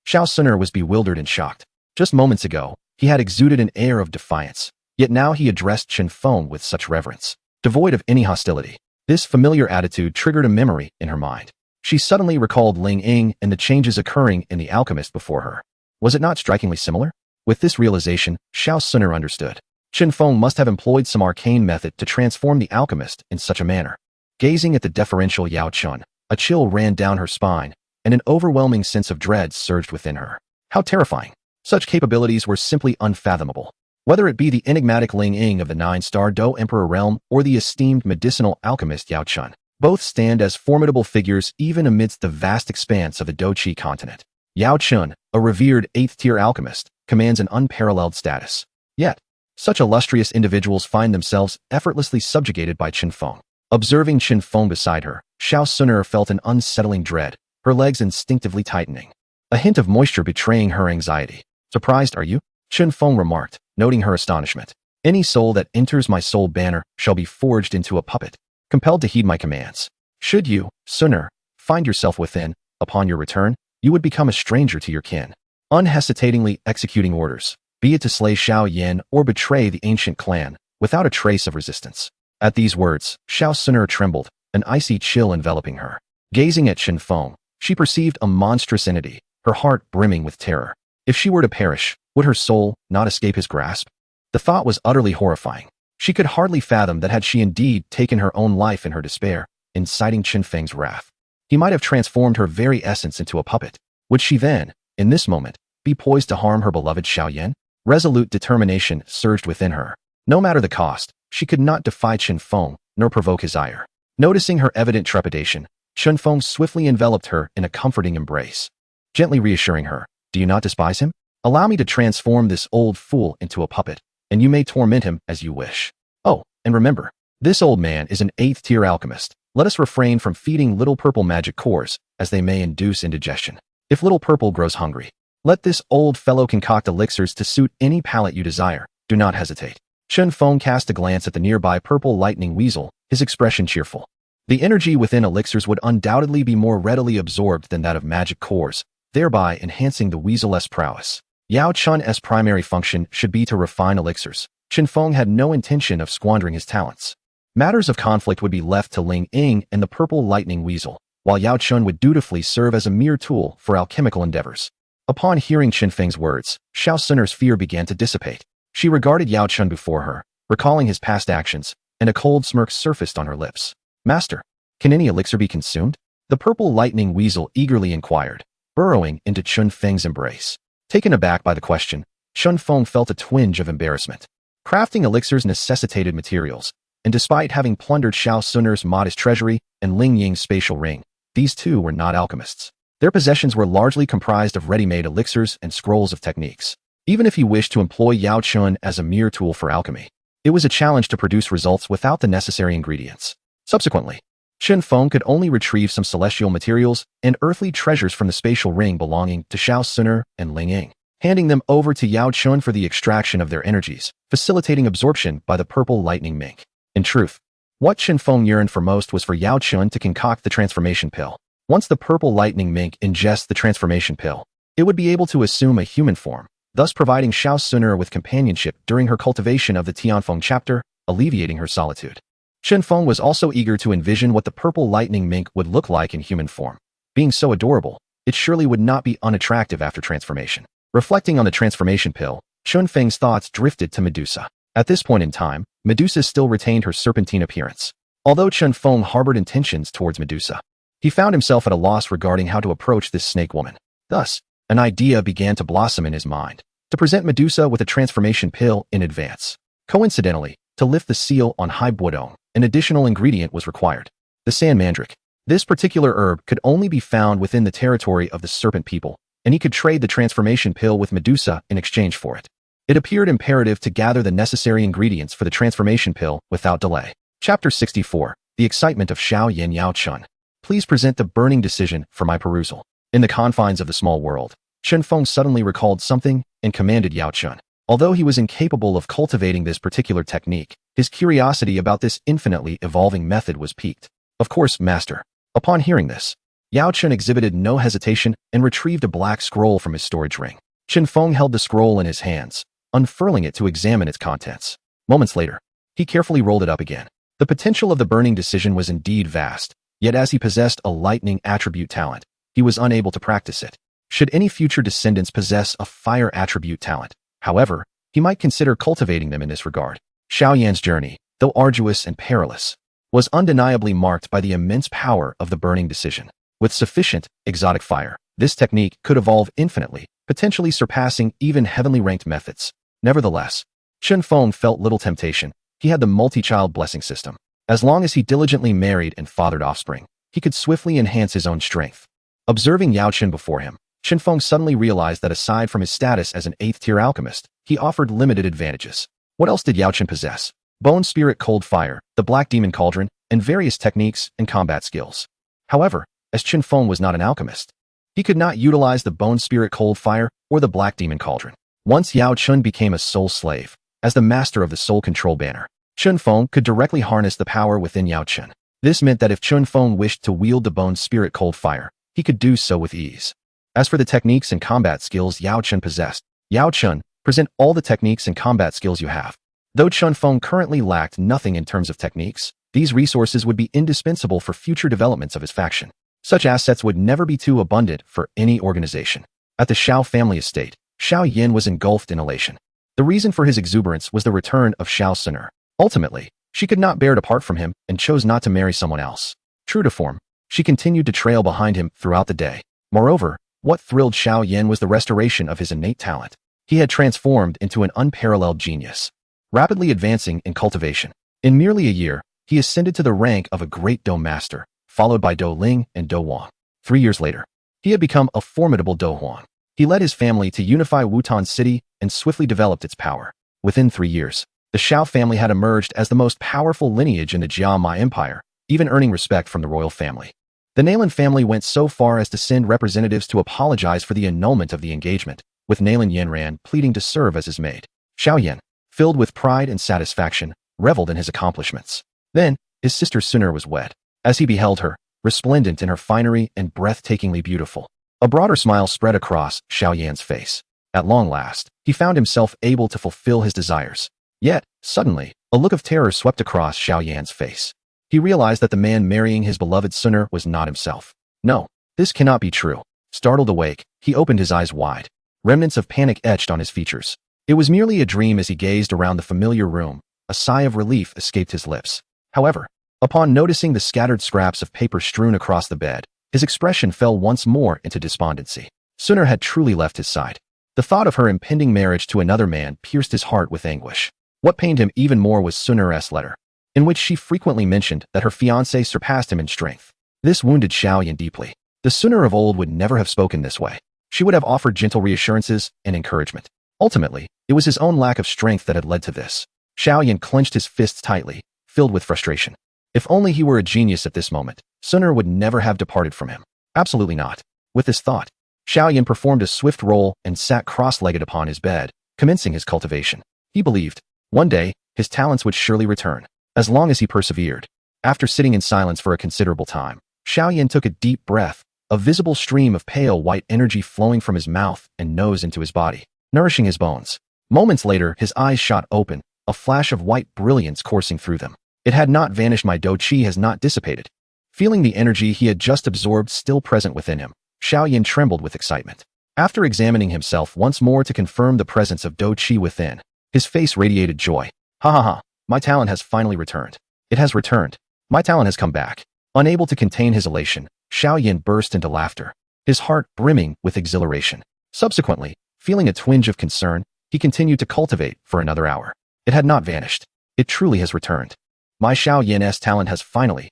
Xiao Suner was bewildered and shocked. Just moments ago, he had exuded an air of defiance, yet now he addressed Chun Fong with such reverence, devoid of any hostility. This familiar attitude triggered a memory in her mind. She suddenly recalled Ling Ying and the changes occurring in the alchemist before her. Was it not strikingly similar? With this realization, Xiao Suner understood. Chun Fong must have employed some arcane method to transform the alchemist in such a manner. Gazing at the deferential Yao Chun, a chill ran down her spine, and an overwhelming sense of dread surged within her. How terrifying! Such capabilities were simply unfathomable. Whether it be the enigmatic Ling Ying of the 9-star Do Emperor realm or the esteemed medicinal alchemist Yao Chun, both stand as formidable figures even amidst the vast expanse of the Douqi continent. Yao Chun, a revered 8th-tier alchemist, commands an unparalleled status. Yet, such illustrious individuals find themselves effortlessly subjugated by Chun Fong. Observing Chun Fong beside her, Xiao Suner felt an unsettling dread, her legs instinctively tightening. A hint of moisture betraying her anxiety. Surprised, are you? Chun Fong remarked, noting her astonishment. Any soul that enters my soul banner shall be forged into a puppet, compelled to heed my commands. Should you, Suner, find yourself within, upon your return, you would become a stranger to your kin, unhesitatingly executing orders, be it to slay Xiao Yan or betray the ancient clan, without a trace of resistance. At these words, Xiao Suner trembled, an icy chill enveloping her. Gazing at Chun Fong, she perceived a monstrous entity, her heart brimming with terror. If she were to perish, would her soul not escape his grasp? The thought was utterly horrifying. She could hardly fathom that had she indeed taken her own life in her despair, inciting Chun Feng's wrath, he might have transformed her very essence into a puppet. Would she then, in this moment, be poised to harm her beloved Xiao Yan? Resolute determination surged within her. No matter the cost, she could not defy Chun Fong, nor provoke his ire. Noticing her evident trepidation, Chun Fong swiftly enveloped her in a comforting embrace, gently reassuring her, "Do you not despise him? Allow me to transform this old fool into a puppet, and you may torment him as you wish. Oh, and remember, this old man is an 8th-tier alchemist. Let us refrain from feeding little purple magic cores, as they may induce indigestion. If little purple grows hungry, let this old fellow concoct elixirs to suit any palate you desire. Do not hesitate." Chun Fong cast a glance at the nearby purple lightning weasel, his expression cheerful. The energy within elixirs would undoubtedly be more readily absorbed than that of magic cores, thereby enhancing the weasel's prowess. Yao Chun's primary function should be to refine elixirs. Chun Fong had no intention of squandering his talents. Matters of conflict would be left to Ling Ying and the purple lightning weasel, while Yao Chun would dutifully serve as a mere tool for alchemical endeavors. Upon hearing Chun Feng's words, Xiao Suner's fear began to dissipate. She regarded Yao Chun before her, recalling his past actions, and a cold smirk surfaced on her lips. "Master, can any elixir be consumed?" The purple lightning weasel eagerly inquired, burrowing into Chun Feng's embrace. Taken aback by the question, Chun Fong felt a twinge of embarrassment. Crafting elixirs necessitated materials, and despite having plundered Xiao Suner's modest treasury and Ling Ying's spatial ring, these two were not alchemists. Their possessions were largely comprised of ready-made elixirs and scrolls of techniques. Even if he wished to employ Yao Chun as a mere tool for alchemy, it was a challenge to produce results without the necessary ingredients. Subsequently, Chun Fong could only retrieve some celestial materials and earthly treasures from the spatial ring belonging to Xiao Suner and Ling Ying, handing them over to Yao Chun for the extraction of their energies, facilitating absorption by the purple lightning mink. In truth, what Chun Fong yearned for most was for Yao Chun to concoct the transformation pill. Once the purple lightning mink ingests the transformation pill, it would be able to assume a human form, thus providing Xiao Suner with companionship during her cultivation of the Tianfeng chapter, alleviating her solitude. Chun Fong was also eager to envision what the purple lightning mink would look like in human form. Being so adorable, it surely would not be unattractive after transformation. Reflecting on the transformation pill, Chun Feng's thoughts drifted to Medusa. At this point in time, Medusa still retained her serpentine appearance. Although Chun Fong harbored intentions towards Medusa, he found himself at a loss regarding how to approach this snake woman. Thus, an idea began to blossom in his mind, to present Medusa with a transformation pill in advance. Coincidentally, to lift the seal on Hai Buodong, an additional ingredient was required: the sand mandrake. This particular herb could only be found within the territory of the serpent people, and he could trade the transformation pill with Medusa in exchange for it. It appeared imperative to gather the necessary ingredients for the transformation pill without delay. Chapter 64, The Excitement of Xiao Yan Yao Chun. Please present the burning decision for my perusal. In the confines of the small world, Chun Fong suddenly recalled something and commanded Yao Chun. Although he was incapable of cultivating this particular technique, his curiosity about this infinitely evolving method was piqued. Of course, master. Upon hearing this, Yao Chun exhibited no hesitation and retrieved a black scroll from his storage ring. Chun Fong held the scroll in his hands, unfurling it to examine its contents. Moments later, he carefully rolled it up again. The potential of the burning decision was indeed vast, yet as he possessed a lightning attribute talent, he was unable to practice it. Should any future descendants possess a fire attribute talent, however, he might consider cultivating them in this regard. Xiao Yan's journey, though arduous and perilous, was undeniably marked by the immense power of the burning decision. With sufficient exotic fire, this technique could evolve infinitely, potentially surpassing even heavenly ranked methods. Nevertheless, Chun Fong felt little temptation. He had the multi-child blessing system. As long as he diligently married and fathered offspring, he could swiftly enhance his own strength. Observing Yao Chun before him, Chun Fong suddenly realized that aside from his status as an 8th-tier alchemist, he offered limited advantages. What else did Yao Chun possess? Bone Spirit Cold Fire, the Black Demon Cauldron, and various techniques and combat skills. However, as Chun Fong was not an alchemist, he could not utilize the Bone Spirit Cold Fire or the Black Demon Cauldron. Once Yao Chun became a soul slave, as the master of the Soul Control Banner, Chun Fong could directly harness the power within Yao Chun. This meant that if Chun Fong wished to wield the Bone Spirit Cold Fire, he could do so with ease. As for the techniques and combat skills Yao Chun possessed, Yao Chun, present all the techniques and combat skills you have. Though Chun Fong currently lacked nothing in terms of techniques, these resources would be indispensable for future developments of his faction. Such assets would never be too abundant for any organization. At the Xiao family estate, Xiao Yin was engulfed in elation. The reason for his exuberance was the return of Xiao Sin'er. Ultimately, she could not bear to part from him and chose not to marry someone else. True to form, she continued to trail behind him throughout the day. Moreover, what thrilled Xiao Yin was the restoration of his innate talent. He had transformed into an unparalleled genius, rapidly advancing in cultivation. In merely a year, he ascended to the rank of a great Do master, followed by Do Ling and Do Wang. 3 years later, he had become a formidable Do Huang. He led his family to unify Wutan City and swiftly developed its power. Within 3 years, the Xiao family had emerged as the most powerful lineage in the Jiama Empire, even earning respect from the royal family. The Nalan family went so far as to send representatives to apologize for the annulment of the engagement, with Nalan Yanran pleading to serve as his maid. Xiao Yan, filled with pride and satisfaction, reveled in his accomplishments. Then, his sister Sin'er was wed. As he beheld her, resplendent in her finery and breathtakingly beautiful, a broader smile spread across Xiao Yan's face. At long last, he found himself able to fulfill his desires. Yet, suddenly, a look of terror swept across Xiao Yan's face. He realized that the man marrying his beloved Sin'er was not himself. No, this cannot be true. Startled awake, he opened his eyes wide. Remnants of panic etched on his features. It was merely a dream as he gazed around the familiar room. A sigh of relief escaped his lips. However, upon noticing the scattered scraps of paper strewn across the bed, his expression fell once more into despondency. Sin'er had truly left his side. The thought of her impending marriage to another man pierced his heart with anguish. What pained him even more was Sin'er's letter, in which she frequently mentioned that her fiancé surpassed him in strength. This wounded Xiao Yan deeply. The Sin'er of old would never have spoken this way. She would have offered gentle reassurances and encouragement. Ultimately, it was his own lack of strength that had led to this. Xiao Yan clenched his fists tightly, filled with frustration. If only he were a genius at this moment, Sin'er would never have departed from him. Absolutely not. With this thought, Xiao Yan performed a swift roll and sat cross-legged upon his bed, commencing his cultivation. He believed, one day, his talents would surely return, as long as he persevered. After sitting in silence for a considerable time, Xiao Yan took a deep breath, a visible stream of pale white energy flowing from his mouth and nose into his body, nourishing his bones. Moments later, his eyes shot open, a flash of white brilliance coursing through them. It had not vanished. My Douqi has not dissipated. Feeling the energy he had just absorbed still present within him, Xiao Yan trembled with excitement. After examining himself once more to confirm the presence of Douqi within, his face radiated joy. Ha ha ha, my talent has finally returned. It has returned. My talent has come back. Unable to contain his elation, Xiao Yan burst into laughter, his heart brimming with exhilaration. Subsequently, feeling a twinge of concern, he continued to cultivate for another hour. It had not vanished. It truly has returned. My Xiao Yan's talent has finally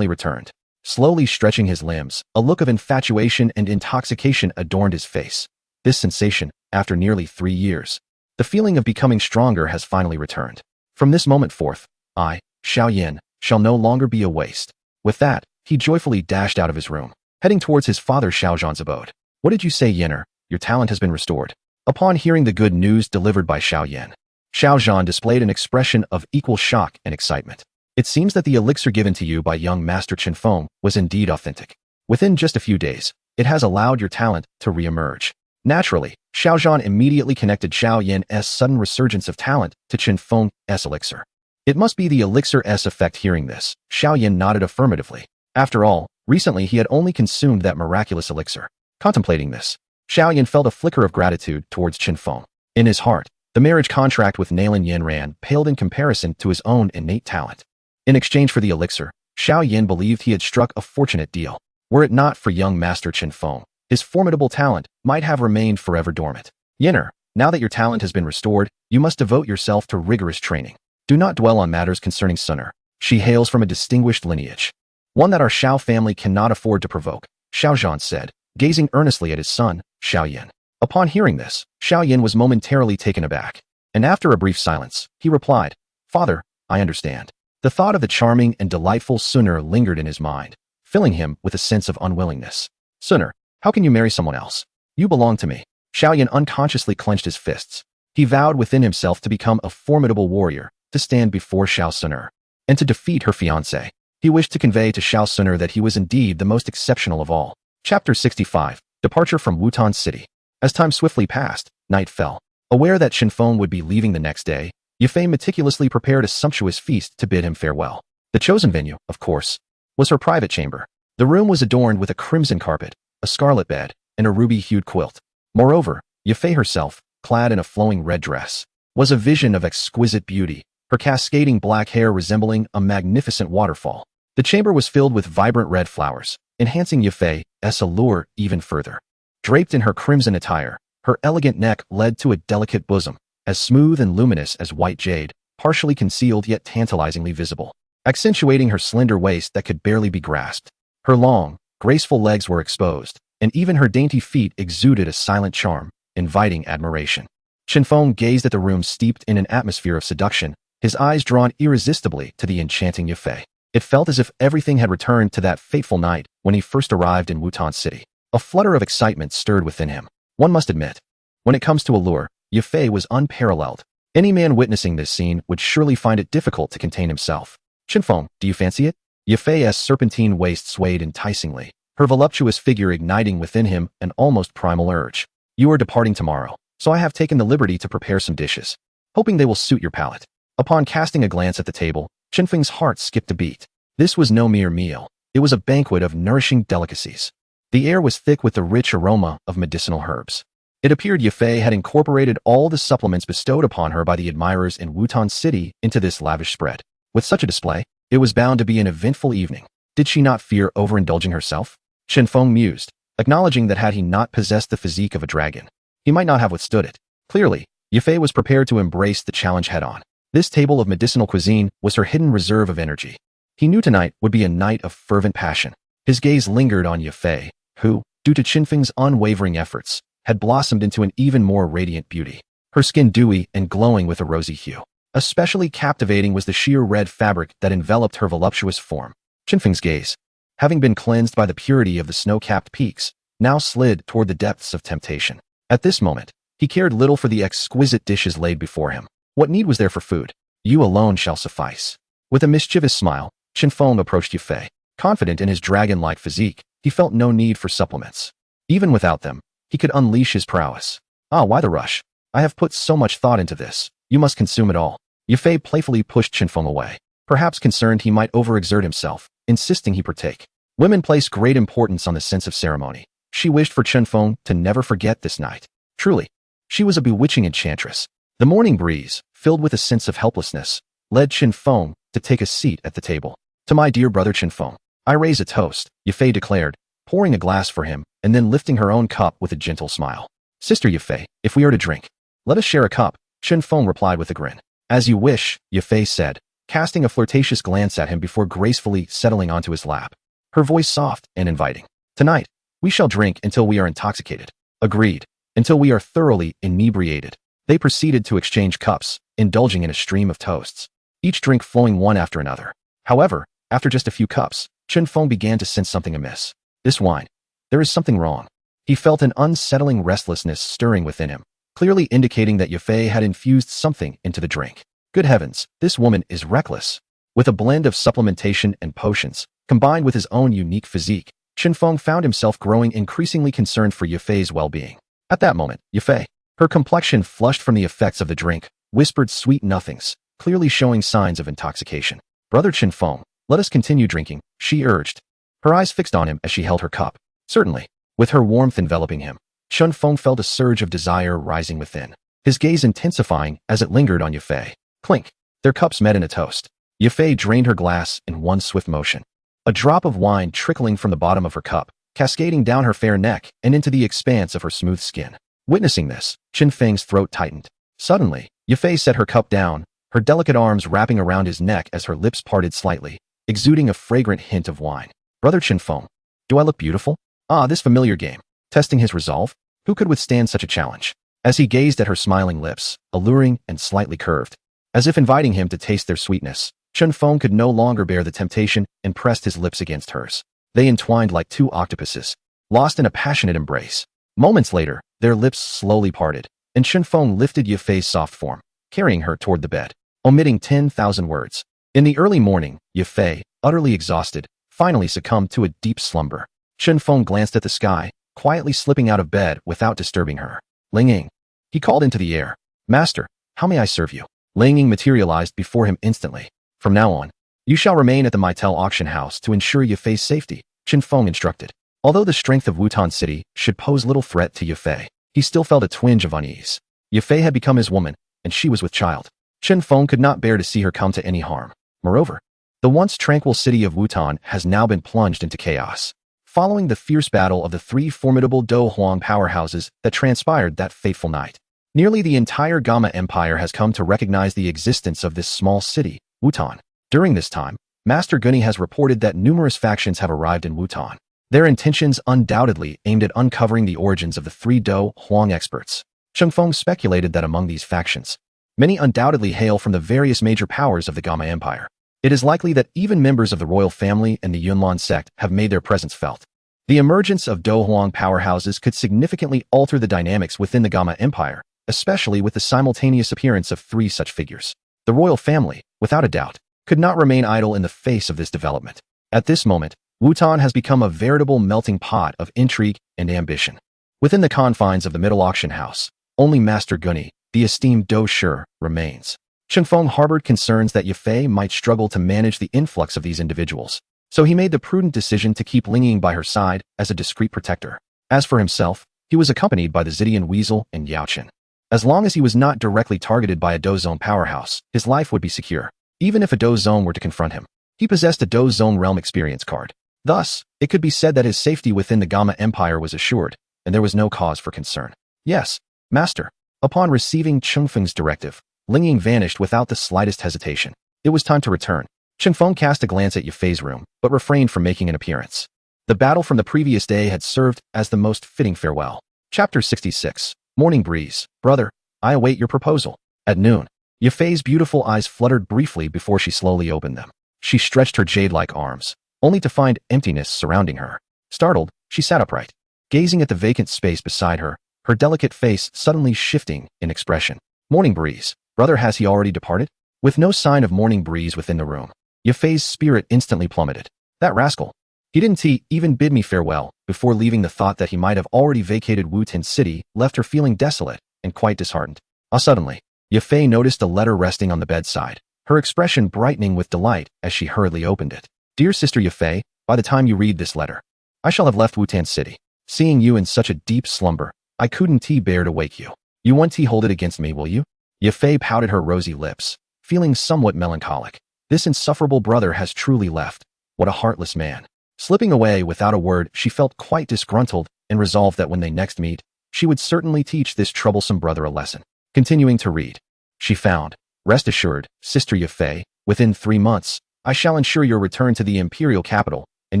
returned. Slowly stretching his limbs, a look of infatuation and intoxication adorned his face. This sensation, after nearly 3 years, the feeling of becoming stronger has finally returned. From this moment forth, I, Xiao Yan, shall no longer be a waste. With that, he joyfully dashed out of his room, heading towards his father Xiao Zhan's abode. What did you say, Yenner? your talent has been restored. Upon hearing the good news delivered by Xiao Yan, Xiao Zhan displayed an expression of equal shock and excitement. It seems that the elixir given to you by young Master Chun Fong was indeed authentic. Within just a few days, it has allowed your talent to re-emerge. Naturally, Xiao Zhan immediately connected Xiao Yan's sudden resurgence of talent to Chun Fong's elixir. It must be the elixir's effect. Hearing this, Xiao Yan nodded affirmatively. After all, recently he had only consumed that miraculous elixir. Contemplating this, Xiao Yan felt a flicker of gratitude towards Chun Fong. In his heart, the marriage contract with Nailin Yanran paled in comparison to his own innate talent. In exchange for the elixir, Xiao Yan believed he had struck a fortunate deal. Were it not for young Master Chun Fong, his formidable talent might have remained forever dormant. Yinner, now that your talent has been restored, you must devote yourself to rigorous training. Do not dwell on matters concerning Sunner. She hails from a distinguished lineage, one that our Xiao family cannot afford to provoke, Xiao Zhan said, gazing earnestly at his son, Xiao Yan. Upon hearing this, Xiao Yan was momentarily taken aback, and after a brief silence, he replied, "Father, I understand." The thought of the charming and delightful Sunner lingered in his mind, filling him with a sense of unwillingness. "Sunner, how can you marry someone else? You belong to me." Xiao Yan unconsciously clenched his fists. He vowed within himself to become a formidable warrior, to stand before Xiao Sunner, and to defeat her fiancé. He wished to convey to Xiao Sunner that he was indeed the most exceptional of all. Chapter 65. Departure from Wutan City. As time swiftly passed, night fell. Aware that Chun Fong would be leaving the next day, Yifei meticulously prepared a sumptuous feast to bid him farewell. The chosen venue, of course, was her private chamber. The room was adorned with a crimson carpet, a scarlet bed, and a ruby-hued quilt. Moreover, Yifei herself, clad in a flowing red dress, was a vision of exquisite beauty, her cascading black hair resembling a magnificent waterfall. The chamber was filled with vibrant red flowers, enhancing Yifei's allure even further. Draped in her crimson attire, her elegant neck led to a delicate bosom, as smooth and luminous as white jade, partially concealed yet tantalizingly visible, accentuating her slender waist that could barely be grasped. Her long, graceful legs were exposed, and even her dainty feet exuded a silent charm, inviting admiration. Chun Fong gazed at the room steeped in an atmosphere of seduction, his eyes drawn irresistibly to the enchanting Yifei. It felt as if everything had returned to that fateful night when he first arrived in Wutan City. A flutter of excitement stirred within him. One must admit, when it comes to allure, Yifei was unparalleled. Any man witnessing this scene would surely find it difficult to contain himself. "Chun Fong, do you fancy it?" Yifei's serpentine waist swayed enticingly, her voluptuous figure igniting within him an almost primal urge. "You are departing tomorrow, so I have taken the liberty to prepare some dishes, hoping they will suit your palate." Upon casting a glance at the table, Chun Feng's heart skipped a beat. This was no mere meal. It was a banquet of nourishing delicacies. The air was thick with the rich aroma of medicinal herbs. It appeared Yifei had incorporated all the supplements bestowed upon her by the admirers in Wutan City into this lavish spread. With such a display, it was bound to be an eventful evening. Did she not fear overindulging herself? Chun Fong mused, acknowledging that had he not possessed the physique of a dragon, he might not have withstood it. Clearly, Yifei was prepared to embrace the challenge head-on. This table of medicinal cuisine was her hidden reserve of energy. He knew tonight would be a night of fervent passion. His gaze lingered on Yifei, who, due to Chun Feng's unwavering efforts, had blossomed into an even more radiant beauty. Her skin dewy and glowing with a rosy hue. Especially captivating was the sheer red fabric that enveloped her voluptuous form. Chun Feng's gaze, having been cleansed by the purity of the snow-capped peaks, now slid toward the depths of temptation. At this moment, he cared little for the exquisite dishes laid before him. What need was there for food? You alone shall suffice. With a mischievous smile, Chun Fong approached Yifei. Confident in his dragon-like physique, he felt no need for supplements. Even without them, he could unleash his prowess. "Ah, why the rush? I have put so much thought into this. You must consume it all." Yifei playfully pushed Chun Fong away, perhaps concerned he might overexert himself, insisting he partake. Women place great importance on the sense of ceremony. She wished for Chun Fong to never forget this night. Truly, she was a bewitching enchantress. The morning breeze, filled with a sense of helplessness, led Chun Fong to take a seat at the table. "To my dear brother Chun Fong, I raise a toast," Yifei declared, pouring a glass for him and then lifting her own cup with a gentle smile. "Sister Yifei, if we are to drink, let us share a cup," Chun Fong replied with a grin. "As you wish," Yifei said, casting a flirtatious glance at him before gracefully settling onto his lap. Her voice soft and inviting. "Tonight, we shall drink until we are intoxicated." "Agreed. Until we are thoroughly inebriated." They proceeded to exchange cups, indulging in a stream of toasts, each drink flowing one after another. However, after just a few cups, Chun Fong began to sense something amiss. This wine. There is something wrong. He felt an unsettling restlessness stirring within him, clearly indicating that Yafei had infused something into the drink. Good heavens, this woman is reckless. With a blend of supplementation and potions, combined with his own unique physique, Chun Fong found himself growing increasingly concerned for Yafei's well-being. At that moment, Yafei, her complexion flushed from the effects of the drink, whispered sweet nothings, clearly showing signs of intoxication. Brother Chun Fong, let us continue drinking, she urged, her eyes fixed on him as she held her cup. Certainly. With her warmth enveloping him, Chun Fong felt a surge of desire rising within, his gaze intensifying as it lingered on Yafei. Clink. Their cups met in a toast. Yafei drained her glass in one swift motion. A drop of wine trickling from the bottom of her cup, cascading down her fair neck and into the expanse of her smooth skin. Witnessing this, Chun Feng's throat tightened. Suddenly, Yafei set her cup down, her delicate arms wrapping around his neck as her lips parted slightly, exuding a fragrant hint of wine. Brother Chun Fong, do I look beautiful? Ah, this familiar game. Testing his resolve? Who could withstand such a challenge? As he gazed at her smiling lips, alluring and slightly curved, as if inviting him to taste their sweetness, Chun Fong could no longer bear the temptation and pressed his lips against hers. They entwined like two octopuses, lost in a passionate embrace. Moments later, their lips slowly parted, and Chun Fong lifted Yafei's soft form, carrying her toward the bed, omitting 10,000 words. In the early morning, Yafei, utterly exhausted, finally succumbed to a deep slumber. Chun Fong glanced at the sky, quietly slipping out of bed without disturbing her. Ling Ying. He called into the air. Master, how may I serve you? Ling Ying materialized before him instantly. From now on, you shall remain at the Maitel auction house to ensure Yafei's safety, Chun Fong instructed. Although the strength of Wutan City should pose little threat to Yafei, he still felt a twinge of unease. Yafei had become his woman, and she was with child. Chun Fong could not bear to see her come to any harm. Moreover, the once tranquil city of Wutan has now been plunged into chaos, following the fierce battle of the three formidable Do Huang powerhouses that transpired that fateful night. Nearly the entire Gamma Empire has come to recognize the existence of this small city, Wutan. During this time, Master Gunny has reported that numerous factions have arrived in Wutan. Their intentions undoubtedly aimed at uncovering the origins of the three Do Huang experts. Chun Fong speculated that among these factions, many undoubtedly hail from the various major powers of the Gamma Empire. It is likely that even members of the royal family and the Yunlan sect have made their presence felt. The emergence of Do Huang powerhouses could significantly alter the dynamics within the Gamma Empire, especially with the simultaneous appearance of three such figures. The royal family, without a doubt, could not remain idle in the face of this development. At this moment, Wutan has become a veritable melting pot of intrigue and ambition. Within the confines of the middle auction house, only Master Gunny, the esteemed Do Shi, remains. Chun Fong harbored concerns that Yafei might struggle to manage the influx of these individuals, so he made the prudent decision to keep Ling Ying by her side as a discreet protector. As for himself, he was accompanied by the Zidian Weasel and Yao Chen. As long as he was not directly targeted by a Do Zone powerhouse, his life would be secure. Even if a Do Zone were to confront him, he possessed a Do Zone realm experience card. Thus, it could be said that his safety within the Gamma Empire was assured, and there was no cause for concern. Yes, Master. Upon receiving Chun Feng's directive, Ling Ying vanished without the slightest hesitation. It was time to return. Chun Fong cast a glance at Yafei's room, but refrained from making an appearance. The battle from the previous day had served as the most fitting farewell. Chapter 66. Morning Breeze. Brother, I await your proposal. At noon, Yafei's beautiful eyes fluttered briefly before she slowly opened them. She stretched her jade-like arms, only to find emptiness surrounding her. Startled, she sat upright, gazing at the vacant space beside her, her delicate face suddenly shifting in expression. Morning Breeze. Brother, has he already departed? With no sign of Morning Breeze within the room, Yafei's spirit instantly plummeted. That rascal. He didn't even bid me farewell. Before leaving, the thought that he might have already vacated Wutan City left her feeling desolate and quite disheartened. Suddenly, Yafei noticed a letter resting on the bedside, her expression brightening with delight as she hurriedly opened it. Dear Sister Yafei, by the time you read this letter, I shall have left Wutan City. Seeing you in such a deep slumber, I couldn't bear to wake you. You won't hold it against me, will you? Yafei pouted her rosy lips, feeling somewhat melancholic. This insufferable brother has truly left. What a heartless man. Slipping away without a word, she felt quite disgruntled and resolved that when they next meet, she would certainly teach this troublesome brother a lesson. Continuing to read, she found, rest assured, Sister Yafei, within 3 months, I shall ensure your return to the imperial capital, and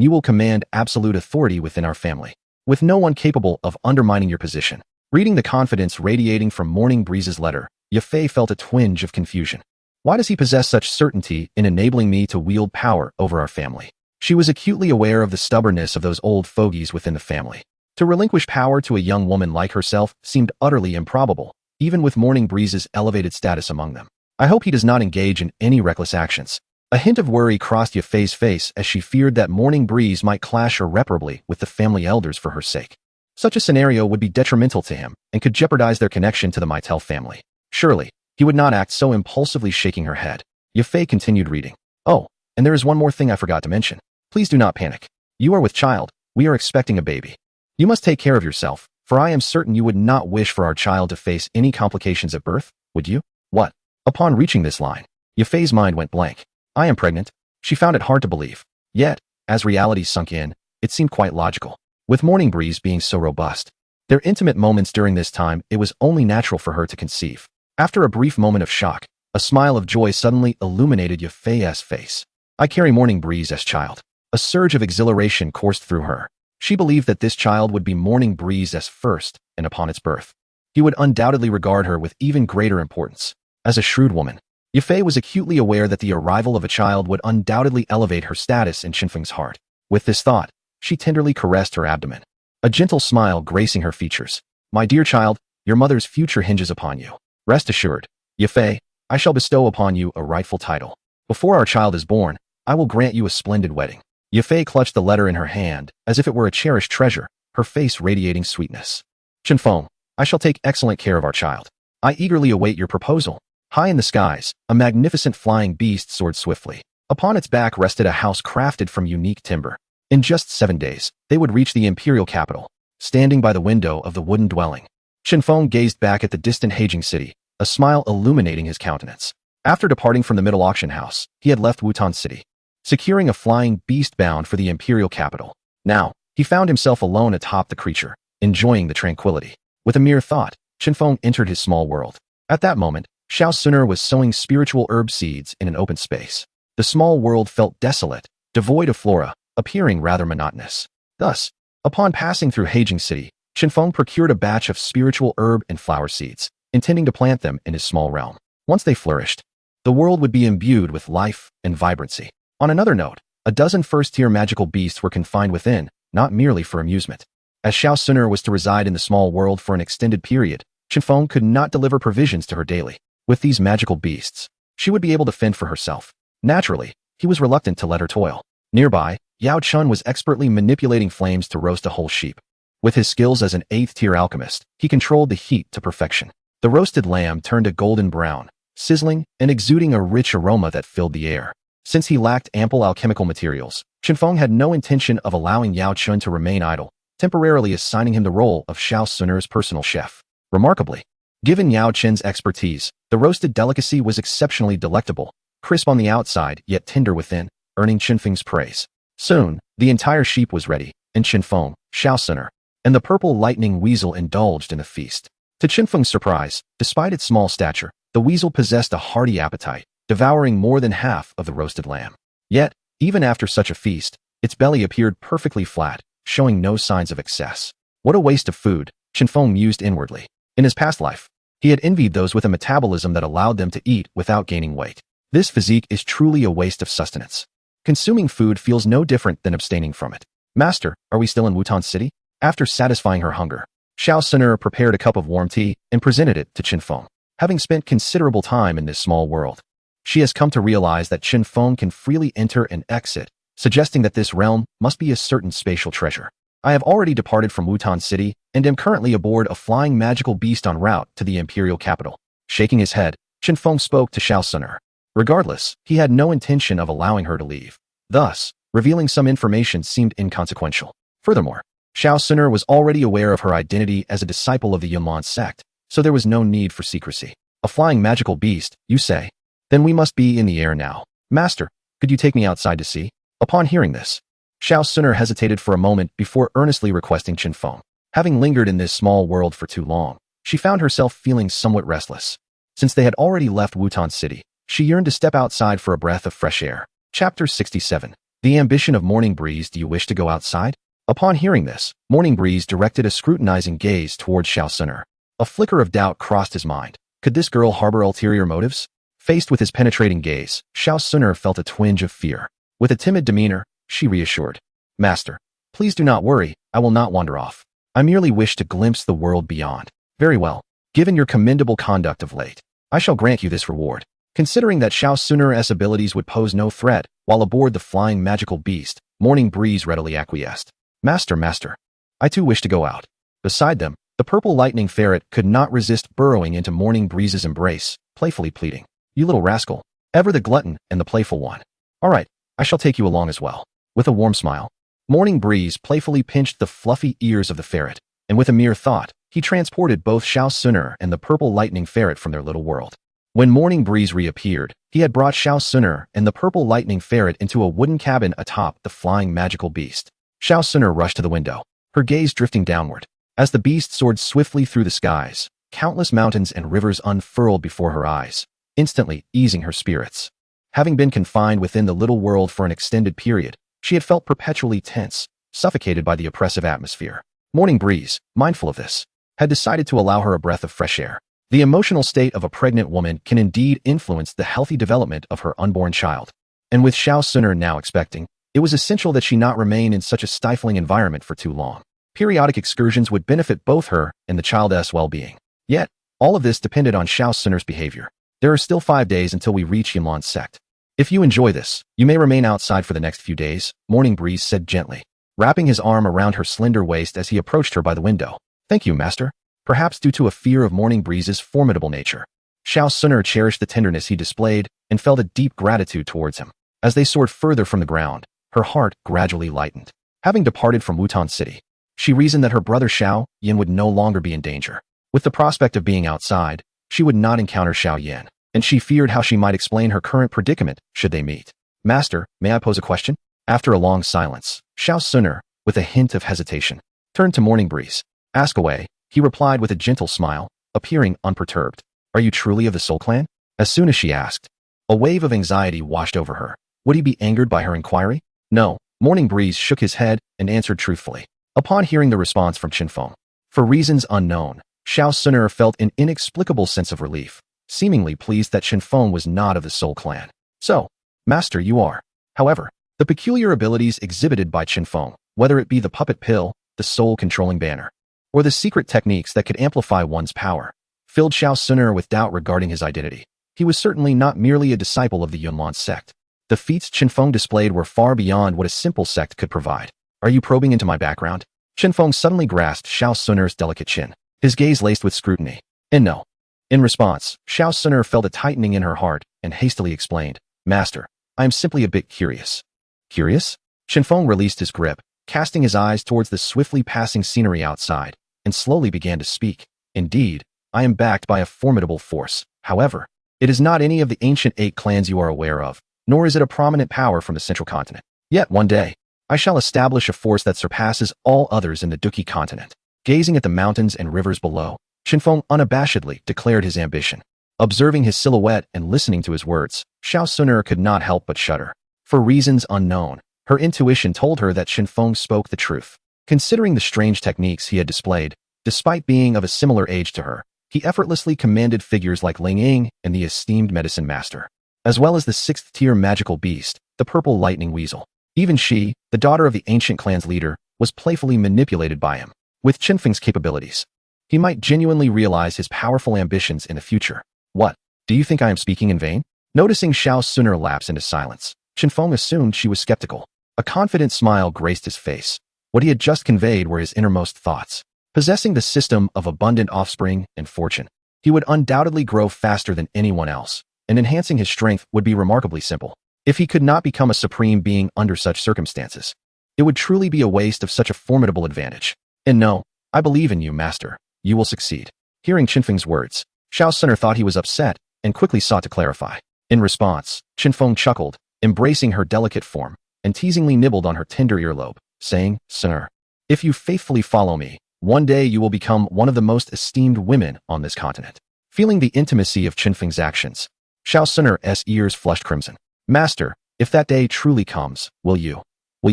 you will command absolute authority within our family, with no one capable of undermining your position. Reading the confidence radiating from Morning Breeze's letter, Yafei felt a twinge of confusion. Why does he possess such certainty in enabling me to wield power over our family? She was acutely aware of the stubbornness of those old fogies within the family. To relinquish power to a young woman like herself seemed utterly improbable, even with Morning Breeze's elevated status among them. I hope he does not engage in any reckless actions. A hint of worry crossed Yafei's face as she feared that Morning Breeze might clash irreparably with the family elders for her sake. Such a scenario would be detrimental to him and could jeopardize their connection to the Meitel family. Surely, he would not act so impulsively. Shaking her head, Yafei continued reading. Oh, and there is one more thing I forgot to mention. Please do not panic. You are with child. We are expecting a baby. You must take care of yourself, for I am certain you would not wish for our child to face any complications at birth, would you? What? Upon reaching this line, Yafei's mind went blank. I am pregnant. She found it hard to believe. Yet, as reality sunk in, it seemed quite logical. With Morning Breeze being so robust, their intimate moments during this time, it was only natural for her to conceive. After a brief moment of shock, a smile of joy suddenly illuminated Yafei's face. I carry Morning Breeze as child. A surge of exhilaration coursed through her. She believed that this child would be Morning Breeze as first, and upon its birth, he would undoubtedly regard her with even greater importance. As a shrewd woman, Yafei was acutely aware that the arrival of a child would undoubtedly elevate her status in Chun Feng's heart. With this thought, she tenderly caressed her abdomen, a gentle smile gracing her features. My dear child, your mother's future hinges upon you. Rest assured, Yafei, I shall bestow upon you a rightful title. Before our child is born, I will grant you a splendid wedding. Yafei clutched the letter in her hand as if it were a cherished treasure, her face radiating sweetness. Chun Fong, I shall take excellent care of our child. I eagerly await your proposal. High in the skies, a magnificent flying beast soared swiftly. Upon its back rested a house crafted from unique timber. In just 7 days, they would reach the imperial capital. Standing by the window of the wooden dwelling, Chun Fong gazed back at the distant Heijing city, a smile illuminating his countenance. After departing from the middle auction house, he had left Wutan City, securing a flying beast bound for the imperial capital. Now, he found himself alone atop the creature, enjoying the tranquility. With a mere thought, Chun Fong entered his small world. At that moment, Xiao Suner was sowing spiritual herb seeds in an open space. The small world felt desolate, devoid of flora, appearing rather monotonous. Thus, upon passing through Heijing City, Chun Fong procured a batch of spiritual herb and flower seeds, intending to plant them in his small realm. Once they flourished, the world would be imbued with life and vibrancy. On another note, a dozen first-tier magical beasts were confined within, not merely for amusement. As Xiao Suner was to reside in the small world for an extended period, Chun Fong could not deliver provisions to her daily. With these magical beasts, she would be able to fend for herself. Naturally, he was reluctant to let her toil. Nearby, Yao Chun was expertly manipulating flames to roast a whole sheep. With his skills as an 8th-tier alchemist, he controlled the heat to perfection. The roasted lamb turned a golden brown, sizzling and exuding a rich aroma that filled the air. Since he lacked ample alchemical materials, Chun Fong had no intention of allowing Yao Chun to remain idle, temporarily assigning him the role of Xiao Suner's personal chef. Remarkably, given Yao Chun's expertise, the roasted delicacy was exceptionally delectable, crisp on the outside yet tender within, earning Chun Feng's praise. Soon, the entire sheep was ready, and Chun Fong, Xiao Suner, and the purple lightning weasel indulged in the feast. To Chun Feng's surprise, despite its small stature, the weasel possessed a hearty appetite, devouring more than half of the roasted lamb. Yet, even after such a feast, its belly appeared perfectly flat, showing no signs of excess. What a waste of food, Chun Fong mused inwardly. In his past life, he had envied those with a metabolism that allowed them to eat without gaining weight. This physique is truly a waste of sustenance. Consuming food feels no different than abstaining from it. Master, are we still in Wutan City? After satisfying her hunger, Xiao Suner prepared a cup of warm tea and presented it to Chun Fong. Having spent considerable time in this small world, she has come to realize that Chun Fong can freely enter and exit, suggesting that this realm must be a certain spatial treasure. I have already departed from Wutan City and am currently aboard a flying magical beast en route to the imperial capital. Shaking his head, Chun Fong spoke to Xiao Suner. Regardless, he had no intention of allowing her to leave. Thus, revealing some information seemed inconsequential. Furthermore, Xiao Suner was already aware of her identity as a disciple of the Numerous Sect, so there was no need for secrecy. A flying magical beast, you say? Then we must be in the air now. Master, could you take me outside to see? Upon hearing this, Xiao Suner hesitated for a moment before earnestly requesting Chun Fong. Having lingered in this small world for too long, she found herself feeling somewhat restless. Since they had already left Wutan City, she yearned to step outside for a breath of fresh air. Chapter 67. The ambition of Morning Breeze. Do you wish to go outside? Upon hearing this, Morning Breeze directed a scrutinizing gaze towards Xiao Suner. A flicker of doubt crossed his mind. Could this girl harbor ulterior motives? Faced with his penetrating gaze, Xiao Suner felt a twinge of fear. With a timid demeanor, she reassured. Master, please do not worry, I will not wander off. I merely wish to glimpse the world beyond. Very well. Given your commendable conduct of late, I shall grant you this reward. Considering that Xiao Suner's abilities would pose no threat, while aboard the flying magical beast, Morning Breeze readily acquiesced. Master, I too wish to go out. Beside them, the purple lightning ferret could not resist burrowing into Morning Breeze's embrace, playfully pleading. You little rascal, ever the glutton and the playful one. All right, I shall take you along as well. With a warm smile, Morning Breeze playfully pinched the fluffy ears of the ferret, and with a mere thought, he transported both Xiao Suner and the purple lightning ferret from their little world. When Morning Breeze reappeared, he had brought Xiao Suner and the purple lightning ferret into a wooden cabin atop the flying magical beast. Xiao Suner rushed to the window, her gaze drifting downward. As the beast soared swiftly through the skies, countless mountains and rivers unfurled before her eyes, instantly easing her spirits. Having been confined within the little world for an extended period, she had felt perpetually tense, suffocated by the oppressive atmosphere. Morning Breeze, mindful of this, had decided to allow her a breath of fresh air. The emotional state of a pregnant woman can indeed influence the healthy development of her unborn child. And with Xiao Suner now expecting, it was essential that she not remain in such a stifling environment for too long. Periodic excursions would benefit both her and the child's well-being. Yet, all of this depended on Xiao Suner's behavior. There are still 5 days until we reach Numerous Sect. If you enjoy this, you may remain outside for the next few days, Morning Breeze said gently, wrapping his arm around her slender waist as he approached her by the window. Thank you, master. Perhaps due to a fear of Morning Breeze's formidable nature, Xiao Suner cherished the tenderness he displayed and felt a deep gratitude towards him. As they soared further from the ground, her heart gradually lightened. Having departed from Wutan City, she reasoned that her brother Xiao Yan would no longer be in danger. With the prospect of being outside, she would not encounter Xiao Yan, and she feared how she might explain her current predicament should they meet. Master, may I pose a question? After a long silence, Xiao Suner, with a hint of hesitation, turned to Morning Breeze. Ask away. He replied with a gentle smile, appearing unperturbed. Are you truly of the Soul Clan? As soon as she asked, a wave of anxiety washed over her. Would he be angered by her inquiry? No. Morning Breeze shook his head and answered truthfully. Upon hearing the response from Chun Fong, for reasons unknown, Xiao Suner felt an inexplicable sense of relief, seemingly pleased that Chun Fong was not of the Soul Clan. So, master, you are. However, the peculiar abilities exhibited by Chun Fong, whether it be the puppet pill, the soul-controlling banner, or the secret techniques that could amplify one's power, filled Xiao Suner with doubt regarding his identity. He was certainly not merely a disciple of the Numerous Sect. The feats Chun Fong displayed were far beyond what a simple sect could provide. Are you probing into my background? Chun Fong suddenly grasped Xiao Suner's delicate chin, his gaze laced with scrutiny. And no. In response, Xiao Suner felt a tightening in her heart and hastily explained, Master, I am simply a bit curious. Curious? Chun Fong released his grip, casting his eyes towards the swiftly passing scenery outside, and slowly began to speak. Indeed, I am backed by a formidable force. However, it is not any of the ancient 8 clans you are aware of, nor is it a prominent power from the central continent. Yet one day, I shall establish a force that surpasses all others in the Douqi continent. Gazing at the mountains and rivers below, Chun Fong unabashedly declared his ambition. Observing his silhouette and listening to his words, Xiao Suner could not help but shudder. For reasons unknown, her intuition told her that Chun Fong spoke the truth. Considering the strange techniques he had displayed, despite being of a similar age to her, he effortlessly commanded figures like Ling Ying and the esteemed medicine master, as well as the 6th-tier magical beast, the purple lightning weasel. Even she, the daughter of the ancient clan's leader, was playfully manipulated by him. With Chun Feng's capabilities, he might genuinely realize his powerful ambitions in the future. What? Do you think I am speaking in vain? Noticing Xiao Suner lapse into silence, Chun Fong assumed she was skeptical. A confident smile graced his face. What he had just conveyed were his innermost thoughts. Possessing the system of abundant offspring and fortune, he would undoubtedly grow faster than anyone else, and enhancing his strength would be remarkably simple. If he could not become a supreme being under such circumstances, it would truly be a waste of such a formidable advantage. And no, I believe in you, master. You will succeed. Hearing Chun Feng's words, Xiao Suner thought he was upset and quickly sought to clarify. In response, Chun Fong chuckled, embracing her delicate form, and teasingly nibbled on her tender earlobe, saying, Suner, if you faithfully follow me, one day you will become one of the most esteemed women on this continent. Feeling the intimacy of Chun Feng's actions, Xiao Suner's ears flushed crimson. Master, if that day truly comes, will you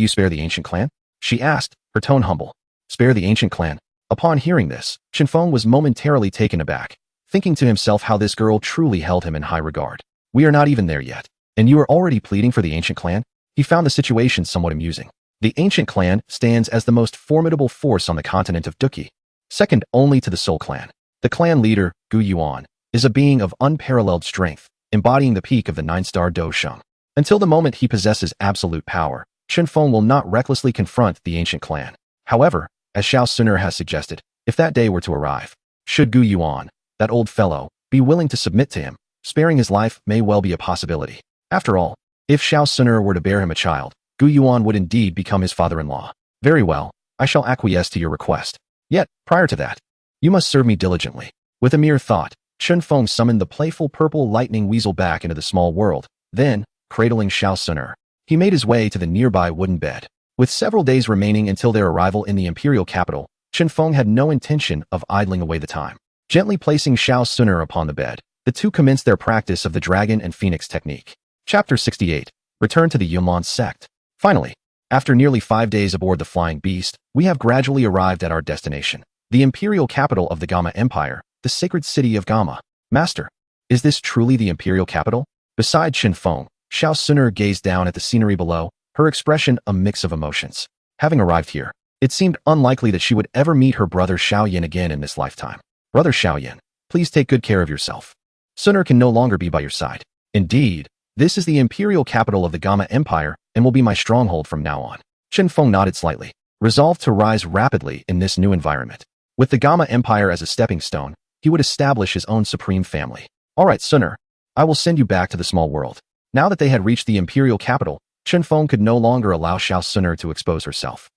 spare the ancient clan? She asked, her tone humble. Spare the ancient clan? Upon hearing this, Chun Fong was momentarily taken aback, thinking to himself how this girl truly held him in high regard. We are not even there yet, and you are already pleading for the ancient clan? He found the situation somewhat amusing. The ancient clan stands as the most formidable force on the continent of Douqi, second only to the Soul Clan. The clan leader, Gu Yuan, is a being of unparalleled strength, embodying the peak of the 9-star Do Sheng. Until the moment he possesses absolute power, Chun Fong will not recklessly confront the ancient clan. However, as Xiao Suner has suggested, if that day were to arrive, should Gu Yuan, that old fellow, be willing to submit to him, sparing his life may well be a possibility. After all, if Xiao Suner were to bear him a child, Gu Yuan would indeed become his father-in-law. Very well, I shall acquiesce to your request. Yet, prior to that, you must serve me diligently. With a mere thought, Chun Fong summoned the playful purple lightning weasel back into the small world. Then, cradling Xiao Suner, he made his way to the nearby wooden bed. With several days remaining until their arrival in the imperial capital, Chun Fong had no intention of idling away the time. Gently placing Xiao Suner upon the bed, the two commenced their practice of the dragon and phoenix technique. Chapter 68. Return to the Numerous Sect. Finally, after nearly 5 days aboard the Flying Beast, we have gradually arrived at our destination, the imperial capital of the Gamma Empire, the sacred city of Gamma. Master, is this truly the imperial capital? Beside Chun Fong, Xiao Suner gazed down at the scenery below, her expression a mix of emotions. Having arrived here, it seemed unlikely that she would ever meet her brother Xiao Yin again in this lifetime. Brother Xiao Yin, please take good care of yourself. Suner can no longer be by your side. Indeed, this is the imperial capital of the Gamma Empire and will be my stronghold from now on. Chun Fong nodded slightly, resolved to rise rapidly in this new environment. With the Gamma Empire as a stepping stone, he would establish his own supreme family. All right, Suner, I will send you back to the small world. Now that they had reached the imperial capital, Chun Fong could no longer allow Xiao Suner to expose herself.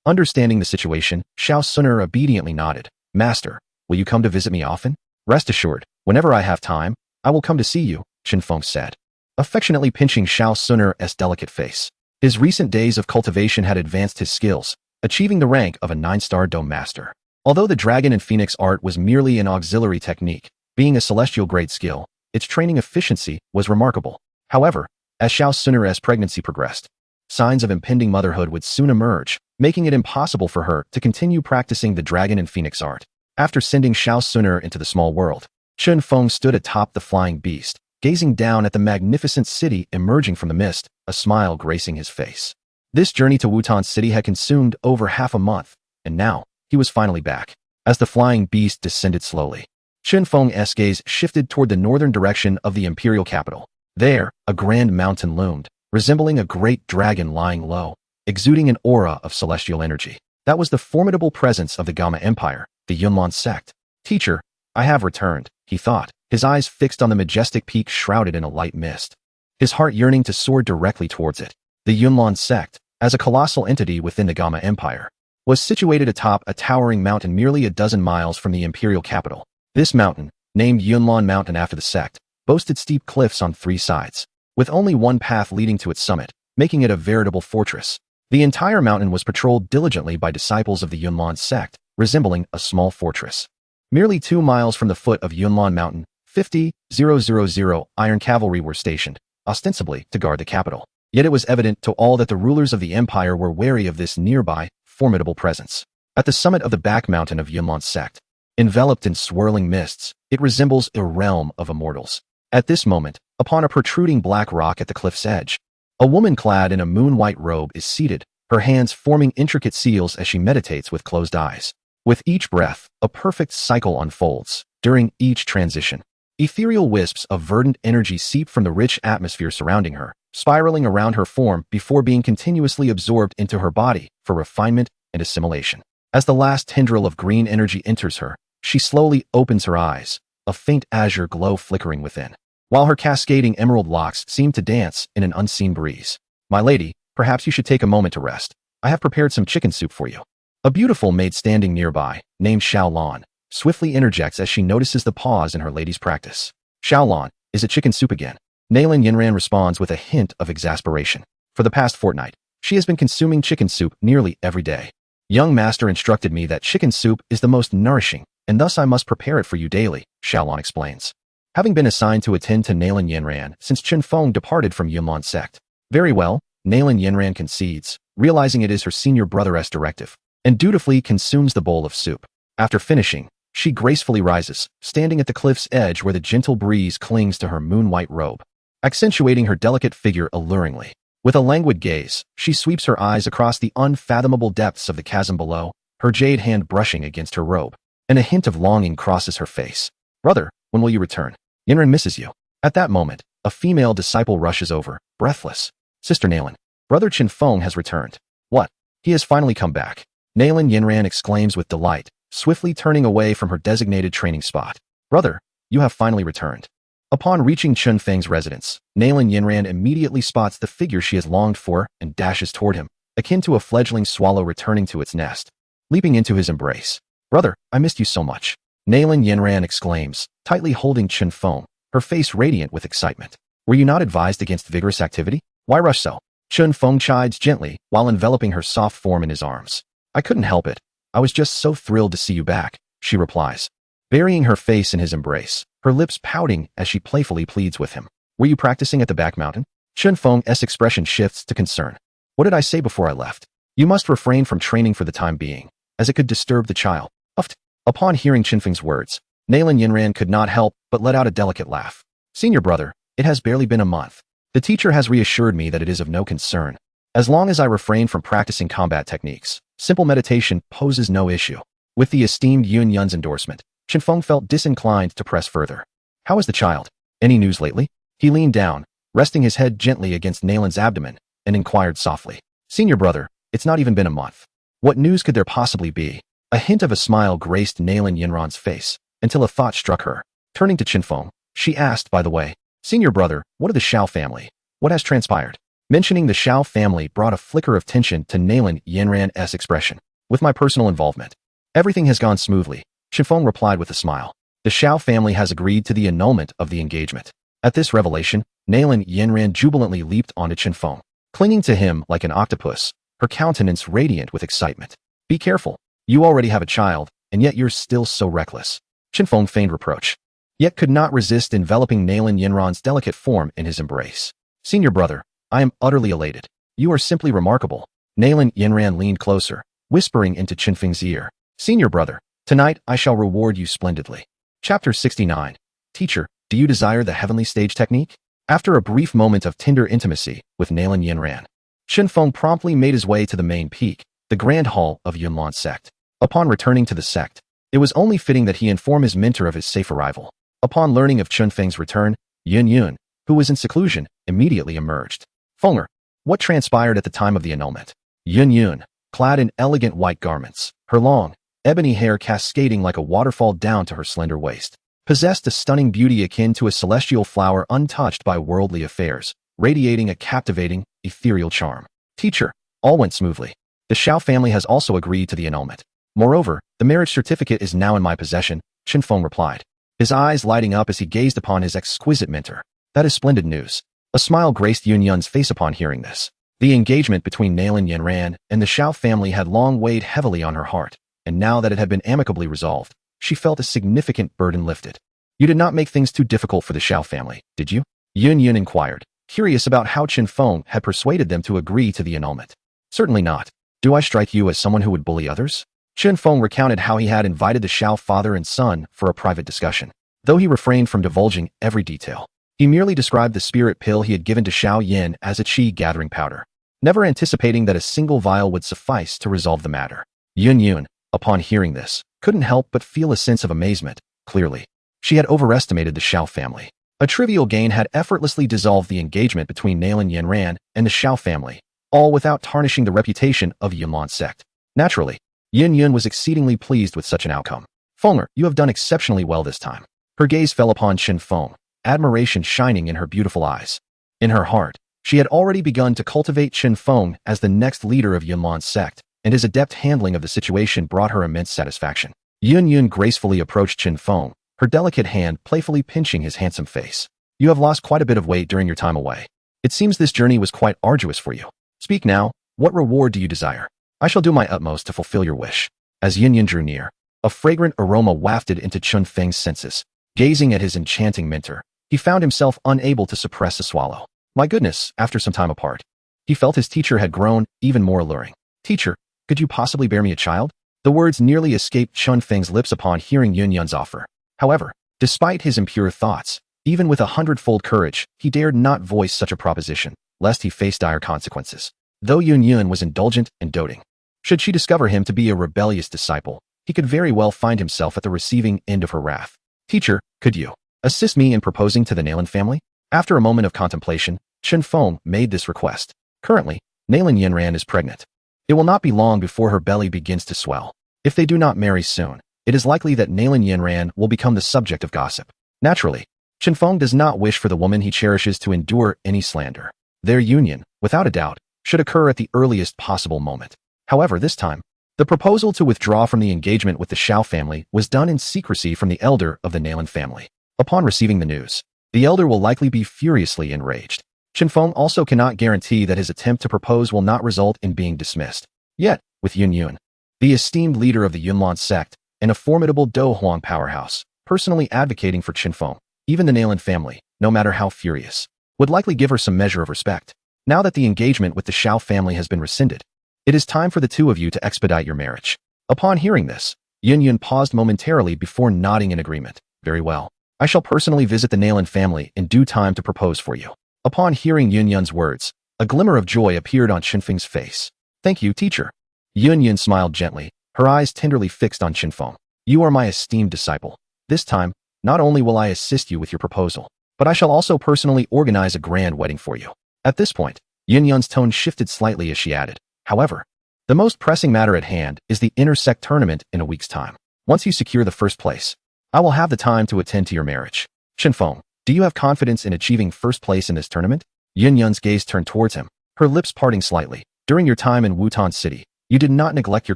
Understanding the situation, Xiao Suner obediently nodded. Master, will you come to visit me often? Rest assured, whenever I have time, I will come to see you, Chun Fong said, affectionately pinching Xiao Suner's delicate face. His recent days of cultivation had advanced his skills, achieving the rank of a 9-star Dome Master. Although the dragon and phoenix art was merely an auxiliary technique, being a celestial grade skill, its training efficiency was remarkable. However, as Xiao Suner's pregnancy progressed, signs of impending motherhood would soon emerge, making it impossible for her to continue practicing the dragon and phoenix art. After sending Xiao Suner into the small world, Chun Fong stood atop the Flying Beast, gazing down at the magnificent city emerging from the mist, a smile gracing his face. This journey to Wutan City had consumed over half a month, and now, he was finally back. As the Flying Beast descended slowly, Chun Fong's gaze shifted toward the northern direction of the imperial capital. There, a grand mountain loomed, resembling a great dragon lying low, exuding an aura of celestial energy. That was the formidable presence of the Gamma Empire, the Numerous Sect. Teacher, I have returned, he thought, his eyes fixed on the majestic peak shrouded in a light mist. His heart yearning to soar directly towards it. The Numerous Sect, as a colossal entity within the Gamma Empire, was situated atop a towering mountain merely a dozen miles from the imperial capital. This mountain, named Yunlan Mountain after the sect, boasted steep cliffs on 3 sides, with only one path leading to its summit, making it a veritable fortress. The entire mountain was patrolled diligently by disciples of the Yunlan sect, resembling a small fortress. Merely 2 miles from the foot of Yunlan Mountain, 50,000 iron cavalry were stationed, ostensibly to guard the capital. Yet it was evident to all that the rulers of the empire were wary of this nearby, formidable presence. At the summit of the back mountain of Yunlan sect, enveloped in swirling mists, it resembles a realm of immortals. At this moment, upon a protruding black rock at the cliff's edge, a woman clad in a moon-white robe is seated, her hands forming intricate seals as she meditates with closed eyes. With each breath, a perfect cycle unfolds. During each transition, ethereal wisps of verdant energy seep from the rich atmosphere surrounding her, spiraling around her form before being continuously absorbed into her body for refinement and assimilation. As the last tendril of green energy enters her, she slowly opens her eyes, a faint azure glow flickering within, while her cascading emerald locks seem to dance in an unseen breeze. My lady, perhaps you should take a moment to rest. I have prepared some chicken soup for you. A beautiful maid standing nearby, named Xiaolan, swiftly interjects as she notices the pause in her lady's practice. Xiaolan, is it chicken soup again? Nailin Yinran responds with a hint of exasperation. For the past fortnight, she has been consuming chicken soup nearly every day. Young master instructed me that chicken soup is the most nourishing, and thus I must prepare it for you daily, Xiaolan explains. Having been assigned to attend to Nailin Yinran since Chun Fong departed from Yunlan sect. Very well, Nailin Yinran concedes, realizing it is her senior brother's directive, and dutifully consumes the bowl of soup. After finishing, she gracefully rises, standing at the cliff's edge where the gentle breeze clings to her moon-white robe, accentuating her delicate figure alluringly. With a languid gaze, she sweeps her eyes across the unfathomable depths of the chasm below, her jade hand brushing against her robe, and a hint of longing crosses her face. Brother, when will you return? Yinren misses you. At that moment, a female disciple rushes over, breathless. Sister Nalan, Brother Chun Fong has returned. What? He has finally come back. Nalan Yinran exclaims with delight, swiftly turning away from her designated training spot. Brother, you have finally returned. Upon reaching Chun Feng's residence, Nalan Yinran immediately spots the figure she has longed for and dashes toward him, akin to a fledgling swallow returning to its nest. Leaping into his embrace. Brother, I missed you so much. Nalan Yinran exclaims, tightly holding Chun Fong, her face radiant with excitement. Were you not advised against vigorous activity? Why rush so? Chun Fong chides gently while enveloping her soft form in his arms. I couldn't help it. I was just so thrilled to see you back, she replies, burying her face in his embrace, her lips pouting as she playfully pleads with him. Were you practicing at the back mountain? Chun Feng's expression shifts to concern. What did I say before I left? You must refrain from training for the time being, as it could disturb the child. Uffed. Upon hearing Chun Feng's words, Nalan Yinran could not help but let out a delicate laugh. Senior brother, it has barely been a month. The teacher has reassured me that it is of no concern. As long as I refrain from practicing combat techniques, simple meditation poses no issue. With the esteemed Yun Yun's endorsement, Chun Feng felt disinclined to press further. How is the child? Any news lately? He leaned down, resting his head gently against Nalan's abdomen, and inquired softly. Senior brother, it's not even been a month. What news could there possibly be? A hint of a smile graced Nalan Yinran's face, until a thought struck her. Turning to Chun Feng, she asked, by the way, Senior brother, what of the Shao family? What has transpired? Mentioning the Shao family brought a flicker of tension to Nalan Yinran's expression. With my personal involvement, everything has gone smoothly, Chun Feng replied with a smile. The Shao family has agreed to the annulment of the engagement. At this revelation, Nalan Yinran jubilantly leaped onto Chun Feng, clinging to him like an octopus, her countenance radiant with excitement. Be careful. You already have a child, and yet you're still so reckless. Chun Feng feigned reproach, yet could not resist enveloping Nalan Yinran's delicate form in his embrace. Senior brother, I am utterly elated. You are simply remarkable. Nalan Yinran leaned closer, whispering into Chun Feng's ear. Senior brother, tonight I shall reward you splendidly. Chapter 69. Teacher, do you desire the heavenly stage technique? After a brief moment of tender intimacy with Nalan Yinran, Chun Feng promptly made his way to the main peak, the grand hall of Numerous Sect. Upon returning to the sect, it was only fitting that he inform his mentor of his safe arrival. Upon learning of Chun Feng's return, Yun, who was in seclusion, immediately emerged. Fenger, what transpired at the time of the annulment? Yun, clad in elegant white garments, her long, ebony hair cascading like a waterfall down to her slender waist, possessed a stunning beauty akin to a celestial flower untouched by worldly affairs, radiating a captivating, ethereal charm. Teacher, all went smoothly. The Shao family has also agreed to the annulment. Moreover, the marriage certificate is now in my possession, Chun Feng replied, his eyes lighting up as he gazed upon his exquisite mentor. That is splendid news. A smile graced Yun Yun's face upon hearing this. The engagement between Nalan Yinran and the Shao family had long weighed heavily on her heart, and now that it had been amicably resolved, she felt a significant burden lifted. You did not make things too difficult for the Shao family, did you? Yun inquired, curious about how Chun Feng had persuaded them to agree to the annulment. Certainly not. Do I strike you as someone who would bully others? Chun Feng recounted how he had invited the Shao father and son for a private discussion. Though he refrained from divulging every detail, he merely described the spirit pill he had given to Shao Yin as a chi-gathering powder, never anticipating that a single vial would suffice to resolve the matter. Yun, upon hearing this, couldn't help but feel a sense of amazement. Clearly, she had overestimated the Shao family. A trivial gain had effortlessly dissolved the engagement between Nalan Yinran and the Shao family, all without tarnishing the reputation of Numerous Sect. Naturally, Yun was exceedingly pleased with such an outcome. Fenger, you have done exceptionally well this time. Her gaze fell upon Chun Feng, admiration shining in her beautiful eyes. In her heart, she had already begun to cultivate Chun Feng as the next leader of Numerous Sect, and his adept handling of the situation brought her immense satisfaction. Yun gracefully approached Chun Feng, her delicate hand playfully pinching his handsome face. You have lost quite a bit of weight during your time away. It seems this journey was quite arduous for you. Speak now, what reward do you desire? I shall do my utmost to fulfill your wish. As Yun drew near, a fragrant aroma wafted into Chun Feng's senses. Gazing at his enchanting mentor, he found himself unable to suppress a swallow. My goodness, after some time apart, he felt his teacher had grown even more alluring. Teacher, could you possibly bear me a child? The words nearly escaped Chun Feng's lips upon hearing Yun's offer. However, despite his impure thoughts, even with 100-fold courage, he dared not voice such a proposition, lest he face dire consequences. Though Yun was indulgent and doting, should she discover him to be a rebellious disciple, he could very well find himself at the receiving end of her wrath. Teacher, could you assist me in proposing to the Nalan family? After a moment of contemplation, Chun Fong made this request. Currently, Nalan Yanran is pregnant. It will not be long before her belly begins to swell. If they do not marry soon, it is likely that Nalan Yanran will become the subject of gossip. Naturally, Chun Fong does not wish for the woman he cherishes to endure any slander. Their union, without a doubt, should occur at the earliest possible moment. However, this time, the proposal to withdraw from the engagement with the Shao family was done in secrecy from the elder of the Nalan family. Upon receiving the news, the elder will likely be furiously enraged. Chun Fong also cannot guarantee that his attempt to propose will not result in being dismissed. Yet, with Yun, the esteemed leader of the Numerous Sect and a formidable Do Huang powerhouse, personally advocating for Chun Fong, even the Nalan family, no matter how furious, would likely give her some measure of respect. Now that the engagement with the Shao family has been rescinded, it is time for the two of you to expedite your marriage. Upon hearing this, Yun paused momentarily before nodding in agreement. Very well. I shall personally visit the Nalan family in due time to propose for you. Upon hearing Yun's words, a glimmer of joy appeared on Chun Feng's face. Thank you, teacher. Yun smiled gently, her eyes tenderly fixed on Chun Fong. You are my esteemed disciple. This time, not only will I assist you with your proposal, but I shall also personally organize a grand wedding for you. At this point, Yun's tone shifted slightly as she added, however, the most pressing matter at hand is the intersect tournament in a week's time. Once you secure the first place, I will have the time to attend to your marriage. Chun Fong, do you have confidence in achieving first place in this tournament? Yun's gaze turned towards him, her lips parting slightly. During your time in Wutan City, you did not neglect your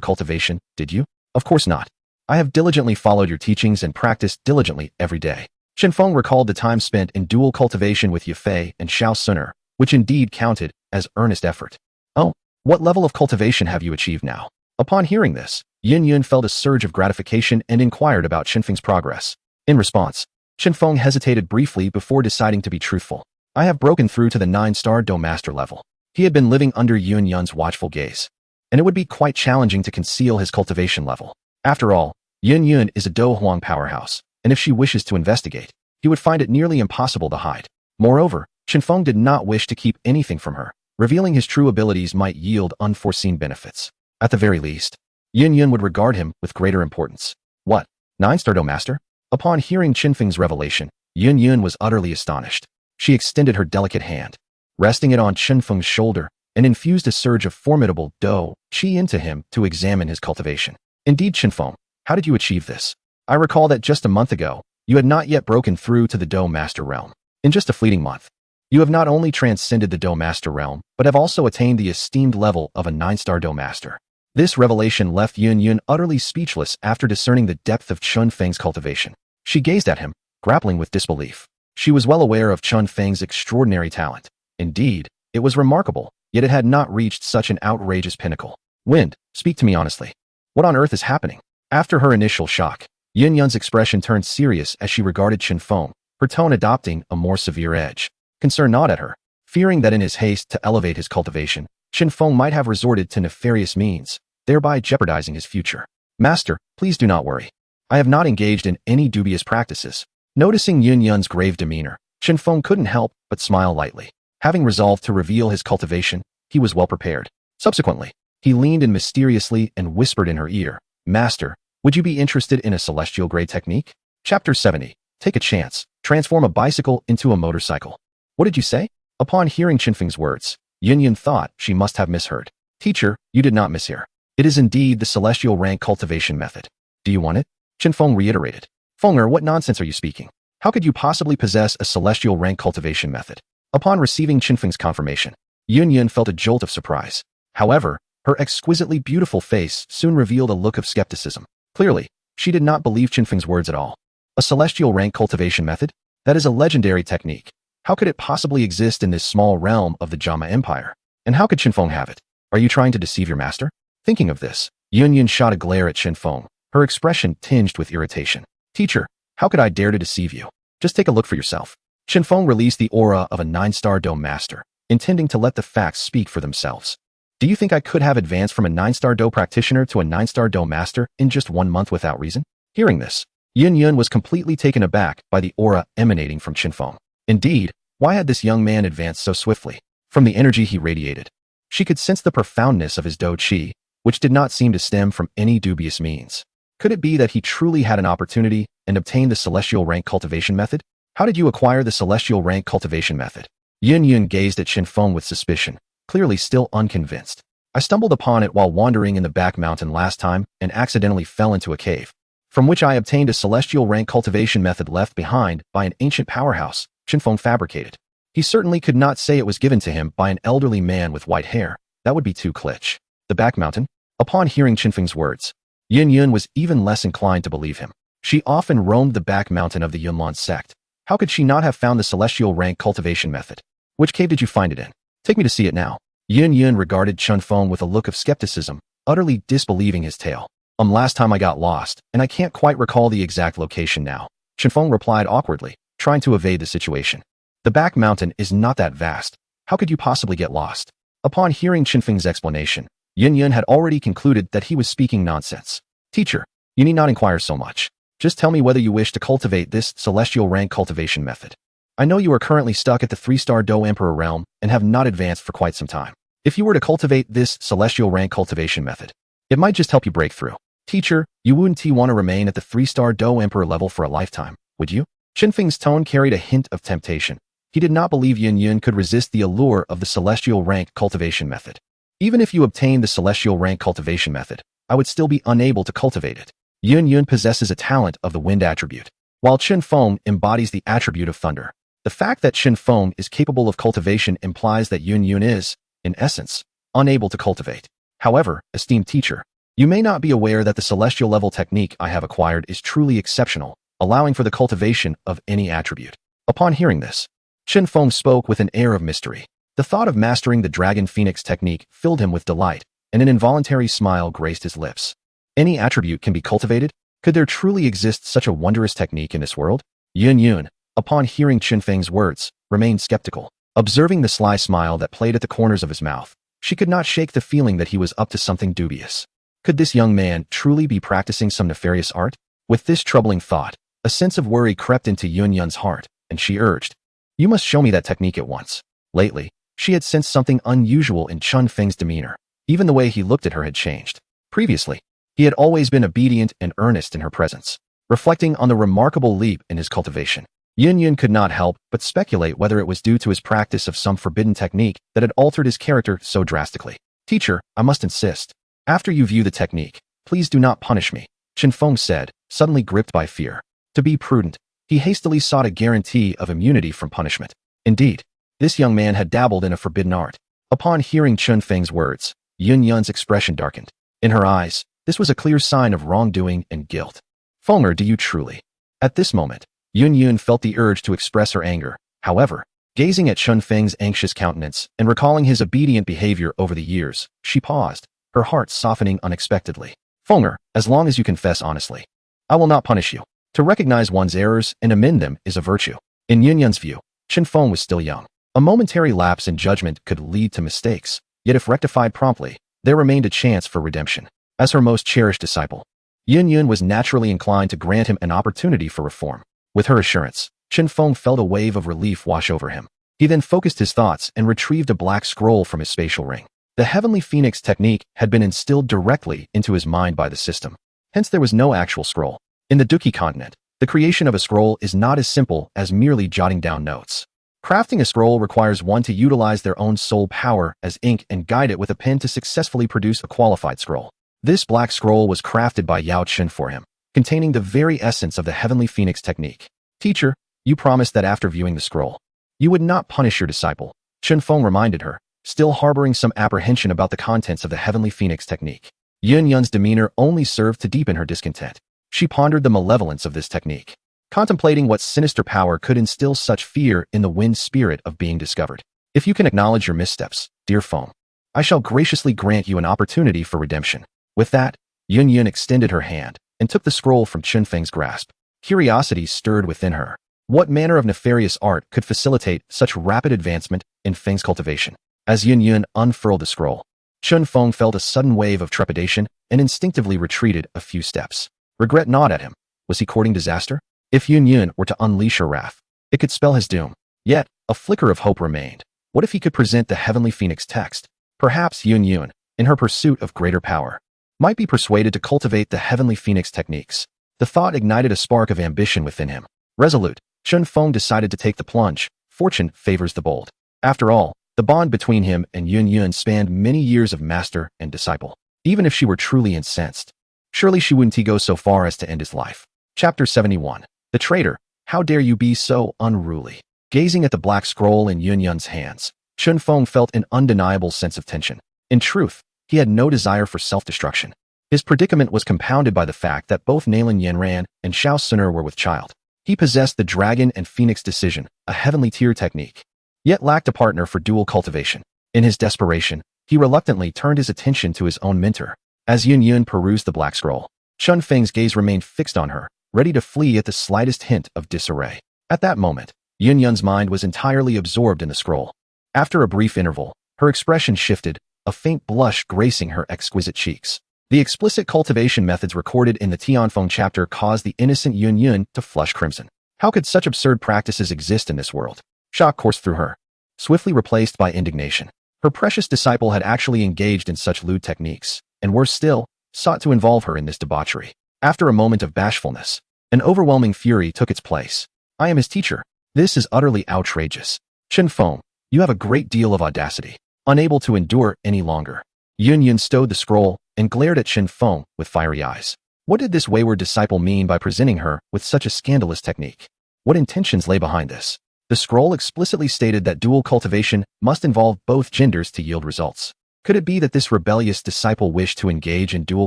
cultivation, did you? Of course not. I have diligently followed your teachings and practiced diligently every day. Chun Fong recalled the time spent in dual cultivation with Yafei and Xiao Suner, which indeed counted as earnest effort. Oh, what level of cultivation have you achieved now? Upon hearing this, Yun felt a surge of gratification and inquired about Chun Feng's progress. In response, Chun Fong hesitated briefly before deciding to be truthful. I have broken through to the 9-star Do Master level. He had been living under Yun's watchful gaze, and it would be quite challenging to conceal his cultivation level. After all, Yun is a Do Huang powerhouse, and if she wishes to investigate, he would find it nearly impossible to hide. Moreover, Chun Fong did not wish to keep anything from her. Revealing his true abilities might yield unforeseen benefits. At the very least, Yun would regard him with greater importance. What? 9-star Do Master? Upon hearing Chun Feng's revelation, Yun was utterly astonished. She extended her delicate hand, resting it on Chun Feng's shoulder, and infused a surge of formidable Do Qi into him to examine his cultivation. Indeed, Chun Fong, how did you achieve this? I recall that just a month ago, you had not yet broken through to the Do Master realm. In just a fleeting month, you have not only transcended the Do Master realm, but have also attained the esteemed level of a 9-star Do Master. This revelation left Yun utterly speechless after discerning the depth of Chun Feng's cultivation. She gazed at him, grappling with disbelief. She was well aware of Chun Feng's extraordinary talent. Indeed, it was remarkable, yet it had not reached such an outrageous pinnacle. Wind, speak to me honestly. What on earth is happening? After her initial shock, Yun's expression turned serious as she regarded Chun Fong, her tone adopting a more severe edge. Concern gnawed at her, fearing that in his haste to elevate his cultivation, Chun Fong might have resorted to nefarious means, thereby jeopardizing his future. Master, please do not worry. I have not engaged in any dubious practices. Noticing Yun's grave demeanor, Chun Fong couldn't help but smile lightly. Having resolved to reveal his cultivation, he was well prepared. Subsequently, he leaned in mysteriously and whispered in her ear, Master, would you be interested in a celestial grade technique? Chapter 70. Take a chance. Transform a bicycle into a motorcycle. What did you say? Upon hearing Chun Feng's words, Yun thought she must have misheard. Teacher, you did not mishear. It is indeed the celestial rank cultivation method. Do you want it? Chun Fong reiterated. Fonger, what nonsense are you speaking? How could you possibly possess a celestial rank cultivation method? Upon receiving Chun Feng's confirmation, Yun felt a jolt of surprise. However, her exquisitely beautiful face soon revealed a look of skepticism. Clearly, she did not believe Chun Feng's words at all. A celestial rank cultivation method? That is a legendary technique. How could it possibly exist in this small realm of the Jama Empire? And how could Chun Fong have it? Are you trying to deceive your master? Thinking of this, Yun shot a glare at Chun Fong, her expression tinged with irritation. Teacher, how could I dare to deceive you? Just take a look for yourself. Chun Fong released the aura of a 9-star Do Master, intending to let the facts speak for themselves. Do you think I could have advanced from a 9-star Do practitioner to a 9-star Do Master in just 1 month without reason? Hearing this, Yun was completely taken aback by the aura emanating from Chun Fong. Indeed, why had this young man advanced so swiftly? from the energy he radiated. She could sense the profoundness of his Douqi, which did not seem to stem from any dubious means. Could it be that he truly had an opportunity and obtained the celestial rank cultivation method? How did you acquire the celestial rank cultivation method? Yun Yun gazed at Chun Fong with suspicion, clearly still unconvinced. I stumbled upon it while wandering in the back mountain last time and accidentally fell into a cave, from which I obtained a celestial rank cultivation method left behind by an ancient powerhouse, Chun Fong fabricated. He certainly could not say it was given to him by an elderly man with white hair. That would be too kitsch. The back mountain? Upon hearing Chun Feng's words, Yun Yun was even less inclined to believe him. She often roamed the back mountain of the Numerous Sect. How could she not have found the celestial rank cultivation method? Which cave did you find it in? Take me to see it now. Yun Yun regarded Chun Fong with a look of skepticism, utterly disbelieving his tale. Last time I got lost, and I can't quite recall the exact location now. Chun Fong replied awkwardly, trying to evade the situation. The back mountain is not that vast. How could you possibly get lost? Upon hearing Chun Feng's explanation, Yun Yun had already concluded that he was speaking nonsense. Teacher, you need not inquire so much. Just tell me whether you wish to cultivate this celestial rank cultivation method. I know you are currently stuck at the 3-star Do Emperor realm and have not advanced for quite some time. If you were to cultivate this celestial rank cultivation method, it might just help you break through. Teacher, you wouldn't want to remain at the 3-star Do Emperor level for a lifetime, would you? Chun Feng's tone carried a hint of temptation. He did not believe Yun Yun could resist the allure of the celestial rank cultivation method. Even if you obtain the celestial rank cultivation method, I would still be unable to cultivate it. Yun Yun possesses a talent of the wind attribute, while Chun Fong embodies the attribute of thunder. The fact that Chun Fong is capable of cultivation implies that Yun Yun is, in essence, unable to cultivate. However, esteemed teacher, you may not be aware that the celestial level technique I have acquired is truly exceptional, allowing for the cultivation of any attribute. Upon hearing this, Chun Fong spoke with an air of mystery. The thought of mastering the Dragon Phoenix technique filled him with delight, and an involuntary smile graced his lips. Any attribute can be cultivated? Could there truly exist such a wondrous technique in this world? Yun Yun, upon hearing Chun Feng's words, remained skeptical. Observing the sly smile that played at the corners of his mouth, she could not shake the feeling that he was up to something dubious. Could this young man truly be practicing some nefarious art? With this troubling thought, a sense of worry crept into Yun Yun's heart, and she urged, "You must show me that technique at once." Lately, she had sensed something unusual in Chun Feng's demeanor. Even the way he looked at her had changed. Previously, he had always been obedient and earnest in her presence. Reflecting on the remarkable leap in his cultivation, Yun Yun could not help but speculate whether it was due to his practice of some forbidden technique that had altered his character so drastically. Teacher, I must insist. After you view the technique, please do not punish me, Chun Fong said, suddenly gripped by fear. To be prudent, he hastily sought a guarantee of immunity from punishment. Indeed, this young man had dabbled in a forbidden art. Upon hearing Chun Feng's words, Yun Yun's expression darkened. In her eyes, this was a clear sign of wrongdoing and guilt. Fonger, do you truly? At this moment, Yun Yun felt the urge to express her anger. However, gazing at Chun Feng's anxious countenance and recalling his obedient behavior over the years, she paused, her heart softening unexpectedly. Fonger, as long as you confess honestly, I will not punish you. To recognize one's errors and amend them is a virtue. In Yun Yun's view, Chun Fong was still young. A momentary lapse in judgment could lead to mistakes, yet if rectified promptly, there remained a chance for redemption. As her most cherished disciple, Yun Yun was naturally inclined to grant him an opportunity for reform. With her assurance, Chun Fong felt a wave of relief wash over him. He then focused his thoughts and retrieved a black scroll from his spatial ring. The Heavenly Phoenix technique had been instilled directly into his mind by the system. Hence there was no actual scroll. In the Douqi continent, the creation of a scroll is not as simple as merely jotting down notes. Crafting a scroll requires one to utilize their own soul power as ink and guide it with a pen to successfully produce a qualified scroll. This black scroll was crafted by Yao Chen for him, containing the very essence of the Heavenly Phoenix technique. Teacher, you promised that after viewing the scroll, you would not punish your disciple, Chun Fong reminded her, still harboring some apprehension about the contents of the Heavenly Phoenix technique. Yun Yun's demeanor only served to deepen her discontent. She pondered the malevolence of this technique, contemplating what sinister power could instill such fear in the wind spirit of being discovered. If you can acknowledge your missteps, dear Fong, I shall graciously grant you an opportunity for redemption. With that, Yun Yun extended her hand and took the scroll from Chun Feng's grasp. Curiosity stirred within her. What manner of nefarious art could facilitate such rapid advancement in Feng's cultivation? As Yun Yun unfurled the scroll, Chun Fong felt a sudden wave of trepidation and instinctively retreated a few steps. Regret gnawed at him. Was he courting disaster? If Yun Yun were to unleash her wrath, it could spell his doom. Yet, a flicker of hope remained. What if he could present the Heavenly Phoenix text? Perhaps Yun, in her pursuit of greater power, might be persuaded to cultivate the Heavenly Phoenix techniques. The thought ignited a spark of ambition within him. Resolute, Chun Fong decided to take the plunge. Fortune favors the bold. After all, the bond between him and Yun spanned many years of master and disciple. Even if she were truly incensed, surely she wouldn't go so far as to end his life. Chapter 71. The Traitor. How dare you be so unruly? Gazing at the black scroll in Yun's hands, Chun Fong felt an undeniable sense of tension. In truth, he had no desire for self-destruction. His predicament was compounded by the fact that both Nailin Yanran and Xiao Suner were with child. He possessed the Dragon and Phoenix Decision, a heavenly tier technique, yet lacked a partner for dual cultivation. In his desperation, he reluctantly turned his attention to his own mentor. As Yun perused the black scroll, Chun Feng's gaze remained fixed on her, ready to flee at the slightest hint of disarray. At that moment, Yun's mind was entirely absorbed in the scroll. After a brief interval, her expression shifted, a faint blush gracing her exquisite cheeks. The explicit cultivation methods recorded in the Tianfeng chapter caused the innocent Yun to flush crimson. How could such absurd practices exist in this world? Shock coursed through her, swiftly replaced by indignation. Her precious disciple had actually engaged in such lewd techniques, and worse still, sought to involve her in this debauchery. After a moment of bashfulness, an overwhelming fury took its place. I am his teacher. This is utterly outrageous. Chun Fong, you have a great deal of audacity. Unable to endure any longer, Yun stowed the scroll and glared at Chun Fong with fiery eyes. What did this wayward disciple mean by presenting her with such a scandalous technique? What intentions lay behind this? The scroll explicitly stated that dual cultivation must involve both genders to yield results. Could it be that this rebellious disciple wished to engage in dual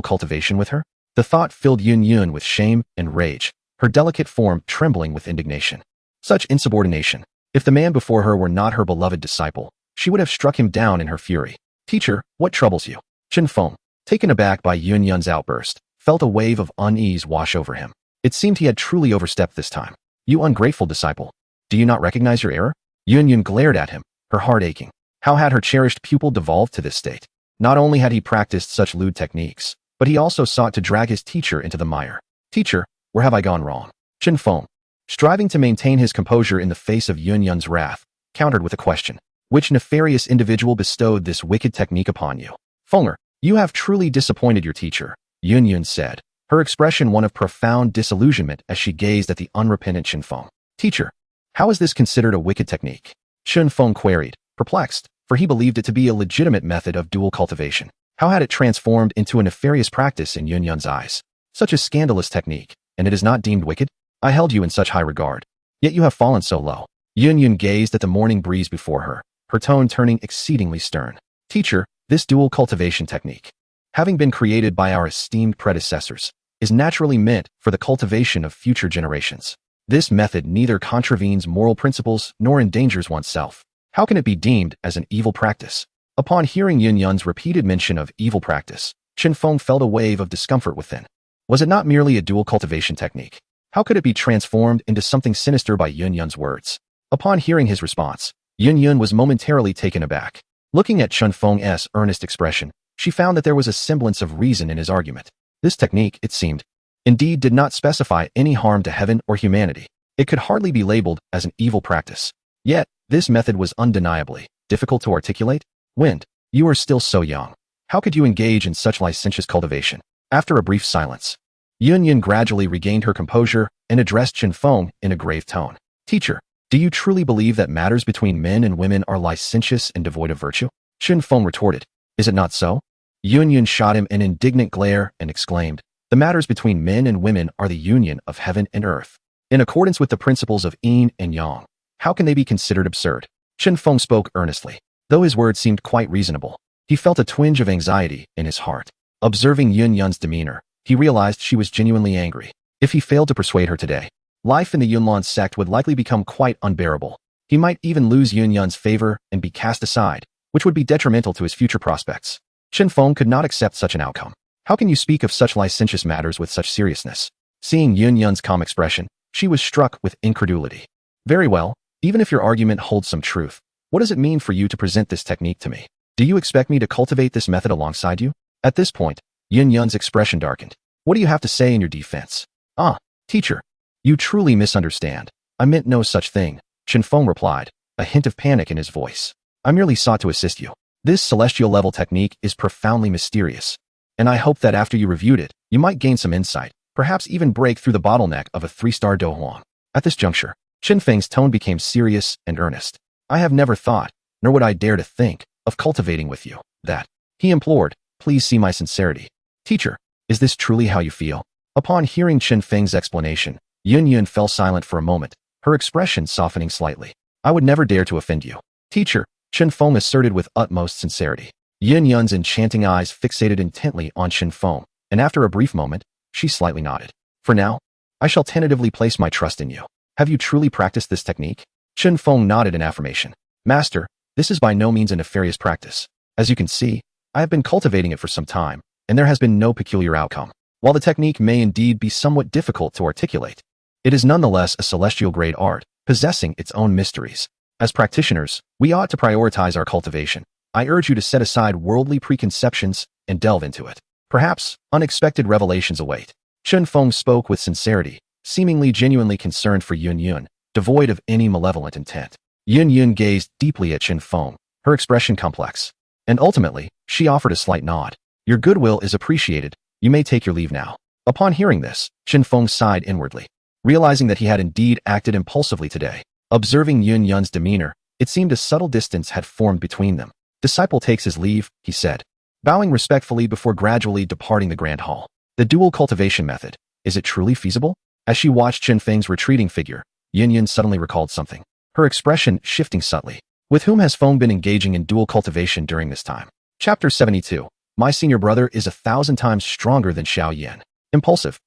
cultivation with her? The thought filled Yun with shame and rage, her delicate form trembling with indignation. Such insubordination. If the man before her were not her beloved disciple, she would have struck him down in her fury. Teacher, what troubles you? Chun Fong, taken aback by Yun's outburst, felt a wave of unease wash over him. It seemed he had truly overstepped this time. You ungrateful disciple. Do you not recognize your error? Yun glared at him, her heart aching. How had her cherished pupil devolved to this state? Not only had he practiced such lewd techniques, but he also sought to drag his teacher into the mire. Teacher, where have I gone wrong? Chun Fong, striving to maintain his composure in the face of Yun's wrath, countered with a question. Which nefarious individual bestowed this wicked technique upon you? Fonger, you have truly disappointed your teacher, Yun said, her expression one of profound disillusionment as she gazed at the unrepentant Chun Fong. Teacher, how is this considered a wicked technique? Chun Fong queried, perplexed, for he believed it to be a legitimate method of dual cultivation. How had it transformed into a nefarious practice in Yun's eyes? Such a scandalous technique, and it is not deemed wicked? I held you in such high regard, yet you have fallen so low. Yun gazed at the morning breeze before her, her tone turning exceedingly stern. Teacher, this dual cultivation technique, having been created by our esteemed predecessors, is naturally meant for the cultivation of future generations. This method neither contravenes moral principles nor endangers oneself. How can it be deemed as an evil practice? Upon hearing Yun's repeated mention of evil practice, Chun Fong felt a wave of discomfort within. Was it not merely a dual cultivation technique? How could it be transformed into something sinister by Yun's words? Upon hearing his response, Yun was momentarily taken aback. Looking at Chun Fong's earnest expression, she found that there was a semblance of reason in his argument. This technique, it seemed, indeed did not specify any harm to heaven or humanity. It could hardly be labeled as an evil practice. Yet, this method was undeniably difficult to articulate. Wind, you are still so young. How could you engage in such licentious cultivation? After a brief silence, Yun gradually regained her composure and addressed Chun Fong in a grave tone. Teacher, do you truly believe that matters between men and women are licentious and devoid of virtue? Chun Fong retorted. Is it not so? Yun shot him an indignant glare and exclaimed, the matters between men and women are the union of heaven and earth, in accordance with the principles of yin and yang. How can they be considered absurd? Chun Fong spoke earnestly. Though his words seemed quite reasonable, he felt a twinge of anxiety in his heart. Observing Yun's demeanor, he realized she was genuinely angry. If he failed to persuade her today, life in the Yunlan sect would likely become quite unbearable. He might even lose Yun's favor and be cast aside, which would be detrimental to his future prospects. Chun Fong could not accept such an outcome. How can you speak of such licentious matters with such seriousness? Seeing Yun's calm expression, she was struck with incredulity. Very well, even if your argument holds some truth, what does it mean for you to present this technique to me? Do you expect me to cultivate this method alongside you? At this point, Yun's expression darkened. What do you have to say in your defense? Ah, teacher, you truly misunderstand. I meant no such thing, Chun Fong replied, a hint of panic in his voice. I merely sought to assist you. This celestial-level technique is profoundly mysterious, and I hope that after you reviewed it, you might gain some insight, perhaps even break through the bottleneck of a 3-star Douhuang. At this juncture, Chun Feng's tone became serious and earnest. I have never thought, nor would I dare to think, of cultivating with you. That, he implored, please see my sincerity. Teacher, is this truly how you feel? Upon hearing Chun Feng's explanation, Yun Yun fell silent for a moment, her expression softening slightly. I would never dare to offend you. Teacher, Chun Fong asserted with utmost sincerity. Yun Yun's enchanting eyes fixated intently on Chun Fong, and after a brief moment, she slightly nodded. For now, I shall tentatively place my trust in you. Have you truly practiced this technique? Chun Fong nodded in affirmation. Master, this is by no means a nefarious practice. As you can see, I have been cultivating it for some time, and there has been no peculiar outcome. While the technique may indeed be somewhat difficult to articulate, it is nonetheless a celestial-grade art, possessing its own mysteries. As practitioners, we ought to prioritize our cultivation. I urge you to set aside worldly preconceptions and delve into it. Perhaps unexpected revelations await. Chun Fong spoke with sincerity, seemingly genuinely concerned for Yun Yun, devoid of any malevolent intent. Yun Yun gazed deeply at Chun Fong, her expression complex. And ultimately, she offered a slight nod. Your goodwill is appreciated. You may take your leave now. Upon hearing this, Chun Fong sighed inwardly, realizing that he had indeed acted impulsively today. Observing Yun Yun's demeanor, it seemed a subtle distance had formed between them. Disciple takes his leave, he said, bowing respectfully before gradually departing the grand hall. The dual cultivation method, is it truly feasible? As she watched Chun Feng's retreating figure, Yun Yun suddenly recalled something, her expression shifting subtly. With whom has Feng been engaging in dual cultivation during this time? Chapter 72. My senior brother is 1,000 times stronger than Xiao Yan. Impulsive.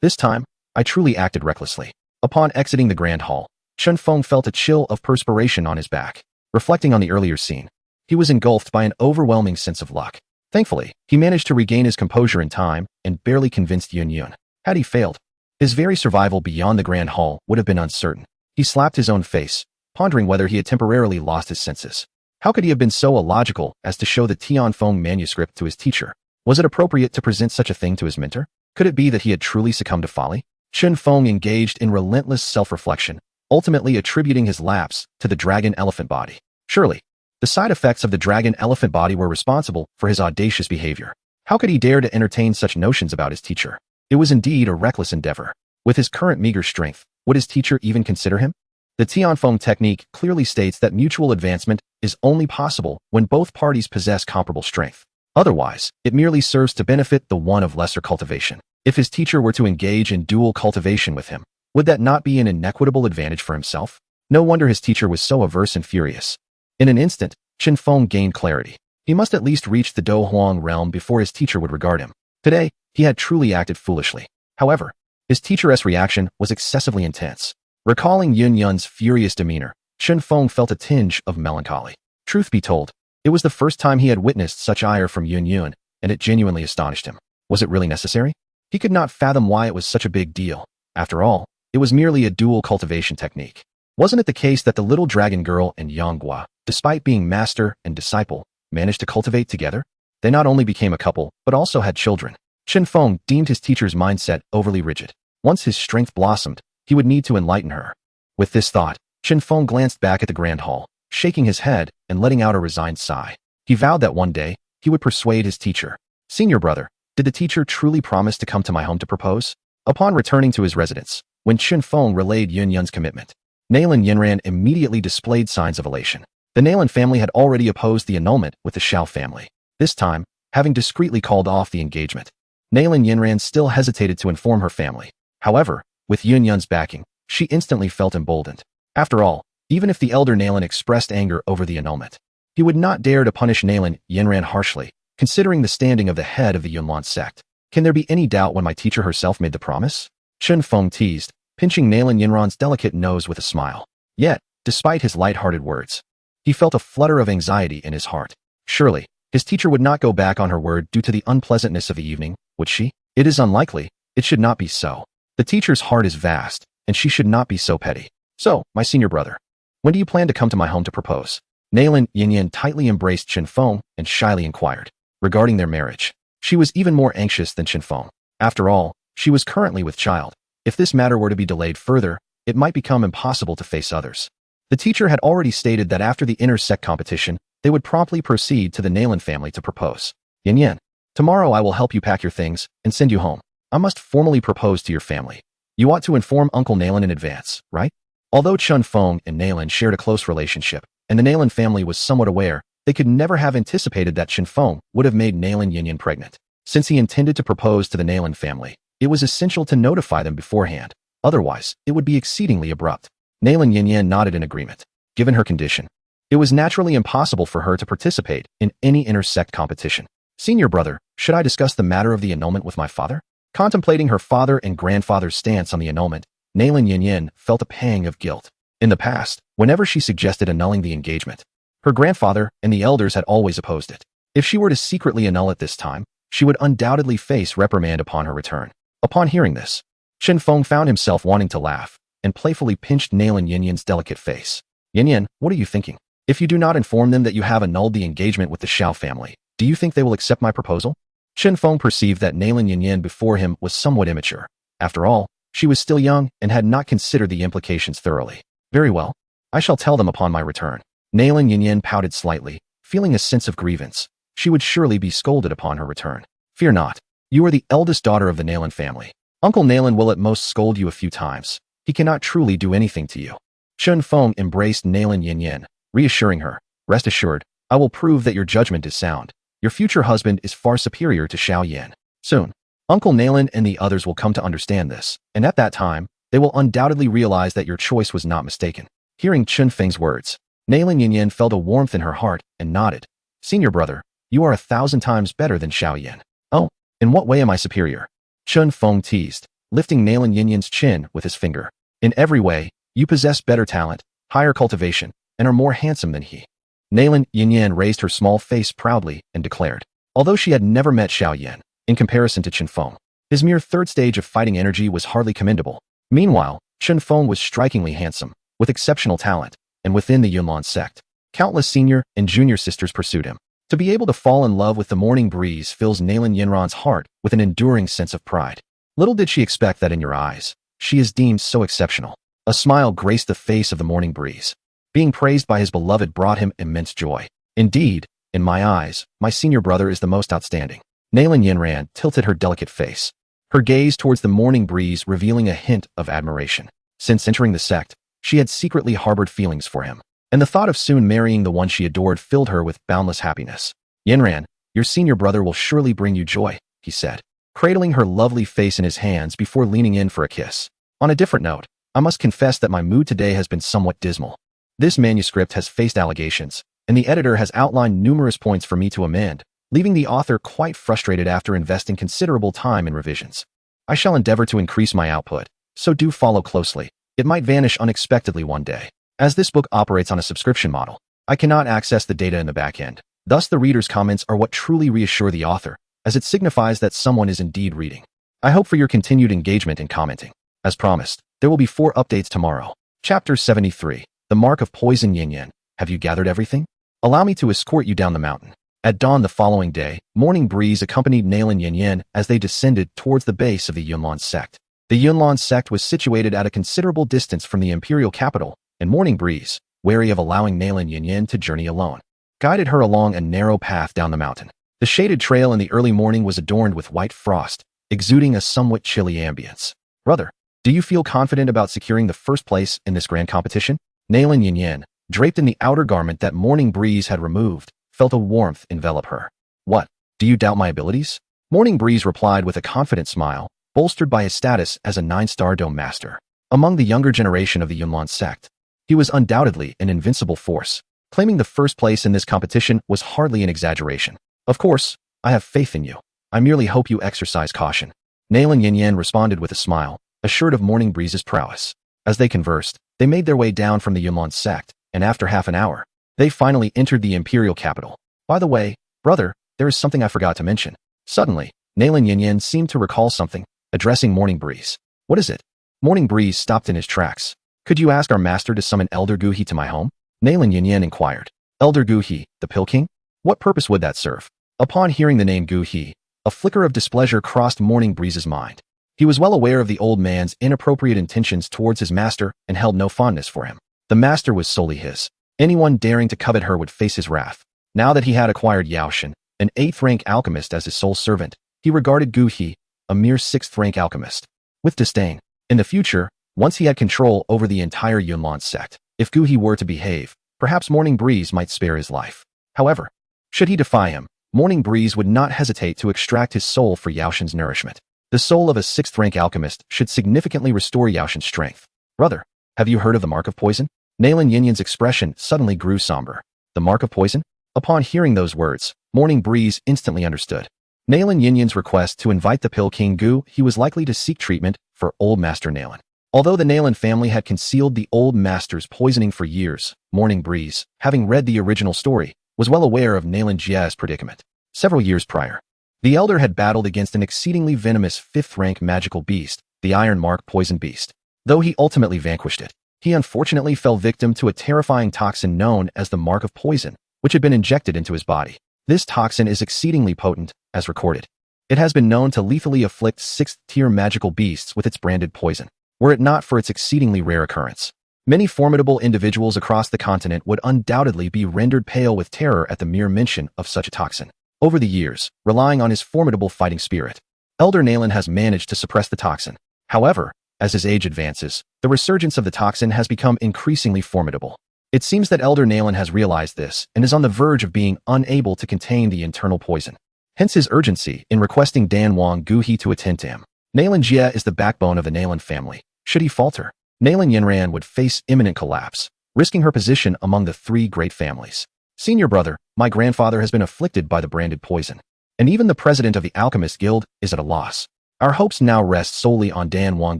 This time, I truly acted recklessly. Upon exiting the grand hall, Chun Fong felt a chill of perspiration on his back. Reflecting on the earlier scene, he was engulfed by an overwhelming sense of luck. Thankfully, he managed to regain his composure in time and barely convinced Yun Yun. Had he failed, his very survival beyond the grand hall would have been uncertain. He slapped his own face, pondering whether he had temporarily lost his senses. How could he have been so illogical as to show the Tianfeng manuscript to his teacher? Was it appropriate to present such a thing to his mentor? Could it be that he had truly succumbed to folly? Chun Fong engaged in relentless self-reflection, ultimately attributing his lapse to the dragon elephant body. Surely, the side effects of the dragon elephant body were responsible for his audacious behavior. How could he dare to entertain such notions about his teacher? It was indeed a reckless endeavor. With his current meager strength, would his teacher even consider him? The Tianfeng technique clearly states that mutual advancement is only possible when both parties possess comparable strength. Otherwise, it merely serves to benefit the one of lesser cultivation. If his teacher were to engage in dual cultivation with him, would that not be an inequitable advantage for himself? No wonder his teacher was so averse and furious. In an instant, Chun Fong gained clarity. He must at least reach the Douhuang realm before his teacher would regard him. Today, he had truly acted foolishly. However, his teacher's reaction was excessively intense. Recalling Yun Yun's furious demeanor, Chun Fong felt a tinge of melancholy. Truth be told, it was the first time he had witnessed such ire from Yun Yun, and it genuinely astonished him. Was it really necessary? He could not fathom why it was such a big deal. After all, it was merely a dual cultivation technique. Wasn't it the case that the little dragon girl and Yanghua, despite being master and disciple, managed to cultivate together? They not only became a couple, but also had children. Chun Fong deemed his teacher's mindset overly rigid. Once his strength blossomed, he would need to enlighten her. With this thought, Chun Fong glanced back at the grand hall, shaking his head and letting out a resigned sigh. He vowed that one day, he would persuade his teacher. Senior brother, did the teacher truly promise to come to my home to propose? Upon returning to his residence, when Chun Fong relayed Yun Yun's commitment, Nalan Yinran immediately displayed signs of elation. The Nalan family had already opposed the annulment with the Xiao family. This time, having discreetly called off the engagement, Nalan Yinran still hesitated to inform her family. However, with Yun Yun's backing, she instantly felt emboldened. After all, even if the elder Nalan expressed anger over the annulment, he would not dare to punish Nalan Yinran harshly, considering the standing of the head of the Yunlan sect. Can there be any doubt when my teacher herself made the promise? Chun Fong teased, pinching Nalan Yinran's delicate nose with a smile. Yet, despite his light-hearted words, he felt a flutter of anxiety in his heart. Surely, his teacher would not go back on her word due to the unpleasantness of the evening, would she? It is unlikely. It should not be so. The teacher's heart is vast, and she should not be so petty. So, my senior brother, when do you plan to come to my home to propose? Nalan Yinyan tightly embraced Chun Fong and shyly inquired. Regarding their marriage, she was even more anxious than Chun Fong. After all, she was currently with child. If this matter were to be delayed further, it might become impossible to face others. The teacher had already stated that after the inter-sect competition, they would promptly proceed to the Nalan family to propose. Yin Yin, tomorrow I will help you pack your things and send you home. I must formally propose to your family. You ought to inform Uncle Nalan in advance, right? Although Chun Fong and Nalan shared a close relationship, and the Nalan family was somewhat aware, they could never have anticipated that Chun Fong would have made Nalan Yin Yin pregnant. Since he intended to propose to the Nalan family, it was essential to notify them beforehand. Otherwise, it would be exceedingly abrupt. Nalan Yin Yin nodded in agreement. Given her condition, it was naturally impossible for her to participate in any inter-sect competition. Senior brother, should I discuss the matter of the annulment with my father? Contemplating her father and grandfather's stance on the annulment, Nalan Yin Yin felt a pang of guilt. In the past, whenever she suggested annulling the engagement, her grandfather and the elders had always opposed it. If she were to secretly annul it this time, she would undoubtedly face reprimand upon her return. Upon hearing this, Chun Fong found himself wanting to laugh and playfully pinched Nalan Yin Yin's delicate face. Yin Yin, what are you thinking? If you do not inform them that you have annulled the engagement with the Xiao family, do you think they will accept my proposal? Chun Fong perceived that Nalan Yin Yin before him was somewhat immature. After all, she was still young and had not considered the implications thoroughly. Very well. I shall tell them upon my return. Nalan Yin Yin pouted slightly, feeling a sense of grievance. She would surely be scolded upon her return. Fear not. You are the eldest daughter of the Nalan family. Uncle Nalan will at most scold you a few times. He cannot truly do anything to you. Chun Fong embraced Nalan Yin Yin, reassuring her. Rest assured, I will prove that your judgment is sound. Your future husband is far superior to Xiao Yan. Soon, Uncle Nalan and the others will come to understand this, and at that time, they will undoubtedly realize that your choice was not mistaken. Hearing Chun Feng's words, Nalan Yin Yin felt a warmth in her heart and nodded. Senior brother, you are 1,000 times better than Xiao Yan. Oh, in what way am I superior? Chun Fong teased, lifting Nalan Yin Yin's chin with his finger. In every way, you possess better talent, higher cultivation, and are more handsome than he. Nalan Yin Yin raised her small face proudly and declared. Although she had never met Xiao Yan, in comparison to Chun Fong, his mere third stage of fighting energy was hardly commendable. Meanwhile, Chun Fong was strikingly handsome, with exceptional talent, and within the Yunlan sect, countless senior and junior sisters pursued him. To be able to fall in love with the morning breeze fills Nalan Yinran's heart with an enduring sense of pride. Little did she expect that in your eyes, she is deemed so exceptional. A smile graced the face of the morning breeze. Being praised by his beloved brought him immense joy. Indeed, in my eyes, my senior brother is the most outstanding. Nalan Yinran tilted her delicate face, her gaze towards the morning breeze revealing a hint of admiration. Since entering the sect, she had secretly harbored feelings for him, and the thought of soon marrying the one she adored filled her with boundless happiness. Yinran, your senior brother will surely bring you joy, he said, cradling her lovely face in his hands before leaning in for a kiss. On a different note, I must confess that my mood today has been somewhat dismal. This manuscript has faced allegations, and the editor has outlined numerous points for me to amend, leaving the author quite frustrated after investing considerable time in revisions. I shall endeavor to increase my output, so do follow closely. It might vanish unexpectedly one day. As this book operates on a subscription model, I cannot access the data in the back end. Thus, the reader's comments are what truly reassure the author, as it signifies that someone is indeed reading. I hope for your continued engagement in commenting. As promised, there will be 4 updates tomorrow. Chapter 73, The Mark of Poison Yin Yin. Have you gathered everything? Allow me to escort you down the mountain. At dawn the following day, Morning Breeze accompanied Nalan Yin Yin as they descended towards the base of the Yunlan sect. The Yunlan sect was situated at a considerable distance from the imperial capital, and Morning Breeze, wary of allowing Nalan Yin Yin to journey alone, guided her along a narrow path down the mountain. The shaded trail in the early morning was adorned with white frost, exuding a somewhat chilly ambience. Brother, do you feel confident about securing the first place in this grand competition? Nalan Yin Yin, draped in the outer garment that Morning Breeze had removed, felt a warmth envelop her. What? Do you doubt my abilities? Morning Breeze replied with a confident smile, bolstered by his status as a 9-star dome master. Among the younger generation of the Yunlan sect, he was undoubtedly an invincible force. Claiming the first place in this competition was hardly an exaggeration. Of course, I have faith in you. I merely hope you exercise caution. Nalan Yin Yin responded with a smile, assured of Morning Breeze's prowess. As they conversed, they made their way down from the Yunlan sect, and after half an hour, they finally entered the imperial capital. By the way, brother, there is something I forgot to mention. Suddenly, Nalan Yin Yin seemed to recall something, addressing Morning Breeze. What is it? Morning Breeze stopped in his tracks. Could you ask our master to summon Elder Douqi to my home? Nalan Yin Yin inquired. Elder Douqi, the Pill King? What purpose would that serve? Upon hearing the name Douqi, a flicker of displeasure crossed Morning Breeze's mind. He was well aware of the old man's inappropriate intentions towards his master and held no fondness for him. The master was solely his. Anyone daring to covet her would face his wrath. Now that he had acquired Yaoshan, an 8th-rank alchemist, as his sole servant, he regarded Douqi, a mere 6th-rank alchemist, with disdain. In the future, once he had control over the entire Yunlin sect, if Douqi were to behave, perhaps Morning Breeze might spare his life. However, should he defy him, Morning Breeze would not hesitate to extract his soul for Yaoshan's nourishment. The soul of a 6th-rank alchemist should significantly restore Yaoshan's strength. Brother, have you heard of the Mark of Poison? Nalan Yinyan's expression suddenly grew somber. The Mark of Poison? Upon hearing those words, Morning Breeze instantly understood. Nalan Yinyan's request to invite the Pill King Gu, he was likely to seek treatment for Old Master Nalan. Although the Nalan family had concealed the Old Master's poisoning for years, Morning Breeze, having read the original story, was well aware of Nalan Jia's predicament. Several years prior, the Elder had battled against an exceedingly venomous 5th-rank magical beast, the Iron Mark Poison Beast. Though he ultimately vanquished it, he unfortunately fell victim to a terrifying toxin known as the Mark of Poison, which had been injected into his body. This toxin is exceedingly potent, as recorded. It has been known to lethally afflict 6th-tier magical beasts with its branded poison, were it not for its exceedingly rare occurrence. Many formidable individuals across the continent would undoubtedly be rendered pale with terror at the mere mention of such a toxin. Over the years, relying on his formidable fighting spirit, Elder Nalan has managed to suppress the toxin. However, as his age advances, the resurgence of the toxin has become increasingly formidable. It seems that Elder Nalan has realized this and is on the verge of being unable to contain the internal poison. Hence his urgency in requesting Dan Wang Guhi to attend to him. Nalan Jia is the backbone of the Nalan family. Should he falter, Nalan Yinran would face imminent collapse, risking her position among the 3 great families. Senior brother, my grandfather has been afflicted by the branded poison, and even the president of the Alchemist Guild is at a loss. Our hopes now rest solely on Dan Wang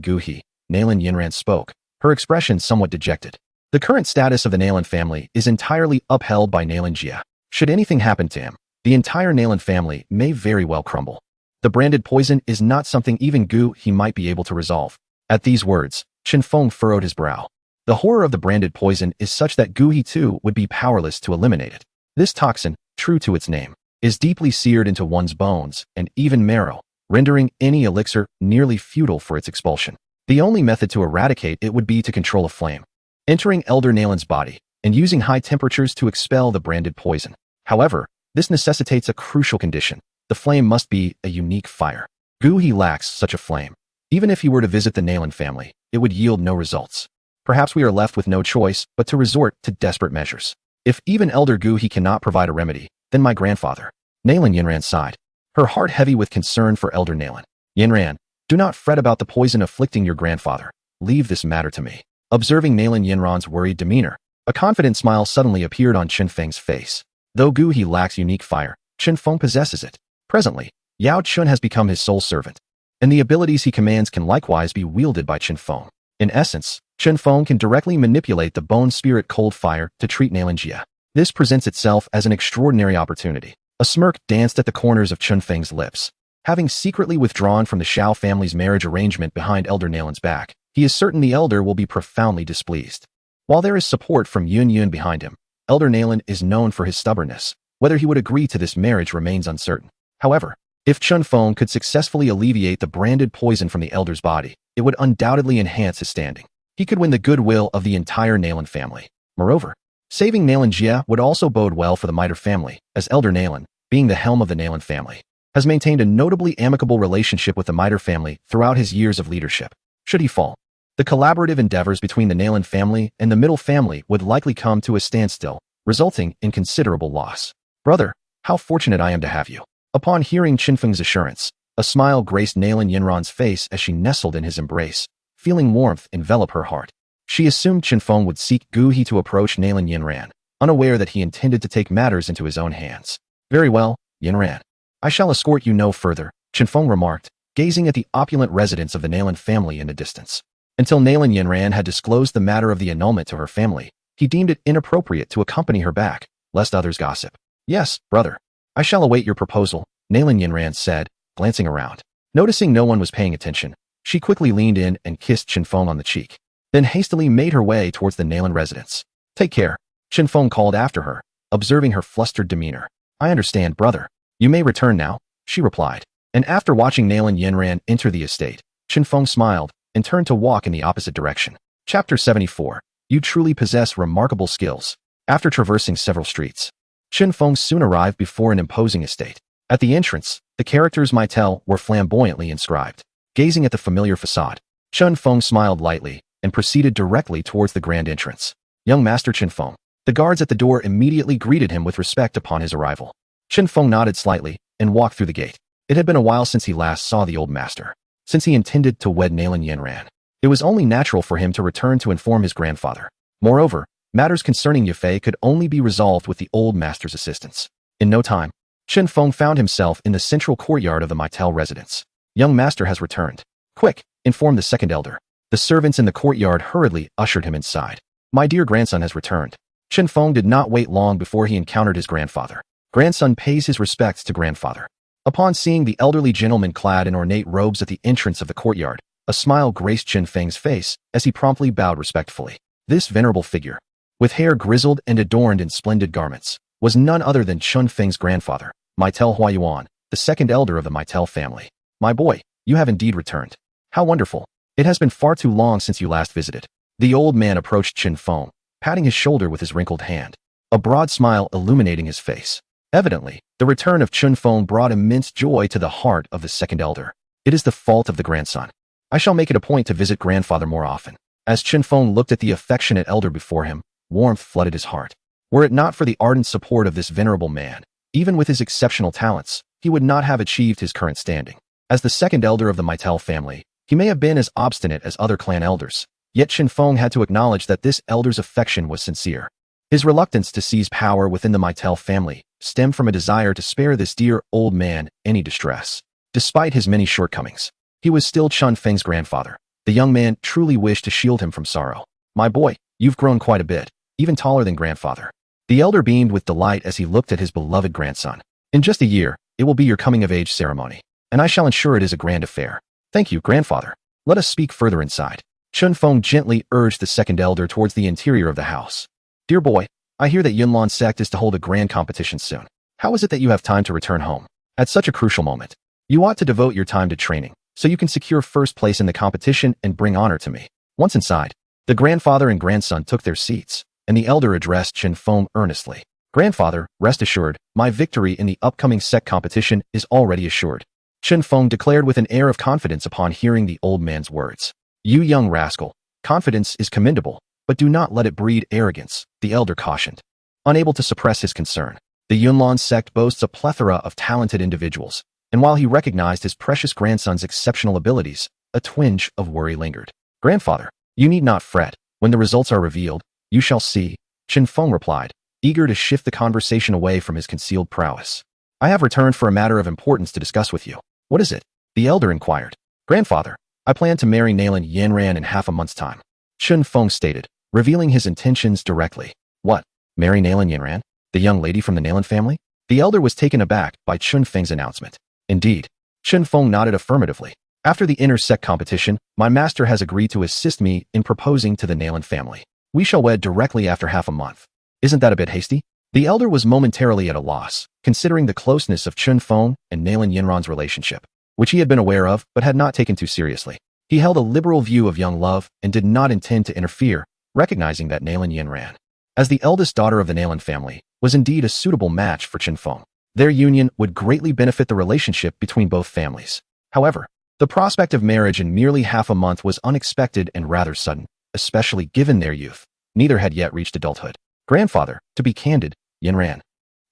Guhi. Nalan Yinran spoke, her expression somewhat dejected. The current status of the Nalan family is entirely upheld by Nalan Jia. Should anything happen to him, the entire Nalan family may very well crumble. The branded poison is not something even Guhi might be able to resolve. At these words, Chun Fong furrowed his brow. The horror of the branded poison is such that Guhi too would be powerless to eliminate it. This toxin, true to its name, is deeply seared into one's bones and even marrow, rendering any elixir nearly futile for its expulsion. The only method to eradicate it would be to control a flame, entering Elder Nalan's body and using high temperatures to expel the branded poison. However, this necessitates a crucial condition. The flame must be a unique fire. Guhi lacks such a flame. Even if he were to visit the Nalan family, it would yield no results. Perhaps we are left with no choice but to resort to desperate measures. If even Elder Guhi cannot provide a remedy, then my grandfather. Nalan Yinran sighed, her heart heavy with concern for Elder Nalan. Yinran, do not fret about the poison afflicting your grandfather. Leave this matter to me. Observing Nalan Yinran's worried demeanor, a confident smile suddenly appeared on Chun Feng's face. Though Guhi lacks unique fire, Chun Feng possesses it. Presently, Yao Chun has become his sole servant, and the abilities he commands can likewise be wielded by Chun Feng. In essence, Chun Feng can directly manipulate the bone spirit cold fire to treat Nalan Jia. This presents itself as an extraordinary opportunity. A smirk danced at the corners of Chun Feng's lips. Having secretly withdrawn from the Shao family's marriage arrangement behind Elder Nalan's back, he is certain the Elder will be profoundly displeased. While there is support from Yun Yun behind him, Elder Nalan is known for his stubbornness. Whether he would agree to this marriage remains uncertain. However, if Chun Feng could successfully alleviate the branded poison from the Elder's body, it would undoubtedly enhance his standing. He could win the goodwill of the entire Nalan family. Moreover, saving Nalan Jia would also bode well for the Miter family, as Elder Nalan, being the helm of the Nalan family, has maintained a notably amicable relationship with the Miter family throughout his years of leadership. Should he fall, the collaborative endeavors between the Nalan family and the Middle family would likely come to a standstill, resulting in considerable loss. Brother, how fortunate I am to have you. Upon hearing Chun Feng's assurance, a smile graced Nalan Yinran's face as she nestled in his embrace, feeling warmth envelop her heart. She assumed Chun Feng would seek Guhi to approach Nalan Yinran, unaware that he intended to take matters into his own hands. Very well, Yinran. I shall escort you no further, Chun Feng remarked, gazing at the opulent residence of the Nalan family in the distance. Until Nalan Yinran had disclosed the matter of the annulment to her family, he deemed it inappropriate to accompany her back, lest others gossip. Yes, brother. I shall await your proposal, Nalan Yinran said, glancing around. Noticing no one was paying attention, she quickly leaned in and kissed Chun Feng on the cheek, then hastily made her way towards the Nalan residence. Take care, Chun Feng called after her, observing her flustered demeanor. I understand, brother. You may return now, she replied. And after watching Nalan Yinran enter the estate, Chun Feng smiled and turned to walk in the opposite direction. Chapter 74. You truly possess remarkable skills. After traversing several streets, Chun Fong soon arrived before an imposing estate. At the entrance, the characters Maitel were flamboyantly inscribed. Gazing at the familiar facade, Chun Fong smiled lightly and proceeded directly towards the grand entrance. Young Master Chun Fong. The guards at the door immediately greeted him with respect upon his arrival. Chun Fong nodded slightly and walked through the gate. It had been a while since he last saw the old master. Since he intended to wed Nalan Yanran, it was only natural for him to return to inform his grandfather. Moreover, matters concerning Yafei could only be resolved with the old master's assistance. In no time, Chun Fong found himself in the central courtyard of the Maitel residence. Young master has returned. Quick, informed the second elder. The servants in the courtyard hurriedly ushered him inside. My dear grandson has returned. Chun Fong did not wait long before he encountered his grandfather. Grandson pays his respects to grandfather. Upon seeing the elderly gentleman clad in ornate robes at the entrance of the courtyard, a smile graced Chun Feng's face as he promptly bowed respectfully. This venerable figure, with hair grizzled and adorned in splendid garments, was none other than Chun Feng's grandfather, Maitel Huayuan, the second elder of the Maitel family. My boy, you have indeed returned. How wonderful. It has been far too long since you last visited. The old man approached Chun Fong, patting his shoulder with his wrinkled hand, a broad smile illuminating his face. Evidently, the return of Chun Fong brought immense joy to the heart of the second elder. It is the fault of the grandson. I shall make it a point to visit grandfather more often. As Chun Fong looked at the affectionate elder before him, warmth flooded his heart. Were it not for the ardent support of this venerable man, even with his exceptional talents, he would not have achieved his current standing. As the second elder of the Maitel family, he may have been as obstinate as other clan elders, yet Chun Fong had to acknowledge that this elder's affection was sincere. His reluctance to seize power within the Maitel family stemmed from a desire to spare this dear old man any distress. Despite his many shortcomings, he was still Chun Feng's grandfather. The young man truly wished to shield him from sorrow. My boy, you've grown quite a bit, even taller than grandfather. The elder beamed with delight as he looked at his beloved grandson. In just a year, it will be your coming-of-age ceremony, and I shall ensure it is a grand affair. Thank you, grandfather. Let us speak further inside. Chun Fong gently urged the second elder towards the interior of the house. Dear boy, I hear that Yunlan Sect is to hold a grand competition soon. How is it that you have time to return home? At such a crucial moment, you ought to devote your time to training, so you can secure first place in the competition and bring honor to me. Once inside, the grandfather and grandson took their seats, and the elder addressed Chun Fong earnestly. Grandfather, rest assured, my victory in the upcoming sect competition is already assured. Chun Fong declared with an air of confidence upon hearing the old man's words. You young rascal, confidence is commendable, but do not let it breed arrogance, the elder cautioned. Unable to suppress his concern, the Yunlan sect boasts a plethora of talented individuals, and while he recognized his precious grandson's exceptional abilities, a twinge of worry lingered. Grandfather, you need not fret. When the results are revealed, you shall see, Chun Fong replied, eager to shift the conversation away from his concealed prowess. I have returned for a matter of importance to discuss with you. What is it? The elder inquired. Grandfather, I plan to marry Nalan Yanran in half a month's time, Chun Fong stated, revealing his intentions directly. What? Marry Nalan Yanran? The young lady from the Nalan family? The elder was taken aback by Chun Feng's announcement. Indeed. Chun Fong nodded affirmatively. After the inter-sect competition, my master has agreed to assist me in proposing to the Nalan family. We shall wed directly after half a month. Isn't that a bit hasty? The elder was momentarily at a loss, considering the closeness of Chun Fong and Nalan Yanran's relationship, which he had been aware of but had not taken too seriously. He held a liberal view of young love and did not intend to interfere, recognizing that Nalan Yanran, as the eldest daughter of the Nalan family, was indeed a suitable match for Chun Fong. Their union would greatly benefit the relationship between both families. However, the prospect of marriage in merely half a month was unexpected and rather sudden, especially given their youth. Neither had yet reached adulthood. Grandfather, to be candid, Yanran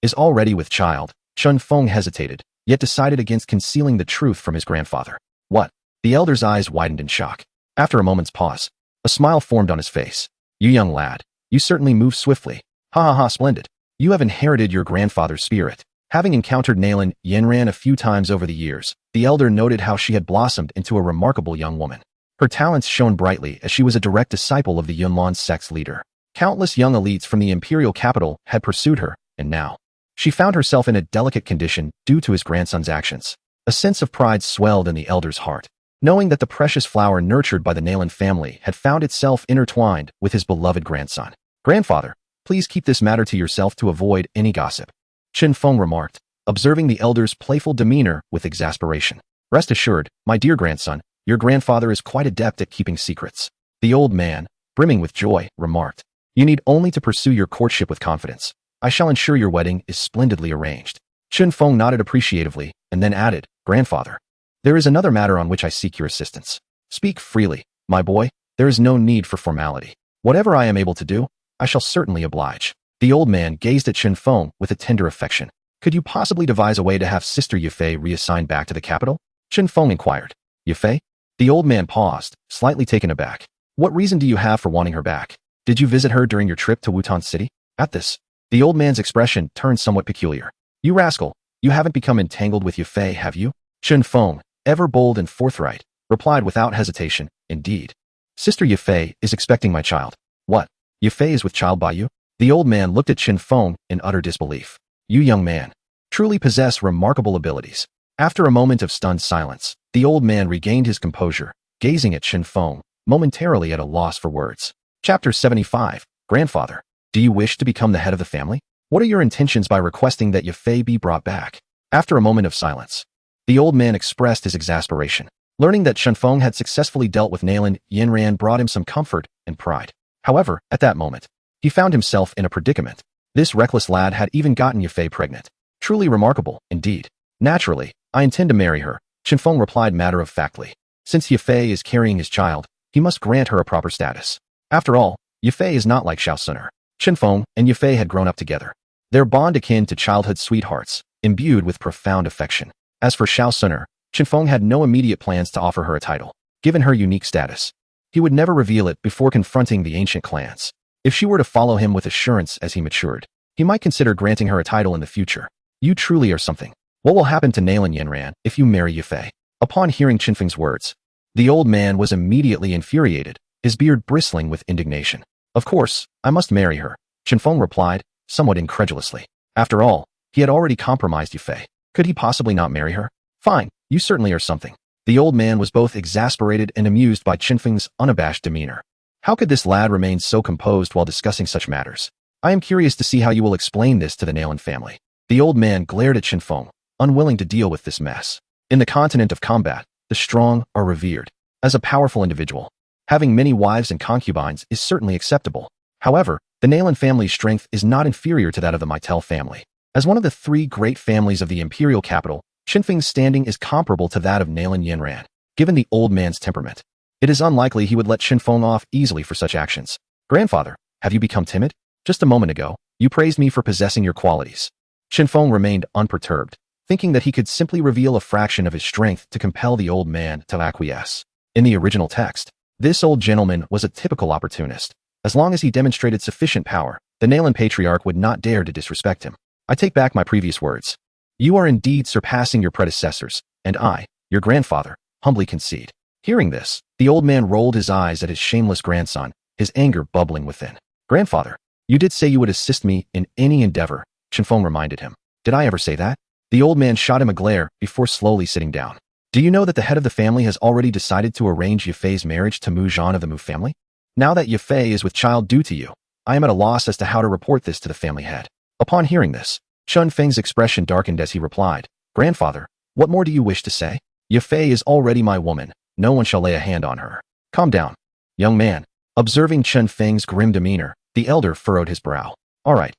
is already with child. Chun Fong hesitated, yet decided against concealing the truth from his grandfather. What? The elder's eyes widened in shock. After a moment's pause, a smile formed on his face. You young lad, you certainly move swiftly. Ha ha ha, splendid. You have inherited your grandfather's spirit. Having encountered Nalan Yanran a few times over the years, the elder noted how she had blossomed into a remarkable young woman. Her talents shone brightly as she was a direct disciple of the Yunlan sect's leader. Countless young elites from the imperial capital had pursued her, and now she found herself in a delicate condition due to his grandson's actions. A sense of pride swelled in the elder's heart, knowing that the precious flower nurtured by the Nalan family had found itself intertwined with his beloved grandson. Grandfather, please keep this matter to yourself to avoid any gossip, Chun Fong remarked, observing the elder's playful demeanor with exasperation. Rest assured, my dear grandson, your grandfather is quite adept at keeping secrets. The old man, brimming with joy, remarked, "You need only to pursue your courtship with confidence. I shall ensure your wedding is splendidly arranged." Chun Fong nodded appreciatively and then added, "Grandfather, there is another matter on which I seek your assistance. Speak freely, my boy. There is no need for formality. Whatever I am able to do, I shall certainly oblige." The old man gazed at Chun Fong with a tender affection. "Could you possibly devise a way to have Sister Yufei reassigned back to the capital?" Chun Fong inquired. "Yufei?" The old man paused, slightly taken aback. "What reason do you have for wanting her back? Did you visit her during your trip to Wutan City?" At this, the old man's expression turned somewhat peculiar. "You rascal, you haven't become entangled with Yufei, have you?" Chun Fong, ever bold and forthright, replied without hesitation, "Indeed. Sister Yufei is expecting my child." "What? Yufei is with child by you?" The old man looked at Chun Fong in utter disbelief. "You young man truly possess remarkable abilities." After a moment of stunned silence, the old man regained his composure, gazing at Chun Fong, momentarily at a loss for words. Chapter 75, Grandfather, do you wish to become the head of the family? What are your intentions by requesting that Yufei be brought back? After a moment of silence, the old man expressed his exasperation. Learning that Chun Fong had successfully dealt with Nalan Yinran brought him some comfort and pride. However, at that moment, he found himself in a predicament. This reckless lad had even gotten Yufei pregnant. Truly remarkable, indeed. "Naturally, I intend to marry her," Chun Fong replied matter-of-factly. Since Yufei is carrying his child, he must grant her a proper status. After all, Yufei is not like Xiao Suner. Chun Fong and Yufei had grown up together. Their bond akin to childhood sweethearts, imbued with profound affection. As for Xiao Suner, Chun Fong had no immediate plans to offer her a title. Given her unique status, he would never reveal it before confronting the ancient clans. If she were to follow him with assurance as he matured, he might consider granting her a title in the future. "You truly are something. What will happen to Nalan Yinran if you marry Yufei?" Upon hearing Chun Feng's words, the old man was immediately infuriated, his beard bristling with indignation. "Of course, I must marry her," Chun Fong replied, somewhat incredulously. After all, he had already compromised Yufei. Could he possibly not marry her? "Fine, you certainly are something." The old man was both exasperated and amused by Chun Feng's unabashed demeanor. How could this lad remain so composed while discussing such matters? "I am curious to see how you will explain this to the Nalan family." The old man glared at Chun Fong, unwilling to deal with this mess. In the continent of combat, the strong are revered. As a powerful individual, having many wives and concubines is certainly acceptable. However, the Nalan family's strength is not inferior to that of the Meitel family. As one of the three great families of the imperial capital, Chun Feng's standing is comparable to that of Nalan Yinran. Given the old man's temperament, it is unlikely he would let Chun Fong off easily for such actions. "Grandfather, have you become timid? Just a moment ago, you praised me for possessing your qualities." Chun Fong remained unperturbed, thinking that he could simply reveal a fraction of his strength to compel the old man to acquiesce. In the original text, this old gentleman was a typical opportunist. As long as he demonstrated sufficient power, the Nalan patriarch would not dare to disrespect him. "I take back my previous words. You are indeed surpassing your predecessors, and I, your grandfather, humbly concede." Hearing this, the old man rolled his eyes at his shameless grandson, his anger bubbling within. "Grandfather, you did say you would assist me in any endeavor," Chun Fong reminded him. "Did I ever say that?" The old man shot him a glare before slowly sitting down. "Do you know that the head of the family has already decided to arrange Yufei's marriage to Mu Zhan of the Mu family? Now that Yufei is with child due to you, I am at a loss as to how to report this to the family head." Upon hearing this, Chun Feng's expression darkened as he replied, "Grandfather, what more do you wish to say? Yufei is already my woman. No one shall lay a hand on her." "Calm down, young man." Observing Chun Feng's grim demeanor, the elder furrowed his brow. All right,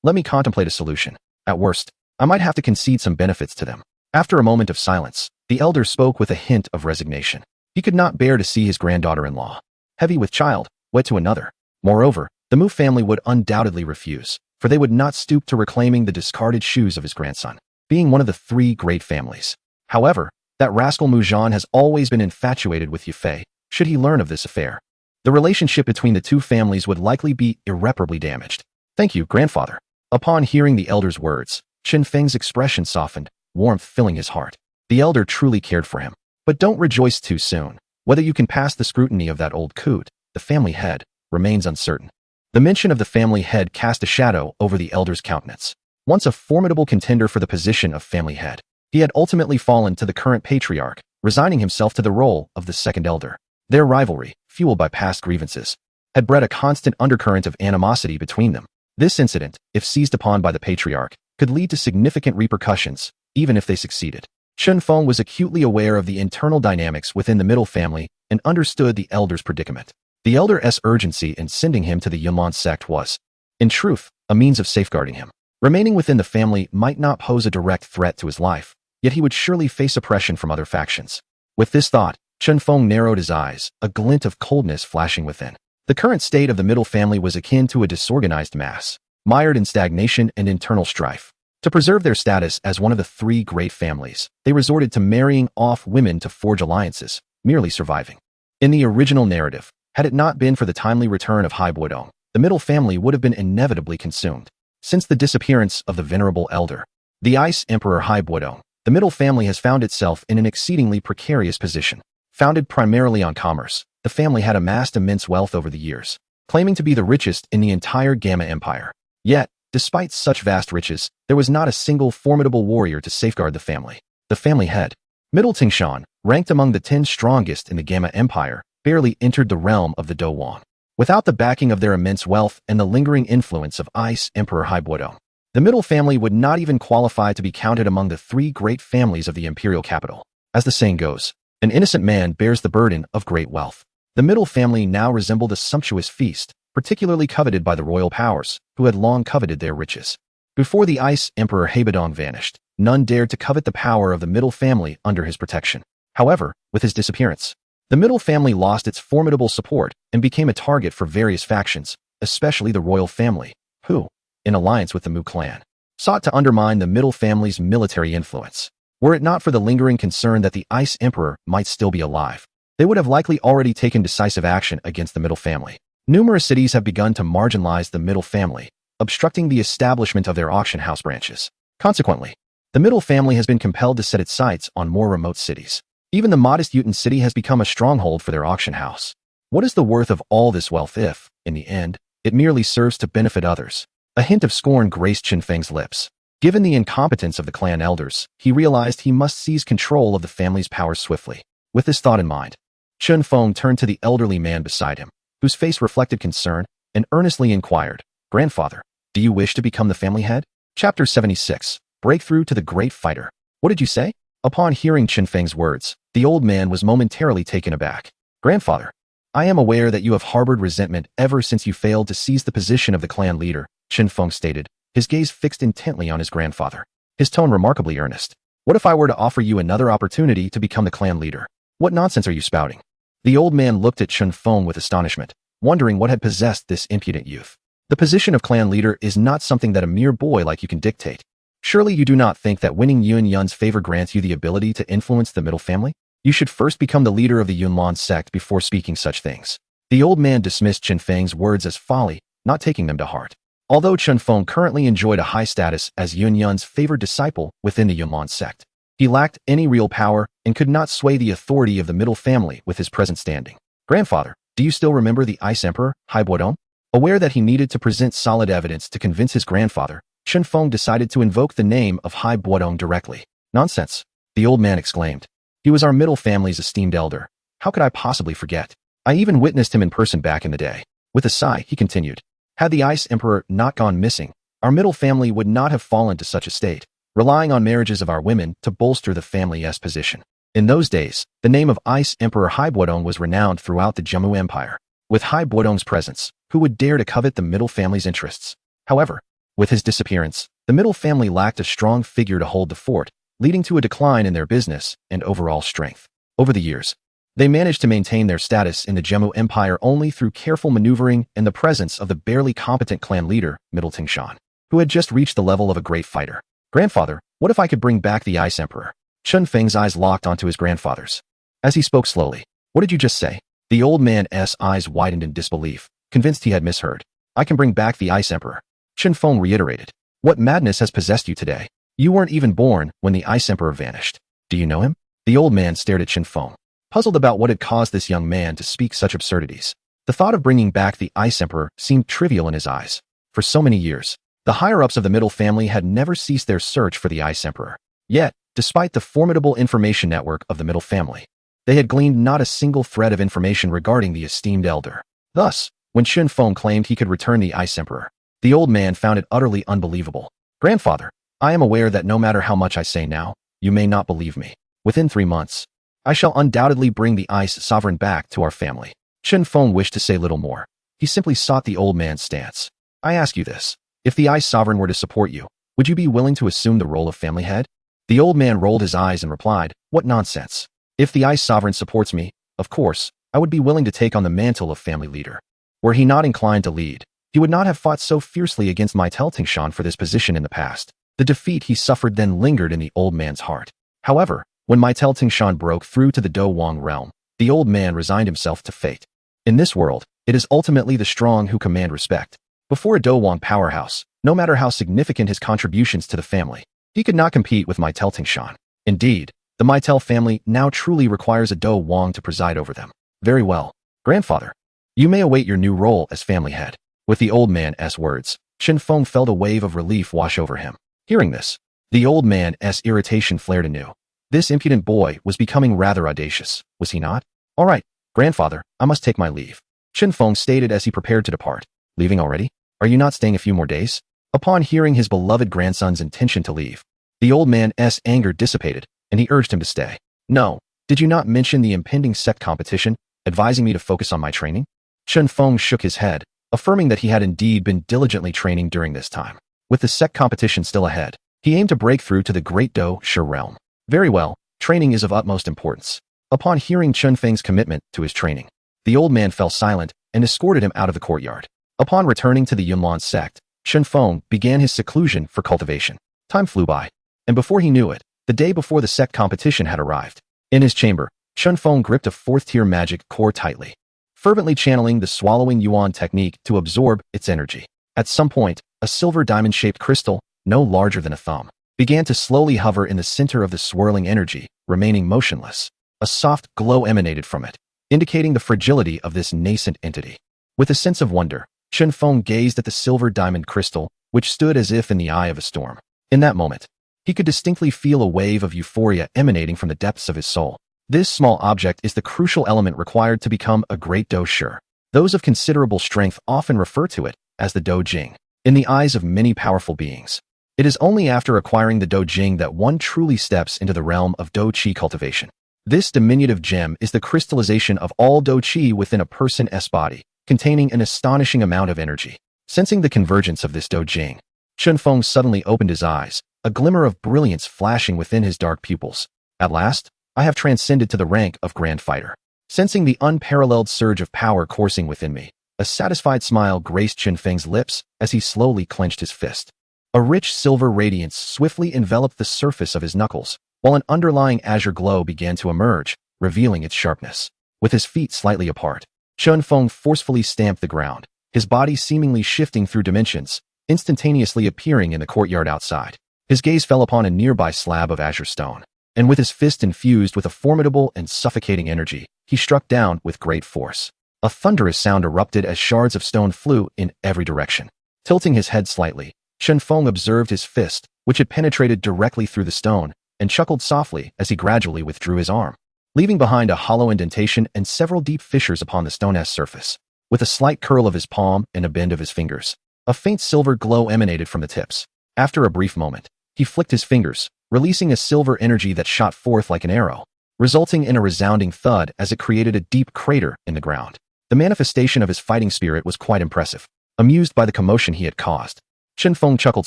let me contemplate a solution. At worst, I might have to concede some benefits to them." After a moment of silence, the elder spoke with a hint of resignation. He could not bear to see his granddaughter-in-law heavy with child, wed to another. Moreover, the Mu family would undoubtedly refuse, for they would not stoop to reclaiming the discarded shoes of his grandson, being one of the three great families. However, that rascal Mu Zhan has always been infatuated with Yufei. Should he learn of this affair, the relationship between the two families would likely be irreparably damaged. "Thank you, grandfather." Upon hearing the elder's words, Chun Feng's expression softened, warmth filling his heart. The elder truly cared for him. But don't rejoice too soon. Whether you can pass the scrutiny of that old coot, the family head, remains uncertain. The mention of the family head cast a shadow over the elder's countenance. Once a formidable contender for the position of family head, he had ultimately fallen to the current patriarch, resigning himself to the role of the second elder. Their rivalry, fueled by past grievances, had bred a constant undercurrent of animosity between them. This incident, if seized upon by the patriarch, could lead to significant repercussions, even if they succeeded. Chun Fong was acutely aware of the internal dynamics within the middle family and understood the elder's predicament. The elder's urgency in sending him to the Numerous Sect was, in truth, a means of safeguarding him. Remaining within the family might not pose a direct threat to his life, yet he would surely face oppression from other factions. With this thought, Chun Fong narrowed his eyes, a glint of coldness flashing within. The current state of the middle family was akin to a disorganized mass, mired in stagnation and internal strife. To preserve their status as one of the three great families, they resorted to marrying off women to forge alliances, merely surviving. In the original narrative, had it not been for the timely return of Haibuodong, the middle family would have been inevitably consumed. Since the disappearance of the venerable elder, the Ice Emperor Haibuodong, the middle family has found itself in an exceedingly precarious position. Founded primarily on commerce, the family had amassed immense wealth over the years, claiming to be the richest in the entire Gamma Empire. Yet, despite such vast riches, there was not a single formidable warrior to safeguard the family. The family head, Middle Tingshan, ranked among the 10 strongest in the Gamma Empire, barely entered the realm of the Douqi. Without the backing of their immense wealth and the lingering influence of Ice Emperor Haibuodong, the middle family would not even qualify to be counted among the three great families of the imperial capital. As the saying goes, an innocent man bears the burden of great wealth. The middle family now resembled a sumptuous feast, particularly coveted by the royal powers, who had long coveted their riches. Before the Ice Emperor Haibuodong vanished, none dared to covet the power of the middle family under his protection. However, with his disappearance, the middle family lost its formidable support and became a target for various factions, especially the royal family, who, in alliance with the Mu clan, sought to undermine the middle family's military influence. Were it not for the lingering concern that the Ice Emperor might still be alive, they would have likely already taken decisive action against the middle family. Numerous cities have begun to marginalize the middle family, obstructing the establishment of their auction house branches. Consequently, the middle family has been compelled to set its sights on more remote cities. Even the modest Yutan city has become a stronghold for their auction house. What is the worth of all this wealth if, in the end, it merely serves to benefit others? A hint of scorn graced Chun Feng's lips. Given the incompetence of the clan elders, he realized he must seize control of the family's powers swiftly. With this thought in mind, Chun Fong turned to the elderly man beside him, whose face reflected concern, and earnestly inquired, "Grandfather, do you wish to become the family head?" Chapter 76. Breakthrough to the Great Fighter. What did you say? Upon hearing Chun Feng's words, the old man was momentarily taken aback. "Grandfather, I am aware that you have harbored resentment ever since you failed to seize the position of the clan leader," Chun Fong stated, his gaze fixed intently on his grandfather, his tone remarkably earnest. "What if I were to offer you another opportunity to become the clan leader? What nonsense are you spouting?" The old man looked at Chun Fong with astonishment, wondering what had possessed this impudent youth. The position of clan leader is not something that a mere boy like you can dictate. Surely you do not think that winning Yun Yun's favor grants you the ability to influence the middle family? You should first become the leader of the Numerous Sect before speaking such things. The old man dismissed Chun Feng's words as folly, not taking them to heart. Although Chun Fong currently enjoyed a high status as Yun Yun's favored disciple within the Numerous Sect, he lacked any real power and could not sway the authority of the middle family with his present standing. "Grandfather, do you still remember the Ice Emperor, Haibuodong?" Aware that he needed to present solid evidence to convince his grandfather, Chun Fong decided to invoke the name of Haibuodong directly. "Nonsense," the old man exclaimed. "He was our middle family's esteemed elder. How could I possibly forget? I even witnessed him in person back in the day." With a sigh, he continued, "Had the Ice Emperor not gone missing, our middle family would not have fallen to such a state, relying on marriages of our women to bolster the family's position. In those days, the name of Ice Emperor Haibuodong was renowned throughout the Jammu Empire. With Haibuodong's presence, who would dare to covet the middle family's interests? However, with his disappearance, the middle family lacked a strong figure to hold the fort, leading to a decline in their business and overall strength. Over the years, they managed to maintain their status in the Jammu Empire only through careful maneuvering and the presence of the barely competent clan leader, Middle Tingshan, who had just reached the level of a great fighter. "Grandfather, what if I could bring back the Ice Emperor?" Chun Feng's eyes locked onto his grandfather's. As he spoke slowly, "What did you just say?" The old man's eyes widened in disbelief, convinced he had misheard. "I can bring back the Ice Emperor," Chun Fong reiterated. "What madness has possessed you today? You weren't even born when the Ice Emperor vanished. Do you know him?" The old man stared at Chun Fong, puzzled about what had caused this young man to speak such absurdities. The thought of bringing back the Ice Emperor seemed trivial in his eyes. For so many years, the higher-ups of the middle family had never ceased their search for the Ice Emperor. Yet, despite the formidable information network of the middle family, they had gleaned not a single thread of information regarding the esteemed elder. Thus, when Chun Fong claimed he could return the Ice Emperor, the old man found it utterly unbelievable. "Grandfather, I am aware that no matter how much I say now, you may not believe me. Within 3 months, I shall undoubtedly bring the Ice Sovereign back to our family. Chun Fong wished to say little more. He simply sought the old man's stance. I ask you this. If the Ice Sovereign were to support you, would you be willing to assume the role of family head? The old man rolled his eyes and replied, what nonsense. If the Ice Sovereign supports me, of course, I would be willing to take on the mantle of family leader. Were he not inclined to lead, he would not have fought so fiercely against my Tingshan for this position in the past. The defeat he suffered then lingered in the old man's heart. However, when my Tingshan broke through to the Do Wang realm, the old man resigned himself to fate. In this world, it is ultimately the strong who command respect. Before a Do Wang powerhouse, no matter how significant his contributions to the family, he could not compete with my Tingshan. Indeed, the Maitel family now truly requires a Do Wang to preside over them. Very well, grandfather. You may await your new role as family head. With the old man's words, Chun Fong felt a wave of relief wash over him. Hearing this, the old man's irritation flared anew. This impudent boy was becoming rather audacious, was he not? All right, grandfather, I must take my leave. Chun Fong stated as he prepared to depart. Leaving already? Are you not staying a few more days? Upon hearing his beloved grandson's intention to leave, the old man's anger dissipated, and he urged him to stay. No, did you not mention the impending sect competition, advising me to focus on my training? Chun Fong shook his head, affirming that he had indeed been diligently training during this time. With the sect competition still ahead, he aimed to break through to the Great Do Shi realm. Very well, training is of utmost importance. Upon hearing Chun Feng's commitment to his training, the old man fell silent and escorted him out of the courtyard. Upon returning to the Numerous Sect, Chun Fong began his seclusion for cultivation. Time flew by, and before he knew it, the day before the sect competition had arrived. In his chamber, Chun Fong gripped a fourth-tier magic core tightly, fervently channeling the swallowing yuan technique to absorb its energy. At some point, a silver diamond-shaped crystal, no larger than a thumb, began to slowly hover in the center of the swirling energy, remaining motionless. A soft glow emanated from it, indicating the fragility of this nascent entity. With a sense of wonder, Chun Fong gazed at the silver diamond crystal, which stood as if in the eye of a storm. In that moment, he could distinctly feel a wave of euphoria emanating from the depths of his soul. This small object is the crucial element required to become a great Do Shi. Those of considerable strength often refer to it as the Do Jing. In the eyes of many powerful beings, it is only after acquiring the Do Jing that one truly steps into the realm of Do Qi cultivation. This diminutive gem is the crystallization of all Do Qi within a person's body, containing an astonishing amount of energy. Sensing the convergence of this Do Jing, Chun Fong suddenly opened his eyes, a glimmer of brilliance flashing within his dark pupils. At last, I have transcended to the rank of Grand Fighter. Sensing the unparalleled surge of power coursing within me, a satisfied smile graced Chun Feng's lips as he slowly clenched his fist. A rich silver radiance swiftly enveloped the surface of his knuckles, while an underlying azure glow began to emerge, revealing its sharpness. With his feet slightly apart, Chun Fong forcefully stamped the ground, his body seemingly shifting through dimensions, instantaneously appearing in the courtyard outside. His gaze fell upon a nearby slab of azure stone, and with his fist infused with a formidable and suffocating energy, he struck down with great force. A thunderous sound erupted as shards of stone flew in every direction. Tilting his head slightly, Chun Fong observed his fist, which had penetrated directly through the stone, and chuckled softly as he gradually withdrew his arm, leaving behind a hollow indentation and several deep fissures upon the stone's surface. With a slight curl of his palm and a bend of his fingers, a faint silver glow emanated from the tips. After a brief moment, he flicked his fingers, releasing a silver energy that shot forth like an arrow, resulting in a resounding thud as it created a deep crater in the ground. The manifestation of his fighting spirit was quite impressive. Amused by the commotion he had caused, Chun Fong chuckled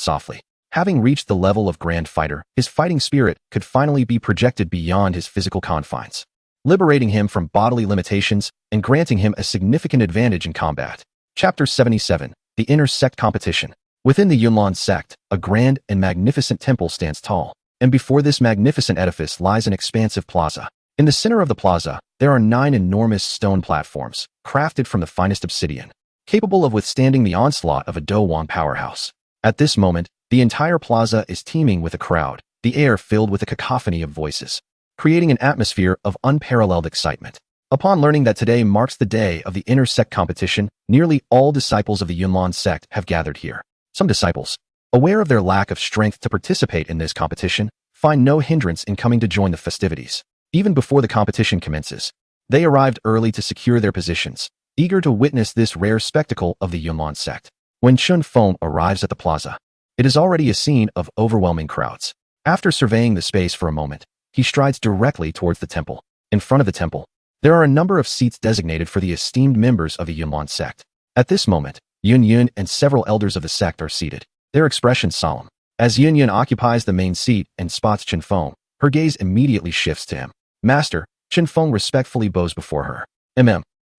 softly. Having reached the level of Grand Fighter, his fighting spirit could finally be projected beyond his physical confines, liberating him from bodily limitations and granting him a significant advantage in combat. Chapter 77. The Inner Sect Competition. Within the Yunlan sect, a grand and magnificent temple stands tall, and before this magnificent edifice lies an expansive plaza. In the center of the plaza, there are 9 enormous stone platforms, crafted from the finest obsidian, capable of withstanding the onslaught of a Do Wang powerhouse. At this moment, the entire plaza is teeming with a crowd, the air filled with a cacophony of voices, creating an atmosphere of unparalleled excitement. Upon learning that today marks the day of the Inner Sect competition, nearly all disciples of the Yunlan sect have gathered here. Some disciples, aware of their lack of strength to participate in this competition, find no hindrance in coming to join the festivities. Even before the competition commences, they arrived early to secure their positions, eager to witness this rare spectacle of the Yunlan sect. When Chun Fong arrives at the plaza, it is already a scene of overwhelming crowds. After surveying the space for a moment, he strides directly towards the temple. In front of the temple, There are a number of seats designated for the esteemed members of the Yunlan sect. At this moment, Yun Yun and several elders of the sect are seated, their expressions solemn. As Yun Yun occupies the main seat and spots Chun Fong, her gaze immediately shifts to him. Master, Chun Fong respectfully bows before her.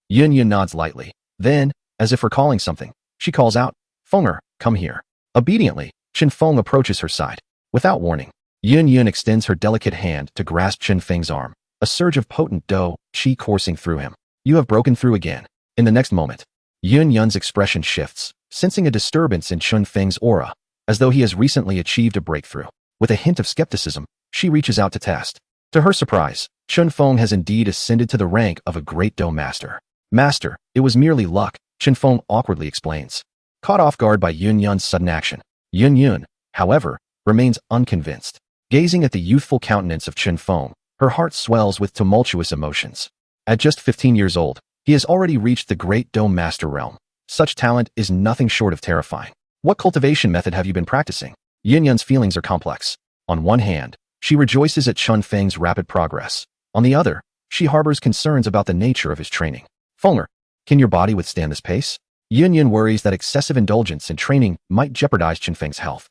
Yun Yun nods lightly. Then, as if recalling something, she calls out, Fonger, come here. Obediently, Chun Fong approaches her side. Without warning, Yun Yun extends her delicate hand to grasp Chun Feng's arm, a surge of potent Douqi coursing through him. You have broken through again. In the next moment, Yun Yun's expression shifts, sensing a disturbance in Chun Feng's aura, as though he has recently achieved a breakthrough. With a hint of skepticism, she reaches out to test. To her surprise, Chun Fong has indeed ascended to the rank of a great Do master. Master, it was merely luck, Chun Fong awkwardly explains. Caught off guard by Yun Yun's sudden action, Yun Yun, however, remains unconvinced. Gazing at the youthful countenance of Chun Fong, her heart swells with tumultuous emotions. At just 15 years old, he has already reached the great Do master realm. Such talent is nothing short of terrifying. What cultivation method have you been practicing? Yun Yun's feelings are complex. On one hand, she rejoices at Chun Feng's rapid progress. On the other, she harbors concerns about the nature of his training. Fonger, can your body withstand this pace? Yun Yun worries that excessive indulgence in training might jeopardize Chun Feng's health.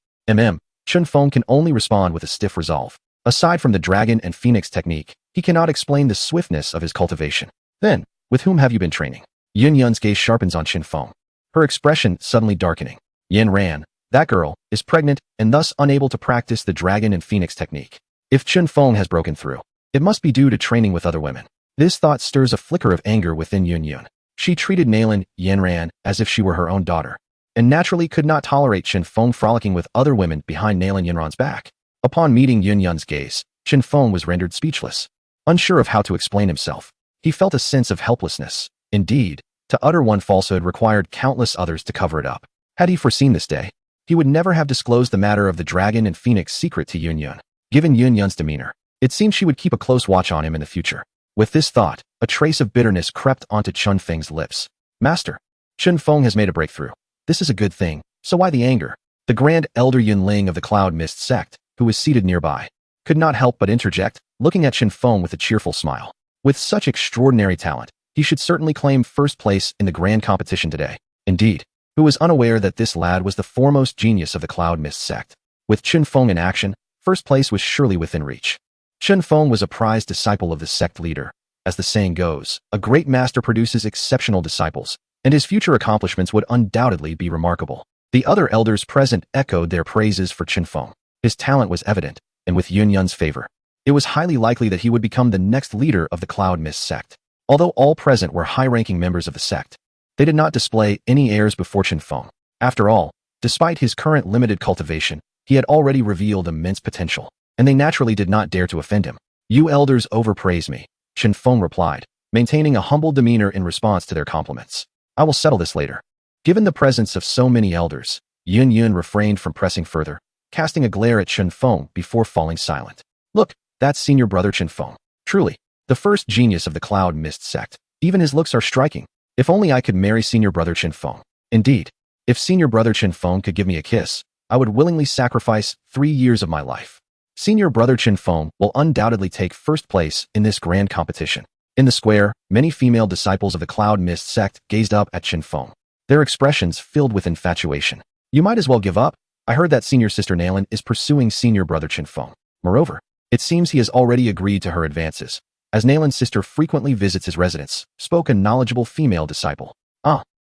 Chun Fong can only respond with a stiff resolve. Aside from the dragon and phoenix technique, he cannot explain the swiftness of his cultivation. Then, with whom have you been training? Yun Yun's gaze sharpens on Chun Fong, her expression suddenly darkening. Yin Ran, that girl, is pregnant and thus unable to practice the dragon and phoenix technique. If Chun Fong has broken through, it must be due to training with other women. This thought stirs a flicker of anger within Yun Yun. She treated Nalan Yin Ran as if she were her own daughter, and naturally could not tolerate Chun Fong frolicking with other women behind Nalan Yinran's back. Upon meeting Yun Yun's gaze, Chun Fong was rendered speechless. Unsure of how to explain himself, he felt a sense of helplessness. Indeed, to utter one falsehood required countless others to cover it up. Had he foreseen this day, he would never have disclosed the matter of the dragon and phoenix secret to Yun Yun. Given Yun Yun's demeanor, it seemed she would keep a close watch on him in the future. With this thought, a trace of bitterness crept onto Chun Feng's lips. Master, Chun Fong has made a breakthrough. This is a good thing, so why the anger? The Grand Elder Yunling of the Cloud Mist Sect, who was seated nearby, could not help but interject, looking at Chun Fong with a cheerful smile. With such extraordinary talent, he should certainly claim first place in the grand competition today. Indeed, who was unaware that this lad was the foremost genius of the Cloud Mist Sect? With Chun Fong in action, first place was surely within reach. Chun Fong was a prized disciple of the sect leader. As the saying goes, a great master produces exceptional disciples, and his future accomplishments would undoubtedly be remarkable. The other elders present echoed their praises for Chun Fong. His talent was evident, and with Yun Yun's favor, it was highly likely that he would become the next leader of the Cloud Mist Sect. Although all present were high-ranking members of the sect, they did not display any airs before Chun Fong. After all, despite his current limited cultivation, he had already revealed immense potential, and they naturally did not dare to offend him. You elders overpraise me, Chun Fong replied, maintaining a humble demeanor in response to their compliments. I will settle this later. Given the presence of so many elders, Yun Yun refrained from pressing further, casting a glare at Chun Fong before falling silent. Look, that's senior brother Chun Fong. Truly, the first genius of the Cloud Mist Sect. Even his looks are striking. If only I could marry senior brother Chun Fong. Indeed, if senior brother Chun Fong could give me a kiss, I would willingly sacrifice 3 years of my life. Senior brother Chun Fong will undoubtedly take first place in this grand competition. In the square, many female disciples of the Cloud Mist Sect gazed up at Chun Fong, their expressions filled with infatuation. You might as well give up. I heard that senior sister Nalan is pursuing senior brother Chun Fong. Moreover, it seems he has already agreed to her advances, as Nalan's sister frequently visits his residence, spoke a knowledgeable female disciple.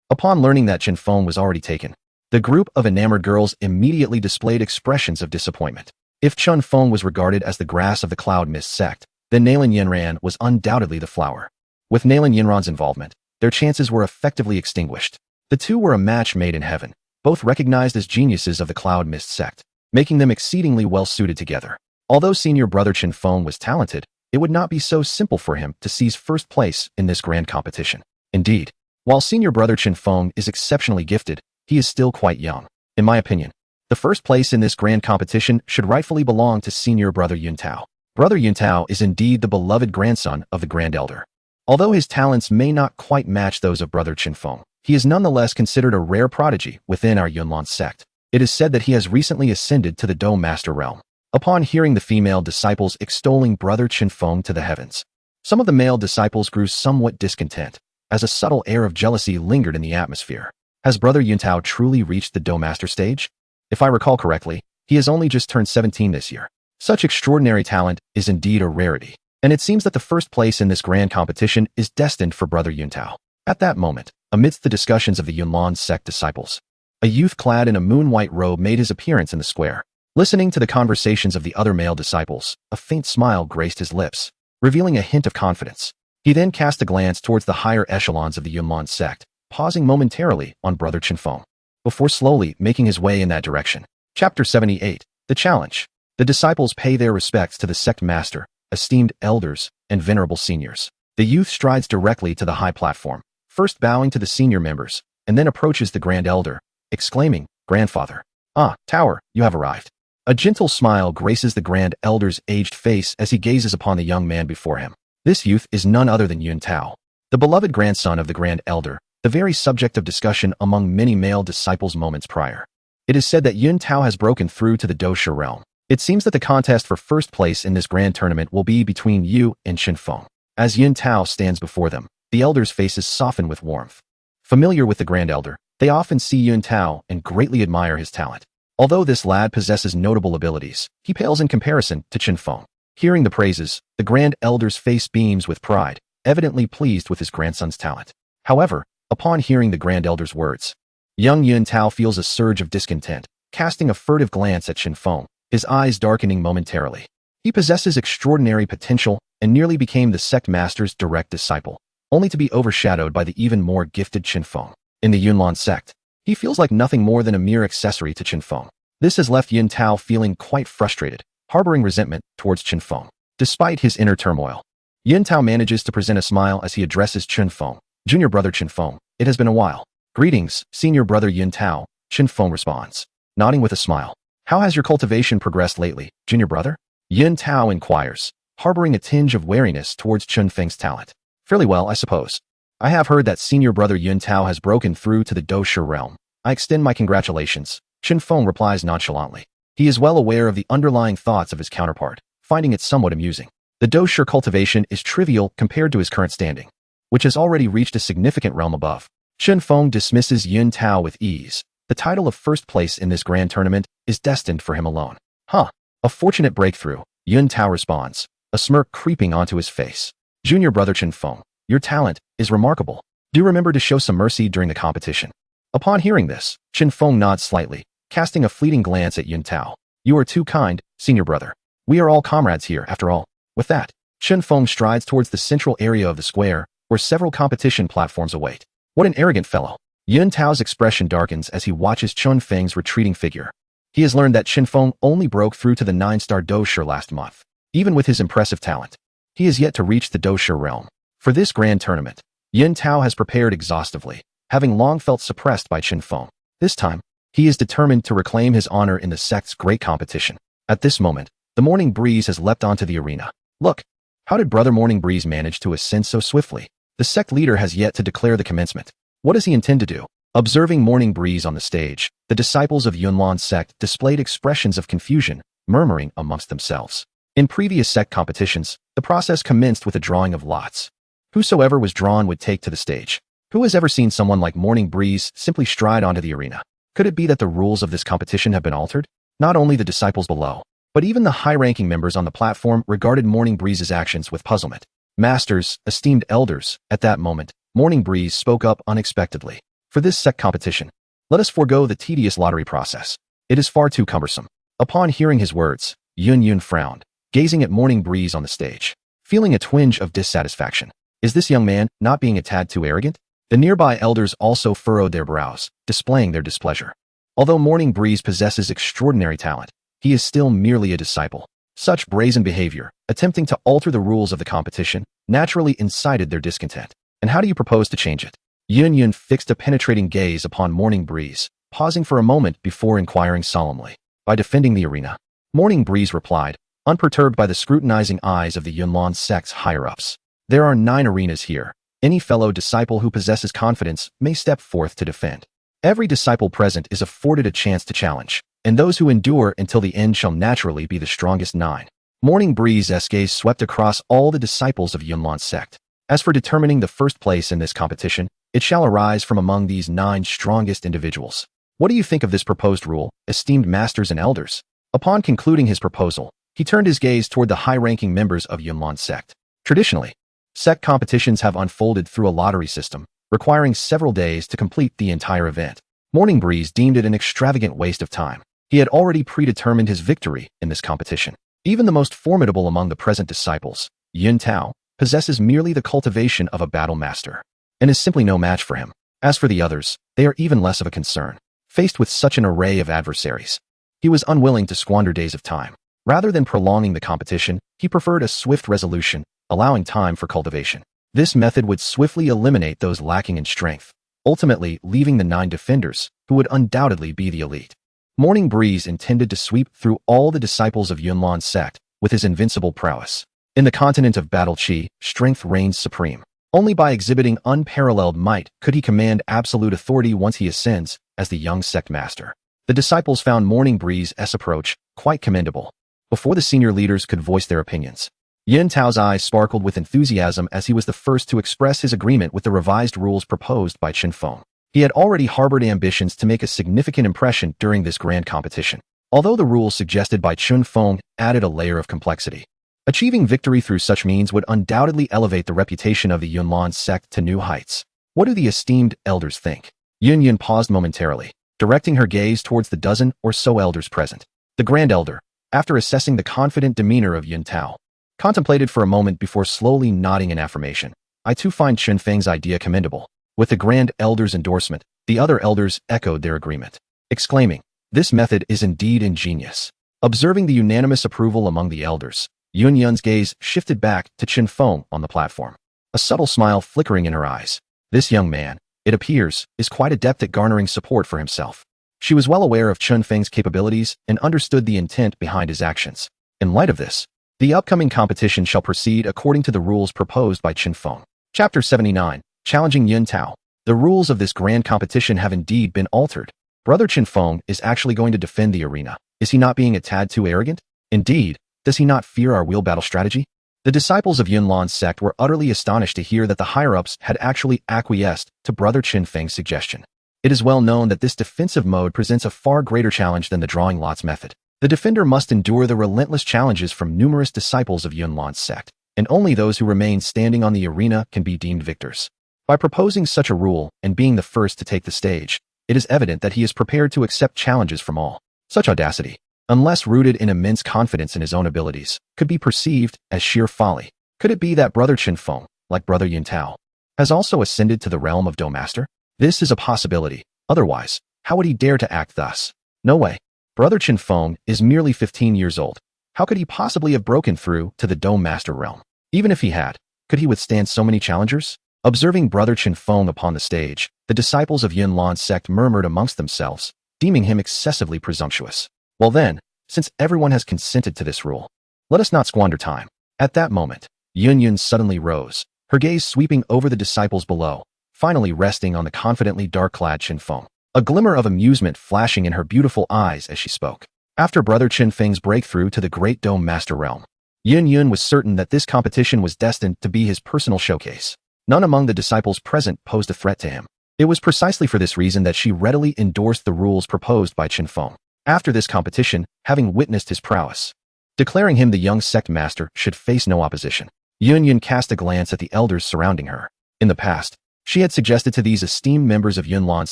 Upon learning that Chun Fong was already taken, the group of enamored girls immediately displayed expressions of disappointment. If Chun Fong was regarded as the grass of the Cloud Mist Sect, then Nalan Yinran was undoubtedly the flower. With Nalan Yinran's involvement, their chances were effectively extinguished. The two were a match made in heaven, both recognized as geniuses of the Cloud Mist Sect, making them exceedingly well suited together. Although senior brother Chun Fong was talented, it would not be so simple for him to seize first place in this grand competition. Indeed, while senior brother Chun Fong is exceptionally gifted, he is still quite young. In my opinion, the first place in this grand competition should rightfully belong to senior brother Yun Tao. Brother Yun Tao is indeed the beloved grandson of the Grand Elder. Although his talents may not quite match those of brother Chun Fong, he is nonetheless considered a rare prodigy within our Yunlan sect. It is said that he has recently ascended to the Do Master realm. Upon hearing the female disciples extolling brother Chun Fong to the heavens, Some of the male disciples grew somewhat discontent, as a subtle air of jealousy lingered in the atmosphere. Has Brother Yuntao truly reached the Do Master stage? If I recall correctly, he has only just turned 17 this year. Such extraordinary talent is indeed a rarity, and it seems that the first place in this grand competition is destined for Brother Yuntao. At that moment, amidst the discussions of the Yunlan sect disciples, a youth clad in a moon-white robe made his appearance in the square. Listening to the conversations of the other male disciples, a faint smile graced his lips, revealing a hint of confidence. He then cast a glance towards the higher echelons of the Yunlan sect, pausing momentarily on Brother Chun Fong, before slowly making his way in that direction. Chapter 78. The Challenge. The disciples pay their respects to the sect master, esteemed elders, and venerable seniors. The youth strides directly to the high platform, first bowing to the senior members, and then approaches the grand elder, exclaiming, "Grandfather. Ah, Tower, you have arrived." A gentle smile graces the grand elder's aged face as he gazes upon the young man before him. This youth is none other than Yun Tao, the beloved grandson of the grand elder, the very subject of discussion among many male disciples moments prior. It is said that Yun Tao has broken through to the Douqi realm. It seems that the contest for first place in this grand tournament will be between Yu and Chun Fong. As Yun Tao stands before them, the elders' faces soften with warmth. Familiar with the grand elder, they often see Yun Tao and greatly admire his talent. Although this lad possesses notable abilities, he pales in comparison to Chun Fong. Hearing the praises, the grand elder's face beams with pride, evidently pleased with his grandson's talent. However, upon hearing the grand elder's words, young Yun Tao feels a surge of discontent, casting a furtive glance at Chun Fong, his eyes darkening momentarily. He possesses extraordinary potential and nearly became the sect master's direct disciple, only to be overshadowed by the even more gifted Chun Fong. In the Yunlan sect, he feels like nothing more than a mere accessory to Chun Fong. This has left Yun Tao feeling quite frustrated, harboring resentment towards Chun Fong. Despite his inner turmoil, Yun Tao manages to present a smile as he addresses Chun Fong. "Junior brother Chun Fong, it has been a while." "Greetings, senior brother Yun Tao," Chun Fong responds, nodding with a smile. "How has your cultivation progressed lately, junior brother?" Yun Tao inquires, harboring a tinge of wariness towards Chun Feng's talent. "Fairly well, I suppose. I have heard that senior brother Yun Tao has broken through to the Douqi realm. I extend my congratulations," Chun Fong replies nonchalantly. He is well aware of the underlying thoughts of his counterpart, finding it somewhat amusing. The Douqi cultivation is trivial compared to his current standing, which has already reached a significant realm above. Chun Fong dismisses Yun Tao with ease. The title of first place in this grand tournament is destined for him alone. "Huh, a fortunate breakthrough," Yun Tao responds, a smirk creeping onto his face. "Junior brother Chun Fong, your talent is remarkable. Do remember to show some mercy during the competition." Upon hearing this, Chun Fong nods slightly, casting a fleeting glance at Yun Tao. "You are too kind, senior brother. We are all comrades here, after all." With that, Chun Fong strides towards the central area of the square, where several competition platforms await. What an arrogant fellow. Yun Tao's expression darkens as he watches Chun Feng's retreating figure. He has learned that Chun Fong only broke through to the 9-star Douqi last month. Even with his impressive talent, he is yet to reach the Douqi realm. For this grand tournament, Yun Tao has prepared exhaustively, having long felt suppressed by Chun Fong. This time, he is determined to reclaim his honor in the sect's great competition. At this moment, the Morning Breeze has leapt onto the arena. Look, how did Brother Morning Breeze manage to ascend so swiftly? The sect leader has yet to declare the commencement. What does he intend to do? Observing Morning Breeze on the stage, the disciples of Yunlan sect displayed expressions of confusion, murmuring amongst themselves. In previous sect competitions, the process commenced with a drawing of lots. Whosoever was drawn would take to the stage. Who has ever seen someone like Morning Breeze simply stride onto the arena? Could it be that the rules of this competition have been altered? Not only the disciples below, but even the high-ranking members on the platform regarded Morning Breeze's actions with puzzlement. "Masters, esteemed elders," at that moment, Morning Breeze spoke up unexpectedly. "For this sect competition, let us forego the tedious lottery process. It is far too cumbersome." Upon hearing his words, Yun frowned, gazing at Morning Breeze on the stage, feeling a twinge of dissatisfaction. Is this young man not being a tad too arrogant? The nearby elders also furrowed their brows, displaying their displeasure. Although Morning Breeze possesses extraordinary talent, he is still merely a disciple. Such brazen behavior, attempting to alter the rules of the competition, naturally incited their discontent. And how do you propose to change it? Yun fixed a penetrating gaze upon Morning Breeze, pausing for a moment before inquiring solemnly. "By defending the arena," Morning Breeze replied, unperturbed by the scrutinizing eyes of the Yunlan sect's higher-ups. "There are 9 arenas here. Any fellow disciple who possesses confidence may step forth to defend. Every disciple present is afforded a chance to challenge, and those who endure until the end shall naturally be the strongest 9. Morning Breeze's gaze swept across all the disciples of Yunlan's sect. As for determining the first place in this competition, it shall arise from among these 9 strongest individuals. What do you think of this proposed rule, esteemed masters and elders? Upon concluding his proposal, he turned his gaze toward the high-ranking members of Yunlan's sect. Traditionally, sect competitions have unfolded through a lottery system, requiring several days to complete the entire event. Morning Breeze deemed it an extravagant waste of time. He had already predetermined his victory in this competition. Even the most formidable among the present disciples, Yun Tao, possesses merely the cultivation of a battle master, and is simply no match for him. As for the others, they are even less of a concern. Faced with such an array of adversaries, he was unwilling to squander days of time. Rather than prolonging the competition, he preferred a swift resolution, allowing time for cultivation. This method would swiftly eliminate those lacking in strength, ultimately leaving the 9 defenders, who would undoubtedly be the elite. Morning Breeze intended to sweep through all the disciples of Yunlan's sect with his invincible prowess. In the continent of Battle Chi, strength reigns supreme. Only by exhibiting unparalleled might could he command absolute authority once he ascends as the young sect master. The disciples found Morning Breeze's approach quite commendable. Before the senior leaders could voice their opinions, Yun Tao's eyes sparkled with enthusiasm as he was the first to express his agreement with the revised rules proposed by Chun Fong. He had already harbored ambitions to make a significant impression during this grand competition. Although the rules suggested by Chun Fong added a layer of complexity, achieving victory through such means would undoubtedly elevate the reputation of the Yunlan sect to new heights. What do the esteemed elders think? Yun paused momentarily, directing her gaze towards the dozen or so elders present. The Grand Elder, after assessing the confident demeanor of Yun Tao, contemplated for a moment before slowly nodding in affirmation. I too find Chun Feng's idea commendable. With the Grand Elder's endorsement, the other elders echoed their agreement, exclaiming, "This method is indeed ingenious." Observing the unanimous approval among the elders, Yun's gaze shifted back to Chun Fong on the platform, a subtle smile flickering in her eyes. This young man, it appears, is quite adept at garnering support for himself. She was well aware of Chun Feng's capabilities and understood the intent behind his actions. In light of this, the upcoming competition shall proceed according to the rules proposed by Chun Fong. Chapter 79, Challenging Yun Tao. The rules of this grand competition have indeed been altered. Brother Chun Fong is actually going to defend the arena. Is he not being a tad too arrogant? Indeed, does he not fear our wheel battle strategy? The disciples of Yunlan's sect were utterly astonished to hear that the higher-ups had actually acquiesced to Brother Chun Feng's suggestion. It is well known that this defensive mode presents a far greater challenge than the drawing lots method. The defender must endure the relentless challenges from numerous disciples of Yunlan's sect, and only those who remain standing on the arena can be deemed victors. By proposing such a rule and being the first to take the stage, it is evident that he is prepared to accept challenges from all. Such audacity, unless rooted in immense confidence in his own abilities, could be perceived as sheer folly. Could it be that Brother Chun Fong, like Brother Yun Tao, has also ascended to the realm of Do Master? This is a possibility. Otherwise, how would he dare to act thus? No way. Brother Chun Fong is merely 15 years old. How could he possibly have broken through to the Do Master realm? Even if he had, could he withstand so many challengers? Observing Brother Chun Fong upon the stage, the disciples of Yunlan's sect murmured amongst themselves, deeming him excessively presumptuous. Well then, since everyone has consented to this rule, let us not squander time. At that moment, Yun suddenly rose, her gaze sweeping over the disciples below, finally resting on the confidently dark-clad Chun Fong, a glimmer of amusement flashing in her beautiful eyes as she spoke. After Brother Chun Feng's breakthrough to the Great Dome Master realm, Yun was certain that this competition was destined to be his personal showcase. None among the disciples present posed a threat to him. It was precisely for this reason that she readily endorsed the rules proposed by Chun Fong. After this competition, having witnessed his prowess, declaring him the young sect master should face no opposition, Yun cast a glance at the elders surrounding her. In the past, she had suggested to these esteemed members of Yunlan's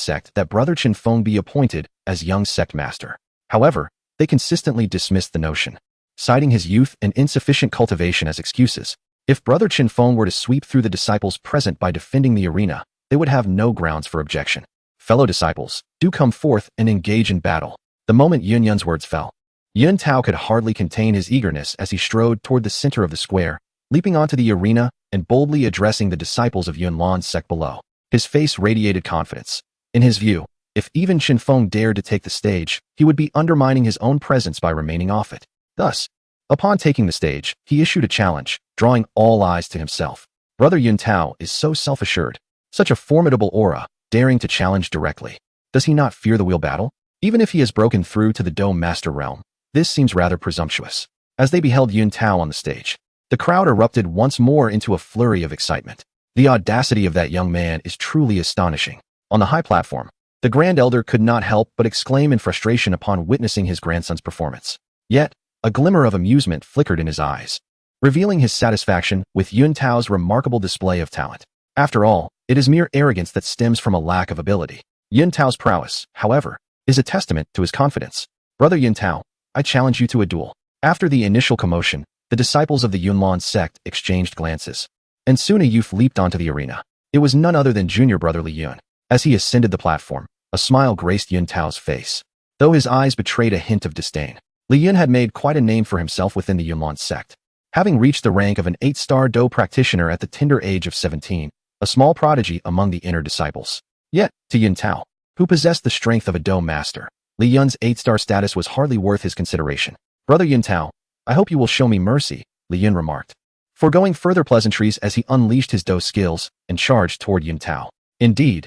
sect that Brother Chun Fong be appointed as young sect master. However, they consistently dismissed the notion, citing his youth and insufficient cultivation as excuses. If Brother Chun Fong were to sweep through the disciples present by defending the arena, they would have no grounds for objection. Fellow disciples, do come forth and engage in battle. The moment Yun's words fell, Yun Tao could hardly contain his eagerness as he strode toward the center of the square, leaping onto the arena and boldly addressing the disciples of Yunlan's sect below. His face radiated confidence. In his view, if even Chun Fong dared to take the stage, he would be undermining his own presence by remaining off it. Thus, upon taking the stage, he issued a challenge, drawing all eyes to himself. Brother Yun Tao is so self-assured, such a formidable aura, daring to challenge directly. Does he not fear the wheel battle? Even if he has broken through to the Dome Master realm, this seems rather presumptuous. As they beheld Yun Tao on the stage, the crowd erupted once more into a flurry of excitement. The audacity of that young man is truly astonishing. On the high platform, the Grand Elder could not help but exclaim in frustration upon witnessing his grandson's performance. Yet, a glimmer of amusement flickered in his eyes, revealing his satisfaction with Yun Tao's remarkable display of talent. After all, it is mere arrogance that stems from a lack of ability. Yun Tao's prowess, however, is a testament to his confidence. Brother Yun Tao, I challenge you to a duel. After the initial commotion, the disciples of the Numerous Sect exchanged glances, and soon a youth leaped onto the arena. It was none other than junior brother Li Yun. As he ascended the platform, a smile graced Yun Tao's face, though his eyes betrayed a hint of disdain. Li Yun had made quite a name for himself within the Numerous Sect, having reached the rank of an 8-star Do practitioner at the tender age of 17, a small prodigy among the inner disciples. Yet, to Yun Tao, who possessed the strength of a Do master, Li Yun's 8-star status was hardly worth his consideration. Brother Yun Tao, I hope you will show me mercy, Li Yun remarked, foregoing further pleasantries as he unleashed his Do skills and charged toward Yun Tao. Indeed,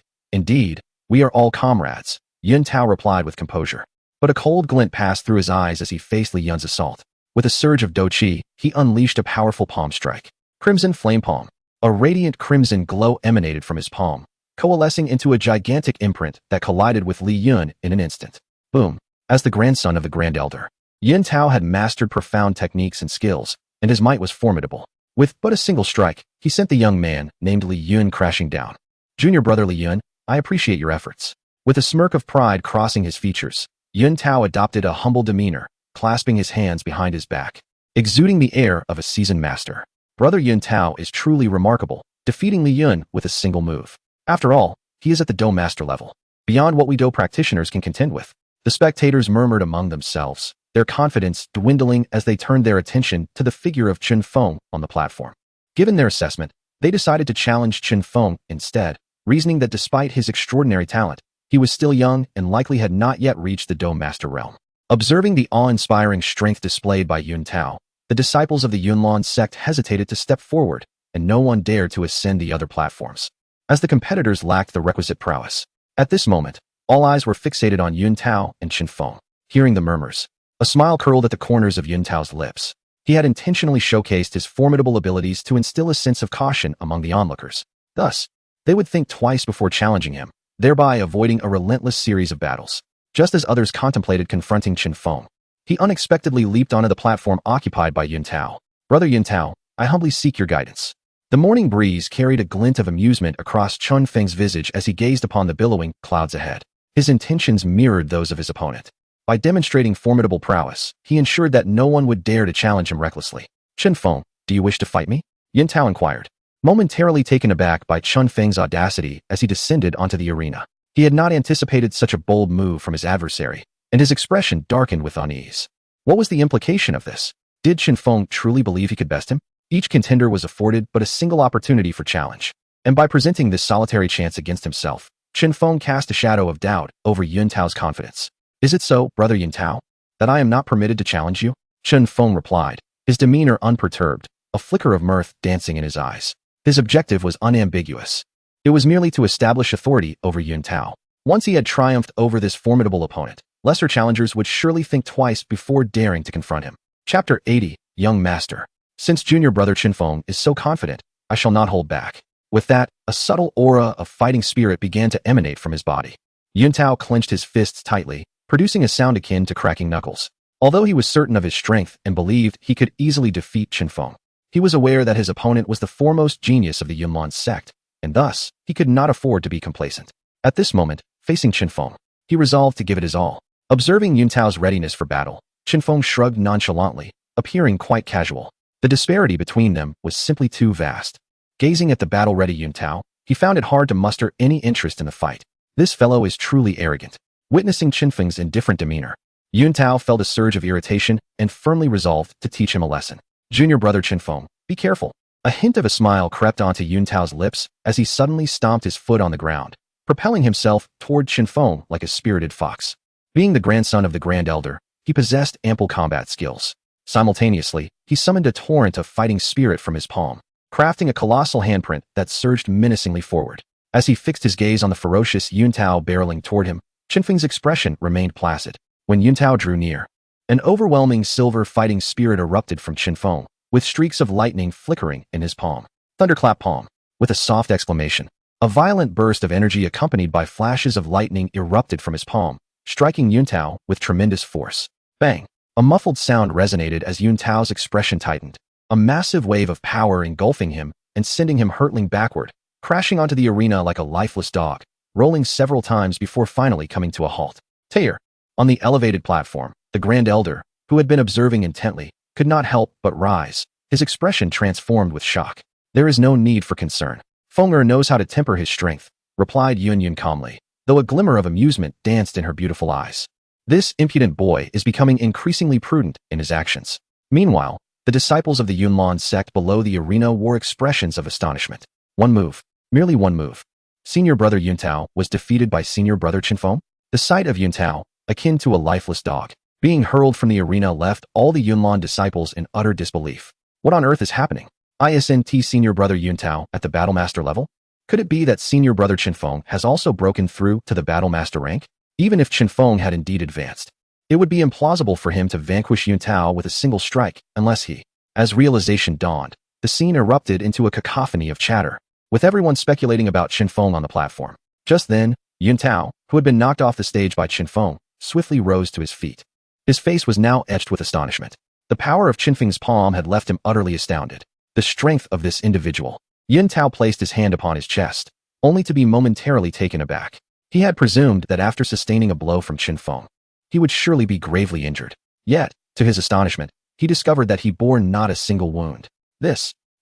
we are all comrades, Yun Tao replied with composure. But a cold glint passed through his eyes as he faced Li Yun's assault. With a surge of Douqi, he unleashed a powerful palm strike. Crimson Flame Palm. A radiant crimson glow emanated from his palm, coalescing into a gigantic imprint that collided with Li Yun in an instant. Boom. As the grandson of the Grand Elder, Yun Tao had mastered profound techniques and skills, and his might was formidable. With but a single strike, he sent the young man, named Li Yun, crashing down. Junior brother Li Yun, I appreciate your efforts. With a smirk of pride crossing his features, Yun Tao adopted a humble demeanor, clasping his hands behind his back, exuding the air of a seasoned master. Brother Yun Tao is truly remarkable, defeating Li Yun with a single move. After all, he is at the Do master level, beyond what we Do practitioners can contend with. The spectators murmured among themselves, their confidence dwindling as they turned their attention to the figure of Chun Fong on the platform. Given their assessment, they decided to challenge Chun Fong instead, reasoning that despite his extraordinary talent, he was still young and likely had not yet reached the Do master realm. Observing the awe-inspiring strength displayed by Yun Tao, the disciples of the Numerous Sect hesitated to step forward, and no one dared to ascend the other platforms, as the competitors lacked the requisite prowess. At this moment, all eyes were fixated on Yun Tao and Chun Fong. Hearing the murmurs, a smile curled at the corners of Yun Tao's lips. He had intentionally showcased his formidable abilities to instill a sense of caution among the onlookers. Thus, they would think twice before challenging him, thereby avoiding a relentless series of battles. Just as others contemplated confronting Chun Fong, he unexpectedly leaped onto the platform occupied by Yun Tao. Brother Yun Tao, I humbly seek your guidance. The morning breeze carried a glint of amusement across Chun Feng's visage as he gazed upon the billowing clouds ahead. His intentions mirrored those of his opponent. By demonstrating formidable prowess, he ensured that no one would dare to challenge him recklessly. Chun Fong, do you wish to fight me? Yun Tao inquired, momentarily taken aback by Chun Feng's audacity as he descended onto the arena. He had not anticipated such a bold move from his adversary, and his expression darkened with unease. What was the implication of this? Did Chun Fong truly believe he could best him? Each contender was afforded but a single opportunity for challenge, and by presenting this solitary chance against himself, Chun Fong cast a shadow of doubt over Yun Tao's confidence. Is it so, brother Yun Tao, that I am not permitted to challenge you? Chun Fong replied, his demeanor unperturbed, a flicker of mirth dancing in his eyes. His objective was unambiguous. It was merely to establish authority over Yun Tao. Once he had triumphed over this formidable opponent, lesser challengers would surely think twice before daring to confront him. Chapter 80, Young Master. Since junior brother Chun Fong is so confident, I shall not hold back. With that, a subtle aura of fighting spirit began to emanate from his body. Yun Tao clenched his fists tightly, producing a sound akin to cracking knuckles. Although he was certain of his strength and believed he could easily defeat Chun Fong, he was aware that his opponent was the foremost genius of the Numerous Sect, and thus, he could not afford to be complacent. At this moment, facing Chun Fong, he resolved to give it his all. Observing Yun Tao's readiness for battle, Chun Fong shrugged nonchalantly, appearing quite casual. The disparity between them was simply too vast. Gazing at the battle-ready Yun Tao, he found it hard to muster any interest in the fight. This fellow is truly arrogant. Witnessing Chun Feng's indifferent demeanor, Yun Tao felt a surge of irritation and firmly resolved to teach him a lesson. Junior brother Chun Fong, be careful. A hint of a smile crept onto Yun Tao's lips as he suddenly stomped his foot on the ground, propelling himself toward Chun Fong like a spirited fox. Being the grandson of the Grand Elder, he possessed ample combat skills. Simultaneously, he summoned a torrent of fighting spirit from his palm, crafting a colossal handprint that surged menacingly forward. As he fixed his gaze on the ferocious Yun Tao barreling toward him, Chun Feng's expression remained placid. When Yun Tao drew near, An overwhelming silver fighting spirit erupted from Chun Fong, with streaks of lightning flickering in his palm. Thunderclap palm. With a soft exclamation, a violent burst of energy accompanied by flashes of lightning erupted from his palm, striking Yuntao with tremendous force. Bang! A muffled sound resonated as Yuntao's expression tightened, a massive wave of power engulfing him and sending him hurtling backward, crashing onto the arena like a lifeless dog, rolling several times before finally coming to a halt. Tear. On the elevated platform, the Grand Elder, who had been observing intently, could not help but rise, his expression transformed with shock. There is no need for concern. Fenger knows how to temper his strength, replied Yunyun calmly, though a glimmer of amusement danced in her beautiful eyes. This impudent boy is becoming increasingly prudent in his actions. Meanwhile, the disciples of the Yunlan sect below the arena wore expressions of astonishment. One move. Merely one move. Senior brother Yuntao was defeated by senior brother Chun Fong? The sight of Yuntao, akin to a lifeless dog, being hurled from the arena left all the Yunlan disciples in utter disbelief. What on earth is happening? Isn't senior brother Yuntao at the Battlemaster level? Could it be that senior brother Chun Fong has also broken through to the Battlemaster rank? Even if Chun Fong had indeed advanced, it would be implausible for him to vanquish Yuntao with a single strike unless he. As realization dawned, the scene erupted into a cacophony of chatter, with everyone speculating about Chun Fong on the platform. Just then, Yuntao, who had been knocked off the stage by Chun Fong, swiftly rose to his feet. His face was now etched with astonishment. The power of Chun Feng's palm had left him utterly astounded. The strength of this individual. Yuntao placed his hand upon his chest, only to be momentarily taken aback. He had presumed that after sustaining a blow from Chun Fong, he would surely be gravely injured. Yet, to his astonishment, he discovered that he bore not a single wound.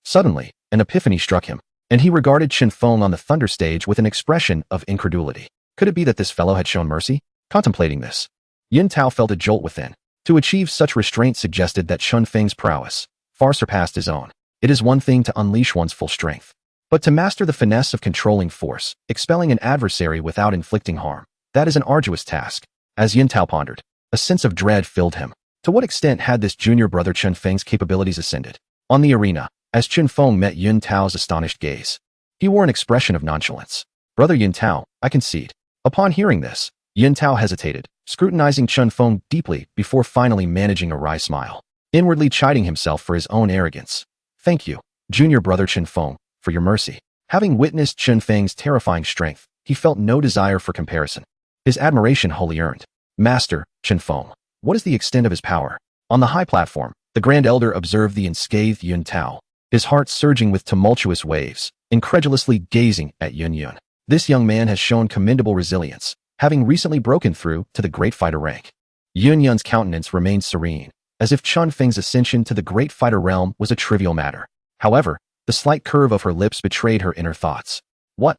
Suddenly, an epiphany struck him, and he regarded Chun Fong on the thunder stage with an expression of incredulity. Could it be that this fellow had shown mercy? Contemplating this, Yuntao felt a jolt within. To achieve such restraint suggested that Chun Feng's prowess far surpassed his own. It is one thing to unleash one's full strength, but to master the finesse of controlling force, expelling an adversary without inflicting harm, that is an arduous task. As Yuntao pondered, a sense of dread filled him. To what extent had this junior brother Chun Feng's capabilities ascended? On the arena, as Chun Fong met Yuntao's astonished gaze, he wore an expression of nonchalance. Brother Yuntao, I concede. Upon hearing this, Yuntao hesitated, scrutinizing Chun Fong deeply before finally managing a wry smile, inwardly chiding himself for his own arrogance. Thank you, junior brother Chun Fong, for your mercy. Having witnessed Chun Feng's terrifying strength, he felt no desire for comparison. His admiration wholly earned. Master, Chun Fong, what is the extent of his power? On the high platform, the Grand Elder observed the unscathed Yuntao, his heart surging with tumultuous waves, incredulously gazing at Yunyun. This young man has shown commendable resilience, having recently broken through to the Great Fighter rank. Yunyun's countenance remained serene, as if Chun Feng's ascension to the Great Fighter realm was a trivial matter. However, the slight curve of her lips betrayed her inner thoughts. What?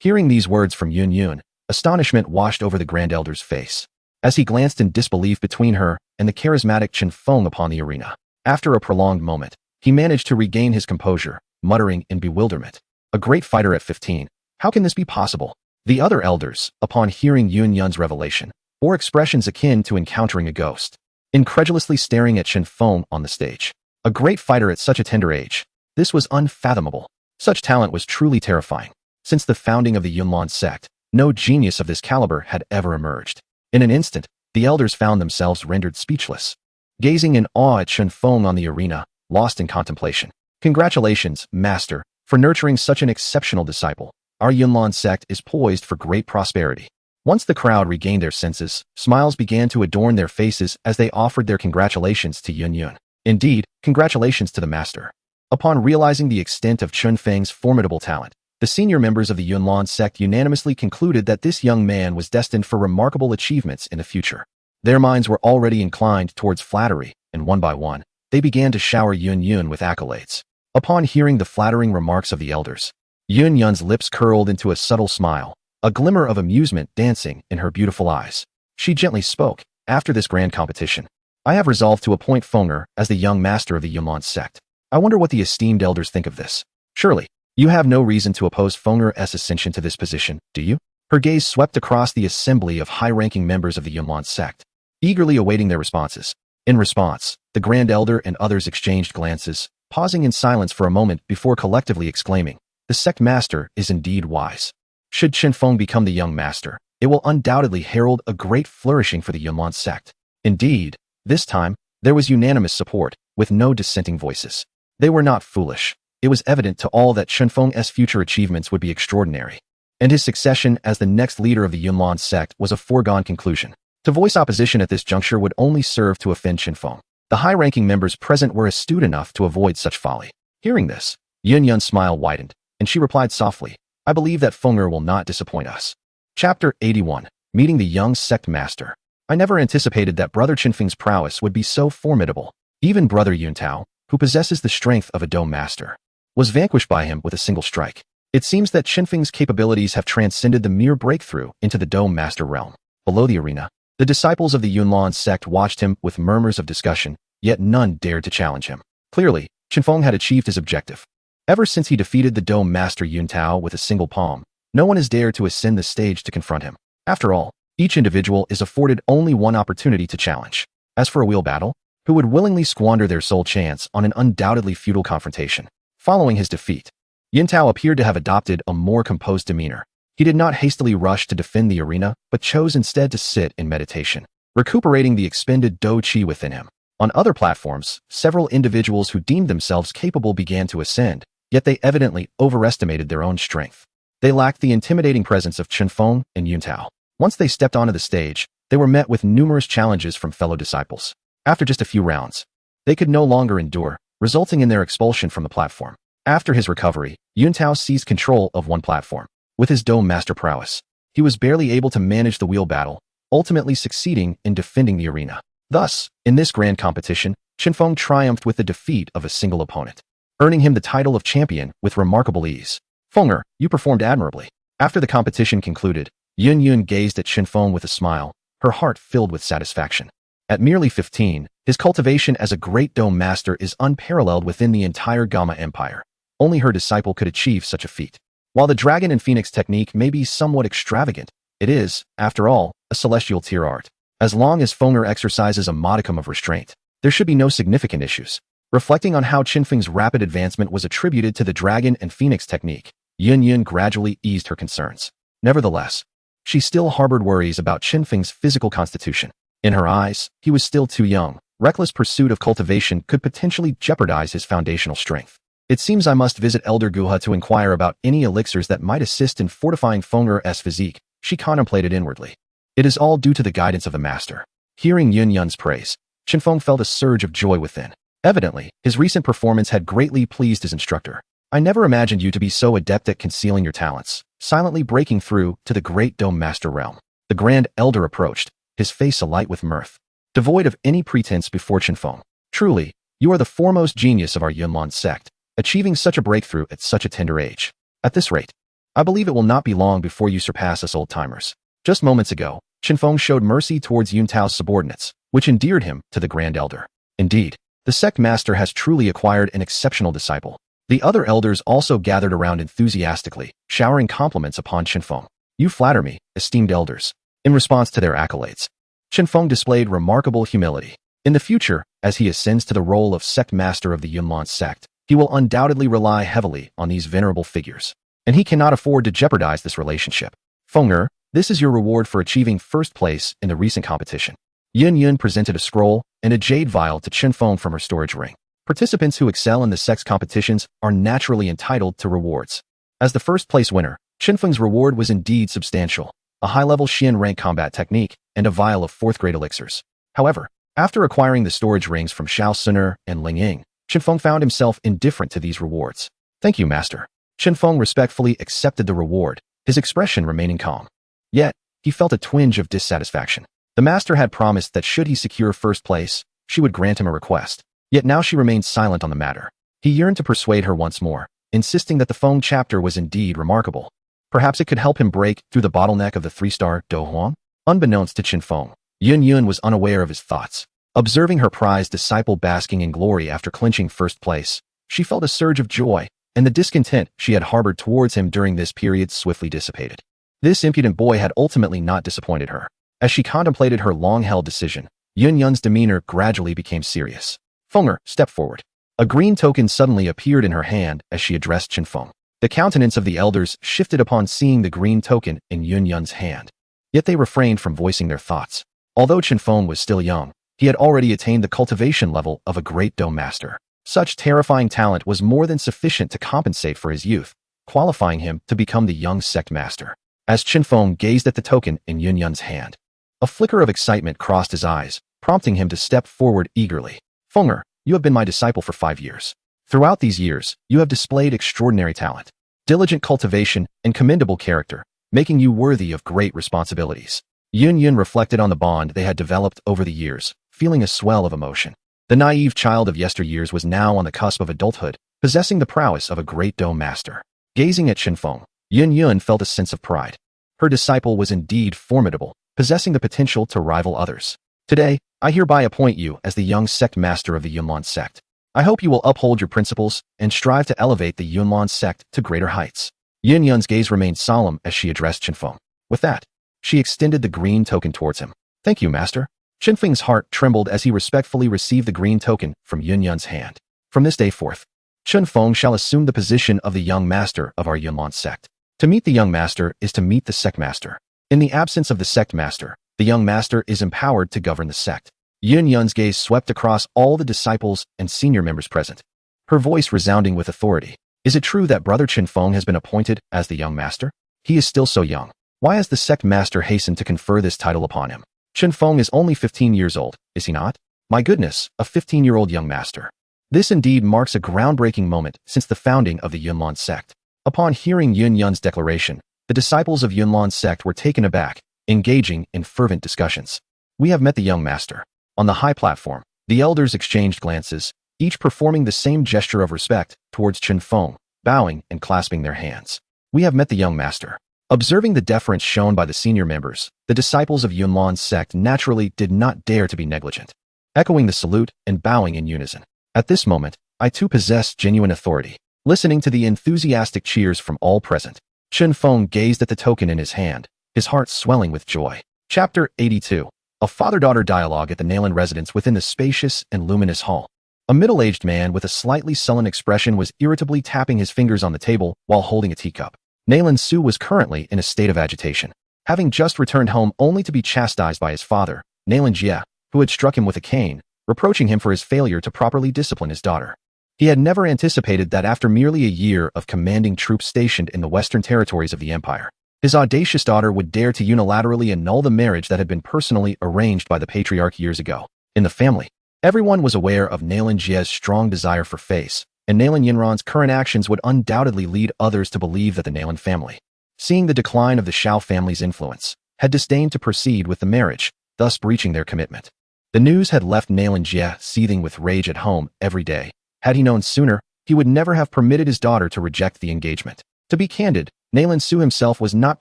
Hearing these words from Yunyun, astonishment washed over the Grand Elder's face, as he glanced in disbelief between her and the charismatic Chun Fong upon the arena. After a prolonged moment, he managed to regain his composure, muttering in bewilderment. A great fighter at 15. How can this be possible? The other elders, upon hearing Yunyun's revelation, bore expressions akin to encountering a ghost, incredulously staring at Chun Fong on the stage. A great fighter at such a tender age. This was unfathomable. Such talent was truly terrifying. Since the founding of the Yunlan sect, no genius of this caliber had ever emerged. In an instant, the elders found themselves rendered speechless, gazing in awe at Chun Fong on the arena, lost in contemplation. Congratulations, Master, for nurturing such an exceptional disciple. Our Yunlan sect is poised for great prosperity. Once the crowd regained their senses, smiles began to adorn their faces as they offered their congratulations to Yunyun. Indeed, congratulations to the Master. Upon realizing the extent of Chun Feng's formidable talent, the senior members of the Yunlan sect unanimously concluded that this young man was destined for remarkable achievements in the future. Their minds were already inclined towards flattery, and one by one, they began to shower Yunyun with accolades. Upon hearing the flattering remarks of the elders, Yunyun's lips curled into a subtle smile, a glimmer of amusement dancing in her beautiful eyes. She gently spoke, after this grand competition, I have resolved to appoint Fenger as the young master of the Yunlan sect. I wonder what the esteemed elders think of this. Surely, you have no reason to oppose Fenger's ascension to this position, do you? Her gaze swept across the assembly of high-ranking members of the Yunlan sect, eagerly awaiting their responses. In response, the Grand Elder and others exchanged glances, pausing in silence for a moment before collectively exclaiming, the sect master is indeed wise. Should Chun Fong become the young master, it will undoubtedly herald a great flourishing for the Yunlan sect. Indeed, This time, there was unanimous support, with no dissenting voices. They were not foolish. It was evident to all that Chun Fong's future achievements would be extraordinary, and his succession as the next leader of the Yunlan sect was a foregone conclusion. To voice opposition at this juncture would only serve to offend Chun Fong. The high-ranking members present were astute enough to avoid such folly. Hearing this, Yun Yun's smile widened, and she replied softly, "I believe that Fenger will not disappoint us." Chapter 81. Meeting the Young Sect Master. I never anticipated that Brother Chun Feng's prowess would be so formidable. Even Brother Yun Tao, who possesses the strength of a Dome Master, was vanquished by him with a single strike. It seems that Chun Feng's capabilities have transcended the mere breakthrough into the Dome Master realm. Below the arena, the disciples of the Yunlan sect watched him with murmurs of discussion, yet none dared to challenge him. Clearly, Chun Fong had achieved his objective. Ever since he defeated the Dome Master Yun Tao with a single palm, no one has dared to ascend the stage to confront him. After all, each individual is afforded only one opportunity to challenge. As for a wheel battle, who would willingly squander their sole chance on an undoubtedly futile confrontation? Following his defeat, Yun Tao appeared to have adopted a more composed demeanor. He did not hastily rush to defend the arena, but chose instead to sit in meditation, recuperating the expended Douqi within him. On other platforms, several individuals who deemed themselves capable began to ascend, yet they evidently overestimated their own strength. They lacked the intimidating presence of Chun Fong and Yun Tao. Once they stepped onto the stage, they were met with numerous challenges from fellow disciples. After just a few rounds, they could no longer endure, resulting in their expulsion from the platform. After his recovery, Yun Tao seized control of one platform. With his Dome Master prowess, he was barely able to manage the wheel battle, ultimately succeeding in defending the arena. Thus, in this grand competition, Chun Fong triumphed with the defeat of a single opponent, earning him the title of champion with remarkable ease. "Fenger, you performed admirably." After the competition concluded, Yun Yun gazed at Chun Fong with a smile, her heart filled with satisfaction. At merely 15, his cultivation as a great Dome Master is unparalleled within the entire Gamma Empire. Only her disciple could achieve such a feat. While the Dragon and Phoenix technique may be somewhat extravagant, it is, after all, a celestial tier art. As long as Fenger exercises a modicum of restraint, there should be no significant issues. Reflecting on how Chun Feng's rapid advancement was attributed to the Dragon and Phoenix technique, Yun Yun gradually eased her concerns. Nevertheless, she still harbored worries about Chun Feng's physical constitution. In her eyes, he was still too young. Reckless pursuit of cultivation could potentially jeopardize his foundational strength. "It seems I must visit Elder Guha to inquire about any elixirs that might assist in fortifying Fenger's physique," she contemplated inwardly. It is all due to the guidance of the master. Hearing Yun Yun's praise, Chun Fong felt a surge of joy within. Evidently, his recent performance had greatly pleased his instructor. "I never imagined you to be so adept at concealing your talents," silently breaking through to the great Dome Master realm. The Grand Elder approached, his face alight with mirth, devoid of any pretense before Chun Fong. "Truly, you are the foremost genius of our Yunlan sect, achieving such a breakthrough at such a tender age. At this rate, I believe it will not be long before you surpass us old-timers." Just moments ago, Chun Fong showed mercy towards Yun Tao's subordinates, which endeared him to the Grand Elder. Indeed, the sect master has truly acquired an exceptional disciple. The other elders also gathered around enthusiastically, showering compliments upon Chun Fong. "You flatter me, esteemed elders." In response to their accolades, Chun Fong displayed remarkable humility. In the future, as he ascends to the role of sect master of the Yunlan sect, he will undoubtedly rely heavily on these venerable figures, and he cannot afford to jeopardize this relationship. "Fenger, this is your reward for achieving first place in the recent competition." Yun Yun presented a scroll and a jade vial to Chun Fong from her storage ring. Participants who excel in the sect's competitions are naturally entitled to rewards. As the first place winner, Chun Feng's reward was indeed substantial: a high-level Xian rank combat technique and a vial of 4th-grade elixirs. However, after acquiring the storage rings from Xiao Suner and Ling Ying, Chun Fong found himself indifferent to these rewards. "Thank you, master." Chun Fong respectfully accepted the reward, his expression remaining calm. Yet, he felt a twinge of dissatisfaction. The master had promised that should he secure first place, she would grant him a request. Yet now she remained silent on the matter. He yearned to persuade her once more, insisting that the Feng chapter was indeed remarkable. Perhaps it could help him break through the bottleneck of the 3-star Do Huang? Unbeknownst to Chun Fong, Yun Yun was unaware of his thoughts. Observing her prized disciple basking in glory after clinching first place, she felt a surge of joy, and the discontent she had harbored towards him during this period swiftly dissipated. This impudent boy had ultimately not disappointed her. As she contemplated her long-held decision, Yun Yun's demeanor gradually became serious. "Fenger, step forward." A green token suddenly appeared in her hand as she addressed Chun Fong. The countenance of the elders shifted upon seeing the green token in Yun Yun's hand. Yet they refrained from voicing their thoughts. Although Chun Fong was still young, He had already attained the cultivation level of a great dome master. Such terrifying talent was more than sufficient to compensate for his youth, qualifying him to become the young sect master. As Chun Fong gazed at the token in Yun Yun's hand, a flicker of excitement crossed his eyes, prompting him to step forward eagerly. Fonger, you have been my disciple for 5 years. Throughout these years, you have displayed extraordinary talent, diligent cultivation, and commendable character, making you worthy of great responsibilities. Yun Yun reflected on the bond they had developed over the years, feeling a swell of emotion. The naive child of yesteryears was now on the cusp of adulthood, possessing the prowess of a great dome master. Gazing at Chun Fong, Yun Yun felt a sense of pride. Her disciple was indeed formidable, possessing the potential to rival others. Today, I hereby appoint you as the young sect master of the Yunlan sect. I hope you will uphold your principles and strive to elevate the Yunlan sect to greater heights. Yun Yun's gaze remained solemn as she addressed Chun Fong. With that, she extended the green token towards him. Thank you, master. Chun Feng's heart trembled as he respectfully received the green token from Yun Yun's hand. From this day forth, Chun Fong shall assume the position of the young master of our Yunlan sect. To meet the young master is to meet the sect master. In the absence of the sect master, the young master is empowered to govern the sect. Yun Yun's gaze swept across all the disciples and senior members present, her voice resounding with authority. Is it true that Brother Chun Fong has been appointed as the young master? He is still so young. Why has the sect master hastened to confer this title upon him? Chun Fong is only 15 years old, is he not? My goodness, a 15-year-old young master. This indeed marks a groundbreaking moment since the founding of the Yunlan sect. Upon hearing Yun Yun's declaration, the disciples of Yunlan sect were taken aback, engaging in fervent discussions. We have met the young master. On the high platform, the elders exchanged glances, each performing the same gesture of respect towards Chun Fong, bowing and clasping their hands. We have met the young master. Observing the deference shown by the senior members, the disciples of Yunlan's sect naturally did not dare to be negligent, echoing the salute and bowing in unison. At this moment, I too possess genuine authority. Listening to the enthusiastic cheers from all present, Chun Fong gazed at the token in his hand, his heart swelling with joy. Chapter 82. A father-daughter dialogue at the Nalan residence within the spacious and luminous hall. A middle-aged man with a slightly sullen expression was irritably tapping his fingers on the table while holding a teacup. Nalan Su was currently in a state of agitation, having just returned home only to be chastised by his father, Nalan Jie, who had struck him with a cane, reproaching him for his failure to properly discipline his daughter. He had never anticipated that after merely a year of commanding troops stationed in the western territories of the empire, his audacious daughter would dare to unilaterally annul the marriage that had been personally arranged by the patriarch years ago. In the family, everyone was aware of Nalan Jie's strong desire for face, and Nalan Yinran's current actions would undoubtedly lead others to believe that the Nalan family, seeing the decline of the Shao family's influence, had disdained to proceed with the marriage, thus breaching their commitment. The news had left Nalan Jie seething with rage at home every day. Had he known sooner, he would never have permitted his daughter to reject the engagement. To be candid, Nalan Su himself was not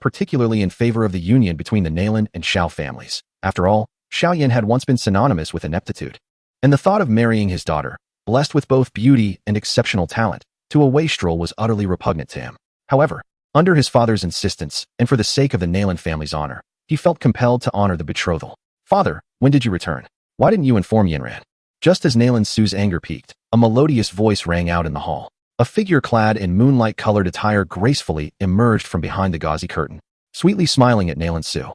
particularly in favor of the union between the Nalan and Shao families. After all, Shaoyan had once been synonymous with ineptitude, and the thought of marrying his daughter, blessed with both beauty and exceptional talent, to a wastrel was utterly repugnant to him. However, under his father's insistence, and for the sake of the Nalan family's honor, he felt compelled to honor the betrothal. Father, when did you return? Why didn't you inform Yinran? Just as Nalan Su's anger peaked, a melodious voice rang out in the hall. A figure clad in moonlight-colored attire gracefully emerged from behind the gauzy curtain, sweetly smiling at Nalan Su.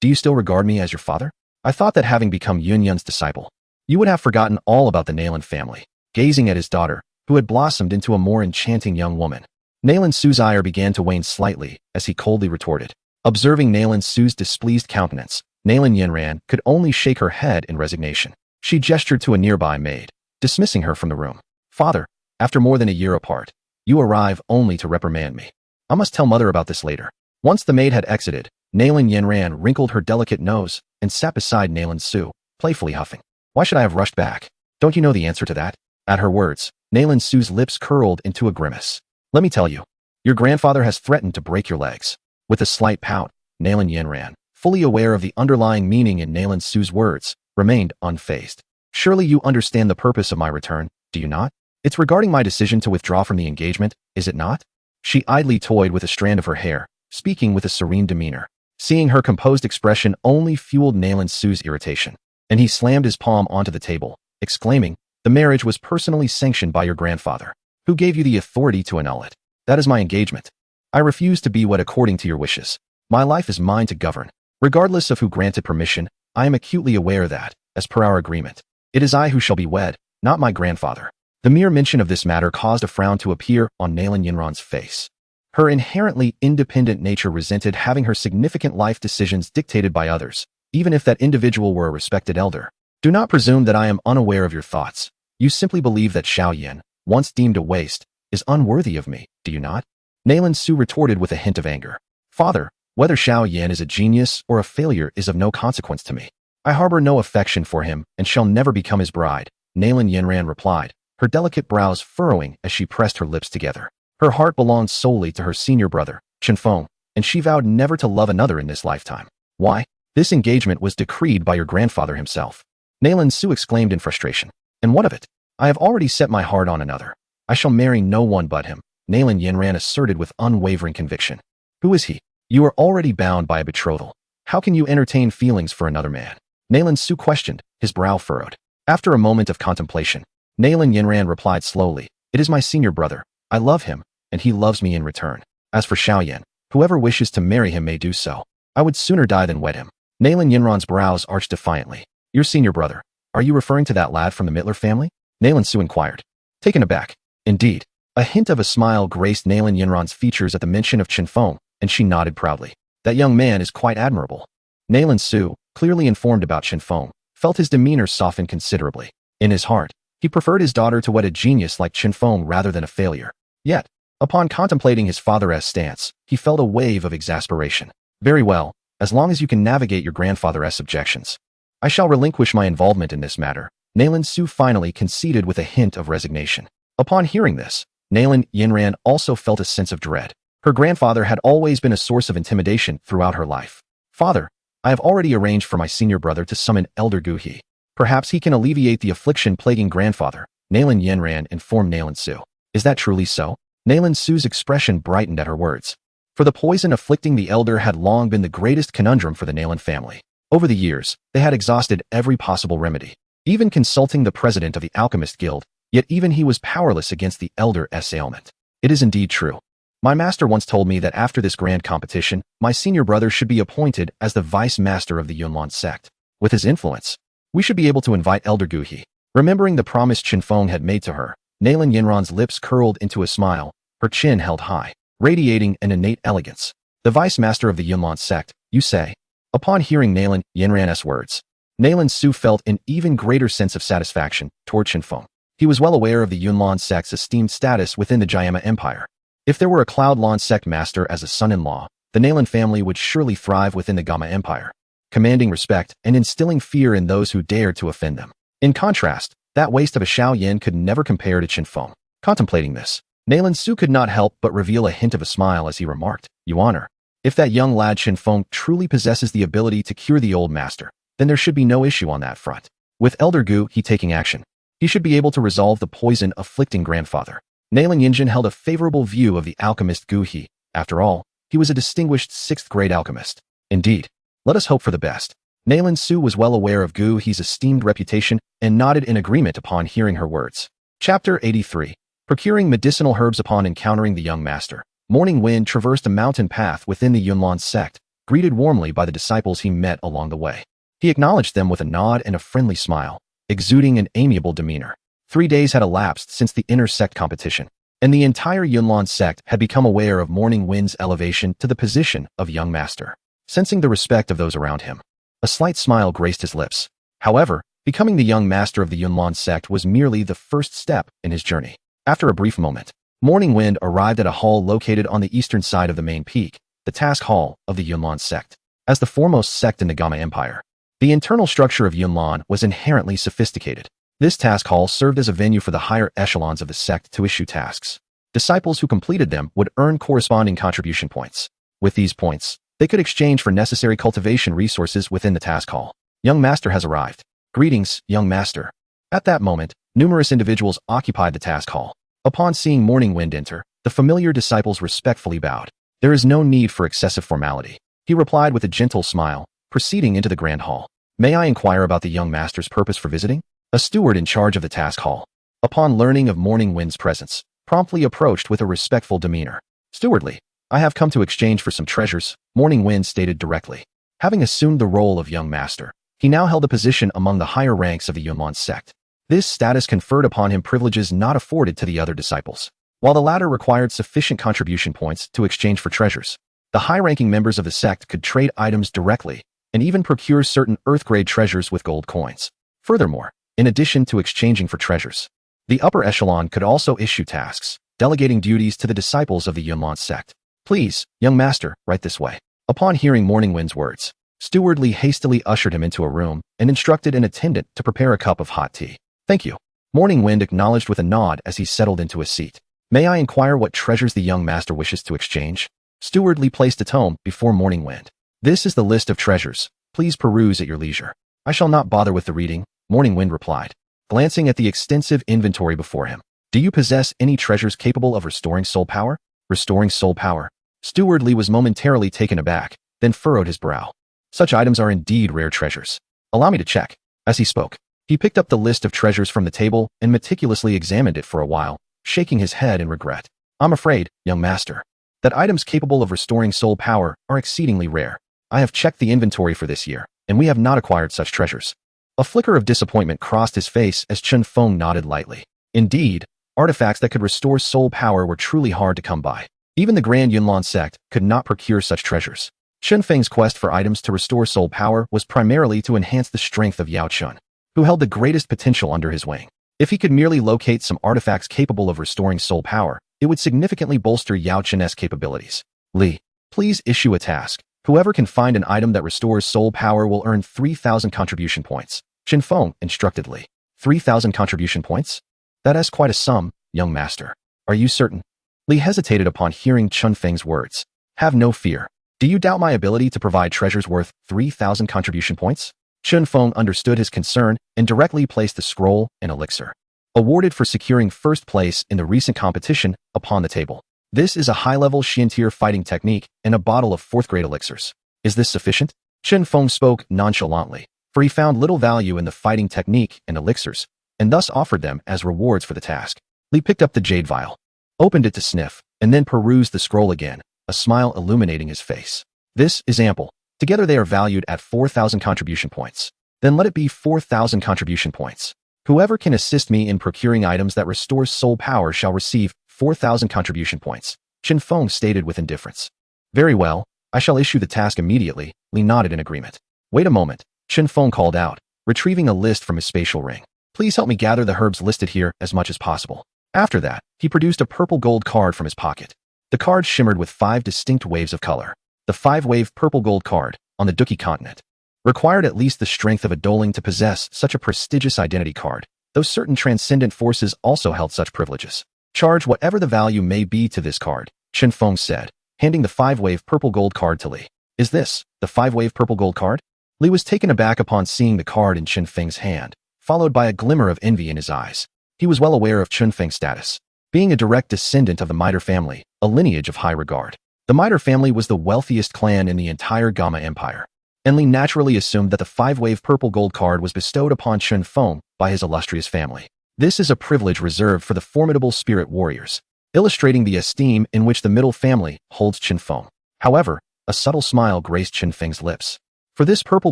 Do you still regard me as your father? I thought that having become Yun Yun's disciple, you would have forgotten all about the Nalan family. Gazing at his daughter, who had blossomed into a more enchanting young woman, Nalan Su's ire began to wane slightly as he coldly retorted. Observing Nalan Su's displeased countenance, Nalan Yinran could only shake her head in resignation. She gestured to a nearby maid, dismissing her from the room. Father, after more than a year apart, you arrive only to reprimand me. I must tell mother about this later. Once the maid had exited, Nalan Yinran wrinkled her delicate nose and sat beside Nalan Su, playfully huffing. Why should I have rushed back? Don't you know the answer to that? At her words, Nalan Su's lips curled into a grimace. Let me tell you, your grandfather has threatened to break your legs. With a slight pout, Nalan Yinran, fully aware of the underlying meaning in Nalan Su's words, remained unfazed. Surely you understand the purpose of my return, do you not? It's regarding my decision to withdraw from the engagement, is it not? She idly toyed with a strand of her hair, speaking with a serene demeanor. Seeing her composed expression only fueled Nalan Su's irritation, and he slammed his palm onto the table, exclaiming, the marriage was personally sanctioned by your grandfather. Who gave you the authority to annul it? That is my engagement. I refuse to be wed according to your wishes. My life is mine to govern. Regardless of who granted permission, I am acutely aware that, as per our agreement. It is I who shall be wed, not my grandfather. The mere mention of this matter caused a frown to appear on Nalan Yinran's face. Her inherently independent nature resented having her significant life decisions dictated by others, even if that individual were a respected elder. Do not presume that I am unaware of your thoughts. You simply believe that Xiao Yan, once deemed a waste, is unworthy of me, do you not? Nalan Su retorted with a hint of anger. Father, whether Xiao Yan is a genius or a failure is of no consequence to me. I harbor no affection for him and shall never become his bride, Nalan Yinran replied, her delicate brows furrowing as she pressed her lips together. Her heart belonged solely to her senior brother, Chun Fong, and she vowed never to love another in this lifetime. Why? This engagement was decreed by your grandfather himself. Nalan Su exclaimed in frustration. And what of it? I have already set my heart on another. I shall marry no one but him, Nalan Yinran asserted with unwavering conviction. Who is he? You are already bound by a betrothal. How can you entertain feelings for another man? Nalan Su questioned, his brow furrowed. After a moment of contemplation, Nalan Yinran replied slowly, it is my senior brother. I love him, and he loves me in return. As for Xiao Yan, whoever wishes to marry him may do so. I would sooner die than wed him. Nalan Yinran's brows arched defiantly. Your senior brother. Are you referring to that lad from the Mittler family? Nalan Su inquired. Taken aback. Indeed. A hint of a smile graced Nalan Yinran's features at the mention of Chun Fong, and she nodded proudly. That young man is quite admirable. Nalan Su, clearly informed about Chun Fong, felt his demeanor soften considerably. In his heart, he preferred his daughter to wed a genius like Chun Fong rather than a failure. Yet, upon contemplating his father's stance, he felt a wave of exasperation. Very well, as long as you can navigate your grandfather's objections. I shall relinquish my involvement in this matter, Nalan Su finally conceded with a hint of resignation. Upon hearing this, Nalan Yinran also felt a sense of dread. Her grandfather had always been a source of intimidation throughout her life. Father, I have already arranged for my senior brother to summon Elder Douqi. Perhaps he can alleviate the affliction plaguing grandfather, Nalan Yinran informed Nalan Su. Is that truly so? Nalan Su's expression brightened at her words. For the poison afflicting the elder had long been the greatest conundrum for the Nalan family. Over the years, they had exhausted every possible remedy, even consulting the president of the Alchemist Guild, yet even he was powerless against the elder's ailment. It is indeed true. My master once told me that after this grand competition, my senior brother should be appointed as the vice master of the Numerous Sect. With his influence, we should be able to invite Elder Douqi. Remembering the promise Chun Fong had made to her, Nalan Yinran's lips curled into a smile, her chin held high, radiating an innate elegance. The vice master of the Numerous Sect, you say? Upon hearing Nalan Yinran's words, Nalan Su felt an even greater sense of satisfaction toward Chun Fong. He was well aware of the Numerous Sect's esteemed status within the Jayama Empire. If there were a Cloud Mist Sect master as a son-in-law, the Nalan family would surely thrive within the Gamma Empire, commanding respect and instilling fear in those who dared to offend them. In contrast, that waste of a Xiao Yan could never compare to Chun Fong. Contemplating this, Nalan Su could not help but reveal a hint of a smile as he remarked, You honor. If that young lad Chun Fong truly possesses the ability to cure the old master, then there should be no issue on that front. With Elder Douqi taking action, he should be able to resolve the poison afflicting grandfather. Nalan Yinjin held a favorable view of the alchemist Douqi. After all, he was a distinguished 6th-grade alchemist. Indeed, let us hope for the best. Nalan Su was well aware of Douqi's esteemed reputation and nodded in agreement upon hearing her words. Chapter 83. Procuring medicinal herbs. Upon encountering the young master, Morning Wind traversed a mountain path within the Numerous Sect, greeted warmly by the disciples he met along the way. He acknowledged them with a nod and a friendly smile, exuding an amiable demeanor. 3 days had elapsed since the inter-sect competition, and the entire Yunlan sect had become aware of Morning Wind's elevation to the position of young master. Sensing the respect of those around him, a slight smile graced his lips. However, becoming the young master of the Yunlan sect was merely the first step in his journey. After a brief moment, Morning Wind arrived at a hall located on the eastern side of the main peak, the task hall of the Yunlan sect. As the foremost sect in the Gamma Empire, the internal structure of Yunlan was inherently sophisticated. This task hall served as a venue for the higher echelons of the sect to issue tasks. Disciples who completed them would earn corresponding contribution points. With these points, they could exchange for necessary cultivation resources within the task hall. Young Master has arrived. Greetings, Young Master. At that moment, numerous individuals occupied the task hall. Upon seeing Morning Wind enter, the familiar disciples respectfully bowed. There is no need for excessive formality, he replied with a gentle smile, proceeding into the grand hall. May I inquire about the young master's purpose for visiting? A steward in charge of the task hall, upon learning of Morning Wind's presence, promptly approached with a respectful demeanor. Stewardly, I have come to exchange for some treasures, Morning Wind stated directly. Having assumed the role of young master, He now held a position among the higher ranks of the Numerous Sect. This status conferred upon him privileges not afforded to the other disciples. While the latter required sufficient contribution points to exchange for treasures, the high-ranking members of the sect could trade items directly and even procure certain Earth-grade treasures with gold coins. Furthermore, in addition to exchanging for treasures, the upper echelon could also issue tasks, delegating duties to the disciples of the Numerous Sect. Please, young master, right this way. Upon hearing Morning Wind's words, Steward Li hastily ushered him into a room and instructed an attendant to prepare a cup of hot tea. Thank you. Morning Wind acknowledged with a nod as he settled into a seat. May I inquire what treasures the young master wishes to exchange? Steward Li placed a tome before Morning Wind. This is the list of treasures. Please peruse at your leisure. I shall not bother with the reading, Morning Wind replied, glancing at the extensive inventory before him. Do you possess any treasures capable of restoring soul power? Restoring soul power? Steward Li was momentarily taken aback, then furrowed his brow. Such items are indeed rare treasures. Allow me to check. As he spoke, he picked up the list of treasures from the table and meticulously examined it for a while, shaking his head in regret. I'm afraid, young master, that items capable of restoring soul power are exceedingly rare. I have checked the inventory for this year, and we have not acquired such treasures. A flicker of disappointment crossed his face as Chun Fong nodded lightly. Indeed, artifacts that could restore soul power were truly hard to come by. Even the Grand Yunlin sect could not procure such treasures. Chun Feng's quest for items to restore soul power was primarily to enhance the strength of Yao Chun, who held the greatest potential under his wing. If he could merely locate some artifacts capable of restoring soul power, it would significantly bolster Yao Chun's capabilities. Li, please issue a task. Whoever can find an item that restores soul power will earn 3,000 contribution points. Chun Fong instructed Li. 3,000 contribution points? That is quite a sum, young master. Are you certain? Li hesitated upon hearing Chun Feng's words. Have no fear. Do you doubt my ability to provide treasures worth 3,000 contribution points? Chun Fong understood his concern and directly placed the scroll and elixir, awarded for securing first place in the recent competition, upon the table. This is a high-level Xiantier fighting technique and a bottle of 4th-grade elixirs. Is this sufficient? Chun Fong spoke nonchalantly, for he found little value in the fighting technique and elixirs, and thus offered them as rewards for the task. Li picked up the jade vial, opened it to sniff, and then perused the scroll again, a smile illuminating his face. This is ample. Together they are valued at 4,000 contribution points. Then let it be 4,000 contribution points. Whoever can assist me in procuring items that restore soul power shall receive 4,000 contribution points, Chun Fong stated with indifference. Very well, I shall issue the task immediately, Li nodded in agreement. Wait a moment, Chun Fong called out, retrieving a list from his spatial ring. Please help me gather the herbs listed here as much as possible. After that, he produced a purple gold card from his pocket. The card shimmered with 5 distinct waves of color. The 5-wave purple gold card, on the Douqi continent, required at least the strength of a Douling to possess such a prestigious identity card, though certain transcendent forces also held such privileges. Charge whatever the value may be to this card, Chun Fong said, handing the 5-wave purple gold card to Li. Is this the 5-wave purple gold card? Li was taken aback upon seeing the card in Chun Feng's hand, followed by a glimmer of envy in his eyes. He was well aware of Chun Feng's status, being a direct descendant of the Mitre family, a lineage of high regard. The Mitre family was the wealthiest clan in the entire Gamma Empire, and Li naturally assumed that the 5-wave purple gold card was bestowed upon Chun Fong by his illustrious family. This is a privilege reserved for the formidable spirit warriors, illustrating the esteem in which the middle family holds Chun Fong. However, a subtle smile graced Chun Feng's lips, for this purple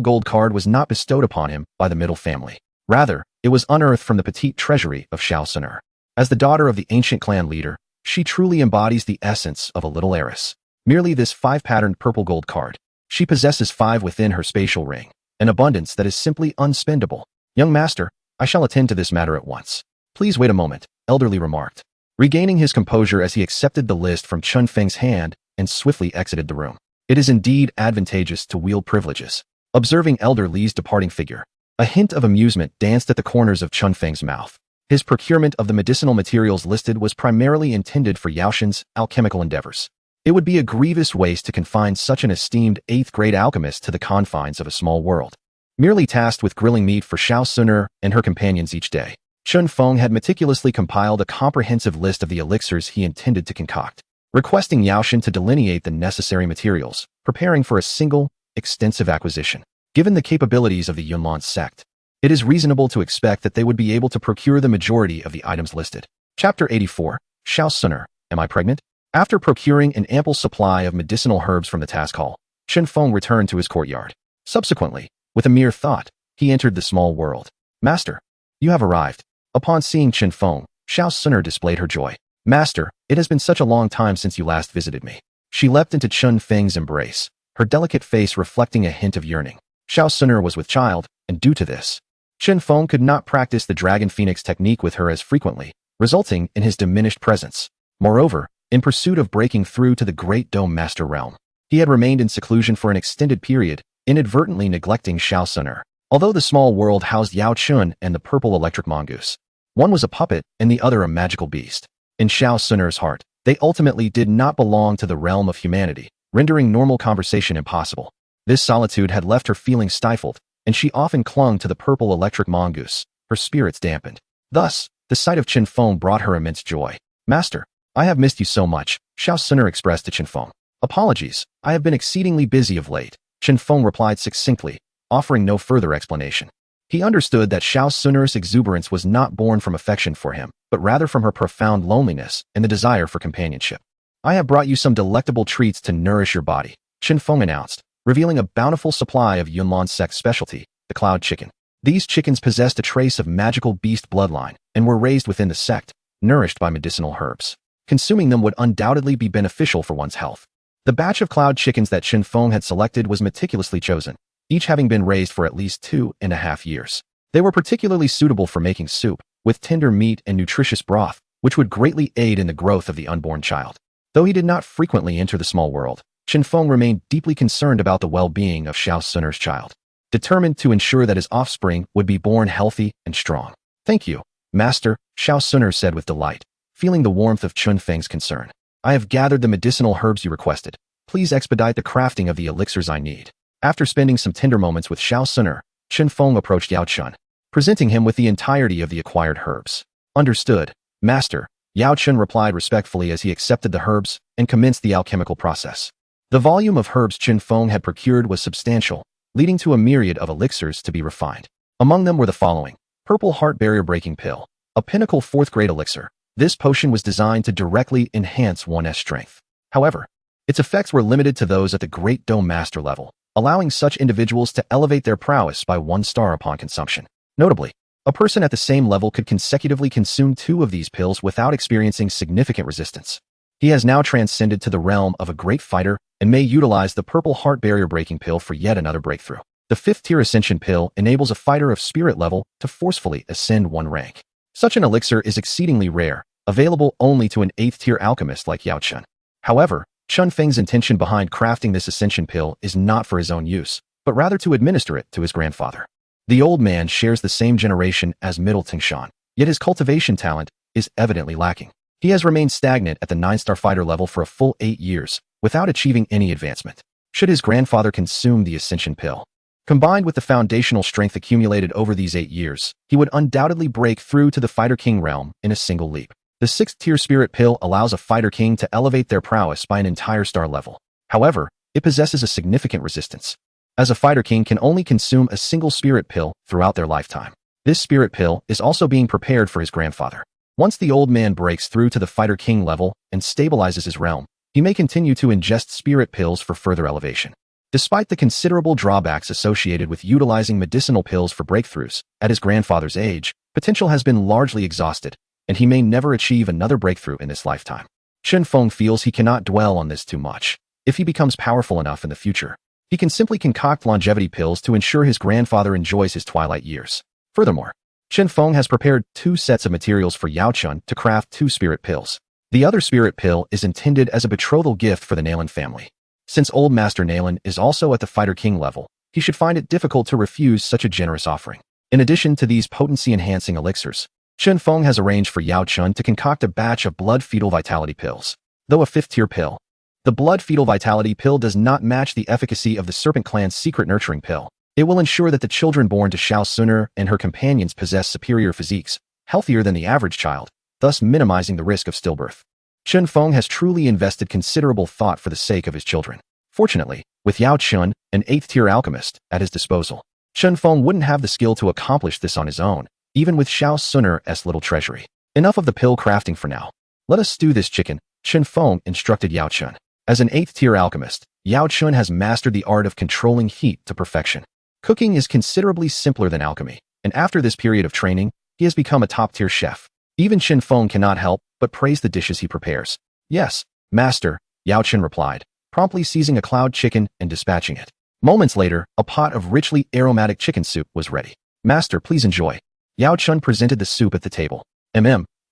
gold card was not bestowed upon him by the middle family. Rather, it was unearthed from the petite treasury of Shao Suner. As the daughter of the ancient clan leader, she truly embodies the essence of a little heiress. Merely this 5-patterned purple gold card. She possesses 5 within her spatial ring, an abundance that is simply unspendable. Young master, I shall attend to this matter at once. Please wait a moment, Elderly remarked, regaining his composure as he accepted the list from Chun Feng's hand and swiftly exited the room. It is indeed advantageous to wield privileges. Observing Elder Li's departing figure, a hint of amusement danced at the corners of Chun Feng's mouth. His procurement of the medicinal materials listed was primarily intended for Yao Chun's alchemical endeavors. It would be a grievous waste to confine such an esteemed 8th-grade alchemist to the confines of a small world, merely tasked with grilling meat for Shao Suner and her companions each day. Chun Fong had meticulously compiled a comprehensive list of the elixirs he intended to concoct, requesting Yao Chun to delineate the necessary materials, preparing for a single, extensive acquisition. Given the capabilities of the Numerous sect, it is reasonable to expect that they would be able to procure the majority of the items listed. Chapter 84, Shao Suner, Am I Pregnant? After procuring an ample supply of medicinal herbs from the task hall, Chun Fong returned to his courtyard. Subsequently, with a mere thought, he entered the small world. Master, you have arrived. Upon seeing Chun Fong, Xiao Suner displayed her joy. Master, it has been such a long time since you last visited me. She leapt into Chun Feng's embrace, her delicate face reflecting a hint of yearning. Xiao Suner was with child, and due to this, Chun Fong could not practice the Dragon Phoenix technique with her as frequently, resulting in his diminished presence. Moreover, in pursuit of breaking through to the Great Dome Master Realm, he had remained in seclusion for an extended period, inadvertently neglecting Xiao Suner. Although the small world housed Yao Chun and the purple electric mongoose, one was a puppet and the other a magical beast. In Xiao Suner's heart, they ultimately did not belong to the realm of humanity, rendering normal conversation impossible. This solitude had left her feeling stifled, and she often clung to the purple electric mongoose, her spirits dampened. Thus, the sight of Chun Fong brought her immense joy. Master, I have missed you so much, Xiao Suner expressed to Chun Fong. Apologies, I have been exceedingly busy of late, Chun Fong replied succinctly, offering no further explanation. He understood that Xiao Suner's exuberance was not born from affection for him, but rather from her profound loneliness and the desire for companionship. I have brought you some delectable treats to nourish your body, Chun Fong announced, revealing a bountiful supply of Yunlin Sect's specialty, the Cloud Chicken. These chickens possessed a trace of magical beast bloodline and were raised within the sect, nourished by medicinal herbs. Consuming them would undoubtedly be beneficial for one's health. The batch of cloud chickens that Chun Fong had selected was meticulously chosen, each having been raised for at least 2.5 years. They were particularly suitable for making soup, with tender meat and nutritious broth, which would greatly aid in the growth of the unborn child. Though he did not frequently enter the small world, Chun Fong remained deeply concerned about the well-being of Xiao Suner's child, determined to ensure that his offspring would be born healthy and strong. Thank you, Master, Xiao Suner said with delight, feeling the warmth of Chun Feng's concern. I have gathered the medicinal herbs you requested. Please expedite the crafting of the elixirs I need. After spending some tender moments with Xiao Suner, Chun Fong approached Yao Chun, presenting him with the entirety of the acquired herbs. Understood, Master, Yao Chun replied respectfully as he accepted the herbs and commenced the alchemical process. The volume of herbs Chun Fong had procured was substantial, leading to a myriad of elixirs to be refined. Among them were the following: Purple Heart Barrier Breaking Pill, a pinnacle 4th grade elixir. This potion was designed to directly enhance one's strength. However, its effects were limited to those at the Great Dome Master level, allowing such individuals to elevate their prowess by 1 star upon consumption. Notably, a person at the same level could consecutively consume 2 of these pills without experiencing significant resistance. He has now transcended to the realm of a great fighter and may utilize the Purple Heart Barrier Breaking Pill for yet another breakthrough. The 5th tier Ascension Pill enables a fighter of spirit level to forcefully ascend 1 rank. Such an elixir is exceedingly rare, available only to an 8th tier alchemist like Yao Chun. However, Chun Feng's intention behind crafting this Ascension Pill is not for his own use, but rather to administer it to his grandfather. The old man shares the same generation as Middle Tingshan, yet his cultivation talent is evidently lacking. He has remained stagnant at the 9-star fighter level for a full 8 years, without achieving any advancement. Should his grandfather consume the Ascension Pill, combined with the foundational strength accumulated over these 8 years, he would undoubtedly break through to the Fighter King realm in a single leap. The 6th tier Spirit Pill allows a Fighter King to elevate their prowess by an entire star level. However, it possesses a significant resistance, as a Fighter King can only consume a single Spirit Pill throughout their lifetime. This Spirit Pill is also being prepared for his grandfather. Once the old man breaks through to the Fighter King level and stabilizes his realm, he may continue to ingest Spirit Pills for further elevation. Despite the considerable drawbacks associated with utilizing medicinal pills for breakthroughs, at his grandfather's age, potential has been largely exhausted, and he may never achieve another breakthrough in this lifetime. Chun Fong feels he cannot dwell on this too much. If he becomes powerful enough in the future, he can simply concoct longevity pills to ensure his grandfather enjoys his twilight years. Furthermore, Chun Fong has prepared 2 sets of materials for Yao Chun to craft 2 spirit pills. The other spirit pill is intended as a betrothal gift for the Nailin family. Since Old Master Nailin is also at the Fighter King level, he should find it difficult to refuse such a generous offering. In addition to these potency-enhancing elixirs, Chun Fong has arranged for Yao Chun to concoct a batch of blood fetal vitality pills. Though a 5th-tier pill, the blood fetal vitality pill does not match the efficacy of the Serpent Clan's secret nurturing pill. It will ensure that the children born to Xiao Suner and her companions possess superior physiques, healthier than the average child, thus minimizing the risk of stillbirth. Chun Fong has truly invested considerable thought for the sake of his children. Fortunately, with Yao Chun, an 8th-tier alchemist, at his disposal, Chun Fong wouldn't have the skill to accomplish this on his own, even with Xiao Suner's little treasury. Enough of the pill crafting for now. Let us stew this chicken, Chun Fong instructed Yao Chun. As an 8th-tier alchemist, Yao Chun has mastered the art of controlling heat to perfection. Cooking is considerably simpler than alchemy, and after this period of training, he has become a top-tier chef. Even Chun Fong cannot help but praise the dishes he prepares. Yes, master, Yao Chun replied, promptly seizing a cloud chicken and dispatching it. Moments later, a pot of richly aromatic chicken soup was ready. Master, please enjoy. Yao Chun presented the soup at the table.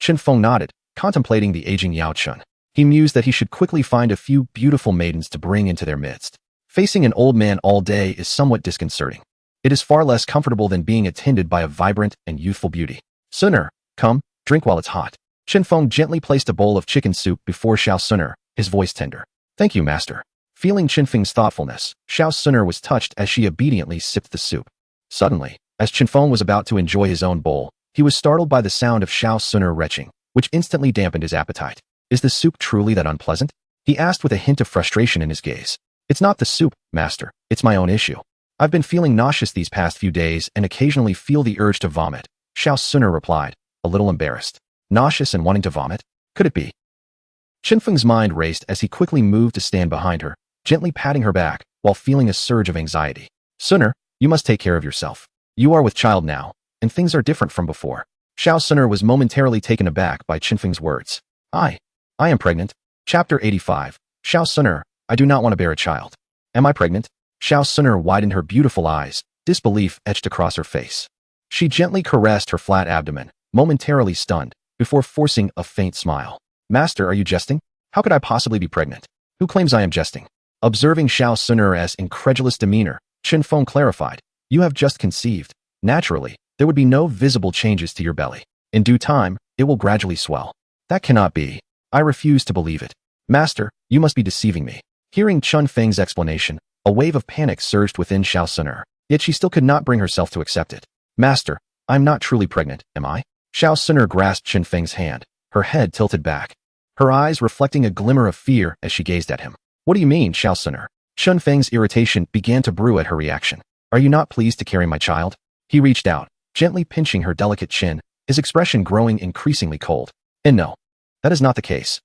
Chun Fong nodded, contemplating the aging Yao Chun. He mused that he should quickly find a few beautiful maidens to bring into their midst. Facing an old man all day is somewhat disconcerting. It is far less comfortable than being attended by a vibrant and youthful beauty. Suner, come, drink while it's hot. Chun Fong gently placed a bowl of chicken soup before Xiao Suner, his voice tender. Thank you, master. Feeling Chun Feng's thoughtfulness, Xiao Suner was touched as she obediently sipped the soup. Suddenly, as Chun Fong was about to enjoy his own bowl, he was startled by the sound of Xiao Suner retching, which instantly dampened his appetite. Is the soup truly that unpleasant? He asked with a hint of frustration in his gaze. It's not the soup, master, it's my own issue. I've been feeling nauseous these past few days and occasionally feel the urge to vomit, Xiao Suner replied, a little embarrassed. Nauseous and wanting to vomit? Could it be? Chun Feng's mind raced as he quickly moved to stand behind her, gently patting her back while feeling a surge of anxiety. Suner, you must take care of yourself. You are with child now, and things are different from before. Xiao Suner was momentarily taken aback by Chun Feng's words. I am pregnant. Chapter 85. Xiao Suner, I do not want to bear a child. Am I pregnant? Xiao Suner widened her beautiful eyes, disbelief etched across her face. She gently caressed her flat abdomen, momentarily stunned, before forcing a faint smile. Master, are you jesting? How could I possibly be pregnant? Who claims I am jesting? Observing Xiao Suner's incredulous demeanor, Chun Fong clarified. You have just conceived. Naturally, there would be no visible changes to your belly. In due time, it will gradually swell. That cannot be. I refuse to believe it. Master, you must be deceiving me. Hearing Chun Feng's explanation, a wave of panic surged within Xiao Suner, yet she still could not bring herself to accept it. Master, I'm not truly pregnant, am I? Xiao Suner grasped Chun Feng's hand, her head tilted back, her eyes reflecting a glimmer of fear as she gazed at him. What do you mean, Xiao Suner? Chun Feng's irritation began to brew at her reaction. Are you not pleased to carry my child? He reached out, gently pinching her delicate chin, his expression growing increasingly cold. And no, that is not the case.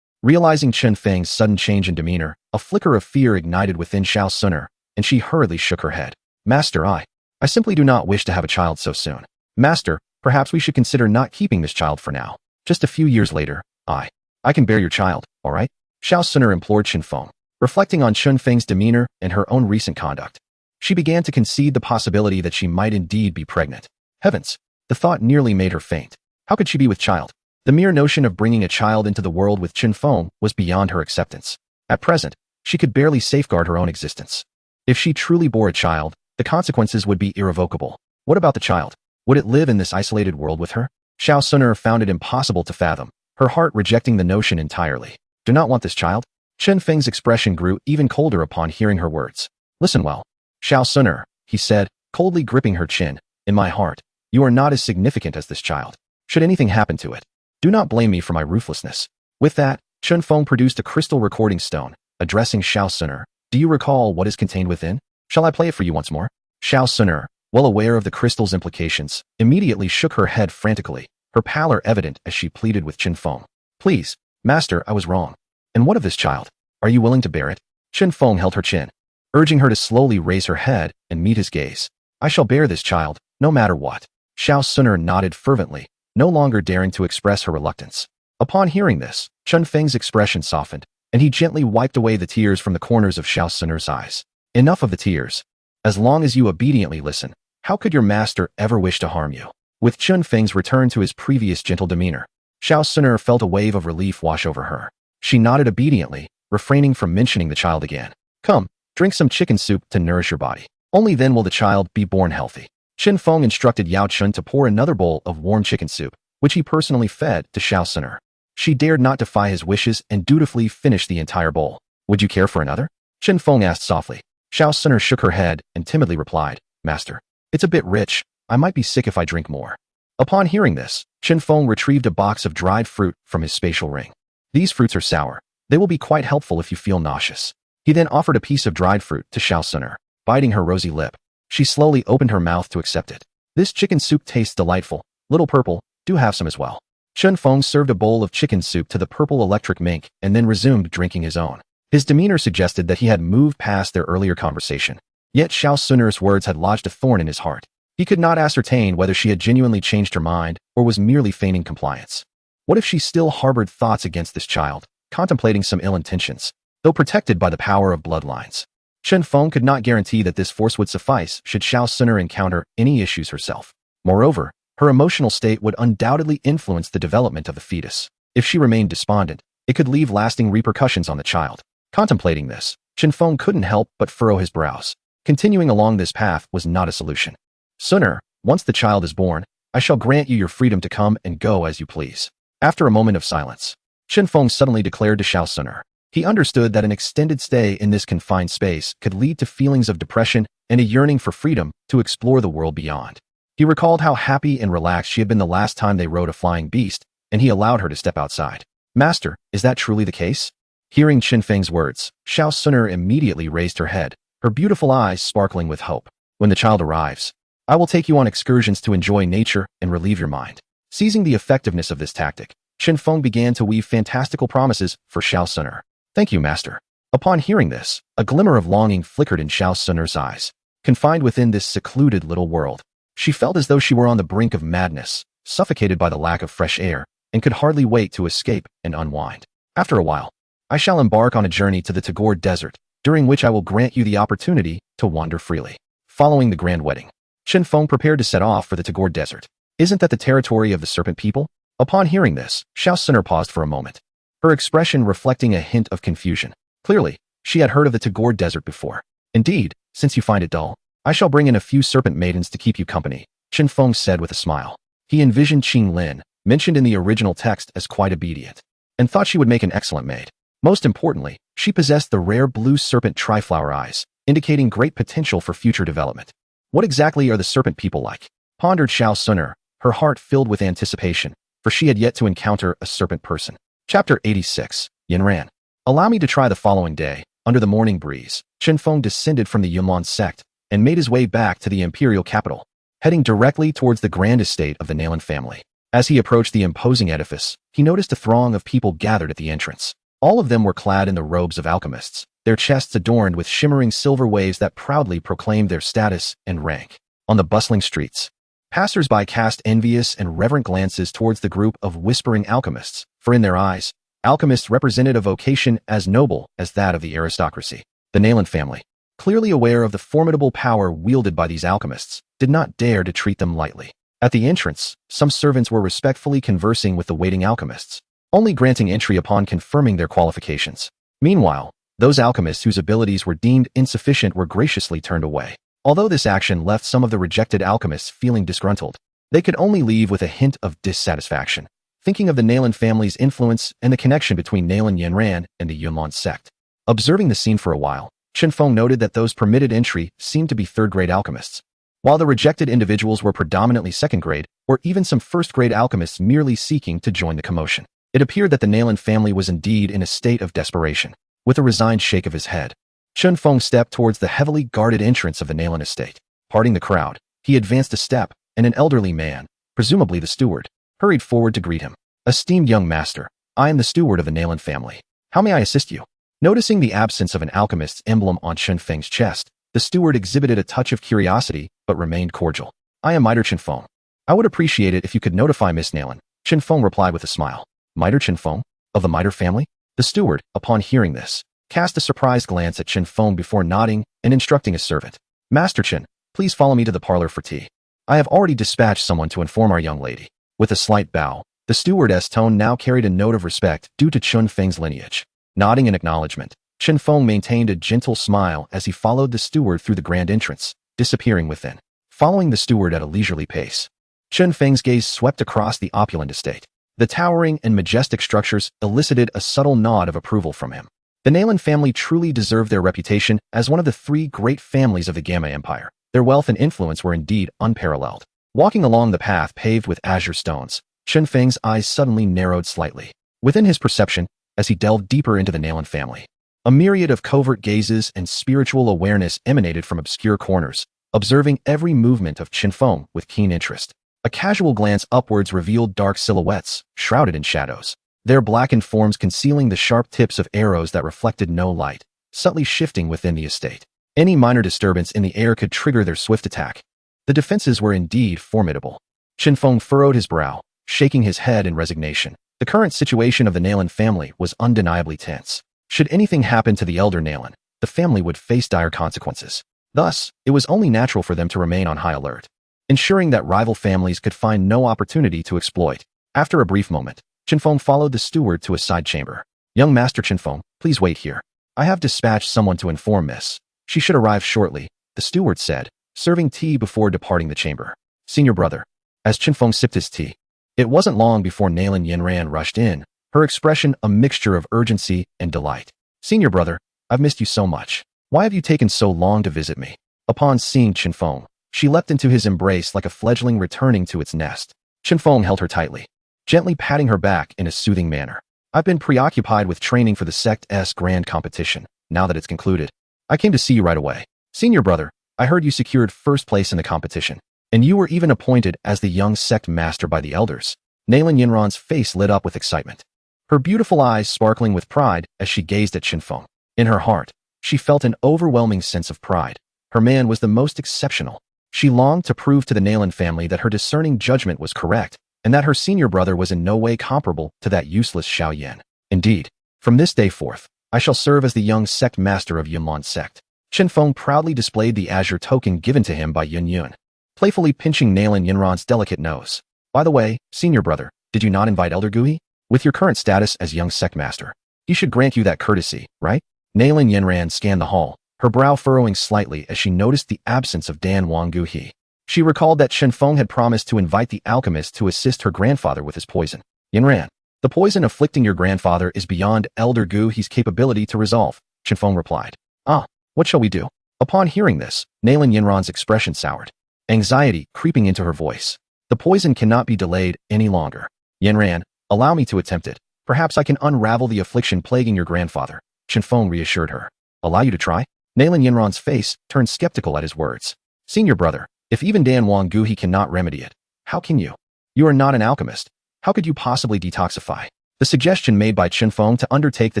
Realizing Chun Feng's sudden change in demeanor, a flicker of fear ignited within Xiao Suner, and she hurriedly shook her head. Master, I simply do not wish to have a child so soon. Master, perhaps we should consider not keeping this child for now. Just a few years later, I can bear your child, all right? Xiao Suner implored Chun Fong. Reflecting on Chun Feng's demeanor and her own recent conduct, she began to concede the possibility that she might indeed be pregnant. Heavens, the thought nearly made her faint. How could she be with child? The mere notion of bringing a child into the world with Chun Fong was beyond her acceptance. At present, she could barely safeguard her own existence. If she truly bore a child, the consequences would be irrevocable. What about the child? Would it live in this isolated world with her? Xiao Suner found it impossible to fathom, her heart rejecting the notion entirely. Do not want this child? Chun Feng's expression grew even colder upon hearing her words. Listen well. Xiao Suner, he said, coldly gripping her chin. In my heart, you are not as significant as this child. Should anything happen to it, do not blame me for my ruthlessness. With that, Chun Fong produced a crystal recording stone, addressing Xiao Suner. Do you recall what is contained within? Shall I play it for you once more? Xiao Suner, well aware of the crystal's implications, immediately shook her head frantically, her pallor evident as she pleaded with Chun Fong. Please, master, I was wrong. And what of this child? Are you willing to bear it? Chun Fong held her chin, urging her to slowly raise her head and meet his gaze. I shall bear this child, no matter what. Xiao Suner nodded fervently, no longer daring to express her reluctance. Upon hearing this, Chun Feng's expression softened, and he gently wiped away the tears from the corners of Xiao Suner's eyes. Enough of the tears. As long as you obediently listen, how could your master ever wish to harm you? With Chun Feng's return to his previous gentle demeanor, Xiao Suner felt a wave of relief wash over her. She nodded obediently, refraining from mentioning the child again. Come, drink some chicken soup to nourish your body. Only then will the child be born healthy. Chun Fong instructed Yao Chun to pour another bowl of warm chicken soup, which he personally fed to Xiao Suner. She dared not defy his wishes and dutifully finished the entire bowl. Would you care for another? Chun Fong asked softly. Xiao Suner shook her head and timidly replied, Master, it's a bit rich. I might be sick if I drink more. Upon hearing this, Chun Fong retrieved a box of dried fruit from his spatial ring. These fruits are sour. They will be quite helpful if you feel nauseous. He then offered a piece of dried fruit to Xiao Suner. Biting her rosy lip, she slowly opened her mouth to accept it. This chicken soup tastes delightful. Little purple, do have some as well. Chun Fong served a bowl of chicken soup to the purple electric mink and then resumed drinking his own. His demeanor suggested that he had moved past their earlier conversation. Yet Xiao Sun'er's words had lodged a thorn in his heart. He could not ascertain whether she had genuinely changed her mind or was merely feigning compliance. What if she still harbored thoughts against this child, contemplating some ill intentions, though protected by the power of bloodlines? Chun Fong could not guarantee that this force would suffice should Xiao Sun'er encounter any issues herself. Moreover, her emotional state would undoubtedly influence the development of the fetus. If she remained despondent, it could leave lasting repercussions on the child. Contemplating this, Chun Fong couldn't help but furrow his brows. Continuing along this path was not a solution. Sun'er, once the child is born, I shall grant you your freedom to come and go as you please. After a moment of silence, Chun Fong suddenly declared to Xiao Sun'er. He understood that an extended stay in this confined space could lead to feelings of depression and a yearning for freedom to explore the world beyond. He recalled how happy and relaxed she had been the last time they rode a flying beast, and he allowed her to step outside. Master, is that truly the case? Hearing Chun Feng's words, Xiao Sun'er immediately raised her head, her beautiful eyes sparkling with hope. When the child arrives, I will take you on excursions to enjoy nature and relieve your mind. Seizing the effectiveness of this tactic, Chun Fong began to weave fantastical promises for Xiao Sun'er. Thank you, master. Upon hearing this, a glimmer of longing flickered in Xiao Sun'er's eyes. Confined within this secluded little world, she felt as though she were on the brink of madness, suffocated by the lack of fresh air, and could hardly wait to escape and unwind. After a while, I shall embark on a journey to the Tagore Desert, during which I will grant you the opportunity to wander freely. Following the grand wedding, Chun Fong prepared to set off for the Tagore Desert. Isn't that the territory of the serpent people? Upon hearing this, Xiao Sun'er paused for a moment, her expression reflecting a hint of confusion. Clearly, she had heard of the Tagore Desert before. Indeed, since you find it dull, I shall bring in a few serpent maidens to keep you company, Chun Fong said with a smile. He envisioned Qing Lin, mentioned in the original text, as quite obedient, and thought she would make an excellent maid. Most importantly, she possessed the rare blue serpent triflower eyes, indicating great potential for future development. What exactly are the serpent people like? Pondered Xiao Sun'er, her heart filled with anticipation, for she had yet to encounter a serpent person. Chapter 86, Yanran. Allow me to try the following day. Under the morning breeze, Chun Fong descended from the Numerous Sect and made his way back to the imperial capital, heading directly towards the grand estate of the Nalan family. As he approached the imposing edifice, he noticed a throng of people gathered at the entrance. All of them were clad in the robes of alchemists, their chests adorned with shimmering silver waves that proudly proclaimed their status and rank. On the bustling streets, passers-by cast envious and reverent glances towards the group of whispering alchemists, for in their eyes, alchemists represented a vocation as noble as that of the aristocracy. The Nalan family, clearly aware of the formidable power wielded by these alchemists, did not dare to treat them lightly. At the entrance, some servants were respectfully conversing with the waiting alchemists, only granting entry upon confirming their qualifications. Meanwhile, those alchemists whose abilities were deemed insufficient were graciously turned away. Although this action left some of the rejected alchemists feeling disgruntled, they could only leave with a hint of dissatisfaction, thinking of the Nalan family's influence and the connection between Nalan Yanran and the Numerous Sect. Observing the scene for a while, Chun Fong noted that those permitted entry seemed to be third-grade alchemists, while the rejected individuals were predominantly second-grade or even some first-grade alchemists merely seeking to join the commotion. It appeared that the Nalan family was indeed in a state of desperation. With a resigned shake of his head, Chun Fong stepped towards the heavily guarded entrance of the Nalan estate. Parting the crowd, he advanced a step, and an elderly man, presumably the steward, hurried forward to greet him. Esteemed young master, I am the steward of the Nalan family. How may I assist you? Noticing the absence of an alchemist's emblem on Chun Feng's chest, the steward exhibited a touch of curiosity, but remained cordial. I am Miter Chun Fong. I would appreciate it if you could notify Miss Nalan, Chun Fong replied with a smile. Miter Chun Fong? Of the Miter family? The steward, upon hearing this, cast a surprised glance at Chun Fong before nodding and instructing a servant. Master Chun, please follow me to the parlor for tea. I have already dispatched someone to inform our young lady. With a slight bow, the stewardess' tone now carried a note of respect due to Chun Feng's lineage. Nodding in acknowledgement, Chun Fong maintained a gentle smile as he followed the steward through the grand entrance, disappearing within. Following the steward at a leisurely pace, Chun Feng's gaze swept across the opulent estate. The towering and majestic structures elicited a subtle nod of approval from him. The Nalan family truly deserved their reputation as one of the three great families of the Gamma Empire. Their wealth and influence were indeed unparalleled. Walking along the path paved with azure stones, Chun Feng's eyes suddenly narrowed slightly. Within his perception, as he delved deeper into the Nalan family, a myriad of covert gazes and spiritual awareness emanated from obscure corners, observing every movement of Chun Fong with keen interest. A casual glance upwards revealed dark silhouettes, shrouded in shadows, their blackened forms concealing the sharp tips of arrows that reflected no light, subtly shifting within the estate. Any minor disturbance in the air could trigger their swift attack. The defenses were indeed formidable. Chun Fong furrowed his brow, shaking his head in resignation. The current situation of the Nalan family was undeniably tense. Should anything happen to the elder Nalan, the family would face dire consequences. Thus, it was only natural for them to remain on high alert, ensuring that rival families could find no opportunity to exploit. After a brief moment, Chun Fong followed the steward to a side chamber. "Young Master Chun Fong, please wait here. I have dispatched someone to inform Miss. She should arrive shortly," the steward said, serving tea before departing the chamber. "Senior brother." As Chun Fong sipped his tea, it wasn't long before Nalan Yinran rushed in, her expression a mixture of urgency and delight. "Senior brother, I've missed you so much. Why have you taken so long to visit me?" Upon seeing Chun Fong, she leapt into his embrace like a fledgling returning to its nest. Chun Fong held her tightly, gently patting her back in a soothing manner. "I've been preoccupied with training for the sect's grand competition. Now that it's concluded, I came to see you right away. Senior brother, I heard you secured first place in the competition, and you were even appointed as the young sect master by the elders." Nalan Yinran's face lit up with excitement, her beautiful eyes sparkling with pride as she gazed at Chun Fong. In her heart, she felt an overwhelming sense of pride. Her man was the most exceptional. She longed to prove to the Nalan family that her discerning judgment was correct, and that her senior brother was in no way comparable to that useless Xiao Yan. "Indeed, from this day forth, I shall serve as the young sect master of Yunlan sect." Chun Fong proudly displayed the azure token given to him by Yun Yun, playfully pinching Nalan Yinran's delicate nose. "By the way, senior brother, did you not invite Elder Douqi? With your current status as young sect master, he should grant you that courtesy, right?" Nalan Yinran scanned the hall, her brow furrowing slightly as she noticed the absence of Dan Wang Guhi. She recalled that Chun Fong had promised to invite the alchemist to assist her grandfather with his poison. "Yinran, the poison afflicting your grandfather is beyond Elder Guhi's capability to resolve," Chun Fong replied. "Ah, what shall we do?" Upon hearing this, Nalan Yinran's expression soured, anxiety creeping into her voice. "The poison cannot be delayed any longer. Yinran, allow me to attempt it. Perhaps I can unravel the affliction plaguing your grandfather," Chun Fong reassured her. "Allow you to try?" Nalan Yinran's face turned skeptical at his words. "Senior brother, if even Dan Wang Guhi cannot remedy it, how can you? You are not an alchemist. How could you possibly detoxify?" The suggestion made by Chun Fong to undertake the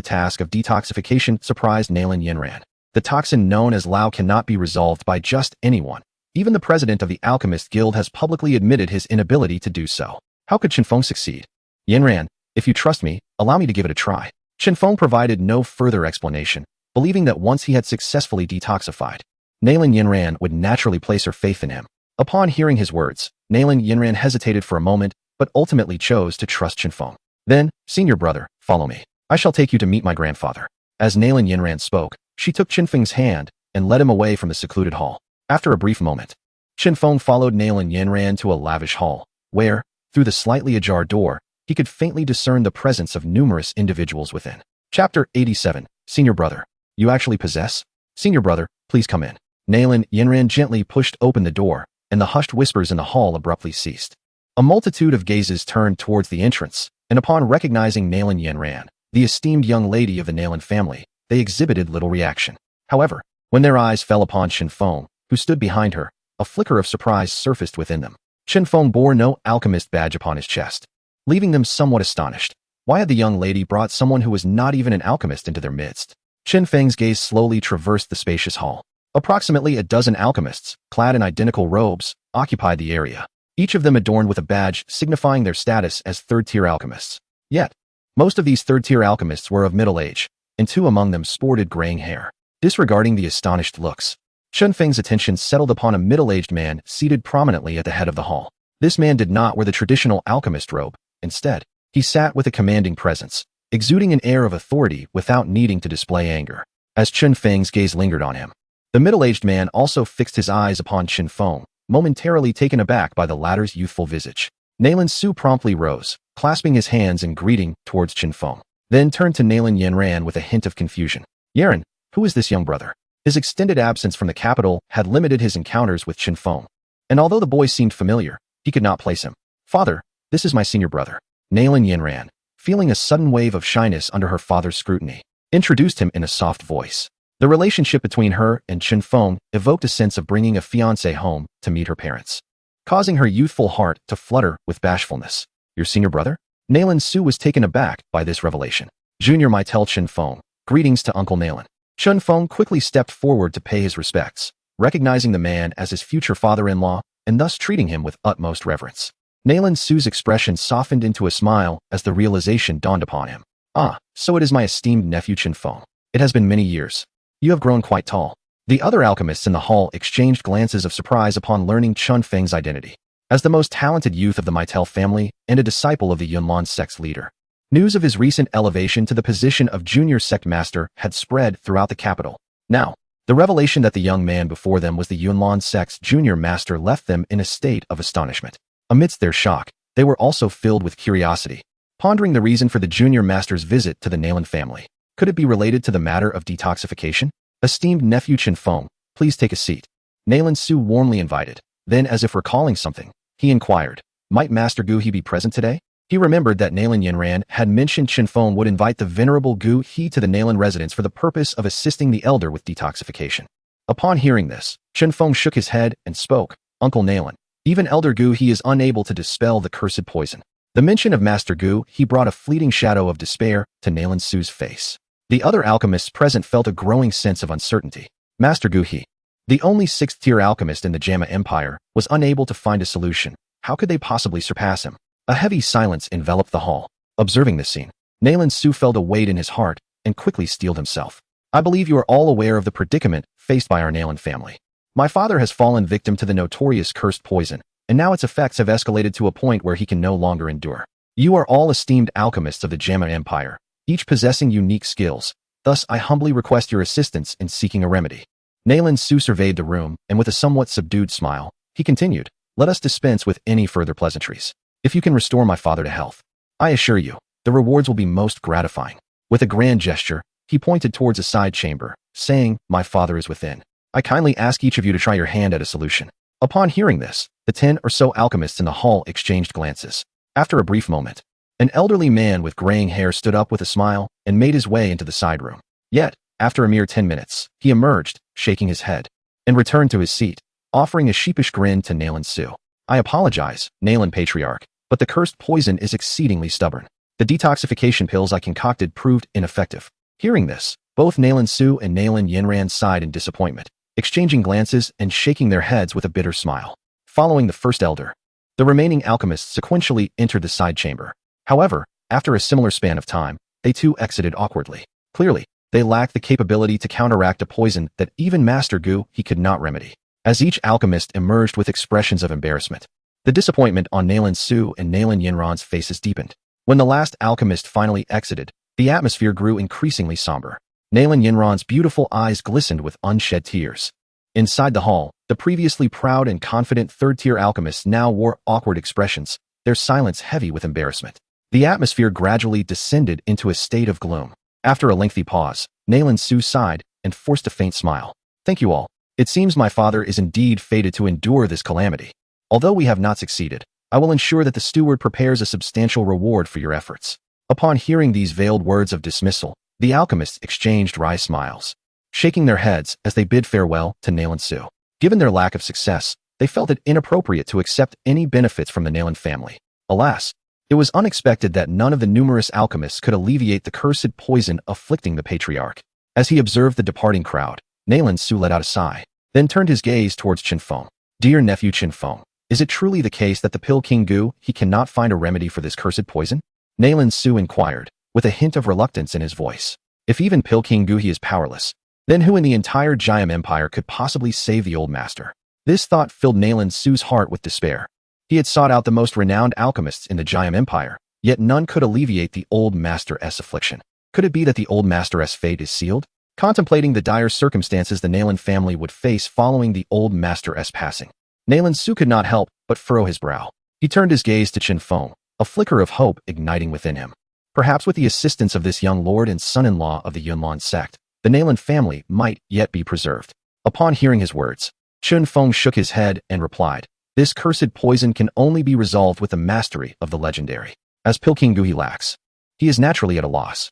task of detoxification surprised Nalan Yinran. The toxin known as Lao cannot be resolved by just anyone. Even the president of the Alchemist Guild has publicly admitted his inability to do so. How could Chun Fong succeed? "Yinran, if you trust me, allow me to give it a try." Chun Fong provided no further explanation, believing that once he had successfully detoxified, Nalan Yinran would naturally place her faith in him. Upon hearing his words, Nalan Yinran hesitated for a moment, but ultimately chose to trust Chun Fong. "Then, senior brother, follow me. I shall take you to meet my grandfather." As Nalan Yinran spoke, she took Chun Feng's hand and led him away from the secluded hall. After a brief moment, Chun Fong followed Nalan Yinran to a lavish hall, where, through the slightly ajar door, he could faintly discern the presence of numerous individuals within. Chapter 87, Senior Brother. "You actually possess? Senior brother, please come in." Nalan Yinran gently pushed open the door, and the hushed whispers in the hall abruptly ceased. A multitude of gazes turned towards the entrance, and upon recognizing Nalan Yinran, the esteemed young lady of the Nalan family, they exhibited little reaction. However, when their eyes fell upon Chun Fong, who stood behind her, a flicker of surprise surfaced within them. Chun Fong bore no alchemist badge upon his chest, leaving them somewhat astonished. Why had the young lady brought someone who was not even an alchemist into their midst? Chun Feng's gaze slowly traversed the spacious hall. Approximately a dozen alchemists, clad in identical robes, occupied the area, each of them adorned with a badge signifying their status as third-tier alchemists. Yet, most of these third-tier alchemists were of middle age, and two among them sported graying hair. Disregarding the astonished looks, Chun Feng's attention settled upon a middle-aged man seated prominently at the head of the hall. This man did not wear the traditional alchemist robe. Instead, he sat with a commanding presence, exuding an air of authority without needing to display anger. As Chun Feng's gaze lingered on him, the middle-aged man also fixed his eyes upon Chun Fong, momentarily taken aback by the latter's youthful visage. Nalan Su promptly rose, clasping his hands in greeting towards Chun Fong, then turned to Nalan Yinran with a hint of confusion. "Yaran, who is this young brother?" His extended absence from the capital had limited his encounters with Chun Fong, and although the boy seemed familiar, he could not place him. "Father, this is my senior brother." Nalan Yinran, feeling a sudden wave of shyness under her father's scrutiny, introduced him in a soft voice. The relationship between her and Chun Fong evoked a sense of bringing a fiancé home to meet her parents, causing her youthful heart to flutter with bashfulness. "Your senior brother?" Nalan Su was taken aback by this revelation. "Junior might tell Chun Fong, greetings to Uncle Nalan." Chun Fong quickly stepped forward to pay his respects, recognizing the man as his future father-in-law and thus treating him with utmost reverence. Nalan Su's expression softened into a smile as the realization dawned upon him. Ah, so it is my esteemed nephew Chun Fong. It has been many years. You have grown quite tall. The other alchemists in the hall exchanged glances of surprise upon learning Chun Feng's identity. As the most talented youth of the Maitel family and a disciple of the Yunlan sect's leader, news of his recent elevation to the position of junior sect master had spread throughout the capital. Now, the revelation that the young man before them was the Yunlan sect's junior master left them in a state of astonishment. Amidst their shock, they were also filled with curiosity, pondering the reason for the junior master's visit to the Nalan family. Could it be related to the matter of detoxification? Esteemed nephew Chun Fong, please take a seat. Nalan Su warmly invited. Then, as if recalling something, he inquired, might Master Gu He be present today? He remembered that Nalan Yanran had mentioned Chun Fong would invite the venerable Gu He to the Nalan residence for the purpose of assisting the elder with detoxification. Upon hearing this, Chun Fong shook his head and spoke, Uncle Nalan, even Elder Gu He is unable to dispel the cursed poison. The mention of Master Gu He brought a fleeting shadow of despair to Nalan Su's face. The other alchemists present felt a growing sense of uncertainty. Master Gu He, the only sixth-tier alchemist in the Jamma Empire, was unable to find a solution. How could they possibly surpass him? A heavy silence enveloped the hall. Observing this scene, Nalan Su felt a weight in his heart and quickly steeled himself. I believe you are all aware of the predicament faced by our Nalan family. My father has fallen victim to the notorious cursed poison, and now its effects have escalated to a point where he can no longer endure. You are all esteemed alchemists of the Jamma Empire, each possessing unique skills. Thus, I humbly request your assistance in seeking a remedy. Nalan Su surveyed the room, and with a somewhat subdued smile, he continued, let us dispense with any further pleasantries. If you can restore my father to health, I assure you, the rewards will be most gratifying. With a grand gesture, he pointed towards a side chamber, saying, my father is within. I kindly ask each of you to try your hand at a solution. Upon hearing this, the 10 or so alchemists in the hall exchanged glances. After a brief moment, an elderly man with graying hair stood up with a smile and made his way into the side room. Yet, after a mere 10 minutes, he emerged, shaking his head, and returned to his seat, offering a sheepish grin to Nalan Su. I apologize, Nalan Patriarch, but the cursed poison is exceedingly stubborn. The detoxification pills I concocted proved ineffective. Hearing this, both Nalan Su and Nalan Yanran sighed in disappointment, exchanging glances and shaking their heads with a bitter smile. Following the first elder, the remaining alchemists sequentially entered the side chamber. However, after a similar span of time, they too exited awkwardly. Clearly, they lacked the capability to counteract a poison that even Master Gu He could not remedy. As each alchemist emerged with expressions of embarrassment, the disappointment on Nalan Su and Nalan Yanran's faces deepened. When the last alchemist finally exited, the atmosphere grew increasingly somber. Nalan Yanran's beautiful eyes glistened with unshed tears. Inside the hall, the previously proud and confident third-tier alchemists now wore awkward expressions, their silence heavy with embarrassment. The atmosphere gradually descended into a state of gloom. After a lengthy pause, Nalan Su sighed and forced a faint smile. Thank you all. It seems my father is indeed fated to endure this calamity. Although we have not succeeded, I will ensure that the steward prepares a substantial reward for your efforts. Upon hearing these veiled words of dismissal, the alchemists exchanged wry smiles, shaking their heads as they bid farewell to Nalan Su. Given their lack of success, they felt it inappropriate to accept any benefits from the Nalan family. Alas, it was unexpected that none of the numerous alchemists could alleviate the cursed poison afflicting the patriarch. As he observed the departing crowd, Nalan Su let out a sigh, then turned his gaze towards Chun Fong. Dear nephew Chun Fong, is it truly the case that the Pill King Gu He cannot find a remedy for this cursed poison? Nalan Su inquired, with a hint of reluctance in his voice. If even Pill King Gu He is powerless, then who in the entire Jiam Empire could possibly save the old master? This thought filled Nalan Su's heart with despair. He had sought out the most renowned alchemists in the Jiam Empire, yet none could alleviate the old master's affliction. Could it be that the old master's fate is sealed? Contemplating the dire circumstances the Nalan family would face following the old master's passing, Nalan Su could not help but furrow his brow. He turned his gaze to Chun Fong, a flicker of hope igniting within him. Perhaps with the assistance of this young lord and son-in-law of the Yunlan sect, the Nalan family might yet be preserved. Upon hearing his words, Chun Fong shook his head and replied, this cursed poison can only be resolved with the mastery of the legendary. As Pill King Gu He lacks, he is naturally at a loss.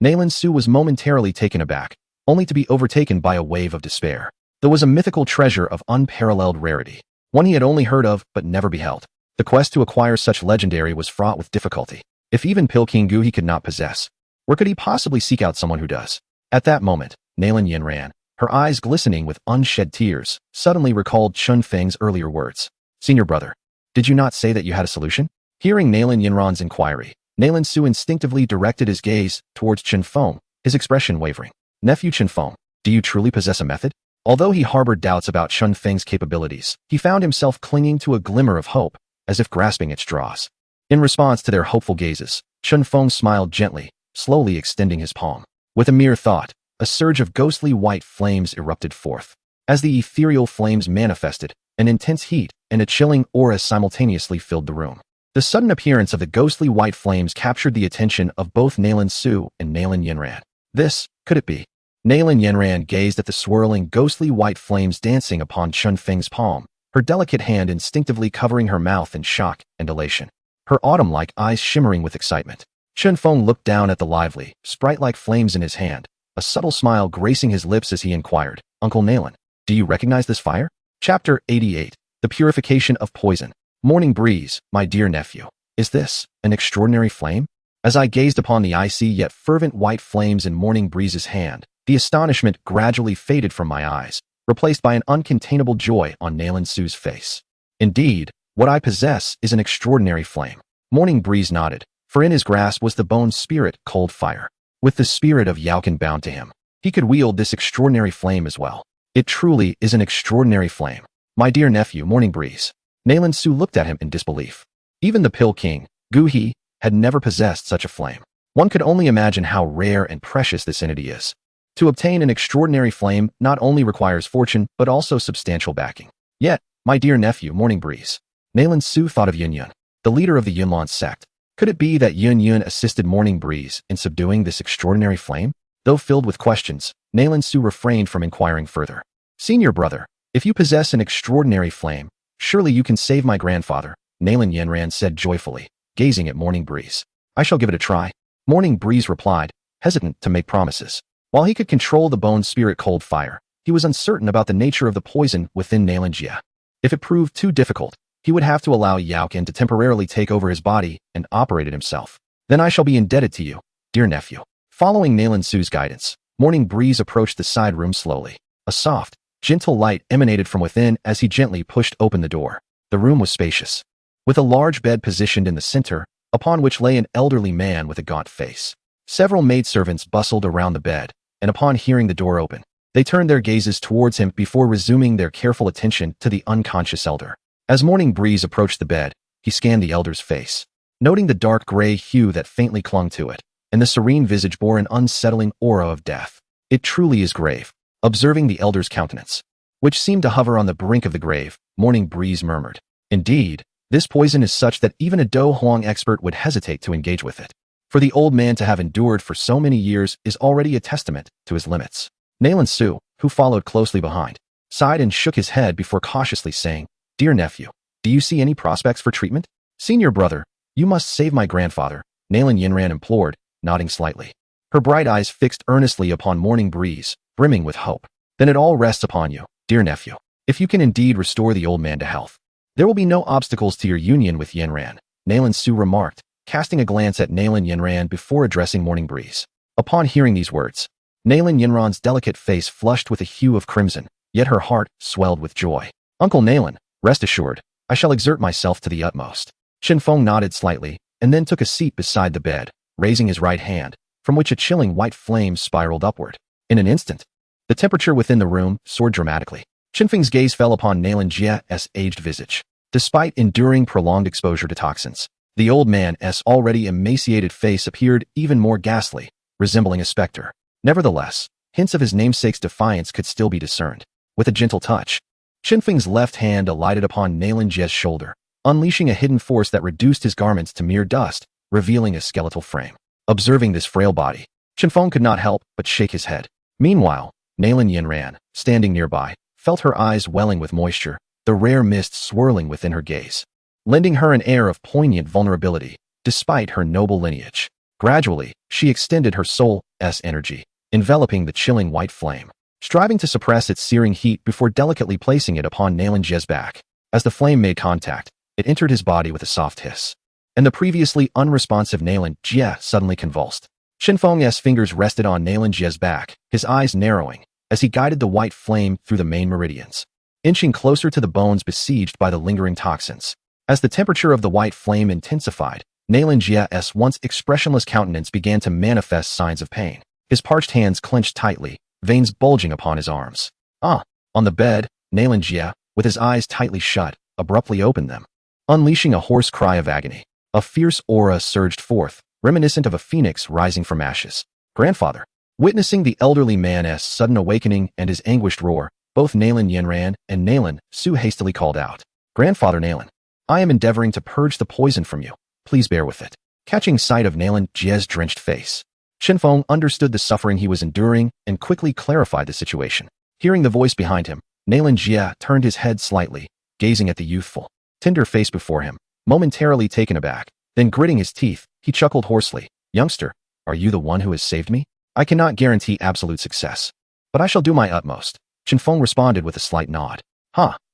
Nalan Su was momentarily taken aback, only to be overtaken by a wave of despair. There was a mythical treasure of unparalleled rarity, one he had only heard of but never beheld. The quest to acquire such legendary was fraught with difficulty. If even Pill King Gu He could not possess, where could he possibly seek out someone who does? At that moment, Nalan Yinran, her eyes glistening with unshed tears, suddenly recalled Chun Feng's earlier words. Senior brother, did you not say that you had a solution? Hearing Nalan Yinran's inquiry, Nalan Su instinctively directed his gaze towards Chun Fong, his expression wavering. Nephew Chun Fong, do you truly possess a method? Although he harbored doubts about Chun Feng's capabilities, he found himself clinging to a glimmer of hope, as if grasping at straws. In response to their hopeful gazes, Chun Fong smiled gently, slowly extending his palm. With a mere thought, a surge of ghostly white flames erupted forth. As the ethereal flames manifested, an intense heat and a chilling aura simultaneously filled the room. The sudden appearance of the ghostly white flames captured the attention of both Nalan Su and Nalan Yinran. This, could it be? Nalan Yinran gazed at the swirling ghostly white flames dancing upon Chun Feng's palm, her delicate hand instinctively covering her mouth in shock and elation, her autumn-like eyes shimmering with excitement. Chun Fong looked down at the lively, sprite-like flames in his hand, a subtle smile gracing his lips as he inquired, Uncle Nalan, do you recognize this fire? Chapter 88, The Purification of Poison. Morning breeze, my dear nephew. Is this an extraordinary flame? As I gazed upon the icy yet fervent white flames in Morning Breeze's hand, the astonishment gradually faded from my eyes, replaced by an uncontainable joy on Nalan Su's face. Indeed, what I possess is an extraordinary flame. Morning Breeze nodded, for in his grasp was the bone spirit, Cold Fire. With the spirit of Yaoqin bound to him, he could wield this extraordinary flame as well. It truly is an extraordinary flame. My dear nephew, Morning Breeze. Nalan Su looked at him in disbelief. Even the Pill King, Douqi, had never possessed such a flame. One could only imagine how rare and precious this entity is. To obtain an extraordinary flame not only requires fortune, but also substantial backing. Yet, my dear nephew, Morning Breeze. Nalan Su thought of Yun Yun, the leader of the Yunlan sect. Could it be that Yun Yun assisted Morning Breeze in subduing this extraordinary flame? Though filled with questions, Nalan Su refrained from inquiring further. Senior brother, if you possess an extraordinary flame, surely you can save my grandfather, Nalan Yinran said joyfully, gazing at Morning Breeze. I shall give it a try. Morning Breeze replied, hesitant to make promises. While he could control the bone spirit Cold Fire, he was uncertain about the nature of the poison within Nalan Jia. If it proved too difficult, he would have to allow Yaoqin to temporarily take over his body and operate it himself. Then I shall be indebted to you, dear nephew. Following Nalan Su's guidance, Morning Breeze approached the side room slowly. A soft, gentle light emanated from within as he gently pushed open the door. The room was spacious, with a large bed positioned in the center, upon which lay an elderly man with a gaunt face. Several maidservants bustled around the bed, and upon hearing the door open, they turned their gazes towards him before resuming their careful attention to the unconscious elder. As Morning Breeze approached the bed, he scanned the elder's face, noting the dark gray hue that faintly clung to it, and the serene visage bore an unsettling aura of death. It truly is grave. Observing the elder's countenance, which seemed to hover on the brink of the grave, Morning Breeze murmured, indeed, this poison is such that even a Do Huang expert would hesitate to engage with it. For the old man to have endured for so many years is already a testament to his limits. Nalan Su, who followed closely behind, sighed and shook his head before cautiously saying, Dear nephew, do you see any prospects for treatment? Senior brother, you must save my grandfather, Nalan Yinran implored, nodding slightly. Her bright eyes fixed earnestly upon Morning Breeze, brimming with hope. Then it all rests upon you, dear nephew. If you can indeed restore the old man to health, there will be no obstacles to your union with Yinran, Nalan Su remarked, casting a glance at Nalan Yinran before addressing Morning Breeze. Upon hearing these words, Nalan Yinran's delicate face flushed with a hue of crimson, yet her heart swelled with joy. Uncle Nalan, rest assured, I shall exert myself to the utmost. Chun Fong nodded slightly, and then took a seat beside the bed, raising his right hand, from which a chilling white flame spiraled upward. In an instant, the temperature within the room soared dramatically. Chun Feng's gaze fell upon Nalan Jia's aged visage. Despite enduring prolonged exposure to toxins, the old man's already emaciated face appeared even more ghastly, resembling a specter. Nevertheless, hints of his namesake's defiance could still be discerned. With a gentle touch, Chun Feng's left hand alighted upon Nalan Jia's shoulder, unleashing a hidden force that reduced his garments to mere dust, revealing a skeletal frame. Observing this frail body, Chun Fong could not help but shake his head. Meanwhile, Nalan Yinran, standing nearby, felt her eyes welling with moisture, the rare mist swirling within her gaze, lending her an air of poignant vulnerability, despite her noble lineage. Gradually, she extended her soul's energy, enveloping the chilling white flame, striving to suppress its searing heat before delicately placing it upon Nalan Jia's back. As the flame made contact, it entered his body with a soft hiss, and the previously unresponsive Nalan Jia suddenly convulsed. Chun Fong's fingers rested on Nailan Jie's back, his eyes narrowing, as he guided the white flame through the main meridians, inching closer to the bones besieged by the lingering toxins. As the temperature of the white flame intensified, Nailan Jie's once expressionless countenance began to manifest signs of pain. His parched hands clenched tightly, veins bulging upon his arms. On the bed, Nailan Jie, with his eyes tightly shut, abruptly opened them, unleashing a hoarse cry of agony. A fierce aura surged forth, reminiscent of a phoenix rising from ashes. Grandfather. Witnessing the elderly man's sudden awakening and his anguished roar, both Nailan Yanran and Nailan Su hastily called out. Grandfather Nailan, I am endeavoring to purge the poison from you. Please bear with it. Catching sight of Nailan Jie's drenched face, Chun Fong understood the suffering he was enduring and quickly clarified the situation. Hearing the voice behind him, Nailan Jie turned his head slightly, gazing at the youthful, tender face before him, momentarily taken aback. Then gritting his teeth, he chuckled hoarsely. Youngster, are you the one who has saved me? I cannot guarantee absolute success, but I shall do my utmost. Chun Fong responded with a slight nod.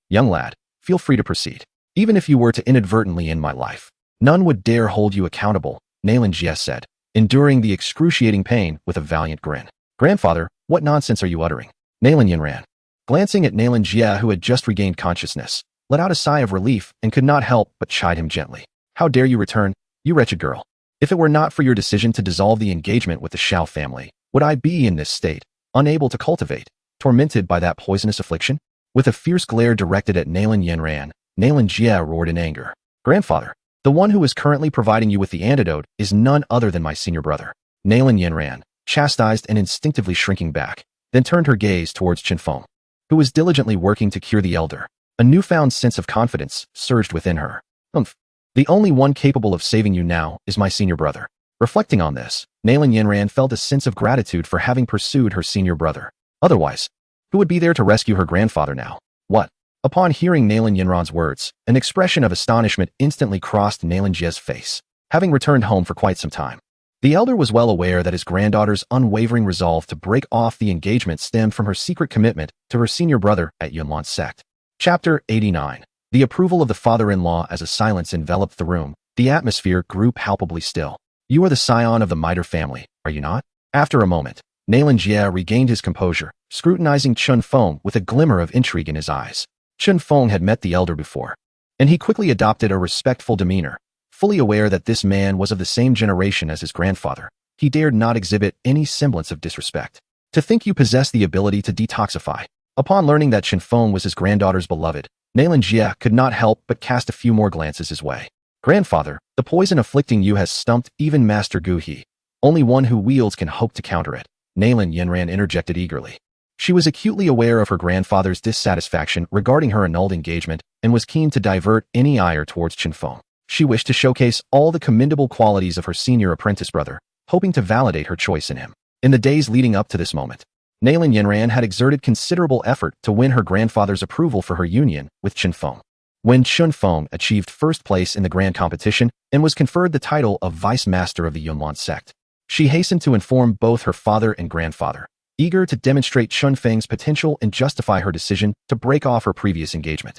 Young lad, feel free to proceed. Even if you were to inadvertently end my life, none would dare hold you accountable, Nailan Jie said, enduring the excruciating pain with a valiant grin. Grandfather, what nonsense are you uttering? Nailan Yanran, glancing at Nailan Jie, who had just regained consciousness, let out a sigh of relief and could not help but chide him gently. How dare you return, you wretched girl? If it were not for your decision to dissolve the engagement with the Shao family, would I be in this state, unable to cultivate, tormented by that poisonous affliction? With a fierce glare directed at Nailan Yanran, Nailan Jie roared in anger. Grandfather, the one who is currently providing you with the antidote is none other than my senior brother. Nailan Yanran, chastised and instinctively shrinking back, then turned her gaze towards Chun Fong, who was diligently working to cure the elder. A newfound sense of confidence surged within her. The only one capable of saving you now is my senior brother. Reflecting on this, Nailan Yanran felt a sense of gratitude for having pursued her senior brother. Otherwise, who would be there to rescue her grandfather now? What? Upon hearing Nailan Yanran's words, an expression of astonishment instantly crossed Nailan Jie's face. Having returned home for quite some time, the elder was well aware that his granddaughter's unwavering resolve to break off the engagement stemmed from her secret commitment to her senior brother at Numerous Sect. Chapter 89. The approval of the father-in-law. As a silence enveloped the room, the atmosphere grew palpably still. You are the scion of the Mitre family, are you not? After a moment, Nailan Jie regained his composure, scrutinizing Chun Fong with a glimmer of intrigue in his eyes. Chun Fong had met the elder before, and he quickly adopted a respectful demeanor. Fully aware that this man was of the same generation as his grandfather, he dared not exhibit any semblance of disrespect. To think you possess the ability to detoxify. Upon learning that Chun Fong was his granddaughter's beloved, Nailan Jie could not help but cast a few more glances his way. Grandfather, the poison afflicting you has stumped even Master Douqi. Only one who wields can hope to counter it. Nailan Yanran interjected eagerly. She was acutely aware of her grandfather's dissatisfaction regarding her annulled engagement and was keen to divert any ire towards Chun Fong. She wished to showcase all the commendable qualities of her senior apprentice brother, hoping to validate her choice in him. In the days leading up to this moment, Nailan Yanran had exerted considerable effort to win her grandfather's approval for her union with Chun Fong. When Chun Fong achieved first place in the grand competition and was conferred the title of Vice Master of the Numerous Sect, she hastened to inform both her father and grandfather, eager to demonstrate Chun Feng's potential and justify her decision to break off her previous engagement.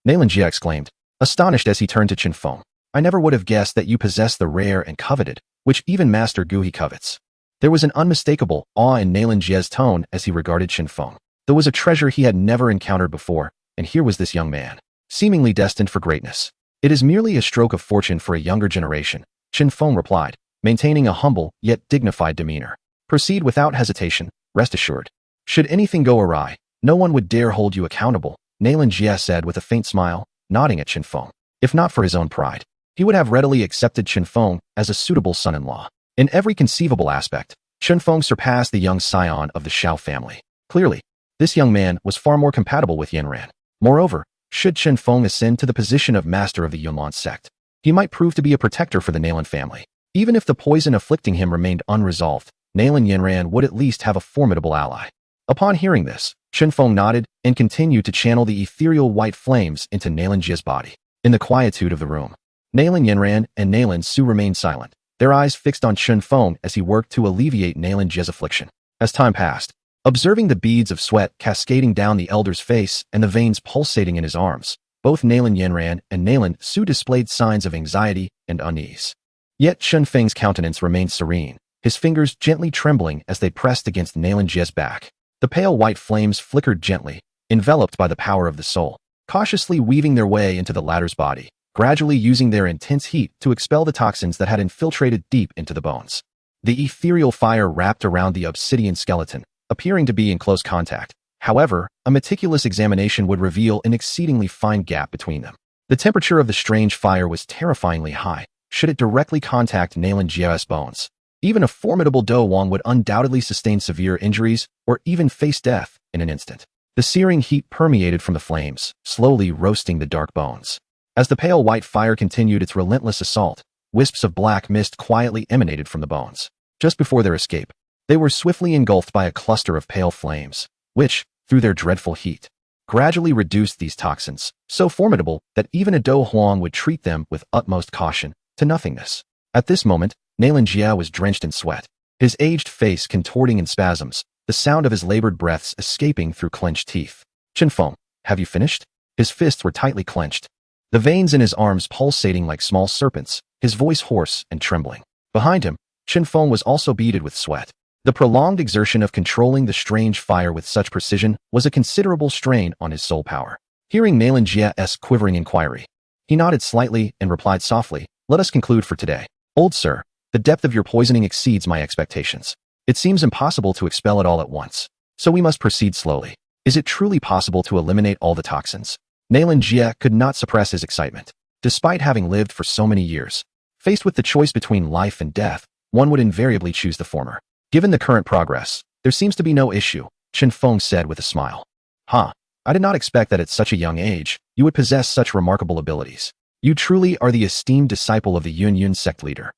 Nailan Jie exclaimed, astonished as he turned to Chun Fong. I never would have guessed that you possess the rare and coveted, which even Master Douqi covets. There was an unmistakable awe in Nailan Jie's tone as he regarded Chun Fong. There was a treasure he had never encountered before, and here was this young man, seemingly destined for greatness. It is merely a stroke of fortune for a younger generation, Chun Fong replied, maintaining a humble yet dignified demeanor. Proceed without hesitation, rest assured. Should anything go awry, no one would dare hold you accountable, Nailan Jie said with a faint smile, nodding at Chun Fong. If not for his own pride, he would have readily accepted Chun Fong as a suitable son-in-law. In every conceivable aspect, Chun Fong surpassed the young scion of the Shao family. Clearly, this young man was far more compatible with Yanran. Moreover, should Chun Fong ascend to the position of master of the Numerous Sect, he might prove to be a protector for the Nailan family. Even if the poison afflicting him remained unresolved, Nailan Yanran would at least have a formidable ally. Upon hearing this, Chun Fong nodded and continued to channel the ethereal white flames into Nailan Jie's body. In the quietude of the room, Nailan Yanran and Nailan Su remained silent, their eyes fixed on Chun Fong as he worked to alleviate Nailan Jie's affliction. As time passed, observing the beads of sweat cascading down the elder's face and the veins pulsating in his arms, both Nailan Yanran and Nailan Su displayed signs of anxiety and unease. Yet Chun Feng's countenance remained serene, his fingers gently trembling as they pressed against Nalan Jie's back. The pale white flames flickered gently, enveloped by the power of the soul, cautiously weaving their way into the latter's body, gradually using their intense heat to expel the toxins that had infiltrated deep into the bones. The ethereal fire wrapped around the obsidian skeleton, appearing to be in close contact. However, a meticulous examination would reveal an exceedingly fine gap between them. The temperature of the strange fire was terrifyingly high, should it directly contact Nalan Jie's bones. Even a formidable Do Wong would undoubtedly sustain severe injuries or even face death in an instant. The searing heat permeated from the flames, slowly roasting the dark bones. As the pale white fire continued its relentless assault, wisps of black mist quietly emanated from the bones. Just before their escape, they were swiftly engulfed by a cluster of pale flames, which, through their dreadful heat, gradually reduced these toxins, so formidable that even a Do Huang would treat them with utmost caution, to nothingness. At this moment, Nalan Jie was drenched in sweat, his aged face contorting in spasms, the sound of his labored breaths escaping through clenched teeth. Chun Fong, have you finished? His fists were tightly clenched, the veins in his arms pulsating like small serpents, his voice hoarse and trembling. Behind him, Chun Fong was also beaded with sweat. The prolonged exertion of controlling the strange fire with such precision was a considerable strain on his soul power. Hearing Nalan Jie's quivering inquiry, he nodded slightly and replied softly, "Let us conclude for today. Old sir, the depth of your poisoning exceeds my expectations. It seems impossible to expel it all at once, so we must proceed slowly. Is it truly possible to eliminate all the toxins?" Nalan Jie could not suppress his excitement. Despite having lived for so many years, faced with the choice between life and death, one would invariably choose the former. Given the current progress, there seems to be no issue, Chun Fong said with a smile. I did not expect that at such a young age, you would possess such remarkable abilities. You truly are the esteemed disciple of the Yun sect leader.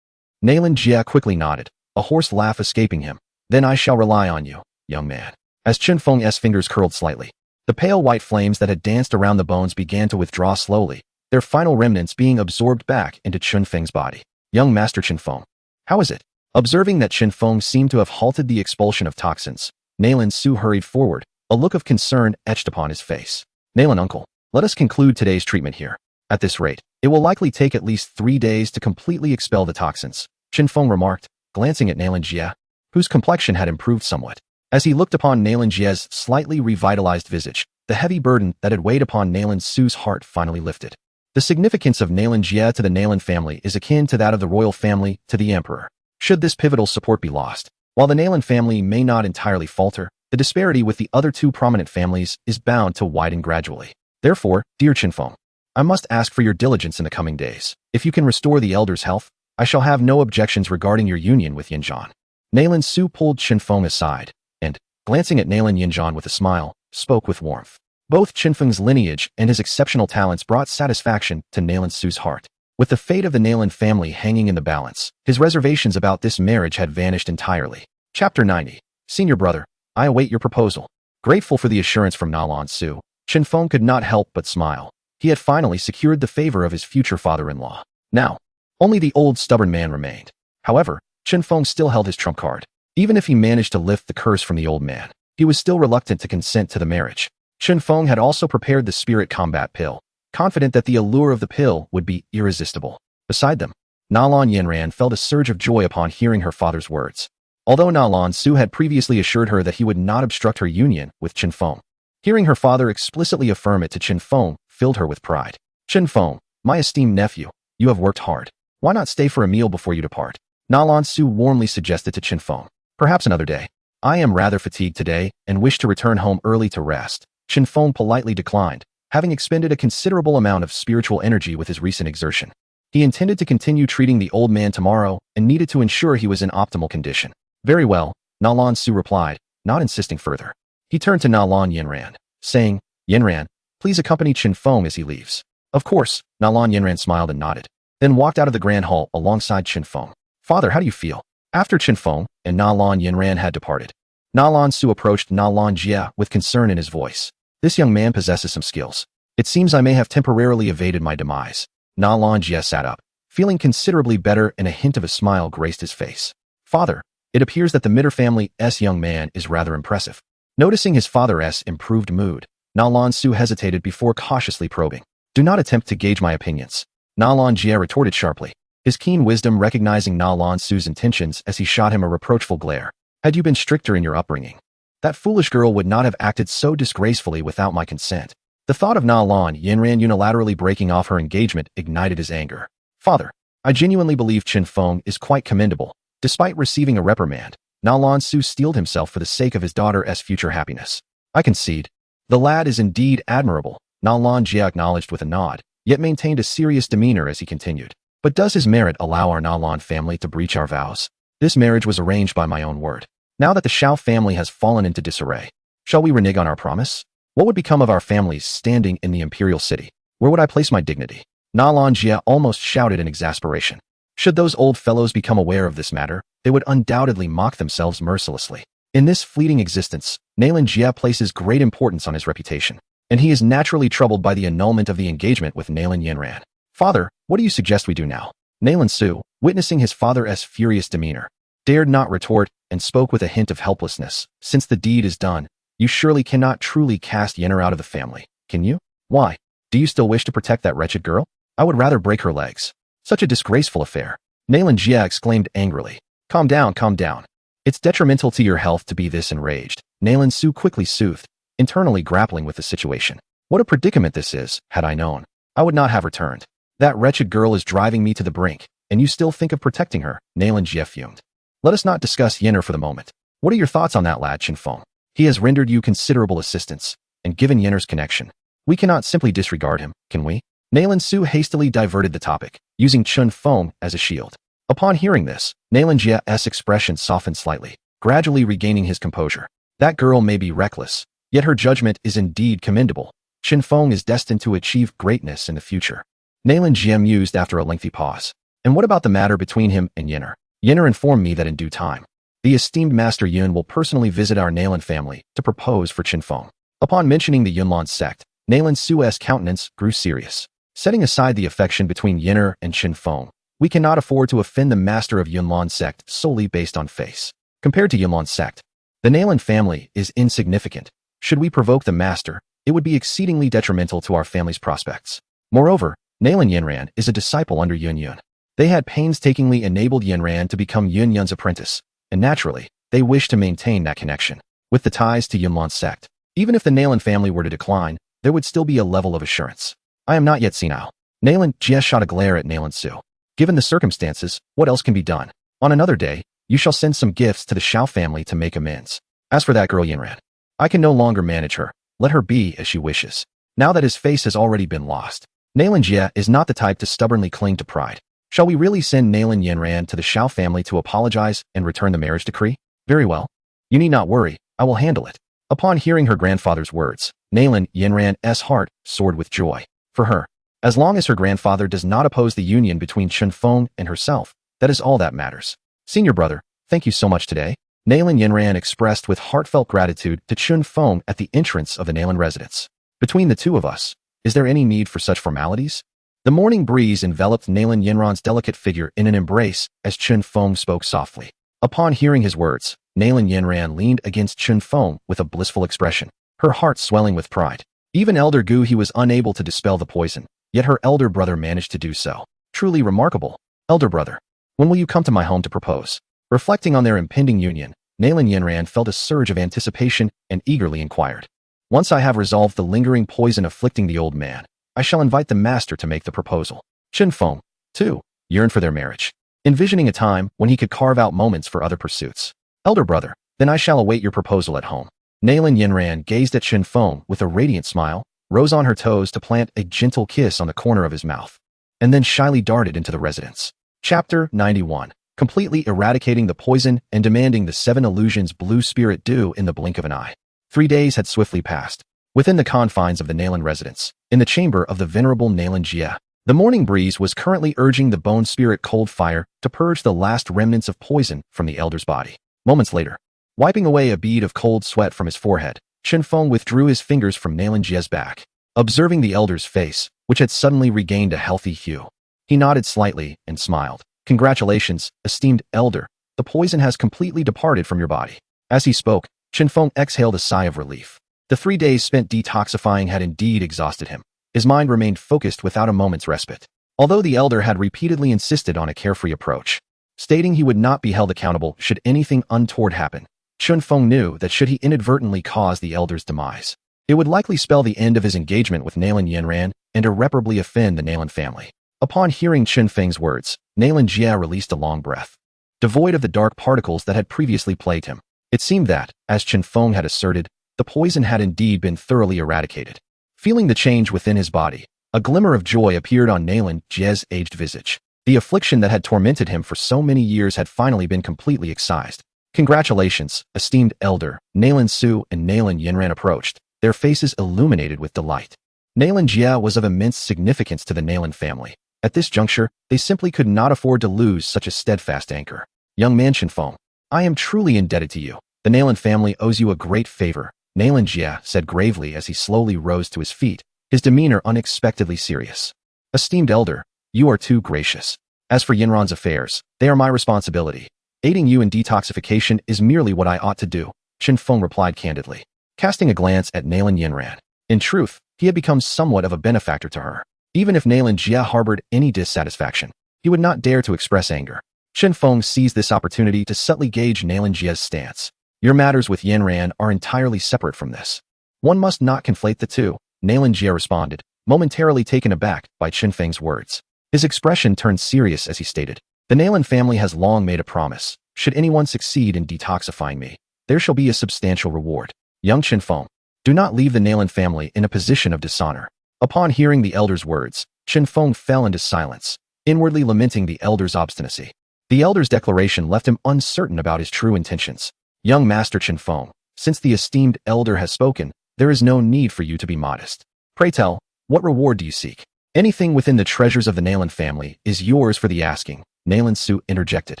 Nalan Jie quickly nodded, a hoarse laugh escaping him. Then I shall rely on you, young man. As Chun Fong's fingers curled slightly, the pale white flames that had danced around the bones began to withdraw slowly, their final remnants being absorbed back into Chun Feng's body. Young Master Chun Fong, how is it? Observing that Chun Fong seemed to have halted the expulsion of toxins, Nalan Su hurried forward, a look of concern etched upon his face. Nalan uncle, let us conclude today's treatment here. At this rate, it will likely take at least 3 days to completely expel the toxins, Chun Fong remarked, glancing at Nalan Jie, whose complexion had improved somewhat. As he looked upon Nalan Jie's slightly revitalized visage, the heavy burden that had weighed upon Nalan Su's heart finally lifted. The significance of Nalan Jie to the Nalan family is akin to that of the royal family to the emperor. Should this pivotal support be lost, while the Nalan family may not entirely falter, the disparity with the other two prominent families is bound to widen gradually. Therefore, dear Chun Fong, I must ask for your diligence in the coming days. If you can restore the elder's health, I shall have no objections regarding your union with Yanjian. Nalan Su pulled Chun Fong aside, and, glancing at Nalan Yanjian with a smile, spoke with warmth. Both Chun Feng's lineage and his exceptional talents brought satisfaction to Nalan Su's heart. With the fate of the Nalan family hanging in the balance, his reservations about this marriage had vanished entirely. Chapter 90. Senior brother, I await your proposal. Grateful for the assurance from Nalan Su, Chun Fong could not help but smile. He had finally secured the favor of his future father-in-law. Now, only the old stubborn man remained. However, Chun Fong still held his trump card. Even if he managed to lift the curse from the old man, he was still reluctant to consent to the marriage. Chun Fong had also prepared the spirit combat pill, confident that the allure of the pill would be irresistible. Beside them, Nalan Yanran felt a surge of joy upon hearing her father's words. Although Nalan Su had previously assured her that he would not obstruct her union with Chun Fong, hearing her father explicitly affirm it to Chun Fong filled her with pride. Chun Fong, my esteemed nephew, you have worked hard. Why not stay for a meal before you depart? Nalan Su warmly suggested to Chun Fong. Perhaps another day. I am rather fatigued today and wish to return home early to rest. Chun Fong politely declined, having expended a considerable amount of spiritual energy with his recent exertion. He intended to continue treating the old man tomorrow and needed to ensure he was in optimal condition. Very well, Nalan Su replied, not insisting further. He turned to Nalan Yanran, saying, Yanran, please accompany Chun Fong as he leaves. Of course, Nalan Yanran smiled and nodded, then walked out of the grand hall alongside Chun Fong. Father, how do you feel? After Chun Fong and Nalan Yanran had departed, Nalan Su approached Nalan Jie with concern in his voice. This young man possesses some skills. It seems I may have temporarily evaded my demise. Nalan Jie sat up, feeling considerably better, and a hint of a smile graced his face. Father, it appears that the Mitter family's young man is rather impressive. Noticing his father's improved mood, Nalan Su hesitated before cautiously probing. Do not attempt to gauge my opinions. Nalan Jie retorted sharply. his keen wisdom recognizing Na Lan Su's intentions as he shot him a reproachful glare. Had you been stricter in your upbringing, that foolish girl would not have acted so disgracefully without my consent. The thought of Na Lan Yinran unilaterally breaking off her engagement ignited his anger. Father, I genuinely believe Chun Fong is quite commendable. Despite receiving a reprimand, Na Lan Su steeled himself for the sake of his daughter's future happiness. I concede. The lad is indeed admirable, Na Lan Jia acknowledged with a nod, yet maintained a serious demeanor as he continued. But does his merit allow our Na Lan family to breach our vows? This marriage was arranged by my own word. Now that the Shao family has fallen into disarray, shall we renege on our promise? What would become of our families standing in the imperial city? Where would I place my dignity? Na Lan Jia almost shouted in exasperation. Should those old fellows become aware of this matter, they would undoubtedly mock themselves mercilessly. In this fleeting existence, Nailan Jia places great importance on his reputation, and he is naturally troubled by the annulment of the engagement with Nailan Yinran. Father, what do you suggest we do now? Nailan Su, witnessing his father's furious demeanor, dared not retort and spoke with a hint of helplessness. Since the deed is done, you surely cannot truly cast Yenner out of the family, can you? Why? Do you still wish to protect that wretched girl? I would rather break her legs. Such a disgraceful affair. Nailan Jia exclaimed angrily. Calm down, calm down. It's detrimental to your health to be this enraged. Nailan Su quickly soothed, internally grappling with the situation. What a predicament this is. Had I known, I would not have returned. That wretched girl is driving me to the brink, and you still think of protecting her, Nailan Jia fumed. Let us not discuss Yenner for the moment. What are your thoughts on that lad, Chun Fong? He has rendered you considerable assistance, and given Yenner's connection, we cannot simply disregard him, can we? Nailan Su hastily diverted the topic, using Chun Fong as a shield. Upon hearing this, Nailan Jia's expression softened slightly, gradually regaining his composure. That girl may be reckless, yet her judgment is indeed commendable. Chun Fong is destined to achieve greatness in the future. Nailan Jia mused after a lengthy pause. And what about the matter between him and Yenner? Yenner informed me that in due time, the esteemed Master Yun will personally visit our Nailan family to propose for Chun Fong. Upon mentioning the Yunlan sect, Nailan Su's countenance grew serious. Setting aside the affection between Yenner and Chun Fong, we cannot afford to offend the master of Yunlan sect solely based on face. Compared to Yunlan sect, the Nailan family is insignificant. Should we provoke the master, it would be exceedingly detrimental to our family's prospects. Moreover, Nailan Yinran is a disciple under Yun Yun. They had painstakingly enabled Yinran to become Yun Yun's apprentice, and naturally, they wish to maintain that connection. With the ties to Yunlan sect, even if the Nailan family were to decline, there would still be a level of assurance. I am not yet senile. Nailan Jia shot a glare at Nailan Su. Given the circumstances, what else can be done? On another day, you shall send some gifts to the Shao family to make amends. As for that girl Yinran, I can no longer manage her. Let her be as she wishes. Now that his face has already been lost, Nailan Jia is not the type to stubbornly cling to pride. Shall we really send Nailan Yinran to the Shao family to apologize and return the marriage decree? Very well. You need not worry, I will handle it. Upon hearing her grandfather's words, Nailan Yinran's heart soared with joy. For her, as long as her grandfather does not oppose the union between Chun Fong and herself, that is all that matters. Senior brother, thank you so much today. Nailan Yinran expressed with heartfelt gratitude to Chun Fong at the entrance of the Nailan residence. Between the two of us, is there any need for such formalities? The morning breeze enveloped Nailan Yinran's delicate figure in an embrace as Chun Fong spoke softly. Upon hearing his words, Nailan Yinran leaned against Chun Fong with a blissful expression, her heart swelling with pride. Even Elder Gu was unable to dispel the poison, yet her elder brother managed to do so. Truly remarkable. Elder brother, when will you come to my home to propose? Reflecting on their impending union, Nailan Yinran felt a surge of anticipation and eagerly inquired. Once I have resolved the lingering poison afflicting the old man, I shall invite the master to make the proposal. Chun Fong, too, yearned for their marriage, envisioning a time when he could carve out moments for other pursuits. Elder brother, then I shall await your proposal at home. Nailan Yinran gazed at Chun Fong with a radiant smile, rose on her toes to plant a gentle kiss on the corner of his mouth, and then shyly darted into the residence. Chapter 91. Completely eradicating the poison and demanding the 7 illusions blue spirit do in the blink of an eye. 3 days had swiftly passed. Within the confines of the Nailan residence, in the chamber of the venerable Nailan Jia, the morning breeze was currently urging the bone spirit cold fire to purge the last remnants of poison from the elder's body. Moments later, wiping away a bead of cold sweat from his forehead, Chun Fong withdrew his fingers from Nailan Jia's back. Observing the elder's face, which had suddenly regained a healthy hue, he nodded slightly and smiled. Congratulations, esteemed elder, the poison has completely departed from your body. As he spoke, Chun Fong exhaled a sigh of relief. The 3 days spent detoxifying had indeed exhausted him. His mind remained focused without a moment's respite. although the elder had repeatedly insisted on a carefree approach, stating he would not be held accountable should anything untoward happen. Chun Fong knew that should he inadvertently cause the elder's demise, it would likely spell the end of his engagement with Nalan Yanran and irreparably offend the Nalan family. Upon hearing Chun Feng's words, Nalan Jia released a long breath, devoid of the dark particles that had previously plagued him. It seemed that, as Chun Fong had asserted, the poison had indeed been thoroughly eradicated. Feeling the change within his body, a glimmer of joy appeared on Nalan Jia's aged visage. The affliction that had tormented him for so many years had finally been completely excised. Congratulations, esteemed elder. Nalan Su and Nalan Yanran approached, their faces illuminated with delight. Nalan Jia was of immense significance to the Nalan family. At this juncture, they simply could not afford to lose such a steadfast anchor. Young man Chun Fong, I am truly indebted to you. The Nalan family owes you a great favor, Nalan Jia said gravely as he slowly rose to his feet, his demeanor unexpectedly serious. Esteemed elder, you are too gracious. As for Yanran's affairs, they are my responsibility. Aiding you in detoxification is merely what I ought to do, Chun Fong replied candidly, casting a glance at Nalan Yanran. In truth, he had become somewhat of a benefactor to her. Even if Nalan Jia harbored any dissatisfaction, he would not dare to express anger. Chun Fong seized this opportunity to subtly gauge Nalan Jia's stance. Your matters with Yanran are entirely separate from this. One must not conflate the two, Nalan Jia responded, momentarily taken aback by Chun Feng's words. His expression turned serious as he stated, the Nalan family has long made a promise. Should anyone succeed in detoxifying me, there shall be a substantial reward. Young Chun Fong, do not leave the Nalan family in a position of dishonor. Upon hearing the elder's words, Chun Fong fell into silence, inwardly lamenting the elder's obstinacy. The elder's declaration left him uncertain about his true intentions. Young Master Chun Fong, since the esteemed elder has spoken, there is no need for you to be modest. Pray tell, what reward do you seek? Anything within the treasures of the Nalan family is yours for the asking, Nalan Su interjected.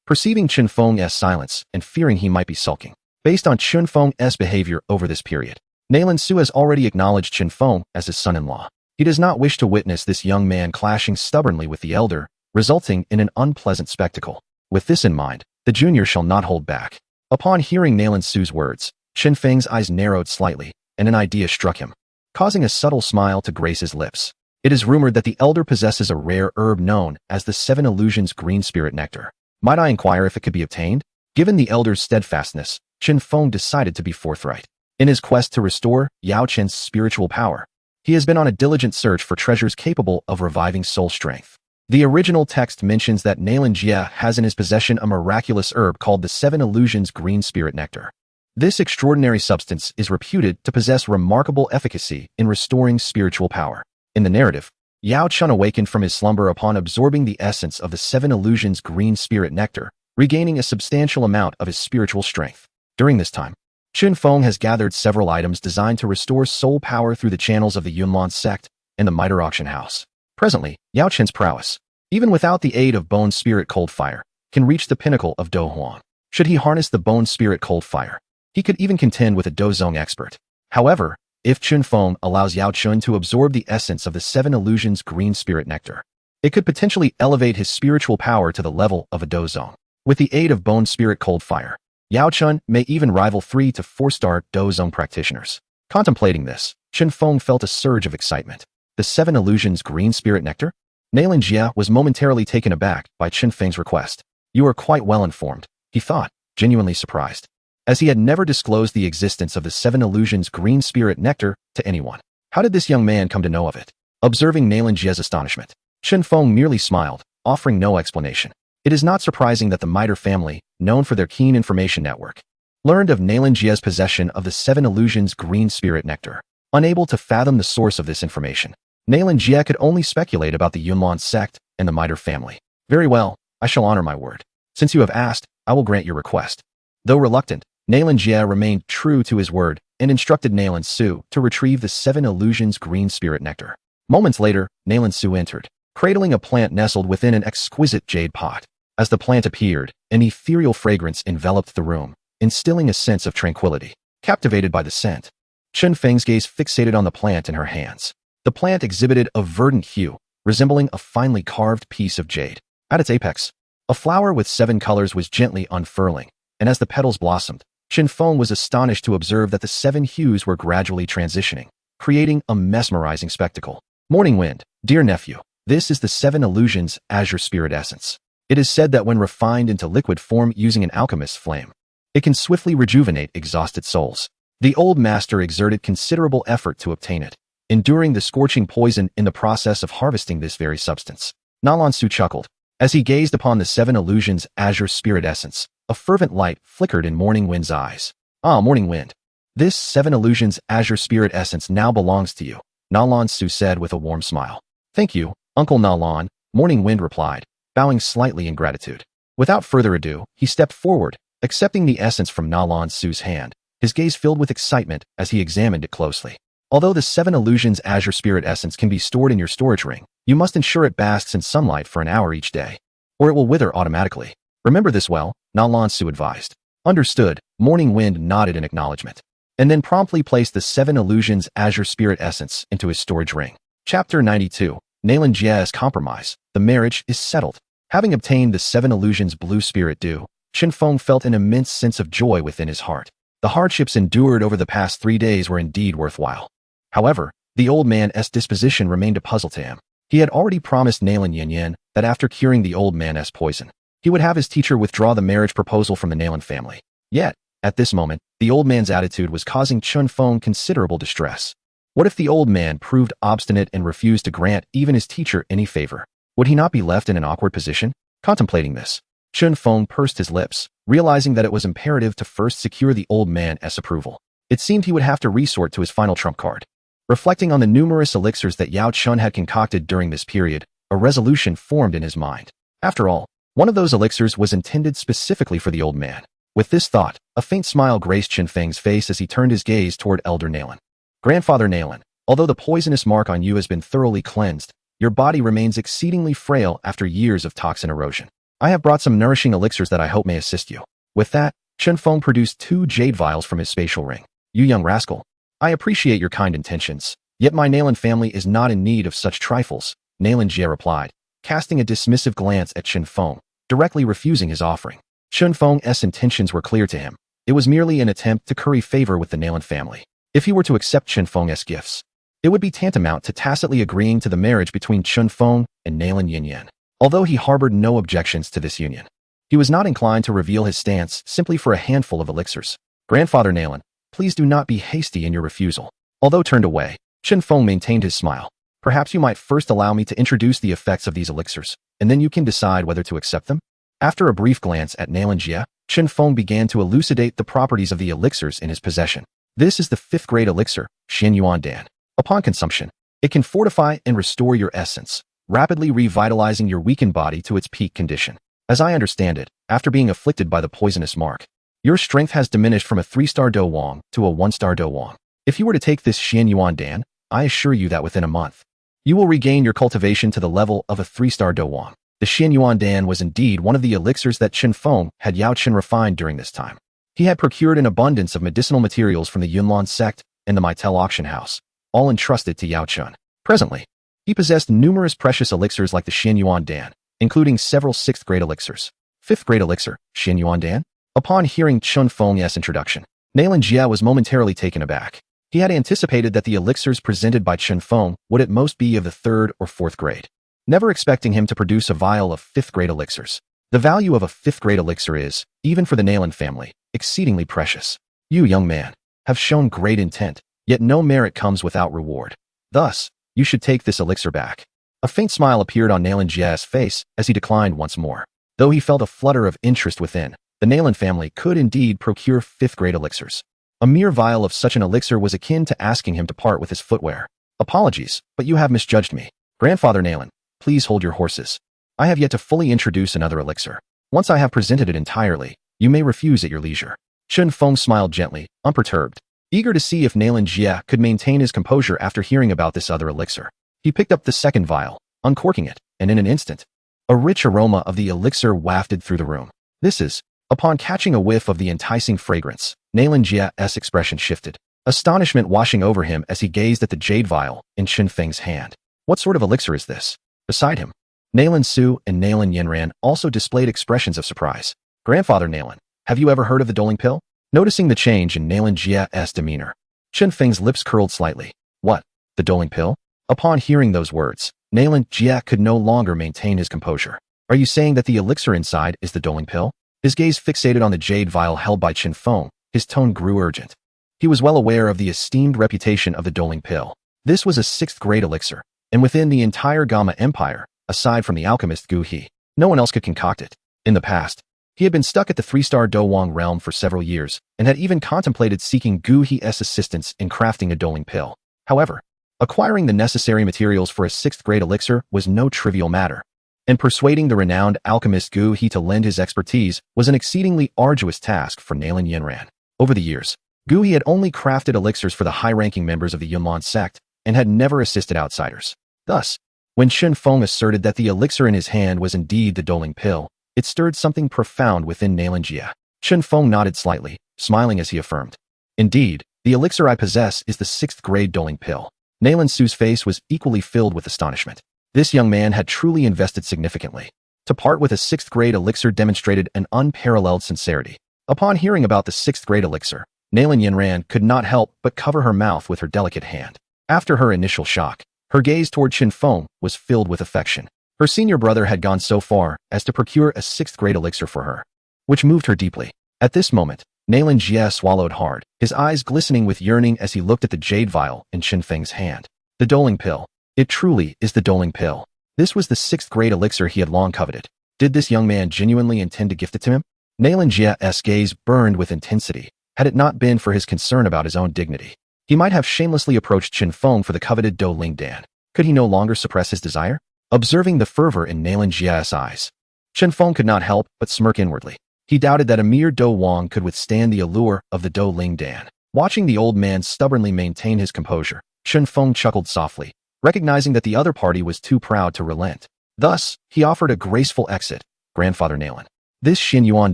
Perceiving Chun Fong's silence and fearing he might be sulking, based on Chun Fong's behavior over this period, Nalan Su has already acknowledged Chun Fong as his son-in-law. He does not wish to witness this young man clashing stubbornly with the elder, resulting in an unpleasant spectacle. With this in mind, the junior shall not hold back. Upon hearing Nalan Su's words, Chun Feng's eyes narrowed slightly, and an idea struck him, causing a subtle smile to grace his lips. It is rumored that the elder possesses a rare herb known as the Seven Illusions Green Spirit Nectar. Might I inquire if it could be obtained? Given the elder's steadfastness, Chun Fong decided to be forthright. In his quest to restore Yao Chen's spiritual power, he has been on a diligent search for treasures capable of reviving soul strength. The original text mentions that Nalan Jia has in his possession a miraculous herb called the Seven Illusions Green Spirit Nectar. This extraordinary substance is reputed to possess remarkable efficacy in restoring spiritual power. In the narrative, Yao Chen awakened from his slumber upon absorbing the essence of the Seven Illusions Green Spirit Nectar, regaining a substantial amount of his spiritual strength. During this time, Chun Fong has gathered several items designed to restore soul power through the channels of the Numerous Sect and the Mitre Auction House. Presently, Yao Chen's prowess, even without the aid of Bone Spirit Cold Fire, can reach the pinnacle of Do Huan. Should he harness the Bone Spirit Cold Fire, he could even contend with a Dozong expert. However, if Chun Fong allows Yao Chun to absorb the essence of the Seven Illusions Green Spirit Nectar, it could potentially elevate his spiritual power to the level of a Dozong. With the aid of Bone Spirit Cold Fire, Yao Chun may even rival 3 to 4-star Dozong practitioners. Contemplating this, Chun Fong felt a surge of excitement. The Seven Illusions Green Spirit Nectar? Nalan Jia was momentarily taken aback by Chun Feng's request. You are quite well informed, he thought, genuinely surprised, as he had never disclosed the existence of the Seven Illusions Green Spirit Nectar to anyone. How did this young man come to know of it? Observing Nalan Jia's astonishment, Chun Fong merely smiled, offering no explanation. It is not surprising that the Mitre family, known for their keen information network, learned of Nalan Jia's possession of the Seven Illusions Green Spirit Nectar. Unable to fathom the source of this information, Nalan Jia could only speculate about the Numerous Sect and the Mitre family. Very well, I shall honor my word. Since you have asked, I will grant your request. Though reluctant, Nalan Jia remained true to his word and instructed Nalan Su to retrieve the Seven Illusions Green Spirit Nectar. Moments later, Nalan Su entered, cradling a plant nestled within an exquisite jade pot. As the plant appeared, an ethereal fragrance enveloped the room, instilling a sense of tranquility. Captivated by the scent, Chun Feng's gaze fixated on the plant in her hands. The plant exhibited a verdant hue, resembling a finely carved piece of jade. At its apex, a flower with 7 colors was gently unfurling, and as the petals blossomed, Chun Fong was astonished to observe that the 7 hues were gradually transitioning, creating a mesmerizing spectacle. Morning wind, dear nephew, This is the 7 Illusions Azure Spirit Essence. It is said that when refined into liquid form using an alchemist's flame, it can swiftly rejuvenate exhausted souls. The old master exerted considerable effort to obtain it, enduring the scorching poison in the process of harvesting this very substance. Nalan-Su chuckled. As he gazed upon the 7 Illusions Azure Spirit Essence, a fervent light flickered in Morning Wind's eyes. Ah, Morning Wind. This 7 Illusions Azure Spirit Essence now belongs to you, Nalan-Su said with a warm smile. Thank you, Uncle Nalan, Morning Wind replied, bowing slightly in gratitude. Without further ado, he stepped forward, accepting the essence from Nalan-Su's hand, his gaze filled with excitement as he examined it closely. Although the 7 Illusions Azure Spirit Essence can be stored in your storage ring, you must ensure it basks in sunlight for an hour each day, or it will wither automatically. Remember this well, Nalan-Su advised. Understood, Morning Wind nodded in acknowledgement, and then promptly placed the 7 Illusions Azure Spirit Essence into his storage ring. Chapter 92. Nalan Jie's Compromise. The marriage is settled. Having obtained the 7 Illusions Blue Spirit Dew, Chun Fong felt an immense sense of joy within his heart. The hardships endured over the past 3 days were indeed worthwhile. However, the old man's disposition remained a puzzle to him. He had already promised Nalan Yin that after curing the old man's poison, he would have his teacher withdraw the marriage proposal from the Nalan family. Yet, at this moment, the old man's attitude was causing Chun Fong considerable distress. What if the old man proved obstinate and refused to grant even his teacher any favor? Would he not be left in an awkward position? Contemplating this, Chun Fong pursed his lips, realizing that it was imperative to first secure the old man's approval. It seemed he would have to resort to his final trump card. Reflecting on the numerous elixirs that Yao Chun had concocted during this period, a resolution formed in his mind. After all, one of those elixirs was intended specifically for the old man. With this thought, a faint smile graced Chun Feng's face as he turned his gaze toward Elder Nalan. Grandfather Nalan, although the poisonous mark on you has been thoroughly cleansed, your body remains exceedingly frail after years of toxin erosion. I have brought some nourishing elixirs that I hope may assist you. With that, Chun Fong produced 2 jade vials from his spatial ring. You young rascal. I appreciate your kind intentions, yet my Nalan family is not in need of such trifles, Nalan Jie replied, casting a dismissive glance at Chun Fong, directly refusing his offering. Chun Fong's intentions were clear to him. It was merely an attempt to curry favor with the Nalan family. If he were to accept Chun Fong's gifts, it would be tantamount to tacitly agreeing to the marriage between Chun Fong and Nalan Yin. Although he harbored no objections to this union, he was not inclined to reveal his stance simply for a handful of elixirs. Grandfather Nalan, please do not be hasty in your refusal. Although turned away, Chun Fong maintained his smile. Perhaps you might first allow me to introduce the effects of these elixirs, and then you can decide whether to accept them. After a brief glance at Nalan Jie, Chun Fong began to elucidate the properties of the elixirs in his possession. This is the 5th grade elixir, Xian Yuan Dan. Upon consumption, it can fortify and restore your essence, rapidly revitalizing your weakened body to its peak condition. As I understand it, after being afflicted by the poisonous mark, your strength has diminished from a 3-star Do Wong to a 1-star Do Wong. If you were to take this Xian Yuan Dan, I assure you that within a month, you will regain your cultivation to the level of a 3-star Do Wong. The Xian Yuan Dan was indeed one of the elixirs that Chun Fong had Yao Chun refined during this time. He had procured an abundance of medicinal materials from the Yunlan sect and the Maitel auction house, all entrusted to Yao Chun. Presently, he possessed numerous precious elixirs like the Xian Yuan Dan, including several 6th grade elixirs. 5th grade elixir, Xian Yuan Dan? Upon hearing Chun Fong's introduction, Nalan Jie was momentarily taken aback. He had anticipated that the elixirs presented by Chun Fong would at most be of the 3rd or 4th grade, never expecting him to produce a vial of 5th grade elixirs. The value of a 5th grade elixir is, even for the Nalan family, exceedingly precious. You, young man, have shown great intent, yet no merit comes without reward. Thus, you should take this elixir back. A faint smile appeared on Nalan Jie's face as he declined once more. Though he felt a flutter of interest within, the Nalan family could indeed procure 5th grade elixirs. A mere vial of such an elixir was akin to asking him to part with his footwear. Apologies, but you have misjudged me. Grandfather Nalan, please hold your horses. I have yet to fully introduce another elixir. Once I have presented it entirely, you may refuse at your leisure. Chun Fong smiled gently, unperturbed, eager to see if Nalan Jie could maintain his composure after hearing about this other elixir. He picked up the 2nd vial, uncorking it, and in an instant, a rich aroma of the elixir wafted through the room. This is, upon catching a whiff of the enticing fragrance, Nalan Jie's expression shifted, astonishment washing over him as he gazed at the jade vial in Chun Feng's hand. What sort of elixir is this? Beside him, Nalan Su and Nalan Yinran also displayed expressions of surprise. Grandfather Nalan, have you ever heard of the Doling pill? Noticing the change in Nalan Jie's demeanor, Chun Feng's lips curled slightly. What? The Doling pill? Upon hearing those words, Nalan Jia could no longer maintain his composure. Are you saying that the elixir inside is the Douqi pill? His gaze fixated on the jade vial held by Chun Fong. His tone grew urgent. He was well aware of the esteemed reputation of the Douqi pill. This was a 6th-grade elixir, and within the entire Gamma Empire, aside from the alchemist Douqi, no one else could concoct it. In the past, he had been stuck at the 3-star Douwang realm for several years and had even contemplated seeking Douqi's assistance in crafting a Douqi pill. However, acquiring the necessary materials for a 6th-grade elixir was no trivial matter, and persuading the renowned alchemist Douqi to lend his expertise was an exceedingly arduous task for Nalan Yinran. Over the years, Douqi had only crafted elixirs for the high-ranking members of the Numerous Sect and had never assisted outsiders. Thus, when Chun Fong asserted that the elixir in his hand was indeed the Douqi pill, it stirred something profound within Nalan Jia. Chun Fong nodded slightly, smiling as he affirmed, "Indeed, the elixir I possess is the 6th-grade Douqi pill." Nalan Su's face was equally filled with astonishment. This young man had truly invested significantly. To part with a 6th-grade elixir demonstrated an unparalleled sincerity. Upon hearing about the 6th-grade elixir, Nalan Yinran could not help but cover her mouth with her delicate hand. After her initial shock, her gaze toward Chun Fong was filled with affection. Her senior brother had gone so far as to procure a 6th-grade elixir for her, which moved her deeply. At this moment, Nalan Jia swallowed hard, his eyes glistening with yearning as he looked at the jade vial in Chun Feng's hand. The Douqi pill. It truly is the Douqi pill. This was the 6th-grade elixir he had long coveted. Did this young man genuinely intend to gift it to him? Nalan Jia's gaze burned with intensity. Had it not been for his concern about his own dignity, he might have shamelessly approached Chun Fong for the coveted Douqi Dan. Could he no longer suppress his desire? Observing the fervor in Nalan Jia's eyes, Chun Fong could not help but smirk inwardly. He doubted that a mere Do Wang could withstand the allure of the Douqi Dan. Watching the old man stubbornly maintain his composure, Chun Fong chuckled softly, recognizing that the other party was too proud to relent. Thus, he offered a graceful exit. "Grandfather Nalan, this Xin Yuan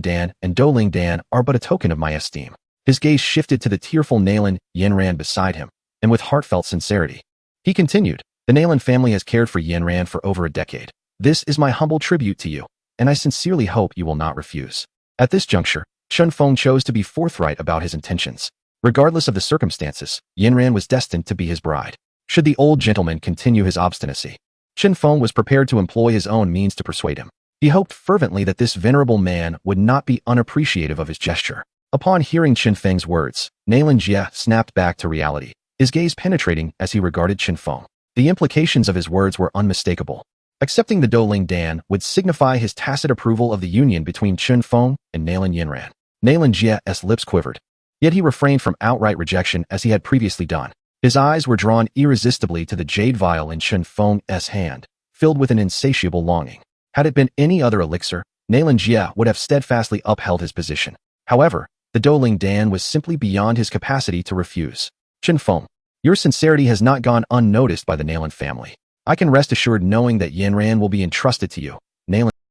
Dan and Douqi Dan are but a token of my esteem." His gaze shifted to the tearful Nalan Yinran beside him, and with heartfelt sincerity, he continued, "The Nalan family has cared for Yinran for over a decade. This is my humble tribute to you, and I sincerely hope you will not refuse." At this juncture, Chun Fong chose to be forthright about his intentions. Regardless of the circumstances, Yinran was destined to be his bride. Should the old gentleman continue his obstinacy, Chun Fong was prepared to employ his own means to persuade him. He hoped fervently that this venerable man would not be unappreciative of his gesture. Upon hearing Chun Feng's words, Nalan Jia snapped back to reality, his gaze penetrating as he regarded Chun Fong. The implications of his words were unmistakable. Accepting the Douqi Dan would signify his tacit approval of the union between Chun Fong and Nalan Yinran. Nalan Jia's lips quivered, yet he refrained from outright rejection as he had previously done. His eyes were drawn irresistibly to the jade vial in Chun Fong's hand, filled with an insatiable longing. Had it been any other elixir, Nalan Jia would have steadfastly upheld his position. However, the Douqi Dan was simply beyond his capacity to refuse. "Chun Fong, your sincerity has not gone unnoticed by the Nalan family. I can rest assured knowing that Yinran will be entrusted to you,